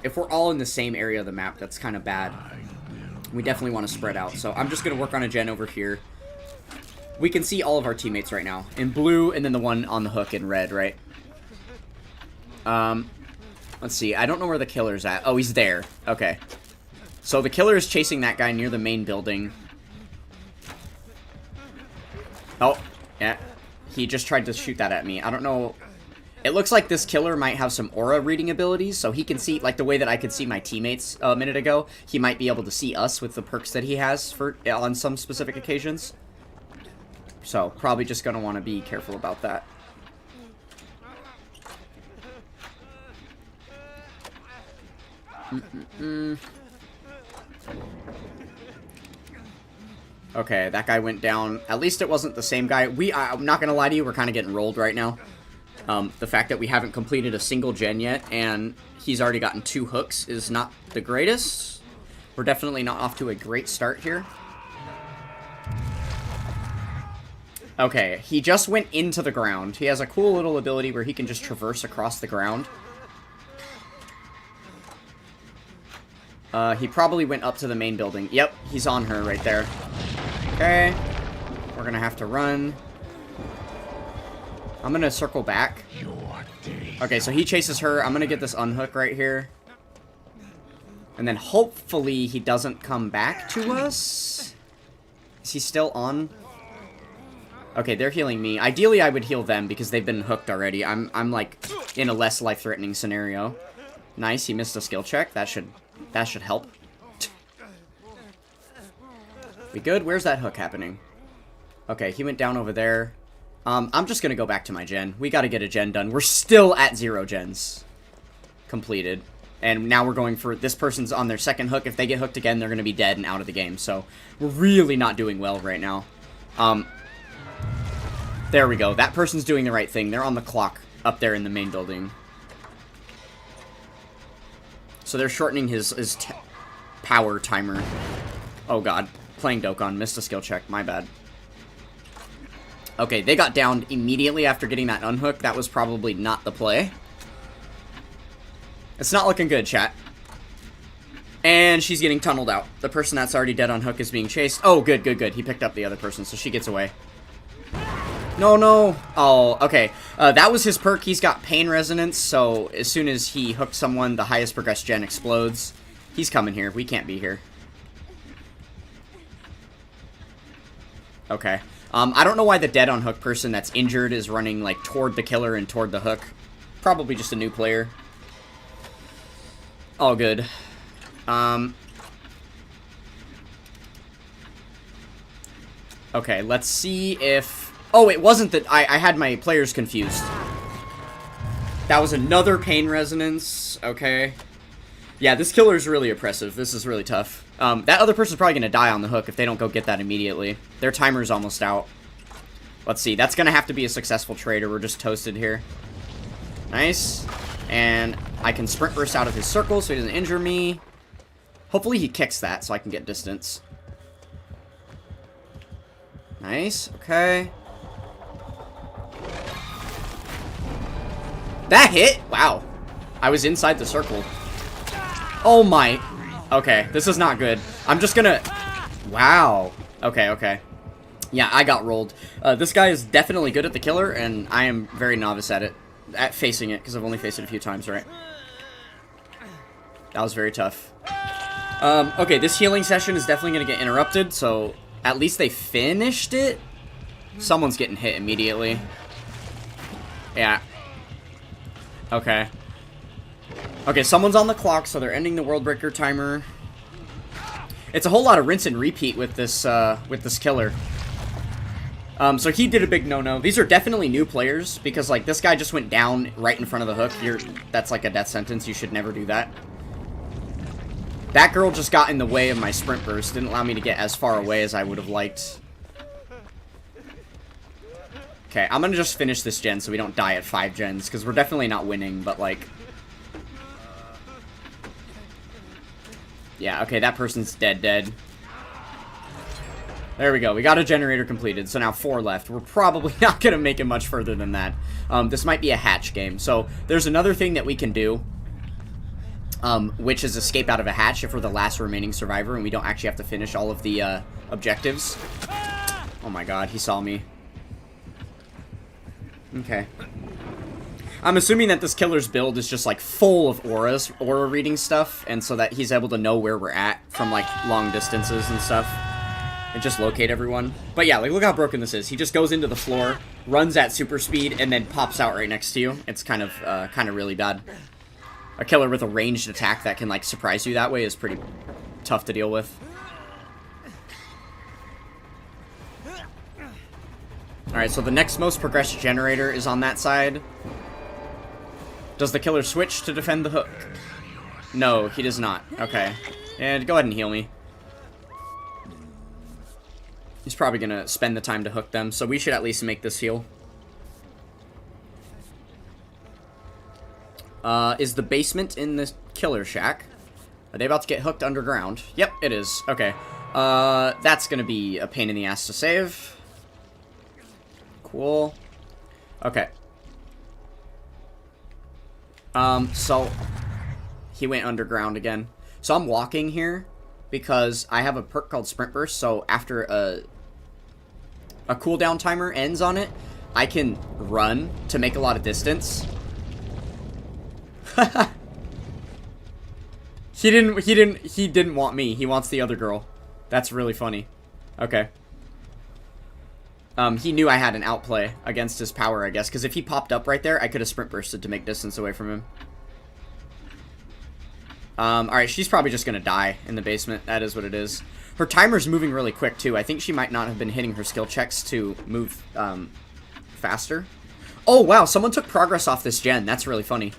If we're all in the same area of the map, that's kind of bad. We definitely want to spread out. So I'm just gonna work on a gen over here. We can see all of our teammates right now. In blue, and then the one on the hook in red, right? Let's see. I don't know where the killer's at. Oh, he's there. Okay. So the killer is chasing that guy near the main building. Oh, yeah. He just tried to shoot that at me. I don't know. It looks like this killer might have some aura reading abilities, so he can see, like the way that I could see my teammates a minute ago, he might be able to see us with the perks that he has for on some specific occasions. So, probably just going to want to be careful about that. Okay, that guy went down. At least it wasn't the same guy. I'm not going to lie to you, we're kind of getting rolled right now. The fact that we haven't completed a single gen yet, and he's already gotten 2 hooks is not the greatest. We're definitely not off to a great start here. Okay, he just went into the ground. He has a cool little ability where he can just traverse across the ground. He probably went up to the main building. Yep, he's on her right there. Okay. We're gonna have to run. I'm gonna circle back. Okay, so he chases her. I'm gonna get this unhook right here. And then hopefully he doesn't come back to us. Is he still on? Okay, they're healing me. Ideally, I would heal them because they've been hooked already. I'm like in a less life-threatening scenario. Nice, he missed a skill check. That should help. We good? Where's that hook happening? Okay, he went down over there. I'm just gonna go back to my gen. We gotta get a gen done. We're still at 0 gens completed. And now we're going for... This person's on their second hook. If they get hooked again, they're gonna be dead and out of the game. So, we're really not doing well right now. There we go. That person's doing the right thing. They're on the clock up there in the main building. So they're shortening his power timer. Oh god. Playing Dokkan. Missed a skill check. My bad. Okay, they got downed immediately after getting that unhook. That was probably not the play. It's not looking good, chat. And she's getting tunneled out. The person that's already dead on hook is being chased. Oh, good, good, good. He picked up the other person, so she gets away. No, no. Oh, okay. That was his perk. He's got pain resonance, so as soon as he hooks someone, the highest progressed gen explodes. He's coming here. We can't be here. Okay. I don't know why the dead on hook person that's injured is running, like, toward the killer and toward the hook. Probably just a new player. All good. Okay, let's see if... Oh, it wasn't that... I had my players confused. That was another pain resonance. Okay. Yeah, this killer is really oppressive. This is really tough. That other person's probably going to die on the hook if they don't go get that immediately. Their timer's almost out. Let's see. That's going to have to be a successful trade or we're just toasted here. Nice. And I can sprint burst out of his circle so he doesn't injure me. Hopefully he kicks that so I can get distance. Nice. Okay. That hit? Wow. I was inside the circle. Oh my... Okay, this is not good. I'm just gonna... Wow. Okay, okay. Yeah, I got rolled. This guy is definitely good at the killer, and I am very novice at it. at facing it, because I've only faced it a few times, right? That was very tough. Okay, this healing session is definitely going to get interrupted, so at least they finished it. Someone's getting hit immediately. Yeah. Okay. Okay, someone's on the clock, so they're ending the World Breaker timer. It's a whole lot of rinse and repeat with this killer. So he did a big no-no. These are definitely new players, because, like, this guy just went down right in front of the hook. That's like a death sentence. You should never do that. That girl just got in the way of my sprint burst. Didn't allow me to get as far away as I would have liked. Okay, I'm gonna just finish this gen so we don't die at 5 gens, because we're definitely not winning, but, like... Yeah, okay, that person's dead. There we go. We got a generator completed, so now 4 left. We're probably not going to make it much further than that. This might be a hatch game. So there's another thing that we can do, which is escape out of a hatch if we're the last remaining survivor and we don't actually have to finish all of the objectives. Oh my god, he saw me. Okay. I'm assuming that this killer's build is just, like, full of aura reading stuff, and so that he's able to know where we're at from, like, long distances and stuff. And just locate everyone. But yeah, like, look how broken this is. He just goes into the floor, runs at super speed, and then pops out right next to you. It's kind of really bad. A killer with a ranged attack that can, like, surprise you that way is pretty tough to deal with. Alright, so the next most progressed generator is on that side. Does the killer switch to defend the hook? No, he does not. Okay. And go ahead and heal me. He's probably going to spend the time to hook them, so we should at least make this heal. Is the basement in the killer shack? Are they about to get hooked underground? Yep, it is. Okay. That's going to be a pain in the ass to save. Cool. Okay. So he went underground again. So I'm walking here because I have a perk called Sprint Burst, so after a cooldown timer ends on it, I can run to make a lot of distance. He didn't want me. He wants the other girl. That's really funny. Okay. He knew I had an outplay against his power, I guess, because if he popped up right there, I could have sprint bursted to make distance away from him. Alright, she's probably just gonna die in the basement. That is what it is. Her timer's moving really quick, too. I think she might not have been hitting her skill checks to move, faster. Oh, wow, someone took progress off this gen. That's really funny.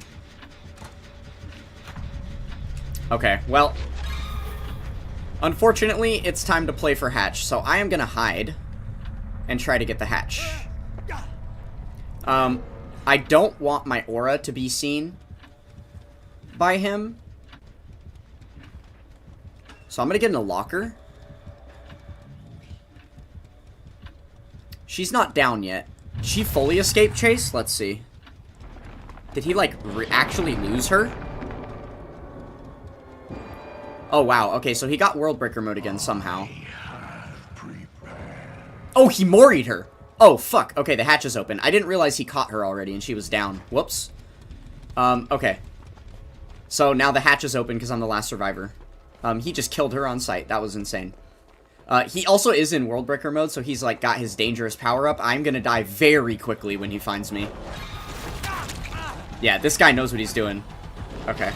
Okay, well, unfortunately, it's time to play for hatch, so I am gonna hide and try to get the hatch. I don't want my aura to be seen by him. So I'm gonna get in a locker. She's not down yet. Did she fully escape chase? Let's see. Did he, like, actually lose her? Oh, wow. Okay, so he got World Breaker mode again somehow. Oh, he moried her. Oh, fuck. Okay, the hatch is open. I didn't realize he caught her already and she was down. Whoops. Okay. So now the hatch is open because I'm the last survivor. He just killed her on sight. That was insane. He also is in World Breaker mode, so he's, like, got his dangerous power up. I'm gonna die very quickly when he finds me. Yeah, this guy knows what he's doing. Okay.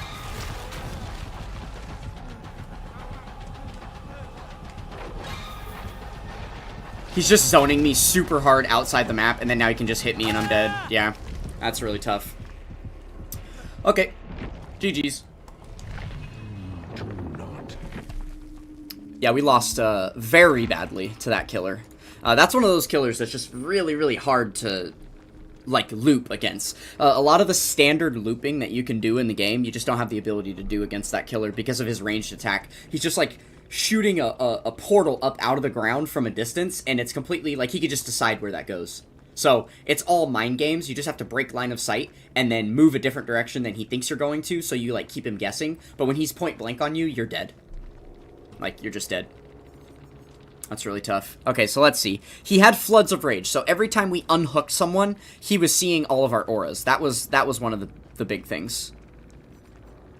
He's just zoning me super hard outside the map, and then now he can just hit me and I'm dead. Yeah, that's really tough. Okay. GG's. Yeah, we lost very badly to that killer. That's one of those killers that's just really, really hard to, like, loop against. A lot of the standard looping that you can do in the game, you just don't have the ability to do against that killer because of his ranged attack. He's just, like, shooting a portal up out of the ground from a distance, and it's completely, like, he could just decide where that goes. So, it's all mind games. You just have to break line of sight and then move a different direction than he thinks you're going to, so you, like, keep him guessing. But when he's point blank on you, you're dead. Like, you're just dead. That's really tough. Okay, so let's see. He had Floods of Rage, so every time we unhooked someone, he was seeing all of our auras. That was one of the big things.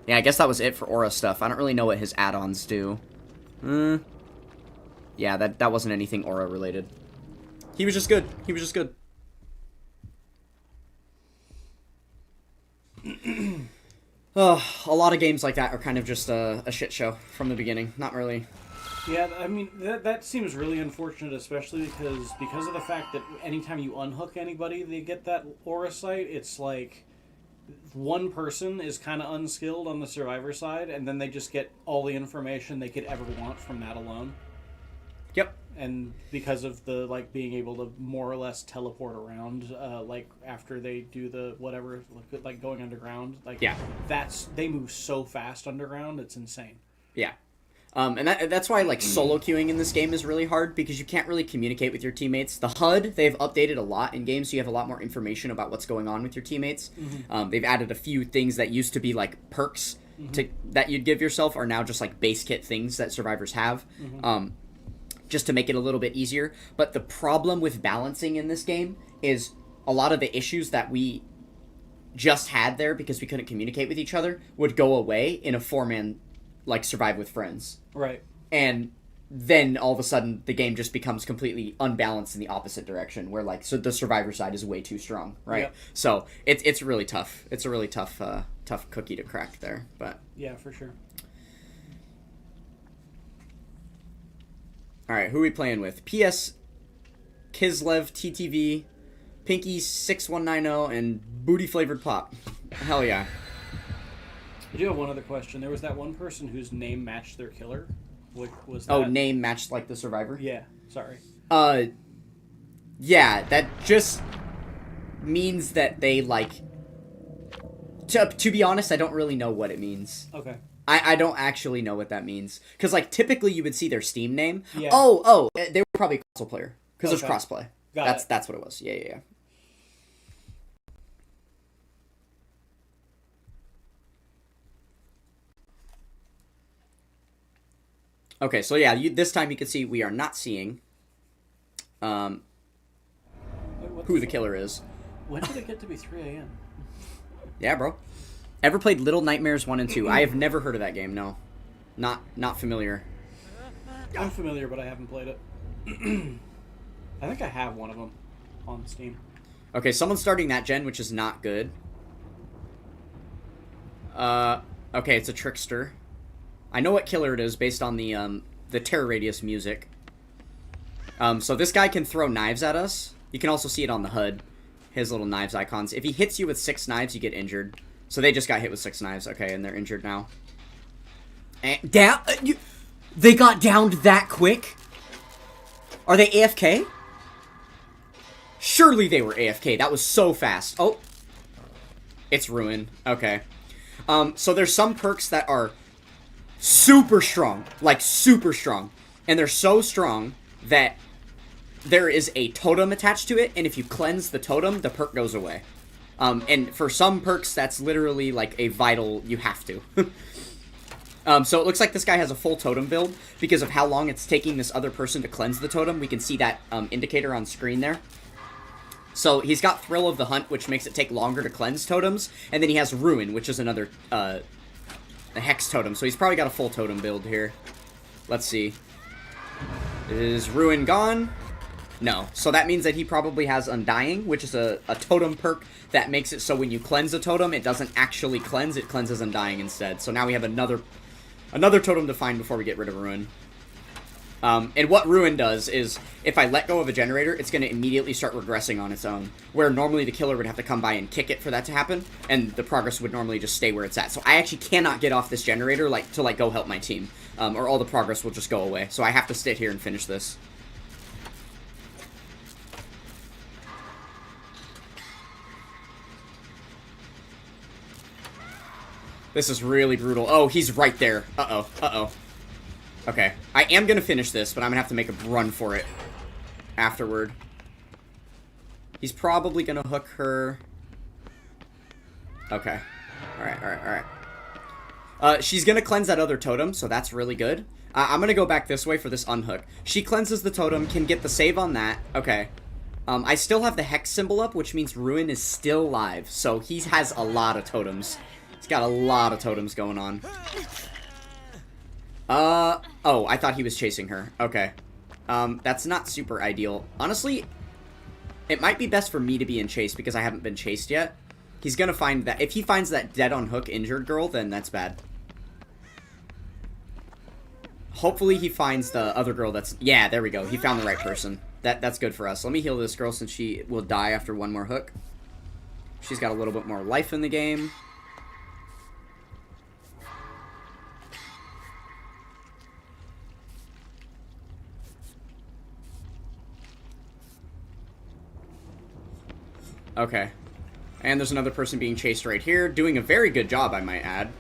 Yeah, I guess that was it for aura stuff. I don't really know what his add-ons do. Yeah, that wasn't anything aura related. He was just good. He was just good. A lot of games like that are kind of just a shit show from the beginning. Not really. Yeah, I mean, that seems really unfortunate, especially because of the fact that anytime you unhook anybody, they get that aura sight. It's like one person is kind of unskilled on the survivor side, and then they just get all the information they could ever want from that alone. Yep. And because of the, like, being able to more or less teleport around, like, after they do the whatever, like, going underground, like, yeah, they move so fast underground, it's insane. Yeah. And that's why, like, solo queuing in this game is really hard, because you can't really communicate with your teammates. The HUD, they've updated a lot in games, so you have a lot more information about what's going on with your teammates. Mm-hmm. They've added a few things that used to be, like, perks that you'd give yourself are now just, like, base kit things that survivors have, just to make it a little bit easier. But the problem with balancing in this game is a lot of the issues that we just had there because we couldn't communicate with each other would go away in a 4-man, like, survive with friends. Right. And then all of a sudden the game just becomes completely unbalanced in the opposite direction, where, like, so the survivor side is way too strong, right? Yep. So it's really tough. It's a really tough cookie to crack there, but yeah, for sure. All right, who are we playing with? PS Kislev TTV, Pinky 6190, and Booty Flavored Pop. Hell yeah. I do have one other question. There was that one person whose name matched their killer. What was that? Oh, name matched, like, the survivor? Yeah, sorry. Yeah, that just means that they, like... To be honest, I don't really know what it means. Okay. I don't actually know what that means. Because, like, typically you would see their Steam name. Yeah. Oh, they were probably a console player. Because there's crossplay. That's what it was. Yeah. Okay, so yeah, this time you can see we are not seeing who the killer is. When did it get to be 3 a.m.? Yeah, bro. Ever played Little Nightmares 1 and 2? I have never heard of that game, no. Not familiar. I'm familiar, but I haven't played it. I think I have one of them on Steam. Okay, someone's starting that gen, which is not good. Okay, it's a trickster. I know what killer it is based on the Terror Radius music. So this guy can throw knives at us. You can also see it on the HUD. His little knives icons. If he hits you with 6 knives, you get injured. So they just got hit with 6 knives. Okay, and they're injured now. And they got downed that quick? Are they AFK? Surely they were AFK. That was so fast. Oh. It's Ruin. Okay. So there's some perks that are super strong. Like, super strong. And they're so strong that there is a totem attached to it, and if you cleanse the totem, the perk goes away. And for some perks, that's literally, like, a vital, you have to. So it looks like this guy has a full totem build. Because of how long it's taking this other person to cleanse the totem, we can see that indicator on screen there. So he's got Thrill of the Hunt, which makes it take longer to cleanse totems. And then he has Ruin, which is another a Hex totem. So he's probably got a full totem build here. Let's see. Is Ruin gone? No. So that means that he probably has Undying, which is a totem perk that makes it so when you cleanse a totem, it doesn't actually cleanse, it cleanses Undying instead. So now we have another totem to find before we get rid of Ruin. And what Ruin does is, if I let go of a generator, it's going to immediately start regressing on its own. Where normally the killer would have to come by and kick it for that to happen, and the progress would normally just stay where it's at. So I actually cannot get off this generator to go help my team, or all the progress will just go away. So I have to sit here and finish this. This is really brutal. Oh, he's right there. Uh-oh. Okay. I am going to finish this, but I'm going to have to make a run for it afterward. He's probably going to hook her. Okay. Alright. She's gonna cleanse that other totem, so that's really good. I'm gonna go back this way for this unhook. She cleanses the totem, can get the save on that. Okay. I still have the hex symbol up, which means Ruin is still live. So he has a lot of totems. He's got a lot of totems going on. Oh, I thought he was chasing her. Okay. That's not super ideal. Honestly, it might be best for me to be in chase because I haven't been chased yet. He's gonna find that. If he finds that dead on hook injured girl, then that's bad. Hopefully he finds the other girl that's... Yeah, there we go. He found the right person. That's good for us. Let me heal this girl since she will die after one more hook. She's got a little bit more life in the game. Okay. And there's another person being chased right here. Doing a very good job, I might add.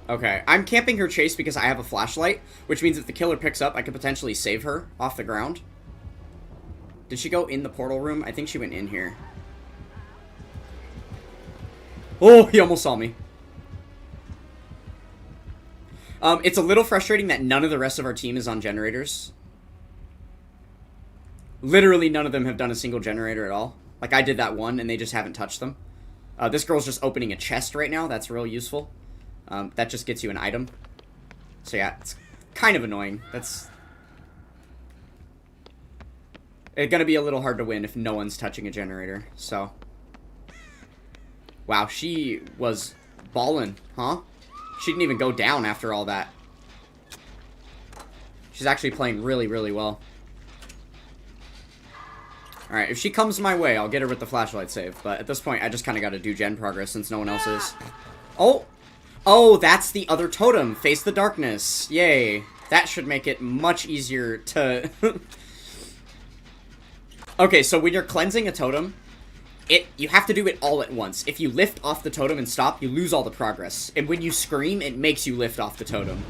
Okay, I'm camping her chase because I have a flashlight, which means if the killer picks up, I could potentially save her off the ground. Did she go in the portal room? I think she went in here. Oh, he almost saw me. It's a little frustrating that none of the rest of our team is on generators. Literally none of them have done a single generator at all. Like, I did that one, and they just haven't touched them. This girl's just opening a chest right now. That's real useful. That just gets you an item. So yeah, it's kind of annoying. It's gonna be a little hard to win if no one's touching a generator, so... Wow, she was ballin', huh? She didn't even go down after all that. She's actually playing really, really well. Alright, if she comes my way, I'll get her with the flashlight save. But at this point, I just kind of got to do gen progress since no one else is. Oh! Oh, that's the other totem. Face the darkness. Yay. That should make it much easier to... Okay, so when you're cleansing a totem, you have to do it all at once. If you lift off the totem and stop, you lose all the progress. And when you scream, it makes you lift off the totem.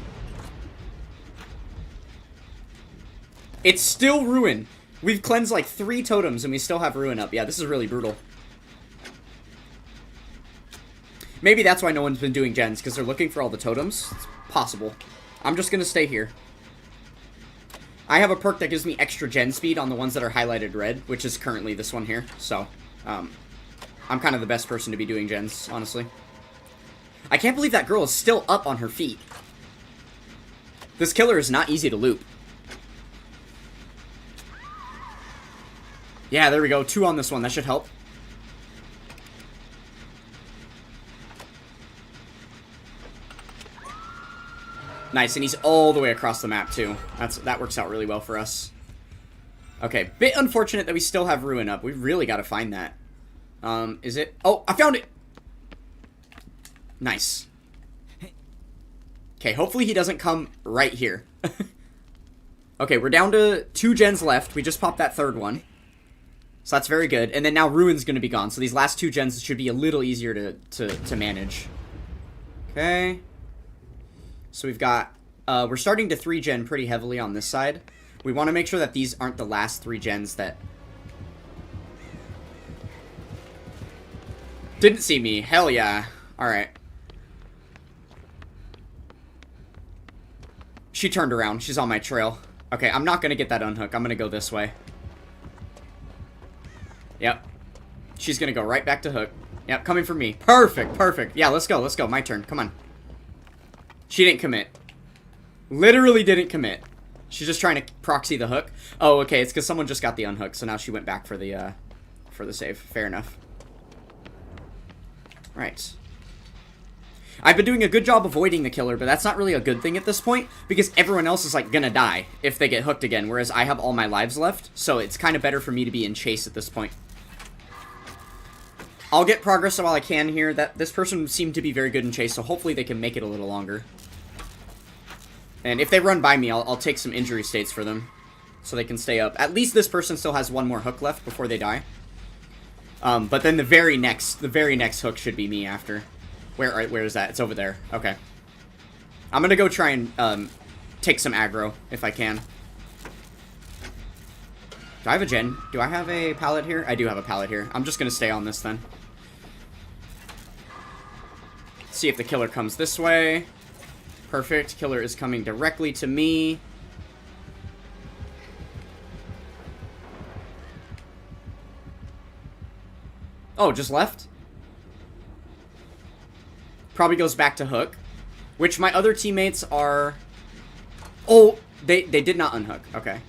It's still Ruin. We've cleansed like 3 totems and we still have Ruin up. Yeah, this is really brutal. Maybe that's why no one's been doing gens, because they're looking for all the totems. It's possible. I'm just going to stay here. I have a perk that gives me extra gen speed on the ones that are highlighted red, which is currently this one here. So, I'm kind of the best person to be doing gens, honestly. I can't believe that girl is still up on her feet. This killer is not easy to loop. Yeah, there we go. 2 on this one. That should help. Nice, and he's all the way across the map, too. That works out really well for us. Okay, bit unfortunate that we still have Ruin up. We've really got to find that. Is it? Oh, I found it! Nice. Okay, hopefully he doesn't come right here. Okay, we're down to 2 gens left. We just popped that 3rd one. So that's very good. And then now Ruin's going to be gone. So these last 2 gens should be a little easier to manage. Okay. So we've got... we're starting to 3-gen pretty heavily on this side. We want to make sure that these aren't the last 3 gens that... Didn't see me. Hell yeah. Alright. She turned around. She's on my trail. Okay, I'm not going to get that unhook. I'm going to go this way. Yep. She's going to go right back to hook. Yep, coming for me. Perfect, perfect. Yeah, let's go, let's go. My turn. Come on. She didn't commit. Literally didn't commit. She's just trying to proxy the hook. Oh, okay. It's because someone just got the unhook, so now she went back for the save. Fair enough. Right. I've been doing a good job avoiding the killer, but that's not really a good thing at this point, because everyone else is, like, gonna die if they get hooked again, whereas I have all my lives left, so it's kind of better for me to be in chase at this point. I'll get progress while I can here. This person seemed to be very good in chase, so hopefully they can make it a little longer. And if they run by me, I'll take some injury states for them, so they can stay up. At least this person still has 1 more hook left before they die. But then the very next hook should be me after. Where is that? It's over there. Okay. I'm gonna go try and take some aggro if I can. Do I have a gen? Do I have a pallet here? I do have a pallet here. I'm just gonna stay on this then. See if the killer comes this way. Perfect. Killer is coming directly to me. Oh, just left? Probably goes back to hook. Which my other teammates are... Oh, they did not unhook. Okay.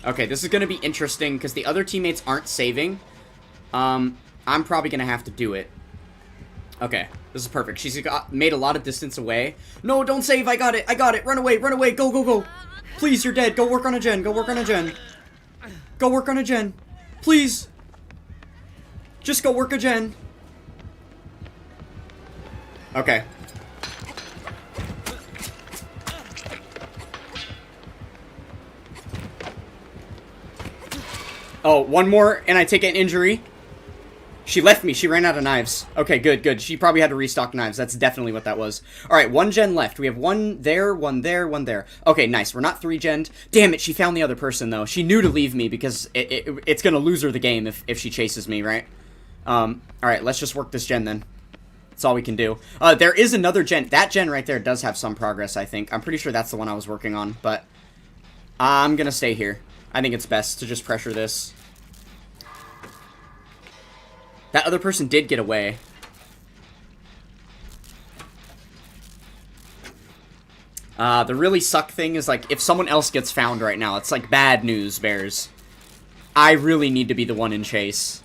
Okay, this is going to be interesting because the other teammates aren't saving. I'm probably going to have to do it. Okay, this is perfect. She's made a lot of distance away. No, don't save. I got it. I got it. Run away. Run away. Go, go, go. Please, you're dead. Go work on a gen. Go work on a gen. Go work on a gen. Please. Just go work a gen. Okay. Oh, one more, and I take an injury. She left me. She ran out of knives. Okay, good, good. She probably had to restock knives. That's definitely what that was. Alright, one gen left. We have one there, one there, one there. Okay, nice. We're not 3-gened. Damn it, she found the other person, though. She knew to leave me because it's gonna lose her the game if she chases me, right? Alright, let's just work this gen, then. That's all we can do. There is another gen. That gen right there does have some progress, I think. I'm pretty sure that's the one I was working on, but I'm gonna stay here. I think it's best to just pressure this. That other person did get away. The really suck thing is, like, if someone else gets found right now, it's like bad news, Bears. I really need to be the one in chase.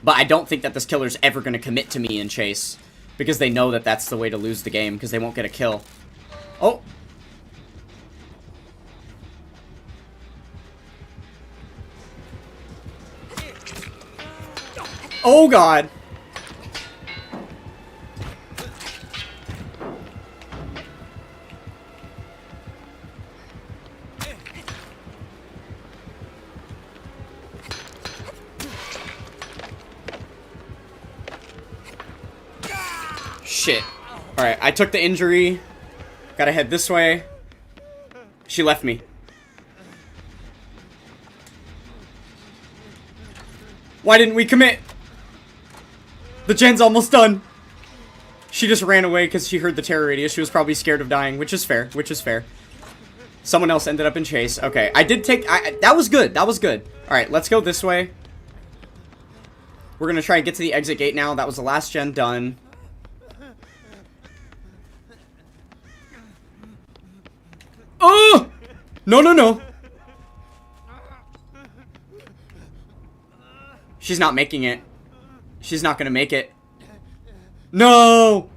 But I don't think that this killer's ever going to commit to me in chase. Because they know that that's the way to lose the game, because they won't get a kill. Oh! Oh, God. Shit. Alright, I took the injury. Gotta head this way. She left me. Why didn't we commit? The gen's almost done. She just ran away because she heard the terror radius. She was probably scared of dying, which is fair, which is fair. Someone else ended up in chase. Okay, I did take... that was good, that was good. Alright, let's go this way. We're gonna try and get to the exit gate now. That was the last gen done. Oh! No, no, no. She's not making it. She's not gonna make it. No!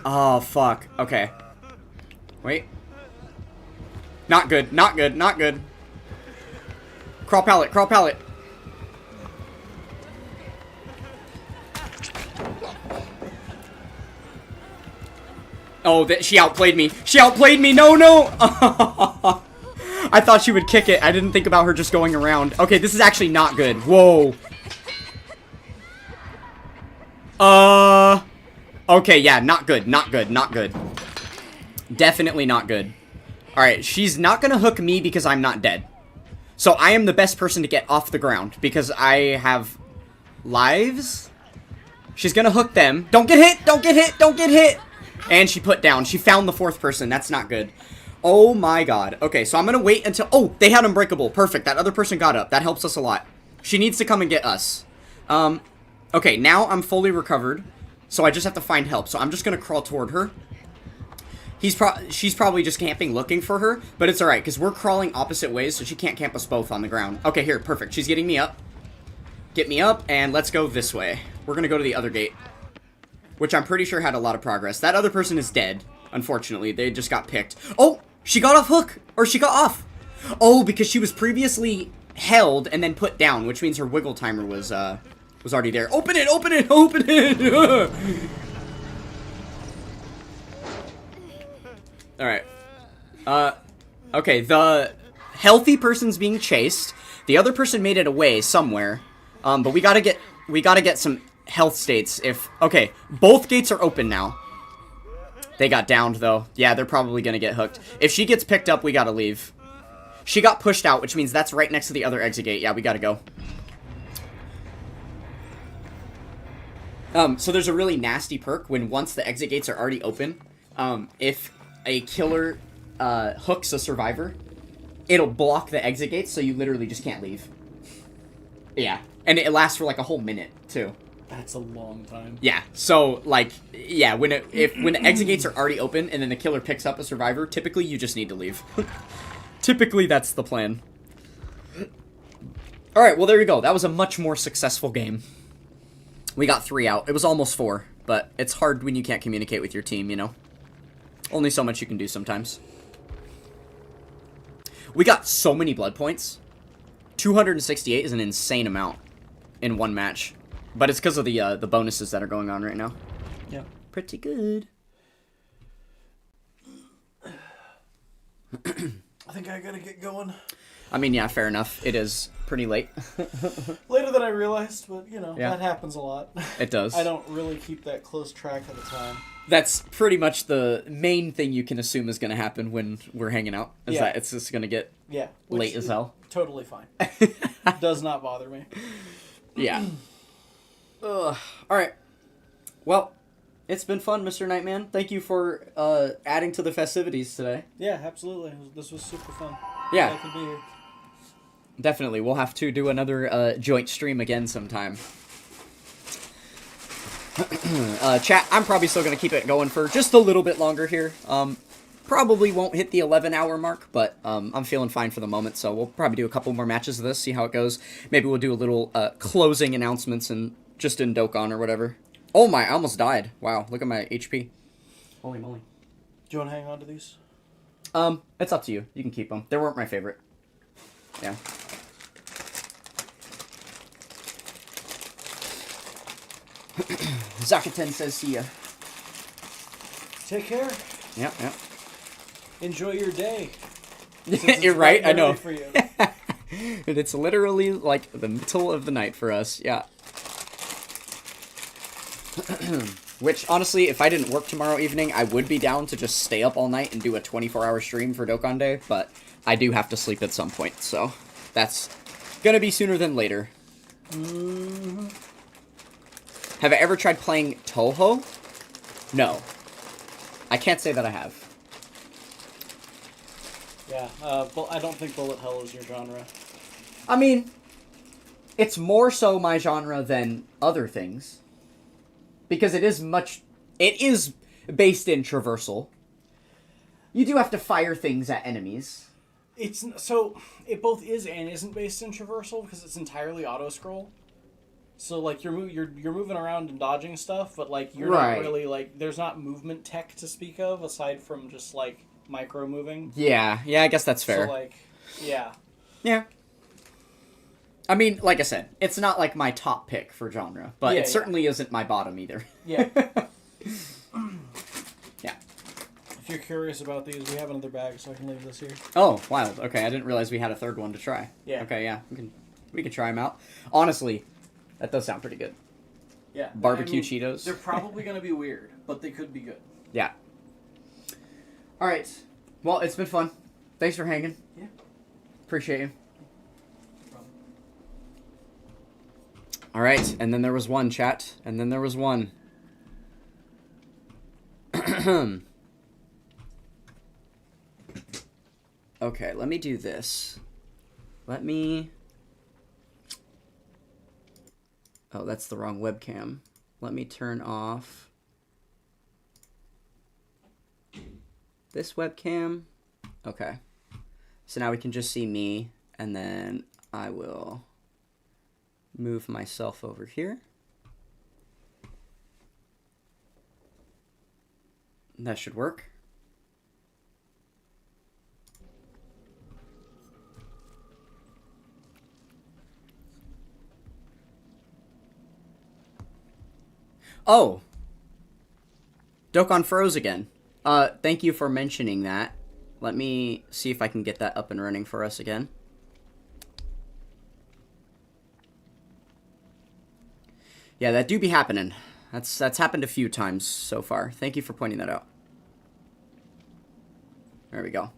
Oh, fuck. Okay. Wait. Not good, not good, not good. Crawl pallet, crawl pallet. Oh, she outplayed me. She outplayed me. No, no. I thought she would kick it. I didn't think about her just going around. Okay, this is actually not good. Whoa. Okay, yeah, not good. Not good. Not good. Definitely not good. Alright, she's not gonna hook me because I'm not dead. So I am the best person to get off the ground because I have lives. She's gonna hook them. Don't get hit! Don't get hit! Don't get hit! And she put down. She found the fourth person. That's not good. Oh my god. Okay, so I'm gonna wait until... Oh, they had Unbreakable. Perfect. That other person got up. That helps us a lot. She needs to come and get us. Okay, now I'm fully recovered. So I just have to find help. So I'm just gonna crawl toward her. She's probably just camping looking for her. But it's alright, because we're crawling opposite ways, so she can't camp us both on the ground. Okay, here. Perfect. She's getting me up. Get me up, and let's go this way. We're gonna go to the other gate. Which I'm pretty sure had a lot of progress. That other person is dead, unfortunately. They just got picked. Oh! She got off hook! Or she got off! Oh, because she was previously held and then put down, which means her wiggle timer was already there. Open it! Open it! Open it! Alright. Okay, the healthy person's being chased. The other person made it away somewhere. But we gotta get some health states if... Okay, both gates are open now. They got downed, though. Yeah, they're probably going to get hooked. If she gets picked up, we got to leave. She got pushed out, which means that's right next to the other exit gate. Yeah, we got to go. So there's a really nasty perk when once the exit gates are already open, if a killer hooks a survivor, it'll block the exit gates, so you literally just can't leave. Yeah, and it lasts for like a whole minute too. That's a long time. Yeah, so like, yeah, when the exit gates are already open and then the killer picks up a survivor, typically you just need to leave. Typically that's the plan. All right, well there you go. That was a much more successful game. We got 3 out. It was almost 4, but it's hard when you can't communicate with your team, you know? Only so much you can do sometimes. We got so many blood points. 268 is an insane amount in one match. But it's because of the bonuses that are going on right now. Yeah. Pretty good. I think I gotta get going. I mean, yeah, fair enough. It is pretty late. Later than I realized, but, you know, Yeah. that happens a lot. It does. I don't really keep that close track of the time. That's pretty much the main thing you can assume is going to happen when we're hanging out. Is that it's just going to get late as hell. Totally fine. Does not bother me. Yeah. Ugh. All right. Well, it's been fun, Mr. Nightman. Thank you for adding to the festivities today. Yeah, absolutely. This was super fun. Yeah. Glad I could be here. Definitely. We'll have to do another joint stream again sometime. Chat, I'm probably still going to keep it going for just a little bit longer here. Probably won't hit the 11-hour mark, but I'm feeling fine for the moment, so we'll probably do a couple more matches of this, see how it goes. Maybe we'll do a little closing announcements and just in Dokkan or whatever. Oh my, I almost died. Wow, look at my HP. Holy moly. Do you want to hang on to these? It's up to you. You can keep them. They weren't my favorite. Yeah. Zakuten says see ya. Take care. Yep, yep. Enjoy your day. You're right, I know. For you. And it's literally like the middle of the night for us, yeah. Which, honestly, if I didn't work tomorrow evening, I would be down to just stay up all night and do a 24-hour stream for Dokkan Day, but I do have to sleep at some point, so that's gonna be sooner than later. Mm-hmm. Have I ever tried playing Toho? No. I can't say that I have. Yeah, I don't think bullet hell is your genre. I mean, it's more so my genre than other things. Because it is based in traversal. You do have to fire things at enemies. It both is and isn't based in traversal because it's entirely auto scroll. So like you're moving around and dodging stuff, but like you're not really like there's not movement tech to speak of aside from just like micro moving. Yeah, I guess that's fair. So like, yeah. Yeah. I mean, like I said, it's not like my top pick for genre, but it certainly isn't my bottom either. Yeah. Yeah. If you're curious about these, we have another bag, so I can leave this here. Oh, wild. Okay, I didn't realize we had a third one to try. Yeah. Okay, yeah, we can try them out. Honestly, that does sound pretty good. Yeah. Barbecue Cheetos. They're probably going to be weird, but they could be good. Yeah. All right. Well, it's been fun. Thanks for hanging. Yeah. Appreciate you. All right, and then there was one, chat. And then there was one. Okay, let me do this. Let me... Oh, that's the wrong webcam. Let me turn off this webcam. Okay. So now we can just see me, and then I will move myself over here. That should work. Oh! Dokkan froze again. Thank you for mentioning that. Let me see if I can get that up and running for us again. Yeah, that do be happening. That's happened a few times so far. Thank you for pointing that out. There we go.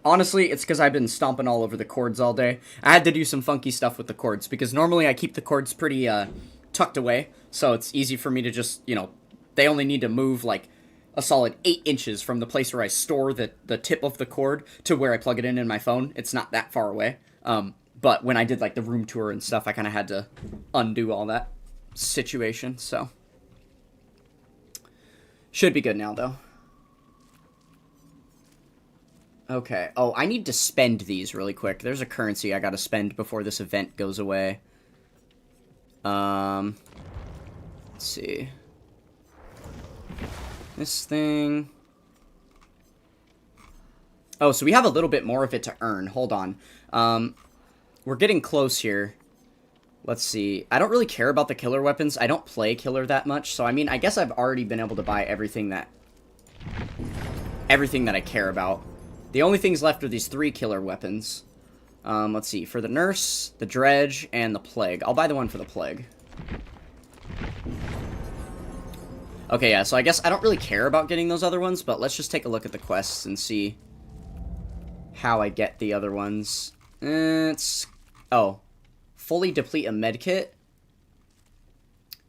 Honestly, it's because I've been stomping all over the cords all day. I had to do some funky stuff with the cords, because normally I keep the cords pretty, tucked away, so it's easy for me to just, you know, they only need to move, like, a solid 8 inches from the place where I store the tip of the cord to where I plug it in my phone. It's not that far away. But when I did, like, the room tour and stuff, I kind of had to undo all that situation, so. Should be good now, though. Okay. Oh, I need to spend these really quick. There's a currency I gotta spend before this event goes away. Let's see. This thing. Oh, so we have a little bit more of it to earn. Hold on. We're getting close here. Let's see. I don't really care about the killer weapons. I don't play killer that much, so I mean, I guess I've already been able to buy everything that I care about. The only things left are these 3 killer weapons. Let's see. For the nurse, the dredge, and the plague. I'll buy the one for the plague. Okay, yeah, so I guess I don't really care about getting those other ones, but let's just take a look at the quests and see how I get the other ones. Oh. Fully deplete a medkit.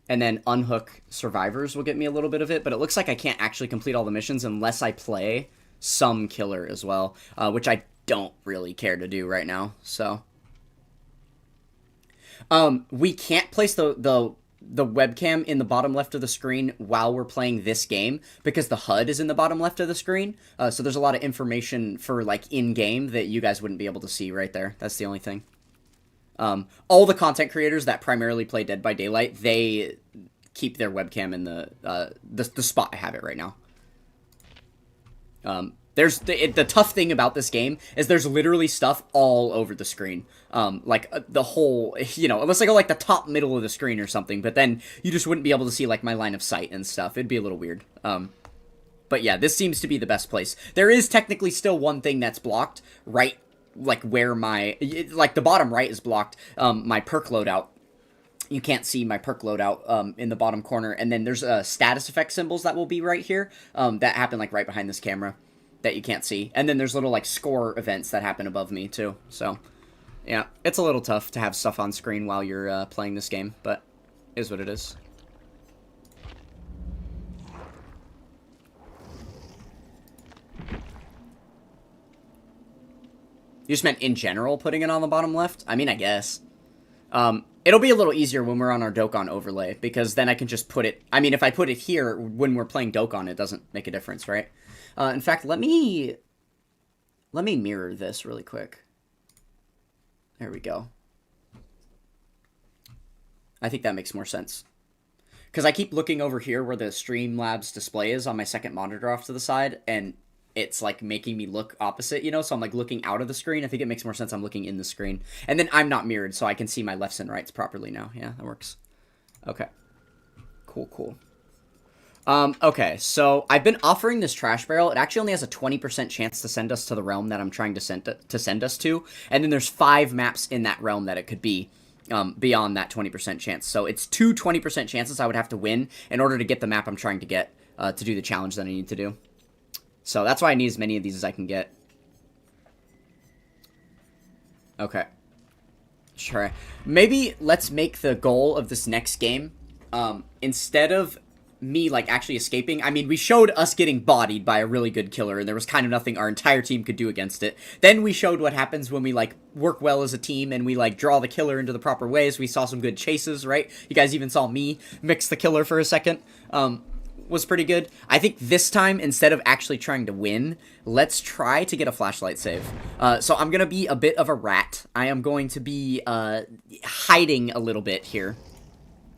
And then unhook survivors will get me a little bit of it, but it looks like I can't actually complete all the missions unless I play some killer as well, which I don't really care to do right now, so. We can't place the webcam in the bottom left of the screen while we're playing this game, because the HUD is in the bottom left of the screen, so there's a lot of information for, like, in-game that you guys wouldn't be able to see right there. That's the only thing. All the content creators that primarily play Dead by Daylight, they keep their webcam in the spot I have it right now. There's the tough thing about this game is there's literally stuff all over the screen. Like the whole, you know, unless I go like the top middle of the screen or something, but then you just wouldn't be able to see like my line of sight and stuff. It'd be a little weird. But yeah, this seems to be the best place. There is technically still one thing that's blocked, right, like where my, like the bottom right is blocked, my perk loadout. You can't see my perk loadout in the bottom corner, and then there's status effect symbols that will be right here, that happen like right behind this camera, that you can't see. And then there's little like score events that happen above me too, so yeah, it's a little tough to have stuff on screen while you're playing this game, but it is what it is. You just meant in general putting it on the bottom left? I mean, I guess. It'll be a little easier when we're on our Dokkan overlay, because then I can just put it... I mean, if I put it here when we're playing Dokkan, it doesn't make a difference, right? In fact, let me mirror this really quick. There we go. I think that makes more sense. Because I keep looking over here where the Streamlabs display is on my second monitor off to the side, and it's like making me look opposite, you know, so I'm like looking out of the screen. I think it makes more sense I'm looking in the screen. And then I'm not mirrored, so I can see my lefts and rights properly now. Yeah, that works. Okay. Cool. Okay, so I've been offering this trash barrel. It actually only has a 20% chance to send us to the realm that I'm trying to send us to. And then there's 5 maps in that realm that it could be beyond that 20% chance. So it's 2 20% chances I would have to win in order to get the map I'm trying to get to do the challenge that I need to do. So that's why I need as many of these as I can get. Okay. Sure. Maybe let's make the goal of this next game, instead of me, like, actually escaping. I mean, we showed us getting bodied by a really good killer, and there was kind of nothing our entire team could do against it. Then we showed what happens when we, like, work well as a team, and we, like, draw the killer into the proper ways. We saw some good chases, right? You guys even saw me mix the killer for a second. Was pretty good. I think this time, instead of actually trying to win, let's try to get a flashlight save. So I'm going to be a bit of a rat. I am going to be hiding a little bit here.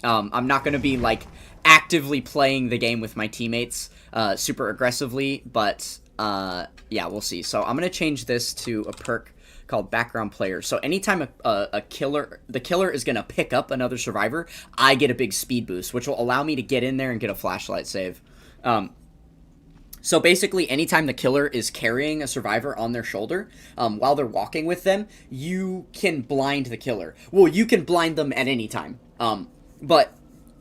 I'm not going to be, like, actively playing the game with my teammates super aggressively, but yeah, we'll see. So I'm going to change this to a perk called background player. So anytime the killer is going to pick up another survivor, I get a big speed boost, which will allow me to get in there and get a flashlight save. So basically, anytime the killer is carrying a survivor on their shoulder, while they're walking with them, you can blind the killer. Well, you can blind them at any time. But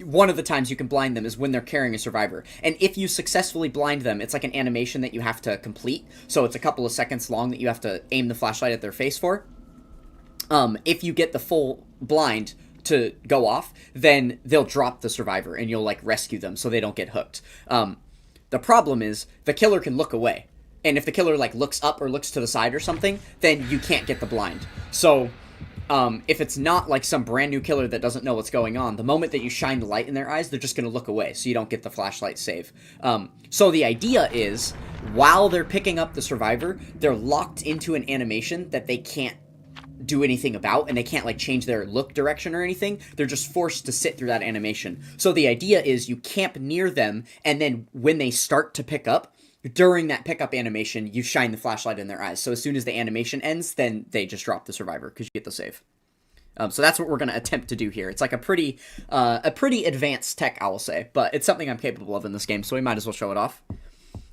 one of the times you can blind them is when they're carrying a survivor. And if you successfully blind them, it's like an animation that you have to complete. So it's a couple of seconds long that you have to aim the flashlight at their face for. If you get the full blind to go off, then they'll drop the survivor and you'll, like, rescue them so they don't get hooked. The problem is, the killer can look away. And if the killer, like, looks up or looks to the side or something, then you can't get the blind. So, if it's not, like, some brand new killer that doesn't know what's going on, the moment that you shine the light in their eyes, they're just gonna look away, so you don't get the flashlight save. So the idea is, while they're picking up the survivor, they're locked into an animation that they can't do anything about, and they can't, like, change their look direction or anything. They're just forced to sit through that animation. So the idea is you camp near them, and then when they start to pick up, during that pickup animation, you shine the flashlight in their eyes. So as soon as the animation ends, then they just drop the survivor, because you get the save. So that's what we're going to attempt to do here. It's like a pretty advanced tech, I will say, but it's something I'm capable of in this game, so we might as well show it off.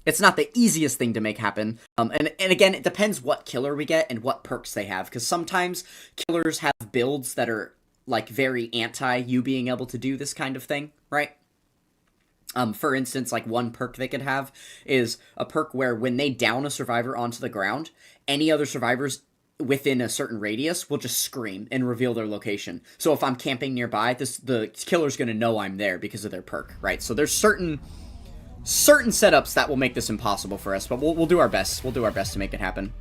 It's not the easiest thing to make happen. And again, it depends what killer we get and what perks they have. Because sometimes killers have builds that are, like, very anti you being able to do this kind of thing, right? For instance, like, one perk they could have is a perk where when they down a survivor onto the ground, any other survivors within a certain radius will just scream and reveal their location. So if I'm camping nearby, the killer's going to know I'm there because of their perk, right? So there's certain setups that will make this impossible for us, but we'll do our best. We'll do our best to make it happen.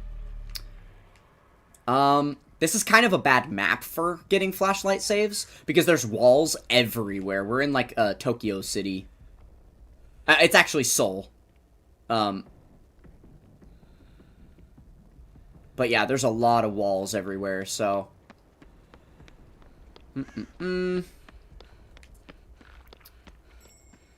This is kind of a bad map for getting flashlight saves, because there's walls everywhere. We're in, like, Tokyo City. It's actually Seoul. But yeah, there's a lot of walls everywhere, so...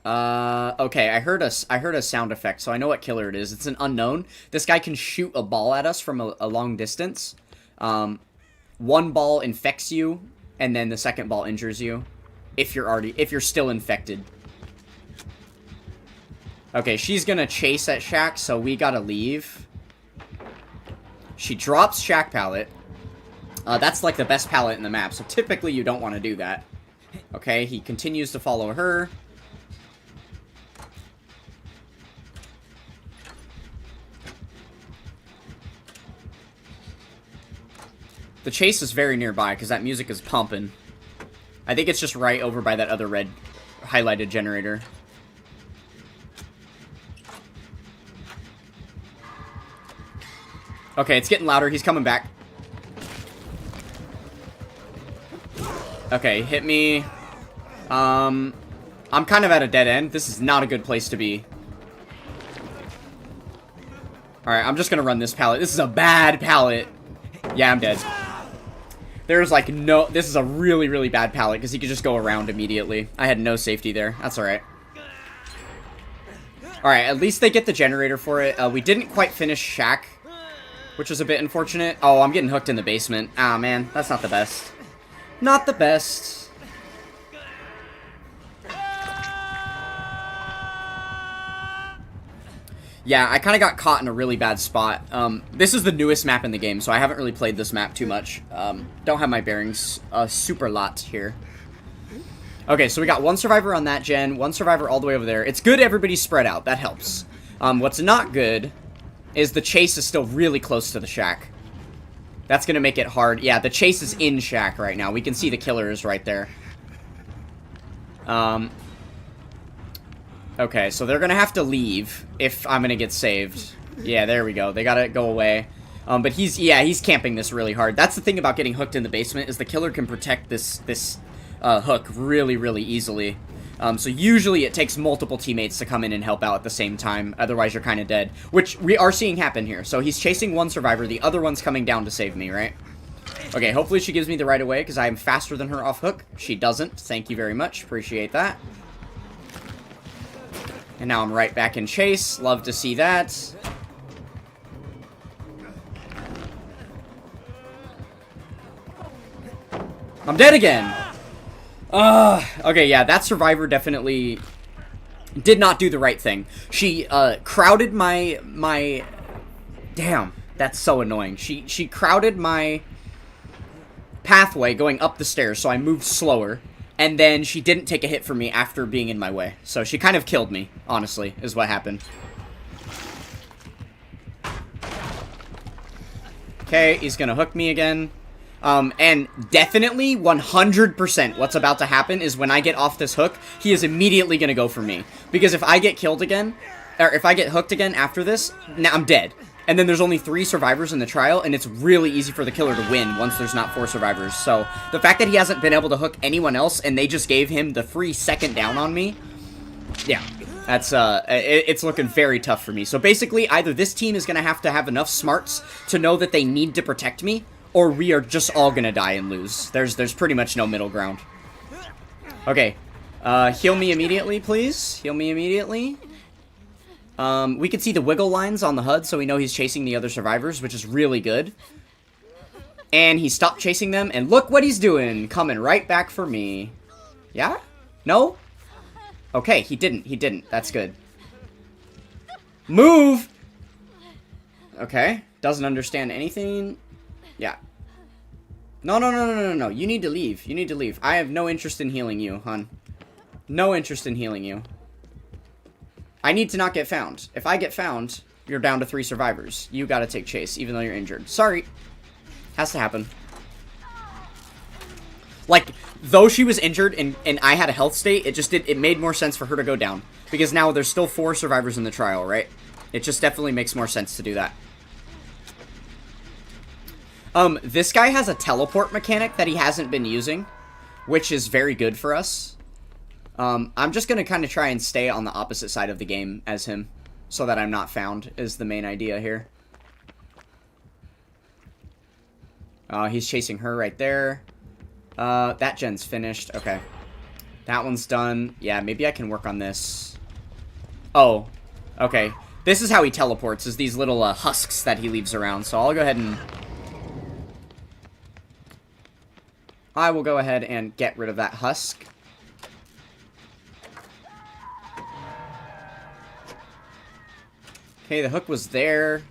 Okay, I heard a sound effect, so I know what killer it is. It's an unknown. This guy can shoot a ball at us from a long distance. One ball infects you, and then the second ball injures you, if you're still infected. Okay, she's gonna chase at Shaq, so we gotta leave. She drops Shaq pallet. That's like the best pallet in the map, so typically you don't want to do that. Okay, he continues to follow her. The chase is very nearby, because that music is pumping. I think it's just right over by that other red highlighted generator. Okay, it's getting louder. He's coming back. Okay, hit me. I'm kind of at a dead end. This is not a good place to be. Alright, I'm just gonna run this pallet. This is a bad pallet. Yeah, I'm dead. There's, like, no... This is a really, really bad pallet, because he could just go around immediately. I had no safety there. That's alright. Alright, at least they get the generator for it. We didn't quite finish Shaq, which was a bit unfortunate. Oh, I'm getting hooked in the basement. Ah, man. That's not the best. Not the best. Yeah, I kind of got caught in a really bad spot. This is the newest map in the game, so I haven't really played this map too much. Don't have my bearings super lot here. Okay, so we got one survivor on that gen, one survivor all the way over there. It's good everybody's spread out. That helps. What's not good is the chase is still really close to the shack. That's going to make it hard. Yeah, the chase is in shack right now. We can see the killer is right there. Okay, so they're going to have to leave if I'm going to get saved. Yeah, there we go. They got to go away. But he's camping this really hard. That's the thing about getting hooked in the basement, is the killer can protect this hook really, really easily. So usually it takes multiple teammates to come in and help out at the same time. Otherwise, you're kind of dead. Which we are seeing happen here. So he's chasing one survivor. The other one's coming down to save me, right? Okay, hopefully she gives me the right away, because I am faster than her off hook. She doesn't. Thank you very much. Appreciate that. And now I'm right back in chase. Love to see that. I'm dead again. Okay, yeah, that survivor definitely did not do the right thing. She crowded my damn, that's so annoying. She crowded my pathway going up the stairs, so I moved slower, and then she didn't take a hit from me after being in my way. So she kind of killed me, honestly, is what happened. Okay, he's gonna hook me again. And definitely 100% what's about to happen is when I get off this hook, he is immediately gonna go for me. Because if I get killed again, or if I get hooked again after this, now I'm dead. And then there's only 3 survivors in the trial, and it's really easy for the killer to win once there's not 4 survivors. So, the fact that he hasn't been able to hook anyone else, and they just gave him the free second down on me, yeah, that's, it's looking very tough for me. So basically, either this team is gonna have to have enough smarts to know that they need to protect me, or we are just all gonna die and lose. There's pretty much no middle ground. Okay, heal me immediately, please. Heal me immediately. We can see the wiggle lines on the HUD, so we know he's chasing the other survivors, which is really good. And he stopped chasing them, and look what he's doing! Coming right back for me. Yeah? No? Okay, he didn't. He didn't. That's good. Move! Okay. Doesn't understand anything. Yeah. No. You need to leave. You need to leave. I have no interest in healing you, hon. No interest in healing you. I need to not get found. If I get found, you're down to 3 survivors. You gotta take chase, even though you're injured. Sorry. Has to happen. Like, though she was injured and I had a health state, it made more sense for her to go down. Because now there's still 4 survivors in the trial, right? It just definitely makes more sense to do that. This guy has a teleport mechanic that he hasn't been using, which is very good for us. I'm just gonna kind of try and stay on the opposite side of the game as him, so that I'm not found, is the main idea here. He's chasing her right there. That gen's finished. Okay. That one's done. Yeah, maybe I can work on this. Oh, okay. This is how he teleports, is these little husks that he leaves around, so I'll go ahead and... I will go ahead and get rid of that husk. Okay, the hook was there.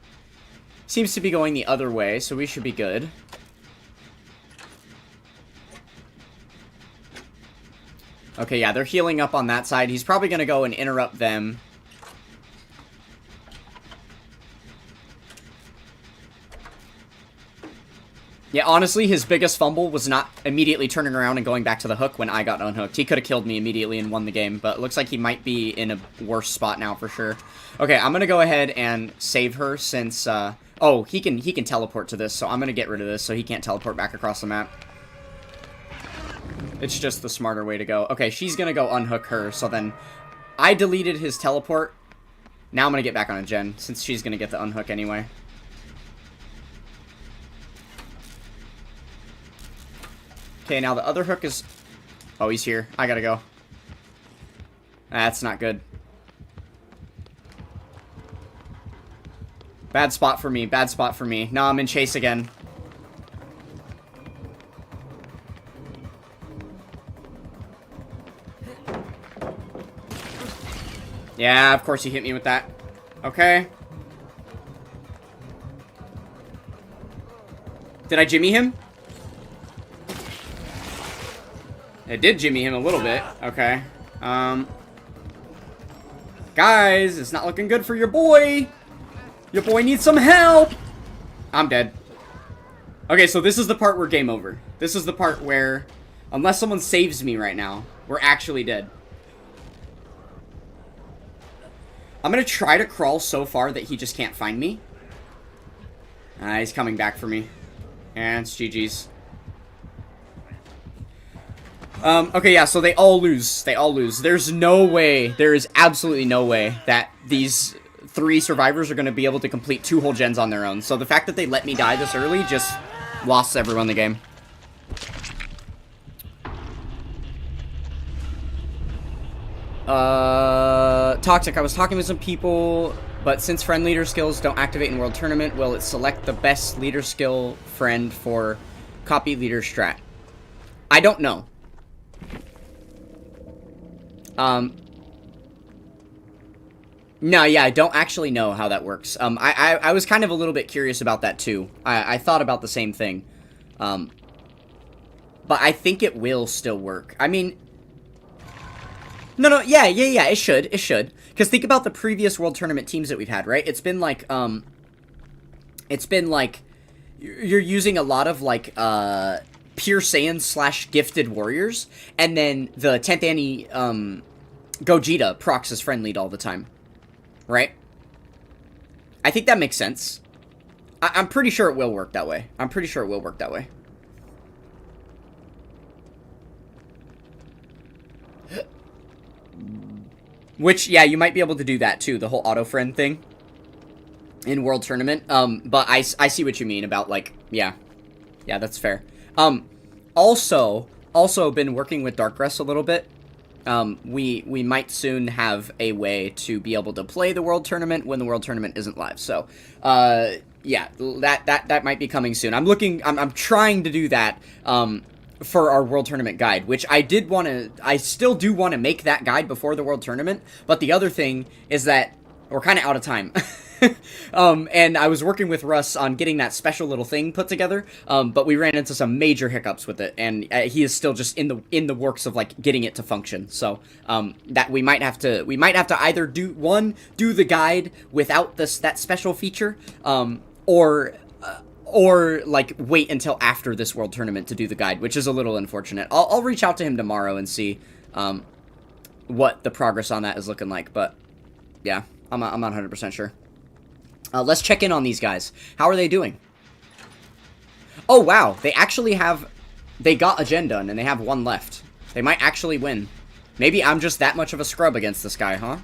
Seems to be going the other way, so we should be good. Okay, yeah, they're healing up on that side. He's probably going to go and interrupt them. Yeah, honestly, his biggest fumble was not immediately turning around and going back to the hook when I got unhooked. He could have killed me immediately and won the game, but it looks like he might be in a worse spot now for sure. Okay, I'm gonna go ahead and save her since, oh, he can teleport to this, so I'm gonna get rid of this so he can't teleport back across the map. It's just the smarter way to go. Okay, she's gonna go unhook her, so then I deleted his teleport. Now I'm gonna get back on a gen, since she's gonna get the unhook anyway. Okay, now the other hook is... Oh, he's here. I gotta go. That's not good. Bad spot for me. Bad spot for me. No, I'm in chase again. Yeah, of course he hit me with that. Okay. Did I jimmy him? It did jimmy him a little bit. Okay. Guys, it's not looking good for your boy. Your boy needs some help. I'm dead. Okay, so this is the part where game over. This is the part where, unless someone saves me right now, we're actually dead. I'm gonna try to crawl so far that he just can't find me. He's coming back for me. And it's GG's. Okay, yeah, so they all lose. They all lose. There's no way, there is absolutely no way that these 3 survivors are going to be able to complete 2 whole gens on their own. So the fact that they let me die this early just lost everyone the game. Toxic, I was talking with some people, but since friend leader skills don't activate in World Tournament, will it select the best leader skill friend for copy leader strat? I don't know. No, yeah, I don't actually know how that works. I was kind of a little bit curious about that too. I thought about the same thing. But I think it will still work. I mean, no, yeah, it should. Because think about the previous World Tournament teams that we've had, right? It's been like, you're using a lot of, like, Pure Saiyan / Gifted Warriors, and then the 10th Annie, Gogeta procs as friend lead all the time. Right? I think that makes sense. I'm pretty sure it will work that way. Which, yeah, you might be able to do that too, the whole auto-friend thing in World Tournament. But I see what you mean about, like, yeah. Yeah, that's fair. Also been working with Darkrest a little bit. We might soon have a way to be able to play the World Tournament when the World Tournament isn't live. So, yeah, that might be coming soon. I'm trying to do that, for our World Tournament guide, which I still do want to make that guide before the World Tournament, but the other thing is that we're kind of out of time. And I was working with Russ on getting that special little thing put together, but we ran into some major hiccups with it, and he is still just in the works of, like, getting it to function. So that we might have to either do the guide without that special feature, or like wait until after this World Tournament to do the guide, which is a little unfortunate. I'll reach out to him tomorrow and see what the progress on that is looking like, but yeah, I'm not 100% sure. Let's check in on these guys. How are they doing? Oh, wow. They got a gen done, and they have one left. They might actually win. Maybe I'm just that much of a scrub against this guy, huh?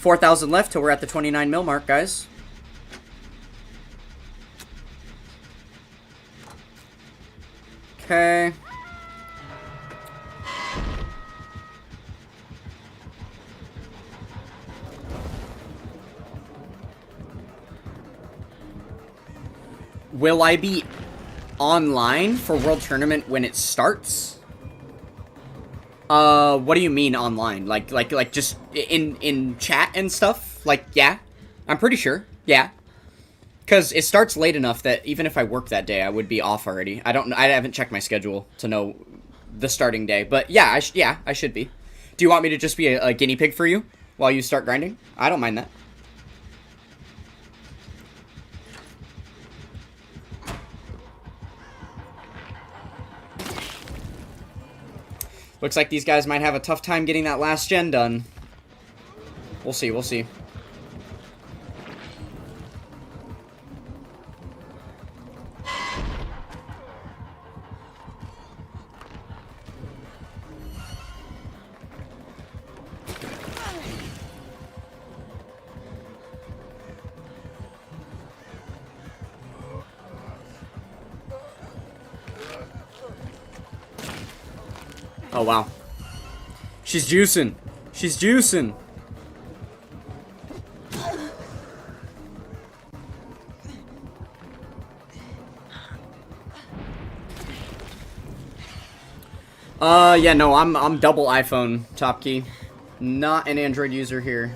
$4,000 left till we're at the 29 mil mark, guys. Okay. Will I be online for World Tournament when it starts? What do you mean online? Like just in chat and stuff? Like, yeah. I'm pretty sure. Yeah. Because it starts late enough that even if I work that day, I would be off already. I haven't checked my schedule to know the starting day. But yeah, I should be. Do you want me to just be a guinea pig for you while you start grinding? I don't mind that. Looks like these guys might have a tough time getting that last gen done. We'll see, we'll see. Oh, wow. She's juicing. She's juicing. Yeah, no, I'm double iPhone, Top Key. Not an Android user here.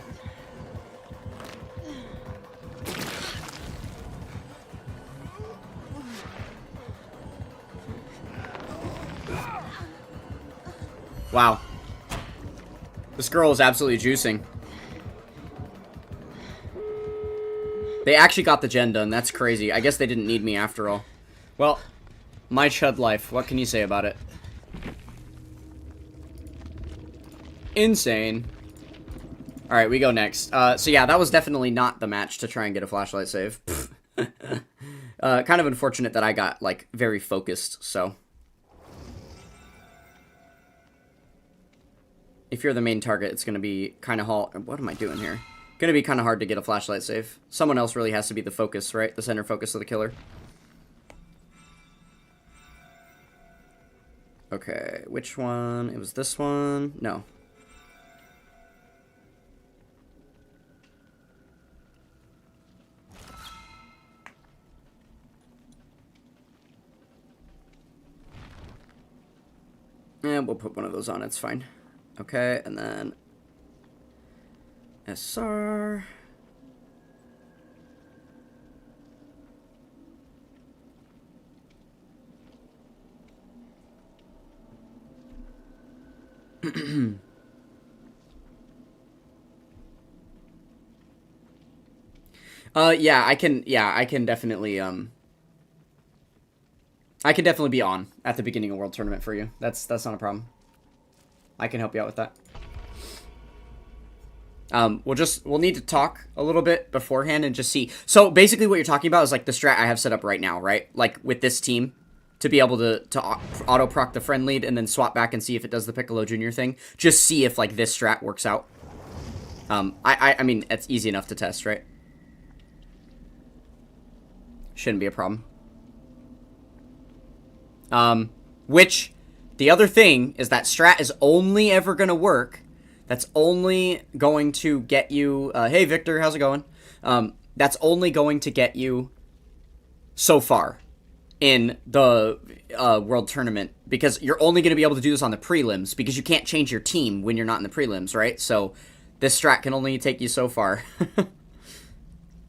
Wow. This girl is absolutely juicing. They actually got the gen done. That's crazy. I guess they didn't need me after all. Well, my chud life. What can you say about it? Insane. Alright, we go next. So yeah, that was definitely not the match to try and get a flashlight save. Kind of unfortunate that I got, like, very focused, so... If you're the main target, it's going to be kind of hard. What am I doing here? Going to be kind of hard to get a flashlight save. Someone else really has to be the focus, right? The center focus of the killer. Okay, which one? It was this one? No. We'll put one of those on, it's fine. Okay, and then SR. Yeah, I can definitely, I can definitely be on at the beginning of World Tournament for you. That's not a problem. I can help you out with that. We'll need to talk a little bit beforehand and just see. So basically what you're talking about is like the strat I have set up right now, right? Like with this team, to be able to auto proc the friend lead and then swap back and see if it does the Piccolo Jr. thing. Just see if like this strat works out. I mean, it's easy enough to test, right? Shouldn't be a problem. Which, the other thing is that strat is only ever going to work. That's only going to get you, hey Victor, how's it going? That's only going to get you so far in the World Tournament, because you're only going to be able to do this on the prelims, because you can't change your team when you're not in the prelims, right? So this strat can only take you so far.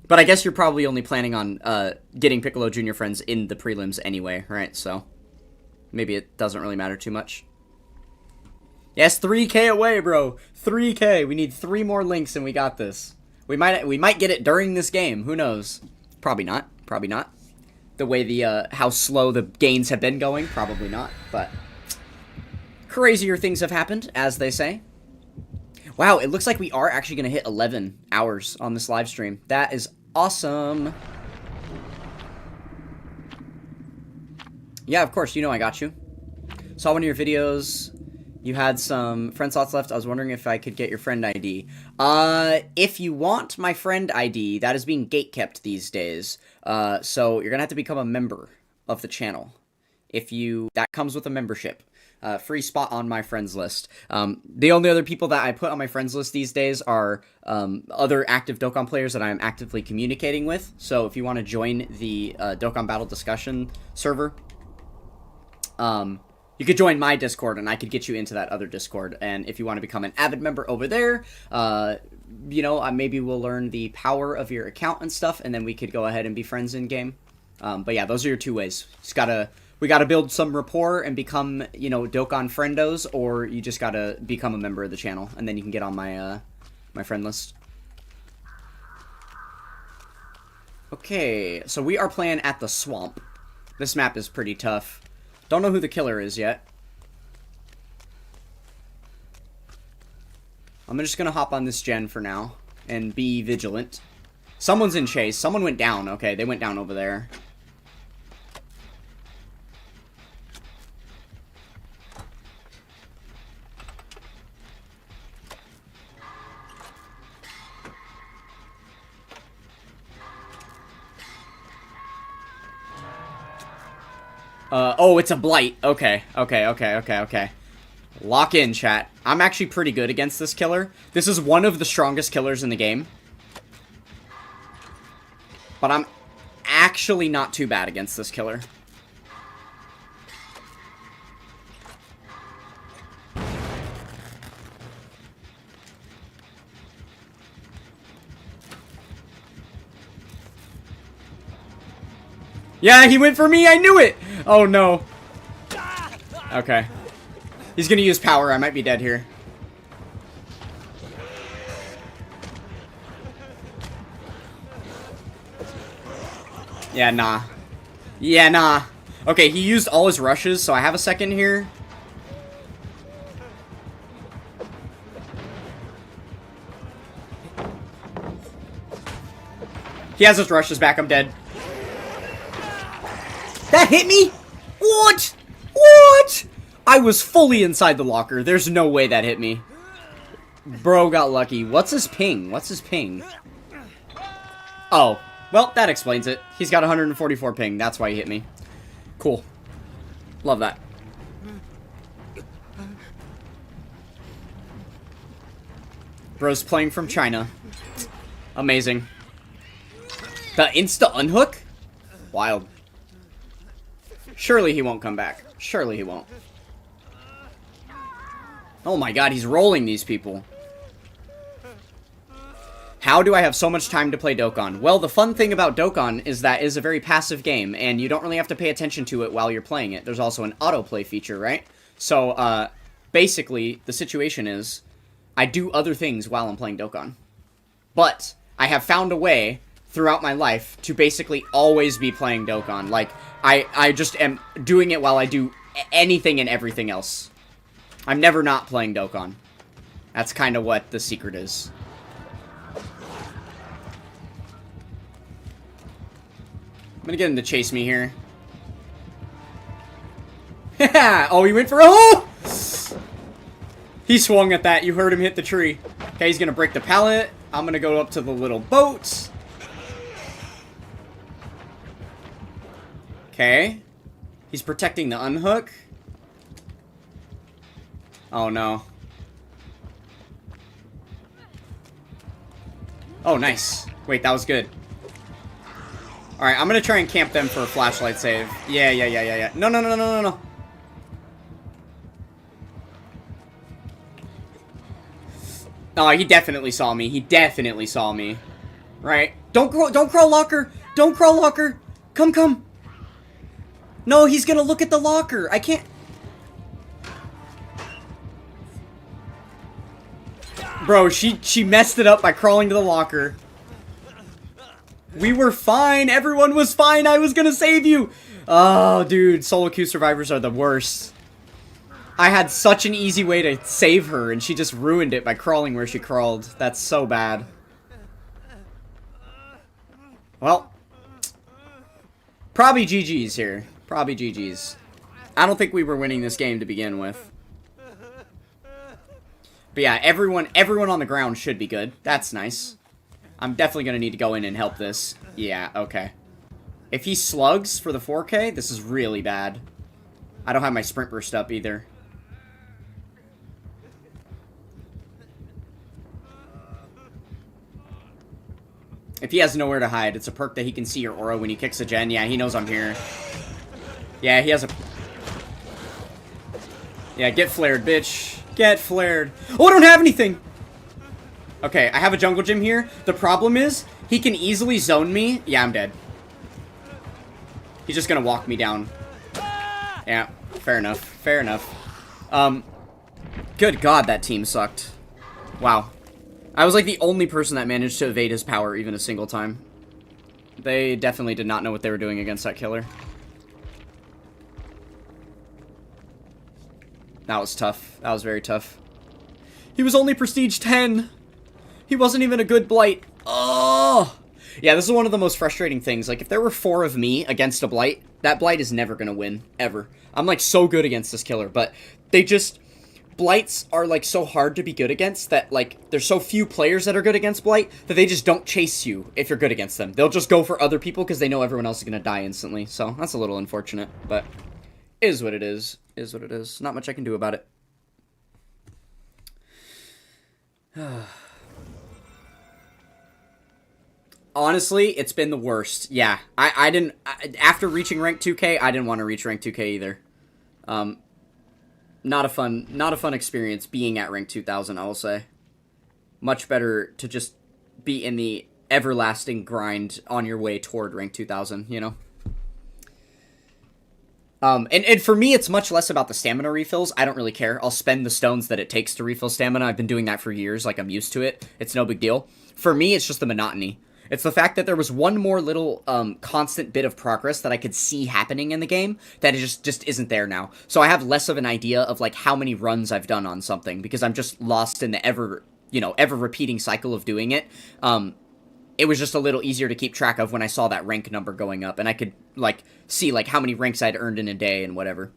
But I guess you're probably only planning on getting Piccolo Jr. friends in the prelims anyway, right? So maybe it doesn't really matter too much. Yes, 3K away, bro. 3K. We need 3 more links and we got this. We might get it during this game. Who knows? Probably not. Probably not. The way the how slow the gains have been going, probably not. But crazier things have happened, as they say. Wow, it looks like we are actually going to hit 11 hours on this live stream. That is awesome. Yeah, of course, you know I got you. Saw one of your videos. You had some friend slots left. I was wondering if I could get your friend ID. If you want my friend ID, that is being gatekept these days. So you're going to have to become a member of the channel. That comes with a membership. Free spot on my friends list. The only other people that I put on my friends list these days are other active Dokkan players that I'm actively communicating with. So if you want to join the Dokkan Battle discussion server, you could join my Discord and I could get you into that other Discord. And if you want to become an avid member over there, you know, maybe we'll learn the power of your account and stuff, and then we could go ahead and be friends in game. But yeah, those are your 2 ways. We gotta build some rapport and become, you know, Dokkan friendos, or you just gotta become a member of the channel, and then you can get on my my friend list. Okay, so we are playing at the swamp. This map is pretty tough. Don't know who the killer is yet. I'm just gonna hop on this gen for now and be vigilant. Someone's in chase. Someone went down. Okay, they went down over there. Oh, it's a blight. Okay. Lock in, chat. I'm actually pretty good against this killer. This is one of the strongest killers in the game. But I'm actually not too bad against this killer. Yeah, he went for me. I knew it. Oh, no. Okay. He's going to use power. I might be dead here. Yeah, nah. Yeah, nah. Okay, he used all his rushes, so I have a second here. He has his rushes back. I'm dead. That hit me? What? What? I was fully inside the locker. There's no way that hit me. Bro got lucky. What's his ping? What's his ping? Oh. Well, that explains it. He's got 144 ping. That's why he hit me. Cool. Love that. Bro's playing from China. Amazing. The insta unhook? Wild. Surely he won't come back. Surely he won't. Oh my god, he's rolling these people. How do I have so much time to play Dokkan? Well, the fun thing about Dokkan is that it's a very passive game, and you don't really have to pay attention to it while you're playing it. There's also an autoplay feature, right? So, basically, the situation is, I do other things while I'm playing Dokkan. But, I have found a way, throughout my life, to basically always be playing Dokkan. Like, I just am doing it while I do anything and everything else. I'm never not playing Dokkan. That's kind of what the secret is. I'm gonna get him to chase me here. Oh, he went for... Oh! He swung at that. You heard him hit the tree. Okay, he's gonna break the pallet. I'm gonna go up to the little boat. Okay. He's protecting the unhook. Oh, no. Oh, nice. Wait, that was good. Alright, I'm gonna try and camp them for a flashlight save. Yeah. No. Oh, he definitely saw me. He definitely saw me. Right. Don't crawl locker! Don't crawl locker! Come! No, he's gonna look at the locker! I can't... Bro, she messed it up by crawling to the locker. We were fine. Everyone was fine. I was gonna save you. Oh, dude. Solo queue survivors are the worst. I had such an easy way to save her, and she just ruined it by crawling where she crawled. That's so bad. Well. Probably GG's here. Probably GG's. I don't think we were winning this game to begin with. But yeah, everyone on the ground should be good. That's nice. I'm definitely going to need to go in and help this. Yeah, okay. If he slugs for the 4K, this is really bad. I don't have my sprint burst up either. If he has nowhere to hide, it's a perk that he can see your aura when he kicks a gen. Yeah, he knows I'm here. Yeah, he has a... Yeah, get flared, bitch. Get flared. Oh, I don't have anything! Okay, I have a jungle gym here. The problem is, he can easily zone me. Yeah, I'm dead. He's just gonna walk me down. Yeah, fair enough. Fair enough. Good God, that team sucked. Wow. I was like the only person that managed to evade his power even a single time. They definitely did not know what they were doing against that killer. That was tough. That was very tough. He was only prestige 10! He wasn't even a good blight. Oh! Yeah, this is one of the most frustrating things. Like, if there were 4 of me against a blight, that blight is never gonna win. Ever. I'm, like, so good against this killer, but they just... Blights are, like, so hard to be good against that, like, there's so few players that are good against blight that they just don't chase you if you're good against them. They'll just go for other people because they know everyone else is gonna die instantly. So, that's a little unfortunate, but... Is what it is. Is what it is. Not much I can do about it. Honestly, it's been the worst. Yeah, I didn't... after reaching rank 2K, I didn't want to reach rank 2K either. Not a fun experience being at rank 2000, I will say. Much better to just be in the everlasting grind on your way toward rank 2000, you know? And for me, it's much less about the stamina refills. I don't really care. I'll spend the stones that it takes to refill stamina. I've been doing that for years. Like, I'm used to it. It's no big deal. For me, it's just the monotony. It's the fact that there was one more little constant bit of progress that I could see happening in the game that it just isn't there now. So I have less of an idea of, like, how many runs I've done on something because I'm just lost in the ever repeating cycle of doing it. It was just a little easier to keep track of when I saw that rank number going up, and I could, like, see, like, how many ranks I'd earned in a day and whatever.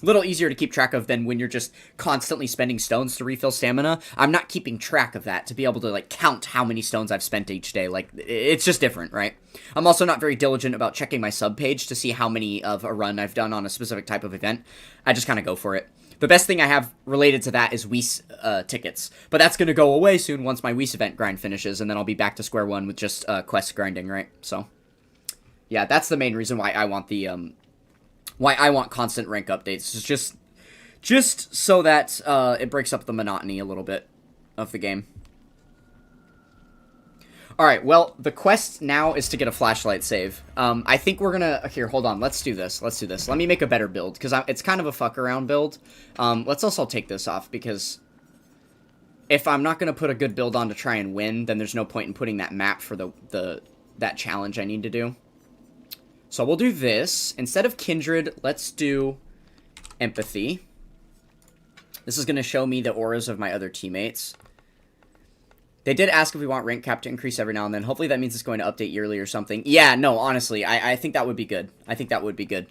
A little easier to keep track of than when you're just constantly spending stones to refill stamina. I'm not keeping track of that to be able to, like, count how many stones I've spent each day. Like, it's just different, right? I'm also not very diligent about checking my sub page to see how many of a run I've done on a specific type of event. I just kind of go for it. The best thing I have related to that is Whis tickets. But that's going to go away soon once my Whis event grind finishes, and then I'll be back to square one with just quest grinding, right? So, yeah, that's the main reason why I want the, why I want constant rank updates. It's just Just so that it breaks up the monotony a little bit of the game. Alright, well, the quest now is to get a flashlight save. I think we're gonna... Here, hold on. Let's do this. Let's do this. Let me make a better build, because it's kind of a fuck-around build. Let's also take this off, because if I'm not gonna put a good build on to try and win, then there's no point in putting that map for that challenge I need to do. So we'll do this. Instead of Kindred, let's do Empathy. This is gonna show me the auras of my other teammates. They did ask if we want rank cap to increase every now and then. Hopefully that means it's going to update yearly or something. Yeah, no, honestly, I think that would be good. I think that would be good.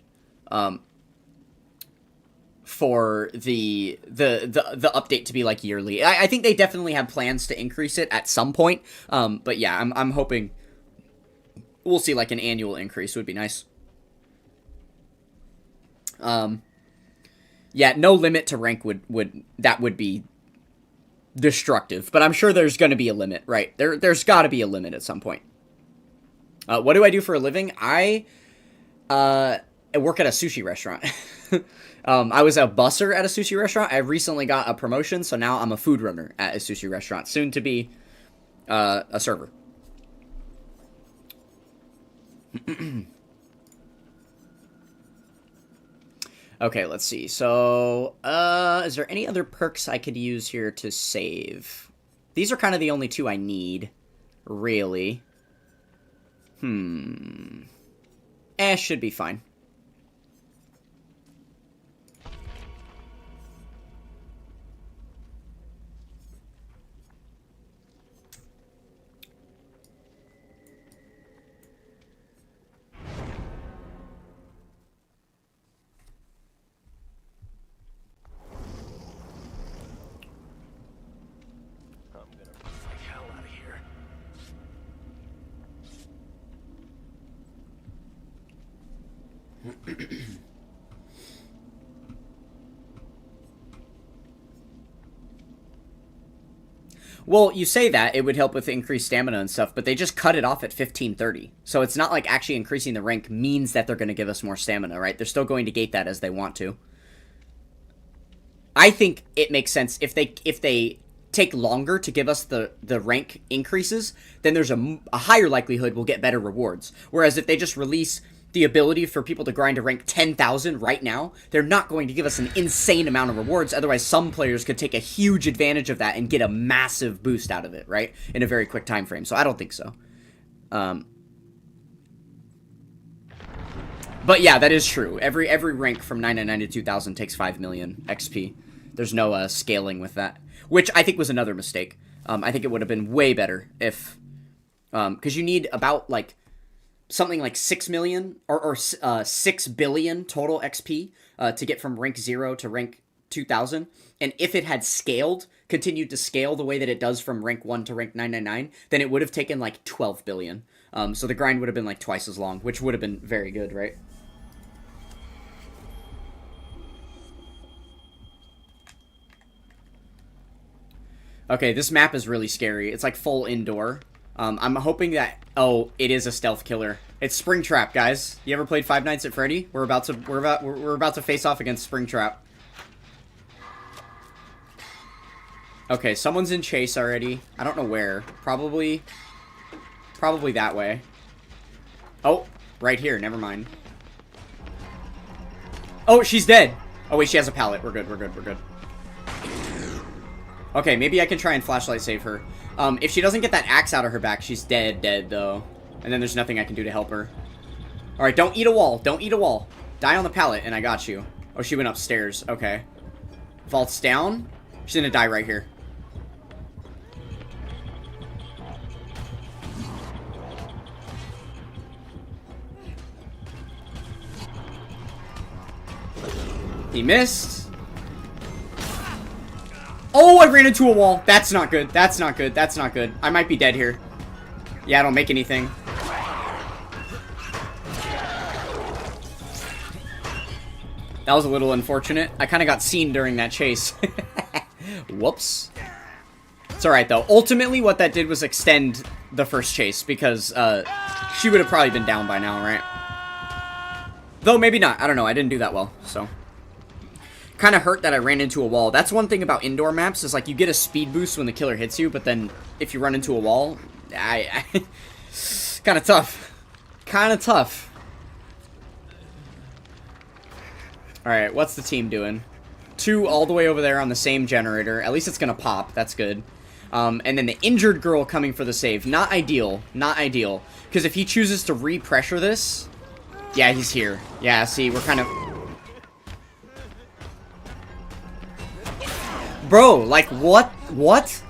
For the update to be like yearly. I think they definitely have plans to increase it at some point. But yeah, I'm hoping we'll see like an annual increase. Would be nice. Yeah, no limit to rank would be destructive, but I'm sure there's going to be a limit, right? There's got to be a limit at some point. What do I do for a living? I work at a sushi restaurant. I was a busser at a sushi restaurant. I recently got a promotion, so now I'm a food runner at a sushi restaurant, soon to be a server. Okay, let's see. So, is there any other perks I could use here to save? These are kind of the only two I need, really. Should be fine. Well, you say that it would help with increased stamina and stuff, but they just cut it off at 1530. So it's not like actually increasing the rank means that they're going to give us more stamina, right? They're still going to gate that as they want to. I think it makes sense if they take longer to give us the rank increases, then there's a higher likelihood we'll get better rewards. Whereas if they just release the ability for people to grind to rank 10,000 right now, they're not going to give us an insane amount of rewards. Otherwise, some players could take a huge advantage of that and get a massive boost out of it, right? In a very quick time frame. So I don't think so. But yeah, that is true. Every rank from 999 to 2000 takes 5 million XP. There's no scaling with that, which I think was another mistake. I think it would have been way better if, because you need about like something like 6 million or 6 billion total XP to get from rank 0 to rank 2000. And if it had continued to scale the way that it does from rank 1 to rank 999, then it would have taken like 12 billion. So the grind would have been like twice as long, which would have been very good, right? Okay, this map is really scary. It's like full indoor. I'm hoping that... Oh, it is a stealth killer. It's Springtrap, guys. You ever played Five Nights at Freddy? We're about to face off against Springtrap. Okay, someone's in chase already. I don't know where. Probably that way. Oh, right here. Never mind. Oh, she's dead. Oh, wait, she has a pallet. We're good. Okay, maybe I can try and flashlight save her. If she doesn't get that axe out of her back, she's dead, though. And then there's nothing I can do to help her. Alright, don't eat a wall. Don't eat a wall. Die on the pallet, and I got you. Oh, she went upstairs. Okay. Vaults down. She's gonna die right here. He missed. Oh, I ran into a wall. That's not good. That's not good. That's not good. I might be dead here. Yeah, I don't make anything. That was a little unfortunate. I kind of got seen during that chase. Whoops. It's alright, though. Ultimately, what that did was extend the first chase, because she would have probably been down by now, right? Though, maybe not. I don't know. I didn't do that well, so. Kind of hurt that I ran into a wall. That's one thing about indoor maps, is like you get a speed boost when the killer hits you, but then if you run into a wall, I kind of tough. Kind of tough. Alright, what's the team doing? 2 all the way over there on the same generator. At least it's going to pop. That's good. And then the injured girl coming for the save. Not ideal. Not ideal. Because if he chooses to re-pressure this... Yeah, he's here. Yeah, see, we're kind of... Bro, like, what? What?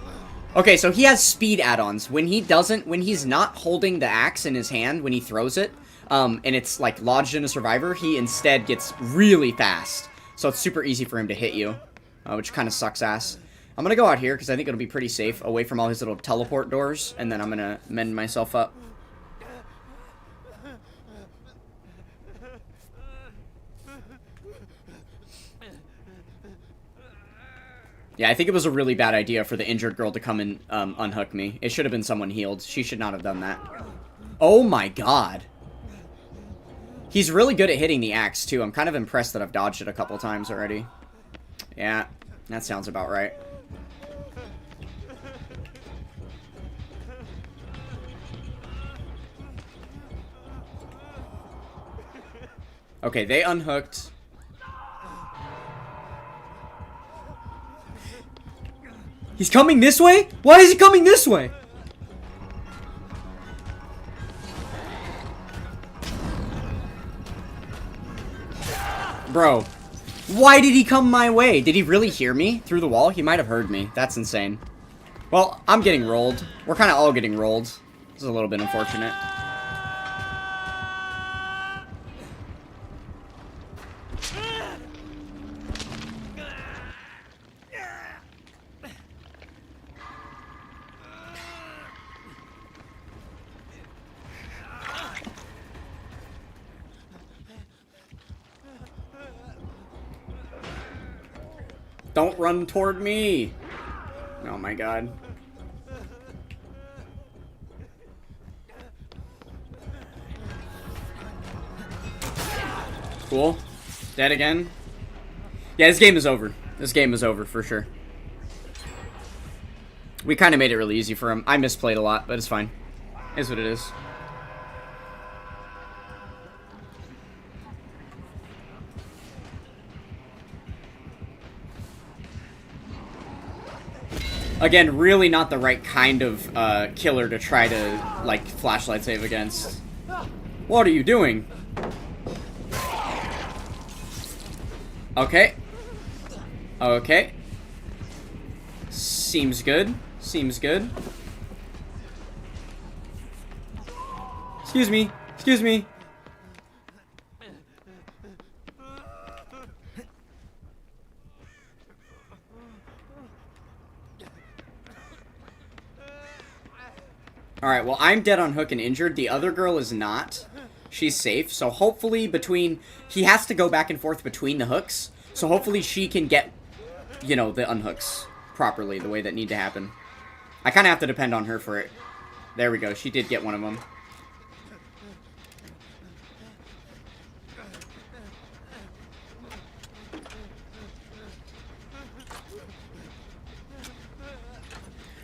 Okay, so he has speed add-ons. When he's not holding the axe in his hand when he throws it, and it's, like, lodged in a survivor, he instead gets really fast. So it's super easy for him to hit you, which kind of sucks ass. I'm gonna go out here, because I think it'll be pretty safe, away from all his little teleport doors, and then I'm gonna mend myself up. Yeah, I think it was a really bad idea for the injured girl to come and unhook me. It should have been someone healed. She should not have done that. Oh my god. He's really good at hitting the axe, too. I'm kind of impressed that I've dodged it a couple times already. Yeah, that sounds about right. Okay, they unhooked. He's coming this way? Why is he coming this way? Bro, why did he come my way? Did he really hear me through the wall? He might have heard me. That's insane. Well, I'm getting rolled. We're kind of all getting rolled. This is a little bit unfortunate. Don't run toward me! Oh my god. Cool. Dead again. Yeah, this game is over. This game is over for sure. We kind of made it really easy for him. I misplayed a lot, but it's fine. It is what it is. Again, really not the right kind of killer to try to, like, flashlight save against. What are you doing? Okay. Okay. Seems good. Seems good. Excuse me. Excuse me. Alright, well, I'm dead on hook and injured. The other girl is not. She's safe. So hopefully between... He has to go back and forth between the hooks. So hopefully she can get, you know, the unhooks properly, the way that need to happen. I kind of have to depend on her for it. There we go. She did get one of them.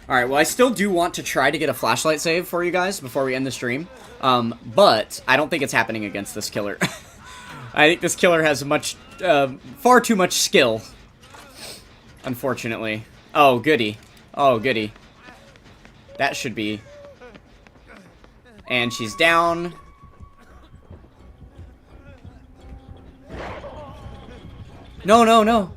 Alright, well, I still do want to try to get a flashlight save for you guys before we end the stream. But I don't think it's happening against this killer. I think this killer has far too much skill. Unfortunately. Oh, goody. Oh, goody. That should be. And she's down. No, no, no.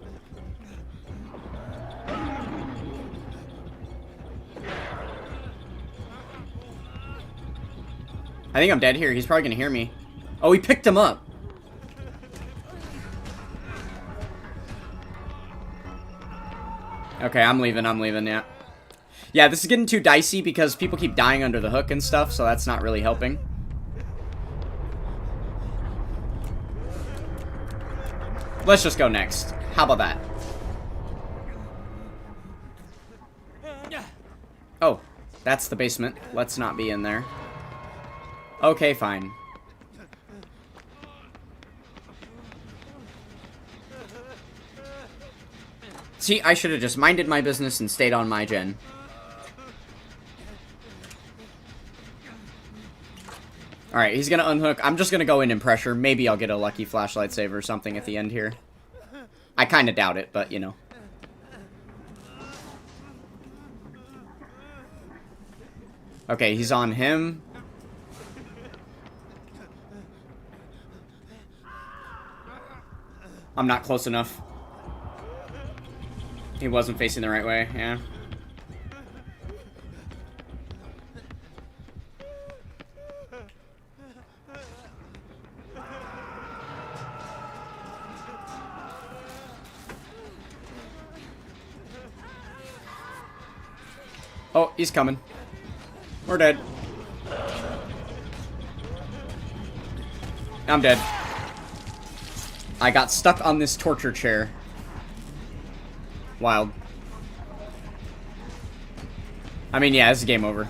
I think I'm dead here. He's probably gonna hear me. Oh, he picked him up. Okay, I'm leaving, yeah. Yeah, this is getting too dicey because people keep dying under the hook and stuff, so that's not really helping. Let's just go next. How about that? Oh, that's the basement. Let's not be in there. Okay, fine. See, I should have just minded my business and stayed on my gen. Alright, he's gonna unhook. I'm just gonna go in and pressure. Maybe I'll get a lucky flashlight save or something at the end here. I kinda doubt it, but you know. Okay, he's on him. I'm not close enough. He wasn't facing the right way, yeah. Oh, he's coming. We're dead. I'm dead. I got stuck on this torture chair. Wild. I mean, yeah, this is game over.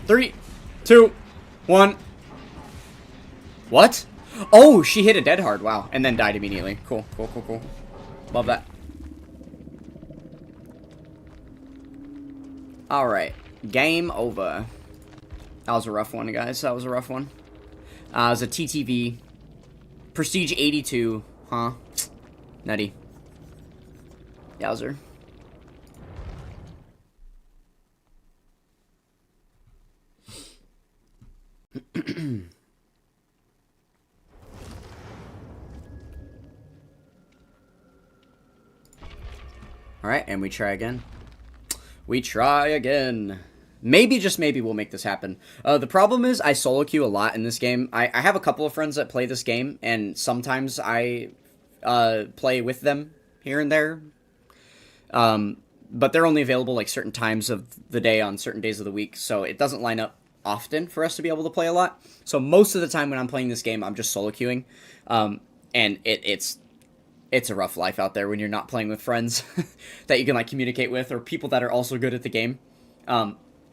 3, 2, 1. What? Oh, she hit a dead hard. Wow. And then died immediately. Cool, cool, cool, cool. Love that. Alright. Game over. That was a rough one, guys. That was a rough one. It was a TTV. Prestige 82. Huh? Nutty. Yowzer. Alright, and we try again. We try again. Maybe, just maybe, we'll make this happen. The problem is, I solo queue a lot in this game. I have a couple of friends that play this game, and sometimes I play with them here and there. But they're only available, like, certain times of the day on certain days of the week, so it doesn't line up often for us to be able to play a lot. So most of the time when I'm playing this game, I'm just solo queuing. And it's a rough life out there when you're not playing with friends that you can, like, communicate with, or people that are also good at the game.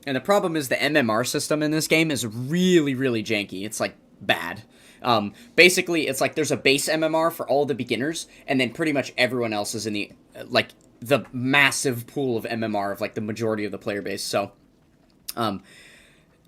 And the problem is the MMR system in this game is really, really janky. It's, like, bad. Basically, it's like there's a base MMR for all the beginners, and then pretty much everyone else is in the, like, the massive pool of MMR of, like, the majority of the player base. So,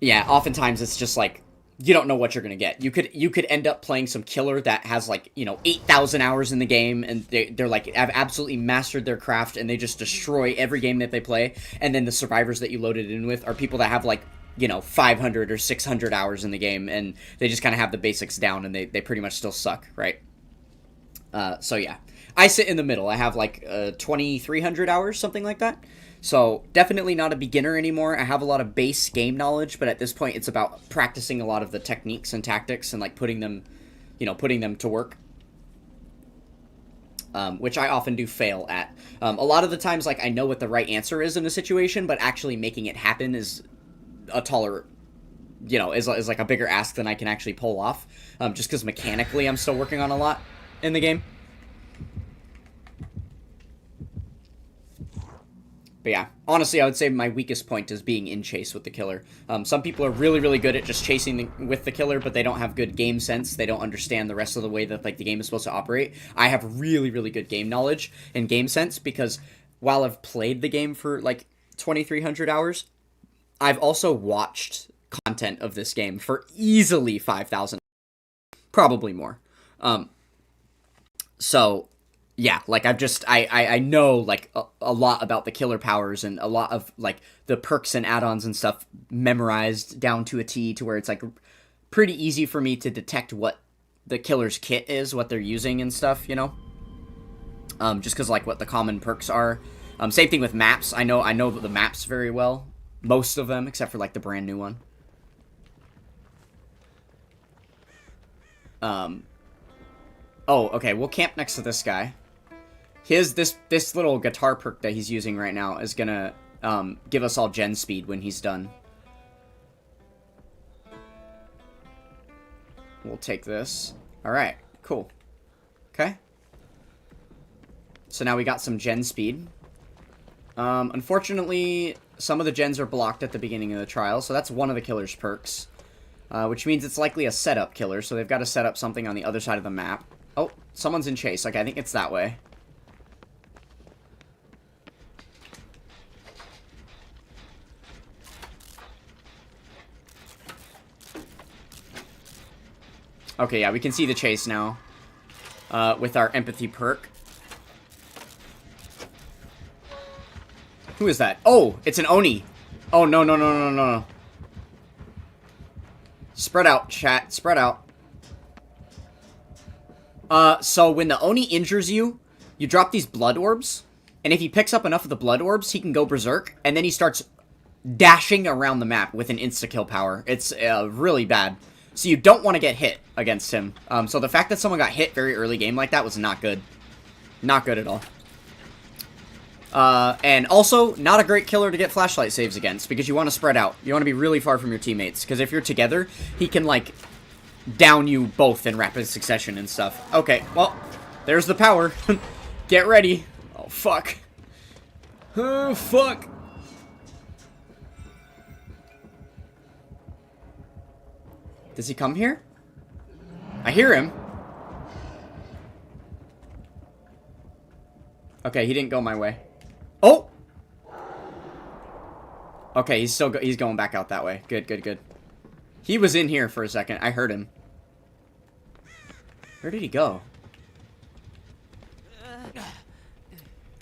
yeah, oftentimes it's just, like, you don't know what you're gonna get. You could end up playing some killer that has, like, you know, 8,000 hours in the game, and they're like, have absolutely mastered their craft, and they just destroy every game that they play. And then the survivors that you loaded in with are people that have, like, you know, 500 or 600 hours in the game, and they just kind of have the basics down, and they pretty much still suck, right? So yeah, I sit in the middle. I have, like, 2,300 hours, something like that. So, definitely not a beginner anymore. I have a lot of base game knowledge, but at this point it's about practicing a lot of the techniques and tactics and, like, putting them to work. Which I often do fail at. A lot of the times, like, I know what the right answer is in a situation, but actually making it happen is a taller, you know, is like a bigger ask than I can actually pull off. Just because mechanically I'm still working on a lot in the game. But yeah, honestly, I would say my weakest point is being in chase with the killer. Some people are really, really good at just chasing with the killer, but they don't have good game sense. They don't understand the rest of the way that, like, the game is supposed to operate. I have really, really good game knowledge and game sense because while I've played the game for, like, 2,300 hours, I've also watched content of this game for easily 5,000, probably more. So yeah, like, I know, like, a lot about the killer powers and a lot of, like, the perks and add-ons and stuff memorized down to a T, to where it's, like, pretty easy for me to detect what the killer's kit is, what they're using and stuff, you know? Just because, like, what the common perks are. Same thing with maps. I know the maps very well. Most of them, except for, like, the brand new one. Oh, okay, we'll camp next to this guy. This little guitar perk that he's using right now is gonna give us all gen speed when he's done. We'll take this. Alright, cool. Okay. So now we got some gen speed. Unfortunately, some of the gens are blocked at the beginning of the trial, so that's one of the killer's perks. Which means it's likely a setup killer, so they've got to set up something on the other side of the map. Oh, someone's in chase. Okay, I think it's that way. Okay, yeah, we can see the chase now. With our empathy perk. Who is that? Oh, it's an Oni. Oh, no, no, no, no, no, no. Spread out, chat. Spread out. So when the Oni injures you, you drop these blood orbs. And if he picks up enough of the blood orbs, he can go berserk. And then he starts dashing around the map with an insta-kill power. It's really bad. So you don't want to get hit against him. So the fact that someone got hit very early game like that was not good. Not good at all. And also, not a great killer to get flashlight saves against, because you want to spread out. You want to be really far from your teammates, because if you're together, he can, like, down you both in rapid succession and stuff. Okay, well, there's the power. Get ready. Oh, fuck. Oh, fuck. Does he come here? I hear him. Okay, he didn't go my way. Oh! Okay, he's going back out that way. Good, good, good. He was in here for a second. I heard him. Where did he go?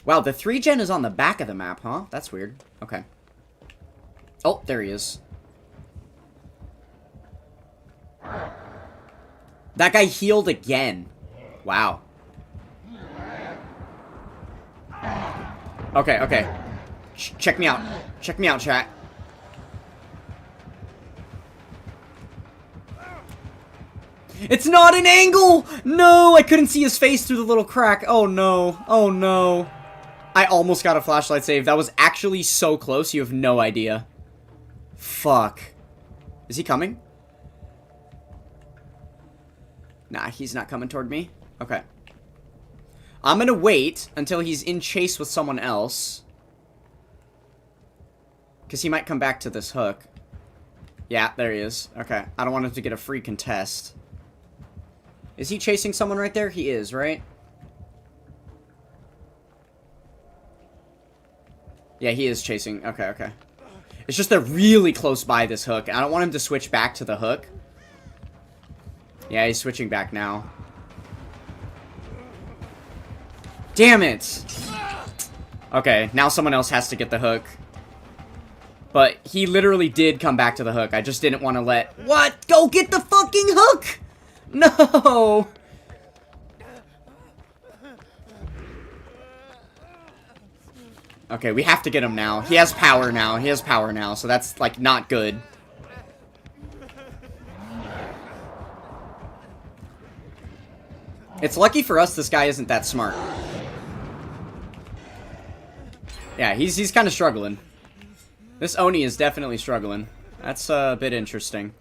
Wow, the 3-gen is on the back of the map, huh? That's weird. Okay. Oh, there he is. That guy healed again. Wow. Okay, okay. Check me out. Check me out, chat. It's not an angle! No, I couldn't see his face through the little crack. Oh, no. Oh, no. I almost got a flashlight save. That was actually so close, you have no idea. Fuck. Is he coming? Nah, he's not coming toward me. Okay. I'm gonna wait until he's in chase with someone else. Because he might come back to this hook. Yeah, there he is. Okay. I don't want him to get a free contest. Is he chasing someone right there? He is, right? Yeah, he is chasing. Okay, okay. It's just they're really close by this hook. I don't want him to switch back to the hook. Yeah, he's switching back now. Damn it! Okay, now someone else has to get the hook. But he literally did come back to the hook. I just didn't want to let... What? Go get the fucking hook! No! Okay, we have to get him now. He has power now. He has power now, so that's, like, not good. It's lucky for us this guy isn't that smart. Yeah, he's kind of struggling. This Oni is definitely struggling. That's a bit interesting.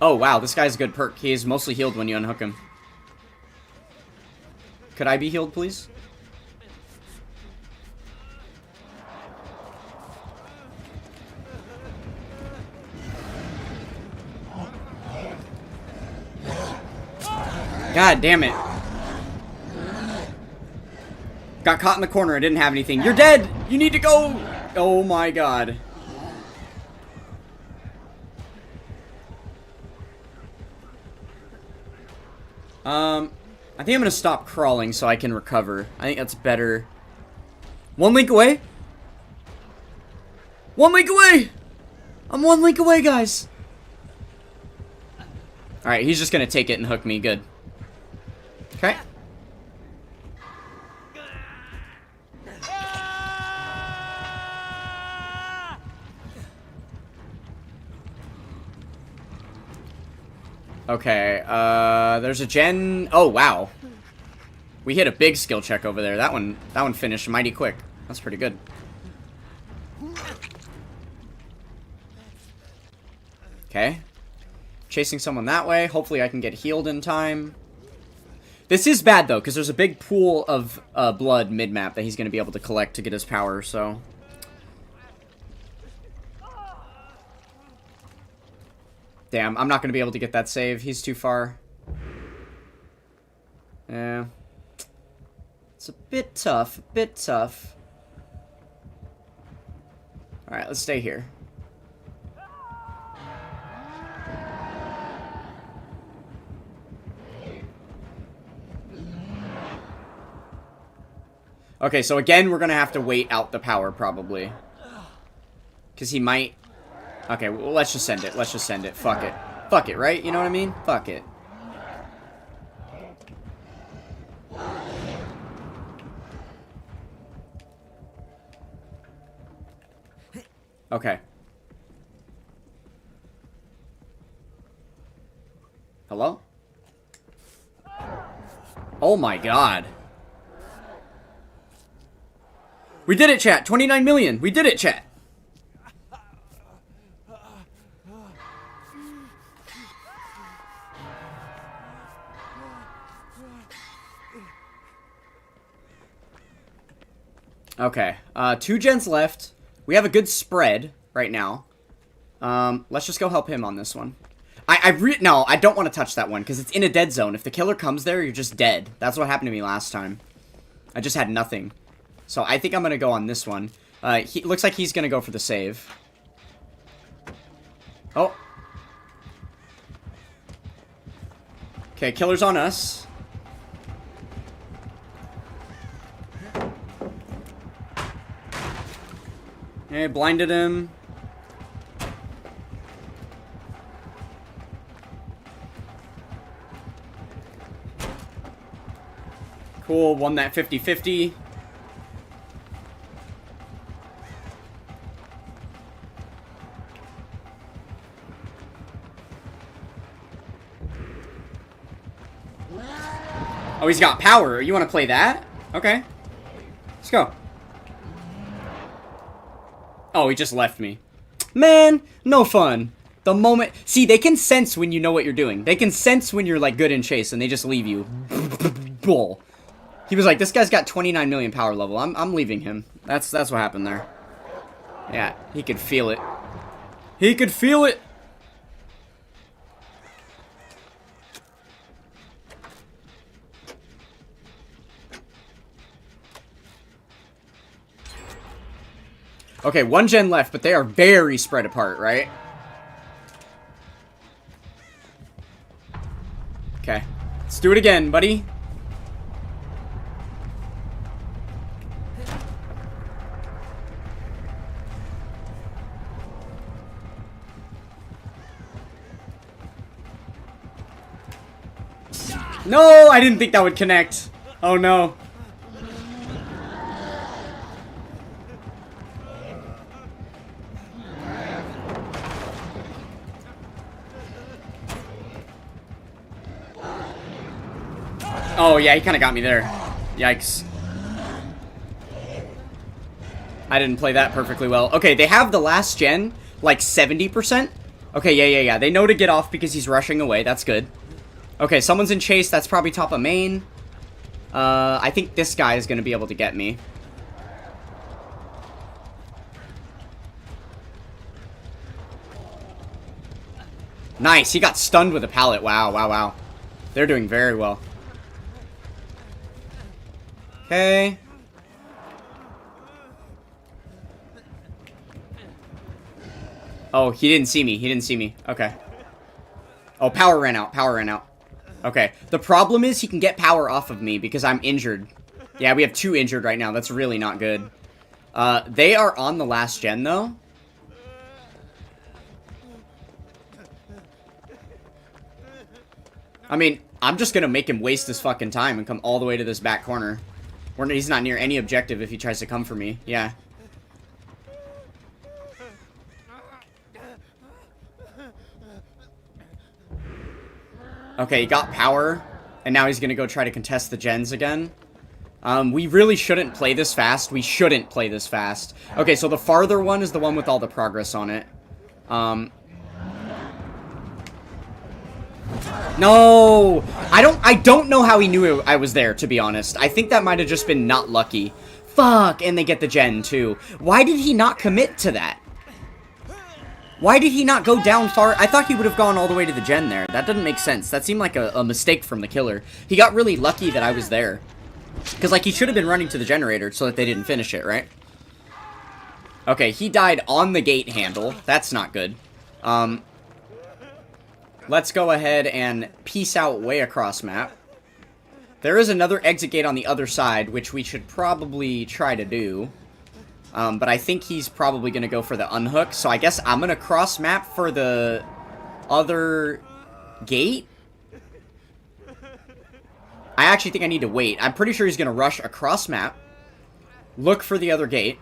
Oh, wow, this guy's a good perk. He is mostly healed when you unhook him. Could I be healed, please? God damn it. Got caught in the corner. I didn't have anything. You're dead! You need to go! Oh my god. I think I'm gonna stop crawling so I can recover. I think that's better. 1 link away? 1 link away! I'm 1 link away, guys! Alright, he's just gonna take it and hook me. Good. Okay. Okay, there's a gen... Oh, wow. We hit a big skill check over there. That one finished mighty quick. That's pretty good. Okay. Chasing someone that way. Hopefully I can get healed in time. This is bad, though, because there's a big pool of blood mid-map that he's going to be able to collect to get his power, so... Damn, I'm not going to be able to get that save. He's too far. Yeah. It's a bit tough. A bit tough. Alright, let's stay here. Okay, so again, we're gonna have to wait out the power, probably. Because he might... Okay, well, let's just send it. Let's just send it. Fuck it. Fuck it, right? You know what I mean? Fuck it. Okay. Hello? Oh my god. We did it, chat. 29 million. We did it, chat. Okay. 2 gens left. We have a good spread right now. Let's just go help him on this one. No, I don't want to touch that one, because it's in a dead zone. If the killer comes there, you're just dead. That's what happened to me last time. I just had nothing. So I think I'm going to go on this one. He looks like he's going to go for the save. Oh. Okay, killer's on us. Okay, blinded him. Cool, won that 50-50. Oh, he's got power. You want to play that? Okay. Let's go. Oh, he just left me. Man, no fun. The moment... See, they can sense when you know what you're doing. They can sense when you're, like, good in chase, and they just leave you. Bull. He was like, this guy's got 29 million power level. I'm leaving him. That's what happened there. Yeah, he could feel it. He could feel it! Okay, 1 gen left, but they are very spread apart, right? Okay. Let's do it again, buddy. No, I didn't think that would connect. Oh no. Oh yeah, he kind of got me there. Yikes. I didn't play that perfectly well. Okay, they have the last gen, like 70%. Okay, yeah. They know to get off because he's rushing away. That's good. Okay, someone's in chase. That's probably top of main. I think this guy is going to be able to get me. Nice. He got stunned with a pallet. Wow. They're doing very well. Okay. Oh, he didn't see me. Okay. Oh, power ran out. Okay. The problem is he can get power off of me because I'm injured. Yeah, we have 2 injured right now. That's really not good. They are on the last gen, though. I mean, I'm just gonna make him waste his fucking time and come all the way to this back corner. He's not near any objective if he tries to come for me. Yeah. Okay, he got power, and now he's gonna go try to contest the gens again. We really shouldn't play this fast. Okay, so the farther one is the one with all the progress on it. No! I don't know how he knew I was there, to be honest. I think that might have just been not lucky. Fuck, and they get the gen, too. Why did he not commit to that? Why did he not go down far? I thought he would have gone all the way to the gen there. That doesn't make sense. That seemed like a mistake from the killer. He got really lucky that I was there. Because, like, he should have been running to the generator so that they didn't finish it, right? Okay, he died on the gate handle. That's not good. Let's go ahead and peace out way across map. There is another exit gate on the other side, which we should probably try to do. But I think he's probably going to go for the unhook. So I guess I'm going to cross map for the other gate. I actually think I need to wait. I'm pretty sure he's going to rush across map, look for the other gate,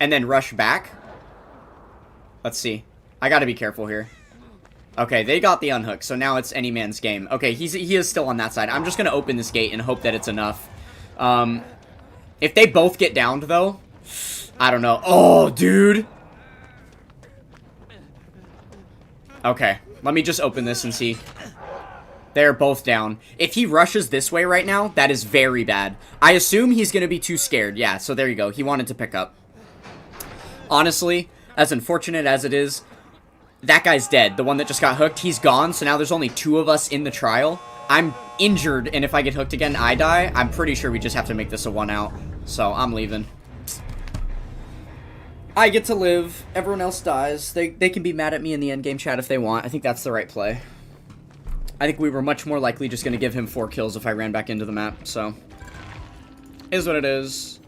and then rush back. Let's see. I got to be careful here. Okay, they got the unhook, so now it's any man's game. Okay, he is still on that side. I'm just going to open this gate and hope that it's enough. If they both get downed, though, I don't know. Oh, dude. Okay, let me just open this and see. They're both down. If he rushes this way right now, that is very bad. I assume he's going to be too scared. Yeah, so there you go. He wanted to pick up. Honestly, as unfortunate as it is, that guy's dead. The one that just got hooked, he's gone. So now there's only 2 of us in the trial. I'm injured, and if I get hooked again, I die. I'm pretty sure we just have to make this a 1 out. So I'm leaving. I get to live. Everyone else dies. They can be mad at me in the endgame chat if they want. I think that's the right play. I think we were much more likely just going to give him 4 kills if I ran back into the map, so. Is what it is.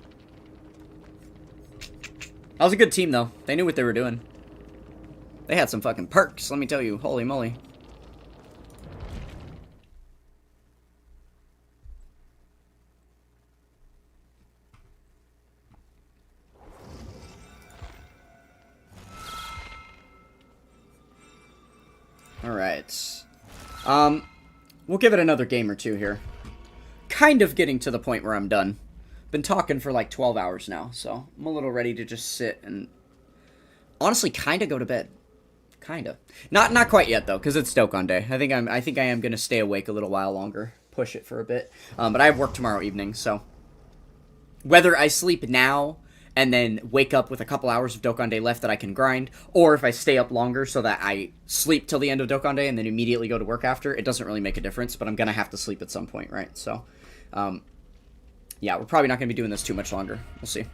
That was a good team, though. They knew what they were doing. They had some fucking perks, let me tell you. Holy moly. Alright. We'll give it another game or 2 here. Kind of getting to the point where I'm done. Been talking for like 12 hours now, so I'm a little ready to just sit and honestly kind of go to bed. Kinda. Not quite yet though, because it's Dokkan Day. I think I am gonna stay awake a little while longer. Push it for a bit. But I have work tomorrow evening, so whether I sleep now and then wake up with a couple hours of Dokkan Day left that I can grind, or if I stay up longer so that I sleep till the end of Dokkan Day and then immediately go to work after, it doesn't really make a difference, but I'm gonna have to sleep at some point, right? So, yeah, we're probably not gonna be doing this too much longer. We'll see.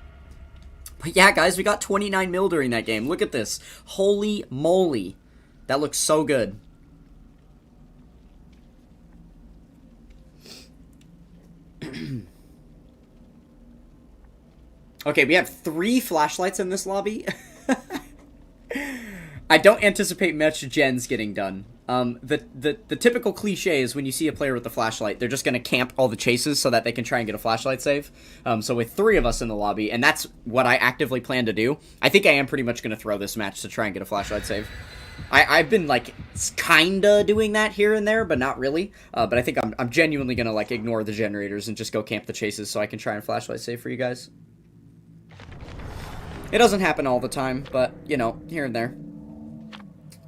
But yeah, guys, we got 29 mil during that game. Look at this. Holy moly. That looks so good. Okay, we have 3 flashlights in this lobby. I don't anticipate much gens getting done. The typical cliche is when you see a player with a flashlight, they're just going to camp all the chases so that they can try and get a flashlight save. So with 3 of us in the lobby, and that's what I actively plan to do, I think I am pretty much going to throw this match to try and get a flashlight save. I've been, like, kinda doing that here and there, but not really. But I think I'm genuinely going to, like, ignore the generators and just go camp the chases so I can try and flashlight save for you guys. It doesn't happen all the time, but, you know, here and there.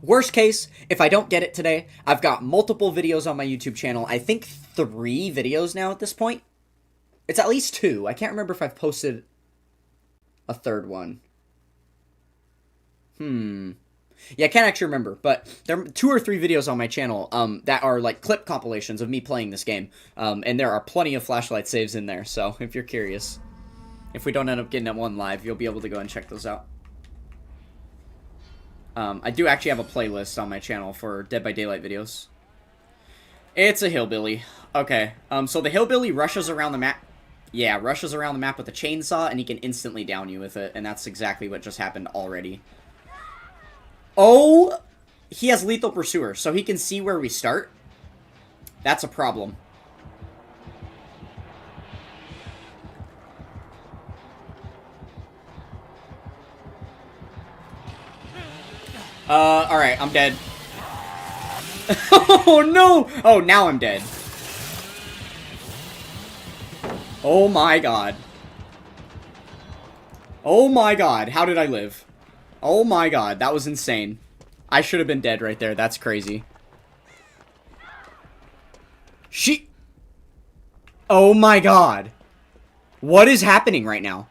Worst case, if I don't get it today, I've got multiple videos on my YouTube channel. I think 3 videos now at this point. It's at least 2. I can't remember if I've posted a 3rd one. Yeah, I can't actually remember, but there are 2 or 3 videos on my channel that are like clip compilations of me playing this game. And there are plenty of flashlight saves in there, so if you're curious. If we don't end up getting it one live, you'll be able to go and check those out. I do actually have a playlist on my channel for Dead by Daylight videos. It's a hillbilly. Okay, so the hillbilly rushes around the map. Yeah, rushes around the map with a chainsaw, and he can instantly down you with it, and that's exactly what just happened already. Oh! He has Lethal Pursuer, so he can see where we start. That's a problem. Alright, I'm dead. Oh, no! Oh, now I'm dead. Oh my god. Oh my god, how did I live? Oh my god, that was insane. I should have been dead right there, that's crazy. Oh my god. What is happening right now?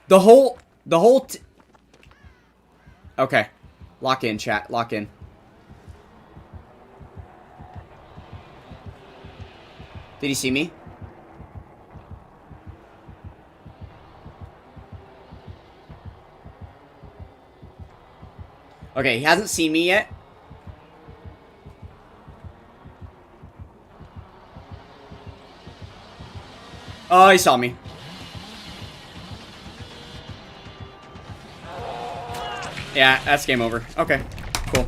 The whole Okay. Lock in, chat. Lock in. Did he see me? Okay, he hasn't seen me yet. Oh, he saw me. Yeah, that's game over. Okay, cool.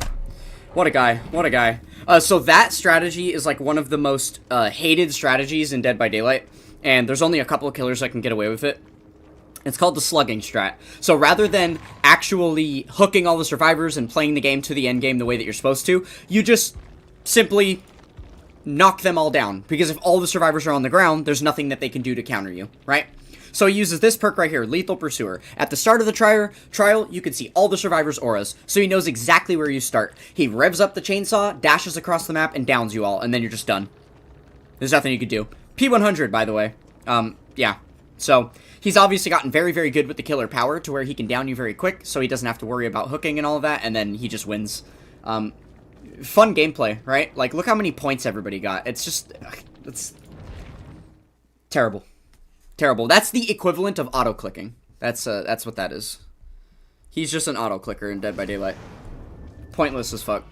What a guy. What a guy. So that strategy is like one of the most hated strategies in Dead by Daylight. And there's only a couple of killers that can get away with it. It's called the slugging strat. So rather than actually hooking all the survivors and playing the game to the end game the way that you're supposed to, you just simply knock them all down. Because if all the survivors are on the ground, there's nothing that they can do to counter you, right? So he uses this perk right here, Lethal Pursuer. At the start of the trial, you can see all the survivors' auras, so he knows exactly where you start. He revs up the chainsaw, dashes across the map, and downs you all, and then you're just done. There's nothing you could do. P100, by the way. Yeah. So, he's obviously gotten very, very good with the killer power to where he can down you very quick, so he doesn't have to worry about hooking and all of that, and then he just wins. Fun gameplay, right? Like, look how many points everybody got. It's just... it's... terrible. Terrible. That's the equivalent of auto-clicking. That's what that is. He's just an auto-clicker in Dead by Daylight. Pointless as fuck.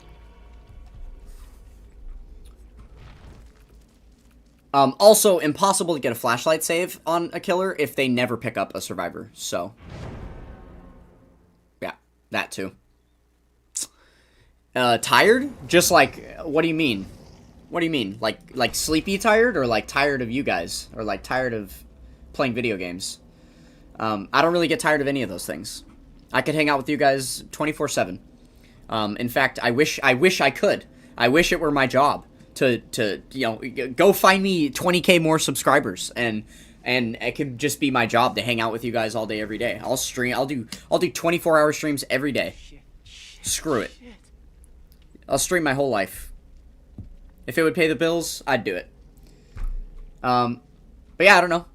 Also, impossible to get a flashlight save on a killer if they never pick up a survivor, so. Yeah, that too. Tired? Just like, what do you mean? What do you mean? Like sleepy tired, or like tired of you guys? Or like tired of playing video games? I don't really get tired of any of those things. I could hang out with you guys 24/7. In fact, I wish I could. I wish it were my job to you know, go find me 20k more subscribers, and it could just be my job to hang out with you guys all day every day. I'll stream. I'll do 24-hour streams every day. Screw it. I'll stream my whole life. If it would pay the bills, I'd do it. But yeah, I don't know.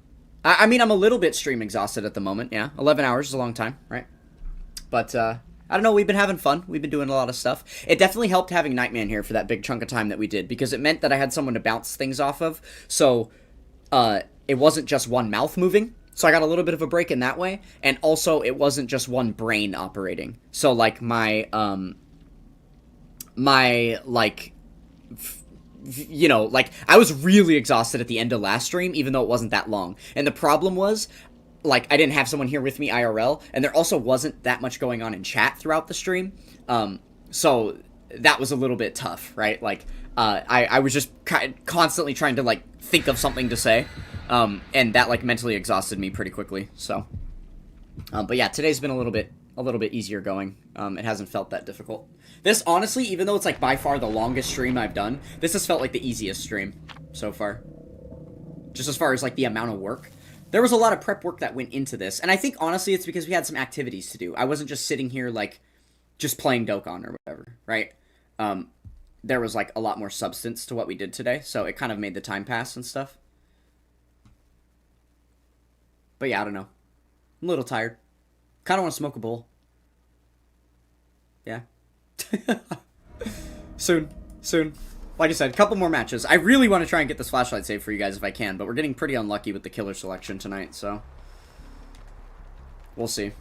I mean, I'm a little bit stream exhausted at the moment, yeah. 11 hours is a long time, right? But, I don't know, we've been having fun. We've been doing a lot of stuff. It definitely helped having Nightman here for that big chunk of time that we did, because it meant that I had someone to bounce things off of, so, it wasn't just one mouth moving, so I got a little bit of a break in that way, and also it wasn't just one brain operating. So, like, you know, like, I was really exhausted at the end of last stream, even though it wasn't that long. And the problem was, like, I didn't have someone here with me IRL, and there also wasn't that much going on in chat throughout the stream. So that was a little bit tough, right? Like, I was just constantly trying to, like, think of something to say. And that, like, mentally exhausted me pretty quickly, so. But yeah, today's been a little bit easier going. It hasn't felt that difficult. This, honestly, even though it's, like, by far the longest stream I've done, this has felt like the easiest stream so far. Just as far as, like, the amount of work. There was a lot of prep work that went into this, and I think, honestly, it's because we had some activities to do. I wasn't just sitting here, like, just playing Dokkan or whatever, right? There was, like, a lot more substance to what we did today, so it kind of made the time pass and stuff. But yeah, I don't know. I'm a little tired. Kind of want to smoke a bowl. Yeah. Soon. Like I said, a couple more matches. I really want to try and get this flashlight save for you guys if I can, but we're getting pretty unlucky with the killer selection tonight, so. We'll see.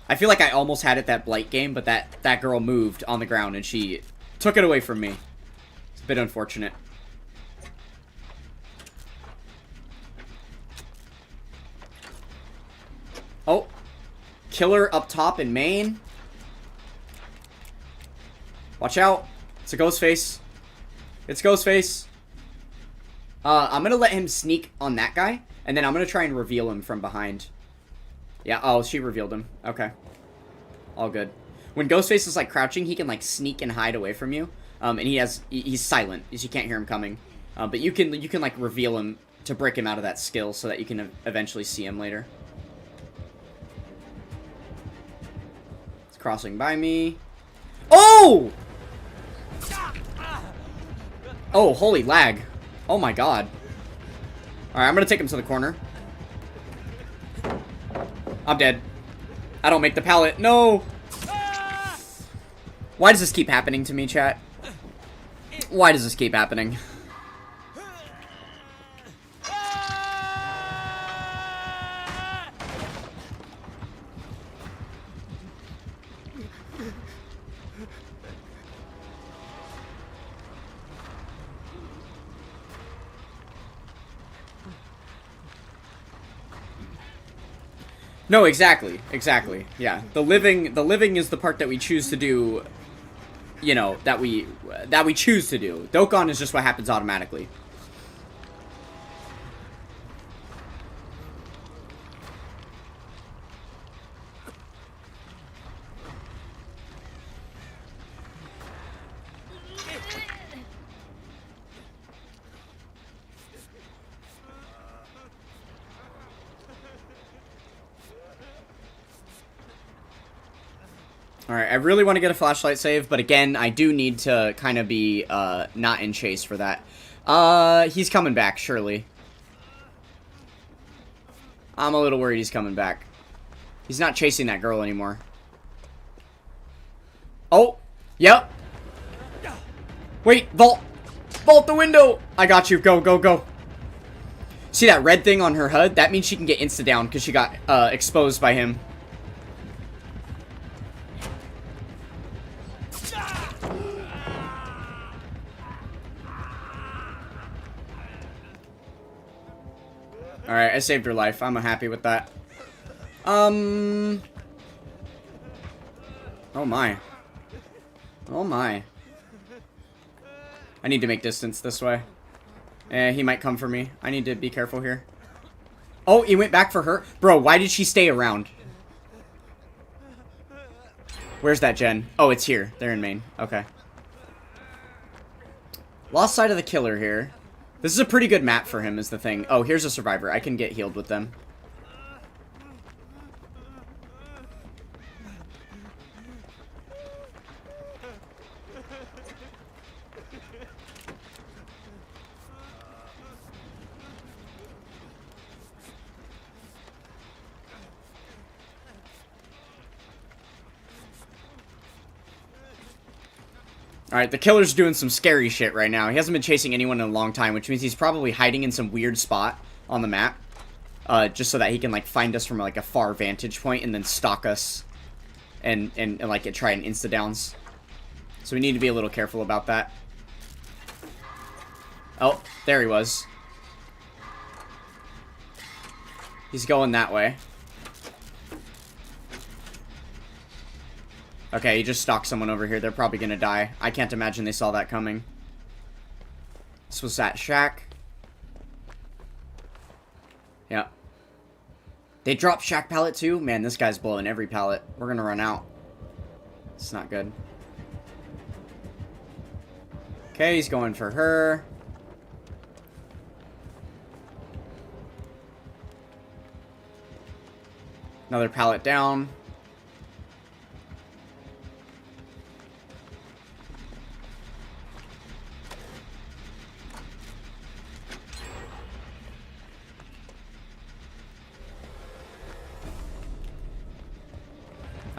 I feel like I almost had it that Blight game, but that girl moved on the ground and she took it away from me. It's a bit unfortunate. Oh. Killer up top in main. Watch out. It's a ghost face. It's ghost face. I'm gonna let him sneak on that guy, and then I'm gonna try and reveal him from behind. Yeah, oh, she revealed him. Okay. All good. When Ghostface is, like, crouching, he can, like, sneak and hide away from you. And he's silent, so you can't hear him coming. But you can, like, reveal him to break him out of that skill so that you can eventually see him later. It's crossing by me. Oh! Oh, holy lag. Oh my god. Alright, I'm gonna take him to the corner. I'm dead. I don't make the pallet. No! Why does this keep happening to me, chat? Why does this keep happening? No, exactly. Exactly. Yeah. The living is the part that we choose to do, you know, that we choose to do. Dokkan is just what happens automatically. Alright, I really want to get a flashlight save, but again, I do need to kind of be, not in chase for that. He's coming back, surely. I'm a little worried he's coming back. He's not chasing that girl anymore. Oh! Yep! Wait, vault! Vault the window! I got you, go, go, go. See that red thing on her HUD? That means she can get insta-down, because she got, exposed by him. Alright, I saved her life. I'm happy with that. Oh my. Oh my. I need to make distance this way. He might come for me. I need to be careful here. Oh, he went back for her? Bro, why did she stay around? Where's that gen? Oh, it's here. They're in main. Okay. Lost sight of the killer here. This is a pretty good map for him, is the thing. Oh, here's a survivor. I can get healed with them. Alright, the killer's doing some scary shit right now. He hasn't been chasing anyone in a long time, which means he's probably hiding in some weird spot on the map. Just so that he can, like, find us from, like, a far vantage point and then stalk us. And like, try and insta-downs. So we need to be a little careful about that. Oh, there he was. He's going that way. Okay, he just stalked someone over here. They're probably gonna die. I can't imagine they saw that coming. This was that shack. Yep. They dropped shack pallet too? Man, this guy's blowing every pallet. We're gonna run out. It's not good. Okay, he's going for her. Another pallet down.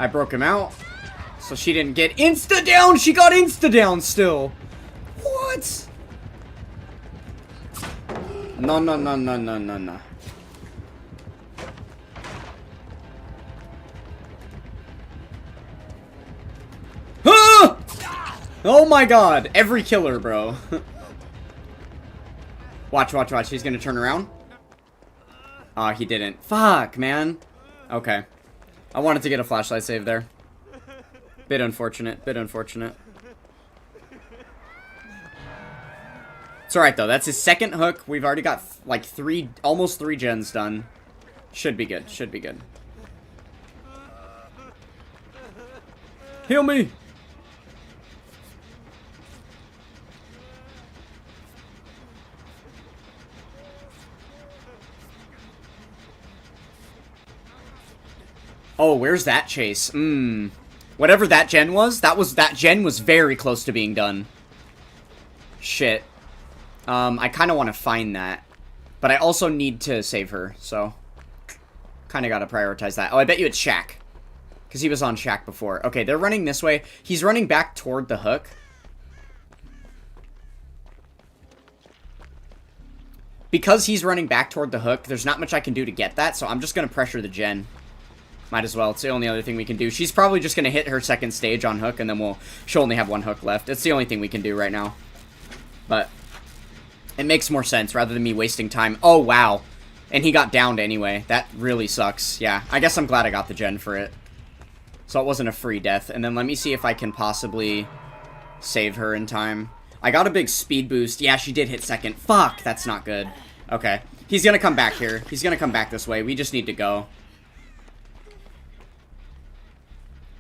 I broke him out. So she didn't get insta-down! She got insta-down still! What? No, no, no, no, no, no, no. Ah! Oh my god! Every killer, bro. Watch, watch, watch. He's gonna turn around. Aw, he didn't. Fuck, man. Okay. I wanted to get a flashlight save there. Bit unfortunate, bit unfortunate. It's alright though, that's his second hook. We've already got like almost three gens done. Should be good, should be good. Heal me! Oh, where's that chase? Whatever that gen was, that gen was very close to being done. Shit. I kind of want to find that. But I also need to save her, so... kind of got to prioritize that. Oh, I bet you it's Shack. Because he was on Shack before. Okay, they're running this way. He's running back toward the hook. Because he's running back toward the hook, there's not much I can do to get that, so I'm just going to pressure the gen. Might as well. It's the only other thing we can do. She's probably just going to hit her second stage on hook, and then she'll only have one hook left. It's the only thing we can do right now. But it makes more sense rather than me wasting time. Oh, wow. And he got downed anyway. That really sucks. Yeah, I guess I'm glad I got the gen for it. So it wasn't a free death. And then let me see if I can possibly save her in time. I got a big speed boost. Yeah, she did hit second. Fuck, that's not good. Okay. He's gonna come back here. He's gonna come back this way. We just need to go.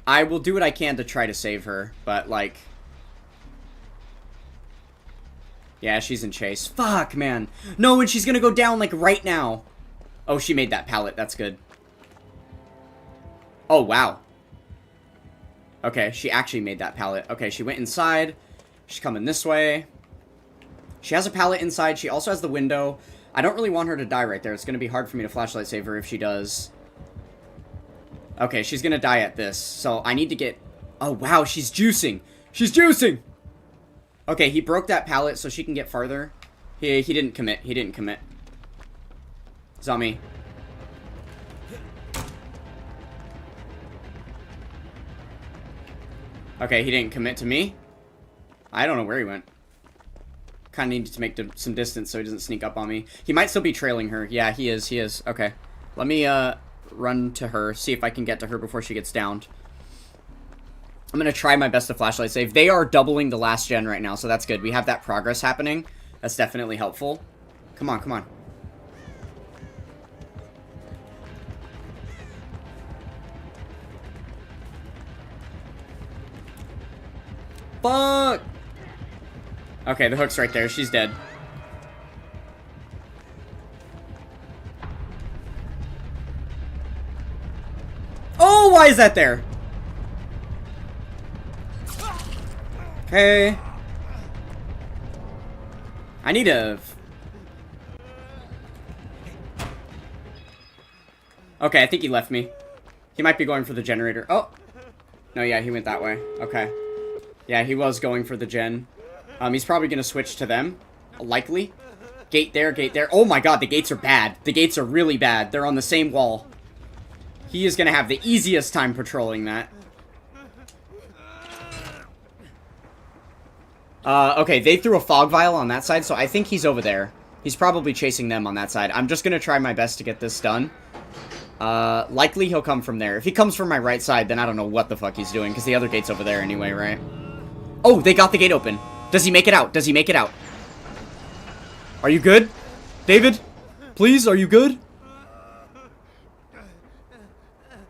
I will do what I can to try to save her, but, like... Yeah, she's in chase. Fuck, man. No, and she's gonna go down, like, right now. Oh, she made that pallet. That's good. Oh, wow. Okay, she actually made that pallet. Okay, she went inside. She's coming this way. She has a pallet inside. She also has the window. I don't really want her to die right there. It's gonna be hard for me to flashlight save her if she does. Okay, she's gonna die at this. So I need to get... Oh, wow, she's juicing. She's juicing! Okay, he broke that pallet so she can get farther. He didn't commit. He didn't commit. Zombie. Okay, he didn't commit to me. I don't know where he went. Kind of needed to make some distance so he doesn't sneak up on me. He might still be trailing her. Yeah, he is. He is. Okay. Let me run to her. See if I can get to her before she gets downed. I'm going to try my best to flashlight save. They are doubling the last gen right now, so that's good. We have that progress happening. That's definitely helpful. Come on, come on. Fuck! Okay, the hook's right there. She's dead. Oh, why is that there? Okay. I need a... Okay, I think he left me. He might be going for the generator. Oh! No, yeah, he went that way. Okay. Yeah, he was going for the gen. He's probably gonna switch to them. Likely. Gate there, gate there. Oh my god, the gates are bad. The gates are really bad. They're on the same wall. He is gonna have the easiest time patrolling that. Okay, they threw a fog vial on that side, so I think he's over there. He's probably chasing them on that side. I'm just gonna try my best to get this done. Likely he'll come from there. If he comes from my right side, then I don't know what the fuck he's doing, because the other gate's over there anyway, right? Oh, they got the gate open. Does he make it out? Does he make it out? Are you good? David? Please, are you good?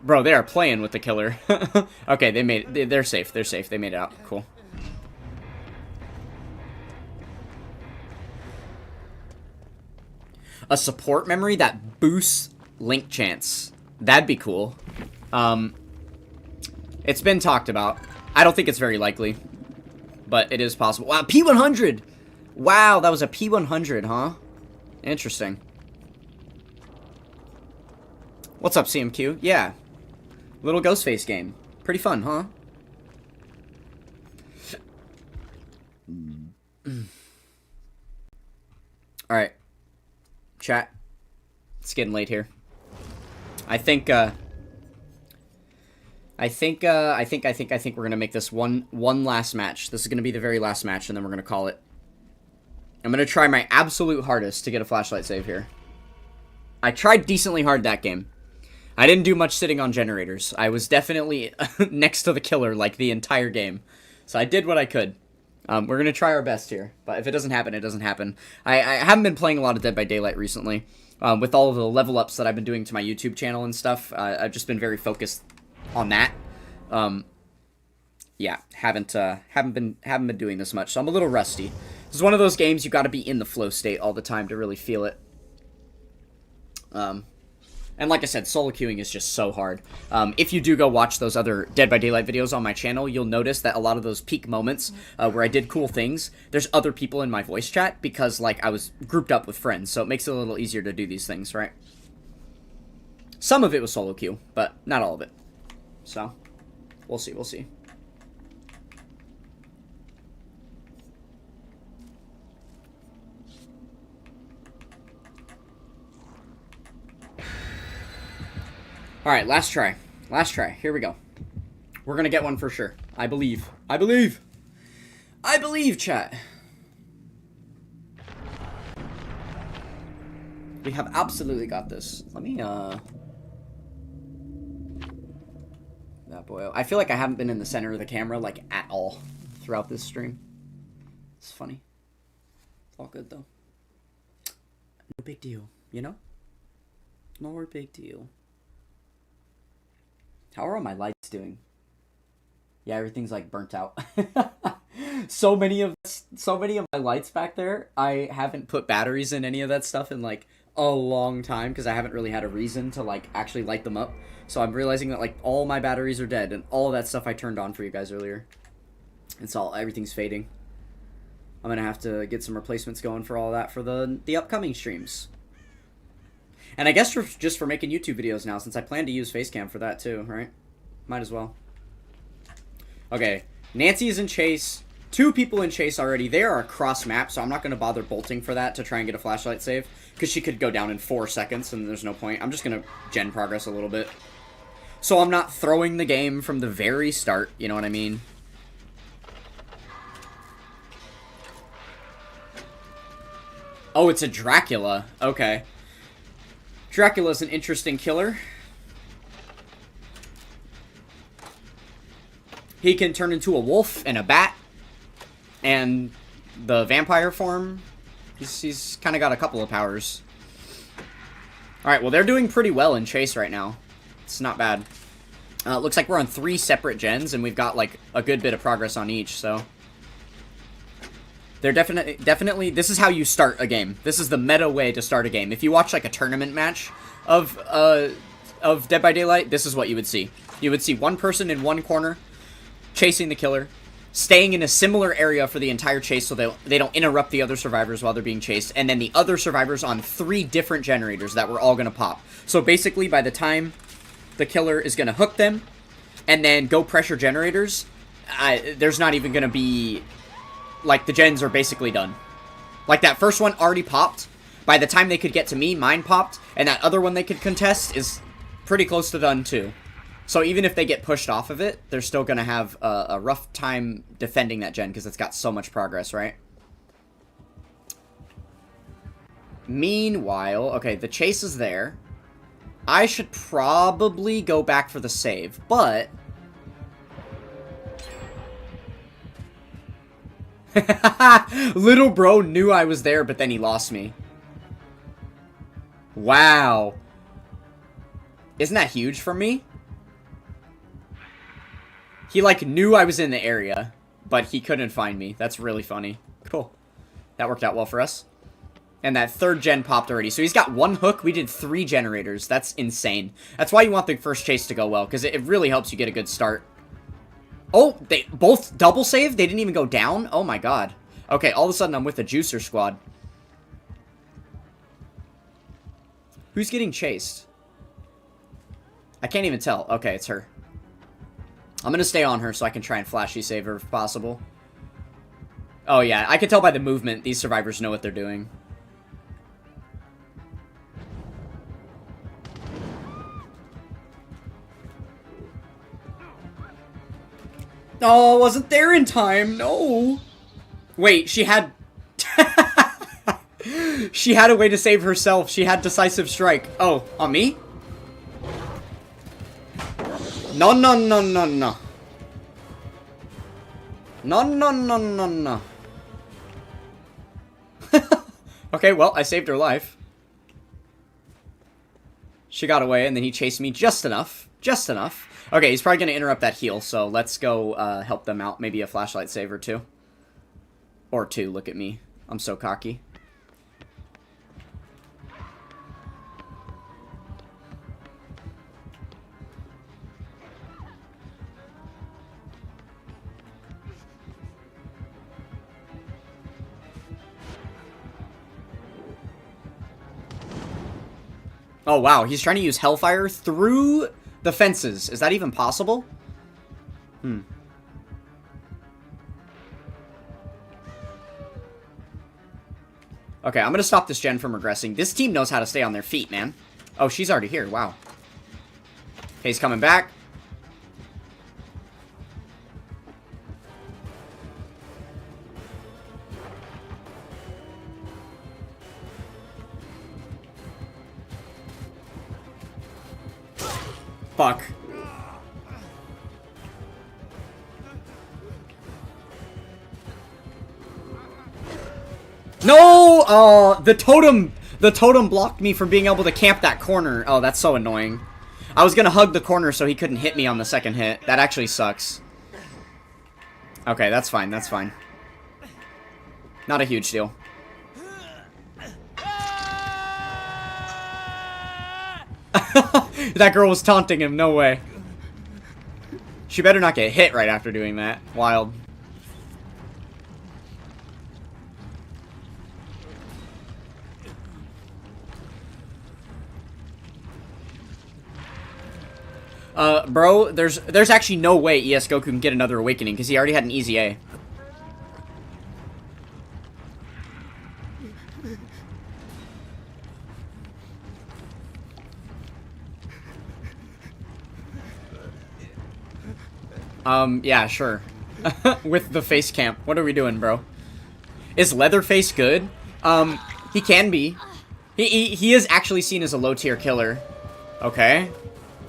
Bro, they are playing with the killer. Okay, they made it. They're safe. They're safe. They made it out. Cool. A support memory that boosts link chance. That'd be cool. It's been talked about. I don't think it's very likely, but it is possible. Wow, P100! Wow, that was a P100, huh? Interesting. What's up, CMQ? Yeah. Little Ghostface game. Pretty fun, huh? Alright. Chat. It's getting late here. I think we're gonna make this one last match. This is gonna be the very last match, and then we're gonna call it. I'm gonna try my absolute hardest to get a flashlight save here. I tried decently hard that game. I didn't do much sitting on generators. I was definitely next to the killer, like, the entire game. So I did what I could. We're gonna try our best here, but if it doesn't happen, it doesn't happen. I haven't been playing a lot of Dead by Daylight recently. With all of the level ups that I've been doing to my YouTube channel and stuff, I've just been very focused on that. Yeah, haven't been doing this much, so I'm a little rusty. This is one of those games you got to be in the flow state all the time to really feel it. And like I said, solo queuing is just so hard. If you do go watch those other Dead by Daylight videos on my channel, you'll notice that a lot of those peak moments where I did cool things, there's other people in my voice chat because, like, I was grouped up with friends, so it makes it a little easier to do these things, right? Some of it was solo queue, but not all of it. So, we'll see, we'll see. Alright, last try. Last try. Here we go. We're gonna get one for sure. I believe. I believe! I believe, chat! We have absolutely got this. Let me, that boy. I feel like I haven't been in the center of the camera, like, at all throughout this stream. It's funny. It's all good, though. No big deal, you know? No big deal. How are all my lights doing? Yeah, everything's, like, burnt out. So many of my lights back there, I haven't put batteries in any of that stuff in, like, a long time because I haven't really had a reason to, like, actually light them up. So I'm realizing that, like, all my batteries are dead and all that stuff I turned on for you guys earlier. Everything's fading. I'm gonna have to get some replacements going for all that for the upcoming streams. And I guess just for making YouTube videos now, since I plan to use Facecam for that too, right? Might as well. Okay, Nancy's in chase. 2 people in chase already. They are across map, so I'm not going to bother bolting for that to try and get a flashlight save. Because she could go down in 4 seconds, and there's no point. I'm just going to gen progress a little bit. So I'm not throwing the game from the very start, you know what I mean? Oh, it's a Dracula. Okay. Dracula's an interesting killer. He can turn into a wolf and a bat. And the vampire form, he's kind of got a couple of powers. Alright, well, they're doing pretty well in chase right now. It's not bad. Looks like we're on 3 separate gens, and we've got, like, a good bit of progress on each, so... They're definitely, this is how you start a game. This is the meta way to start a game. If you watch, like, a tournament match of Dead by Daylight, this is what you would see. You would see one person in one corner, chasing the killer, staying in a similar area for the entire chase so they don't interrupt the other survivors while they're being chased, and then the other survivors on 3 different generators that were all going to pop. So basically, by the time the killer is going to hook them and then go pressure generators, there's not even going to be... Like, the gens are basically done. Like, that first one already popped. By the time they could get to me, mine popped, and that other one they could contest is pretty close to done, too. So even if they get pushed off of it, they're still going to have a rough time defending that gen because it's got so much progress, right? Meanwhile, okay, the chase is there. I should probably go back for the save, but... Little bro knew I was there, but then he lost me. Wow. Isn't that huge for me? He, like, knew I was in the area, but he couldn't find me. That's really funny. Cool. That worked out well for us. And that 3rd gen popped already. So he's got 1 hook. We did 3 generators. That's insane. That's why you want the first chase to go well, because it really helps you get a good start. Oh, they both double saved? They didn't even go down? Oh my god. Okay, all of a sudden I'm with a juicer squad. Who's getting chased? I can't even tell. Okay, it's her. I'm gonna stay on her so I can try and flashy save her if possible. Oh yeah, I can tell by the movement these survivors know what they're doing. Oh, I wasn't there in time. No. Wait, she had... She had a way to save herself. She had decisive strike. Oh, on me? No, no, no, no, no. No, no, no, no, no. Okay, well, I saved her life. She got away, and then he chased me just enough. Just enough. Okay, he's probably going to interrupt that heal, so let's go help them out. Maybe a flashlight save or 2. Or 2, look at me. I'm so cocky. Oh, wow. He's trying to use Hellfire through the fences. Is that even possible? Hmm. Okay, I'm going to stop this gen from regressing. This team knows how to stay on their feet, man. Oh, she's already here. Wow. Okay, he's coming back. Fuck. No! Oh, the totem blocked me from being able to camp that corner. Oh, that's so annoying. I was gonna hug the corner so he couldn't hit me on the second hit. That actually sucks. Okay, that's fine, that's fine. Not a huge deal. That girl was taunting him, no way. She better not get hit right after doing that. Wild. Bro, there's actually no way ES Goku can get another awakening because he already had an easy A. Yeah, sure. With the face camp. What are we doing, bro? Is Leatherface good? He can be. He is actually seen as a low tier killer. Okay.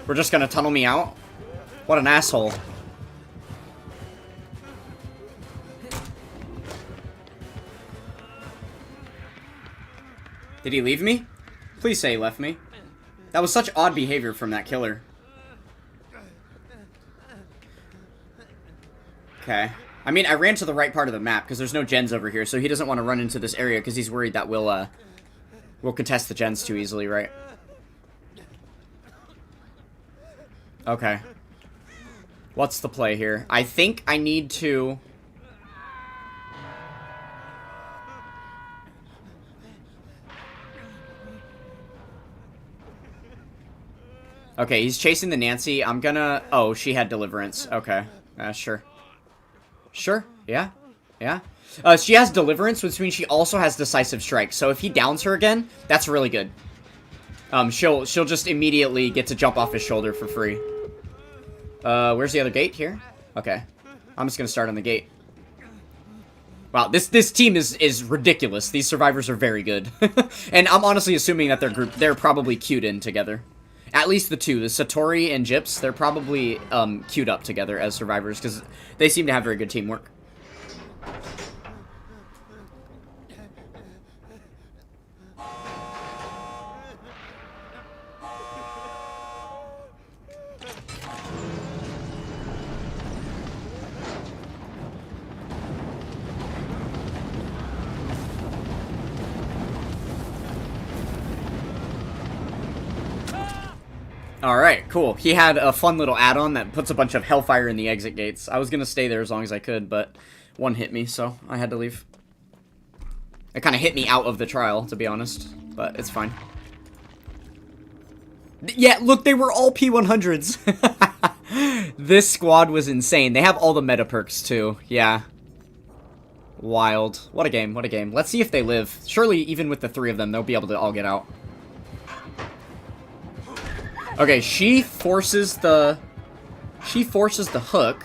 We're just gonna tunnel me out? What an asshole. Did he leave me? Please say he left me. That was such odd behavior from that killer. Okay. I mean, I ran to the right part of the map because there's no gens over here, so he doesn't want to run into this area because he's worried that we'll contest the gens too easily, right? Okay. What's the play here? I think I need to... Okay, he's chasing the Nancy. I'm gonna... Oh, she had Deliverance. Okay. Sure. Sure. Yeah. Yeah. She has Deliverance, which means she also has Decisive Strike. So if he downs her again, that's really good. She'll just immediately get to jump off his shoulder for free. Where's the other gate? Here? Okay. I'm just gonna start on the gate. Wow, this team is ridiculous. These survivors are very good. And I'm honestly assuming that they're probably queued in together. At least the two, the Satori and Gyps, they're probably queued up together as survivors because they seem to have very good teamwork. Alright, cool. He had a fun little add-on that puts a bunch of hellfire in the exit gates. I was gonna stay there as long as I could, but one hit me, so I had to leave. It kind of hit me out of the trial, to be honest, but it's fine. Yeah, look, they were all P100s. This squad was insane. They have all the meta perks, too. Yeah. Wild. What a game, what a game. Let's see if they live. Surely, even with the three of them, they'll be able to all get out. Okay, she forces the hook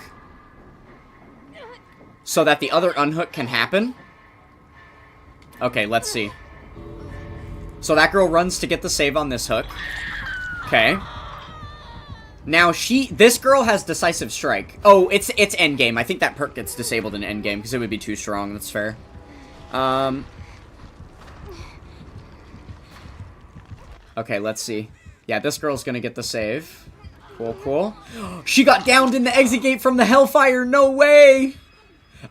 so that the other unhook can happen. Okay, let's see. So that girl runs to get the save on this hook. Okay. Now this girl has Decisive Strike. Oh, it's endgame. I think that perk gets disabled in endgame because it would be too strong. That's fair. Okay, let's see. Yeah, this girl's gonna get the save. Cool, cool. She got downed in the exit gate from the Hellfire! No way!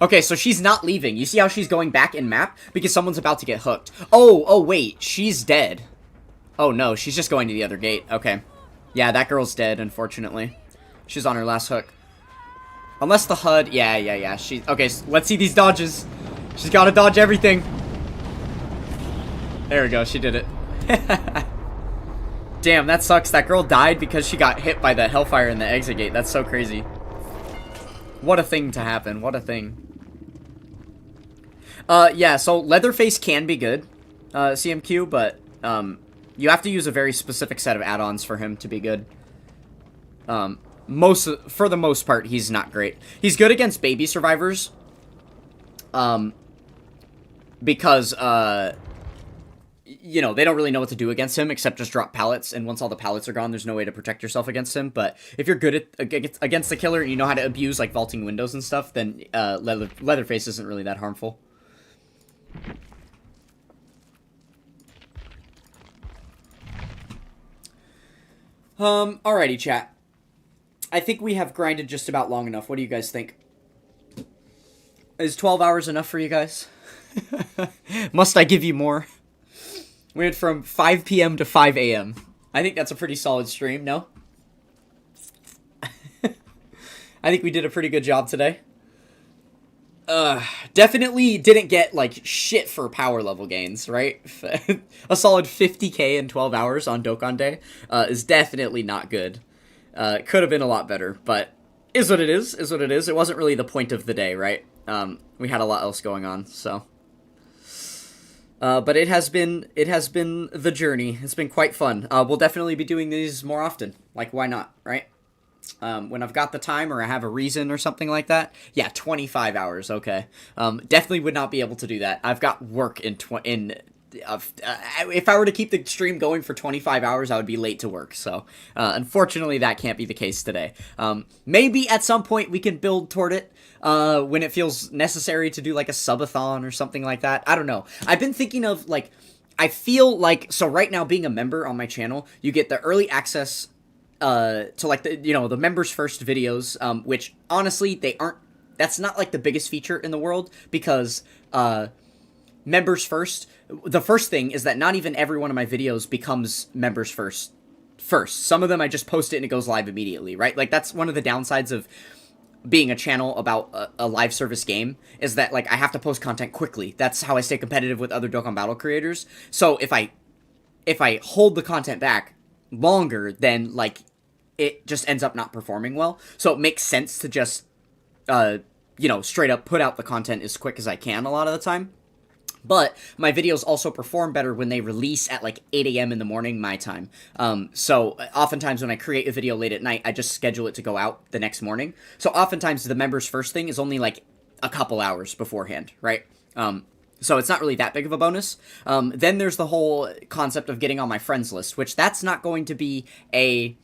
Okay, so she's not leaving. You see how she's going back in map? Because someone's about to get hooked. Oh, wait. She's dead. Oh, no. She's just going to the other gate. Okay. Yeah, that girl's dead, unfortunately. She's on her last hook. Unless the HUD... Yeah. Okay, so let's see these dodges. She's gotta dodge everything. There we go. She did it. Damn, that sucks. That girl died because she got hit by the Hellfire in the exit gate. That's so crazy. What a thing to happen. What a thing. Yeah, so Leatherface can be good, CMQ, but, you have to use a very specific set of add-ons for him to be good. For the most part, he's not great. He's good against baby survivors, because you know, they don't really know what to do against him except just drop pallets, and once all the pallets are gone, there's no way to protect yourself against him. But if you're good at against the killer and you know how to abuse, like, vaulting windows and stuff, then Leatherface isn't really that harmful. Alrighty, chat. I think we have grinded just about long enough. What do you guys think? Is 12 hours enough for you guys? Must I give you more? We went from 5 p.m. to 5 a.m. I think that's a pretty solid stream, no? I think we did a pretty good job today. Definitely didn't get, like, shit for power level gains, right? A solid 50k in 12 hours on Dokkan Day is definitely not good. Could have been a lot better, but is what it is what it is. It wasn't really the point of the day, right? We had a lot else going on, so. But it has been the journey. It's been quite fun. We'll definitely be doing these more often. Like, why not, right? When I've got the time or I have a reason or something like that. Yeah, 25 hours, okay. Definitely would not be able to do that. I've got work if I were to keep the stream going for 25 hours, I would be late to work. So, unfortunately, that can't be the case today. Maybe at some point we can build toward it when it feels necessary to do, like, a subathon or something like that. I don't know. I've been thinking of, like, I feel like, so right now being a member on my channel, you get the early access to, like, the, you know, the members first videos, which honestly, that's not, like, the biggest feature in the world, because, members first, the first thing is that not even every one of my videos becomes members first. Some of them I just post it and it goes live immediately, right? Like, that's one of the downsides of being a channel about a live service game, is that, like, I have to post content quickly. That's how I stay competitive with other Dokkan Battle creators. So if I hold the content back longer, then, like, it just ends up not performing well. So it makes sense to just, you know, straight up put out the content as quick as I can a lot of the time. But my videos also perform better when they release at, like, 8 a.m. in the morning, my time. So oftentimes when I create a video late at night, I just schedule it to go out the next morning. So oftentimes the members first thing is only, like, a couple hours beforehand, right? So it's not really that big of a bonus. Then there's the whole concept of getting on my friends list, which that's not going to be a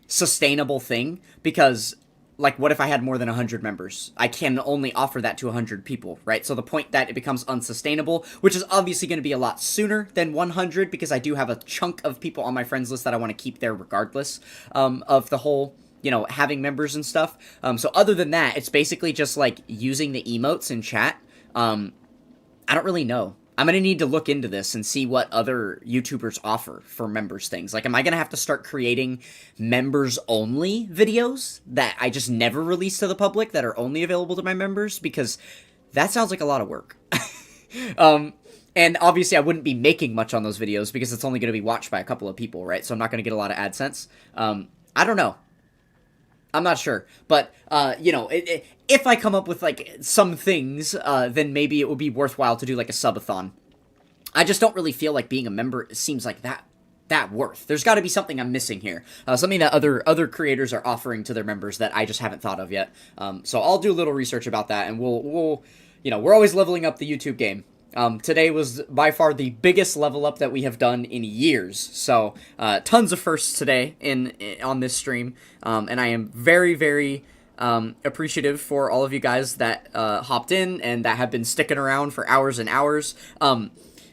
sustainable thing, because, like, what if I had more than 100 members? I can only offer that to 100 people, right? So the point that it becomes unsustainable, which is obviously going to be a lot sooner than 100, because I do have a chunk of people on my friends list that I want to keep there regardless of the whole, you know, having members and stuff. So other than that, it's basically just, like, using the emotes in chat. I don't really know. I'm going to need to look into this and see what other YouTubers offer for members things. Like, am I going to have to start creating members-only videos that I just never release to the public that are only available to my members? Because that sounds like a lot of work. And obviously I wouldn't be making much on those videos because it's only going to be watched by a couple of people, right? So I'm not going to get a lot of AdSense. I don't know. I'm not sure, but, you know, if I come up with, like, some things, then maybe it would be worthwhile to do, like, a subathon. I just don't really feel like being a member seems like that worth. There's got to be something I'm missing here. Something that other creators are offering to their members that I just haven't thought of yet. So I'll do a little research about that, and we'll, you know, we're always leveling up the YouTube game. Today was by far the biggest level up that we have done in years. So, tons of firsts today on this stream. And I am very, very appreciative for all of you guys that hopped in and that have been sticking around for hours and hours.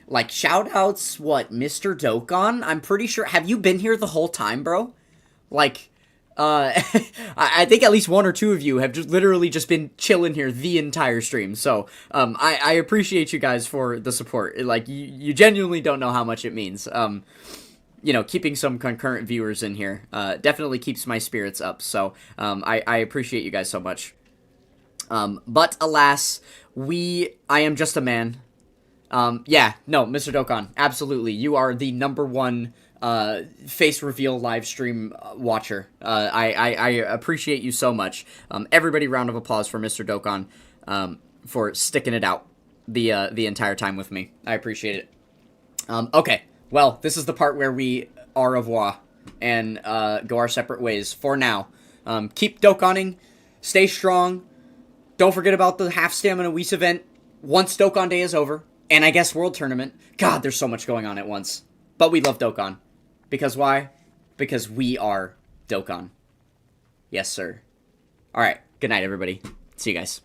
Like, shout-outs, Mr. Dokkan? I'm pretty sure... Have you been here the whole time, bro? Like... I think at least one or two of you have just literally just been chilling here the entire stream. So, I appreciate you guys for the support. Like, you genuinely don't know how much it means. You know, keeping some concurrent viewers in here, definitely keeps my spirits up. So, I appreciate you guys so much. But alas, I am just a man. Yeah, no, Mr. Dokkan, absolutely. You are the #1 face reveal live stream watcher. I appreciate you so much. Everybody, round of applause for Mr. Dokkan for sticking it out the entire time with me. I appreciate it. Okay, well, this is the part where we au revoir and go our separate ways for now. Keep Dokkaning, stay strong. Don't forget about the half stamina Whis event once Dokkan Day is over. And I guess World Tournament. God, there's so much going on at once. But we love Dokkan. Because why? Because we are Dokkan. Yes, sir. Alright, good night, everybody. See you guys.